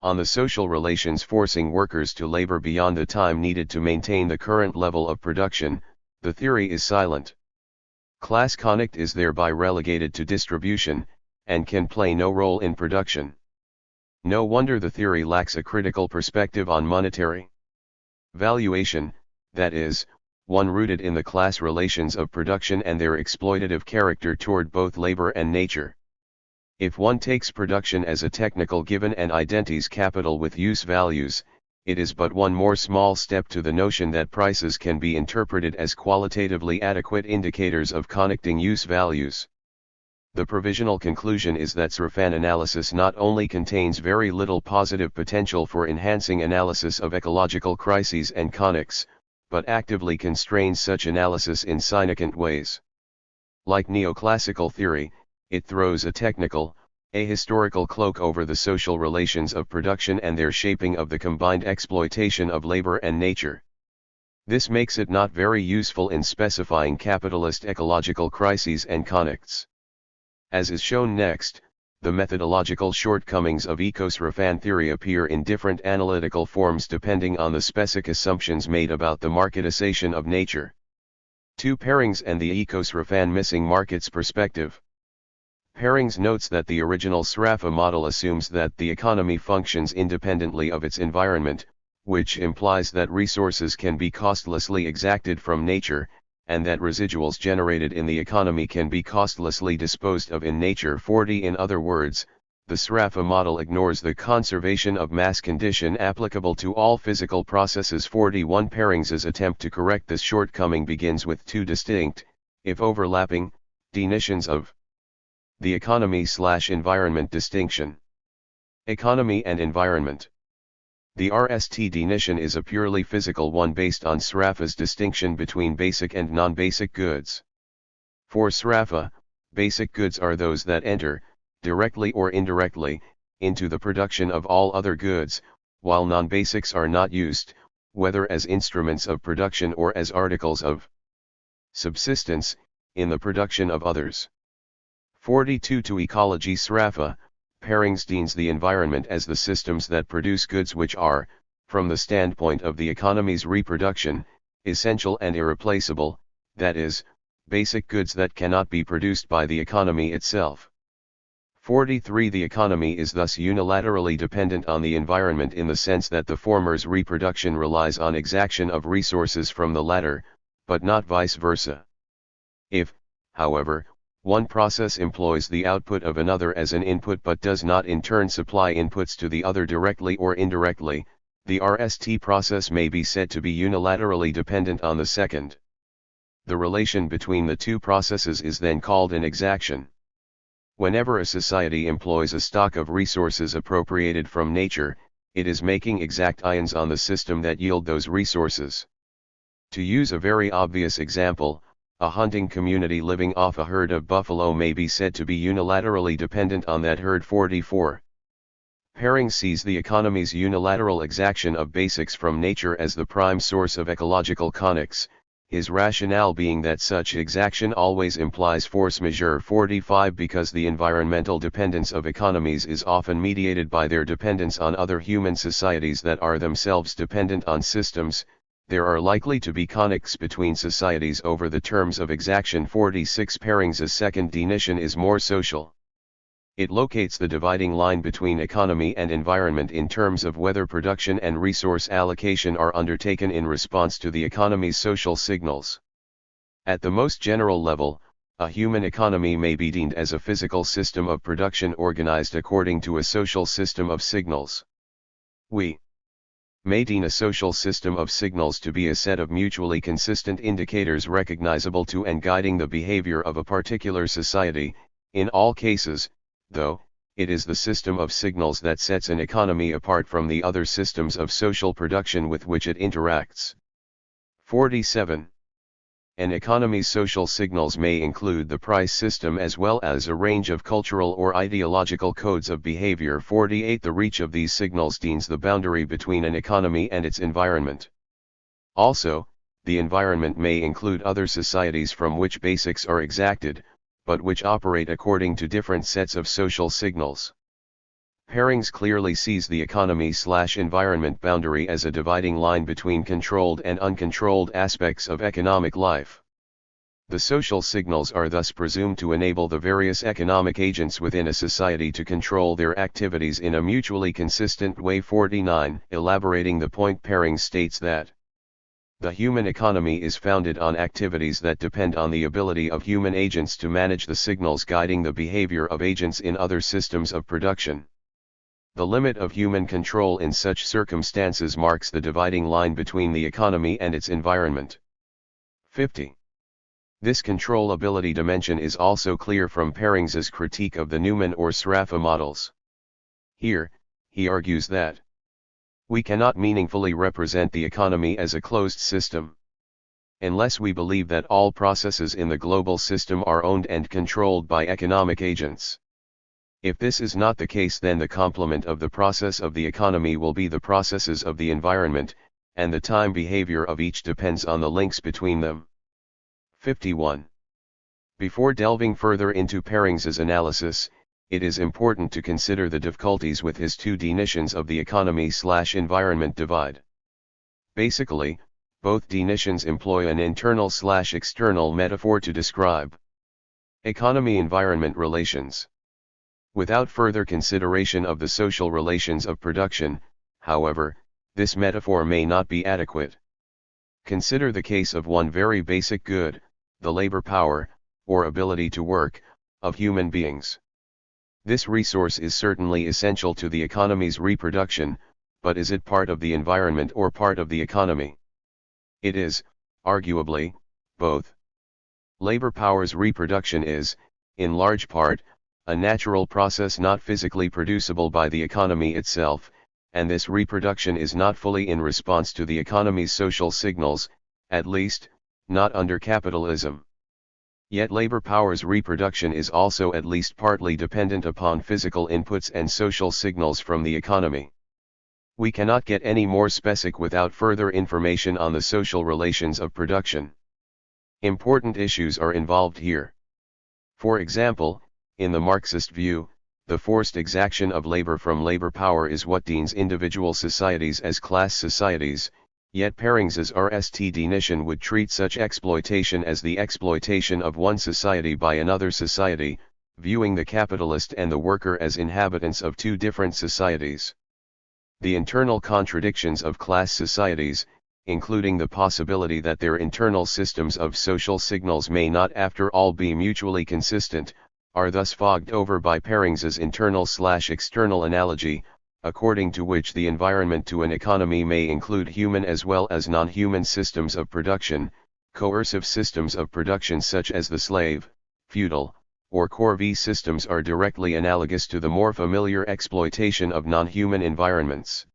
On the social relations forcing workers to labor beyond the time needed to maintain the current level of production, the theory is silent. Class conic is thereby relegated to distribution, and can play no role in production. No wonder the theory lacks a critical perspective on monetary valuation, that is, one rooted in the class relations of production and their exploitative character toward both labor and nature. If one takes production as a technical given and identities capital with use values, it is but one more small step to the notion that prices can be interpreted as qualitatively adequate indicators of connecting use values. The provisional conclusion is that Srafan analysis not only contains very little positive potential for enhancing analysis of ecological crises and conics, but actively constrains such analysis in significant ways. Like neoclassical theory, it throws a technical, ahistorical cloak over the social relations of production and their shaping of the combined exploitation of labor and nature. This makes it not very useful in specifying capitalist ecological crises and conics. As is shown next, the methodological shortcomings of eco-Srafan theory appear in different analytical forms depending on the specific assumptions made about the marketization of nature. 2 Pairings and the eco-Srafan missing markets perspective. Pairings notes that the original Sraffa model assumes that the economy functions independently of its environment, which implies that resources can be costlessly exacted from nature, and that residuals generated in the economy can be costlessly disposed of in nature. 40. In other words, the SRAFA model ignores the conservation of mass condition applicable to all physical processes. 41. Parings's attempt to correct this shortcoming begins with two distinct, if overlapping, definitions of the economy/environment distinction. Economy and environment. The RST definition is a purely physical one based on SRAFA's distinction between basic and non-basic goods. For SRAFA, basic goods are those that enter, directly or indirectly, into the production of all other goods, while non-basics are not used, whether as instruments of production or as articles of subsistence, in the production of others. 42. To ecology SRAFA, Parings defines the environment as the systems that produce goods which are, from the standpoint of the economy's reproduction, essential and irreplaceable, that is, basic goods that cannot be produced by the economy itself. 43. The economy is thus unilaterally dependent on the environment in the sense that the former's reproduction relies on exaction of resources from the latter, but not vice versa. If, however, one process employs the output of another as an input but does not in turn supply inputs to the other directly or indirectly, the RST process may be said to be unilaterally dependent on the second. The relation between the two processes is then called an exaction. Whenever a society employs a stock of resources appropriated from nature, it is making exactions on the system that yield those resources. To use a very obvious example, a hunting community living off a herd of buffalo may be said to be unilaterally dependent on that herd. 44. Parings sees the economy's unilateral exaction of basics from nature as the prime source of ecological conics, his rationale being that such exaction always implies force majeure. 45. Because the environmental dependence of economies is often mediated by their dependence on other human societies that are themselves dependent on systems, there are likely to be conics between societies over the terms of exaction. 46. Parings's second definition is more social. It locates the dividing line between economy and environment in terms of whether production and resource allocation are undertaken in response to the economy's social signals. At the most general level, a human economy may be deemed as a physical system of production organized according to a social system of signals. We may deem a social system of signals to be a set of mutually consistent indicators recognizable to and guiding the behavior of a particular society. In all cases, though, it is the system of signals that sets an economy apart from the other systems of social production with which it interacts. 47. An economy's social signals may include the price system as well as a range of cultural or ideological codes of behavior. 48. The reach of these signals defines the boundary between an economy and its environment. Also, the environment may include other societies from which basics are exacted, but which operate according to different sets of social signals. Parings clearly sees the economy/environment boundary as a dividing line between controlled and uncontrolled aspects of economic life. The social signals are thus presumed to enable the various economic agents within a society to control their activities in a mutually consistent way. 49. Elaborating the point, Parings states that the human economy is founded on activities that depend on the ability of human agents to manage the signals guiding the behavior of agents in other systems of production. The limit of human control in such circumstances marks the dividing line between the economy and its environment. 50. This controllability dimension is also clear from Parings's critique of the Newman or SRAFA models. Here, he argues that we cannot meaningfully represent the economy as a closed system unless we believe that all processes in the global system are owned and controlled by economic agents. If this is not the case, then the complement of the process of the economy will be the processes of the environment, and the time behavior of each depends on the links between them. 51. Before delving further into Parings's analysis, it is important to consider the difficulties with his two definitions of the economy/environment divide. Basically, both definitions employ an internal/external metaphor to describe economy-environment relations. Without further consideration of the social relations of production, however, this metaphor may not be adequate. Consider the case of one very basic good, the labor power, or ability to work, of human beings. This resource is certainly essential to the economy's reproduction, but is it part of the environment or part of the economy? It is, arguably, both. Labor power's reproduction is, in large part, a natural process not physically producible by the economy itself, and this reproduction is not fully in response to the economy's social signals, at least, not under capitalism. Yet labor power's reproduction is also at least partly dependent upon physical inputs and social signals from the economy. We cannot get any more specific without further information on the social relations of production. Important issues are involved here. For example, in the Marxist view, the forced exaction of labor from labor power is what deems individual societies as class societies, yet Parings's RST definition would treat such exploitation as the exploitation of one society by another society, viewing the capitalist and the worker as inhabitants of two different societies. The internal contradictions of class societies, including the possibility that their internal systems of social signals may not after all be mutually consistent, are thus fogged over by Parings's internal/external analogy, according to which the environment to an economy may include human as well as non-human systems of production, coercive systems of production such as the slave, feudal, or corvée systems are directly analogous to the more familiar exploitation of non-human environments.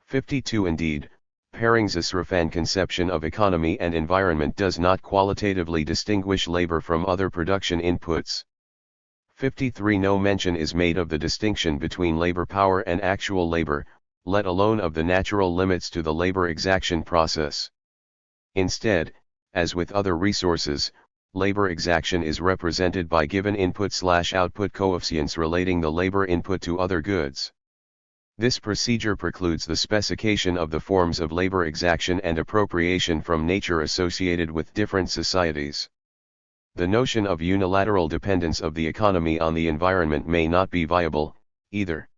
52 Indeed, Parings's Srafan conception of economy and environment does not qualitatively distinguish labor from other production inputs. 53 No mention is made of the distinction between labor power and actual labor, let alone of the natural limits to the labor exaction process. Instead, as with other resources, labor exaction is represented by given input/output coefficients relating the labor input to other goods. This procedure precludes the specification of the forms of labor exaction and appropriation from nature associated with different societies. The notion of unilateral dependence of the economy on the environment may not be viable, either.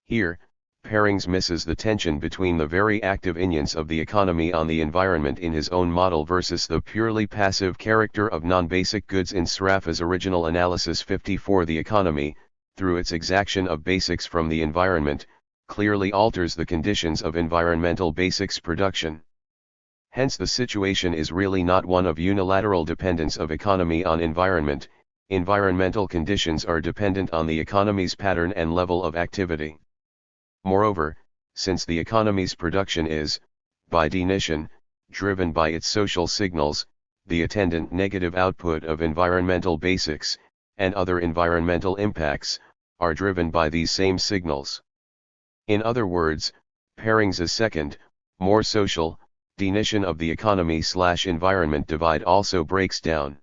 Here, Parings misses the tension between the very active influence of the economy on the environment in his own model versus the purely passive character of non-basic goods in Sraffa's original analysis. 54 The economy, through its exaction of basics from the environment, clearly alters the conditions of environmental basics production. Hence the situation is really not one of unilateral dependence of economy on environment. Environmental conditions are dependent on the economy's pattern and level of activity. Moreover, since the economy's production is, by definition, driven by its social signals, the attendant negative output of environmental basics, and other environmental impacts, are driven by these same signals. In other words, Parings's second, more social, definition of the economy/environment divide also breaks down.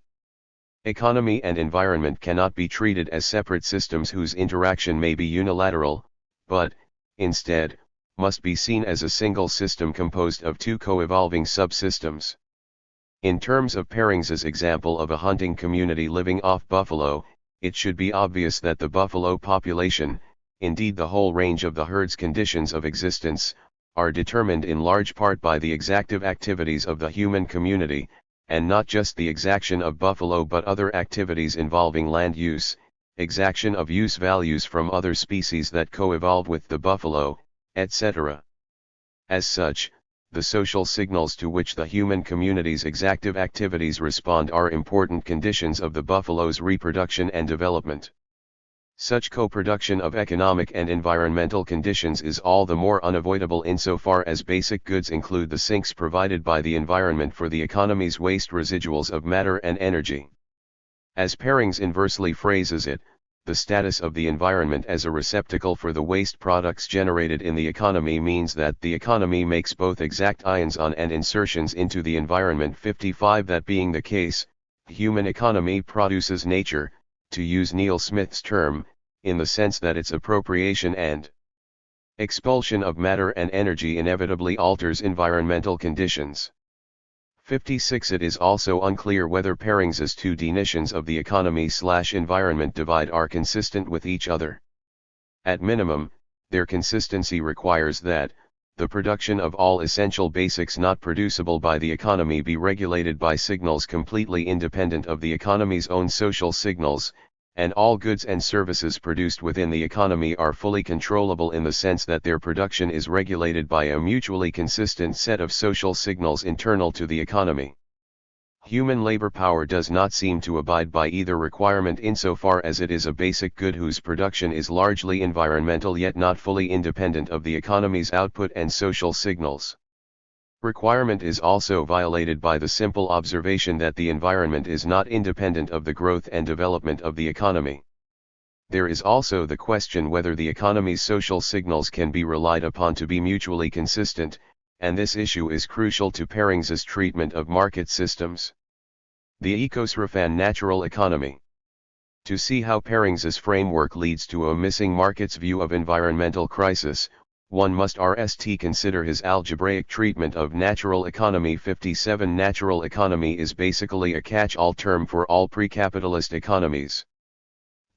Economy and environment cannot be treated as separate systems whose interaction may be unilateral, but, instead, must be seen as a single system composed of two co-evolving subsystems. In terms of Parings's example of a hunting community living off buffalo, it should be obvious that the buffalo population, indeed the whole range of the herd's conditions of existence, are determined in large part by the exactive activities of the human community, and not just the exaction of buffalo but other activities involving land use, exaction of use values from other species that co-evolve with the buffalo, etc. As such, the social signals to which the human community's exactive activities respond are important conditions of the buffalo's reproduction and development. Such co-production of economic and environmental conditions is all the more unavoidable insofar as basic goods include the sinks provided by the environment for the economy's waste residuals of matter and energy. As Parings inversely phrases it, the status of the environment as a receptacle for the waste products generated in the economy means that the economy makes both exact ions-on and insertions into the environment. 55 That being the case, human economy produces nature, to use Neil Smith's term, in the sense that its appropriation and expulsion of matter and energy inevitably alters environmental conditions. 56 It is also unclear whether Parings's two definitions of the economy/environment divide are consistent with each other. At minimum, their consistency requires that, the production of all essential basics not producible by the economy be regulated by signals completely independent of the economy's own social signals, and all goods and services produced within the economy are fully controllable in the sense that their production is regulated by a mutually consistent set of social signals internal to the economy. Human labor power does not seem to abide by either requirement insofar as it is a basic good whose production is largely environmental yet not fully independent of the economy's output and social signals. Requirement is also violated by the simple observation that the environment is not independent of the growth and development of the economy. There is also the question whether the economy's social signals can be relied upon to be mutually consistent, and this issue is crucial to Perings's treatment of market systems. The ecosrefan natural economy. To see how Perings's framework leads to a missing market's view of environmental crisis, one must consider his algebraic treatment of natural economy. 57 Natural economy is basically a catch-all term for all pre-capitalist economies.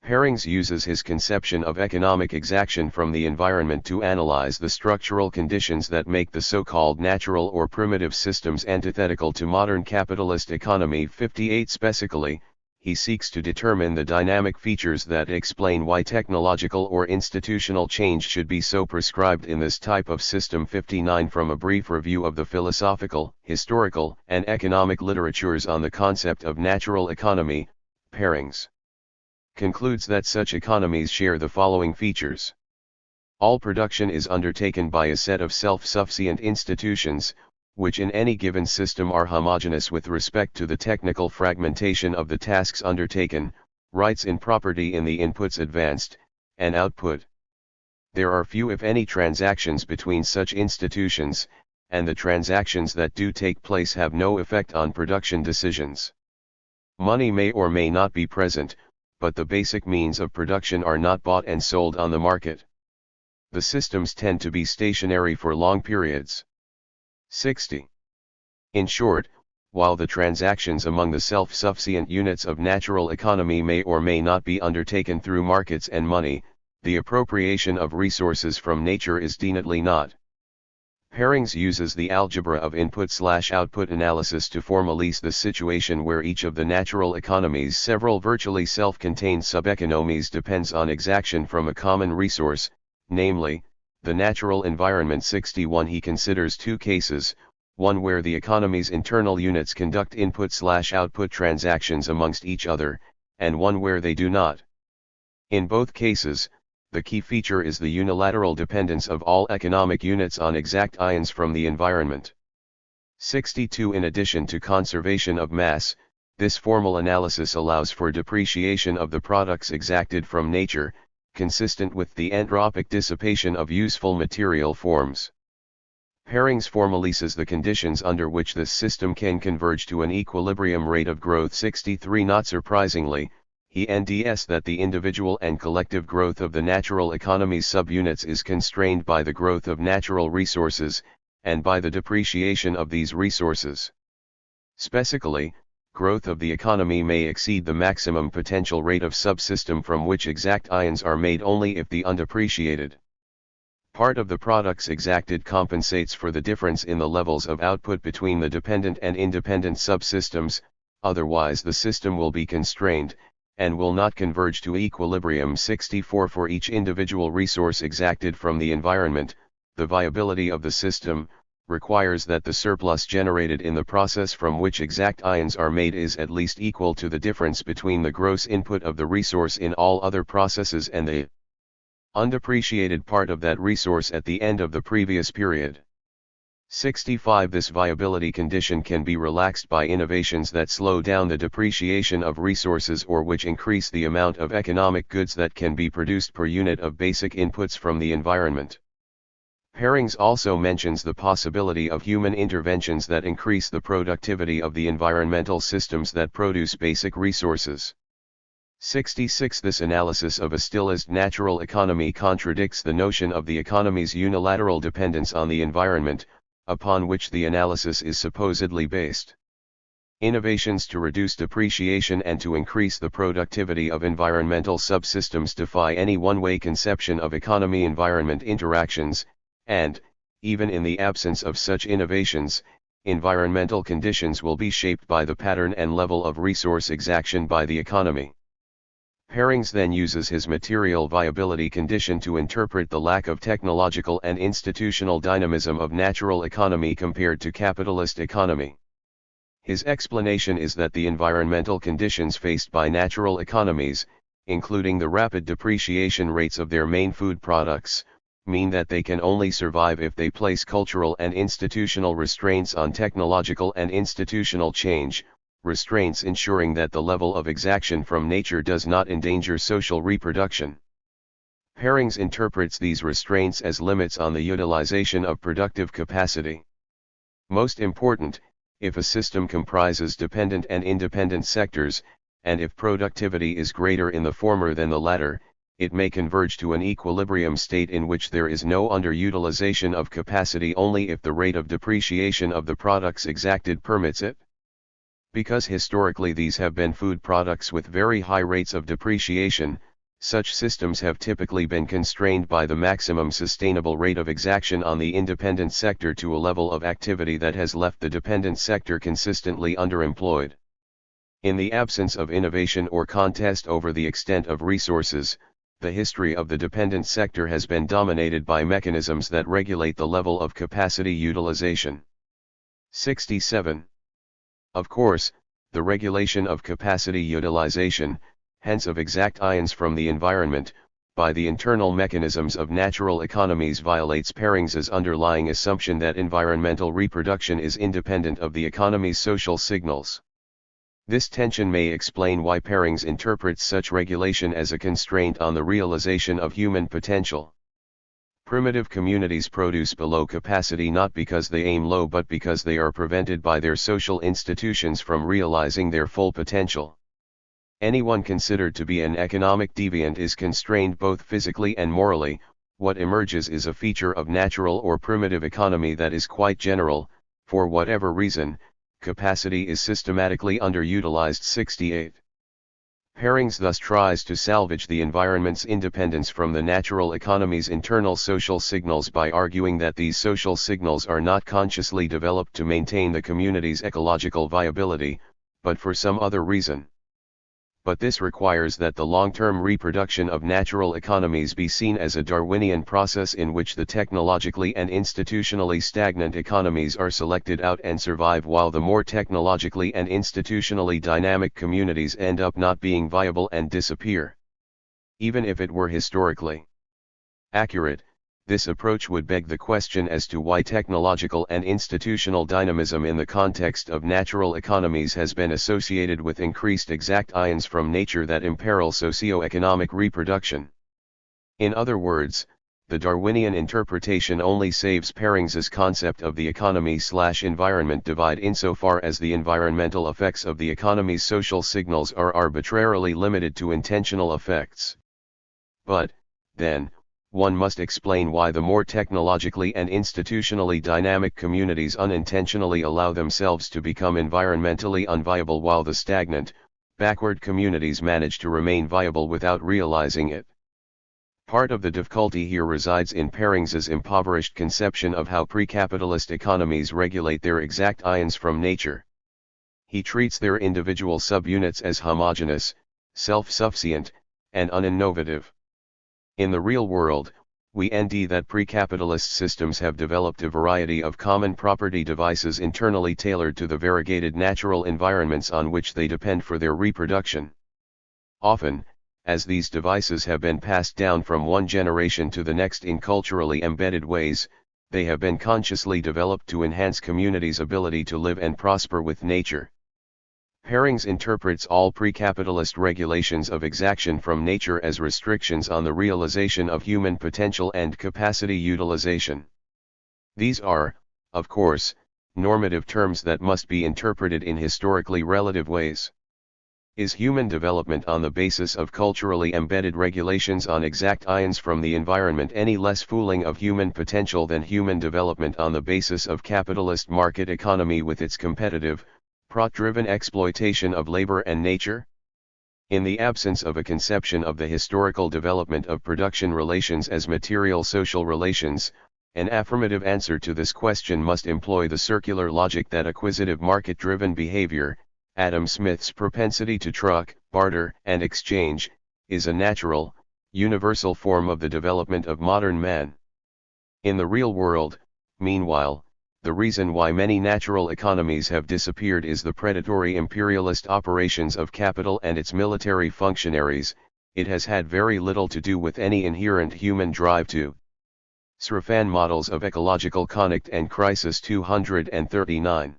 Perings uses his conception of economic exaction from the environment to analyze the structural conditions that make the so-called natural or primitive systems antithetical to modern capitalist economy. 58 Specifically, he seeks to determine the dynamic features that explain why technological or institutional change should be so prescribed in this type of system. 59 From a brief review of the philosophical, historical, and economic literatures on the concept of natural economy, Perings concludes that such economies share the following features. All production is undertaken by a set of self-sufficient institutions, which in any given system are homogeneous with respect to the technical fragmentation of the tasks undertaken, rights in property in the inputs advanced, and output. There are few if any transactions between such institutions, and the transactions that do take place have no effect on production decisions. Money may or may not be present, but the basic means of production are not bought and sold on the market. The systems tend to be stationary for long periods. 60. In short, while the transactions among the self-sufficient units of natural economy may or may not be undertaken through markets and money, the appropriation of resources from nature is definitely not. Perings uses the algebra of input/output analysis to formalize the situation where each of the natural economy's several virtually self-contained sub-economies depends on exaction from a common resource, namely, the natural environment. 61 He considers two cases, one where the economy's internal units conduct input/output transactions amongst each other, and one where they do not. In both cases, the key feature is the unilateral dependence of all economic units on exact ions from the environment. 62 In addition to conservation of mass, this formal analysis allows for depreciation of the products exacted from nature, consistent with the entropic dissipation of useful material forms. Perings formalizes the conditions under which this system can converge to an equilibrium rate of growth. 63 Not surprisingly, he nds that the individual and collective growth of the natural economy's subunits is constrained by the growth of natural resources, and by the depreciation of these resources. Specifically, growth of the economy may exceed the maximum potential rate of subsystem from which exact ions are made only if the undepreciated part of the products exacted compensates for the difference in the levels of output between the dependent and independent subsystems, otherwise the system will be constrained, and will not converge to equilibrium. 64 For each individual resource exacted from the environment, the viability of the system requires that the surplus generated in the process from which exact ions are made is at least equal to the difference between the gross input of the resource in all other processes and the undepreciated part of that resource at the end of the previous period. 65 This viability condition can be relaxed by innovations that slow down the depreciation of resources or which increase the amount of economic goods that can be produced per unit of basic inputs from the environment. Perings also mentions the possibility of human interventions that increase the productivity of the environmental systems that produce basic resources. 66 This analysis of a stillized natural economy contradicts the notion of the economy's unilateral dependence on the environment, upon which the analysis is supposedly based. Innovations to reduce depreciation and to increase the productivity of environmental subsystems defy any one-way conception of economy-environment interactions, and, even in the absence of such innovations, environmental conditions will be shaped by the pattern and level of resource exaction by the economy. Perings then uses his material viability condition to interpret the lack of technological and institutional dynamism of natural economy compared to capitalist economy. His explanation is that the environmental conditions faced by natural economies, including the rapid depreciation rates of their main food products, mean that they can only survive if they place cultural and institutional restraints on technological and institutional change, restraints ensuring that the level of exaction from nature does not endanger social reproduction. Perings interprets these restraints as limits on the utilization of productive capacity. Most important, if a system comprises dependent and independent sectors, and if productivity is greater in the former than the latter, it may converge to an equilibrium state in which there is no underutilization of capacity only if the rate of depreciation of the products exacted permits it. Because historically these have been food products with very high rates of depreciation, such systems have typically been constrained by the maximum sustainable rate of exaction on the independent sector to a level of activity that has left the dependent sector consistently underemployed. In the absence of innovation or contest over the extent of resources, the history of the dependent sector has been dominated by mechanisms that regulate the level of capacity utilization. 67. Of course, the regulation of capacity utilization, hence of exact ions from the environment, by the internal mechanisms of natural economies violates Perings's underlying assumption that environmental reproduction is independent of the economy's social signals. This tension may explain why Perings interprets such regulation as a constraint on the realization of human potential. Primitive communities produce below capacity not because they aim low but because they are prevented by their social institutions from realizing their full potential. Anyone considered to be an economic deviant is constrained both physically and morally. What emerges is a feature of natural or primitive economy that is quite general. For whatever reason, capacity is systematically underutilized. 68. Perings thus tries to salvage the environment's independence from the natural economy's internal social signals by arguing that these social signals are not consciously developed to maintain the community's ecological viability, but for some other reason. But this requires that the long-term reproduction of natural economies be seen as a Darwinian process in which the technologically and institutionally stagnant economies are selected out and survive while the more technologically and institutionally dynamic communities end up not being viable and disappear. Even if it were historically accurate, this approach would beg the question as to why technological and institutional dynamism in the context of natural economies has been associated with increased exact ions from nature that imperil socio-economic reproduction. In other words, the Darwinian interpretation only saves Perings's concept of the economy/environment divide insofar as the environmental effects of the economy's social signals are arbitrarily limited to intentional effects. But, then, one must explain why the more technologically and institutionally dynamic communities unintentionally allow themselves to become environmentally unviable while the stagnant, backward communities manage to remain viable without realizing it. Part of the difficulty here resides in Perings's impoverished conception of how pre-capitalist economies regulate their exact ions from nature. He treats their individual subunits as homogeneous, self-sufficient, and uninnovative. In the real world, we find that pre-capitalist systems have developed a variety of common property devices internally tailored to the variegated natural environments on which they depend for their reproduction. Often, as these devices have been passed down from one generation to the next in culturally embedded ways, they have been consciously developed to enhance communities' ability to live and prosper with nature. Perings interprets all pre-capitalist regulations of exaction from nature as restrictions on the realization of human potential and capacity utilization. These are, of course, normative terms that must be interpreted in historically relative ways. Is human development on the basis of culturally embedded regulations on exact ions from the environment any less fooling of human potential than human development on the basis of capitalist market economy with its competitive, profit-driven exploitation of labor and nature? In the absence of a conception of the historical development of production relations as material social relations, An affirmative answer to this question must employ the circular logic that acquisitive market-driven behavior, Adam Smith's propensity to truck, barter, and exchange, is a natural, universal form of the development of modern man. In the real world, meanwhile, the reason why many natural economies have disappeared is the predatory imperialist operations of capital and its military functionaries. It has had very little to do with any inherent human drive to Srafan models of ecological conflict and crisis 239.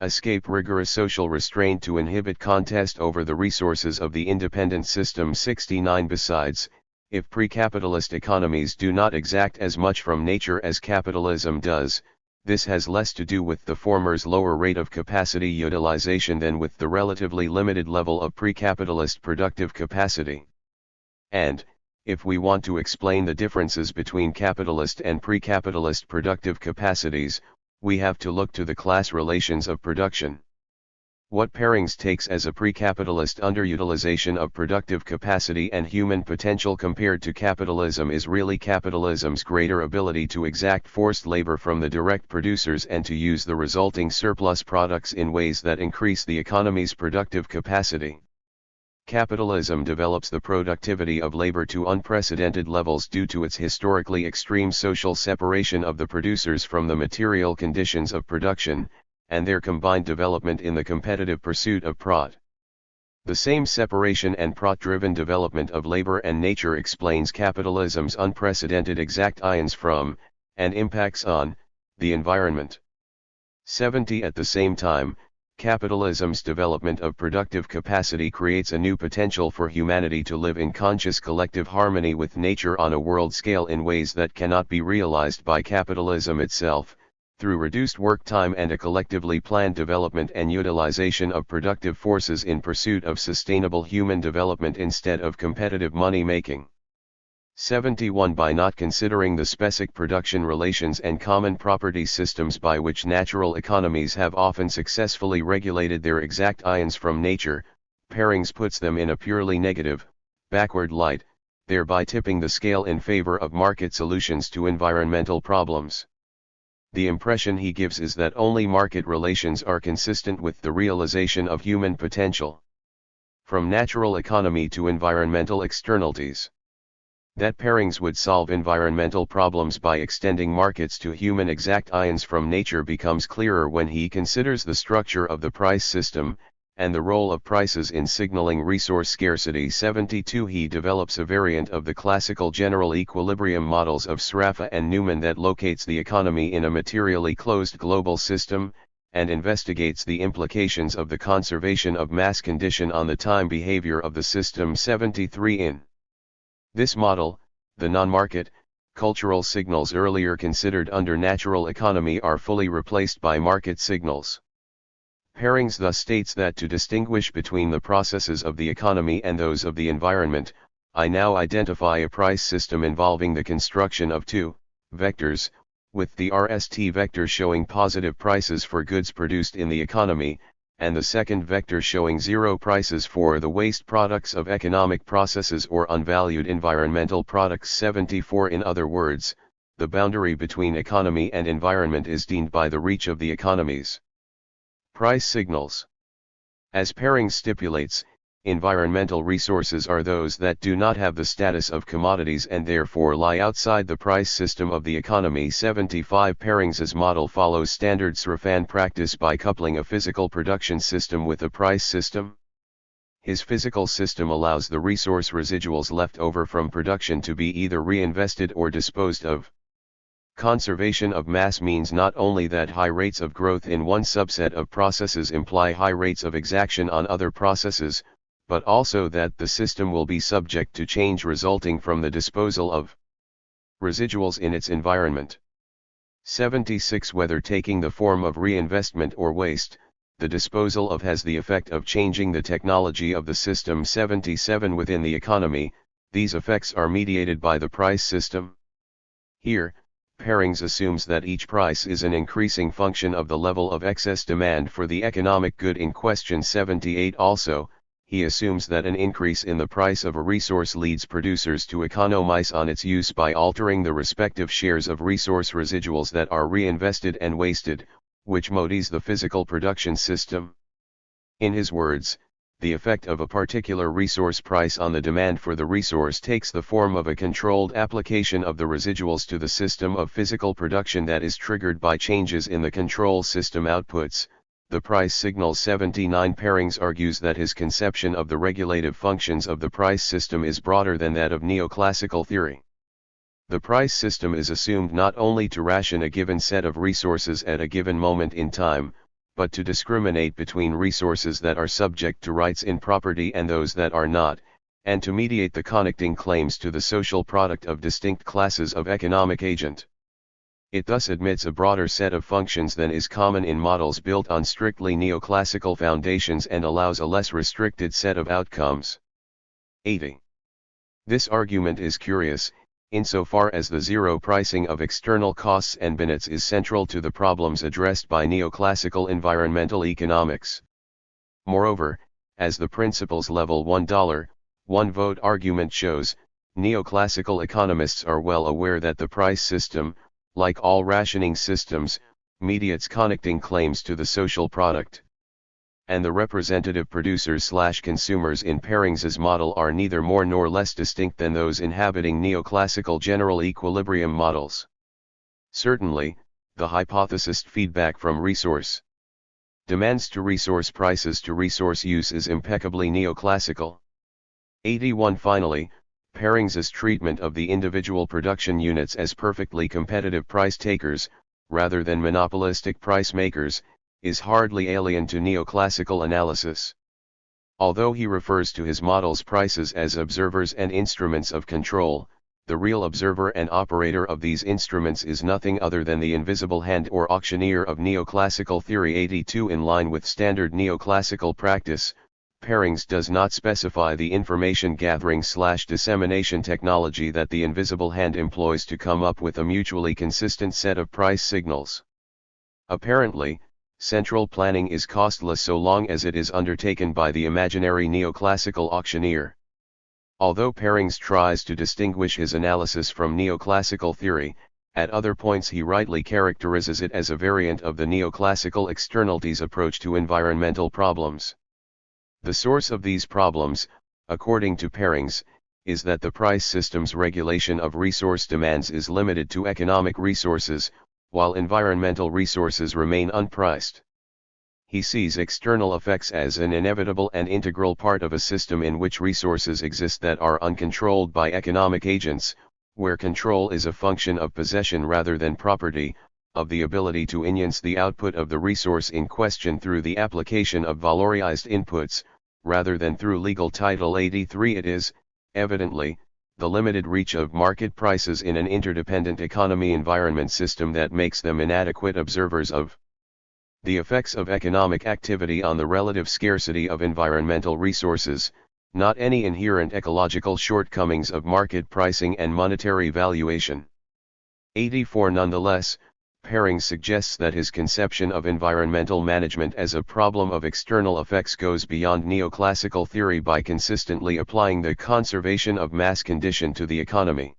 Escape rigorous social restraint to inhibit contest over the resources of the independent system 69. Besides, if pre-capitalist economies do not exact as much from nature as capitalism does, this has less to do with the former's lower rate of capacity utilization than with the relatively limited level of pre-capitalist productive capacity. And, if we want to explain the differences between capitalist and pre-capitalist productive capacities, we have to look to the class relations of production. What Parings takes as a pre-capitalist underutilization of productive capacity and human potential compared to capitalism is really capitalism's greater ability to exact forced labor from the direct producers and to use the resulting surplus products in ways that increase the economy's productive capacity. Capitalism develops the productivity of labor to unprecedented levels due to its historically extreme social separation of the producers from the material conditions of production, and their combined development in the competitive pursuit of profit. The same separation and profit-driven development of labor and nature explains capitalism's unprecedented exactions from, and impacts on, the environment. 70. At the same time, capitalism's development of productive capacity creates a new potential for humanity to live in conscious collective harmony with nature on a world scale in ways that cannot be realized by capitalism itself, through reduced work time and a collectively planned development and utilization of productive forces in pursuit of sustainable human development instead of competitive money-making. 71. By not considering the specific production relations and common property systems by which natural economies have often successfully regulated their exactions from nature, Parings puts them in a purely negative, backward light, thereby tipping the scale in favor of market solutions to environmental problems. The impression he gives is that only market relations are consistent with the realization of human potential. From natural economy to environmental externalities. That Parings would solve environmental problems by extending markets to human exactions from nature becomes clearer when he considers the structure of the price system, and the role of prices in signaling resource scarcity. 72. He develops a variant of the classical general equilibrium models of Sraffa and Newman that locates the economy in a materially closed global system, and investigates the implications of the conservation of mass condition on the time behavior of the system. 73. In this model, the non-market, cultural signals earlier considered under natural economy are fully replaced by market signals. Parings thus states that to distinguish between the processes of the economy and those of the environment, I now identify a price system involving the construction of two vectors, with the RST vector showing positive prices for goods produced in the economy, and the second vector showing zero prices for the waste products of economic processes or unvalued environmental products. 74. In other words, the boundary between economy and environment is defined by the reach of the economy's price signals. As Parings stipulates, environmental resources are those that do not have the status of commodities and therefore lie outside the price system of the economy. 75. Parings's model follows standard Srafan practice by coupling a physical production system with a price system. His physical system allows the resource residuals left over from production to be either reinvested or disposed of. Conservation of mass means not only that high rates of growth in one subset of processes imply high rates of exaction on other processes, but also that the system will be subject to change resulting from the disposal of residuals in its environment. 76. Whether taking the form of reinvestment or waste, the disposal of has the effect of changing the technology of the system. 77. Within the economy, these effects are mediated by the price system. Here, Parings assumes that each price is an increasing function of the level of excess demand for the economic good in question. 78. Also, he assumes that an increase in the price of a resource leads producers to economize on its use by altering the respective shares of resource residuals that are reinvested and wasted, which modifies the physical production system. In his words, the effect of a particular resource price on the demand for the resource takes the form of a controlled application of the residuals to the system of physical production that is triggered by changes in the control system outputs. The price signal 79 Perings argues that his conception of the regulative functions of the price system is broader than that of neoclassical theory. The price system is assumed not only to ration a given set of resources at a given moment in time, but to discriminate between resources that are subject to rights in property and those that are not, and to mediate the connecting claims to the social product of distinct classes of economic agent. It thus admits a broader set of functions than is common in models built on strictly neoclassical foundations and allows a less restricted set of outcomes. 80. This argument is curious, insofar as the zero pricing of external costs and benefits is central to the problems addressed by neoclassical environmental economics. Moreover, as the principles level $1, one vote argument shows, neoclassical economists are well aware that the price system, like all rationing systems, mediates connecting claims to the social product. And the representative producers/consumers in Perings's model are neither more nor less distinct than those inhabiting neoclassical general equilibrium models. Certainly, the hypothesis feedback from resource demands to resource prices to resource use is impeccably neoclassical. 81 Finally, Perings's treatment of the individual production units as perfectly competitive price takers, rather than monopolistic price makers, is hardly alien to neoclassical analysis. Although he refers to his model's prices as observers and instruments of control, the real observer and operator of these instruments is nothing other than the invisible hand or auctioneer of neoclassical theory. 82 In line with standard neoclassical practice, Perings does not specify the information gathering/dissemination technology that the invisible hand employs to come up with a mutually consistent set of price signals. Apparently, central planning is costless so long as it is undertaken by the imaginary neoclassical auctioneer. Although Perings tries to distinguish his analysis from neoclassical theory, at other points he rightly characterizes it as a variant of the neoclassical externalities approach to environmental problems. The source of these problems, according to Perings, is that the price system's regulation of resource demands is limited to economic resources, while environmental resources remain unpriced. He sees external effects as an inevitable and integral part of a system in which resources exist that are uncontrolled by economic agents, where control is a function of possession rather than property, of the ability to enhance the output of the resource in question through the application of valorized inputs, rather than through legal title. 83 It is, evidently, the limited reach of market prices in an interdependent economy environment system that makes them inadequate observers of the effects of economic activity on the relative scarcity of environmental resources, not any inherent ecological shortcomings of market pricing and monetary valuation. 84 Nonetheless, Perings suggests that his conception of environmental management as a problem of external effects goes beyond neoclassical theory by consistently applying the conservation of mass condition to the economy.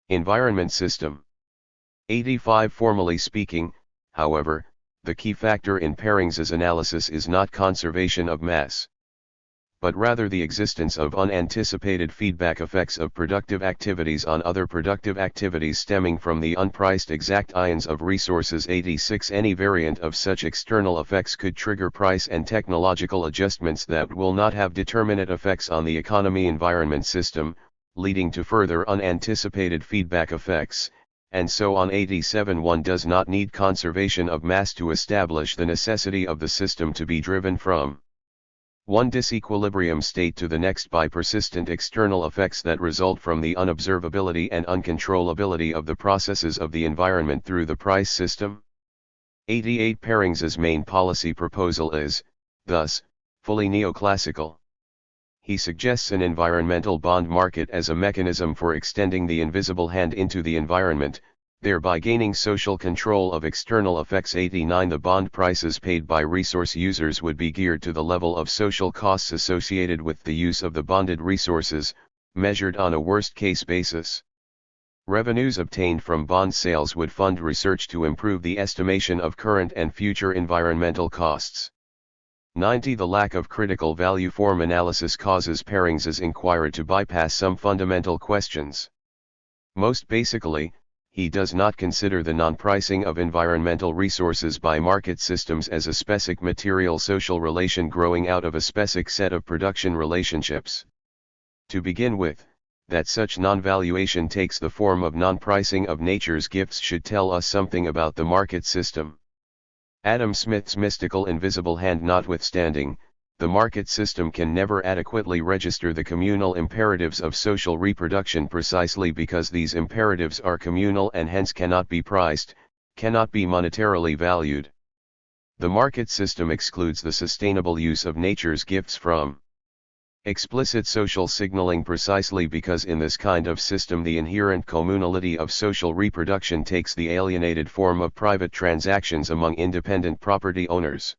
Environment system. 85 Formally speaking, however, the key factor in Perings's analysis is not conservation of mass, but rather the existence of unanticipated feedback effects of productive activities on other productive activities stemming from the unpriced exact ions of resources. 86 Any variant of such external effects could trigger price and technological adjustments that will not have determinate effects on the economy-environment system, leading to further unanticipated feedback effects, and so on. 87 One does not need conservation of mass to establish the necessity of the system to be driven from one disequilibrium state to the next by persistent external effects that result from the unobservability and uncontrollability of the processes of the environment through the price system. 88 Perings's main policy proposal is, thus, fully neoclassical. He suggests an environmental bond market as a mechanism for extending the invisible hand into the environment, thereby gaining social control of external effects. 89 The bond prices paid by resource users would be geared to the level of social costs associated with the use of the bonded resources, measured on a worst-case basis. Revenues obtained from bond sales would fund research to improve the estimation of current and future environmental costs. 90 The lack of critical value form analysis causes Parings's inquiry to bypass some fundamental questions. Most basically, he does not consider the non-pricing of environmental resources by market systems as a specific material social relation growing out of a specific set of production relationships. To begin with, that such non-valuation takes the form of non-pricing of nature's gifts should tell us something about the market system. Adam Smith's mystical invisible hand notwithstanding, the market system can never adequately register the communal imperatives of social reproduction precisely because these imperatives are communal and hence cannot be priced, cannot be monetarily valued. The market system excludes the sustainable use of nature's gifts from explicit social signaling precisely because in this kind of system the inherent communality of social reproduction takes the alienated form of private transactions among independent property owners.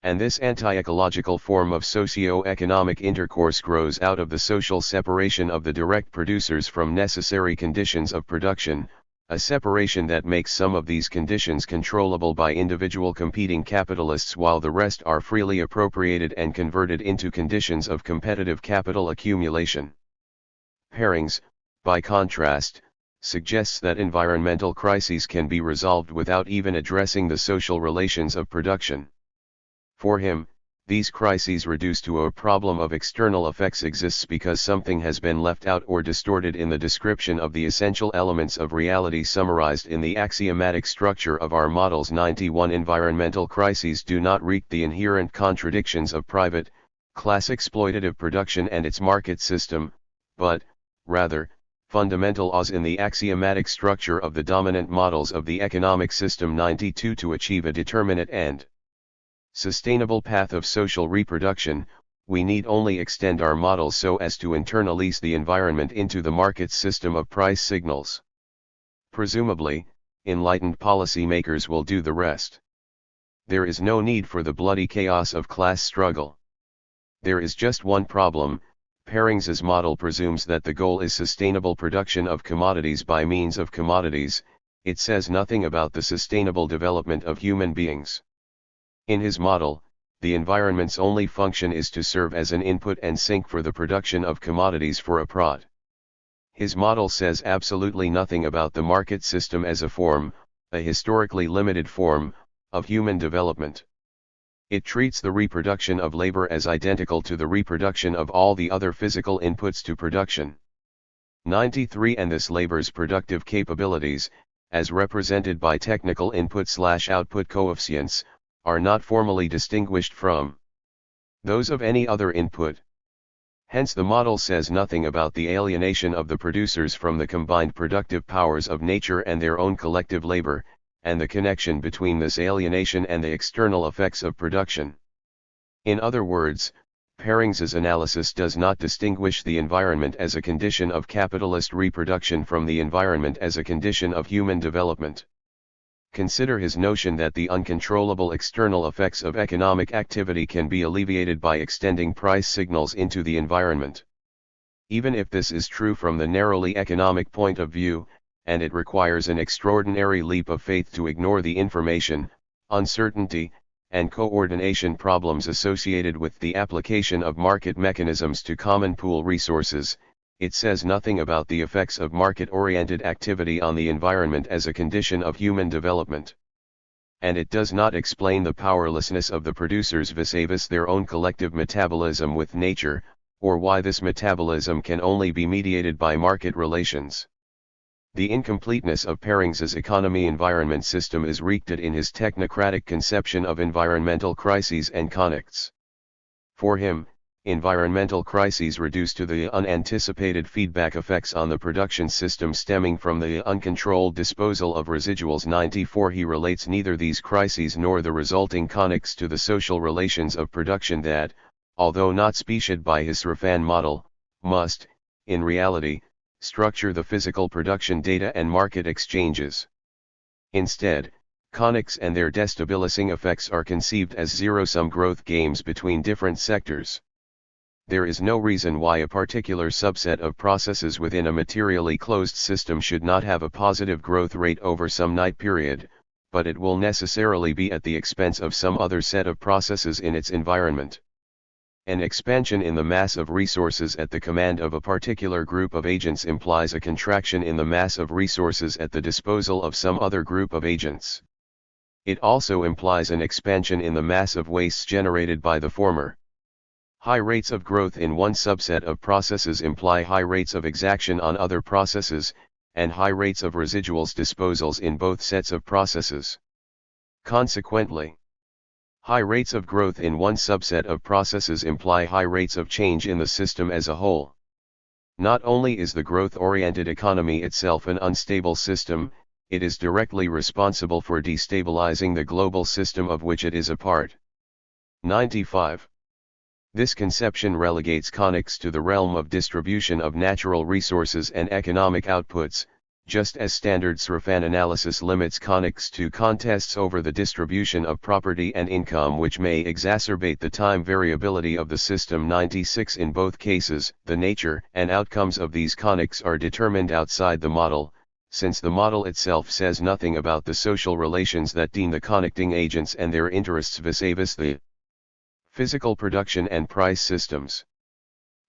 And this anti-ecological form of socio-economic intercourse grows out of the social separation of the direct producers from necessary conditions of production, a separation that makes some of these conditions controllable by individual competing capitalists while the rest are freely appropriated and converted into conditions of competitive capital accumulation. Parings, by contrast, suggests that environmental crises can be resolved without even addressing the social relations of production. For him, these crises reduce to a problem of external effects exists because something has been left out or distorted in the description of the essential elements of reality summarized in the axiomatic structure of our models. 91 Environmental crises do not wreak the inherent contradictions of private, class exploitative production and its market system, but, rather, fundamental laws in the axiomatic structure of the dominant models of the economic system. 92 To achieve a determinate and sustainable path of social reproduction, we need only extend our models so as to internalize the environment into the market system of price signals. Presumably, enlightened policymakers will do the rest. There is no need for the bloody chaos of class struggle. There is just one problem. Parings's model presumes that the goal is sustainable production of commodities by means of commodities. It says nothing about the sustainable development of human beings. In his model, the environment's only function is to serve as an input and sink for the production of commodities for a prod. His model says absolutely nothing about the market system as a form, a historically limited form, of human development. It treats the reproduction of labor as identical to the reproduction of all the other physical inputs to production. 93 And this labor's productive capabilities, as represented by technical input/output coefficients, are not formally distinguished from those of any other input. Hence the model says nothing about the alienation of the producers from the combined productive powers of nature and their own collective labor, and the connection between this alienation and the external effects of production. In other words, Parings's analysis does not distinguish the environment as a condition of capitalist reproduction from the environment as a condition of human development. Consider his notion that the uncontrollable external effects of economic activity can be alleviated by extending price signals into the environment. Even if this is true from the narrowly economic point of view, and it requires an extraordinary leap of faith to ignore the information, uncertainty, and coordination problems associated with the application of market mechanisms to common pool resources, it says nothing about the effects of market-oriented activity on the environment as a condition of human development. And it does not explain the powerlessness of the producers vis-a-vis their own collective metabolism with nature, or why this metabolism can only be mediated by market relations. The incompleteness of Parings's economy-environment system is wreaked in his technocratic conception of environmental crises and conflicts. For him, environmental crises reduce to the unanticipated feedback effects on the production system stemming from the uncontrolled disposal of residuals. 94 He relates neither these crises nor the resulting conflicts to the social relations of production that, although not specified by his Srafan model, must, in reality, structure the physical production data and market exchanges. Instead, conics and their destabilizing effects are conceived as zero-sum growth games between different sectors. There is no reason why a particular subset of processes within a materially closed system should not have a positive growth rate over some night period, but it will necessarily be at the expense of some other set of processes in its environment. An expansion in the mass of resources at the command of a particular group of agents implies a contraction in the mass of resources at the disposal of some other group of agents. It also implies an expansion in the mass of wastes generated by the former. High rates of growth in one subset of processes imply high rates of exaction on other processes, and high rates of residuals disposals in both sets of processes. Consequently, high rates of growth in one subset of processes imply high rates of change in the system as a whole. Not only is the growth-oriented economy itself an unstable system, it is directly responsible for destabilizing the global system of which it is a part. 95. This conception relegates conics to the realm of distribution of natural resources and economic outputs, just as standard Srafan analysis limits conics to contests over the distribution of property and income, which may exacerbate the time variability of the system. 96. In both cases, the nature and outcomes of these conics are determined outside the model, since the model itself says nothing about the social relations that deem the connecting agents and their interests vis-a-vis the physical production and price systems.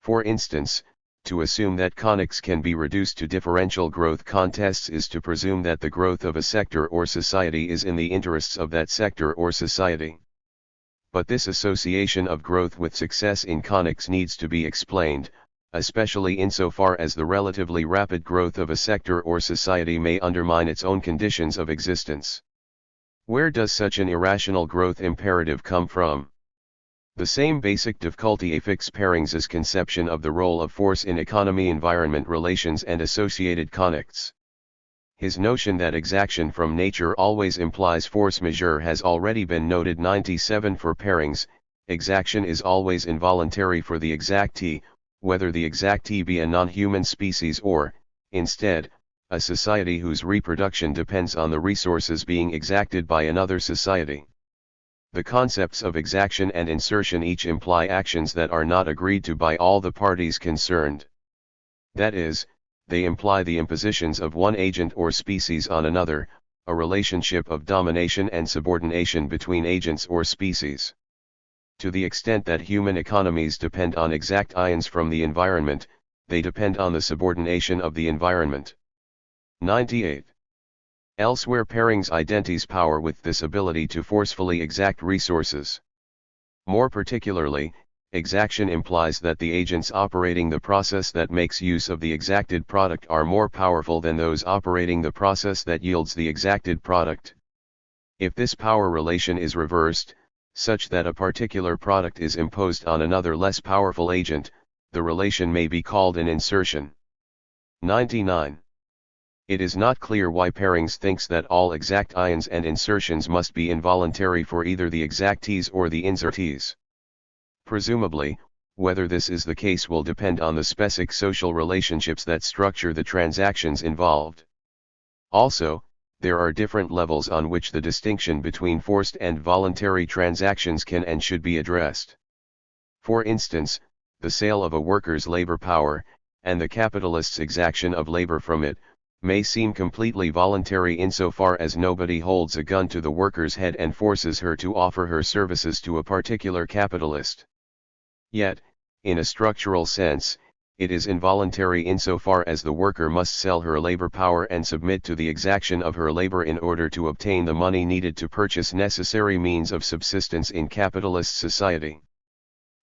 For instance, to assume that conics can be reduced to differential growth contests is to presume that the growth of a sector or society is in the interests of that sector or society. But this association of growth with success in conics needs to be explained, especially insofar as the relatively rapid growth of a sector or society may undermine its own conditions of existence. Where does such an irrational growth imperative come from? The same basic difficulty affects Parings's conception of the role of force in economy-environment relations and associated conics. His notion that exaction from nature always implies force majeure has already been noted. 97. For Parings, exaction is always involuntary for the exactee, whether the exactee be a non-human species or, instead, a society whose reproduction depends on the resources being exacted by another society. The concepts of exaction and insertion each imply actions that are not agreed to by all the parties concerned. That is, they imply the impositions of one agent or species on another, a relationship of domination and subordination between agents or species. To the extent that human economies depend on exact ions from the environment, they depend on the subordination of the environment. 98. Elsewhere Parings identifies power with this ability to forcefully exact resources. More particularly, exaction implies that the agents operating the process that makes use of the exacted product are more powerful than those operating the process that yields the exacted product. If this power relation is reversed, such that a particular product is imposed on another less powerful agent, the relation may be called an insertion. 99. It is not clear why Parings thinks that all exact ions and insertions must be involuntary for either the exactees or the insertees. Presumably, whether this is the case will depend on the specific social relationships that structure the transactions involved. Also, there are different levels on which the distinction between forced and voluntary transactions can and should be addressed. For instance, the sale of a worker's labor power, and the capitalist's exaction of labor from it, may seem completely voluntary insofar as nobody holds a gun to the worker's head and forces her to offer her services to a particular capitalist. Yet, in a structural sense, it is involuntary insofar as the worker must sell her labor power and submit to the exaction of her labor in order to obtain the money needed to purchase necessary means of subsistence in capitalist society.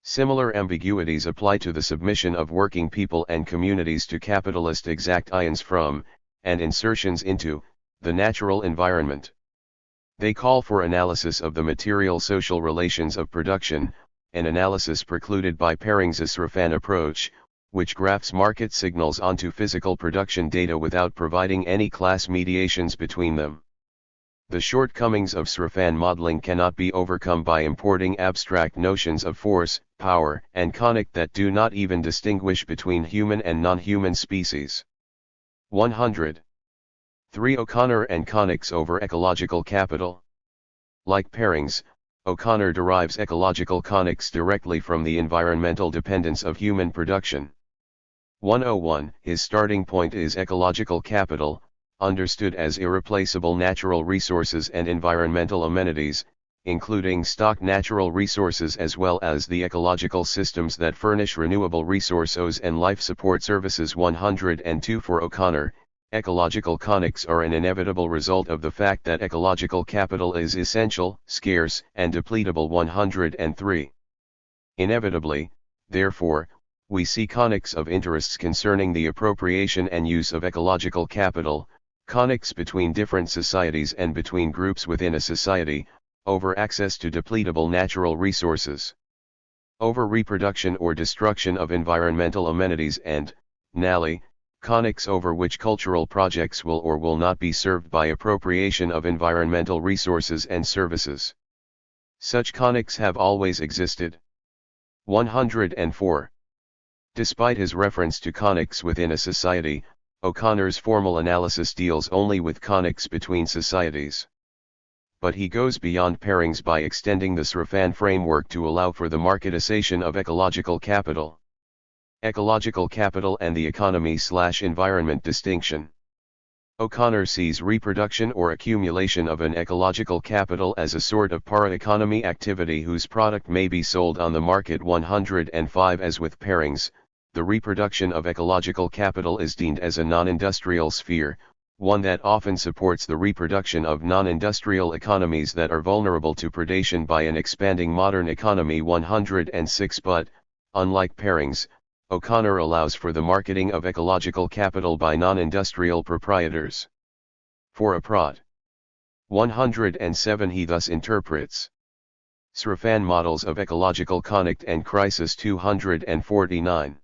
Similar ambiguities apply to the submission of working people and communities to capitalist exact ions from, and insertions into, the natural environment. They call for analysis of the material social relations of production, an analysis precluded by Parings's Srafan approach, which grafts market signals onto physical production data without providing any class mediations between them. The shortcomings of Srafan modeling cannot be overcome by importing abstract notions of force, power, and conic that do not even distinguish between human and non-human species. 100. 3. O'Connor and Conics over ecological capital. Like pairings, O'Connor derives ecological conics directly from the environmental dependence of human production. 101. His starting point is ecological capital, understood as irreplaceable natural resources and environmental amenities, including stock natural resources as well as the ecological systems that furnish renewable resources and life support services. 102. For O'Connor, ecological conics are an inevitable result of the fact that ecological capital is essential, scarce, and depletable. 103. Inevitably, therefore, we see conics of interests concerning the appropriation and use of ecological capital, conics between different societies and between groups within a society, over access to depletable natural resources, over reproduction or destruction of environmental amenities, and, nally, conics over which cultural projects will or will not be served by appropriation of environmental resources and services. Such conics have always existed. 104. Despite his reference to conics within a society, O'Connor's formal analysis deals only with conics between societies. But he goes beyond pairings by extending the Srafan framework to allow for the marketization of ecological capital. Ecological capital and the economy/environment distinction. O'Connor sees reproduction or accumulation of an ecological capital as a sort of para-economy activity whose product may be sold on the market. 105. As with pairings, the reproduction of ecological capital is deemed as a non-industrial sphere, one that often supports the reproduction of non-industrial economies that are vulnerable to predation by an expanding modern economy. 106. But, unlike pairings, O'Connor allows for the marketing of ecological capital by non-industrial proprietors. For a prod. 107. He thus interprets Srafan models of ecological conic and crisis. 249.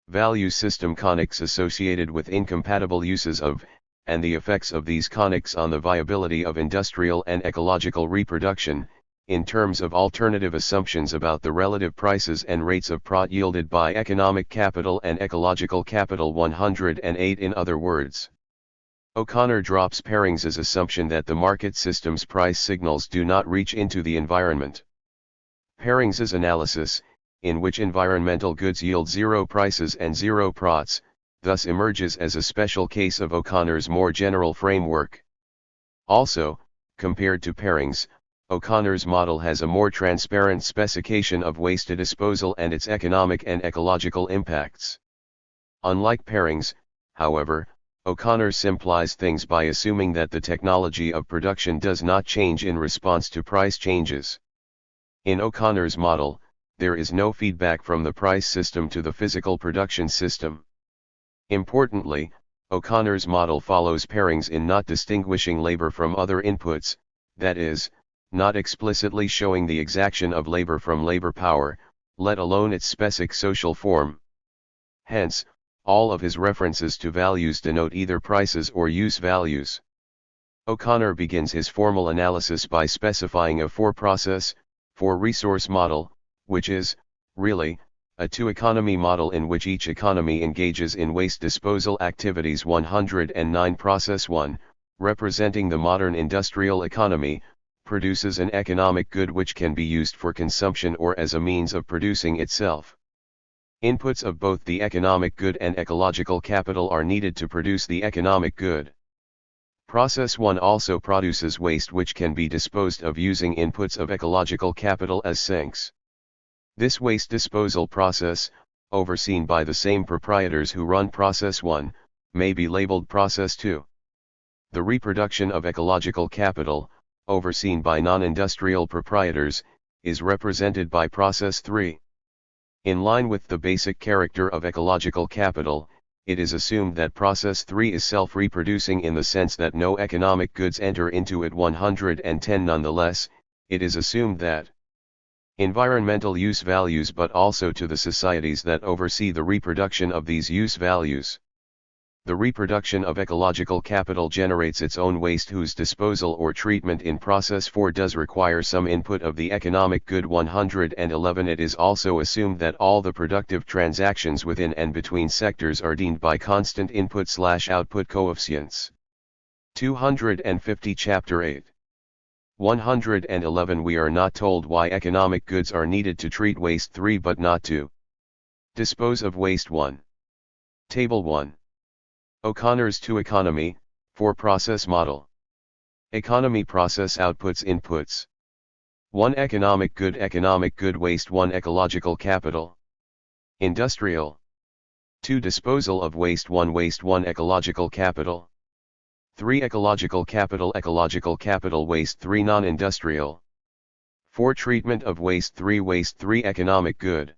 Value system conics associated with incompatible uses of, and the effects of these conics on the viability of industrial and ecological reproduction, in terms of alternative assumptions about the relative prices and rates of prod yielded by economic capital and ecological capital. 108. In other words, O'Connor drops pairings' assumption that the market system's price signals do not reach into the environment. Pairings' analysis, in which environmental goods yield zero prices and zero prods, thus emerges as a special case of O'Connor's more general framework. Also, compared to pairings, O'Connor's model has a more transparent specification of waste disposal and its economic and ecological impacts. Unlike pairings, however, O'Connor simplifies things by assuming that the technology of production does not change in response to price changes. In O'Connor's model, there is no feedback from the price system to the physical production system. Importantly, O'Connor's model follows pairings in not distinguishing labor from other inputs, that is, not explicitly showing the exaction of labor from labor power, let alone its specific social form. Hence, all of his references to values denote either prices or use values. O'Connor begins his formal analysis by specifying a for-process, for-resource model, which is, really, a two-economy model in which each economy engages in waste disposal activities. 109. Process 1, representing the modern industrial economy, produces an economic good which can be used for consumption or as a means of producing itself. Inputs of both the economic good and ecological capital are needed to produce the economic good. Process 1 also produces waste which can be disposed of using inputs of ecological capital as sinks. This waste disposal process, overseen by the same proprietors who run Process 1, may be labeled Process 2. The reproduction of ecological capital, overseen by non-industrial proprietors, is represented by Process 3. In line with the basic character of ecological capital, it is assumed that Process 3 is self-reproducing in the sense that no economic goods enter into it. 110. Nonetheless, it is assumed that environmental use values but also to the societies that oversee the reproduction of these use values. The reproduction of ecological capital generates its own waste whose disposal or treatment in process 4 does require some input of the economic good. 111 It is also assumed that all the productive transactions within and between sectors are deemed by constant input/output coefficients. 250 Chapter 8. 111 We are not told why economic goods are needed to treat waste 3 but not to dispose of waste 1. Table 1. O'Connor's 2 Economy, 4 Process Model. Economy Process Outputs Inputs. 1 Economic good waste 1 Ecological capital. Industrial. 2 Disposal of waste 1 ecological capital. 3 Ecological capital waste 3 Non-industrial. 4 Treatment of waste 3 economic good.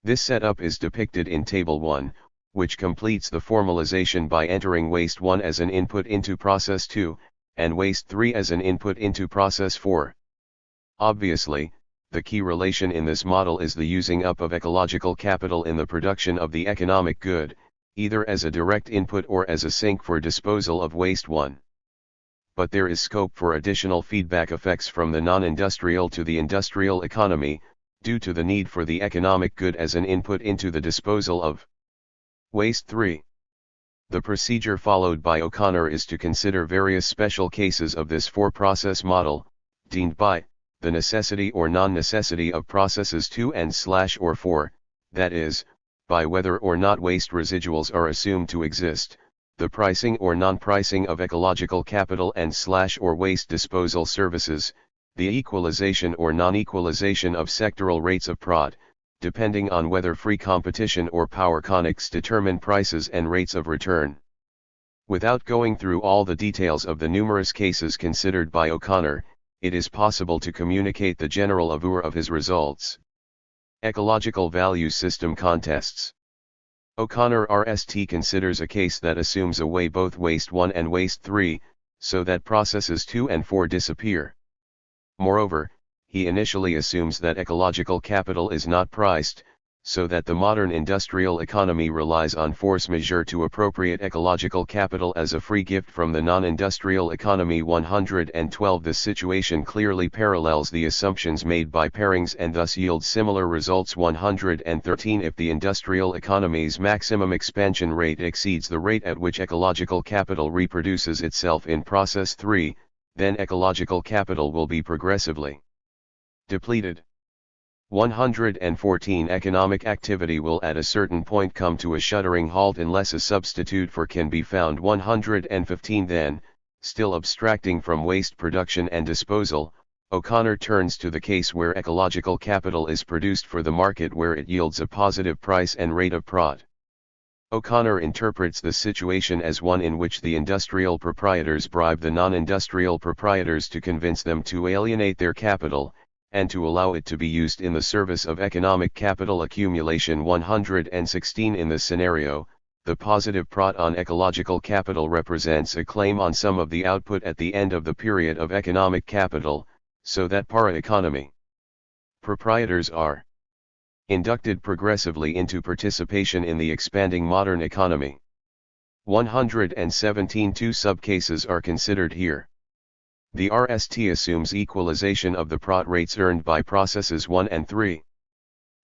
This setup is depicted in Table 1, which completes the formalization by entering waste 1 as an input into process 2, and waste 3 as an input into process 4. Obviously, the key relation in this model is the using up of ecological capital in the production of the economic good, either as a direct input or as a sink for disposal of waste 1. But there is scope for additional feedback effects from the non-industrial to the industrial economy, due to the need for the economic good as an input into the disposal of waste 3. The procedure followed by O'Connor is to consider various special cases of this 4-process model, deemed by the necessity or non-necessity of processes 2 and/or 4, that is, by whether or not waste residuals are assumed to exist, the pricing or non-pricing of ecological capital and/or waste disposal services, the equalization or non-equalization of sectoral rates of prod, depending on whether free competition or power conics determine prices and rates of return. Without going through all the details of the numerous cases considered by O'Connor, it is possible to communicate the general avur of his results. Ecological value system contests. O'Connor RST considers a case that assumes away both waste 1 and waste 3, so that processes 2 and 4 disappear. Moreover, he initially assumes that ecological capital is not priced, so that the modern industrial economy relies on force majeure to appropriate ecological capital as a free gift from the non-industrial economy. 112 This situation clearly parallels the assumptions made by Pairings and thus yields similar results. 113 If the industrial economy's maximum expansion rate exceeds the rate at which ecological capital reproduces itself in process 3, then ecological capital will be progressively depleted. 114 Economic activity will at a certain point come to a shuddering halt unless a substitute for can be found. 115 Then, still abstracting from waste production and disposal, O'Connor turns to the case where ecological capital is produced for the market where it yields a positive price and rate of prod. O'Connor interprets the situation as one in which the industrial proprietors bribe the non-industrial proprietors to convince them to alienate their capital, and to allow it to be used in the service of economic capital accumulation. 116 In this scenario, the positive prod on ecological capital represents a claim on some of the output at the end of the period of economic capital, so that para-economy proprietors are inducted progressively into participation in the expanding modern economy. 117 Two subcases are considered here. The RST assumes equalization of the prod rates earned by processes 1 and 3.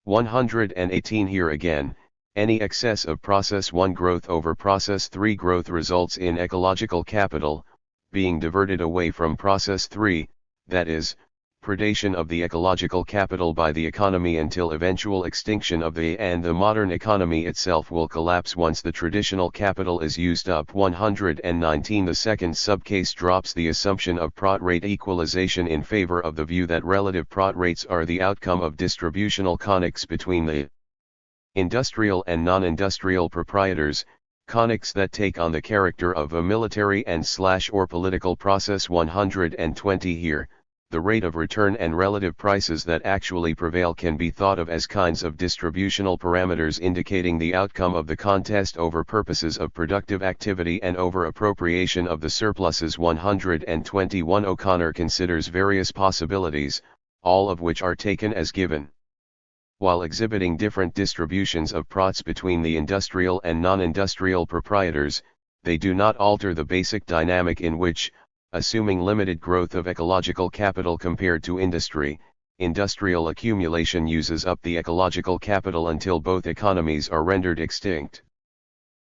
118 Here again, any excess of process 1 growth over process 3 growth results in ecological capital being diverted away from process 3, that is, predation of the ecological capital by the economy until eventual extinction of the modern economy itself will collapse once the traditional capital is used up. 119 The second subcase drops the assumption of prod rate equalization in favor of the view that relative prod rates are the outcome of distributional conics between the industrial and non-industrial proprietors, conics that take on the character of a military and/or political process. 120 Here, the rate of return and relative prices that actually prevail can be thought of as kinds of distributional parameters indicating the outcome of the contest over purposes of productive activity and over appropriation of the surpluses. 121 O'Connor considers various possibilities, all of which are taken as given. While exhibiting different distributions of prots between the industrial and non-industrial proprietors, they do not alter the basic dynamic in which, assuming limited growth of ecological capital compared to industry, industrial accumulation uses up the ecological capital until both economies are rendered extinct.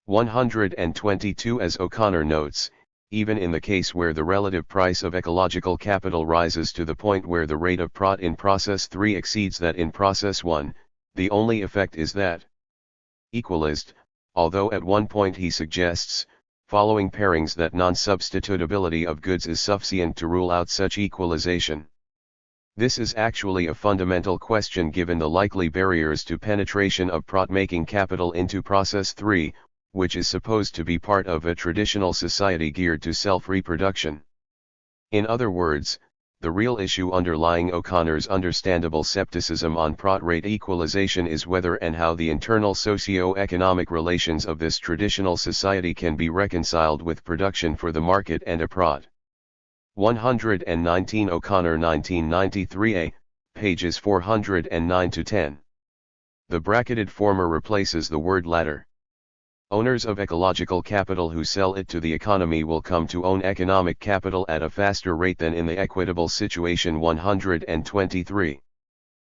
122. As O'Connor notes, even in the case where the relative price of ecological capital rises to the point where the rate of prot in process 3 exceeds that in process 1, the only effect is that equalized, although at one point he suggests, following pairings, that non-substitutability of goods is sufficient to rule out such equalization. This is actually a fundamental question given the likely barriers to penetration of prot-making capital into process 3, which is supposed to be part of a traditional society geared to self-reproduction. In other words, the real issue underlying O'Connor's understandable skepticism on prot rate equalization is whether and how the internal socio-economic relations of this traditional society can be reconciled with production for the market and a prot. 119. O'Connor 1993a, pages 409-10. The bracketed former replaces the word latter. Owners of ecological capital who sell it to the economy will come to own economic capital at a faster rate than in the equitable situation. 123.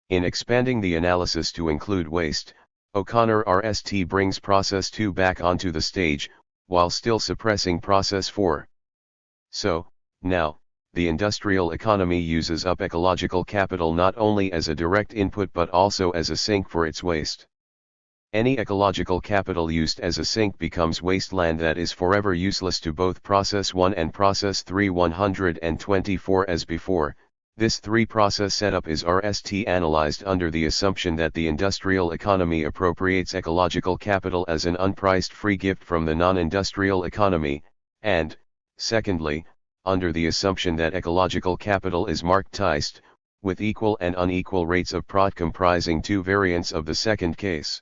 In expanding the analysis to include waste, O'Connor RST brings process 2 back onto the stage, while still suppressing process 4. So, now, the industrial economy uses up ecological capital not only as a direct input but also as a sink for its waste. Any ecological capital used as a sink becomes wasteland that is forever useless to both process 1 and process 3. 124. As before, this 3-process setup is RST analyzed under the assumption that the industrial economy appropriates ecological capital as an unpriced free gift from the non-industrial economy, and, secondly, under the assumption that ecological capital is marketized, with equal and unequal rates of prot comprising 2 variants of the second case.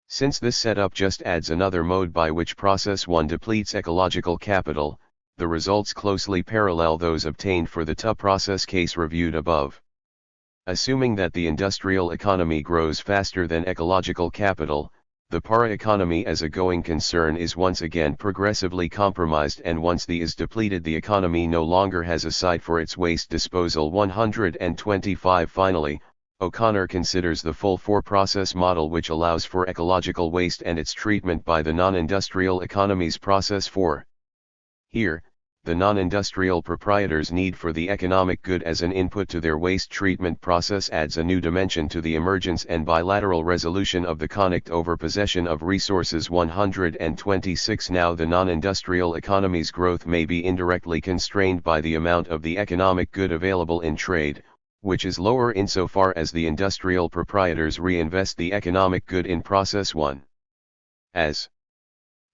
Since this setup just adds another mode by which process 1 depletes ecological capital, the results closely parallel those obtained for the two-process case reviewed above. Assuming that the industrial economy grows faster than ecological capital, the para-economy as a going concern is once again progressively compromised, and once the is depleted, the economy no longer has a site for its waste disposal. 125. Finally, O'Connor considers the full 4-process model, which allows for ecological waste and its treatment by the non-industrial economy's process 4. Here, the non-industrial proprietors' need for the economic good as an input to their waste treatment process adds a new dimension to the emergence and bilateral resolution of the conflict over possession of resources. 126. Now the non-industrial economy's growth may be indirectly constrained by the amount of the economic good available in trade, which is lower insofar as the industrial proprietors reinvest the economic good in process 1. As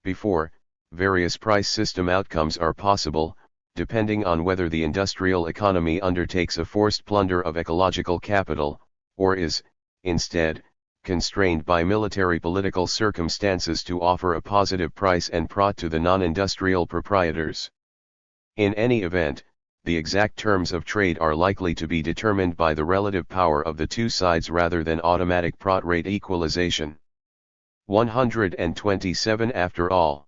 before, various price system outcomes are possible, depending on whether the industrial economy undertakes a forced plunder of ecological capital, or is, instead, constrained by military political circumstances to offer a positive price and prot to the non-industrial proprietors. In any event, the exact terms of trade are likely to be determined by the relative power of the two sides rather than automatic prot rate equalization. 127. After all,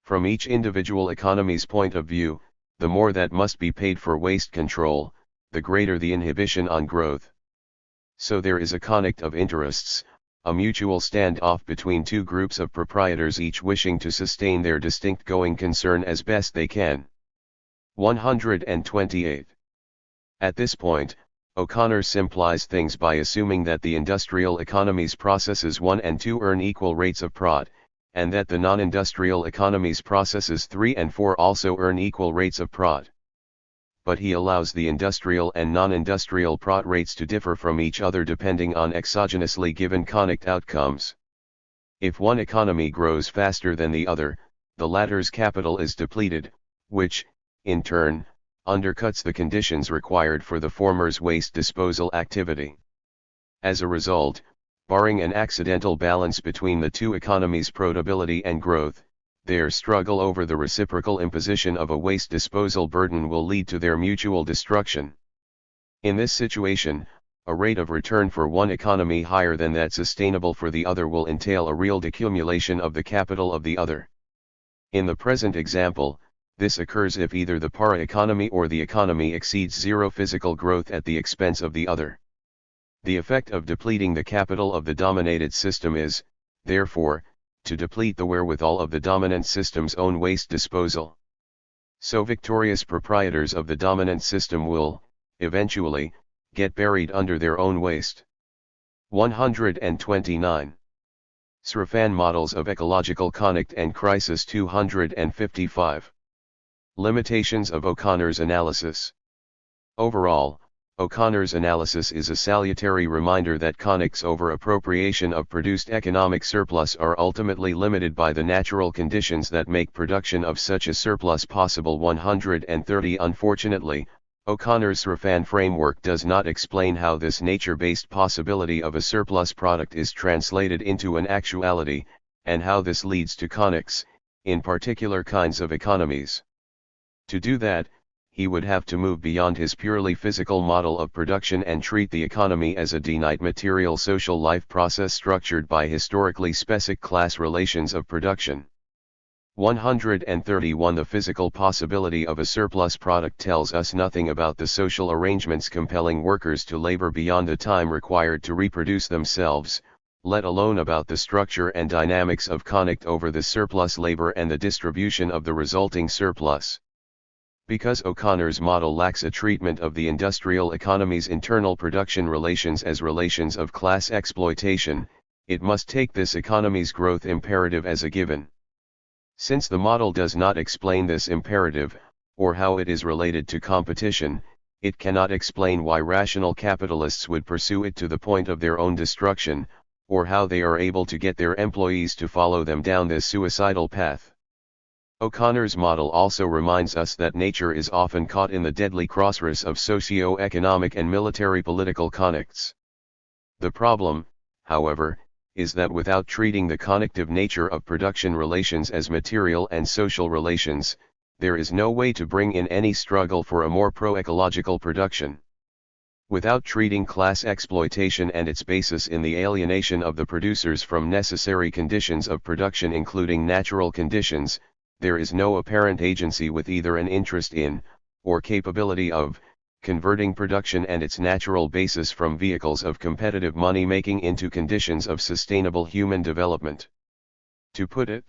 from each individual economy's point of view, the more that must be paid for waste control, the greater the inhibition on growth. So there is a conflict of interests, a mutual standoff between two groups of proprietors, each wishing to sustain their distinct going concern as best they can. 128. At this point, O'Connor simplifies things by assuming that the industrial economy's processes 1 and 2 earn equal rates of prot, and that the non-industrial economy's processes 3 and 4 also earn equal rates of prot. But he allows the industrial and non-industrial prot rates to differ from each other depending on exogenously given conflict outcomes. If one economy grows faster than the other, the latter's capital is depleted, which, in turn, undercuts the conditions required for the former's waste disposal activity. As a result, barring an accidental balance between the two economies' producibility and growth, their struggle over the reciprocal imposition of a waste disposal burden will lead to their mutual destruction. In this situation, a rate of return for one economy higher than that sustainable for the other will entail a real decumulation of the capital of the other. In the present example, this occurs if either the para economy or the economy exceeds zero physical growth at the expense of the other. The effect of depleting the capital of the dominated system is, therefore, to deplete the wherewithal of the dominant system's own waste disposal. So victorious proprietors of the dominant system will, eventually, get buried under their own waste. 129. Srafan Models of Ecological Conflict and Crisis. 255. Limitations of O'Connor's analysis. Overall, O'Connor's analysis is a salutary reminder that conflicts over appropriation of produced economic surplus are ultimately limited by the natural conditions that make production of such a surplus possible. 130. Unfortunately, O'Connor's Srafan framework does not explain how this nature-based possibility of a surplus product is translated into an actuality, and how this leads to conflicts, in particular kinds of economies. To do that, he would have to move beyond his purely physical model of production and treat the economy as a finite material social life process structured by historically specific class relations of production. 131. The physical possibility of a surplus product tells us nothing about the social arrangements compelling workers to labor beyond the time required to reproduce themselves, let alone about the structure and dynamics of conflict over the surplus labor and the distribution of the resulting surplus. Because O'Connor's model lacks a treatment of the industrial economy's internal production relations as relations of class exploitation, it must take this economy's growth imperative as a given. Since the model does not explain this imperative, or how it is related to competition, it cannot explain why rational capitalists would pursue it to the point of their own destruction, or how they are able to get their employees to follow them down this suicidal path. O'Connor's model also reminds us that nature is often caught in the deadly crossroads of socio-economic and military-political conflicts. The problem, however, is that without treating the connective nature of production relations as material and social relations, there is no way to bring in any struggle for a more pro-ecological production. Without treating class exploitation and its basis in the alienation of the producers from necessary conditions of production including natural conditions, there is no apparent agency with either an interest in, or capability of, converting production and its natural basis from vehicles of competitive money-making into conditions of sustainable human development. To put it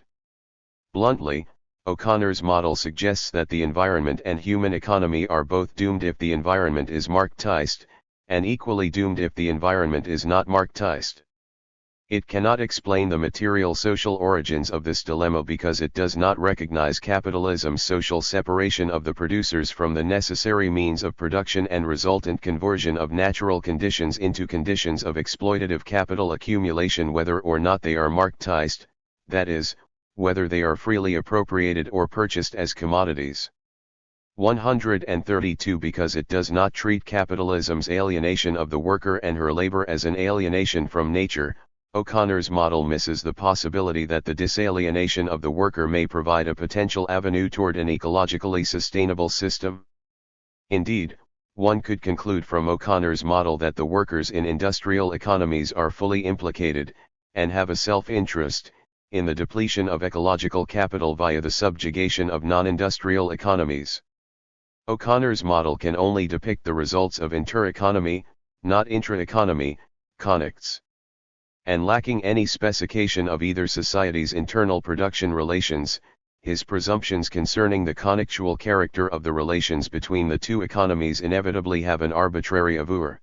bluntly, O'Connor's model suggests that the environment and human economy are both doomed if the environment is Marxist, and equally doomed if the environment is not Marxist. It cannot explain the material social origins of this dilemma because it does not recognize capitalism's social separation of the producers from the necessary means of production and resultant conversion of natural conditions into conditions of exploitative capital accumulation whether or not they are Marxist, that is, whether they are freely appropriated or purchased as commodities. 132 Because it does not treat capitalism's alienation of the worker and her labor as an alienation from nature, O'Connor's model misses the possibility that the disalienation of the worker may provide a potential avenue toward an ecologically sustainable system. Indeed, one could conclude from O'Connor's model that the workers in industrial economies are fully implicated, and have a self-interest, in the depletion of ecological capital via the subjugation of non-industrial economies. O'Connor's model can only depict the results of inter-economy, not intra-economy, conflicts. And lacking any specification of either society's internal production relations, his presumptions concerning the connectual character of the relations between the two economies inevitably have an arbitrary avur.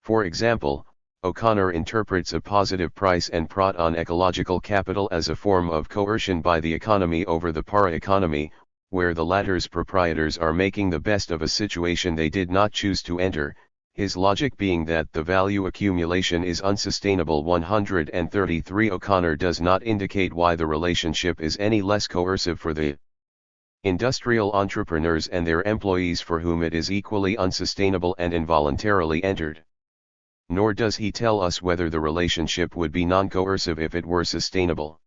For example, O'Connor interprets a positive price and prot on ecological capital as a form of coercion by the economy over the para economy, where the latter's proprietors are making the best of a situation they did not choose to enter, his logic being that the value accumulation is unsustainable. 133 O'Connor does not indicate why the relationship is any less coercive for the industrial entrepreneurs and their employees for whom it is equally unsustainable and involuntarily entered. Nor does he tell us whether the relationship would be non-coercive if it were sustainable.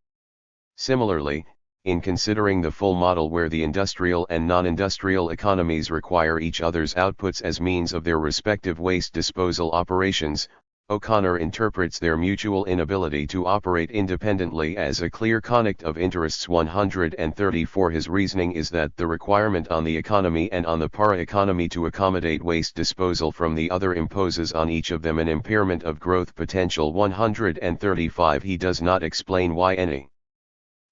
Similarly, in considering the full model where the industrial and non-industrial economies require each other's outputs as means of their respective waste disposal operations, O'Connor interprets their mutual inability to operate independently as a clear conflict of interests. 134 His reasoning is that the requirement on the economy and on the para-economy to accommodate waste disposal from the other imposes on each of them an impairment of growth potential. 135 He does not explain why any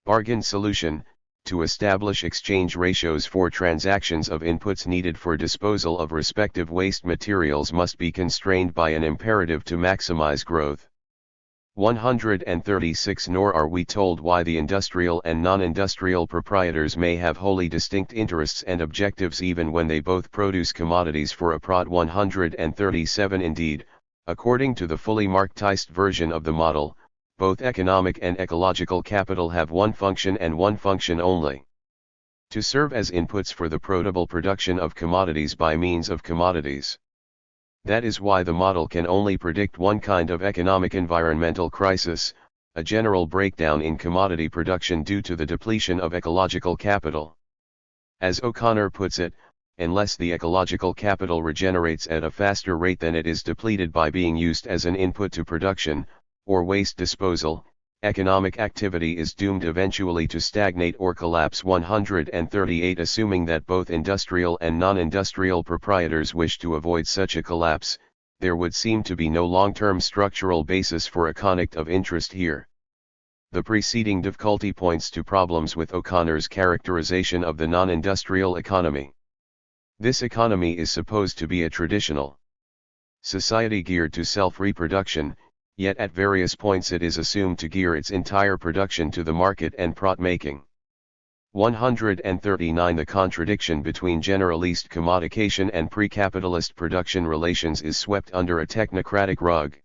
bargain solution, to establish exchange ratios for transactions of inputs needed for disposal of respective waste materials, must be constrained by an imperative to maximize growth. 136 Nor are we told why the industrial and non-industrial proprietors may have wholly distinct interests and objectives even when they both produce commodities for a prod. 137 Indeed, according to the fully Marxist version of the model, both economic and ecological capital have one function and one function only: to serve as inputs for the producible production of commodities by means of commodities. That is why the model can only predict one kind of economic environmental crisis, a general breakdown in commodity production due to the depletion of ecological capital. As O'Connor puts it, unless the ecological capital regenerates at a faster rate than it is depleted by being used as an input to production, or waste disposal, economic activity is doomed eventually to stagnate or collapse. 138 Assuming that both industrial and non-industrial proprietors wish to avoid such a collapse, there would seem to be no long-term structural basis for a conflict of interest here. The preceding difficulty points to problems with O'Connor's characterization of the non-industrial economy. This economy is supposed to be a traditional society geared to self-reproduction, yet at various points it is assumed to gear its entire production to the market and profit-making. 139 The contradiction between generalist commodification and pre-capitalist production relations is swept under a technocratic rug.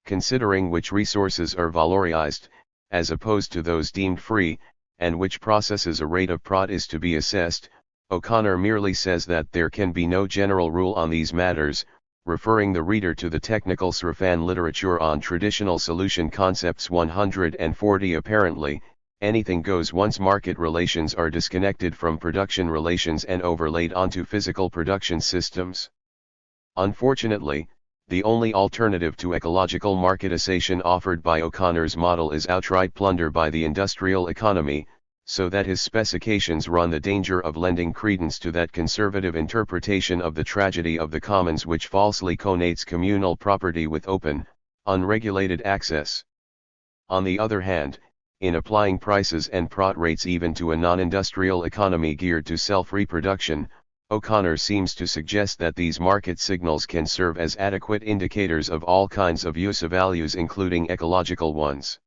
Considering which resources are valorized, as opposed to those deemed free, and which processes a rate of profit is to be assessed, O'Connor merely says that there can be no general rule on these matters, referring the reader to the technical Srafan literature on traditional solution concepts. 140 Apparently, anything goes once market relations are disconnected from production relations and overlaid onto physical production systems. Unfortunately, the only alternative to ecological marketization offered by O'Connor's model is outright plunder by the industrial economy, so that his specifications run the danger of lending credence to that conservative interpretation of the tragedy of the commons which falsely connotes communal property with open, unregulated access. On the other hand, in applying prices and profit rates even to a non-industrial economy geared to self-reproduction, O'Connor seems to suggest that these market signals can serve as adequate indicators of all kinds of use values including ecological ones.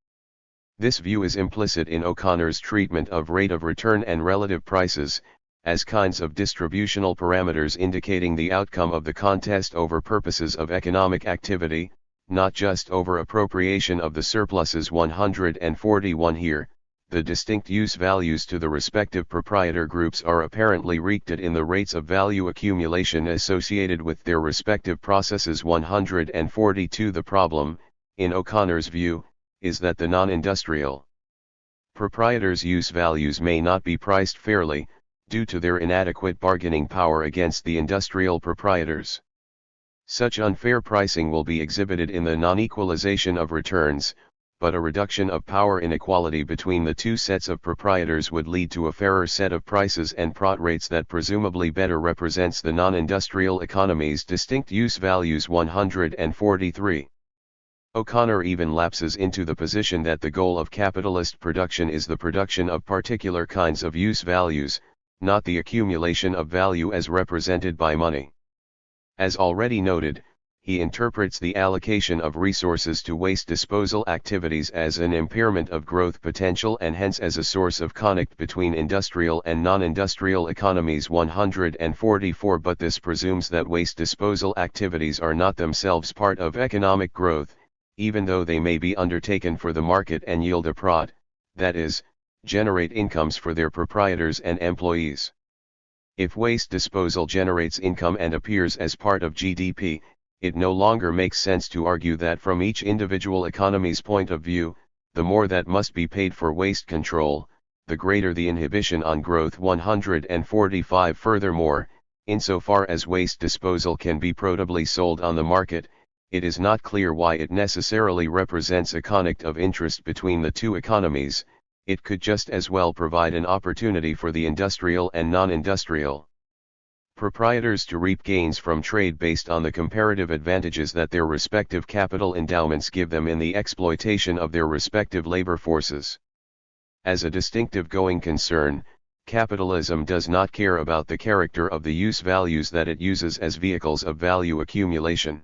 This view is implicit in O'Connor's treatment of rate of return and relative prices, as kinds of distributional parameters indicating the outcome of the contest over purposes of economic activity, not just over appropriation of the surpluses. 141 Here, the distinct use values to the respective proprietor groups are apparently wreaked in the rates of value accumulation associated with their respective processes. 142 The problem, in O'Connor's view, is that the non-industrial proprietors' use values may not be priced fairly, due to their inadequate bargaining power against the industrial proprietors. Such unfair pricing will be exhibited in the non-equalization of returns, but a reduction of power inequality between the two sets of proprietors would lead to a fairer set of prices and profit rates that presumably better represents the non-industrial economy's distinct use values. 143 O'Connor even lapses into the position that the goal of capitalist production is the production of particular kinds of use values, not the accumulation of value as represented by money. As already noted, he interprets the allocation of resources to waste disposal activities as an impairment of growth potential and hence as a source of conflict between industrial and non-industrial economies. 144 But this presumes that waste disposal activities are not themselves part of economic growth, even though they may be undertaken for the market and yield a profit, that is, generate incomes for their proprietors and employees. If waste disposal generates income and appears as part of GDP, it no longer makes sense to argue that from each individual economy's point of view, the more that must be paid for waste control, the greater the inhibition on growth. 145. Furthermore, insofar as waste disposal can be profitably sold on the market, it is not clear why it necessarily represents a conflict of interest between the two economies. It could just as well provide an opportunity for the industrial and non-industrial proprietors to reap gains from trade based on the comparative advantages that their respective capital endowments give them in the exploitation of their respective labor forces. As a distinctive going concern, capitalism does not care about the character of the use values that it uses as vehicles of value accumulation.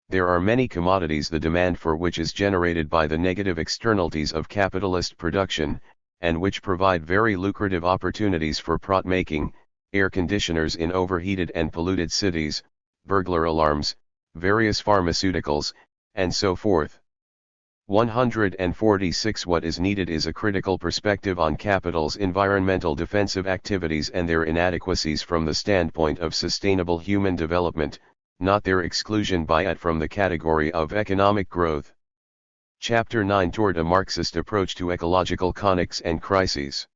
There are many commodities the demand for which is generated by the negative externalities of capitalist production, and which provide very lucrative opportunities for profit making: air conditioners in overheated and polluted cities, burglar alarms, various pharmaceuticals, and so forth. 146. What is needed is a critical perspective on capital's environmental defensive activities and their inadequacies from the standpoint of sustainable human development, not their exclusion by it from the category of economic growth. Chapter 9. Toward a Marxist approach to ecological conflicts and crises.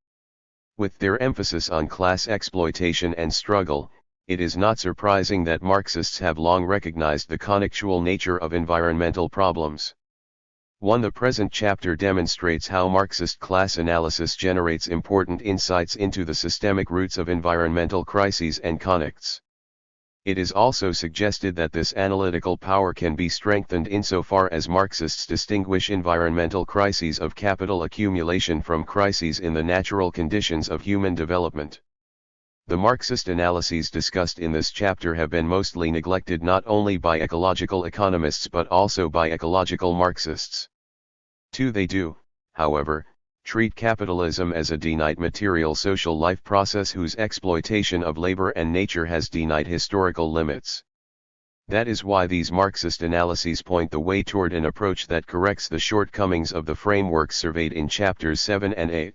With their emphasis on class exploitation and struggle, it is not surprising that Marxists have long recognized the conflictual nature of environmental problems. 1. The present chapter demonstrates how Marxist class analysis generates important insights into the systemic roots of environmental crises and conflicts. It is also suggested that this analytical power can be strengthened insofar as Marxists distinguish environmental crises of capital accumulation from crises in the natural conditions of human development. The Marxist analyses discussed in this chapter have been mostly neglected not only by ecological economists but also by ecological Marxists. 2. They do, however, treat capitalism as a finite material social life process whose exploitation of labor and nature has finite historical limits. That is why these Marxist analyses point the way toward an approach that corrects the shortcomings of the frameworks surveyed in chapters 7 and 8.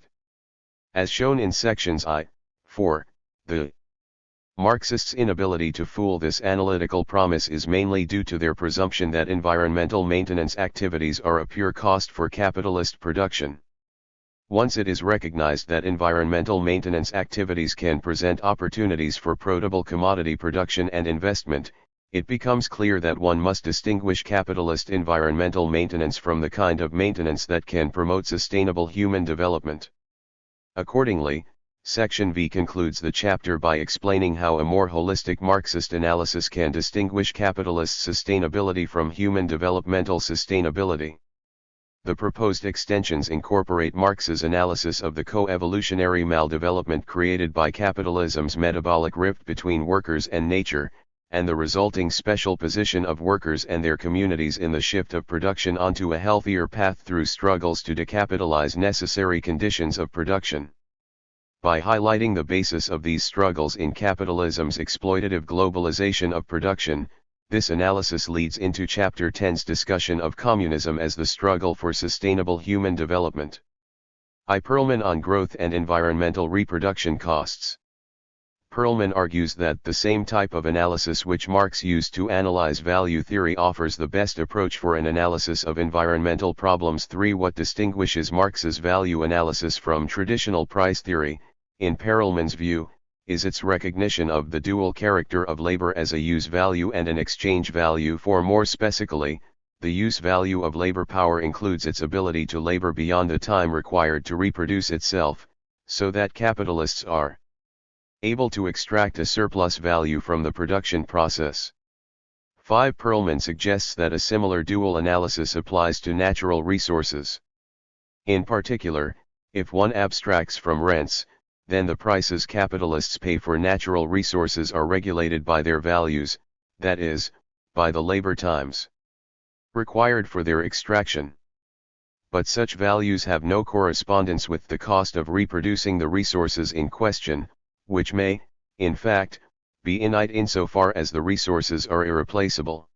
As shown in sections I-4, the Marxists' inability to fool this analytical promise is mainly due to their presumption that environmental maintenance activities are a pure cost for capitalist production. Once it is recognized that environmental maintenance activities can present opportunities for profitable commodity production and investment, it becomes clear that one must distinguish capitalist environmental maintenance from the kind of maintenance that can promote sustainable human development. Accordingly, Section V concludes the chapter by explaining how a more holistic Marxist analysis can distinguish capitalist sustainability from human developmental sustainability. The proposed extensions incorporate Marx's analysis of the co-evolutionary maldevelopment created by capitalism's metabolic rift between workers and nature, and the resulting special position of workers and their communities in the shift of production onto a healthier path through struggles to decapitalize necessary conditions of production. By highlighting the basis of these struggles in capitalism's exploitative globalization of production, this analysis leads into Chapter 10's discussion of communism as the struggle for sustainable human development. I. Perlman on growth and environmental reproduction costs. Perlman argues that the same type of analysis which Marx used to analyze value theory offers the best approach for an analysis of environmental problems. 3. What distinguishes Marx's value analysis from traditional price theory, in Perlman's view, is its recognition of the dual character of labor as a use value and an exchange value. For more specifically, the use value of labor power includes its ability to labor beyond the time required to reproduce itself, so that capitalists are able to extract a surplus value from the production process. 5. Perlman suggests that a similar dual analysis applies to natural resources. In particular, if one abstracts from rents, then the prices capitalists pay for natural resources are regulated by their values, that is, by the labor times required for their extraction. But such values have no correspondence with the cost of reproducing the resources in question, which may, in fact, be innate insofar as the resources are irreplaceable.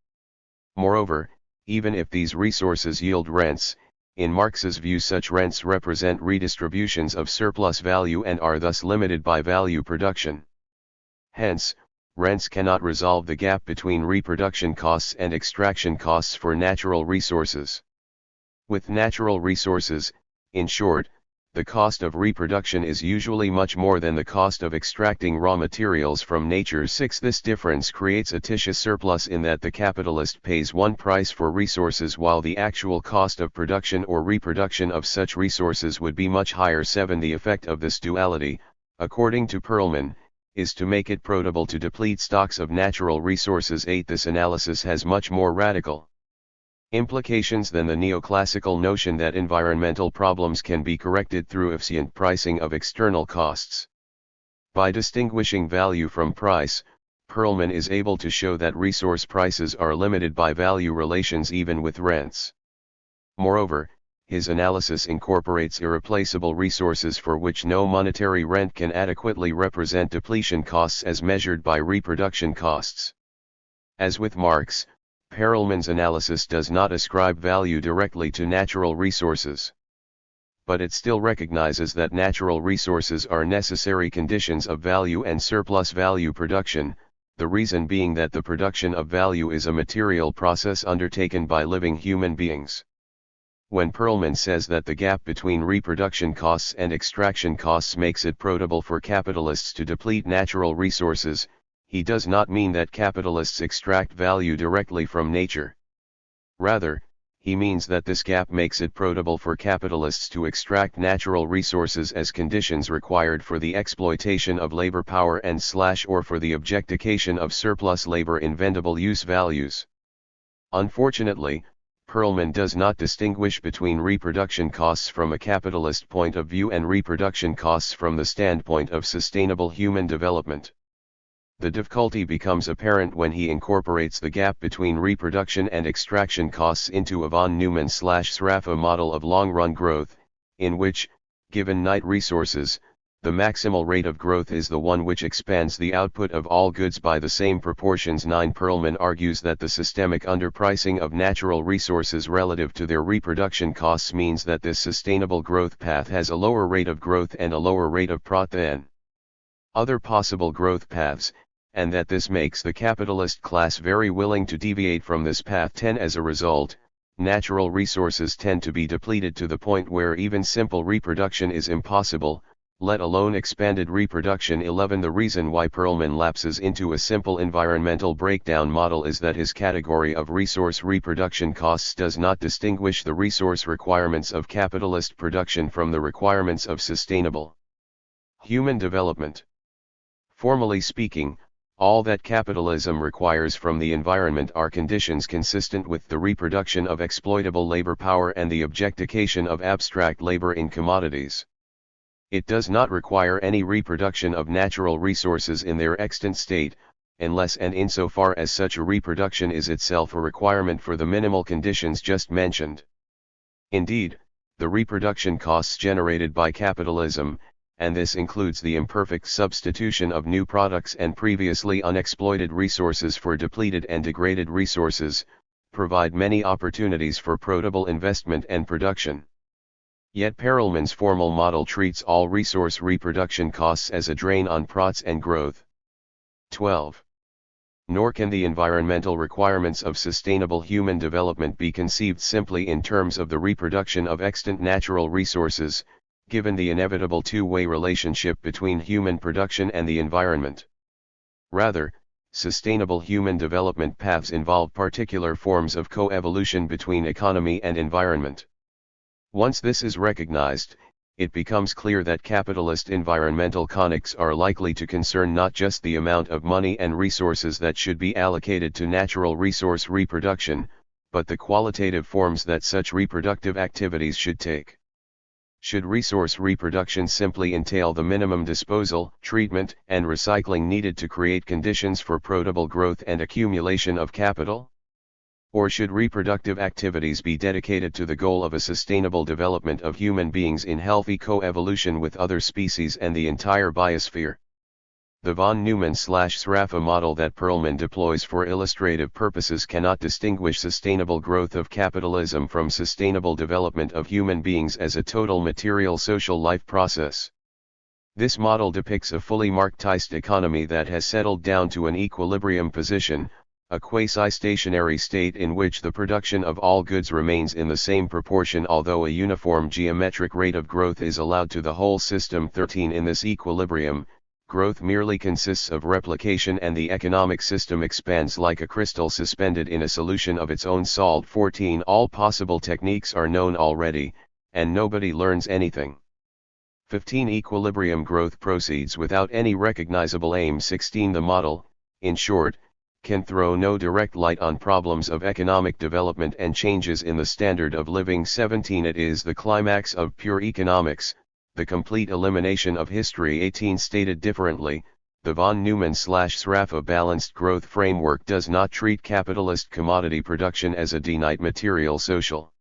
Moreover, even if these resources yield rents, in Marx's view such rents represent redistributions of surplus value and are thus limited by value production. Hence, rents cannot resolve the gap between reproduction costs and extraction costs for natural resources. With natural resources, in short, the cost of reproduction is usually much more than the cost of extracting raw materials from nature. 6. This difference creates a tissue surplus in that the capitalist pays one price for resources while the actual cost of production or reproduction of such resources would be much higher. 7. The effect of this duality, according to Perlman, is to make it profitable to deplete stocks of natural resources. 8. This analysis has much more radical implications than the neoclassical notion that environmental problems can be corrected through efficient pricing of external costs. By distinguishing value from price, Perlman is able to show that resource prices are limited by value relations even with rents. Moreover, his analysis incorporates irreplaceable resources for which no monetary rent can adequately represent depletion costs as measured by reproduction costs. As with Marx, Perelman's analysis does not ascribe value directly to natural resources. But it still recognizes that natural resources are necessary conditions of value and surplus value production, the reason being that the production of value is a material process undertaken by living human beings. When Perlman says that the gap between reproduction costs and extraction costs makes it profitable for capitalists to deplete natural resources, he does not mean that capitalists extract value directly from nature. Rather, he means that this gap makes it profitable for capitalists to extract natural resources as conditions required for the exploitation of labor power and/or for the objectification of surplus labor in vendible use values. Unfortunately, Perlman does not distinguish between reproduction costs from a capitalist point of view and reproduction costs from the standpoint of sustainable human development. The difficulty becomes apparent when he incorporates the gap between reproduction and extraction costs into a von Neumann/Sraffa model of long-run growth, in which, given night resources, the maximal rate of growth is the one which expands the output of all goods by the same proportions. 9. Perlman argues that the systemic underpricing of natural resources relative to their reproduction costs means that this sustainable growth path has a lower rate of growth and a lower rate of profit than other possible growth paths, and that this makes the capitalist class very willing to deviate from this path. 10. As a result, natural resources tend to be depleted to the point where even simple reproduction is impossible, let alone expanded reproduction. 11. The reason why Perlman lapses into a simple environmental breakdown model is that his category of resource reproduction costs does not distinguish the resource requirements of capitalist production from the requirements of sustainable human development. Formally speaking, all that capitalism requires from the environment are conditions consistent with the reproduction of exploitable labor power and the objectification of abstract labor in commodities. It does not require any reproduction of natural resources in their extant state, unless and insofar as such a reproduction is itself a requirement for the minimal conditions just mentioned. Indeed, the reproduction costs generated by capitalism, and this includes the imperfect substitution of new products and previously unexploited resources for depleted and degraded resources, provide many opportunities for profitable investment and production. Yet Perelman's formal model treats all resource reproduction costs as a drain on profits and growth. 12. Nor can the environmental requirements of sustainable human development be conceived simply in terms of the reproduction of extant natural resources, given the inevitable two-way relationship between human production and the environment. Rather, sustainable human development paths involve particular forms of co-evolution between economy and environment. Once this is recognized, it becomes clear that capitalist environmental conics are likely to concern not just the amount of money and resources that should be allocated to natural resource reproduction, but the qualitative forms that such reproductive activities should take. Should resource reproduction simply entail the minimum disposal, treatment, and recycling needed to create conditions for profitable growth and accumulation of capital? Or should reproductive activities be dedicated to the goal of a sustainable development of human beings in healthy co-evolution with other species and the entire biosphere? The von Neumann/Sraffa model that Perlman deploys for illustrative purposes cannot distinguish sustainable growth of capitalism from sustainable development of human beings as a total material social life process. This model depicts a fully Marxist economy that has settled down to an equilibrium position, a quasi-stationary state in which the production of all goods remains in the same proportion although a uniform geometric rate of growth is allowed to the whole system. 13. In this equilibrium, growth merely consists of replication and the economic system expands like a crystal suspended in a solution of its own salt. 14. All possible techniques are known already, and nobody learns anything. 15. Equilibrium growth proceeds without any recognizable aim. 16. The model, in short, can throw no direct light on problems of economic development and changes in the standard of living. 17. It is the climax of pure economics, the complete elimination of history. 18. Stated differently, the von Neumann/Sraffa balanced growth framework does not treat capitalist commodity production as a finite material social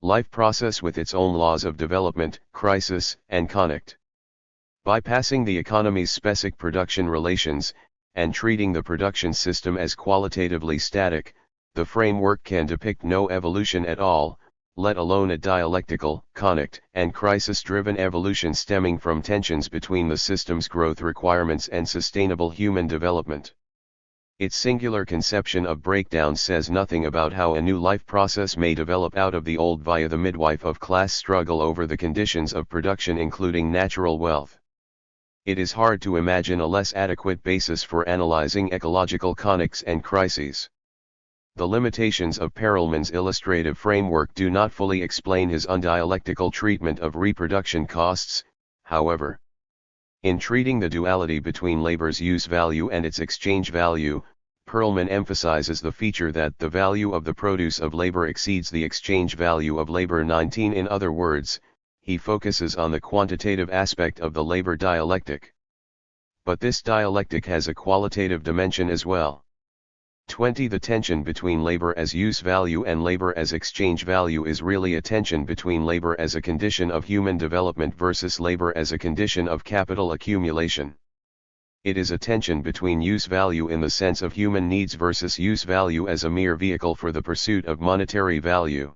life process with its own laws of development, crisis, and conflict. Bypassing the economy's specific production relations, and treating the production system as qualitatively static, the framework can depict no evolution at all, let alone a dialectical, conflict, and crisis-driven evolution stemming from tensions between the system's growth requirements and sustainable human development. Its singular conception of breakdown says nothing about how a new life process may develop out of the old via the midwife of class struggle over the conditions of production including natural wealth. It is hard to imagine a less adequate basis for analyzing ecological conflicts and crises. The limitations of Perelman's illustrative framework do not fully explain his undialectical treatment of reproduction costs, however. In treating the duality between labor's use value and its exchange value, Perelman emphasizes the feature that the value of the produce of labor exceeds the exchange value of labor. 19. In other words, he focuses on the quantitative aspect of the labor dialectic. But this dialectic has a qualitative dimension as well. 20. The tension between labor as use value and labor as exchange value is really a tension between labor as a condition of human development versus labor as a condition of capital accumulation. It is a tension between use value in the sense of human needs versus use value as a mere vehicle for the pursuit of monetary value.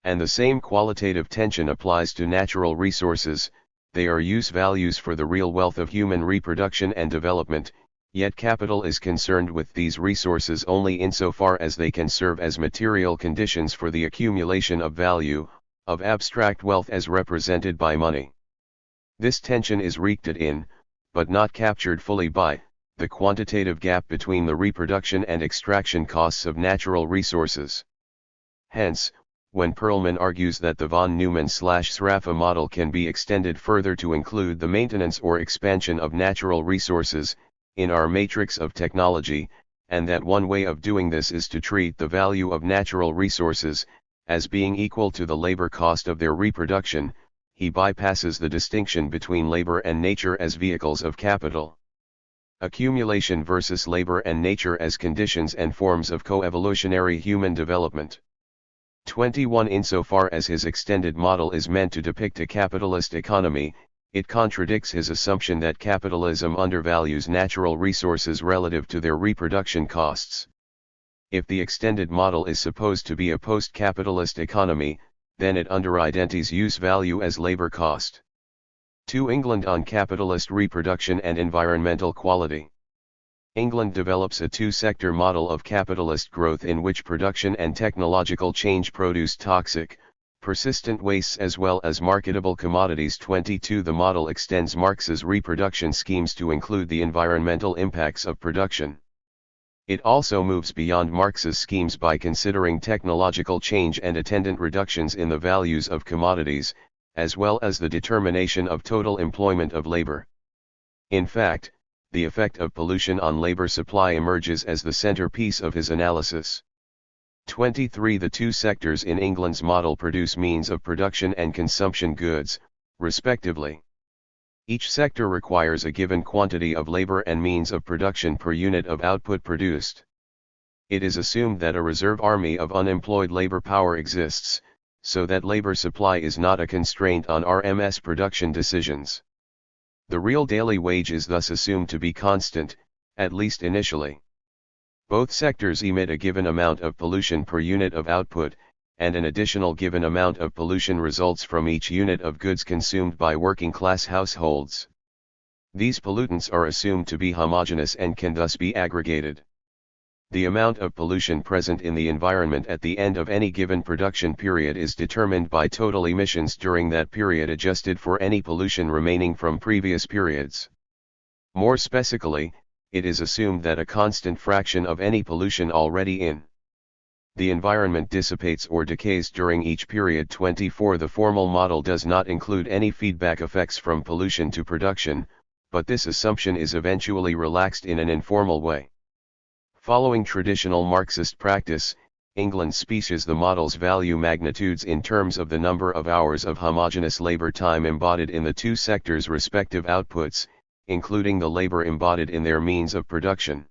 And the same qualitative tension applies to natural resources. They are use values for the real wealth of human reproduction and development, yet capital is concerned with these resources only insofar as they can serve as material conditions for the accumulation of value, of abstract wealth as represented by money. This tension is wreaked in, but not captured fully by, the quantitative gap between the reproduction and extraction costs of natural resources. Hence, when Perelman argues that the von Neumann/Sraffa model can be extended further to include the maintenance or expansion of natural resources, in our matrix of technology, and that one way of doing this is to treat the value of natural resources, as being equal to the labor cost of their reproduction, he bypasses the distinction between labor and nature as vehicles of capital. Accumulation versus labor and nature as conditions and forms of coevolutionary human development. 21. Insofar as his extended model is meant to depict a capitalist economy, it contradicts his assumption that capitalism undervalues natural resources relative to their reproduction costs. If the extended model is supposed to be a post-capitalist economy, then it underidentifies use value as labor cost. 2. England on capitalist reproduction and environmental quality. England develops a two-sector model of capitalist growth in which production and technological change produce toxic, persistent wastes as well as marketable commodities. 22. The model extends Marx's reproduction schemes to include the environmental impacts of production. It also moves beyond Marx's schemes by considering technological change and attendant reductions in the values of commodities, as well as the determination of total employment of labor. In fact, the effect of pollution on labor supply emerges as the centerpiece of his analysis. 23. The two sectors in England's model produce means of production and consumption goods, respectively. Each sector requires a given quantity of labor and means of production per unit of output produced. It is assumed that a reserve army of unemployed labor power exists, so that labor supply is not a constraint on RMS production decisions. The real daily wage is thus assumed to be constant, at least initially. Both sectors emit a given amount of pollution per unit of output, and an additional given amount of pollution results from each unit of goods consumed by working-class households. These pollutants are assumed to be homogeneous and can thus be aggregated. The amount of pollution present in the environment at the end of any given production period is determined by total emissions during that period adjusted for any pollution remaining from previous periods. More specifically, it is assumed that a constant fraction of any pollution already in the environment dissipates or decays during each period. 24. The formal model does not include any feedback effects from pollution to production, but this assumption is eventually relaxed in an informal way. Following traditional Marxist practice, England species the model's value magnitudes in terms of the number of hours of homogeneous labor time embodied in the two sectors' respective outputs, including the labor embodied in their means of production.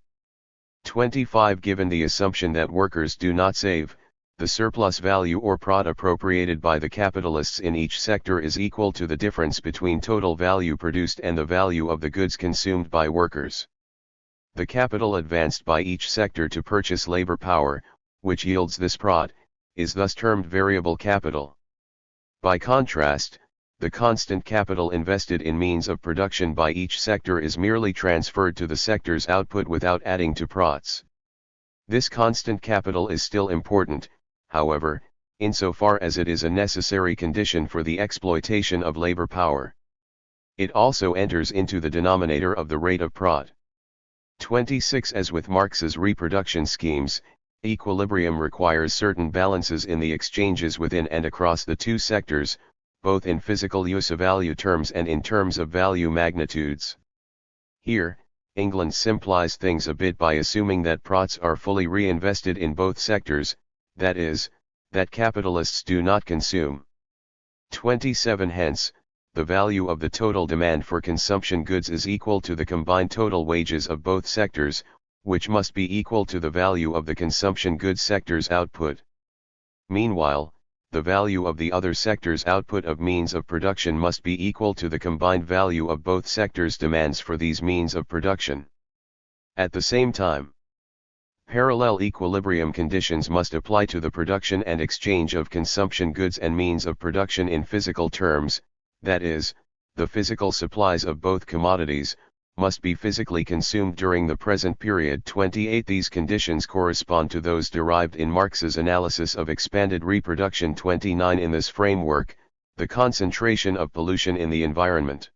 25. Given the assumption that workers do not save, the surplus value or prod appropriated by the capitalists in each sector is equal to the difference between total value produced and the value of the goods consumed by workers. The capital advanced by each sector to purchase labor power, which yields this prod, is thus termed variable capital. By contrast, the constant capital invested in means of production by each sector is merely transferred to the sector's output without adding to prods. This constant capital is still important, however, insofar as it is a necessary condition for the exploitation of labor power. It also enters into the denominator of the rate of prod. 26. As with Marx's reproduction schemes, equilibrium requires certain balances in the exchanges within and across the two sectors, both in physical use-value terms and in terms of value magnitudes. Here, England simplifies things a bit by assuming that prods are fully reinvested in both sectors, that is, that capitalists do not consume. 27. Hence, the value of the total demand for consumption goods is equal to the combined total wages of both sectors, which must be equal to the value of the consumption goods sector's output. Meanwhile, the value of the other sector's output of means of production must be equal to the combined value of both sectors' demands for these means of production. At the same time, parallel equilibrium conditions must apply to the production and exchange of consumption goods and means of production in physical terms, that is, the physical supplies of both commodities must be physically consumed during the present period. 28. These conditions correspond to those derived in Marx's analysis of expanded reproduction. 29. In this framework, the concentration of pollution in the environment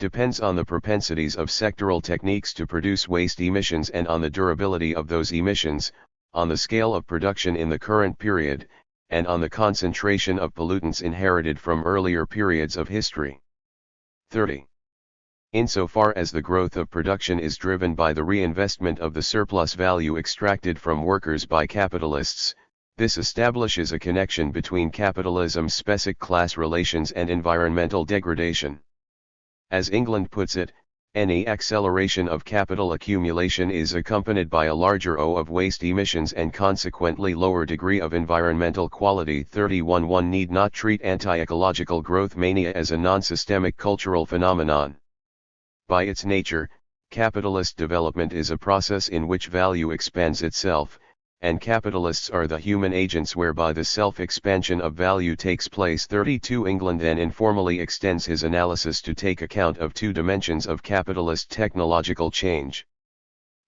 depends on the propensities of sectoral techniques to produce waste emissions and on the durability of those emissions, on the scale of production in the current period, and on the concentration of pollutants inherited from earlier periods of history. 30. Insofar as the growth of production is driven by the reinvestment of the surplus value extracted from workers by capitalists, this establishes a connection between capitalism's specific class relations and environmental degradation. As England puts it, any acceleration of capital accumulation is accompanied by a larger O of waste emissions and consequently lower degree of environmental quality. 31. One need not treat anti-ecological growth mania as a non-systemic cultural phenomenon. By its nature, capitalist development is a process in which value expands itself, and capitalists are the human agents whereby the self-expansion of value takes place. 32. England then informally extends his analysis to take account of two dimensions of capitalist technological change.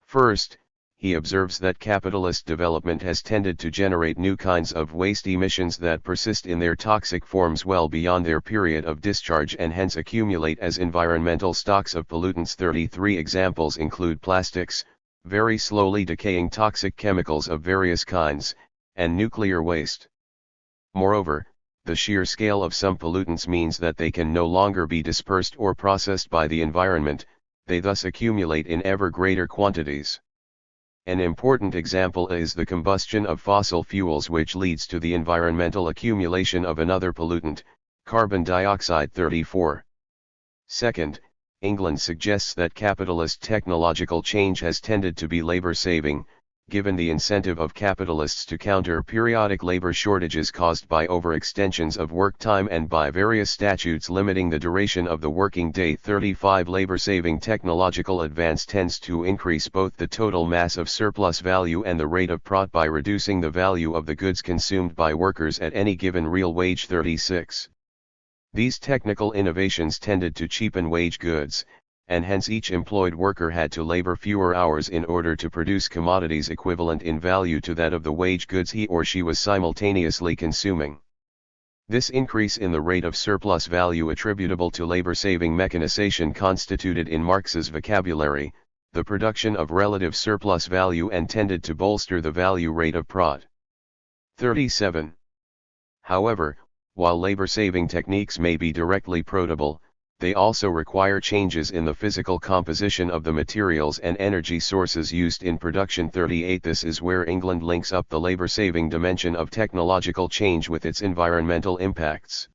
First, he observes that capitalist development has tended to generate new kinds of waste emissions that persist in their toxic forms well beyond their period of discharge and hence accumulate as environmental stocks of pollutants. 33. Examples include plastics, very slowly decaying toxic chemicals of various kinds, and nuclear waste. Moreover, the sheer scale of some pollutants means that they can no longer be dispersed or processed by the environment, they thus accumulate in ever greater quantities. An important example is the combustion of fossil fuels, which leads to the environmental accumulation of another pollutant, carbon dioxide. 34. Second, England suggests that capitalist technological change has tended to be labor-saving, given the incentive of capitalists to counter periodic labor shortages caused by overextensions of work time and by various statutes limiting the duration of the working day. 35. Labor-saving technological advance tends to increase both the total mass of surplus value and the rate of prod by reducing the value of the goods consumed by workers at any given real wage. 36. These technical innovations tended to cheapen wage goods, and hence each employed worker had to labor fewer hours in order to produce commodities equivalent in value to that of the wage goods he or she was simultaneously consuming. This increase in the rate of surplus value attributable to labor-saving mechanization constituted in Marx's vocabulary, the production of relative surplus value and tended to bolster the value rate of prod. 37. However, while labor-saving techniques may be directly protable, they also require changes in the physical composition of the materials and energy sources used in production. 38. This is where England links up the labor-saving dimension of technological change with its environmental impacts.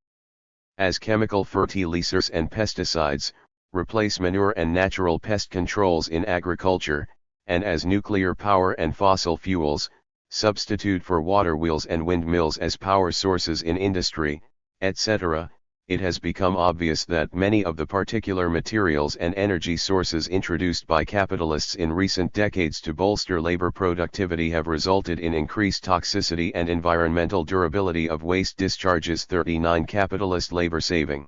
As chemical fertilizers and pesticides replace manure and natural pest controls in agriculture, and as nuclear power and fossil fuels substitute for water wheels and windmills as power sources in industry, etc., it has become obvious that many of the particular materials and energy sources introduced by capitalists in recent decades to bolster labor productivity have resulted in increased toxicity and environmental durability of waste discharges. 39. Capitalist labor-saving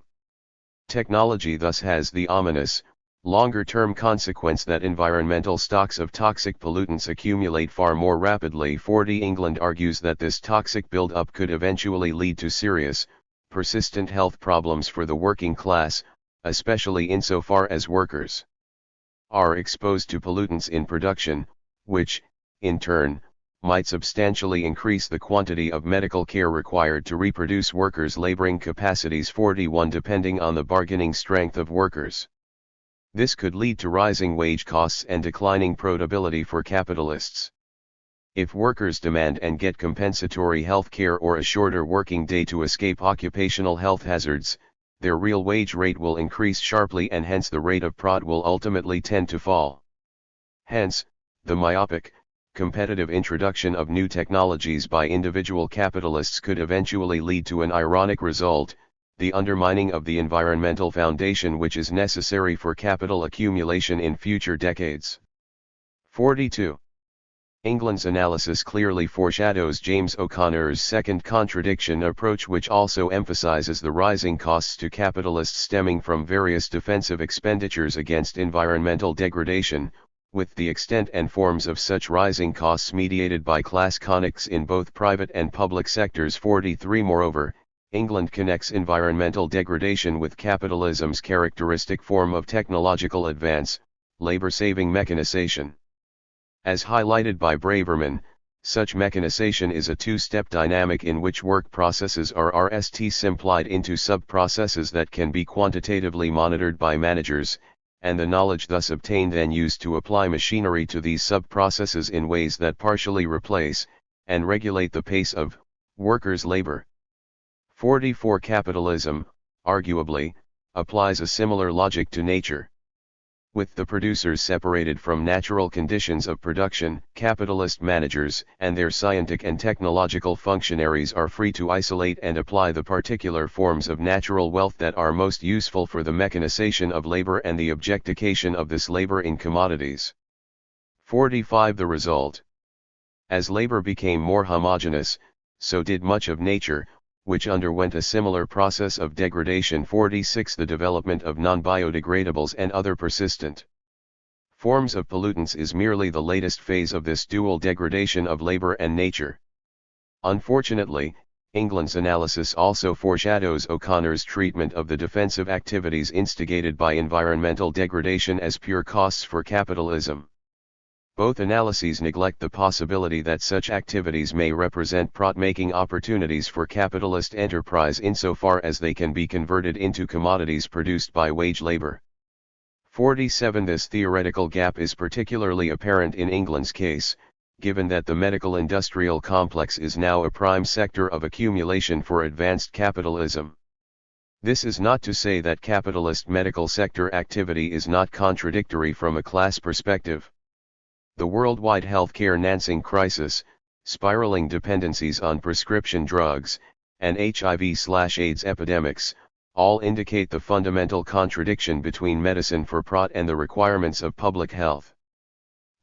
technology thus has the ominous, longer-term consequence that environmental stocks of toxic pollutants accumulate far more rapidly. 40. England argues that this toxic build-up could eventually lead to serious, persistent health problems for the working class, especially insofar as workers are exposed to pollutants in production, which, in turn, might substantially increase the quantity of medical care required to reproduce workers' laboring capacities. 41. Depending on the bargaining strength of workers, this could lead to rising wage costs and declining profitability for capitalists. If workers demand and get compensatory health care or a shorter working day to escape occupational health hazards, their real wage rate will increase sharply and hence the rate of prod will ultimately tend to fall. Hence, the myopic, competitive introduction of new technologies by individual capitalists could eventually lead to an ironic result, the undermining of the environmental foundation which is necessary for capital accumulation in future decades. 42. England's analysis clearly foreshadows James O'Connor's second contradiction approach, which also emphasizes the rising costs to capitalists stemming from various defensive expenditures against environmental degradation, with the extent and forms of such rising costs mediated by class connects in both private and public sectors. 43. Moreover, England connects environmental degradation with capitalism's characteristic form of technological advance, labor-saving mechanization. As highlighted by Braverman, such mechanization is a two-step dynamic in which work processes are simplified into sub-processes that can be quantitatively monitored by managers, and the knowledge thus obtained then used to apply machinery to these sub-processes in ways that partially replace, and regulate the pace of, workers' labor. 44. Capitalism, arguably, applies a similar logic to nature. With the producers separated from natural conditions of production, capitalist managers and their scientific and technological functionaries are free to isolate and apply the particular forms of natural wealth that are most useful for the mechanization of labor and the objectification of this labor in commodities. 45. The result. As labor became more homogeneous, so did much of nature, which underwent a similar process of degradation. 46. The development of non-biodegradables and other persistent forms of pollutants is merely the latest phase of this dual degradation of labor and nature. Unfortunately, England's analysis also foreshadows O'Connor's treatment of the defensive activities instigated by environmental degradation as pure costs for capitalism. Both analyses neglect the possibility that such activities may represent profit-making opportunities for capitalist enterprise insofar as they can be converted into commodities produced by wage labor. 47. This theoretical gap is particularly apparent in England's case, given that the medical-industrial complex is now a prime sector of accumulation for advanced capitalism. This is not to say that capitalist medical sector activity is not contradictory from a class perspective. The worldwide healthcare financing crisis, spiraling dependencies on prescription drugs, and HIV/AIDS epidemics, all indicate the fundamental contradiction between medicine for profit and the requirements of public health.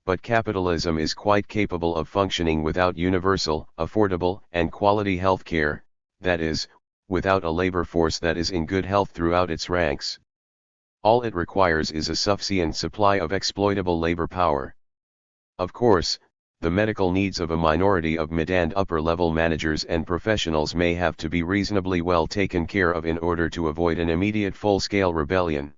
But capitalism is quite capable of functioning without universal, affordable, and quality healthcare, that is, without a labor force that is in good health throughout its ranks. All it requires is a sufficient supply of exploitable labor power. Of course, the medical needs of a minority of mid and upper-level managers and professionals may have to be reasonably well taken care of in order to avoid an immediate full-scale rebellion.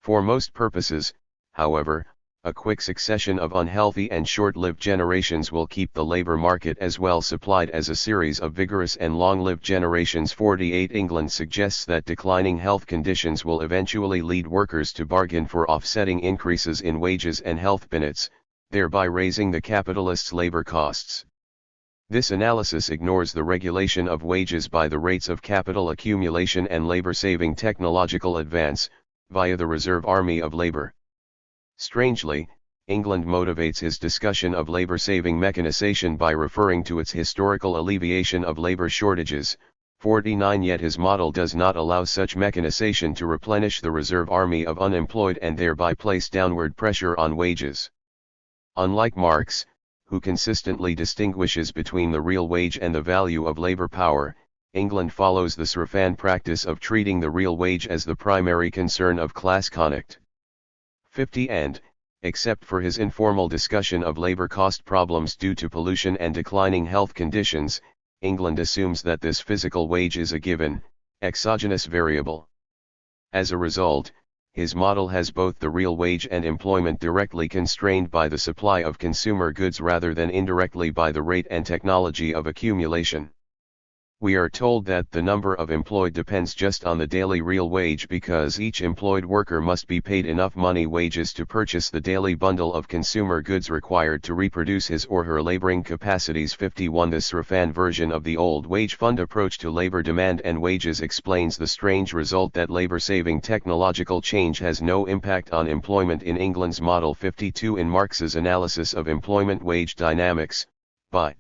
For most purposes, however, a quick succession of unhealthy and short-lived generations will keep the labor market as well supplied as a series of vigorous and long-lived generations. 48 England suggests that declining health conditions will eventually lead workers to bargain for offsetting increases in wages and health benefits, thereby raising the capitalists' labor costs. This analysis ignores the regulation of wages by the rates of capital accumulation and labor-saving technological advance, via the reserve army of labor. Strangely, England motivates his discussion of labor-saving mechanization by referring to its historical alleviation of labor shortages. 49 Yet his model does not allow such mechanization to replenish the reserve army of unemployed and thereby place downward pressure on wages. Unlike Marx, who consistently distinguishes between the real wage and the value of labor power, England follows the Srafan practice of treating the real wage as the primary concern of class conflict. 50 And, except for his informal discussion of labor cost problems due to pollution and declining health conditions, England assumes that this physical wage is a given, exogenous variable. As a result, his model has both the real wage and employment directly constrained by the supply of consumer goods rather than indirectly by the rate and technology of accumulation. We are told that the number of employed depends just on the daily real wage because each employed worker must be paid enough money wages to purchase the daily bundle of consumer goods required to reproduce his or her laboring capacities. 51 The Srafan version of the old wage fund approach to labor demand and wages explains the strange result that labor-saving technological change has no impact on employment in England's model. 52 In Marx's analysis of employment wage dynamics, by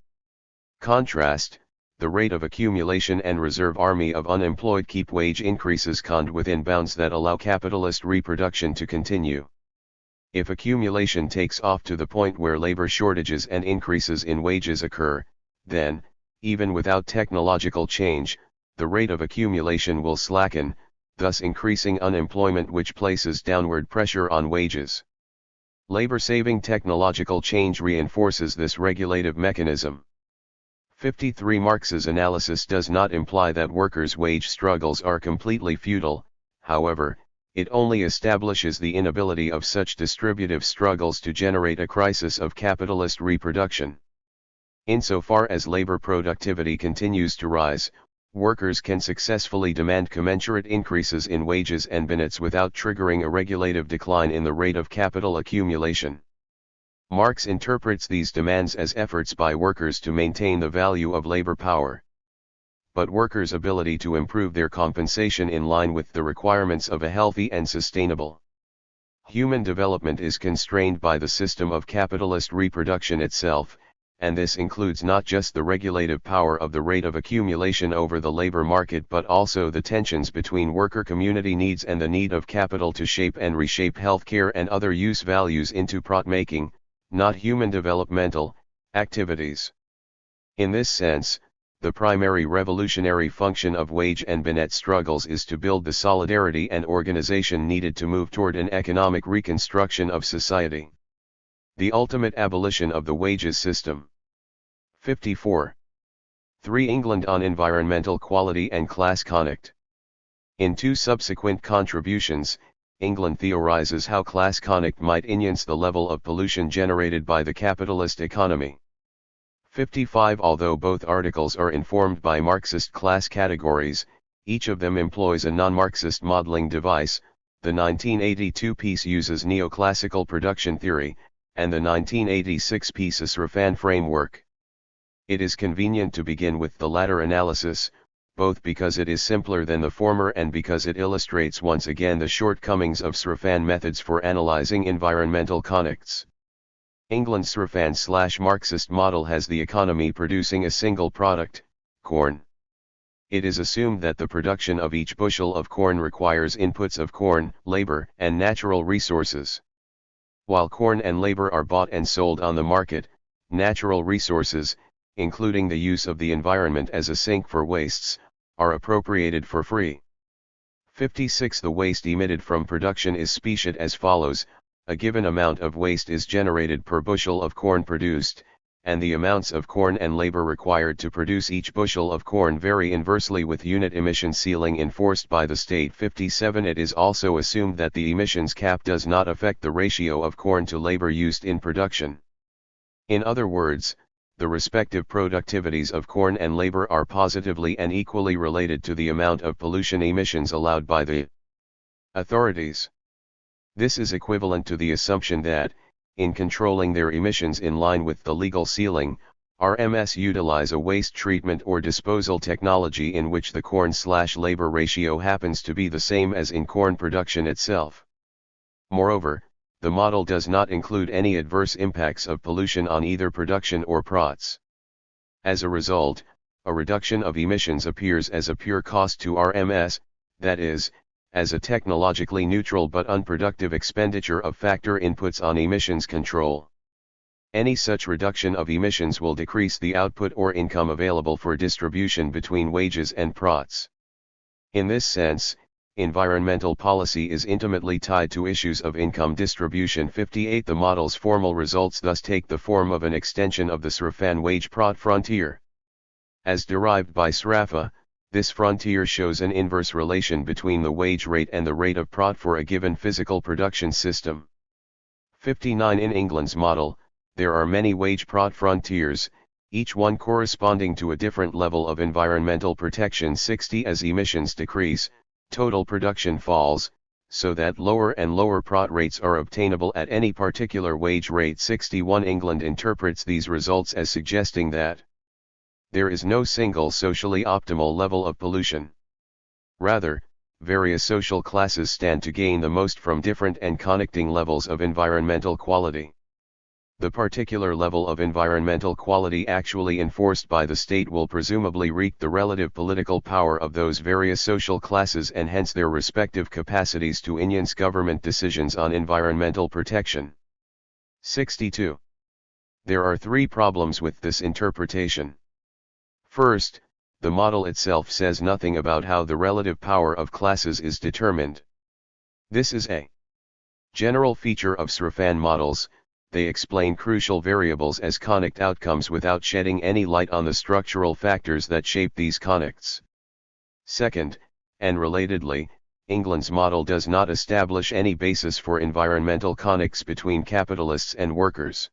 contrast, the rate of accumulation and reserve army of unemployed keep wage increases within bounds that allow capitalist reproduction to continue. If accumulation takes off to the point where labor shortages and increases in wages occur, then, even without technological change, the rate of accumulation will slacken, thus increasing unemployment, which places downward pressure on wages. Labor-saving technological change reinforces this regulative mechanism. 53 Marx's analysis does not imply that workers' wage struggles are completely futile, however, it only establishes the inability of such distributive struggles to generate a crisis of capitalist reproduction. Insofar as labor productivity continues to rise, workers can successfully demand commensurate increases in wages and benefits without triggering a regulative decline in the rate of capital accumulation. Marx interprets these demands as efforts by workers to maintain the value of labor power. But workers' ability to improve their compensation in line with the requirements of a healthy and sustainable human development is constrained by the system of capitalist reproduction itself, and this includes not just the regulative power of the rate of accumulation over the labor market but also the tensions between worker community needs and the need of capital to shape and reshape healthcare and other use values into profit-making, not human developmental, activities. In this sense, the primary revolutionary function of wage and benefit struggles is to build the solidarity and organization needed to move toward an economic reconstruction of society. The ultimate abolition of the wages system. 54. 3. England on environmental quality and class conflict. In two subsequent contributions, England theorizes how class conflict might enhance the level of pollution generated by the capitalist economy. 55. Although both articles are informed by Marxist class categories, each of them employs a non-Marxist modeling device. The 1982 piece uses neoclassical production theory, and the 1986 piece a Srafan framework. It is convenient to begin with the latter analysis, both because it is simpler than the former and because it illustrates once again the shortcomings of Srafan methods for analyzing environmental conflicts. England's Srafan/Marxist model has the economy producing a single product, corn. It is assumed that the production of each bushel of corn requires inputs of corn, labor, and natural resources. While corn and labor are bought and sold on the market, natural resources, including the use of the environment as a sink for wastes, are appropriated for free. 56. The waste emitted from production is specified as follows: a given amount of waste is generated per bushel of corn produced, and the amounts of corn and labor required to produce each bushel of corn vary inversely with unit emission ceiling enforced by the state. 57. It is also assumed that the emissions cap does not affect the ratio of corn to labor used in production. In other words, the respective productivities of corn and labor are positively and equally related to the amount of pollution emissions allowed by the authorities. This is equivalent to the assumption that, in controlling their emissions in line with the legal ceiling, RMS utilize a waste treatment or disposal technology in which the corn/labor ratio happens to be the same as in corn production itself. Moreover, the model does not include any adverse impacts of pollution on either production or PROTS. As a result, a reduction of emissions appears as a pure cost to RMS, that is, as a technologically neutral but unproductive expenditure of factor inputs on emissions control. Any such reduction of emissions will decrease the output or income available for distribution between wages and PROTS. In this sense, environmental policy is intimately tied to issues of income distribution. 58. The model's formal results thus take the form of an extension of the SRFAN wage-PROT frontier. As derived by SRAFA, this frontier shows an inverse relation between the wage rate and the rate of PROT for a given physical production system. 59. In England's model, there are many wage-PROT frontiers, each one corresponding to a different level of environmental protection. 60. As emissions decrease, total production falls, so that lower and lower PROT rates are obtainable at any particular wage rate. 61. England interprets these results as suggesting that there is no single socially optimal level of pollution. Rather, various social classes stand to gain the most from different and connecting levels of environmental quality. The particular level of environmental quality actually enforced by the state will presumably wreak the relative political power of those various social classes and hence their respective capacities to influence government decisions on environmental protection. 62. There are three problems with this interpretation. First, the model itself says nothing about how the relative power of classes is determined. This is a general feature of SRFAN models. They explain crucial variables as connect outcomes without shedding any light on the structural factors that shape these connects. Second, and relatedly, England's model does not establish any basis for environmental connects between capitalists and workers.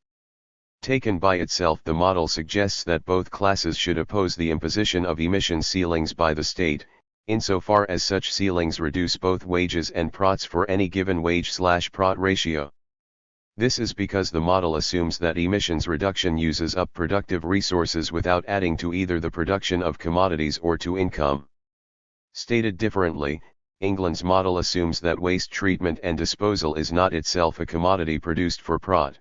Taken by itself, the model suggests that both classes should oppose the imposition of emission ceilings by the state, insofar as such ceilings reduce both wages and PROTs for any given wage/PROT ratio. This is because the model assumes that emissions reduction uses up productive resources without adding to either the production of commodities or to income. Stated differently, England's model assumes that waste treatment and disposal is not itself a commodity produced for PROT.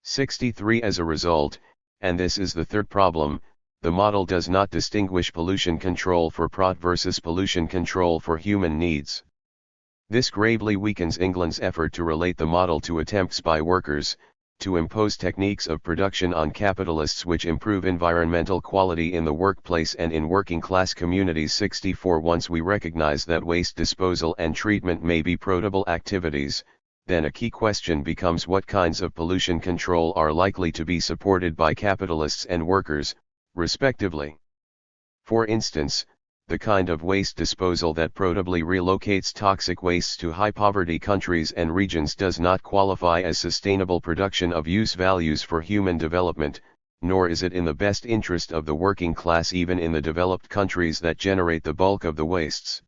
63. As a result, and this is the third problem, the model does not distinguish pollution control for PROT versus pollution control for human needs. This gravely weakens England's effort to relate the model to attempts by workers to impose techniques of production on capitalists which improve environmental quality in the workplace and in working-class communities. 64. Once we recognize that waste disposal and treatment may be protable activities, then a key question becomes what kinds of pollution control are likely to be supported by capitalists and workers, respectively. For instance, the kind of waste disposal that protably relocates toxic wastes to high-poverty countries and regions does not qualify as sustainable production of use values for human development, nor is it in the best interest of the working class even in the developed countries that generate the bulk of the wastes.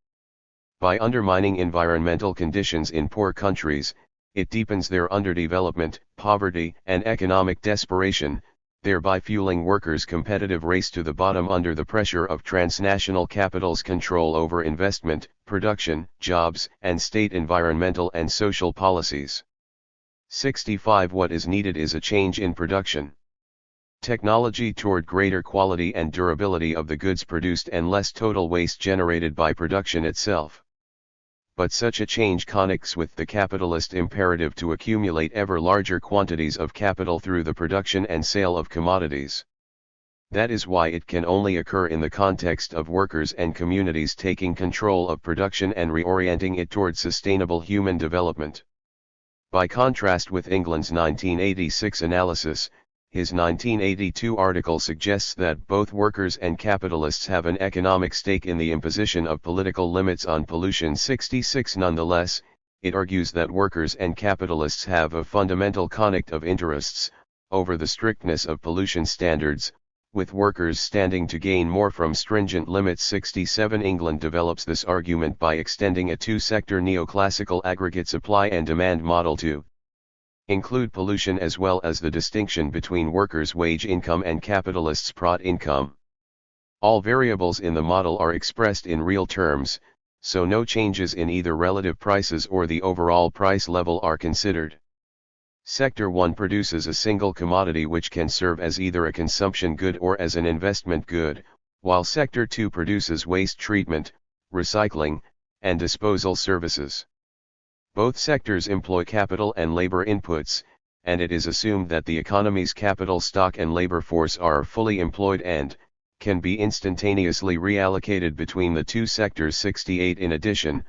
By undermining environmental conditions in poor countries, it deepens their underdevelopment, poverty, and economic desperation, thereby fueling workers' competitive race to the bottom under the pressure of transnational capital's control over investment, production, jobs, and state environmental and social policies. 65. What is needed is a change in production technology toward greater quality and durability of the goods produced and less total waste generated by production itself. But such a change connects with the capitalist imperative to accumulate ever larger quantities of capital through the production and sale of commodities. That is why it can only occur in the context of workers and communities taking control of production and reorienting it toward sustainable human development. By contrast with England's 1986 analysis, his 1982 article suggests that both workers and capitalists have an economic stake in the imposition of political limits on pollution. 66 Nonetheless, it argues that workers and capitalists have a fundamental conflict of interests over the strictness of pollution standards, with workers standing to gain more from stringent limits. 67 England develops this argument by extending a two-sector neoclassical aggregate supply and demand model to include pollution as well as the distinction between workers' wage income and capitalists' prod income. All variables in the model are expressed in real terms, so no changes in either relative prices or the overall price level are considered. Sector 1 produces a single commodity which can serve as either a consumption good or as an investment good, while Sector 2 produces waste treatment, recycling, and disposal services. Both sectors employ capital and labor inputs, and it is assumed that the economy's capital stock and labor force are fully employed and can be instantaneously reallocated between the two sectors. 68 In addition,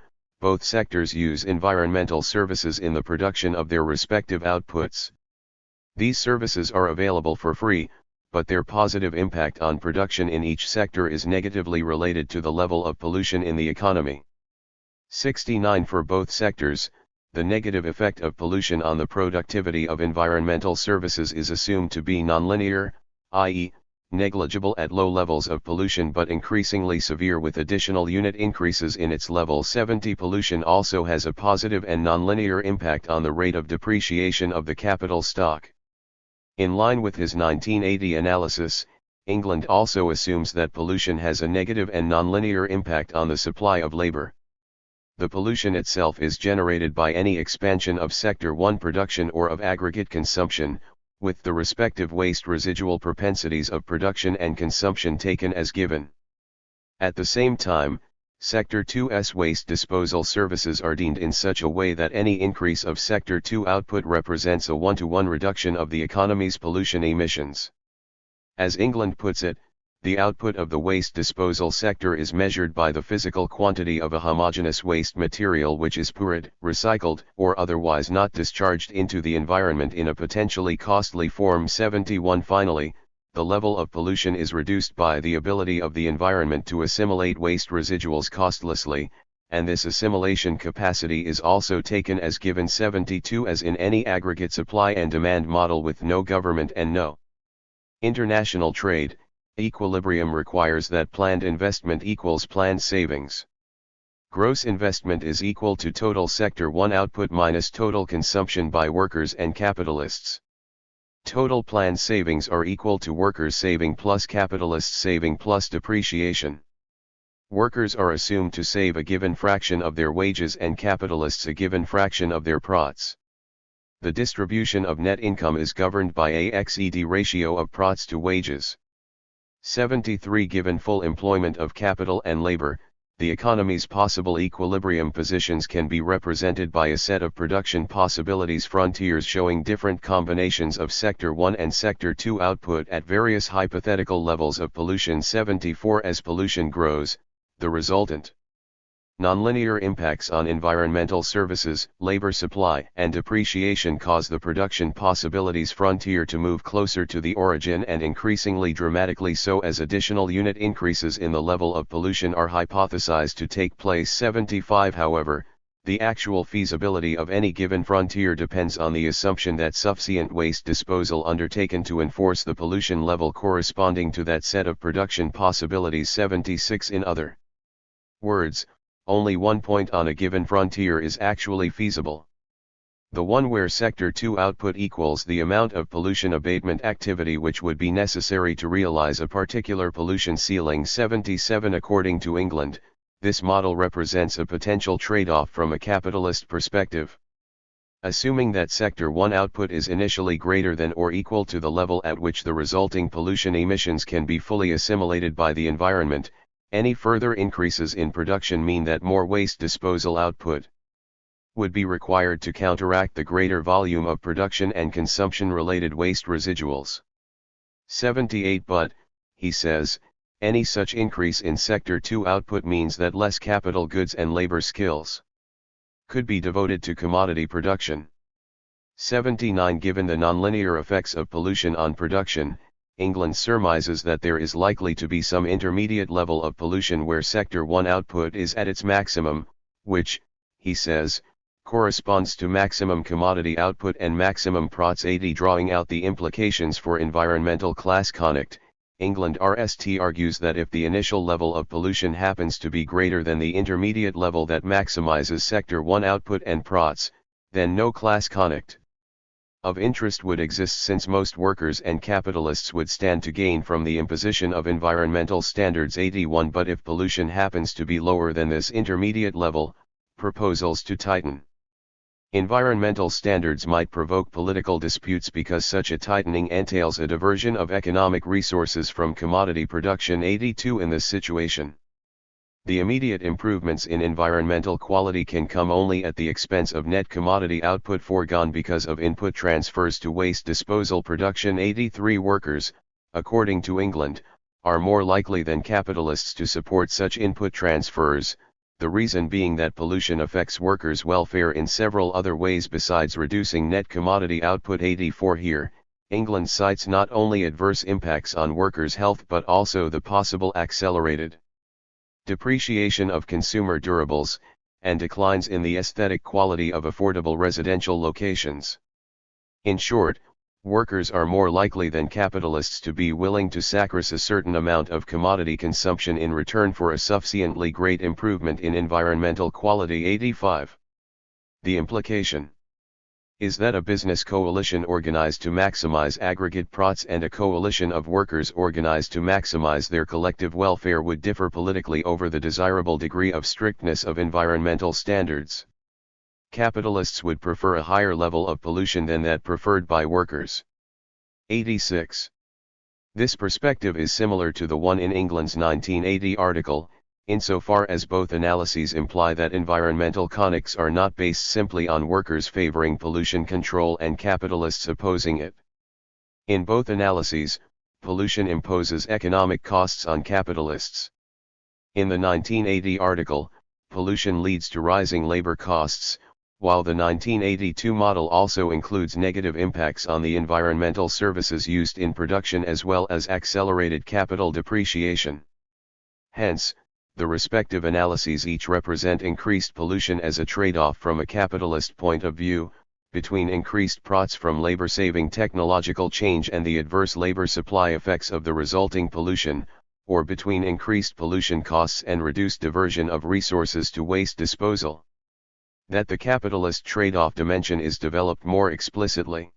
both sectors use environmental services in the production of their respective outputs. These services are available for free, but their positive impact on production in each sector is negatively related to the level of pollution in the economy. 69 For both sectors, the negative effect of pollution on the productivity of environmental services is assumed to be nonlinear, i.e., negligible at low levels of pollution but increasingly severe with additional unit increases in its level. 70 Pollution also has a positive and nonlinear impact on the rate of depreciation of the capital stock. In line with his 1980 analysis, England also assumes that pollution has a negative and nonlinear impact on the supply of labor. The pollution itself is generated by any expansion of Sector 1 production or of aggregate consumption, with the respective waste residual propensities of production and consumption taken as given. At the same time, Sector 2's waste disposal services are deemed in such a way that any increase of Sector 2 output represents a one-to-one reduction of the economy's pollution emissions. As England puts it, the output of the waste disposal sector is measured by the physical quantity of a homogeneous waste material which is poured, recycled, or otherwise not discharged into the environment in a potentially costly form. 71 Finally, the level of pollution is reduced by the ability of the environment to assimilate waste residuals costlessly, and this assimilation capacity is also taken as given. 72 As in any aggregate supply and demand model with no government and no international trade, equilibrium requires that planned investment equals planned savings. Gross investment is equal to total Sector 1 output minus total consumption by workers and capitalists. Total planned savings are equal to workers' saving plus capitalists' saving plus depreciation. Workers are assumed to save a given fraction of their wages and capitalists a given fraction of their prots. The distribution of net income is governed by a XED ratio of prots to wages. 73 Given full employment of capital and labor, the economy's possible equilibrium positions can be represented by a set of production possibilities frontiers showing different combinations of Sector 1 and Sector 2 output at various hypothetical levels of pollution. 74 As pollution grows, the resultant nonlinear impacts on environmental services, labor supply, and depreciation cause the production possibilities frontier to move closer to the origin and increasingly dramatically so as additional unit increases in the level of pollution are hypothesized to take place. 75 However, the actual feasibility of any given frontier depends on the assumption that sufficient waste disposal undertaken to enforce the pollution level corresponding to that set of production possibilities. 76 In other words, only one point on a given frontier is actually feasible. The one where Sector 2 output equals the amount of pollution abatement activity which would be necessary to realize a particular pollution ceiling. 77 According to England, this model represents a potential trade-off from a capitalist perspective. Assuming that Sector 1 output is initially greater than or equal to the level at which the resulting pollution emissions can be fully assimilated by the environment, any further increases in production mean that more waste disposal output would be required to counteract the greater volume of production and consumption-related waste residuals. 78 But, he says, any such increase in Sector 2 output means that less capital goods and labor skills could be devoted to commodity production. 79 Given the nonlinear effects of pollution on production, England surmises that there is likely to be some intermediate level of pollution where Sector 1 output is at its maximum, which, he says, corresponds to maximum commodity output and maximum PROTS 80. Drawing out the implications for environmental class connect, England RST argues that if the initial level of pollution happens to be greater than the intermediate level that maximizes Sector 1 output and PROTS, then no class connect of interest would exist, since most workers and capitalists would stand to gain from the imposition of environmental standards. 81 But if pollution happens to be lower than this intermediate level, proposals to tighten environmental standards might provoke political disputes because such a tightening entails a diversion of economic resources from commodity production. 82 In this situation, the immediate improvements in environmental quality can come only at the expense of net commodity output foregone because of input transfers to waste disposal production. 83 Workers, according to England, are more likely than capitalists to support such input transfers, the reason being that pollution affects workers' welfare in several other ways besides reducing net commodity output. 84 Here, England cites not only adverse impacts on workers' health but also the possible accelerated depreciation of consumer durables, and declines in the aesthetic quality of affordable residential locations. In short, workers are more likely than capitalists to be willing to sacrifice a certain amount of commodity consumption in return for a sufficiently great improvement in environmental quality. 85. The implication is that a business coalition organized to maximize aggregate PROTS and a coalition of workers organized to maximize their collective welfare would differ politically over the desirable degree of strictness of environmental standards. Capitalists would prefer a higher level of pollution than that preferred by workers. 86. This perspective is similar to the one in England's 1980 article, insofar as both analyses imply that environmental connects are not based simply on workers favoring pollution control and capitalists opposing it. In both analyses, pollution imposes economic costs on capitalists. In the 1980 article, pollution leads to rising labor costs, while the 1982 model also includes negative impacts on the environmental services used in production as well as accelerated capital depreciation. Hence, the respective analyses each represent increased pollution as a trade-off from a capitalist point of view, between increased PROTS from labor-saving technological change and the adverse labor supply effects of the resulting pollution, or between increased pollution costs and reduced diversion of resources to waste disposal. That the capitalist trade-off dimension is developed more explicitly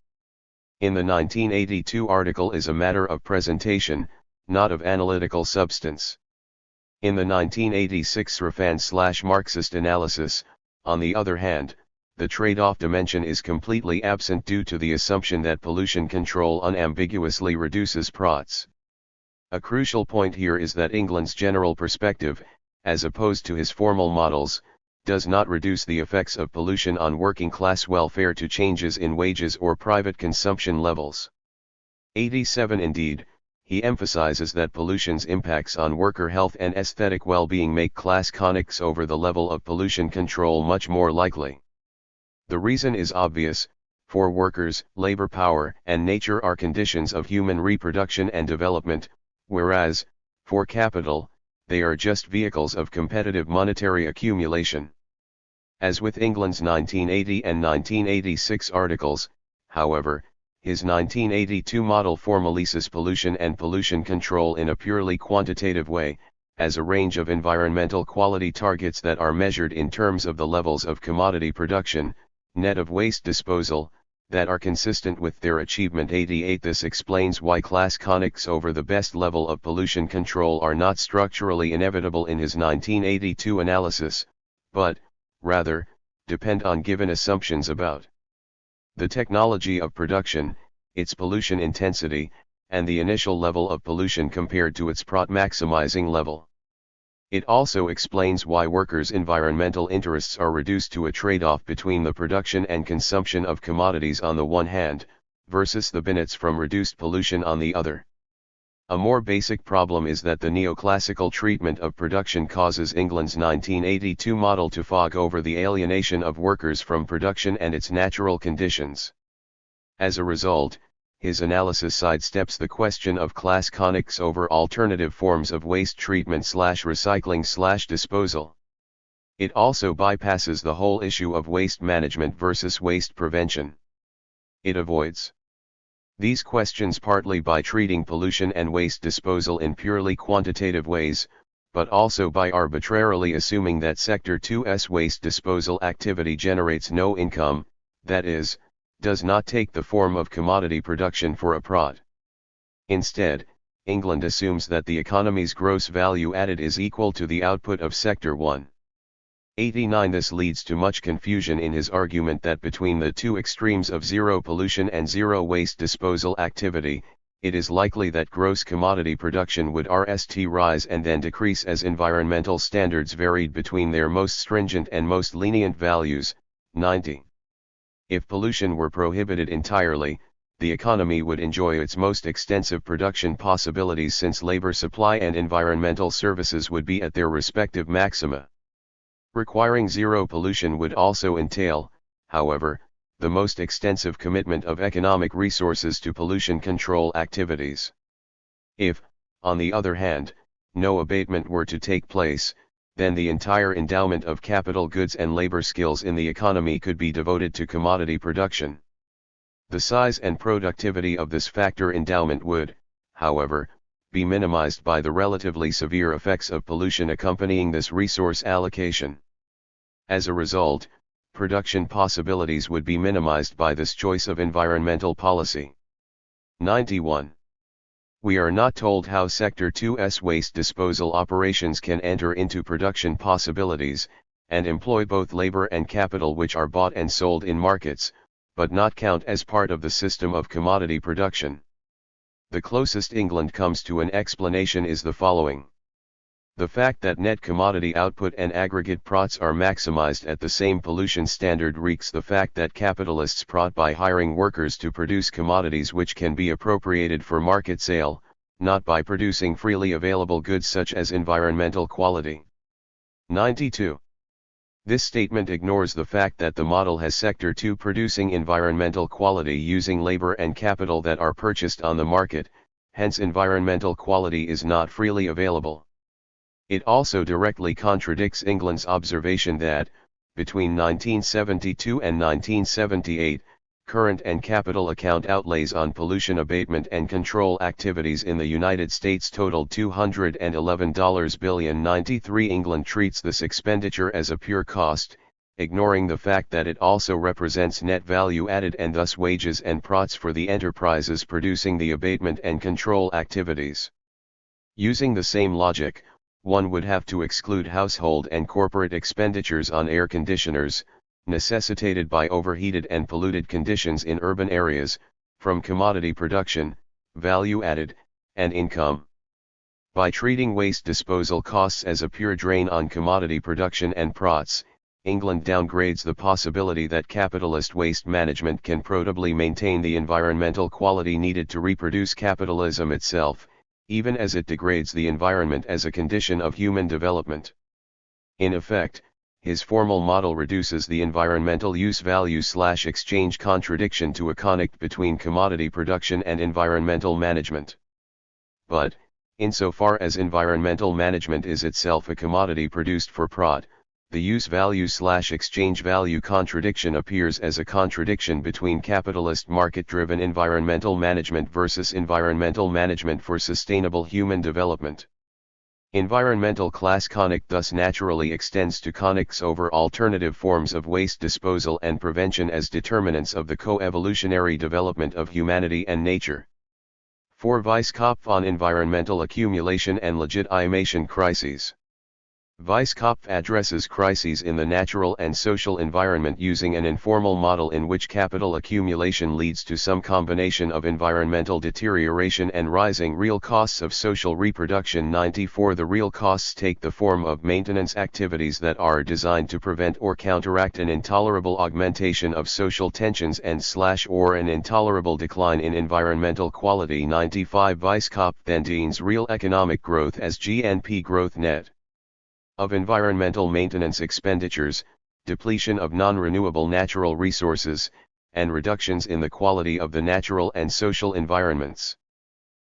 in the 1982 article is a matter of presentation, not of analytical substance. In the 1986 Refan/Marxist analysis, on the other hand, the trade-off dimension is completely absent due to the assumption that pollution control unambiguously reduces PROTS. A crucial point here is that England's general perspective, as opposed to his formal models, does not reduce the effects of pollution on working-class welfare to changes in wages or private consumption levels. 87 Indeed, he emphasizes that pollution's impacts on worker health and aesthetic well-being make class connects over the level of pollution control much more likely. The reason is obvious: for workers, labor power and nature are conditions of human reproduction and development, whereas, for capital, they are just vehicles of competitive monetary accumulation. As with England's 1980 and 1986 articles, however, his 1982 model formalizes pollution and pollution control in a purely quantitative way, as a range of environmental quality targets that are measured in terms of the levels of commodity production, net of waste disposal, that are consistent with their achievement. 88 This explains why class connects over the best level of pollution control are not structurally inevitable in his 1982 analysis, but, rather, depend on given assumptions about the technology of production, its pollution intensity, and the initial level of pollution compared to its PROT maximizing level. It also explains why workers' environmental interests are reduced to a trade-off between the production and consumption of commodities on the one hand, versus the benefits from reduced pollution on the other. A more basic problem is that the neoclassical treatment of production causes England's 1982 model to fog over the alienation of workers from production and its natural conditions. As a result, his analysis sidesteps the question of class conics over alternative forms of waste treatment/recycling/disposal. It also bypasses the whole issue of waste management versus waste prevention. It avoids these questions partly by treating pollution and waste disposal in purely quantitative ways, but also by arbitrarily assuming that Sector 2's waste disposal activity generates no income, that is, does not take the form of commodity production for a prod. Instead, England assumes that the economy's gross value added is equal to the output of Sector 1. 89. This leads to much confusion in his argument that between the two extremes of zero pollution and zero waste disposal activity, it is likely that gross commodity production would rise and then decrease as environmental standards varied between their most stringent and most lenient values. 90. If pollution were prohibited entirely, the economy would enjoy its most extensive production possibilities since labor supply and environmental services would be at their respective maxima. Requiring zero pollution would also entail, however, the most extensive commitment of economic resources to pollution control activities. If, on the other hand, no abatement were to take place, then the entire endowment of capital goods and labor skills in the economy could be devoted to commodity production. The size and productivity of this factor endowment would, however, be minimized by the relatively severe effects of pollution accompanying this resource allocation. As a result, production possibilities would be minimized by this choice of environmental policy. 91. We are not told how Sector 2's waste disposal operations can enter into production possibilities, and employ both labor and capital which are bought and sold in markets, but not count as part of the system of commodity production. The closest England comes to an explanation is the following. The fact that net commodity output and aggregate PROTs are maximized at the same pollution standard wreaks the fact that capitalists PROT by hiring workers to produce commodities which can be appropriated for market sale, not by producing freely available goods such as environmental quality. 92. This statement ignores the fact that the model has Sector 2 producing environmental quality using labor and capital that are purchased on the market, hence environmental quality is not freely available. It also directly contradicts England's observation that, between 1972 and 1978, current and capital account outlays on pollution abatement and control activities in the United States totaled $211 billion. 93. England treats this expenditure as a pure cost, ignoring the fact that it also represents net value added and thus wages and PROTs for the enterprises producing the abatement and control activities. Using the same logic, one would have to exclude household and corporate expenditures on air conditioners, necessitated by overheated and polluted conditions in urban areas, from commodity production, value added, and income. By treating waste disposal costs as a pure drain on commodity production and PROTs, England downgrades the possibility that capitalist waste management can profitably maintain the environmental quality needed to reproduce capitalism itself, even as it degrades the environment as a condition of human development. In effect, his formal model reduces the environmental use value/exchange contradiction to a conic between commodity production and environmental management. But, insofar as environmental management is itself a commodity produced for PROT, the use value/exchange value contradiction appears as a contradiction between capitalist market-driven environmental management versus environmental management for sustainable human development. Environmental class conic thus naturally extends to conics over alternative forms of waste disposal and prevention as determinants of the co-evolutionary development of humanity and nature. 4. Vice Kopf on environmental accumulation and legitimation crises. Weisskopf addresses crises in the natural and social environment using an informal model in which capital accumulation leads to some combination of environmental deterioration and rising real costs of social reproduction. 94 The real costs take the form of maintenance activities that are designed to prevent or counteract an intolerable augmentation of social tensions and/or an intolerable decline in environmental quality. 95 Weisskopf then defines real economic growth as GNP growth net of environmental maintenance expenditures, depletion of non-renewable natural resources, and reductions in the quality of the natural and social environments.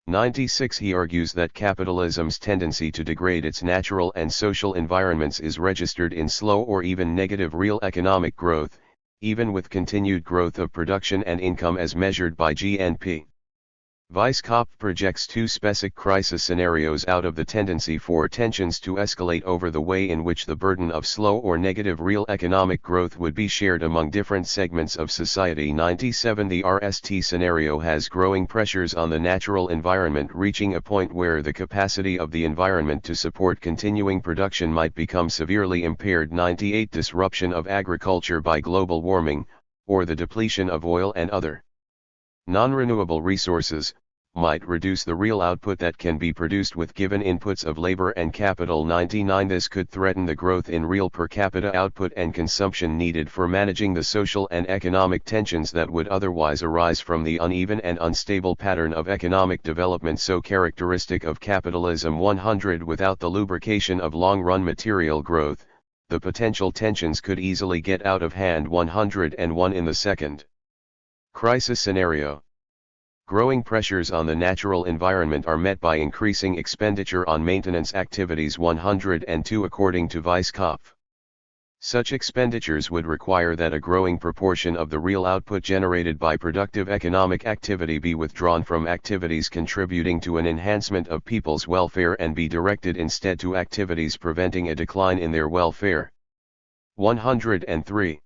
96 He argues that capitalism's tendency to degrade its natural and social environments is registered in slow or even negative real economic growth, even with continued growth of production and income as measured by GNP. Weisskopf projects two specific crisis scenarios out of the tendency for tensions to escalate over the way in which the burden of slow or negative real economic growth would be shared among different segments of society. 97 The RST scenario has growing pressures on the natural environment reaching a point where the capacity of the environment to support continuing production might become severely impaired. 98 Disruption of agriculture by global warming, or the depletion of oil and other non-renewable resources, might reduce the real output that can be produced with given inputs of labor and capital. 99 This could threaten the growth in real per capita output and consumption needed for managing the social and economic tensions that would otherwise arise from the uneven and unstable pattern of economic development so characteristic of capitalism. 100 Without the lubrication of long-run material growth, the potential tensions could easily get out of hand. 101 In the second crisis scenario, growing pressures on the natural environment are met by increasing expenditure on maintenance activities. 102 According to Weisskopf, such expenditures would require that a growing proportion of the real output generated by productive economic activity be withdrawn from activities contributing to an enhancement of people's welfare and be directed instead to activities preventing a decline in their welfare. 103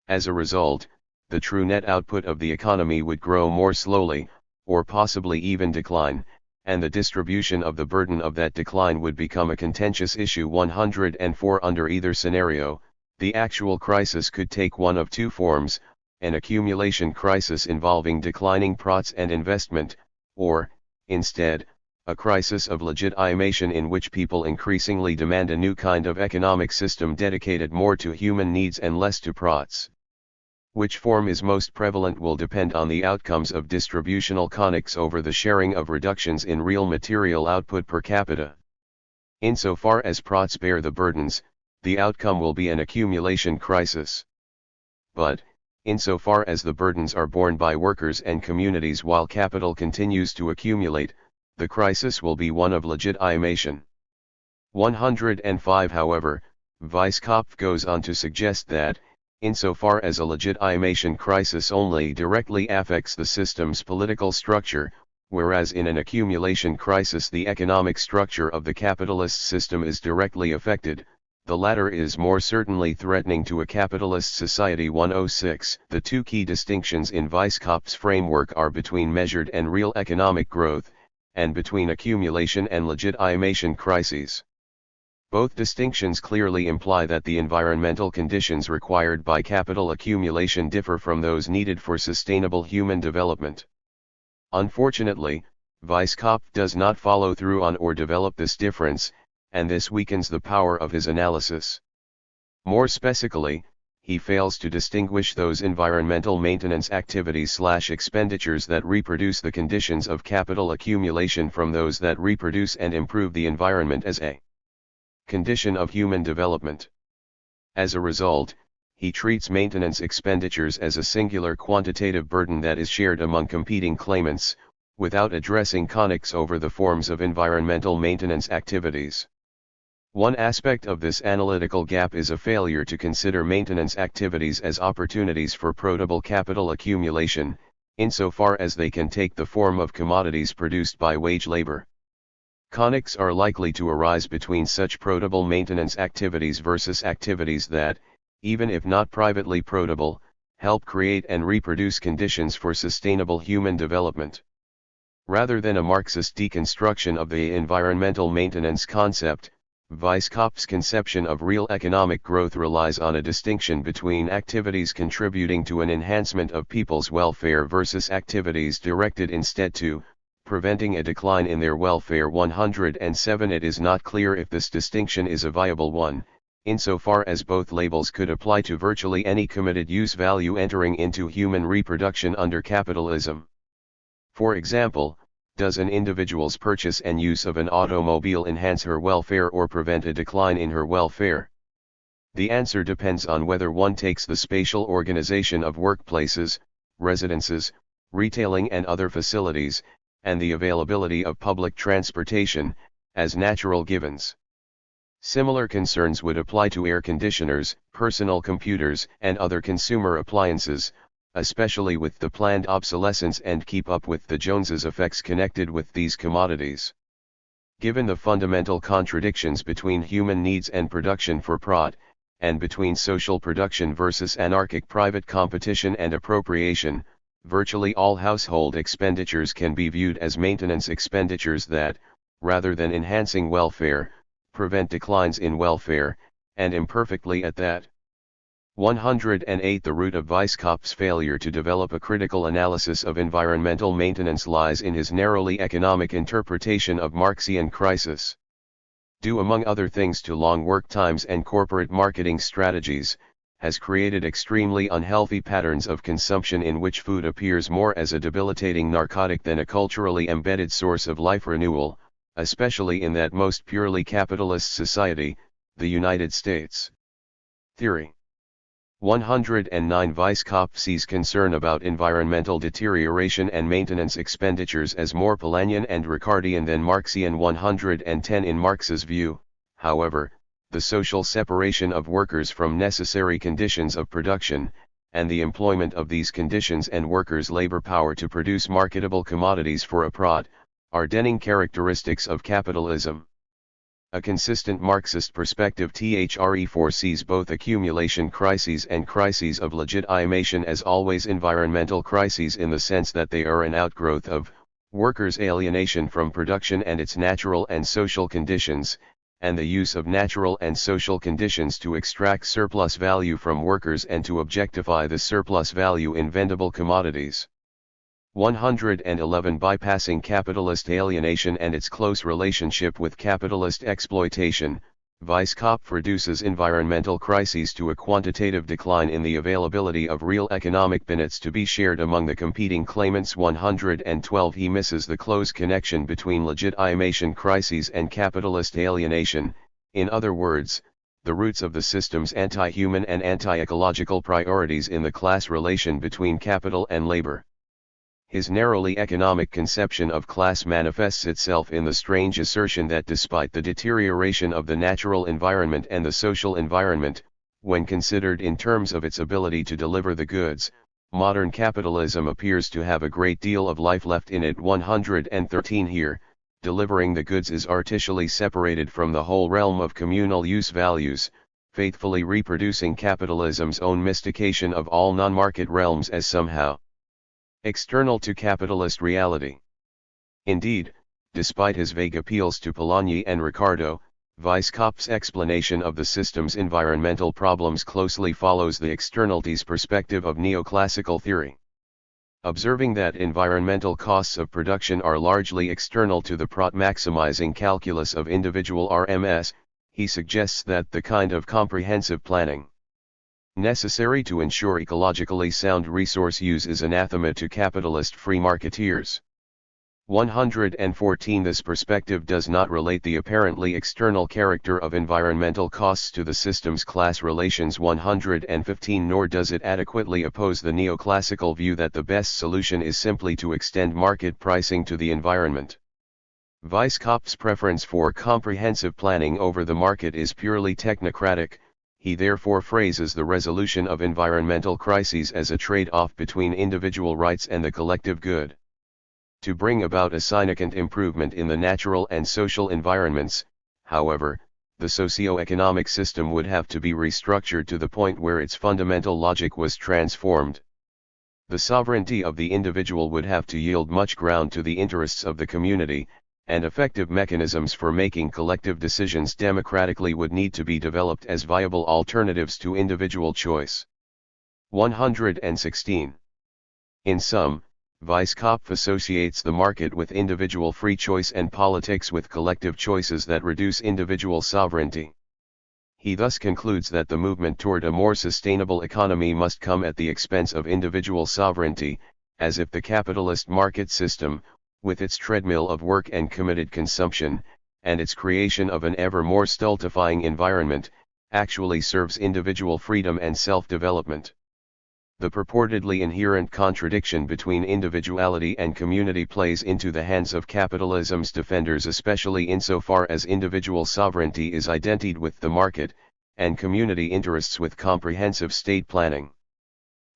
As a result, the true net output of the economy would grow more slowly, or possibly even decline, and the distribution of the burden of that decline would become a contentious issue. 104 Under either scenario, the actual crisis could take one of two forms: an accumulation crisis involving declining profits and investment, or, instead, a crisis of legitimation in which people increasingly demand a new kind of economic system dedicated more to human needs and less to profits. Which form is most prevalent will depend on the outcomes of distributional conics over the sharing of reductions in real material output per capita. Insofar as profits bear the burdens, the outcome will be an accumulation crisis. But, insofar as the burdens are borne by workers and communities while capital continues to accumulate, the crisis will be one of legitimation. 105 However, Weisskopf goes on to suggest that, insofar as a legitimation crisis only directly affects the system's political structure, whereas in an accumulation crisis the economic structure of the capitalist system is directly affected, the latter is more certainly threatening to a capitalist society. 106 The two key distinctions in Weisskopf's framework are between measured and real economic growth, and between accumulation and legitimation crises. Both distinctions clearly imply that the environmental conditions required by capital accumulation differ from those needed for sustainable human development. Unfortunately, Weisskopf does not follow through on or develop this difference, and this weakens the power of his analysis. More specifically, he fails to distinguish those environmental maintenance activities/expenditures that reproduce the conditions of capital accumulation from those that reproduce and improve the environment as a condition of human development. As a result, he treats maintenance expenditures as a singular quantitative burden that is shared among competing claimants, without addressing conics over the forms of environmental maintenance activities. One aspect of this analytical gap is a failure to consider maintenance activities as opportunities for protable capital accumulation, insofar as they can take the form of commodities produced by wage labor. Conics are likely to arise between such protable maintenance activities versus activities that, even if not privately protable, help create and reproduce conditions for sustainable human development. Rather than a Marxist deconstruction of the environmental maintenance concept, Weisskopf's conception of real economic growth relies on a distinction between activities contributing to an enhancement of people's welfare versus activities directed instead to preventing a decline in their welfare. 107 It is not clear if this distinction is a viable one, insofar as both labels could apply to virtually any committed use value entering into human reproduction under capitalism. For example, does an individual's purchase and use of an automobile enhance her welfare or prevent a decline in her welfare? The answer depends on whether one takes the spatial organization of workplaces, residences, retailing and other facilities, and the availability of public transportation, as natural givens. Similar concerns would apply to air conditioners, personal computers, and other consumer appliances, especially with the planned obsolescence and keep up with the Joneses effects connected with these commodities. Given the fundamental contradictions between human needs and production for profit, and between social production versus anarchic private competition and appropriation, virtually all household expenditures can be viewed as maintenance expenditures that, rather than enhancing welfare, prevent declines in welfare, and imperfectly at that. 108 The root of Weisskopf's failure to develop a critical analysis of environmental maintenance lies in his narrowly economic interpretation of Marxian crisis. Due among other things to long work times and corporate marketing strategies, has created extremely unhealthy patterns of consumption in which food appears more as a debilitating narcotic than a culturally embedded source of life renewal, especially in that most purely capitalist society, the United States. Theory 109 Weisskopf sees concern about environmental deterioration and maintenance expenditures as more Polanyian and Ricardian than Marxian. 110 In Marx's view, however, the social separation of workers from necessary conditions of production, and the employment of these conditions and workers' labor power to produce marketable commodities for a profit, are defining characteristics of capitalism. A consistent Marxist perspective foresees both accumulation crises and crises of legitimation as always environmental crises in the sense that they are an outgrowth of workers' alienation from production and its natural and social conditions, and the use of natural and social conditions to extract surplus value from workers and to objectify the surplus value in vendible commodities. 111 Bypassing capitalist alienation and its close relationship with capitalist exploitation, Weisskopf reduces environmental crises to a quantitative decline in the availability of real economic benefits to be shared among the competing claimants. 112 He misses the close connection between legitimation crises and capitalist alienation, in other words, the roots of the system's anti-human and anti-ecological priorities in the class relation between capital and labor. His narrowly economic conception of class manifests itself in the strange assertion that despite the deterioration of the natural environment and the social environment, when considered in terms of its ability to deliver the goods, modern capitalism appears to have a great deal of life left in it. 113 Here, delivering the goods is artificially separated from the whole realm of communal use values, faithfully reproducing capitalism's own mystification of all non-market realms as somehow external to capitalist reality. Indeed, despite his vague appeals to Polanyi and Ricardo, Weisskopf's explanation of the system's environmental problems closely follows the externalities perspective of neoclassical theory. Observing that environmental costs of production are largely external to the profit-maximizing calculus of individual RMS, he suggests that the kind of comprehensive planning necessary to ensure ecologically sound resource use is anathema to capitalist free marketeers. 114 This perspective does not relate the apparently external character of environmental costs to the system's class relations. 115 Nor does it adequately oppose the neoclassical view that the best solution is simply to extend market pricing to the environment. Weisskopf's preference for comprehensive planning over the market is purely technocratic. He therefore phrases the resolution of environmental crises as a trade-off between individual rights and the collective good. To bring about a significant improvement in the natural and social environments, however, the socio-economic system would have to be restructured to the point where its fundamental logic was transformed. The sovereignty of the individual would have to yield much ground to the interests of the community, and effective mechanisms for making collective decisions democratically would need to be developed as viable alternatives to individual choice. 116. In sum, Weisskopf associates the market with individual free choice and politics with collective choices that reduce individual sovereignty. He thus concludes that the movement toward a more sustainable economy must come at the expense of individual sovereignty, as if the capitalist market system, with its treadmill of work and committed consumption, and its creation of an ever more stultifying environment, actually serves individual freedom and self-development. The purportedly inherent contradiction between individuality and community plays into the hands of capitalism's defenders, especially insofar as individual sovereignty is identified with the market, and community interests with comprehensive state planning.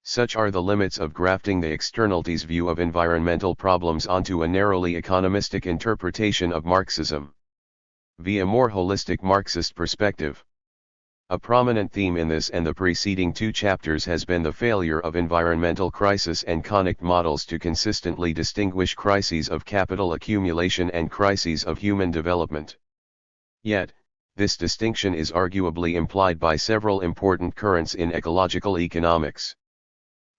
Such are the limits of grafting the externalities view of environmental problems onto a narrowly economistic interpretation of Marxism. Via more holistic Marxist perspective. A prominent theme in this and the preceding two chapters has been the failure of environmental crisis and conic models to consistently distinguish crises of capital accumulation and crises of human development. Yet, this distinction is arguably implied by several important currents in ecological economics.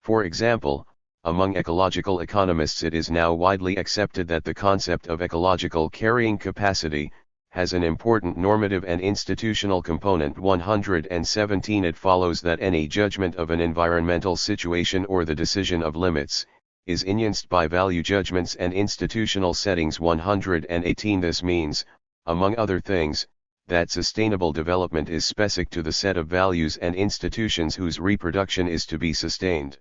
For example, among ecological economists it is now widely accepted that the concept of ecological carrying capacity has an important normative and institutional component. 117. It follows that any judgment of an environmental situation or the decision of limits is enunced by value judgments and institutional settings. 118. This means, among other things, that sustainable development is specific to the set of values and institutions whose reproduction is to be sustained.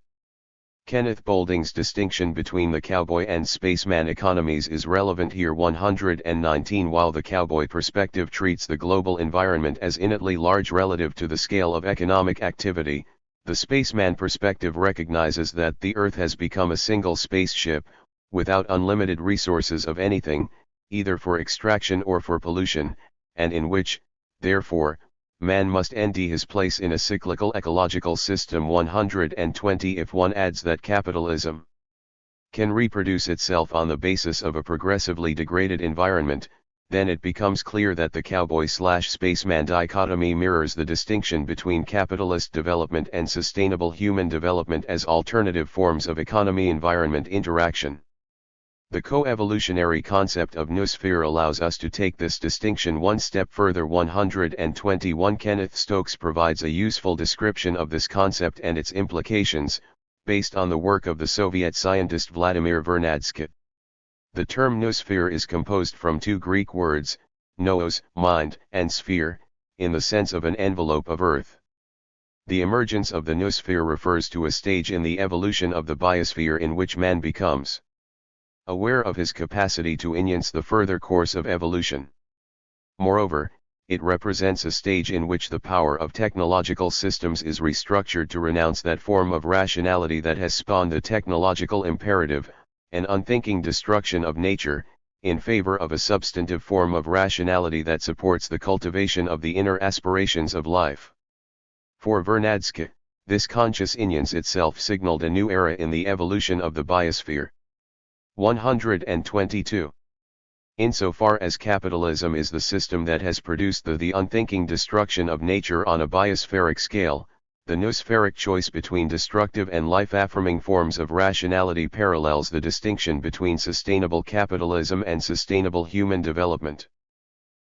Kenneth Boulding's distinction between the cowboy and spaceman economies is relevant here. 119. While the cowboy perspective treats the global environment as innately large relative to the scale of economic activity, the spaceman perspective recognizes that the Earth has become a single spaceship, without unlimited resources of anything, either for extraction or for pollution, and in which, therefore, man must end his place in a cyclical ecological system. 120. If one adds that capitalism can reproduce itself on the basis of a progressively degraded environment, then it becomes clear that the cowboy/spaceman dichotomy mirrors the distinction between capitalist development and sustainable human development as alternative forms of economy-environment interaction. The co-evolutionary concept of noosphere allows us to take this distinction one step further. 121. Kenneth Stokes provides a useful description of this concept and its implications, based on the work of the Soviet scientist Vladimir Vernadsky. The term noosphere is composed from two Greek words, noos, mind, and sphere, in the sense of an envelope of Earth. The emergence of the noosphere refers to a stage in the evolution of the biosphere in which man becomes aware of his capacity to enhance the further course of evolution. Moreover, it represents a stage in which the power of technological systems is restructured to renounce that form of rationality that has spawned the technological imperative, an unthinking destruction of nature, in favor of a substantive form of rationality that supports the cultivation of the inner aspirations of life. For Vernadsky, this conscious enhance itself signaled a new era in the evolution of the biosphere. 122. Insofar as capitalism is the system that has produced the unthinking destruction of nature on a biospheric scale, the noospheric choice between destructive and life-affirming forms of rationality parallels the distinction between sustainable capitalism and sustainable human development.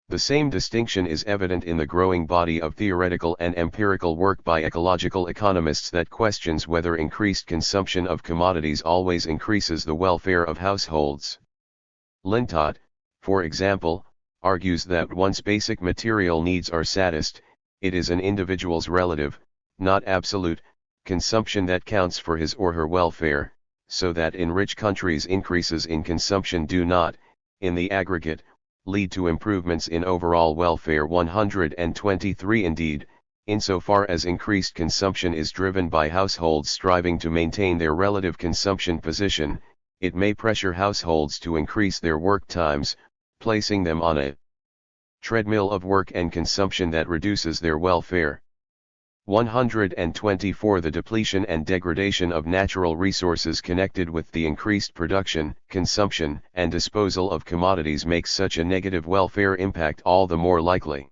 The same distinction is evident in the growing body of theoretical and empirical work by ecological economists that questions whether increased consumption of commodities always increases the welfare of households. Lintott, for example, argues that once basic material needs are satisfied, it is an individual's relative, not absolute, consumption that counts for his or her welfare, so that in rich countries increases in consumption do not, in the aggregate, lead to improvements in overall welfare. 123. Indeed, insofar as increased consumption is driven by households striving to maintain their relative consumption position, it may pressure households to increase their work times, placing them on a treadmill of work and consumption that reduces their welfare. 124. The depletion and degradation of natural resources connected with the increased production, consumption, and disposal of commodities makes such a negative welfare impact all the more likely.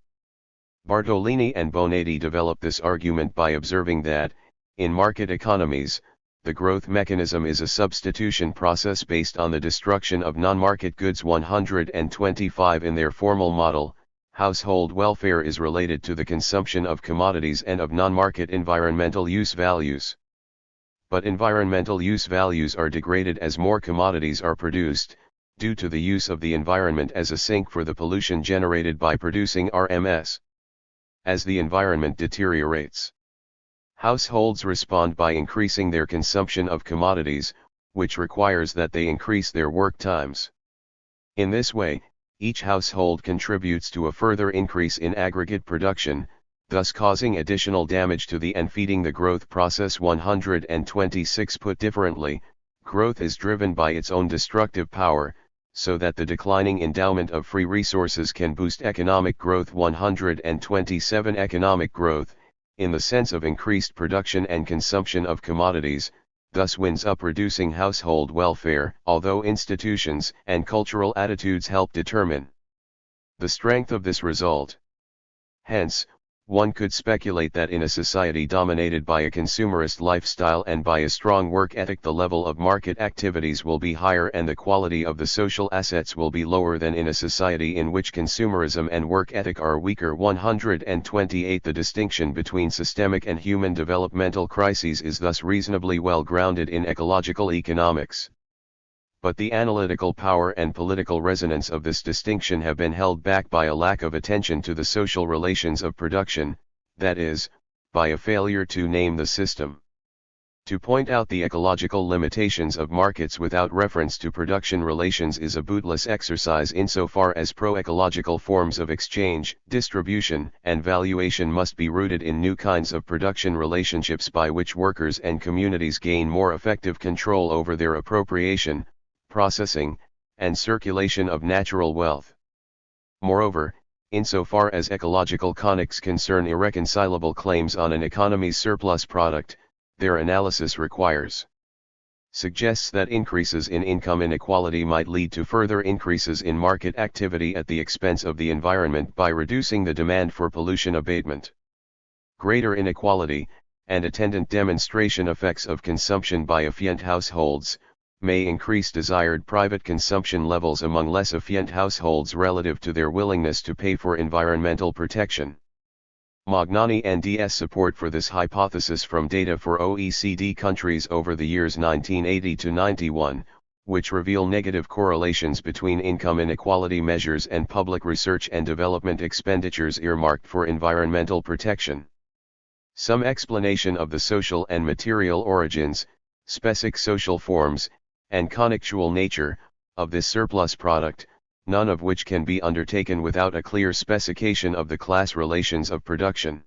Bartolini and Bonatti developed this argument by observing that, in market economies, the growth mechanism is a substitution process based on the destruction of non-market goods. 125. In their formal model, household welfare is related to the consumption of commodities and of non-market environmental use values. But environmental use values are degraded as more commodities are produced, due to the use of the environment as a sink for the pollution generated by producing RMS. As the environment deteriorates, households respond by increasing their consumption of commodities, which requires that they increase their work times. In this way, each household contributes to a further increase in aggregate production, thus causing additional damage to the and feeding the growth process. 126. Put differently, growth is driven by its own destructive power, so that the declining endowment of free resources can boost economic growth. 127. Economic growth, in the sense of increased production and consumption of commodities, thus winds up reducing household welfare, although institutions and cultural attitudes help determine the strength of this result. Hence, one could speculate that in a society dominated by a consumerist lifestyle and by a strong work ethic, the level of market activities will be higher and the quality of the social assets will be lower than in a society in which consumerism and work ethic are weaker. 128. The distinction between systemic and human developmental crises is thus reasonably well grounded in ecological economics. But the analytical power and political resonance of this distinction have been held back by a lack of attention to the social relations of production, that is, by a failure to name the system. To point out the ecological limitations of markets without reference to production relations is a bootless exercise insofar as pro-ecological forms of exchange, distribution, and valuation must be rooted in new kinds of production relationships by which workers and communities gain more effective control over their appropriation, processing, and circulation of natural wealth. Moreover, insofar as ecological conics concern irreconcilable claims on an economy's surplus product, their analysis suggests that increases in income inequality might lead to further increases in market activity at the expense of the environment by reducing the demand for pollution abatement. Greater inequality, and attendant demonstration effects of consumption by efficient households, may increase desired private consumption levels among less efficient households relative to their willingness to pay for environmental protection. Magnani and D.S. support for this hypothesis from data for OECD countries over the years 1980 to 91, which reveal negative correlations between income inequality measures and public research and development expenditures earmarked for environmental protection. Some explanation of the social and material origins, specific social forms, and connectual nature of this surplus product, none of which can be undertaken without a clear specification of the class relations of production.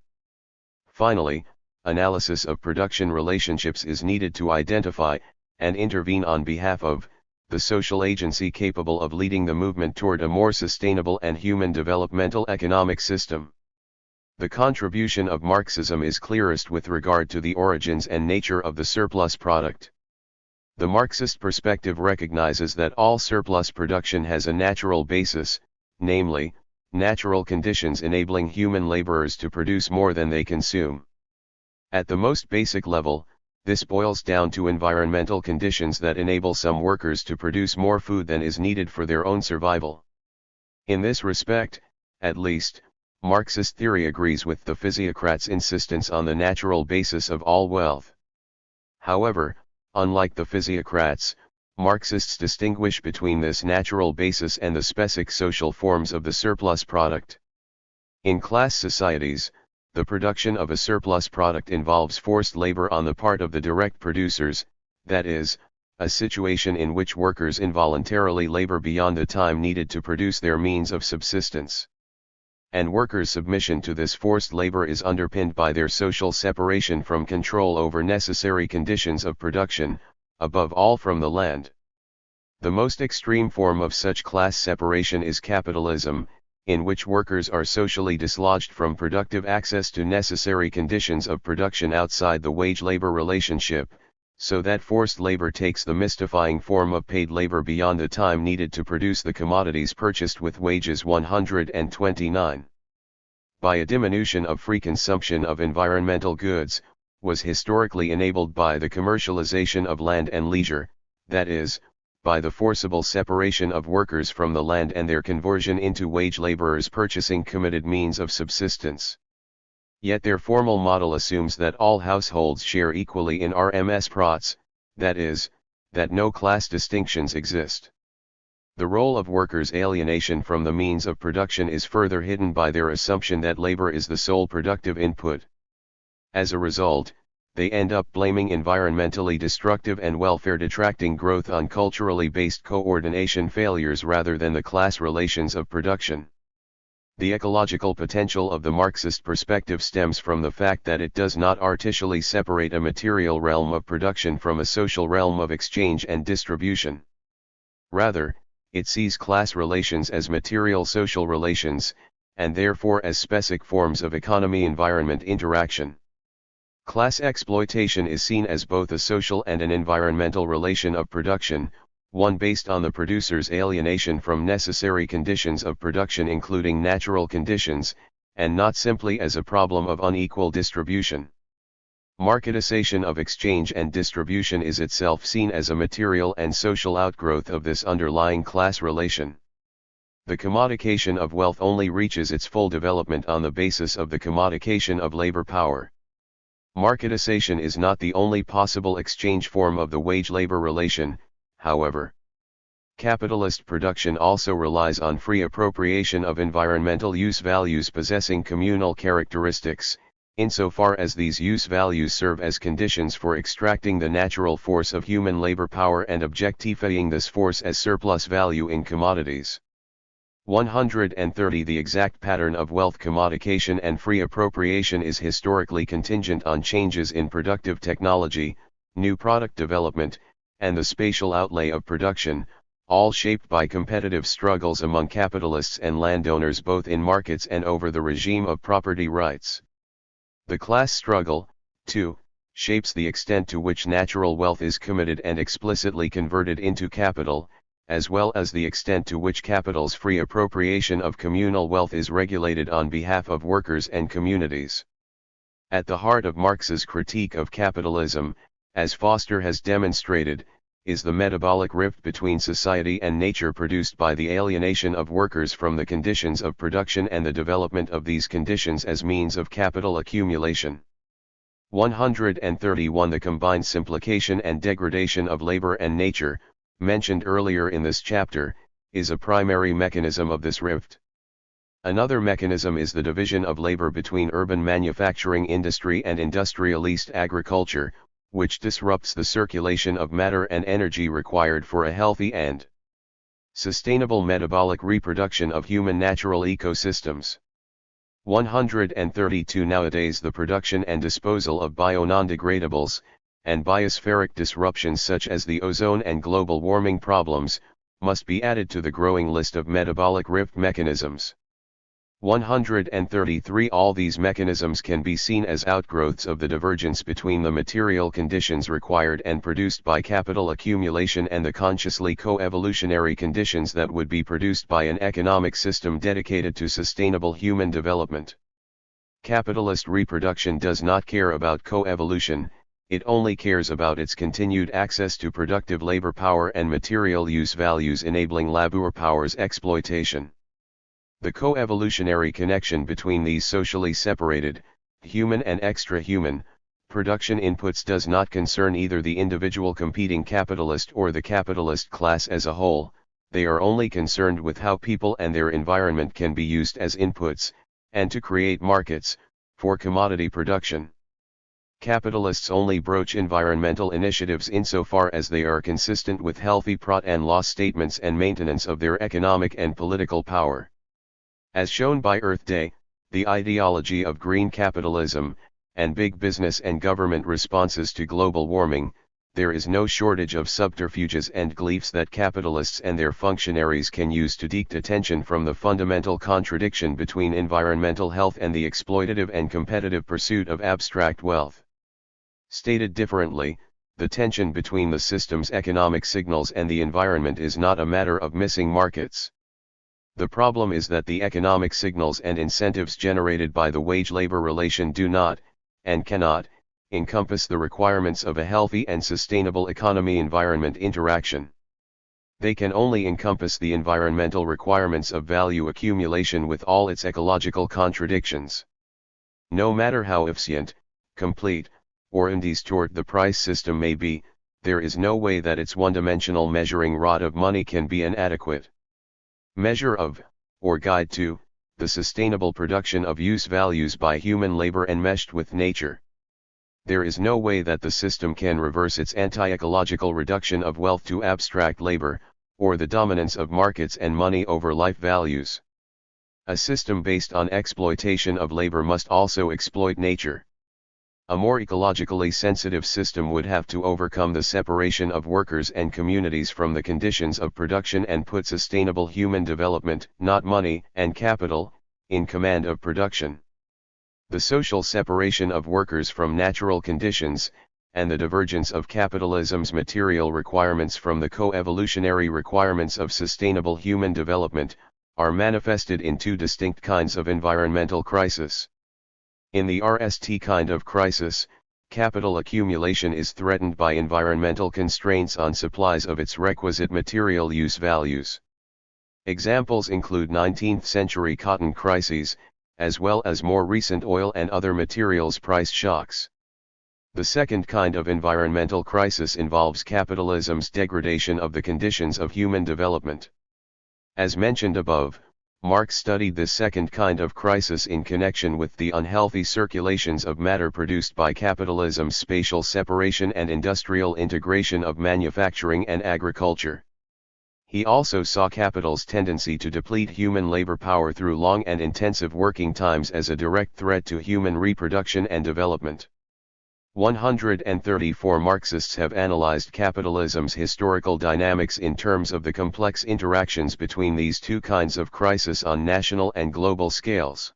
Finally, analysis of production relationships is needed to identify, and intervene on behalf of, the social agency capable of leading the movement toward a more sustainable and human developmental economic system. The contribution of Marxism is clearest with regard to the origins and nature of the surplus product. The Marxist perspective recognizes that all surplus production has a natural basis, namely, natural conditions enabling human laborers to produce more than they consume. At the most basic level, this boils down to environmental conditions that enable some workers to produce more food than is needed for their own survival. In this respect, at least, Marxist theory agrees with the physiocrats' insistence on the natural basis of all wealth. However, unlike the physiocrats, Marxists distinguish between this natural basis and the specific social forms of the surplus product. In class societies, the production of a surplus product involves forced labor on the part of the direct producers, that is, a situation in which workers involuntarily labor beyond the time needed to produce their means of subsistence. And workers' submission to this forced labor is underpinned by their social separation from control over necessary conditions of production, above all from the land. The most extreme form of such class separation is capitalism, in which workers are socially dislodged from productive access to necessary conditions of production outside the wage-labor relationship, so that forced labor takes the mystifying form of paid labor beyond the time needed to produce the commodities purchased with wages. 129. By a diminution of free consumption of environmental goods, was historically enabled by the commercialization of land and leisure, that is, by the forcible separation of workers from the land and their conversion into wage laborers purchasing committed means of subsistence. Yet their formal model assumes that all households share equally in RMS prots, that is, that no class distinctions exist. The role of workers' alienation from the means of production is further hidden by their assumption that labor is the sole productive input. As a result, they end up blaming environmentally destructive and welfare-detracting growth on culturally based coordination failures rather than the class relations of production. The ecological potential of the Marxist perspective stems from the fact that it does not artificially separate a material realm of production from a social realm of exchange and distribution. Rather, it sees class relations as material social relations, and therefore as specific forms of economy-environment interaction. Class exploitation is seen as both a social and an environmental relation of production, one based on the producer's alienation from necessary conditions of production including natural conditions, and not simply as a problem of unequal distribution. Marketization of exchange and distribution is itself seen as a material and social outgrowth of this underlying class relation. The commodification of wealth only reaches its full development on the basis of the commodification of labor power. Marketization is not the only possible exchange form of the wage-labor relation, however. Capitalist production also relies on free appropriation of environmental use values possessing communal characteristics, insofar as these use values serve as conditions for extracting the natural force of human labor power and objectifying this force as surplus value in commodities. 130. The exact pattern of wealth commodification and free appropriation is historically contingent on changes in productive technology, new product development, and the spatial outlay of production, all shaped by competitive struggles among capitalists and landowners both in markets and over the regime of property rights. The class struggle, too, shapes the extent to which natural wealth is committed and explicitly converted into capital, as well as the extent to which capital's free appropriation of communal wealth is regulated on behalf of workers and communities. At the heart of Marx's critique of capitalism, as Foster has demonstrated, is the metabolic rift between society and nature produced by the alienation of workers from the conditions of production and the development of these conditions as means of capital accumulation. 131. The combined simplification and degradation of labor and nature, mentioned earlier in this chapter, is a primary mechanism of this rift. Another mechanism is the division of labor between urban manufacturing industry and industrialist agriculture, which disrupts the circulation of matter and energy required for a healthy and sustainable metabolic reproduction of human natural ecosystems. 132. Nowadays the production and disposal of bio-non-degradables, and biospheric disruptions such as the ozone and global warming problems, must be added to the growing list of metabolic rift mechanisms. 133. All these mechanisms can be seen as outgrowths of the divergence between the material conditions required and produced by capital accumulation and the consciously co-evolutionary conditions that would be produced by an economic system dedicated to sustainable human development. Capitalist reproduction does not care about co-evolution, it only cares about its continued access to productive labor power and material use values enabling labor power's exploitation. The co-evolutionary connection between these socially separated, human and extra-human, production inputs does not concern either the individual competing capitalist or the capitalist class as a whole, they are only concerned with how people and their environment can be used as inputs, and to create markets, for commodity production. Capitalists only broach environmental initiatives insofar as they are consistent with healthy profit and loss statements and maintenance of their economic and political power. As shown by Earth Day, the ideology of green capitalism, and big business and government responses to global warming, there is no shortage of subterfuges and gleefs that capitalists and their functionaries can use to deke attention from the fundamental contradiction between environmental health and the exploitative and competitive pursuit of abstract wealth. Stated differently, the tension between the system's economic signals and the environment is not a matter of missing markets. The problem is that the economic signals and incentives generated by the wage-labor relation do not, and cannot, encompass the requirements of a healthy and sustainable economy-environment interaction. They can only encompass the environmental requirements of value accumulation with all its ecological contradictions. No matter how efficient, complete, or undistort the price system may be, there is no way that its one-dimensional measuring rod of money can be an adequate measure of, or guide to, the sustainable production of use values by human labor enmeshed with nature. There is no way that the system can reverse its anti-ecological reduction of wealth to abstract labor, or the dominance of markets and money over life values. A system based on exploitation of labor must also exploit nature. A more ecologically sensitive system would have to overcome the separation of workers and communities from the conditions of production and put sustainable human development, not money and capital, in command of production. The social separation of workers from natural conditions, and the divergence of capitalism's material requirements from the co-evolutionary requirements of sustainable human development, are manifested in two distinct kinds of environmental crisis. In the RST kind of crisis, capital accumulation is threatened by environmental constraints on supplies of its requisite material use values. Examples include 19th-century cotton crises, as well as more recent oil and other materials price shocks. The second kind of environmental crisis involves capitalism's degradation of the conditions of human development. As mentioned above, Marx studied this second kind of crisis in connection with the unhealthy circulations of matter produced by capitalism's spatial separation and industrial integration of manufacturing and agriculture. He also saw capital's tendency to deplete human labor power through long and intensive working times as a direct threat to human reproduction and development. 134 Marxists have analyzed capitalism's historical dynamics in terms of the complex interactions between these two kinds of crisis on national and global scales.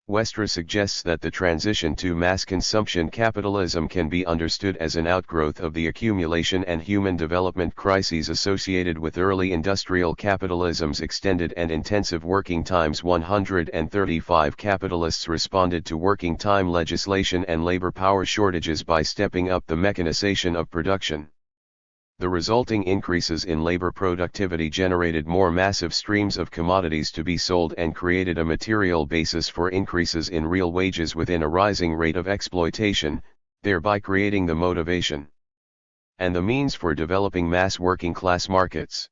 Westra suggests that the transition to mass consumption capitalism can be understood as an outgrowth of the accumulation and human development crises associated with early industrial capitalism's extended and intensive working times. 135 Capitalists responded to working time legislation and labor power shortages by stepping up the mechanization of production. The resulting increases in labor productivity generated more massive streams of commodities to be sold and created a material basis for increases in real wages within a rising rate of exploitation, thereby creating the motivation and the means for developing mass working class markets.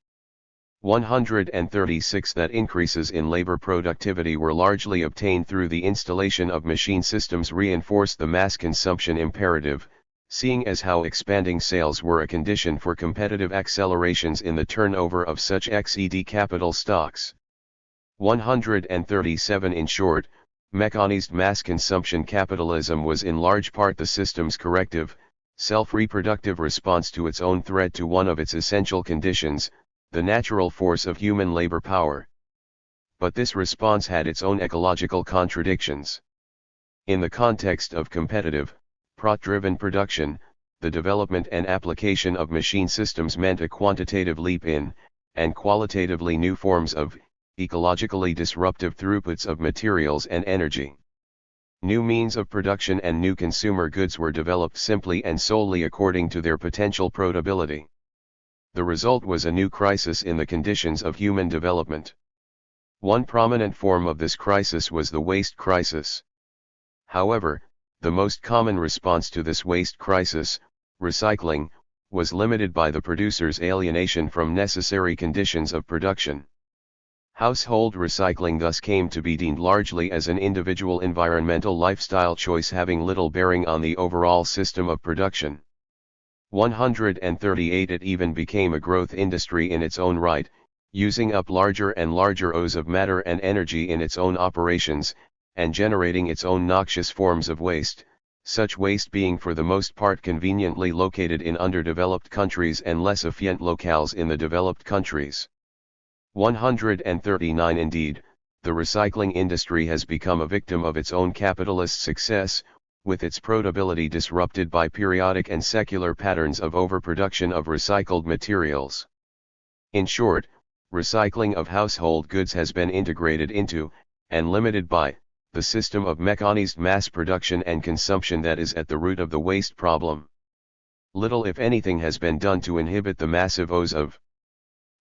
136 That increases in labor productivity were largely obtained through the installation of machine systems reinforced the mass consumption imperative, seeing as how expanding sales were a condition for competitive accelerations in the turnover of such XED capital stocks. 137 In short, mechanized mass consumption capitalism was in large part the system's corrective, self-reproductive response to its own threat to one of its essential conditions, the natural force of human labor power. But this response had its own ecological contradictions. In the context of competitive, profit-driven production, the development and application of machine systems meant a quantitative leap in, and qualitatively new forms of, ecologically disruptive throughputs of materials and energy. New means of production and new consumer goods were developed simply and solely according to their potential profitability. The result was a new crisis in the conditions of human development. One prominent form of this crisis was the waste crisis. However, the most common response to this waste crisis, recycling, was limited by the producer's alienation from necessary conditions of production. Household recycling thus came to be deemed largely as an individual environmental lifestyle choice having little bearing on the overall system of production. 138 It even became a growth industry in its own right, using up larger and larger o's of matter and energy in its own operations, and generating its own noxious forms of waste, such waste being for the most part conveniently located in underdeveloped countries and less efficient locales in the developed countries. 139 Indeed, the recycling industry has become a victim of its own capitalist success, with its profitability disrupted by periodic and secular patterns of overproduction of recycled materials. In short, recycling of household goods has been integrated into, and limited by, the system of mechanized mass production and consumption that is at the root of the waste problem. Little if anything has been done to inhibit the massive O's of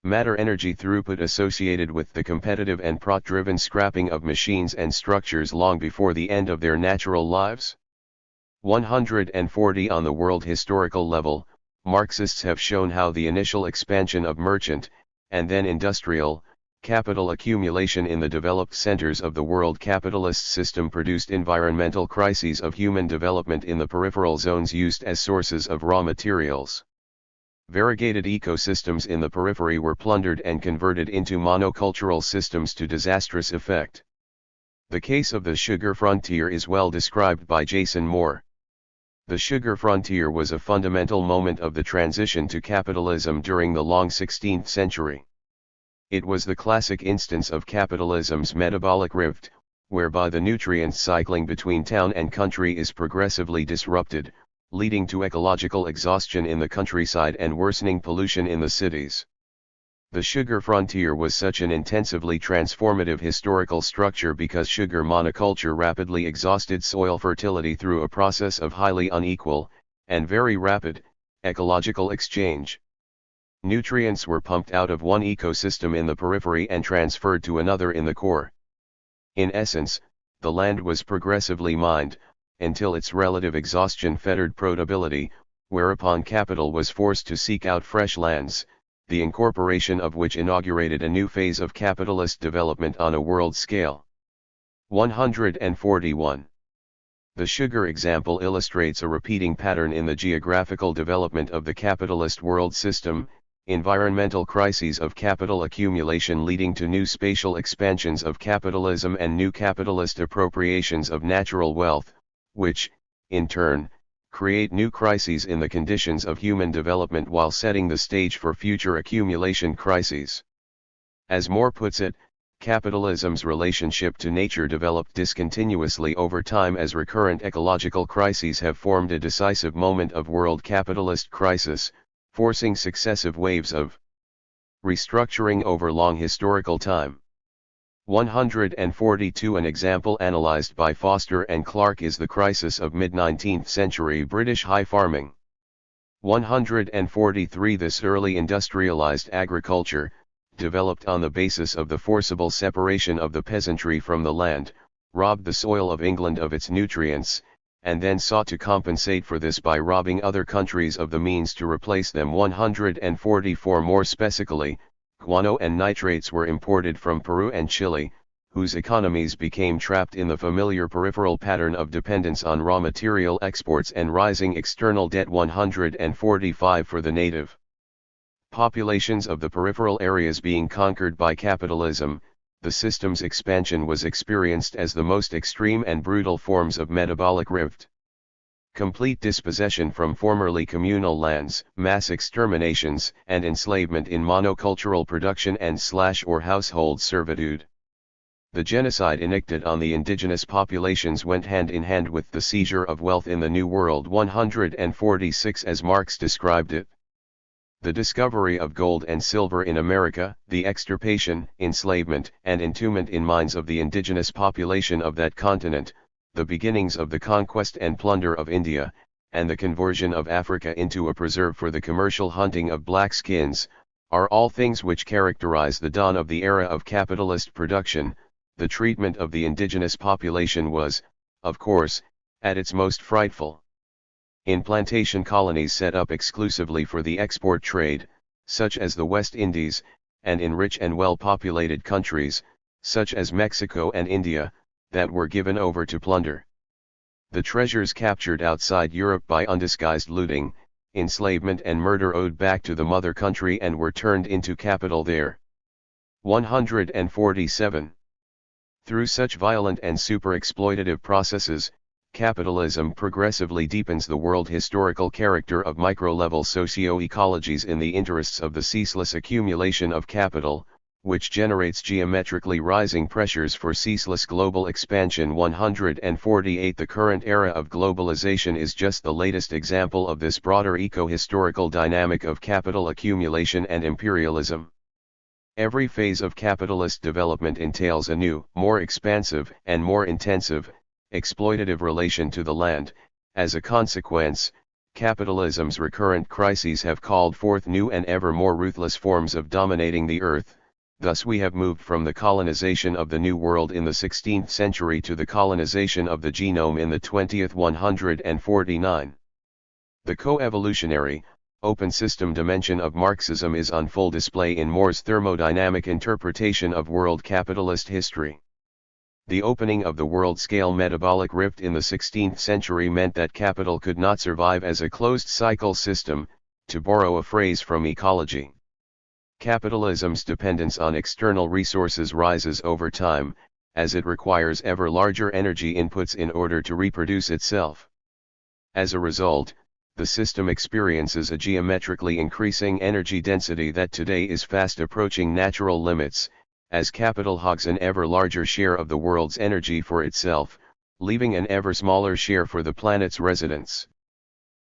matter-energy throughput associated with the competitive and profit-driven scrapping of machines and structures long before the end of their natural lives. 140 On the world historical level, Marxists have shown how the initial expansion of merchant, and then industrial, capital accumulation in the developed centers of the world capitalist system produced environmental crises of human development in the peripheral zones used as sources of raw materials. Variegated ecosystems in the periphery were plundered and converted into monocultural systems to disastrous effect. The case of the sugar frontier is well described by Jason Moore. The sugar frontier was a fundamental moment of the transition to capitalism during the long 16th century. It was the classic instance of capitalism's metabolic rift, whereby the nutrient cycling between town and country is progressively disrupted, leading to ecological exhaustion in the countryside and worsening pollution in the cities. The sugar frontier was such an intensively transformative historical structure because sugar monoculture rapidly exhausted soil fertility through a process of highly unequal, and very rapid, ecological exchange. Nutrients were pumped out of one ecosystem in the periphery and transferred to another in the core. In essence, the land was progressively mined, until its relative exhaustion fettered profitability, whereupon capital was forced to seek out fresh lands, the incorporation of which inaugurated a new phase of capitalist development on a world scale. 141. The sugar example illustrates a repeating pattern in the geographical development of the capitalist world system, environmental crises of capital accumulation leading to new spatial expansions of capitalism and new capitalist appropriations of natural wealth, which, in turn, create new crises in the conditions of human development while setting the stage for future accumulation crises. As Moore puts it, capitalism's relationship to nature developed discontinuously over time as recurrent ecological crises have formed a decisive moment of world capitalist crisis, forcing successive waves of restructuring over long historical time. 142 An example analyzed by Foster and Clark is the crisis of mid-19th century British high farming. 143 This early industrialized agriculture, developed on the basis of the forcible separation of the peasantry from the land, robbed the soil of England of its nutrients, and then sought to compensate for this by robbing other countries of the means to replace them. 144 More specifically, guano and nitrates were imported from Peru and Chile, whose economies became trapped in the familiar peripheral pattern of dependence on raw material exports and rising external debt. 145 For the native populations of the peripheral areas being conquered by capitalism, the system's expansion was experienced as the most extreme and brutal forms of metabolic rift. Complete dispossession from formerly communal lands, mass exterminations, and enslavement in monocultural production and/or household servitude. The genocide enacted on the indigenous populations went hand in hand with the seizure of wealth in the New World. 146 As Marx described it. The discovery of gold and silver in America, the extirpation, enslavement, and entombment in mines of the indigenous population of that continent, the beginnings of the conquest and plunder of India, and the conversion of Africa into a preserve for the commercial hunting of black skins, are all things which characterize the dawn of the era of capitalist production. The treatment of the indigenous population was, of course, at its most frightful. In plantation colonies set up exclusively for the export trade, such as the West Indies, and in rich and well-populated countries, such as Mexico and India, that were given over to plunder. The treasures captured outside Europe by undisguised looting, enslavement and murder owed back to the mother country and were turned into capital there. 147. Through such violent and super-exploitative processes, capitalism progressively deepens the world historical character of micro-level socio-ecologies in the interests of the ceaseless accumulation of capital, which generates geometrically rising pressures for ceaseless global expansion. 148 The current era of globalization is just the latest example of this broader eco-historical dynamic of capital accumulation and imperialism. Every phase of capitalist development entails a new, more expansive, and more intensive, exploitative relation to the land. As a consequence, capitalism's recurrent crises have called forth new and ever more ruthless forms of dominating the earth. Thus we have moved from the colonization of the New World in the 16th century to the colonization of the genome in the 20th. 149. The co-evolutionary, open system dimension of Marxism is on full display in Moore's thermodynamic interpretation of world capitalist history. The opening of the world-scale metabolic rift in the 16th century meant that capital could not survive as a closed-cycle system, to borrow a phrase from ecology. Capitalism's dependence on external resources rises over time, as it requires ever larger energy inputs in order to reproduce itself. As a result, the system experiences a geometrically increasing energy density that today is fast approaching natural limits, as capital hogs an ever larger share of the world's energy for itself, leaving an ever smaller share for the planet's residents.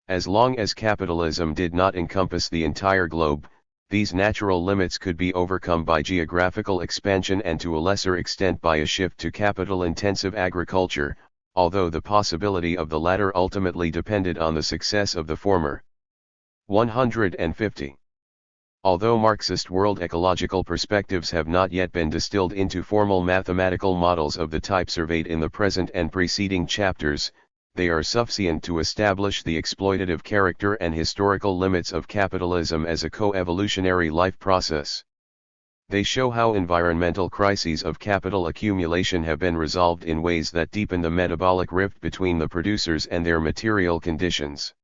As long as capitalism did not encompass the entire globe, these natural limits could be overcome by geographical expansion and to a lesser extent by a shift to capital-intensive agriculture, although the possibility of the latter ultimately depended on the success of the former. 150. Although Marxist world ecological perspectives have not yet been distilled into formal mathematical models of the type surveyed in the present and preceding chapters, they are sufficient to establish the exploitative character and historical limits of capitalism as a co-evolutionary life process. They show how environmental crises of capital accumulation have been resolved in ways that deepen the metabolic rift between the producers and their material conditions.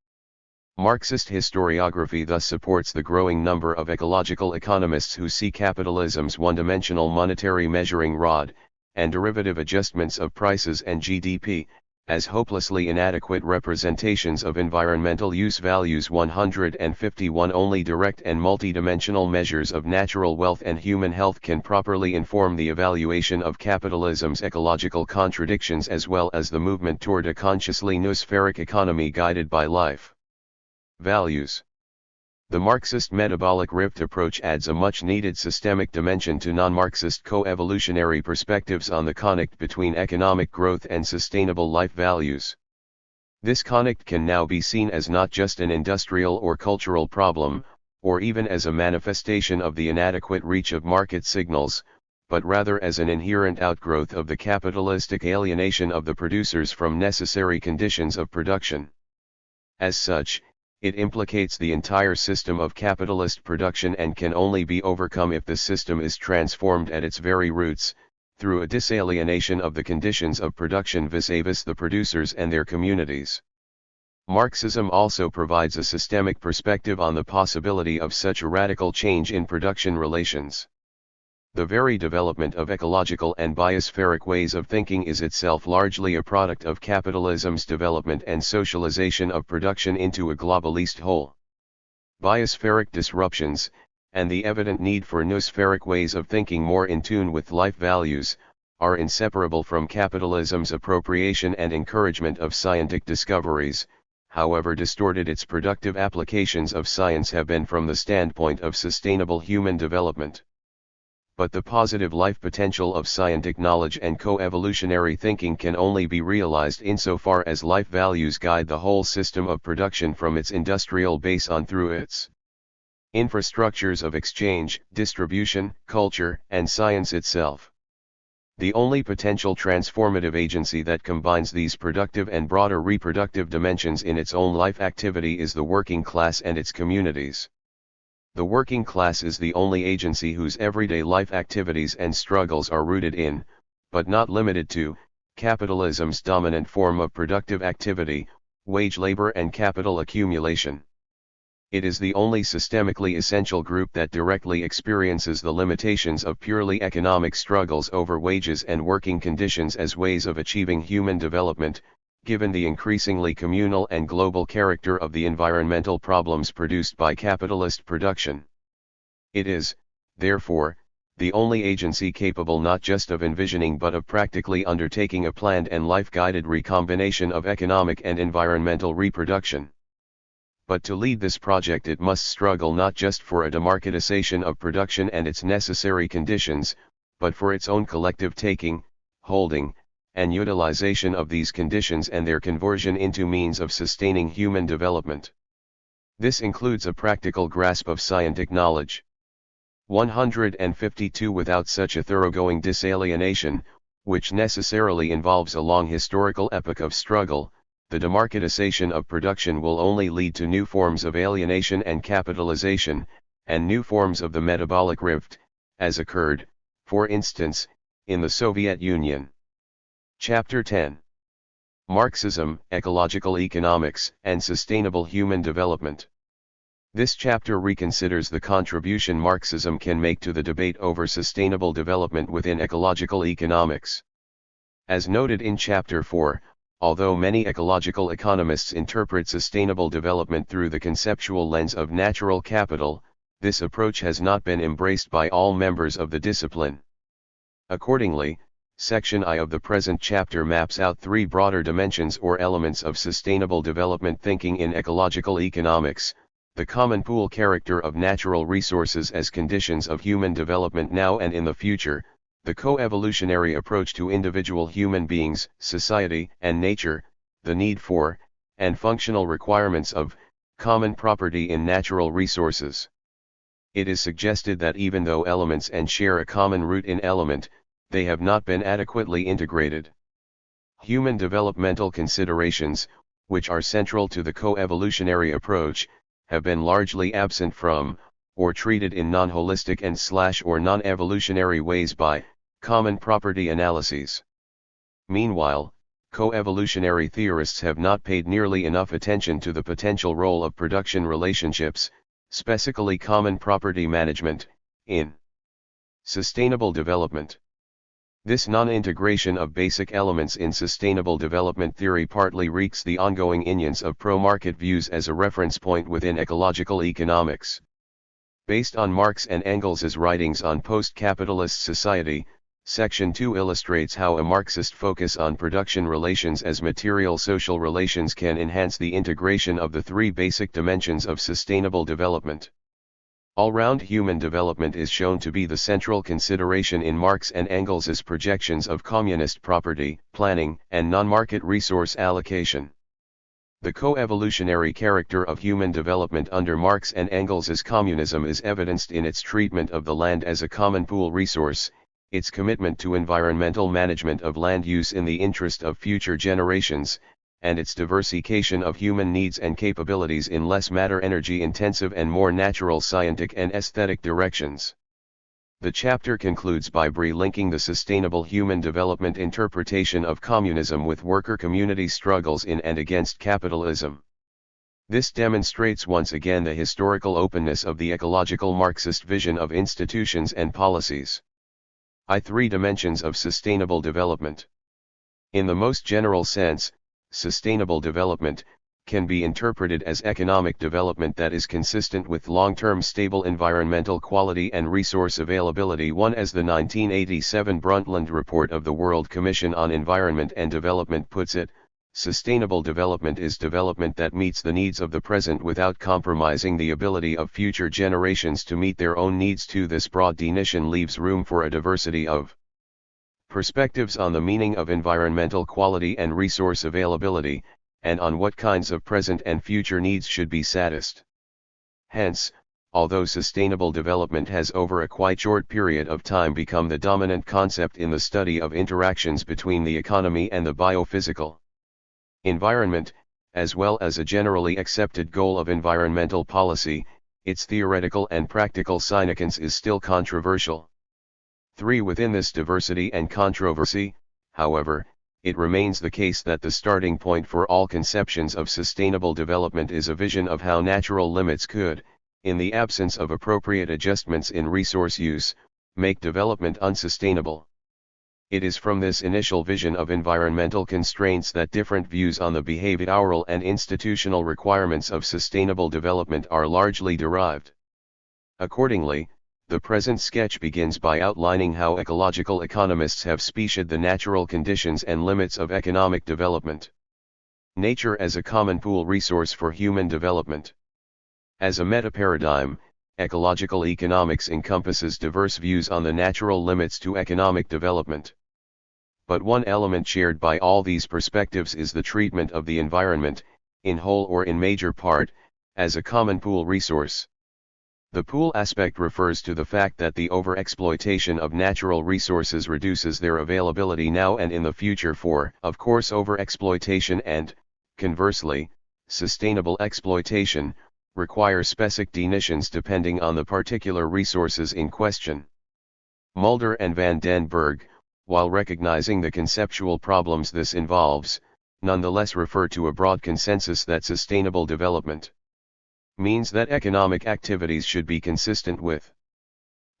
Marxist historiography thus supports the growing number of ecological economists who see capitalism's one-dimensional monetary measuring rod, and derivative adjustments of prices and GDP, as hopelessly inadequate representations of environmental use values. 151 Only direct and multidimensional measures of natural wealth and human health can properly inform the evaluation of capitalism's ecological contradictions as well as the movement toward a consciously noospheric economy guided by life values. The Marxist metabolic rift approach adds a much-needed systemic dimension to non-Marxist co-evolutionary perspectives on the connect between economic growth and sustainable life values. This connect can now be seen as not just an industrial or cultural problem, or even as a manifestation of the inadequate reach of market signals, but rather as an inherent outgrowth of the capitalistic alienation of the producers from necessary conditions of production. As such, it implicates the entire system of capitalist production and can only be overcome if the system is transformed at its very roots, through a disalienation of the conditions of production vis-a-vis the producers and their communities. Marxism also provides a systemic perspective on the possibility of such a radical change in production relations. The very development of ecological and biospheric ways of thinking is itself largely a product of capitalism's development and socialization of production into a globalist whole. Biospheric disruptions, and the evident need for noospheric ways of thinking more in tune with life values, are inseparable from capitalism's appropriation and encouragement of scientific discoveries, however distorted its productive applications of science have been from the standpoint of sustainable human development. But the positive life potential of scientific knowledge and co-evolutionary thinking can only be realized insofar as life values guide the whole system of production from its industrial base on through its infrastructures of exchange, distribution, culture, and science itself. The only potential transformative agency that combines these productive and broader reproductive dimensions in its own life activity is the working class and its communities. The working class is the only agency whose everyday life activities and struggles are rooted in, but not limited to, capitalism's dominant form of productive activity, wage labor and capital accumulation. It is the only systemically essential group that directly experiences the limitations of purely economic struggles over wages and working conditions as ways of achieving human development, given the increasingly communal and global character of the environmental problems produced by capitalist production. It is, therefore, the only agency capable not just of envisioning but of practically undertaking a planned and life-guided recombination of economic and environmental reproduction. But to lead this project it must struggle not just for a demarketization of production and its necessary conditions, but for its own collective taking, holding, and utilization of these conditions and their conversion into means of sustaining human development. This includes a practical grasp of scientific knowledge. 152. Without such a thoroughgoing disalienation, which necessarily involves a long historical epoch of struggle, the demarketization of production will only lead to new forms of alienation and capitalization, and new forms of the metabolic rift, as occurred, for instance, in the Soviet Union. Chapter 10. Marxism, Ecological Economics, and Sustainable Human Development. This chapter reconsiders the contribution Marxism can make to the debate over sustainable development within ecological economics. As noted in Chapter 4, although many ecological economists interpret sustainable development through the conceptual lens of natural capital, this approach has not been embraced by all members of the discipline. Accordingly, Section I of the present chapter maps out three broader dimensions or elements of sustainable development thinking in ecological economics: the common pool character of natural resources as conditions of human development now and in the future, the co-evolutionary approach to individual human beings, society, and nature, the need for, and functional requirements of, common property in natural resources. It is suggested that even though elements and share a common root in element, they have not been adequately integrated. Human developmental considerations, which are central to the co-evolutionary approach, have been largely absent from, or treated in non-holistic and/or non-evolutionary ways by, common property analyses. Meanwhile, co-evolutionary theorists have not paid nearly enough attention to the potential role of production relationships, specifically common property management, in sustainable development. This non-integration of basic elements in sustainable development theory partly wreaks the ongoing inions of pro-market views as a reference point within ecological economics. Based on Marx and Engels' writings on post-capitalist society, Section 2 illustrates how a Marxist focus on production relations as material social relations can enhance the integration of the three basic dimensions of sustainable development. All-round human development is shown to be the central consideration in Marx and Engels' projections of communist property, planning, and non-market resource allocation. The co-evolutionary character of human development under Marx and Engels' communism is evidenced in its treatment of the land as a common pool resource, its commitment to environmental management of land use in the interest of future generations, and its diversification of human needs and capabilities in less matter-energy intensive and more natural scientific and aesthetic directions. The chapter concludes by linking the sustainable human development interpretation of communism with worker community struggles in and against capitalism. This demonstrates once again the historical openness of the ecological Marxist vision of institutions and policies. Three dimensions of sustainable development. In the most general sense, sustainable development can be interpreted as economic development that is consistent with long-term stable environmental quality and resource availability. One, as the 1987 Brundtland Report of the World Commission on Environment and Development puts it, sustainable development is development that meets the needs of the present without compromising the ability of future generations to meet their own needs. 2. This broad definition leaves room for a diversity of perspectives on the meaning of environmental quality and resource availability, and on what kinds of present and future needs should be satisfied. Hence, although sustainable development has over a quite short period of time become the dominant concept in the study of interactions between the economy and the biophysical environment, as well as a generally accepted goal of environmental policy, its theoretical and practical significance is still controversial. 3. Within this diversity and controversy, however, it remains the case that the starting point for all conceptions of sustainable development is a vision of how natural limits could, in the absence of appropriate adjustments in resource use, make development unsustainable. It is from this initial vision of environmental constraints that different views on the behavioral and institutional requirements of sustainable development are largely derived. Accordingly, the present sketch begins by outlining how ecological economists have specified the natural conditions and limits of economic development. Nature as a common pool resource for human development. As a meta-paradigm, ecological economics encompasses diverse views on the natural limits to economic development. But one element shared by all these perspectives is the treatment of the environment, in whole or in major part, as a common pool resource. The pool aspect refers to the fact that the overexploitation of natural resources reduces their availability now and in the future for, of course, overexploitation and, conversely, sustainable exploitation, require specific definitions depending on the particular resources in question. Mulder and van den Berg, while recognizing the conceptual problems this involves, nonetheless refer to a broad consensus that sustainable development means that economic activities should be consistent with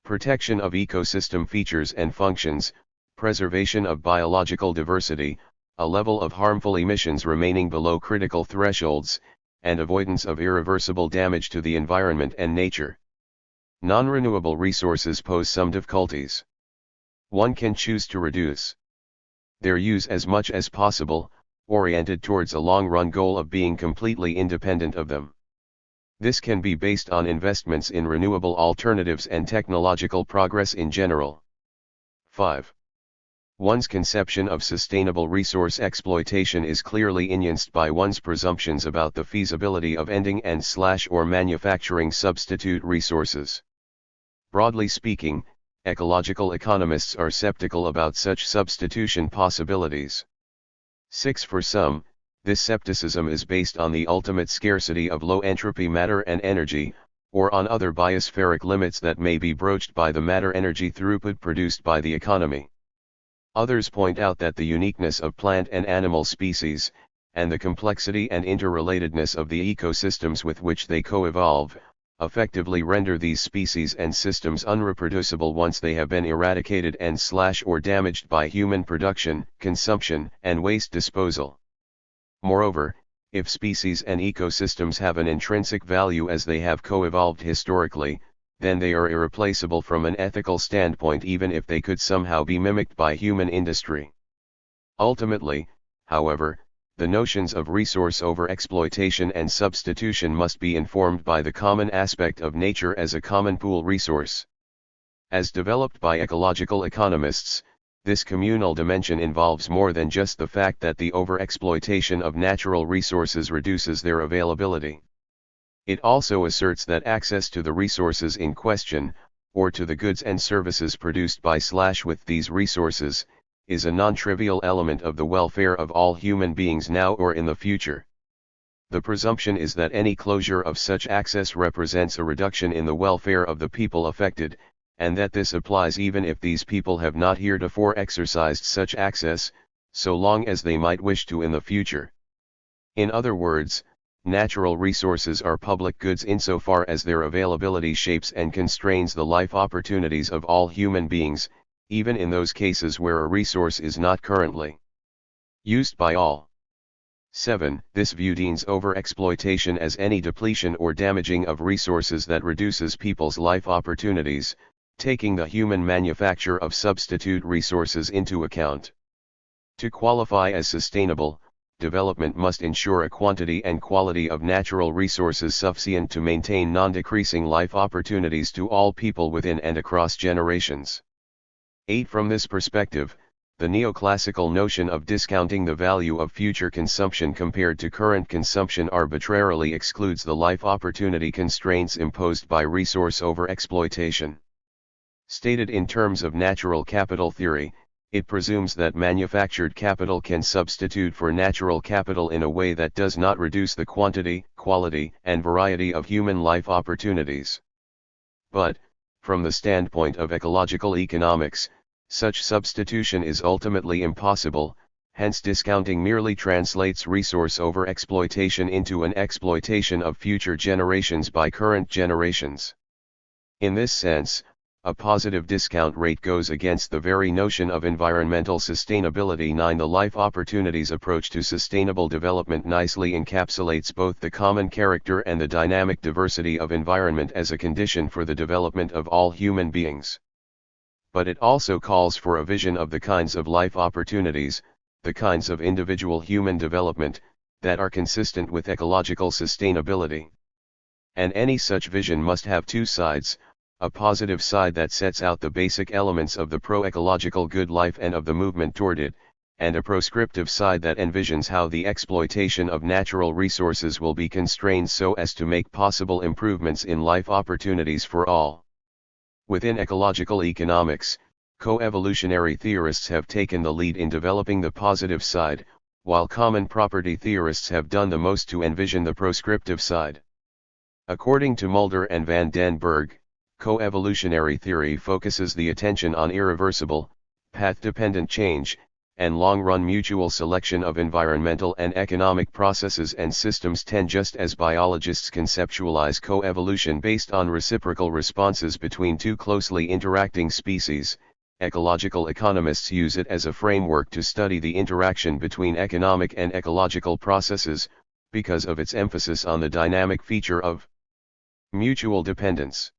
protection of ecosystem features and functions, preservation of biological diversity, a level of harmful emissions remaining below critical thresholds, and avoidance of irreversible damage to the environment and nature. Non-renewable resources pose some difficulties. One can choose to reduce their use as much as possible, oriented towards a long-run goal of being completely independent of them. This can be based on investments in renewable alternatives and technological progress in general. 5. One's conception of sustainable resource exploitation is clearly influenced by one's presumptions about the feasibility of ending and/or manufacturing substitute resources. Broadly speaking, ecological economists are skeptical about such substitution possibilities. 6. For some, this skepticism is based on the ultimate scarcity of low-entropy matter and energy, or on other biospheric limits that may be broached by the matter-energy throughput produced by the economy. Others point out that the uniqueness of plant and animal species, and the complexity and interrelatedness of the ecosystems with which they co-evolve, effectively render these species and systems unreproducible once they have been eradicated and/or damaged by human production, consumption, and waste disposal. Moreover, if species and ecosystems have an intrinsic value as they have co-evolved historically, then they are irreplaceable from an ethical standpoint even if they could somehow be mimicked by human industry. Ultimately, however, the notions of resource overexploitation and substitution must be informed by the common aspect of nature as a common pool resource. As developed by ecological economists, this communal dimension involves more than just the fact that the overexploitation of natural resources reduces their availability. It also asserts that access to the resources in question, or to the goods and services produced by/with these resources, is a non-trivial element of the welfare of all human beings now or in the future. The presumption is that any closure of such access represents a reduction in the welfare of the people affected, and that this applies even if these people have not heretofore exercised such access, so long as they might wish to in the future. In other words, natural resources are public goods insofar as their availability shapes and constrains the life opportunities of all human beings, even in those cases where a resource is not currently used by all. 7. This view deems overexploitation as any depletion or damaging of resources that reduces people's life opportunities, taking the human manufacture of substitute resources into account. To qualify as sustainable, development must ensure a quantity and quality of natural resources sufficient to maintain non-decreasing life opportunities to all people within and across generations. 8. From this perspective, the neoclassical notion of discounting the value of future consumption compared to current consumption arbitrarily excludes the life opportunity constraints imposed by resource overexploitation. Stated in terms of natural capital theory, it presumes that manufactured capital can substitute for natural capital in a way that does not reduce the quantity, quality, and variety of human life opportunities. But, from the standpoint of ecological economics, such substitution is ultimately impossible, hence discounting merely translates resource overexploitation into an exploitation of future generations by current generations. In this sense, a positive discount rate goes against the very notion of environmental sustainability. 9. The life opportunities approach to sustainable development nicely encapsulates both the common character and the dynamic diversity of environment as a condition for the development of all human beings. But it also calls for a vision of the kinds of life opportunities, the kinds of individual human development, that are consistent with ecological sustainability. And any such vision must have two sides, a positive side that sets out the basic elements of the pro-ecological good life and of the movement toward it, and a proscriptive side that envisions how the exploitation of natural resources will be constrained so as to make possible improvements in life opportunities for all. Within ecological economics, co-evolutionary theorists have taken the lead in developing the positive side, while common property theorists have done the most to envision the proscriptive side. According to Mulder and van den Berg, co-evolutionary theory focuses the attention on irreversible, path-dependent change, and long-run mutual selection of environmental and economic processes and systems. 10. Just as biologists conceptualize co-evolution based on reciprocal responses between two closely interacting species, ecological economists use it as a framework to study the interaction between economic and ecological processes, because of its emphasis on the dynamic feature of mutual dependence.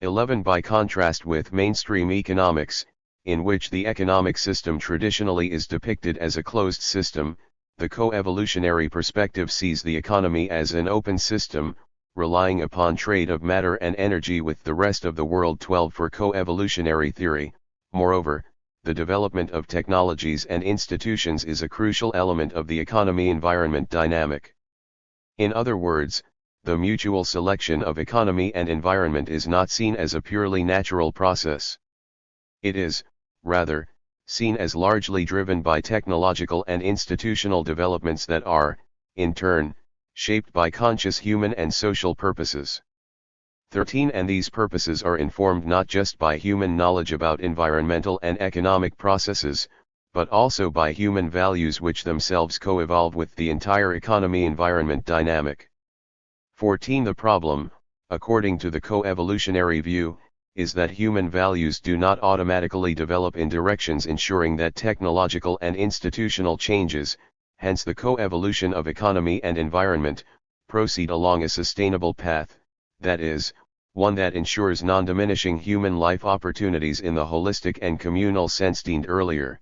11. By contrast with mainstream economics, in which the economic system traditionally is depicted as a closed system, the co-evolutionary perspective sees the economy as an open system, relying upon trade of matter and energy with the rest of the world. 12. For co-evolutionary theory, moreover, the development of technologies and institutions is a crucial element of the economy-environment dynamic. In other words, the mutual selection of economy and environment is not seen as a purely natural process. It is, rather, seen as largely driven by technological and institutional developments that are, in turn, shaped by conscious human and social purposes. 13. And these purposes are informed not just by human knowledge about environmental and economic processes, but also by human values which themselves co-evolve with the entire economy-environment dynamic. 14. The problem, according to the co-evolutionary view, is that human values do not automatically develop in directions ensuring that technological and institutional changes, hence the co-evolution of economy and environment, proceed along a sustainable path, that is, one that ensures non-diminishing human life opportunities in the holistic and communal sense deemed earlier.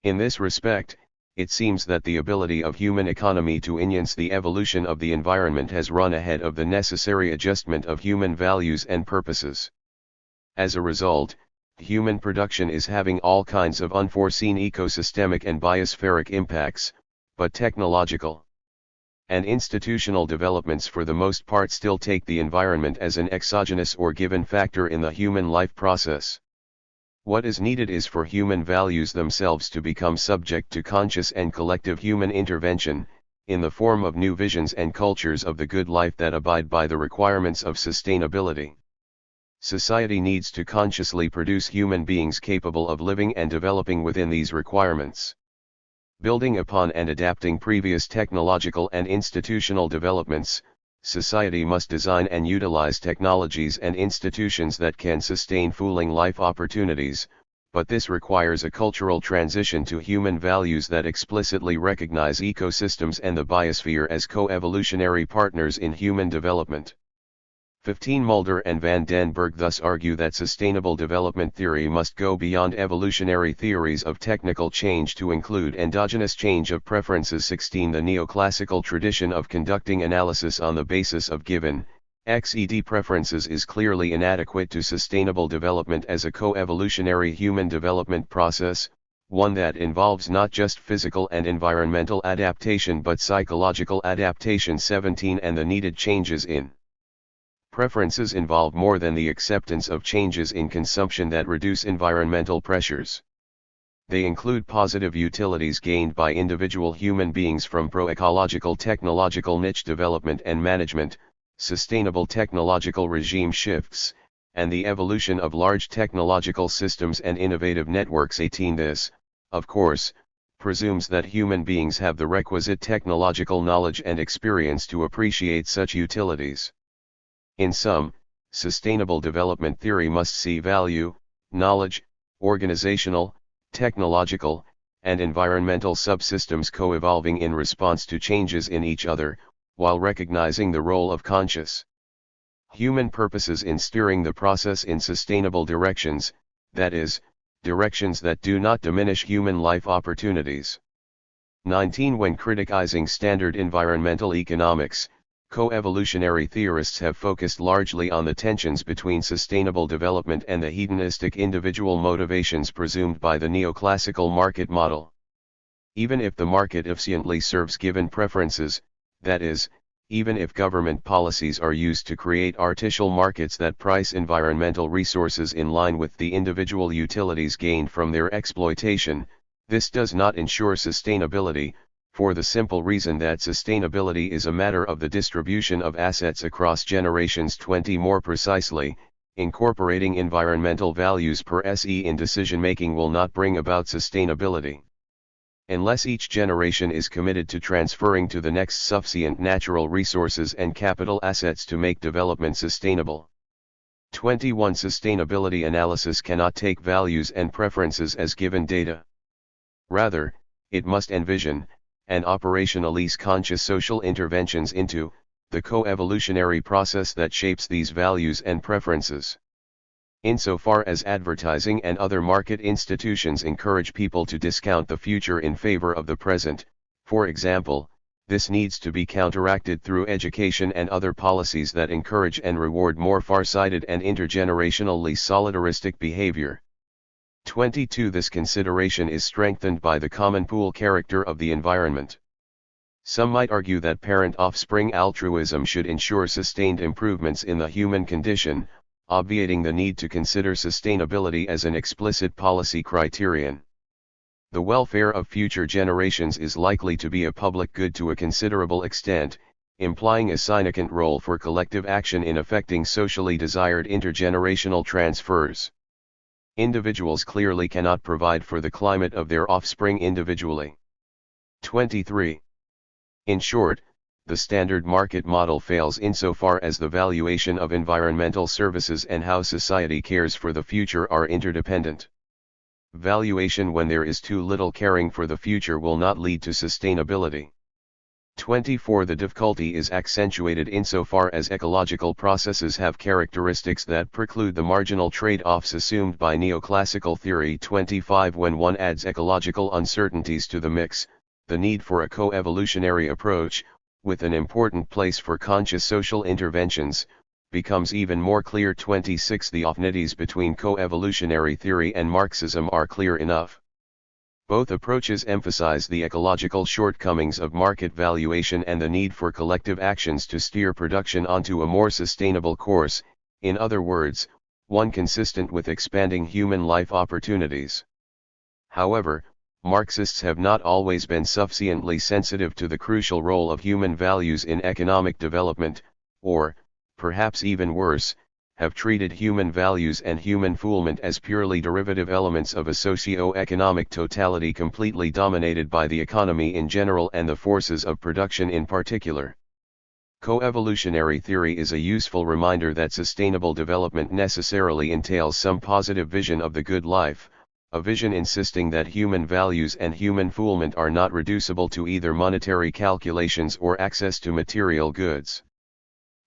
In this respect, it seems that the ability of human economy to enhance the evolution of the environment has run ahead of the necessary adjustment of human values and purposes. As a result, human production is having all kinds of unforeseen ecosystemic and biospheric impacts, but technological and institutional developments for the most part still take the environment as an exogenous or given factor in the human life process. What is needed is for human values themselves to become subject to conscious and collective human intervention, in the form of new visions and cultures of the good life that abide by the requirements of sustainability. Society needs to consciously produce human beings capable of living and developing within these requirements. Building upon and adapting previous technological and institutional developments, society must design and utilize technologies and institutions that can sustain full life opportunities, but this requires a cultural transition to human values that explicitly recognize ecosystems and the biosphere as co-evolutionary partners in human development. 15. Mulder and van den Berg thus argue that sustainable development theory must go beyond evolutionary theories of technical change to include endogenous change of preferences. 16. The neoclassical tradition of conducting analysis on the basis of given, XED preferences is clearly inadequate to sustainable development as a co-evolutionary human development process, one that involves not just physical and environmental adaptation but psychological adaptation. 17. And the needed changes in preferences involve more than the acceptance of changes in consumption that reduce environmental pressures. They include positive utilities gained by individual human beings from pro-ecological technological niche development and management, sustainable technological regime shifts, and the evolution of large technological systems and innovative networks. 18. This, of course, presumes that human beings have the requisite technological knowledge and experience to appreciate such utilities. In sum, sustainable development theory must see value, knowledge, organizational, technological, and environmental subsystems co-evolving in response to changes in each other, while recognizing the role of conscious human purposes in steering the process in sustainable directions, that is, directions that do not diminish human life opportunities. 19. When criticizing standard environmental economics, co-evolutionary theorists have focused largely on the tensions between sustainable development and the hedonistic individual motivations presumed by the neoclassical market model. Even if the market efficiently serves given preferences, that is, even if government policies are used to create artificial markets that price environmental resources in line with the individual utilities gained from their exploitation, this does not ensure sustainability, for the simple reason that sustainability is a matter of the distribution of assets across generations. 20. More precisely, incorporating environmental values per se in decision-making will not bring about sustainability. Unless each generation is committed to transferring to the next sufficient natural resources and capital assets to make development sustainable. 21. Sustainability analysis cannot take values and preferences as given data. Rather, it must envision, and operationalize conscious social interventions into, the co-evolutionary process that shapes these values and preferences. Insofar as advertising and other market institutions encourage people to discount the future in favor of the present, for example, this needs to be counteracted through education and other policies that encourage and reward more far-sighted and intergenerationally solidaristic behavior. 22. This consideration is strengthened by the common pool character of the environment. Some might argue that parent-offspring altruism should ensure sustained improvements in the human condition, obviating the need to consider sustainability as an explicit policy criterion. The welfare of future generations is likely to be a public good to a considerable extent, implying a significant role for collective action in effecting socially desired intergenerational transfers. Individuals clearly cannot provide for the climate of their offspring individually. 23. In short, the standard market model fails insofar as the valuation of environmental services and how society cares for the future are interdependent. Valuation when there is too little caring for the future will not lead to sustainability. 24. The difficulty is accentuated insofar as ecological processes have characteristics that preclude the marginal trade-offs assumed by neoclassical theory. 25. When one adds ecological uncertainties to the mix, the need for a co-evolutionary approach, with an important place for conscious social interventions, becomes even more clear. 26. The affinities between co-evolutionary theory and Marxism are clear enough. Both approaches emphasize the ecological shortcomings of market valuation and the need for collective actions to steer production onto a more sustainable course, in other words, one consistent with expanding human life opportunities. However, Marxists have not always been sufficiently sensitive to the crucial role of human values in economic development, or, perhaps even worse, have treated human values and human foolement as purely derivative elements of a socio-economic totality completely dominated by the economy in general and the forces of production in particular. Co-evolutionary theory is a useful reminder that sustainable development necessarily entails some positive vision of the good life, a vision insisting that human values and human foolement are not reducible to either monetary calculations or access to material goods.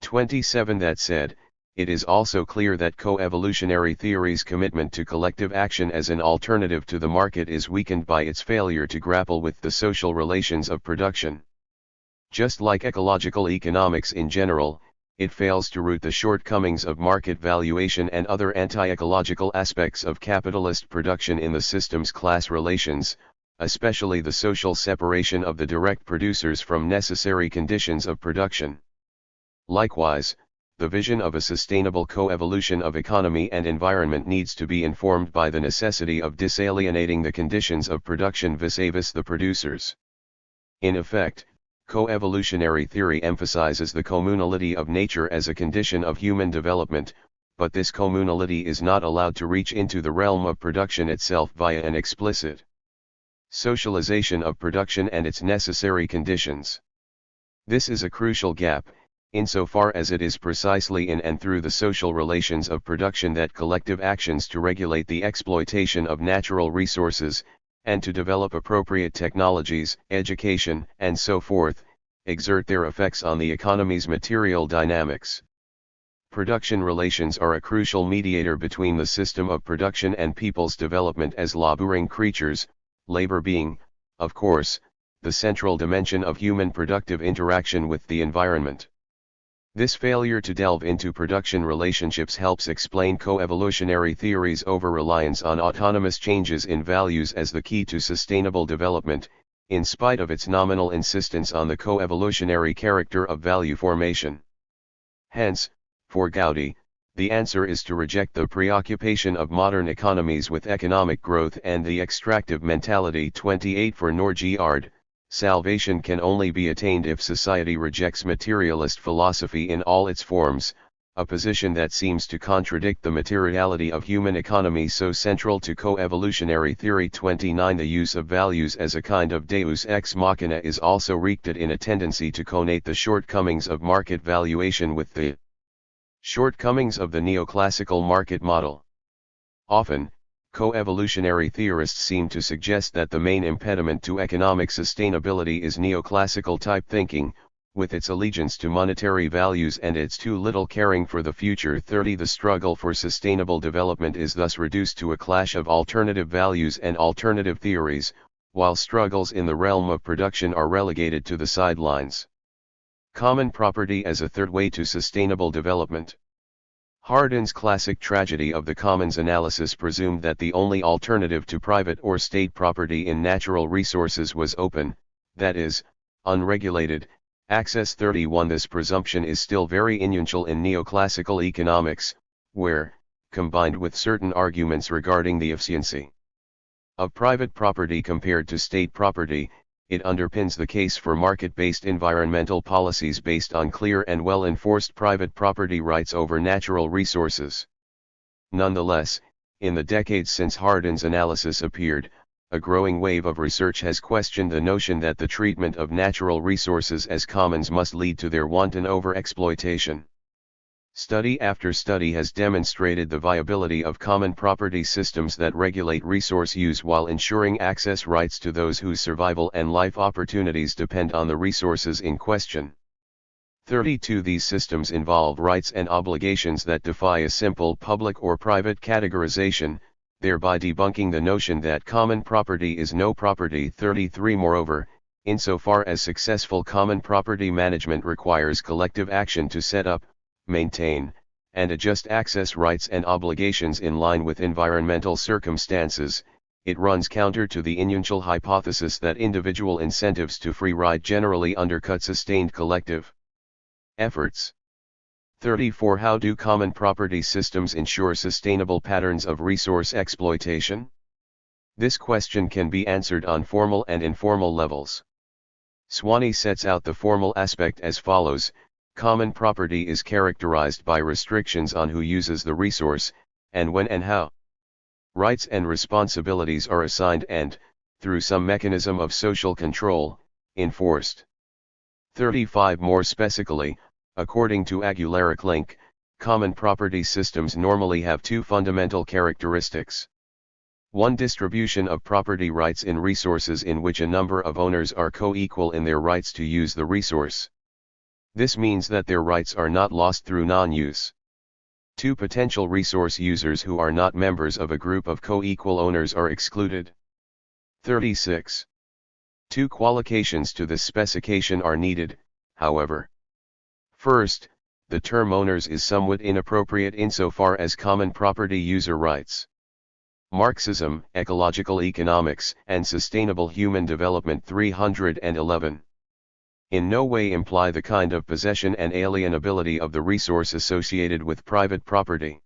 27. That said, it is also clear that co-evolutionary theory's commitment to collective action as an alternative to the market is weakened by its failure to grapple with the social relations of production. Just like ecological economics in general, it fails to root the shortcomings of market valuation and other anti-ecological aspects of capitalist production in the system's class relations, especially the social separation of the direct producers from necessary conditions of production. Likewise, the vision of a sustainable co-evolution of economy and environment needs to be informed by the necessity of disalienating the conditions of production vis-a-vis the producers. In effect, co-evolutionary theory emphasizes the communality of nature as a condition of human development, but this communality is not allowed to reach into the realm of production itself via an explicit socialization of production and its necessary conditions. This is a crucial gap, insofar as it is precisely in and through the social relations of production that collective actions to regulate the exploitation of natural resources, and to develop appropriate technologies, education, and so forth, exert their effects on the economy's material dynamics. Production relations are a crucial mediator between the system of production and people's development as laboring creatures, labor being, of course, the central dimension of human productive interaction with the environment. This failure to delve into production relationships helps explain coevolutionary theories' over-reliance on autonomous changes in values as the key to sustainable development, in spite of its nominal insistence on the coevolutionary character of value formation. Hence, for Gowdy, the answer is to reject the preoccupation of modern economies with economic growth and the extractive mentality. 28 For Norgiard, salvation can only be attained if society rejects materialist philosophy in all its forms, a position that seems to contradict the materiality of human economy so central to coevolutionary theory. 29 The use of values as a kind of deus ex machina is also rooted in a tendency to connate the shortcomings of market valuation with the shortcomings of the neoclassical market model. Often, coevolutionary theorists seem to suggest that the main impediment to economic sustainability is neoclassical type thinking, with its allegiance to monetary values and its too little caring for the future. 30 The struggle for sustainable development is thus reduced to a clash of alternative values and alternative theories, while struggles in the realm of production are relegated to the sidelines. Common property as a third way to sustainable development. Hardin's classic tragedy of the commons analysis presumed that the only alternative to private or state property in natural resources was open, that is, unregulated, access. 31 This presumption is still very influential in neoclassical economics, where, combined with certain arguments regarding the efficiency of private property compared to state property, it underpins the case for market-based environmental policies based on clear and well-enforced private property rights over natural resources. Nonetheless, in the decades since Hardin's analysis appeared, a growing wave of research has questioned the notion that the treatment of natural resources as commons must lead to their wanton overexploitation. Study after study has demonstrated the viability of common property systems that regulate resource use while ensuring access rights to those whose survival and life opportunities depend on the resources in question. 32 These systems involve rights and obligations that defy a simple public or private categorization, thereby debunking the notion that common property is no property. 33 Moreover, insofar as successful common property management requires collective action to set up, maintain, and adjust access rights and obligations in line with environmental circumstances, it runs counter to the influential hypothesis that individual incentives to free ride generally undercut sustained collective efforts. 34 How do common property systems ensure sustainable patterns of resource exploitation? This question can be answered on formal and informal levels. Swaney sets out the formal aspect as follows. Common property is characterized by restrictions on who uses the resource, and when and how. Rights and responsibilities are assigned and, through some mechanism of social control, enforced. 35 More specifically, according to Aguilera-Klink, common property systems normally have two fundamental characteristics. 1. Distribution of property rights in resources in which a number of owners are co-equal in their rights to use the resource. This means that their rights are not lost through non-use. 2. Potential resource users who are not members of a group of co-equal owners are excluded. 36. 2 qualifications to this specification are needed, however. First, the term owners is somewhat inappropriate insofar as common property user rights. Marxism, Ecological Economics, and Sustainable Human Development 311. In no way imply the kind of possession and alienability of the resource associated with private property.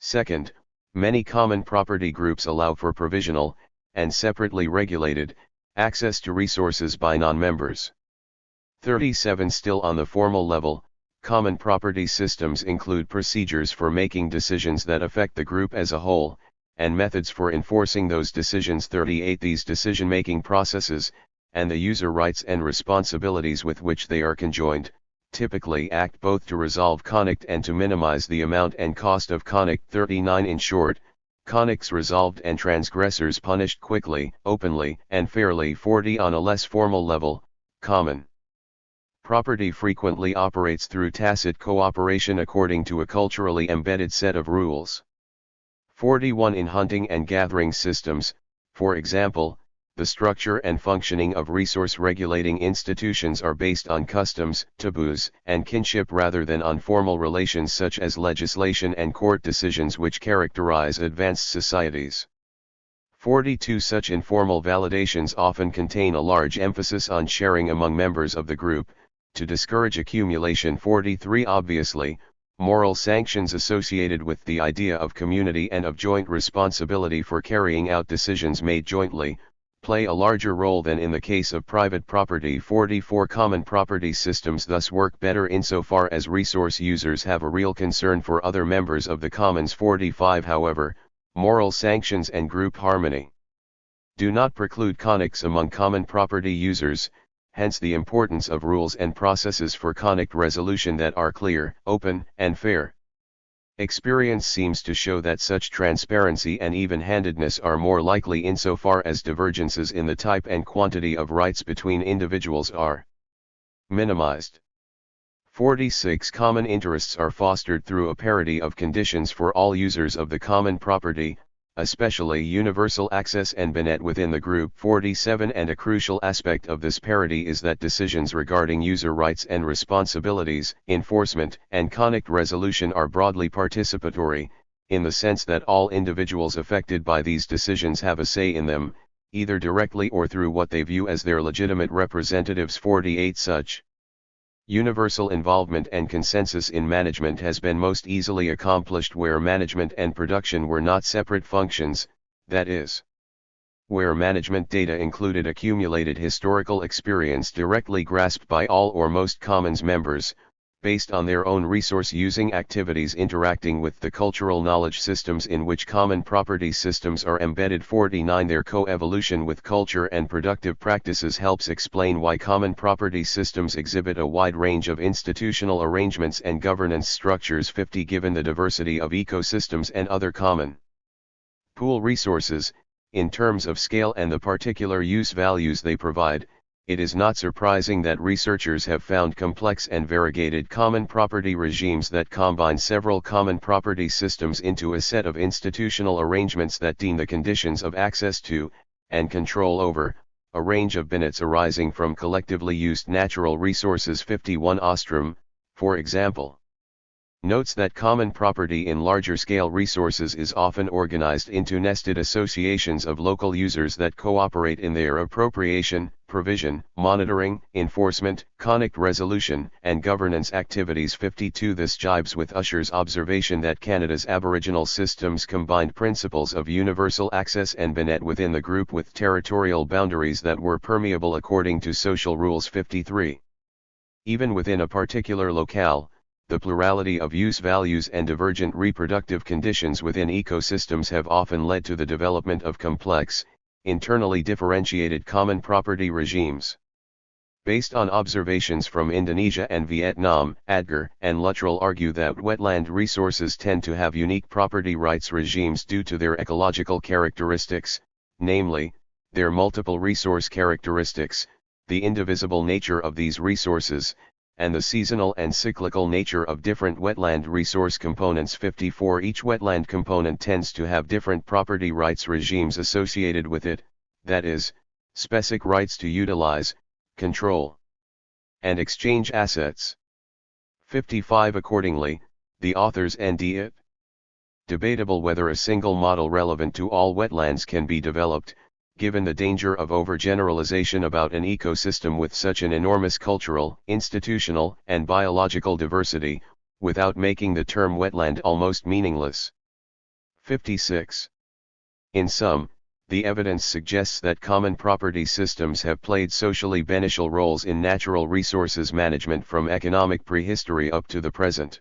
Second, many common property groups allow for provisional, and separately regulated, access to resources by non-members. 37 Still on the formal level, common property systems include procedures for making decisions that affect the group as a whole, and methods for enforcing those decisions. 38 These decision-making processes, and the user rights and responsibilities with which they are conjoined, typically act both to resolve conflict and to minimize the amount and cost of conflict. 39 In short, conflicts resolved and transgressors punished quickly, openly, and fairly. 40 On a less formal level, common property frequently operates through tacit cooperation according to a culturally embedded set of rules. 41 In hunting and gathering systems, for example, the structure and functioning of resource-regulating institutions are based on customs, taboos, and kinship rather than on formal relations such as legislation and court decisions which characterize advanced societies. 42 Such informal validations often contain a large emphasis on sharing among members of the group, to discourage accumulation. 43 Obviously, moral sanctions associated with the idea of community and of joint responsibility for carrying out decisions made jointly, play a larger role than in the case of private property. 44 Common property systems thus work better insofar as resource users have a real concern for other members of the commons. 45 However, moral sanctions and group harmony do not preclude conflicts among common property users, hence the importance of rules and processes for conflict resolution that are clear, open, and fair. Experience seems to show that such transparency and even-handedness are more likely insofar as divergences in the type and quantity of rights between individuals are minimized. 46 Common interests are fostered through a parity of conditions for all users of the common property, especially universal access and benet within the group. 47 And a crucial aspect of this parity is that decisions regarding user rights and responsibilities, enforcement, and conflict resolution are broadly participatory, in the sense that all individuals affected by these decisions have a say in them, either directly or through what they view as their legitimate representatives. 48 Such universal involvement and consensus in management has been most easily accomplished where management and production were not separate functions, that is, where management data included accumulated historical experience directly grasped by all or most commons members, based on their own resource-using activities interacting with the cultural knowledge systems in which common property systems are embedded. 49 Their co-evolution with culture and productive practices helps explain why common property systems exhibit a wide range of institutional arrangements and governance structures. 50 Given the diversity of ecosystems and other common pool resources, in terms of scale and the particular use values they provide, it is not surprising that researchers have found complex and variegated common property regimes that combine several common property systems into a set of institutional arrangements that deem the conditions of access to, and control over, a range of benefits arising from collectively used natural resources. 51 Ostrom, for example, notes that common property in larger-scale resources is often organized into nested associations of local users that cooperate in their appropriation, provision, monitoring, enforcement, conflict resolution, and governance activities. 52 This jibes with Usher's observation that Canada's Aboriginal systems combined principles of universal access and benet within the group with territorial boundaries that were permeable according to social rules. 53 Even within a particular locale, the plurality of use values and divergent reproductive conditions within ecosystems have often led to the development of complex, internally differentiated common property regimes. Based on observations from Indonesia and Vietnam, Adger and Luttrell argue that wetland resources tend to have unique property rights regimes due to their ecological characteristics, namely, their multiple resource characteristics, the indivisible nature of these resources, and the seasonal and cyclical nature of different wetland resource components. 54 Each wetland component tends to have different property rights regimes associated with it, that is, specific rights to utilize, control, and exchange assets. 55 Accordingly, the authors ND it debatable whether a single model relevant to all wetlands can be developed, given the danger of overgeneralization about an ecosystem with such an enormous cultural, institutional, and biological diversity, without making the term wetland almost meaningless. 56. In sum, the evidence suggests that common property systems have played socially beneficial roles in natural resources management from economic prehistory up to the present.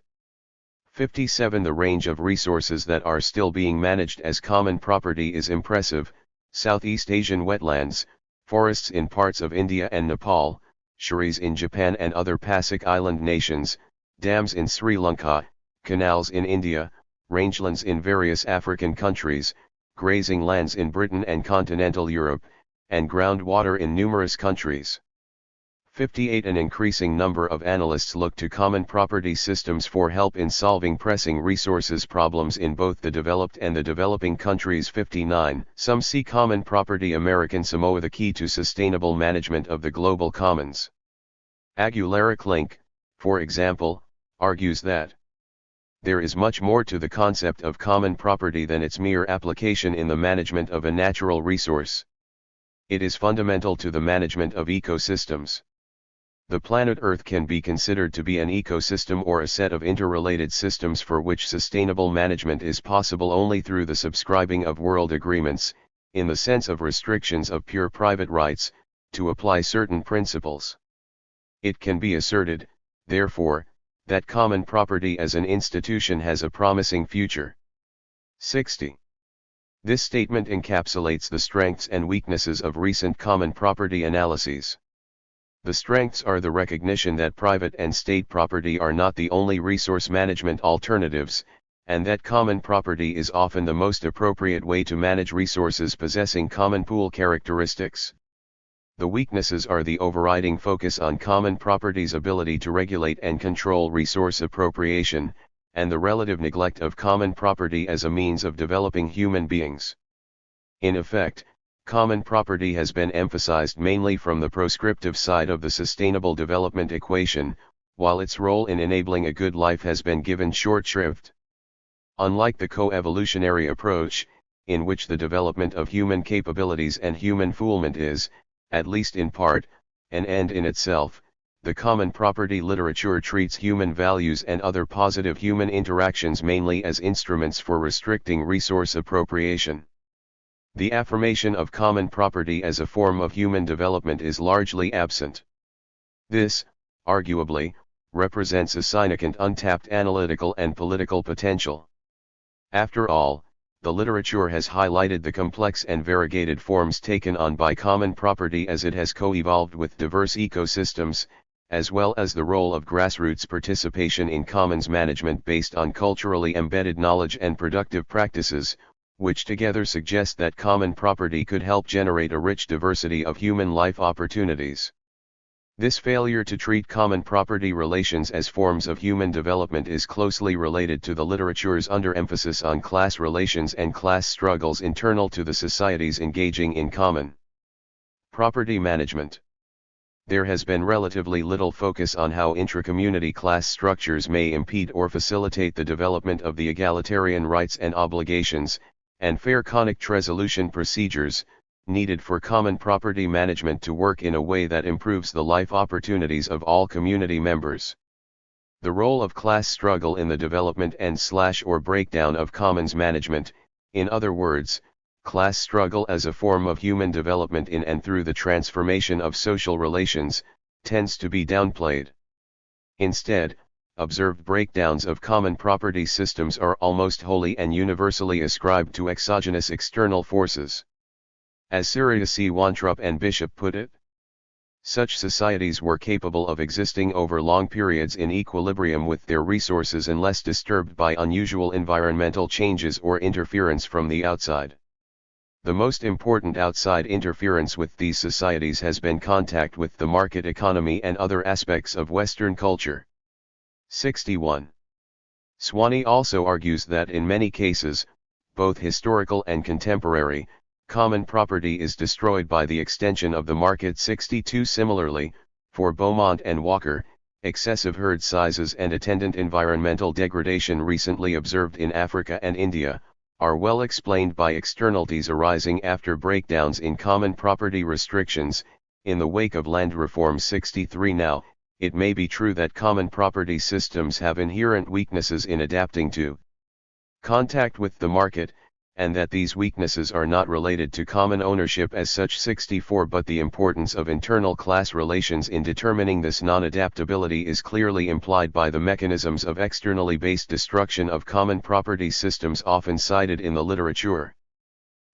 57. The range of resources that are still being managed as common property is impressive. Southeast Asian wetlands, forests in parts of India and Nepal, fisheries in Japan and other Pacific Island nations, dams in Sri Lanka, canals in India, rangelands in various African countries, grazing lands in Britain and continental Europe, and groundwater in numerous countries. 58. An increasing number of analysts look to common property systems for help in solving pressing resources problems in both the developed and the developing countries. 59. Some see common property American Samoa the key to sustainable management of the global commons. Agularic Link, for example, argues that there is much more to the concept of common property than its mere application in the management of a natural resource. It is fundamental to the management of ecosystems. The planet Earth can be considered to be an ecosystem or a set of interrelated systems for which sustainable management is possible only through the subscribing of world agreements, in the sense of restrictions of pure private rights, to apply certain principles. It can be asserted, therefore, that common property as an institution has a promising future. 60. This statement encapsulates the strengths and weaknesses of recent common property analyses. The strengths are the recognition that private and state property are not the only resource management alternatives, and that common property is often the most appropriate way to manage resources possessing common pool characteristics. The weaknesses are the overriding focus on common property's ability to regulate and control resource appropriation, and the relative neglect of common property as a means of developing human beings. In effect, common property has been emphasized mainly from the proscriptive side of the sustainable development equation, while its role in enabling a good life has been given short shrift. Unlike the co-evolutionary approach, in which the development of human capabilities and human fulfillment is, at least in part, an end in itself, the common property literature treats human values and other positive human interactions mainly as instruments for restricting resource appropriation. The affirmation of common property as a form of human development is largely absent. This, arguably, represents a significant untapped analytical and political potential. After all, the literature has highlighted the complex and variegated forms taken on by common property as it has co-evolved with diverse ecosystems, as well as the role of grassroots participation in commons management based on culturally embedded knowledge and productive practices, which together suggest that common property could help generate a rich diversity of human life opportunities. This failure to treat common property relations as forms of human development is closely related to the literature's underemphasis on class relations and class struggles internal to the societies engaging in common property management. There has been relatively little focus on how intra-community class structures may impede or facilitate the development of the egalitarian rights and obligations, and fair conflict resolution procedures, needed for common property management to work in a way that improves the life opportunities of all community members. The role of class struggle in the development and/or breakdown of commons management, in other words, class struggle as a form of human development in and through the transformation of social relations, tends to be downplayed. Instead, observed breakdowns of common property systems are almost wholly and universally ascribed to exogenous external forces. As Sirius C. Wantrup and Bishop put it, such societies were capable of existing over long periods in equilibrium with their resources unless disturbed by unusual environmental changes or interference from the outside. The most important outside interference with these societies has been contact with the market economy and other aspects of Western culture. 61. Swaney also argues that in many cases, both historical and contemporary, common property is destroyed by the extension of the market. 62. Similarly, for Beaumont and Walker, excessive herd sizes and attendant environmental degradation recently observed in Africa and India, are well explained by externalities arising after breakdowns in common property restrictions, in the wake of land reform. 63. Now, it may be true that common property systems have inherent weaknesses in adapting to contact with the market, and that these weaknesses are not related to common ownership as such. 64. But the importance of internal class relations in determining this non-adaptability is clearly implied by the mechanisms of externally based destruction of common property systems often cited in the literature.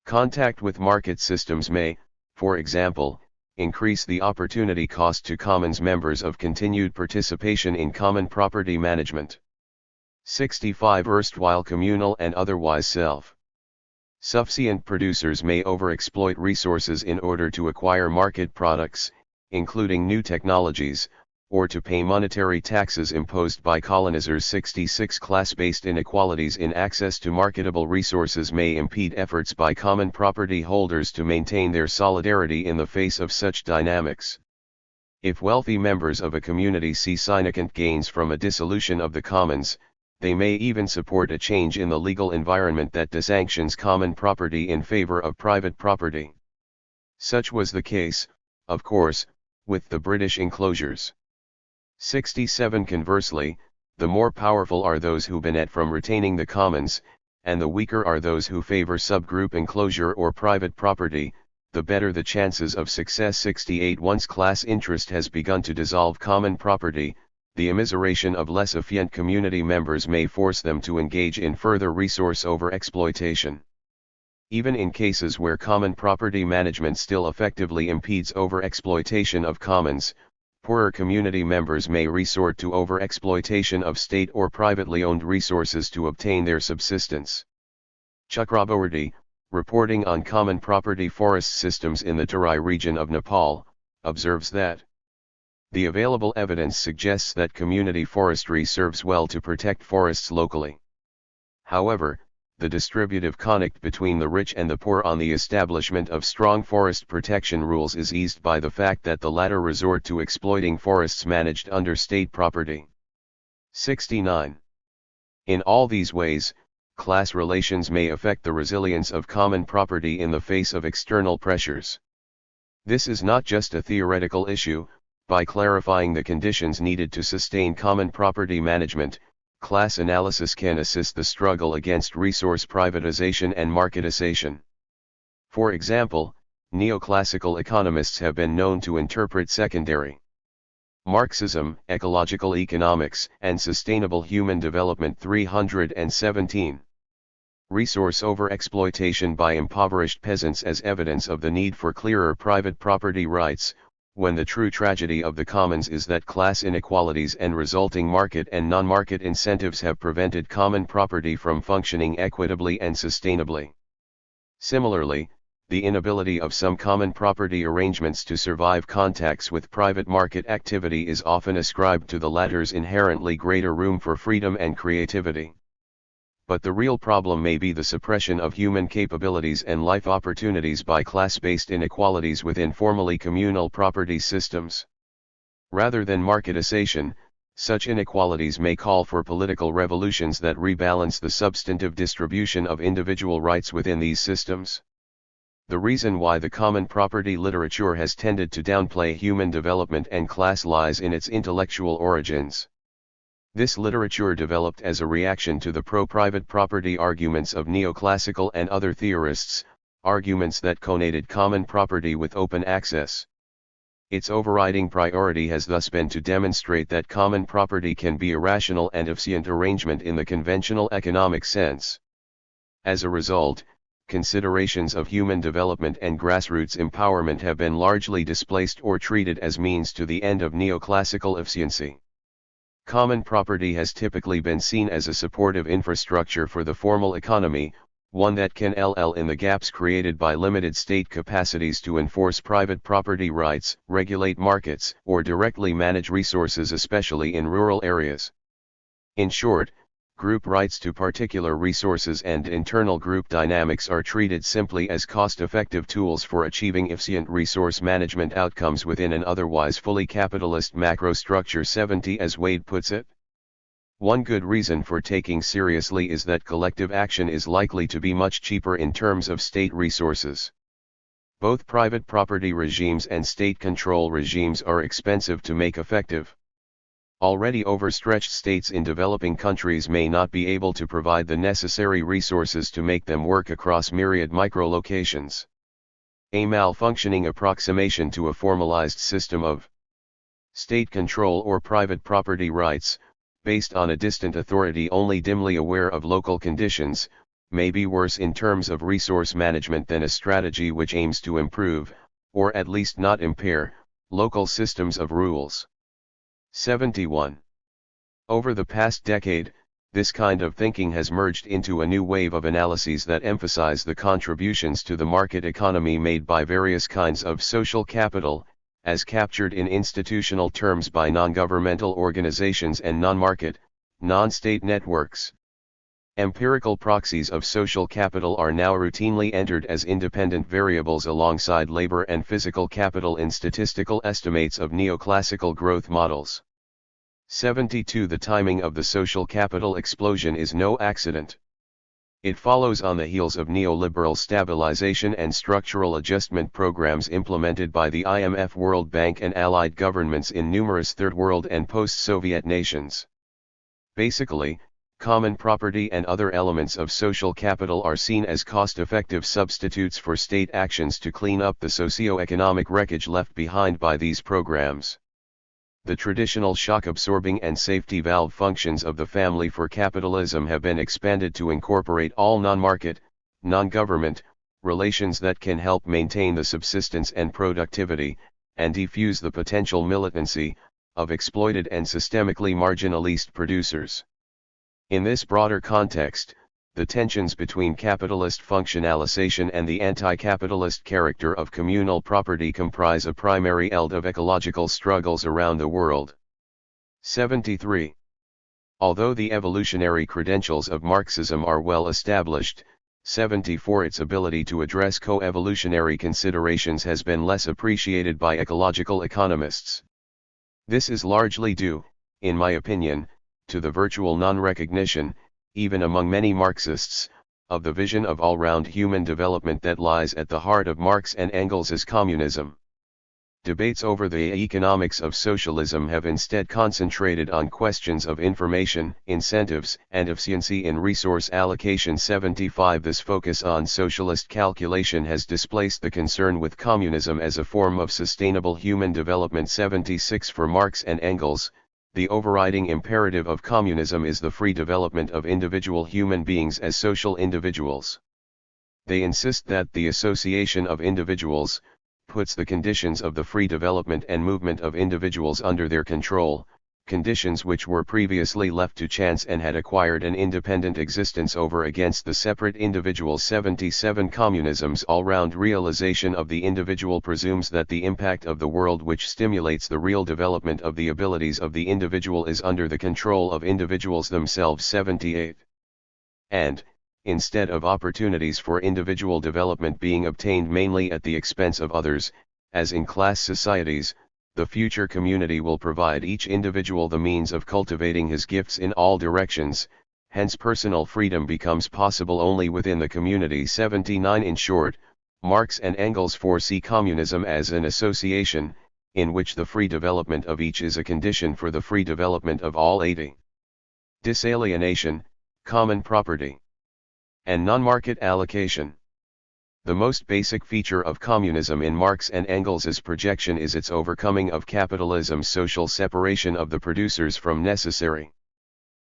Contact with market systems may, for example, increase the opportunity cost to commons members of continued participation in common property management. 65. Erstwhile communal and otherwise self-sufficient producers may overexploit resources in order to acquire market products, including new technologies, or to pay monetary taxes imposed by colonizers. 66. Class-based inequalities in access to marketable resources may impede efforts by common property holders to maintain their solidarity in the face of such dynamics. If wealthy members of a community see significant gains from a dissolution of the commons, they may even support a change in the legal environment that desanctions common property in favor of private property. Such was the case, of course, with the British enclosures. 67. Conversely, the more powerful are those who benefit from retaining the commons, and the weaker are those who favor subgroup enclosure or private property, the better the chances of success. 68. Once class interest has begun to dissolve common property, the immiseration of less efficient community members may force them to engage in further resource overexploitation. Even in cases where common property management still effectively impedes overexploitation of commons, poorer community members may resort to overexploitation of state or privately owned resources to obtain their subsistence. Chakraborty, reporting on common property forest systems in the Terai region of Nepal, observes that the available evidence suggests that community forestry serves well to protect forests locally. However, the distributive conflict between the rich and the poor on the establishment of strong forest protection rules is eased by the fact that the latter resort to exploiting forests managed under state property. 69. In all these ways, class relations may affect the resilience of common property in the face of external pressures. This is not just a theoretical issue. By clarifying the conditions needed to sustain common property management, class analysis can assist the struggle against resource privatization and marketization. For example, neoclassical economists have been known to interpret secondary Marxism, ecological economics, and sustainable human development. 317. Resource overexploitation by impoverished peasants as evidence of the need for clearer private property rights, when the true tragedy of the commons is that class inequalities and resulting market and non-market incentives have prevented common property from functioning equitably and sustainably. Similarly, the inability of some common property arrangements to survive contacts with private market activity is often ascribed to the latter's inherently greater room for freedom and creativity. But the real problem may be the suppression of human capabilities and life opportunities by class-based inequalities within formally communal property systems. Rather than marketization, such inequalities may call for political revolutions that rebalance the substantive distribution of individual rights within these systems. The reason why the common property literature has tended to downplay human development and class lies in its intellectual origins. This literature developed as a reaction to the pro-private property arguments of neoclassical and other theorists, arguments that connoted common property with open access. Its overriding priority has thus been to demonstrate that common property can be a rational and efficient arrangement in the conventional economic sense. As a result, considerations of human development and grassroots empowerment have been largely displaced or treated as means to the end of neoclassical efficiency. Common property has typically been seen as a supportive infrastructure for the formal economy, one that can fill in the gaps created by limited state capacities to enforce private property rights, regulate markets, or directly manage resources, especially in rural areas. In short, group rights to particular resources and internal group dynamics are treated simply as cost-effective tools for achieving efficient resource management outcomes within an otherwise fully capitalist macrostructure. 70. As Wade puts it, one good reason for taking seriously is that collective action is likely to be much cheaper in terms of state resources. Both private property regimes and state control regimes are expensive to make effective. Already overstretched states in developing countries may not be able to provide the necessary resources to make them work across myriad micro-locations. A malfunctioning approximation to a formalized system of state control or private property rights, based on a distant authority only dimly aware of local conditions, may be worse in terms of resource management than a strategy which aims to improve, or at least not impair, local systems of rules. 71. Over the past decade, this kind of thinking has merged into a new wave of analyses that emphasize the contributions to the market economy made by various kinds of social capital, as captured in institutional terms by non-governmental organizations and non-market, non-state networks. Empirical proxies of social capital are now routinely entered as independent variables alongside labor and physical capital in statistical estimates of neoclassical growth models. 72. The timing of the social capital explosion is no accident. It follows on the heels of neoliberal stabilization and structural adjustment programs implemented by the IMF, World Bank and allied governments in numerous Third World and post-Soviet nations. Basically, common property and other elements of social capital are seen as cost-effective substitutes for state actions to clean up the socio-economic wreckage left behind by these programs. The traditional shock-absorbing and safety valve functions of the family for capitalism have been expanded to incorporate all non-market, non-government, relations that can help maintain the subsistence and productivity, and defuse the potential militancy, of exploited and systemically marginalized producers. In this broader context, the tensions between capitalist functionalization and the anti-capitalist character of communal property comprise a primary element of ecological struggles around the world. 73. Although the evolutionary credentials of Marxism are well established, 74. Its ability to address co-evolutionary considerations has been less appreciated by ecological economists. This is largely due, in my opinion, to the virtual non-recognition, even among many Marxists, of the vision of all-round human development that lies at the heart of Marx and Engels' communism. Debates over the economics of socialism have instead concentrated on questions of information, incentives, and efficiency in resource allocation. 75. This focus on socialist calculation has displaced the concern with communism as a form of sustainable human development. 76. For Marx and Engels, the overriding imperative of communism is the free development of individual human beings as social individuals. They insist that the association of individuals puts the conditions of the free development and movement of individuals under their control, conditions which were previously left to chance and had acquired an independent existence over against the separate individuals. 77. Communism's all-round realization of the individual presumes that the impact of the world which stimulates the real development of the abilities of the individual is under the control of individuals themselves. 78. And, instead of opportunities for individual development being obtained mainly at the expense of others, as in class societies, the future community will provide each individual the means of cultivating his gifts in all directions, hence personal freedom becomes possible only within the community. 79. In short, Marx and Engels foresee communism as an association, in which the free development of each is a condition for the free development of all. 80. Disalienation, common property, and non-market allocation. The most basic feature of communism in Marx and Engels' projection is its overcoming of capitalism's social separation of the producers from necessary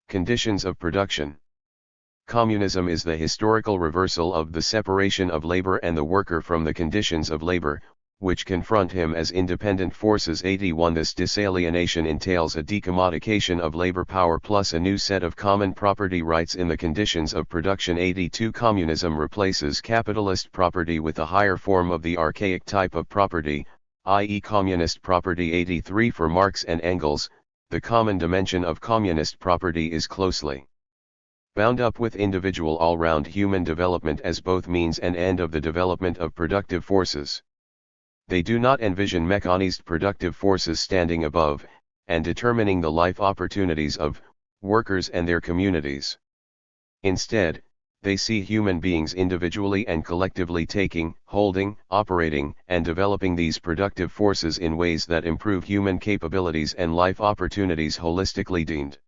conditions of production. Communism is the historical reversal of the separation of labor and the worker from the conditions of labor, which confront him as independent forces. 81. This disalienation entails a decommodification of labor power plus a new set of common property rights in the conditions of production. 82. Communism replaces capitalist property with a higher form of the archaic type of property, i.e. communist property. 83. For Marx and Engels, the common dimension of communist property is closely bound up with individual all-round human development as both means and end of the development of productive forces. They do not envision mechanized productive forces standing above, and determining the life opportunities of, workers and their communities. Instead, they see human beings individually and collectively taking, holding, operating, and developing these productive forces in ways that improve human capabilities and life opportunities holistically deemed.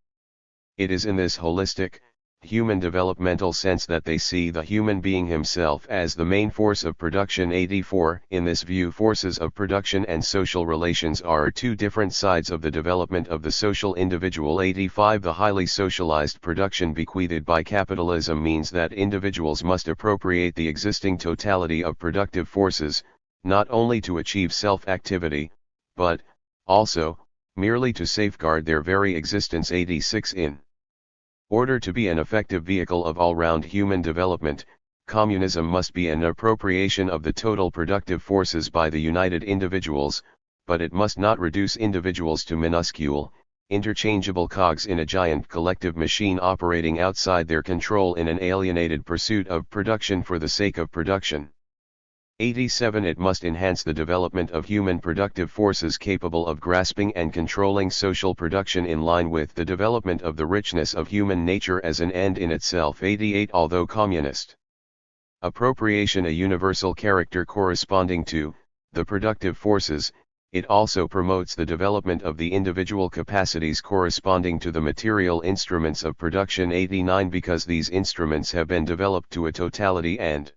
It is in this holistic, human developmental sense that they see the human being himself as the main force of production. 84. In this view, forces of production and social relations are two different sides of the development of the social individual. 85. The highly socialized production bequeathed by capitalism means that individuals must appropriate the existing totality of productive forces, not only to achieve self-activity, but, also, merely to safeguard their very existence. 86. In order to be an effective vehicle of all-round human development, communism must be an appropriation of the total productive forces by the united individuals, but it must not reduce individuals to minuscule, interchangeable cogs in a giant collective machine operating outside their control in an alienated pursuit of production for the sake of production. 87. It must enhance the development of human productive forces capable of grasping and controlling social production in line with the development of the richness of human nature as an end in itself. 88. Although communist appropriation a universal character corresponding to the productive forces, it also promotes the development of the individual capacities corresponding to the material instruments of production. 89. Because these instruments have been developed to a totality and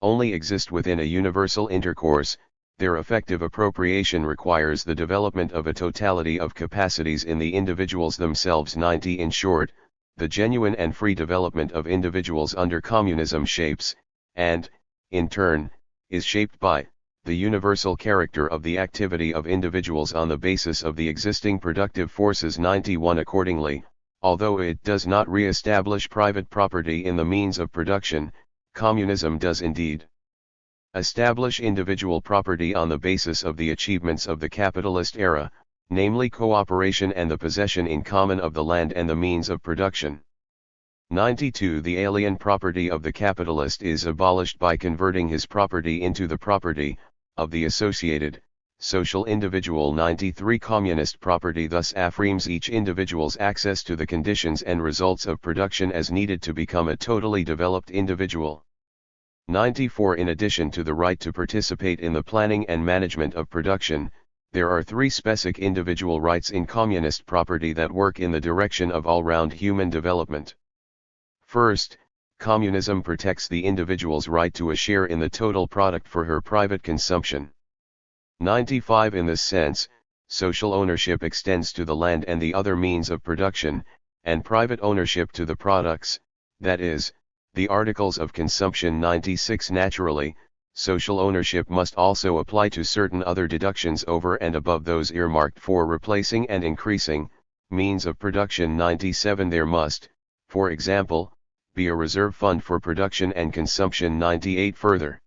only exist within a universal intercourse, their effective appropriation requires the development of a totality of capacities in the individuals themselves. 90. In short, the genuine and free development of individuals under communism shapes, and, in turn, is shaped by, the universal character of the activity of individuals on the basis of the existing productive forces. 91. Accordingly, although it does not re-establish private property in the means of production, communism does indeed establish individual property on the basis of the achievements of the capitalist era, namely cooperation and the possession in common of the land and the means of production. 92. The alien property of the capitalist is abolished by converting his property into the property of the associated, social individual. 93. Communist property thus affirms each individual's access to the conditions and results of production as needed to become a totally developed individual. 94. In addition to the right to participate in the planning and management of production, there are three specific individual rights in communist property that work in the direction of all-round human development. First, communism protects the individual's right to a share in the total product for her private consumption. 95. In this sense, social ownership extends to the land and the other means of production, and private ownership to the products, that is, the articles of consumption. 96. Naturally, social ownership must also apply to certain other deductions over and above those earmarked for replacing and increasing means of production. 97. There must, for example, be a reserve fund for production and consumption. 98. Further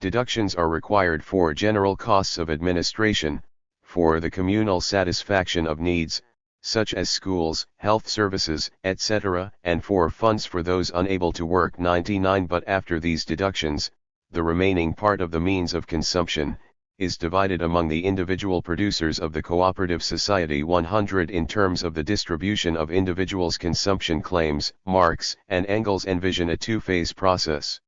deductions are required for general costs of administration, for the communal satisfaction of needs, such as schools, health services, etc., and for funds for those unable to work. 99. But after these deductions, the remaining part of the means of consumption is divided among the individual producers of the cooperative society. 100. In terms of the distribution of individuals' consumption claims, Marx and Engels envision a two-phase process.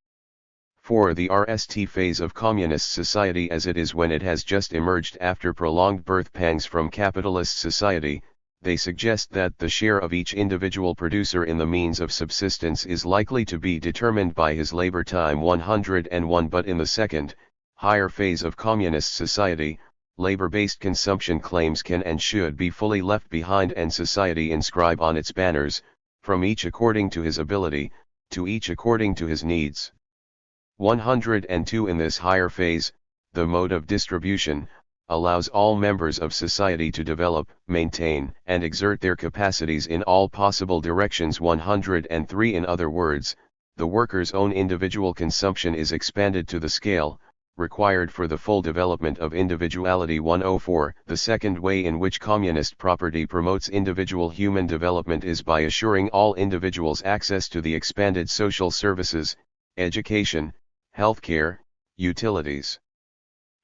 For the RST phase of communist society as it is when it has just emerged after prolonged birth pangs from capitalist society, they suggest that the share of each individual producer in the means of subsistence is likely to be determined by his labor time. 101. But in the second, higher phase of communist society, labor-based consumption claims can and should be fully left behind and society inscribe on its banners, from each according to his ability, to each according to his needs. 102. In this higher phase, the mode of distribution allows all members of society to develop, maintain, and exert their capacities in all possible directions. 103. In other words, the worker's own individual consumption is expanded to the scale required for the full development of individuality. 104. The second way in which communist property promotes individual human development is by assuring all individuals access to the expanded social services, education, healthcare, utilities,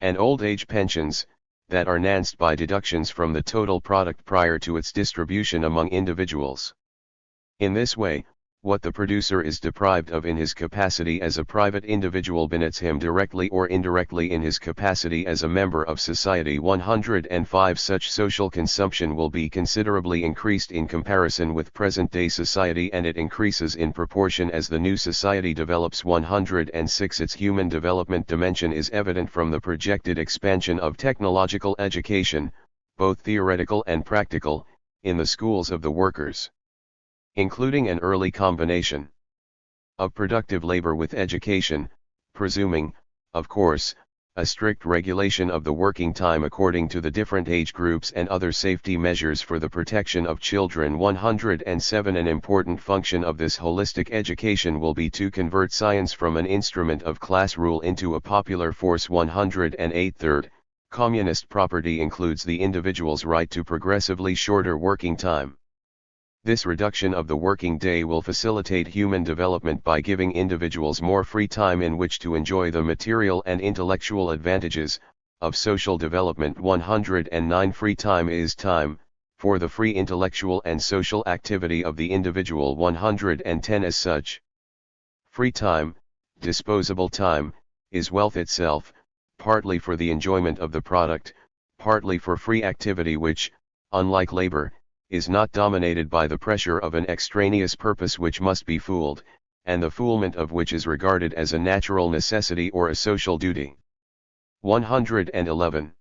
and old age pensions, that are enhanced by deductions from the total product prior to its distribution among individuals. In this way, what the producer is deprived of in his capacity as a private individual benefits him directly or indirectly in his capacity as a member of society. 105. Such social consumption will be considerably increased in comparison with present-day society, and it increases in proportion as the new society develops. 106. Its human development dimension is evident from the projected expansion of technological education, both theoretical and practical, in the schools of the workers, including an early combination of productive labor with education, presuming, of course, a strict regulation of the working time according to the different age groups and other safety measures for the protection of children. 107 An important function of this holistic education will be to convert science from an instrument of class rule into a popular force. 108 Third, communist property includes the individual's right to progressively shorter working time. This reduction of the working day will facilitate human development by giving individuals more free time in which to enjoy the material and intellectual advantages of social development. 109 Free time is time for the free intellectual and social activity of the individual. 110 As such, free time, disposable time, is wealth itself, partly for the enjoyment of the product, partly for free activity which, unlike labor, is not dominated by the pressure of an extraneous purpose which must be fooled, and the foolement of which is regarded as a natural necessity or a social duty. 111.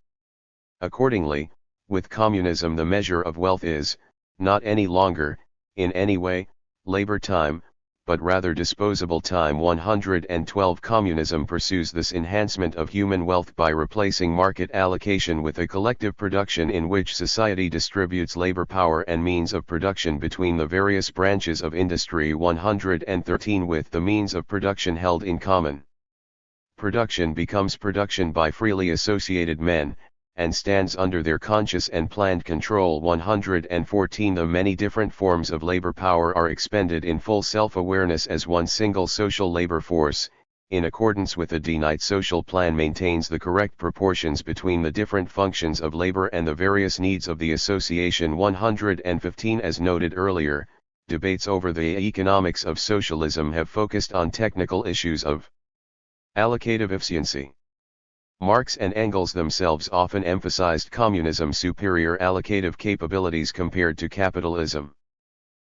Accordingly, with communism the measure of wealth is, not any longer, in any way, labor time, but rather disposable time. 112 Communism pursues this enhancement of human wealth by replacing market allocation with a collective production in which society distributes labor power and means of production between the various branches of industry. 113 With the means of production held in common, production becomes production by freely associated men, and stands under their conscious and planned control. 114 The many different forms of labor power are expended in full self-awareness as one single social labor force, in accordance with the D-Night social plan maintains the correct proportions between the different functions of labor and the various needs of the association. 115 As noted earlier, debates over the economics of socialism have focused on technical issues of allocative efficiency. Marx and Engels themselves often emphasized communism's superior allocative capabilities compared to capitalism.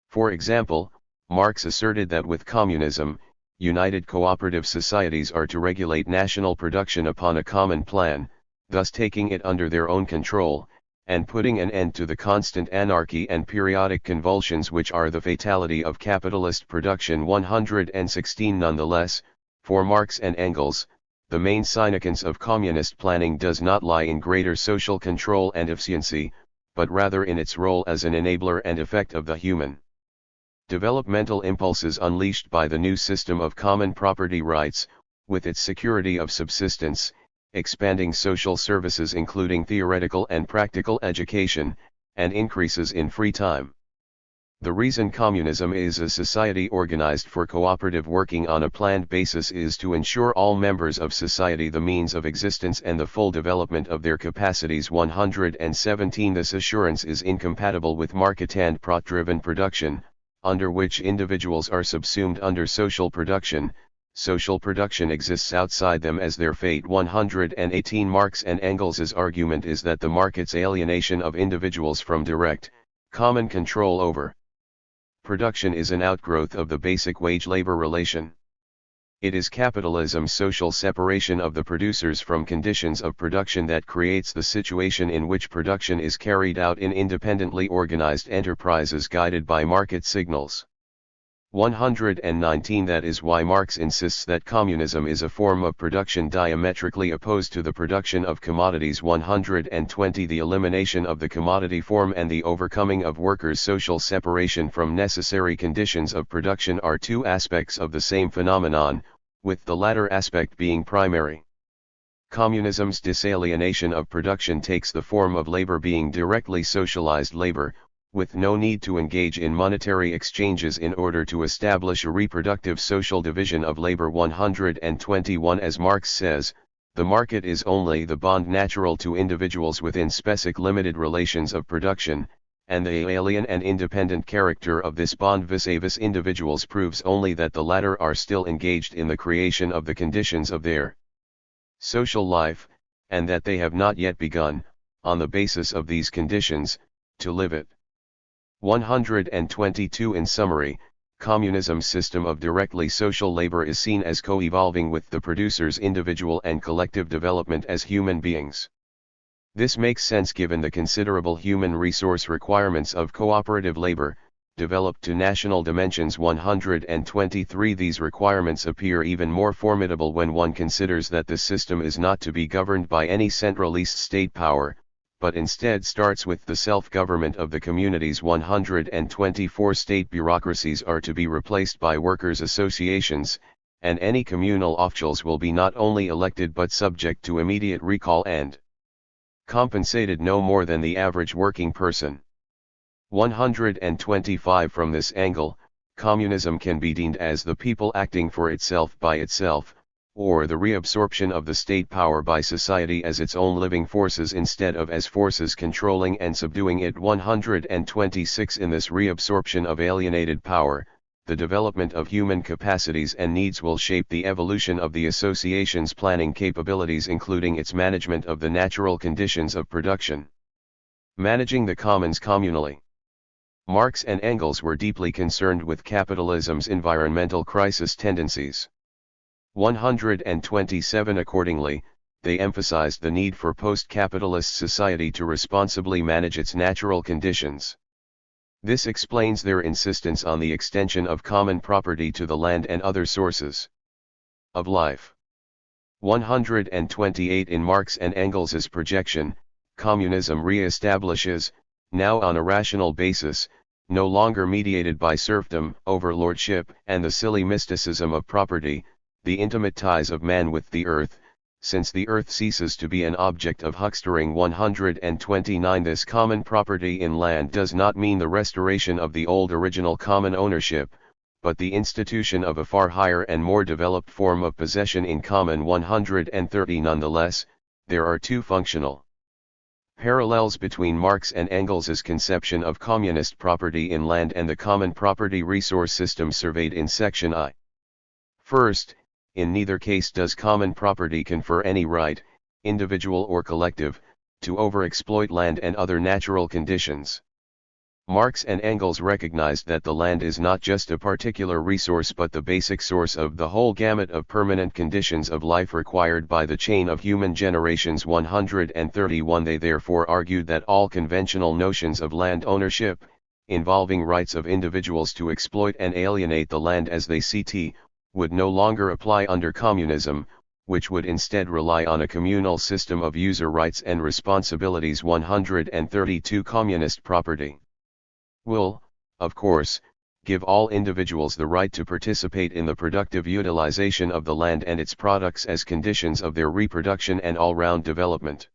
For example, Marx asserted that with communism, united cooperative societies are to regulate national production upon a common plan, thus taking it under their own control, and putting an end to the constant anarchy and periodic convulsions which are the fatality of capitalist production. 116 Nonetheless, for Marx and Engels, the main significance of communist planning does not lie in greater social control and efficiency, but rather in its role as an enabler and effect of the human developmental impulses unleashed by the new system of common property rights, with its security of subsistence, expanding social services including theoretical and practical education, and increases in free time. The reason communism is a society organized for cooperative working on a planned basis is to ensure all members of society the means of existence and the full development of their capacities. 117 This assurance is incompatible with market and profit-driven production, under which individuals are subsumed under social production. Social production exists outside them as their fate. 118 Marx and Engels' argument is that the market's alienation of individuals from direct, common control over production is an outgrowth of the basic wage-labor relation. It is capitalism's social separation of the producers from conditions of production that creates the situation in which production is carried out in independently organized enterprises guided by market signals. 119 That is why Marx insists that communism is a form of production diametrically opposed to the production of commodities. 120 The elimination of the commodity form and the overcoming of workers' social separation from necessary conditions of production are two aspects of the same phenomenon, with the latter aspect being primary. Communism's disalienation of production takes the form of labor being directly socialized labor, with no need to engage in monetary exchanges in order to establish a reproductive social division of labor. 121 As Marx says, the market is only the bond natural to individuals within specific limited relations of production, and the alien and independent character of this bond vis-a-vis individuals proves only that the latter are still engaged in the creation of the conditions of their social life, and that they have not yet begun, on the basis of these conditions, to live it. 122 In summary, communism's system of directly social labor is seen as co-evolving with the producer's individual and collective development as human beings. This makes sense given the considerable human resource requirements of cooperative labor, developed to national dimensions. 123 These requirements appear even more formidable when one considers that the system is not to be governed by any centralized state power, but instead starts with the self-government of the communities. 124 State bureaucracies are to be replaced by workers' associations, and any communal officials will be not only elected but subject to immediate recall and compensated no more than the average working person. 125 From this angle, communism can be deemed as the people acting for itself by itself, or the reabsorption of the state power by society as its own living forces instead of as forces controlling and subduing it. 126 In this reabsorption of alienated power, the development of human capacities and needs will shape the evolution of the association's planning capabilities, including its management of the natural conditions of production. Managing the commons communally. Marx and Engels were deeply concerned with capitalism's environmental crisis tendencies. 127 Accordingly, they emphasized the need for post-capitalist society to responsibly manage its natural conditions. This explains their insistence on the extension of common property to the land and other sources of life. 128 In Marx and Engels' projection, communism re-establishes, now on a rational basis, no longer mediated by serfdom, overlordship, and the silly mysticism of property, the intimate ties of man with the earth, since the earth ceases to be an object of huckstering. 129 This common property in land does not mean the restoration of the old original common ownership, but the institution of a far higher and more developed form of possession in common. 130 Nonetheless, there are two functional parallels between Marx and Engels' conception of communist property in land and the common property resource system surveyed in section I. First, in neither case does common property confer any right, individual or collective, to overexploit land and other natural conditions. Marx and Engels recognized that the land is not just a particular resource but the basic source of the whole gamut of permanent conditions of life required by the chain of human generations. 131 They therefore argued that all conventional notions of land ownership, involving rights of individuals to exploit and alienate the land as they see fit, would no longer apply under communism, which would instead rely on a communal system of user rights and responsibilities. 132 Communist property will, of course, give all individuals the right to participate in the productive utilization of the land and its products as conditions of their reproduction and all-round development.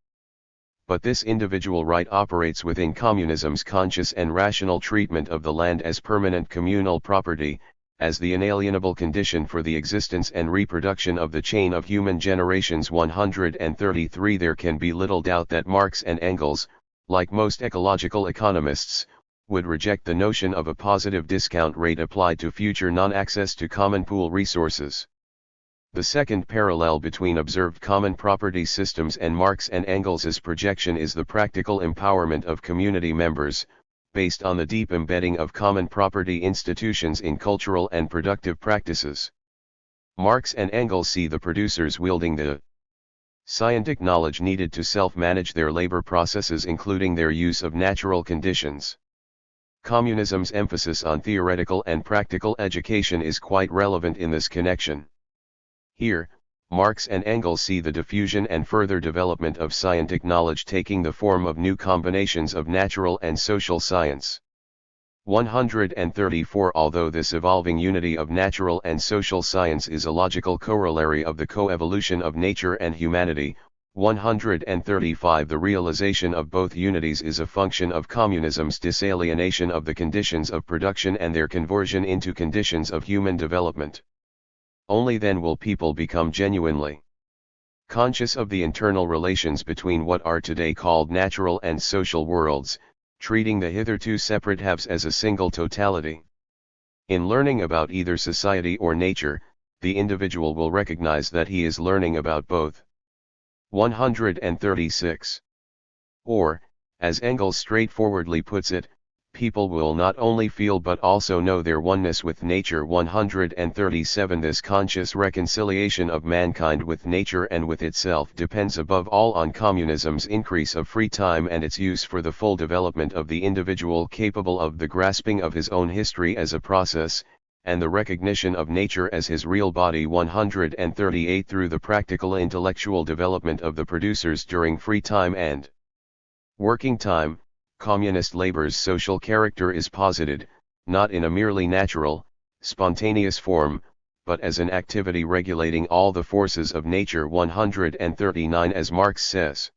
But this individual right operates within communism's conscious and rational treatment of the land as permanent communal property, as the inalienable condition for the existence and reproduction of the chain of human generations. 133 There can be little doubt that Marx and Engels, like most ecological economists, would reject the notion of a positive discount rate applied to future non-access to common pool resources. The second parallel between observed common property systems and Marx and Engels' projection is the practical empowerment of community members, based on the deep embedding of common property institutions in cultural and productive practices. Marx and Engels see the producers wielding the scientific knowledge needed to self-manage their labor processes, including their use of natural conditions. Communism's emphasis on theoretical and practical education is quite relevant in this connection. Here, Marx and Engels see the diffusion and further development of scientific knowledge taking the form of new combinations of natural and social science. 134 Although this evolving unity of natural and social science is a logical corollary of the coevolution of nature and humanity, 135 The realization of both unities is a function of communism's disalienation of the conditions of production and their conversion into conditions of human development. Only then will people become genuinely conscious of the internal relations between what are today called natural and social worlds, treating the hitherto separate halves as a single totality. In learning about either society or nature, the individual will recognize that he is learning about both. 136. Or, as Engels straightforwardly puts it, people will not only feel but also know their oneness with nature. 137 This conscious reconciliation of mankind with nature and with itself depends above all on communism's increase of free time and its use for the full development of the individual, capable of the grasping of his own history as a process, and the recognition of nature as his real body. 138 Through the practical intellectual development of the producers during free time and working time, communist labor's social character is posited, not in a merely natural, spontaneous form, but as an activity regulating all the forces of nature. 139 As Marx says,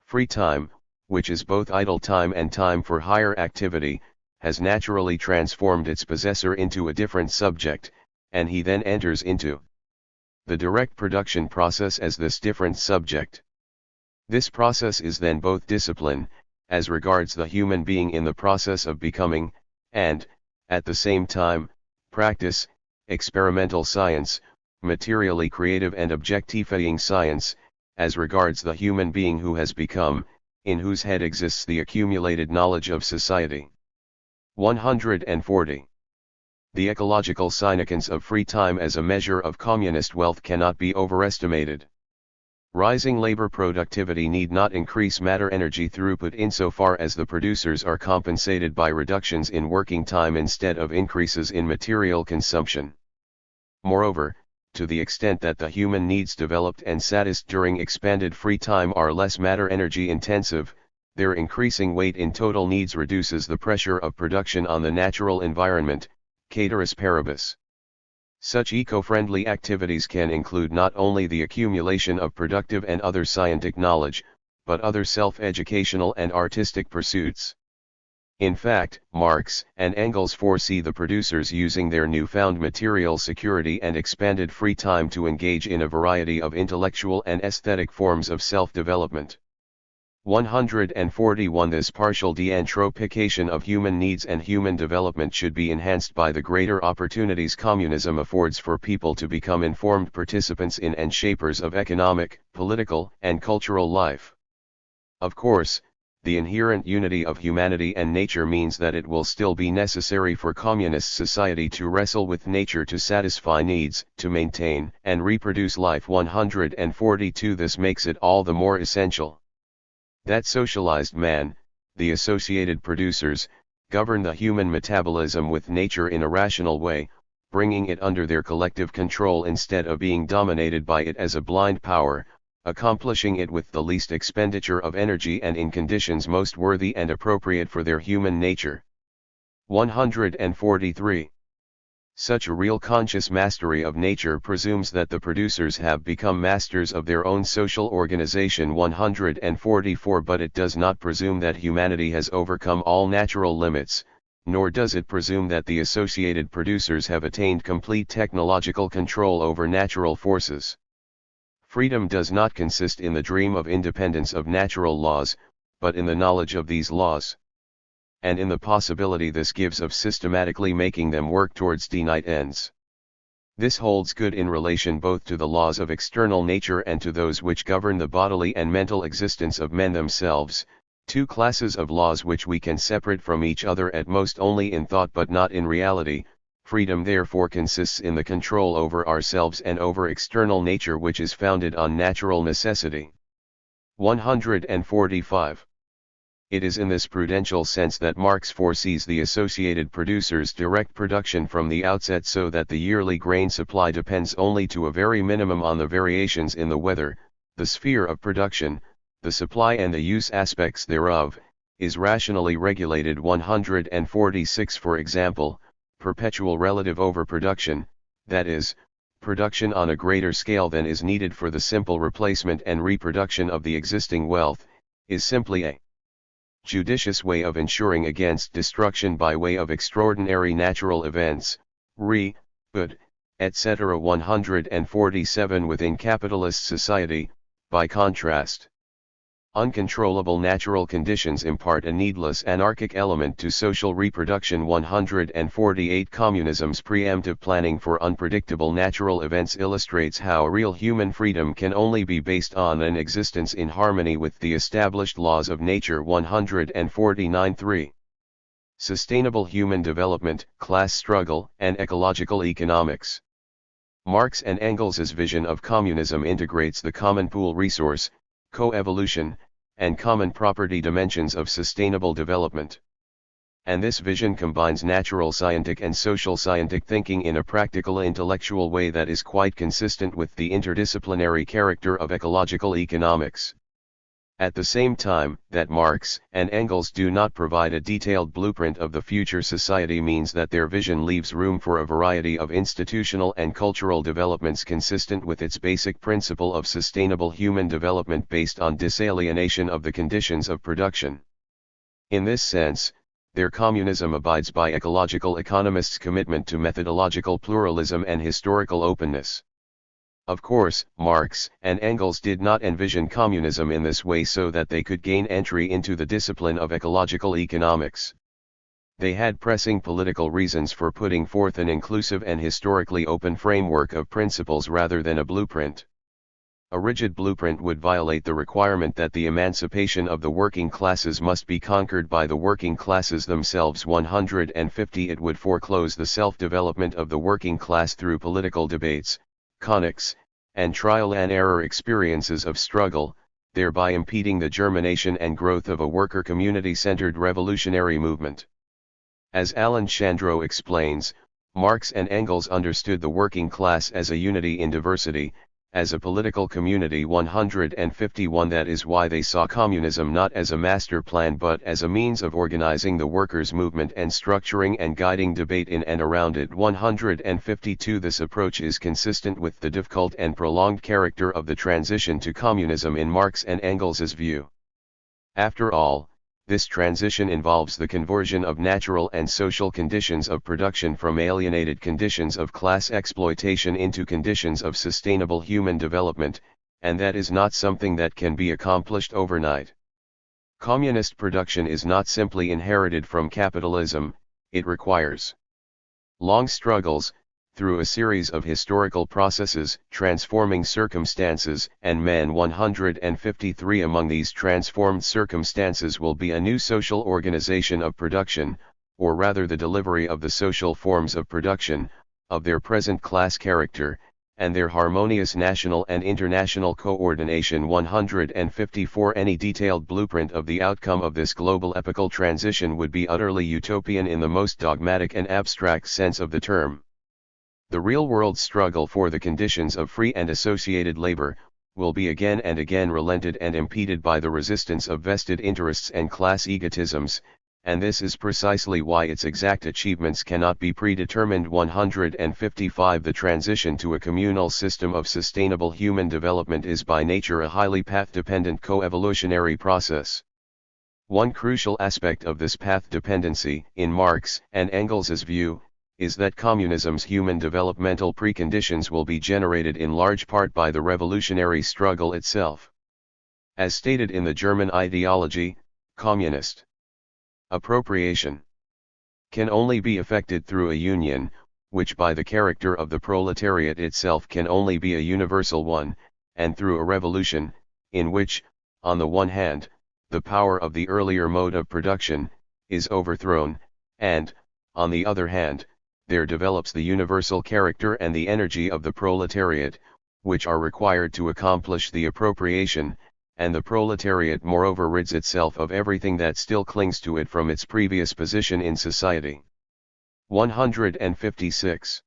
free time, which is both idle time and time for higher activity, has naturally transformed its possessor into a different subject, and he then enters into the direct production process as this different subject. This process is then both discipline, as regards the human being in the process of becoming, and, at the same time, practice, experimental science, materially creative and objectifying science, as regards the human being who has become, in whose head exists the accumulated knowledge of society. 140. The ecological significance of free time as a measure of communist wealth cannot be overestimated. Rising labor productivity need not increase matter energy throughput insofar as the producers are compensated by reductions in working time instead of increases in material consumption. Moreover, to the extent that the human needs developed and satisfied during expanded free time are less matter energy intensive, their increasing weight in total needs reduces the pressure of production on the natural environment, caeteris paribus. Such eco-friendly activities can include not only the accumulation of productive and other scientific knowledge, but other self-educational and artistic pursuits. In fact, Marx and Engels foresee the producers using their newfound material security and expanded free time to engage in a variety of intellectual and aesthetic forms of self-development. 141 This partial de-anthropication of human needs and human development should be enhanced by the greater opportunities communism affords for people to become informed participants in and shapers of economic, political, and cultural life. Of course, the inherent unity of humanity and nature means that it will still be necessary for communist society to wrestle with nature to satisfy needs, to maintain and reproduce life. 142 This makes it all the more essential that socialized man, the associated producers, govern the human metabolism with nature in a rational way, bringing it under their collective control instead of being dominated by it as a blind power, accomplishing it with the least expenditure of energy and in conditions most worthy and appropriate for their human nature. 143. Such a real conscious mastery of nature presumes that the producers have become masters of their own social organization. 144 But it does not presume that humanity has overcome all natural limits, nor does it presume that the associated producers have attained complete technological control over natural forces. Freedom does not consist in the dream of independence of natural laws, but in the knowledge of these laws, and in the possibility this gives of systematically making them work towards denied ends. This holds good in relation both to the laws of external nature and to those which govern the bodily and mental existence of men themselves, two classes of laws which we can separate from each other at most only in thought but not in reality. Freedom therefore consists in the control over ourselves and over external nature which is founded on natural necessity. 145. It is in this prudential sense that Marx foresees the associated producers' direct production from the outset, so that the yearly grain supply depends only to a very minimum on the variations in the weather. The sphere of production, the supply and the use aspects thereof, is rationally regulated. 146 For example, perpetual relative overproduction, that is, production on a greater scale than is needed for the simple replacement and reproduction of the existing wealth, is simply a judicious way of ensuring against destruction by way of extraordinary natural events, etc. 147 Within capitalist society, by contrast, uncontrollable natural conditions impart a needless anarchic element to social reproduction. 148 Communism's preemptive planning for unpredictable natural events illustrates how real human freedom can only be based on an existence in harmony with the established laws of nature. 149 3. Sustainable human development, class struggle, and ecological economics. Marx and Engels' vision of communism integrates the common pool resource, co-evolution, and common property dimensions of sustainable development. And this vision combines natural scientific and social scientific thinking in a practical intellectual way that is quite consistent with the interdisciplinary character of ecological economics. At the same time, that Marx and Engels do not provide a detailed blueprint of the future society means that their vision leaves room for a variety of institutional and cultural developments consistent with its basic principle of sustainable human development based on disalienation of the conditions of production. In this sense, their communism abides by ecological economists' commitment to methodological pluralism and historical openness. Of course, Marx and Engels did not envision communism in this way so that they could gain entry into the discipline of ecological economics. They had pressing political reasons for putting forth an inclusive and historically open framework of principles rather than a blueprint. A rigid blueprint would violate the requirement that the emancipation of the working classes must be conquered by the working classes themselves. 150 It would foreclose the self-development of the working class through political debates, conics, and trial and error experiences of struggle, thereby impeding the germination and growth of a worker community-centered revolutionary movement. As Alan Chandro explains, Marx and Engels understood the working class as a unity in diversity, as a political community. 151 That is why they saw communism not as a master plan but as a means of organizing the workers' movement and structuring and guiding debate in and around it. 152 This approach is consistent with the difficult and prolonged character of the transition to communism in Marx and Engels' view. After all, this transition involves the conversion of natural and social conditions of production from alienated conditions of class exploitation into conditions of sustainable human development, and that is not something that can be accomplished overnight. Communist production is not simply inherited from capitalism, it requires long struggles, through a series of historical processes, transforming circumstances, and men. 153 Among these transformed circumstances will be a new social organization of production, or rather the delivery of the social forms of production, of their present class character, and their harmonious national and international coordination. 154 Any detailed blueprint of the outcome of this global epochal transition would be utterly utopian in the most dogmatic and abstract sense of the term. The real-world struggle for the conditions of free and associated labor, will be again and again relented and impeded by the resistance of vested interests and class egotisms, and this is precisely why its exact achievements cannot be predetermined. 155 The transition to a communal system of sustainable human development is by nature a highly path-dependent co-evolutionary process. One crucial aspect of this path dependency, in Marx and Engels' view, is that communism's human developmental preconditions will be generated in large part by the revolutionary struggle itself. As stated in the German ideology, communist appropriation can only be effected through a union, which by the character of the proletariat itself can only be a universal one, and through a revolution, in which, on the one hand, the power of the earlier mode of production is overthrown, and, on the other hand, there develops the universal character and the energy of the proletariat, which are required to accomplish the appropriation, and the proletariat moreover rids itself of everything that still clings to it from its previous position in society. 156.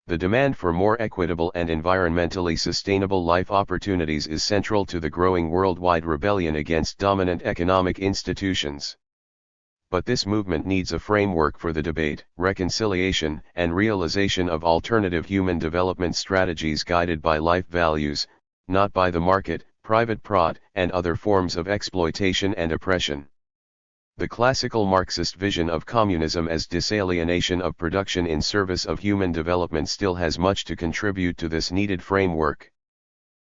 The demand for more equitable and environmentally sustainable life opportunities is central to the growing worldwide rebellion against dominant economic institutions. But this movement needs a framework for the debate, reconciliation, and realization of alternative human development strategies guided by life values, not by the market, private prod, and other forms of exploitation and oppression. The classical Marxist vision of communism as disalienation of production in service of human development still has much to contribute to this needed framework.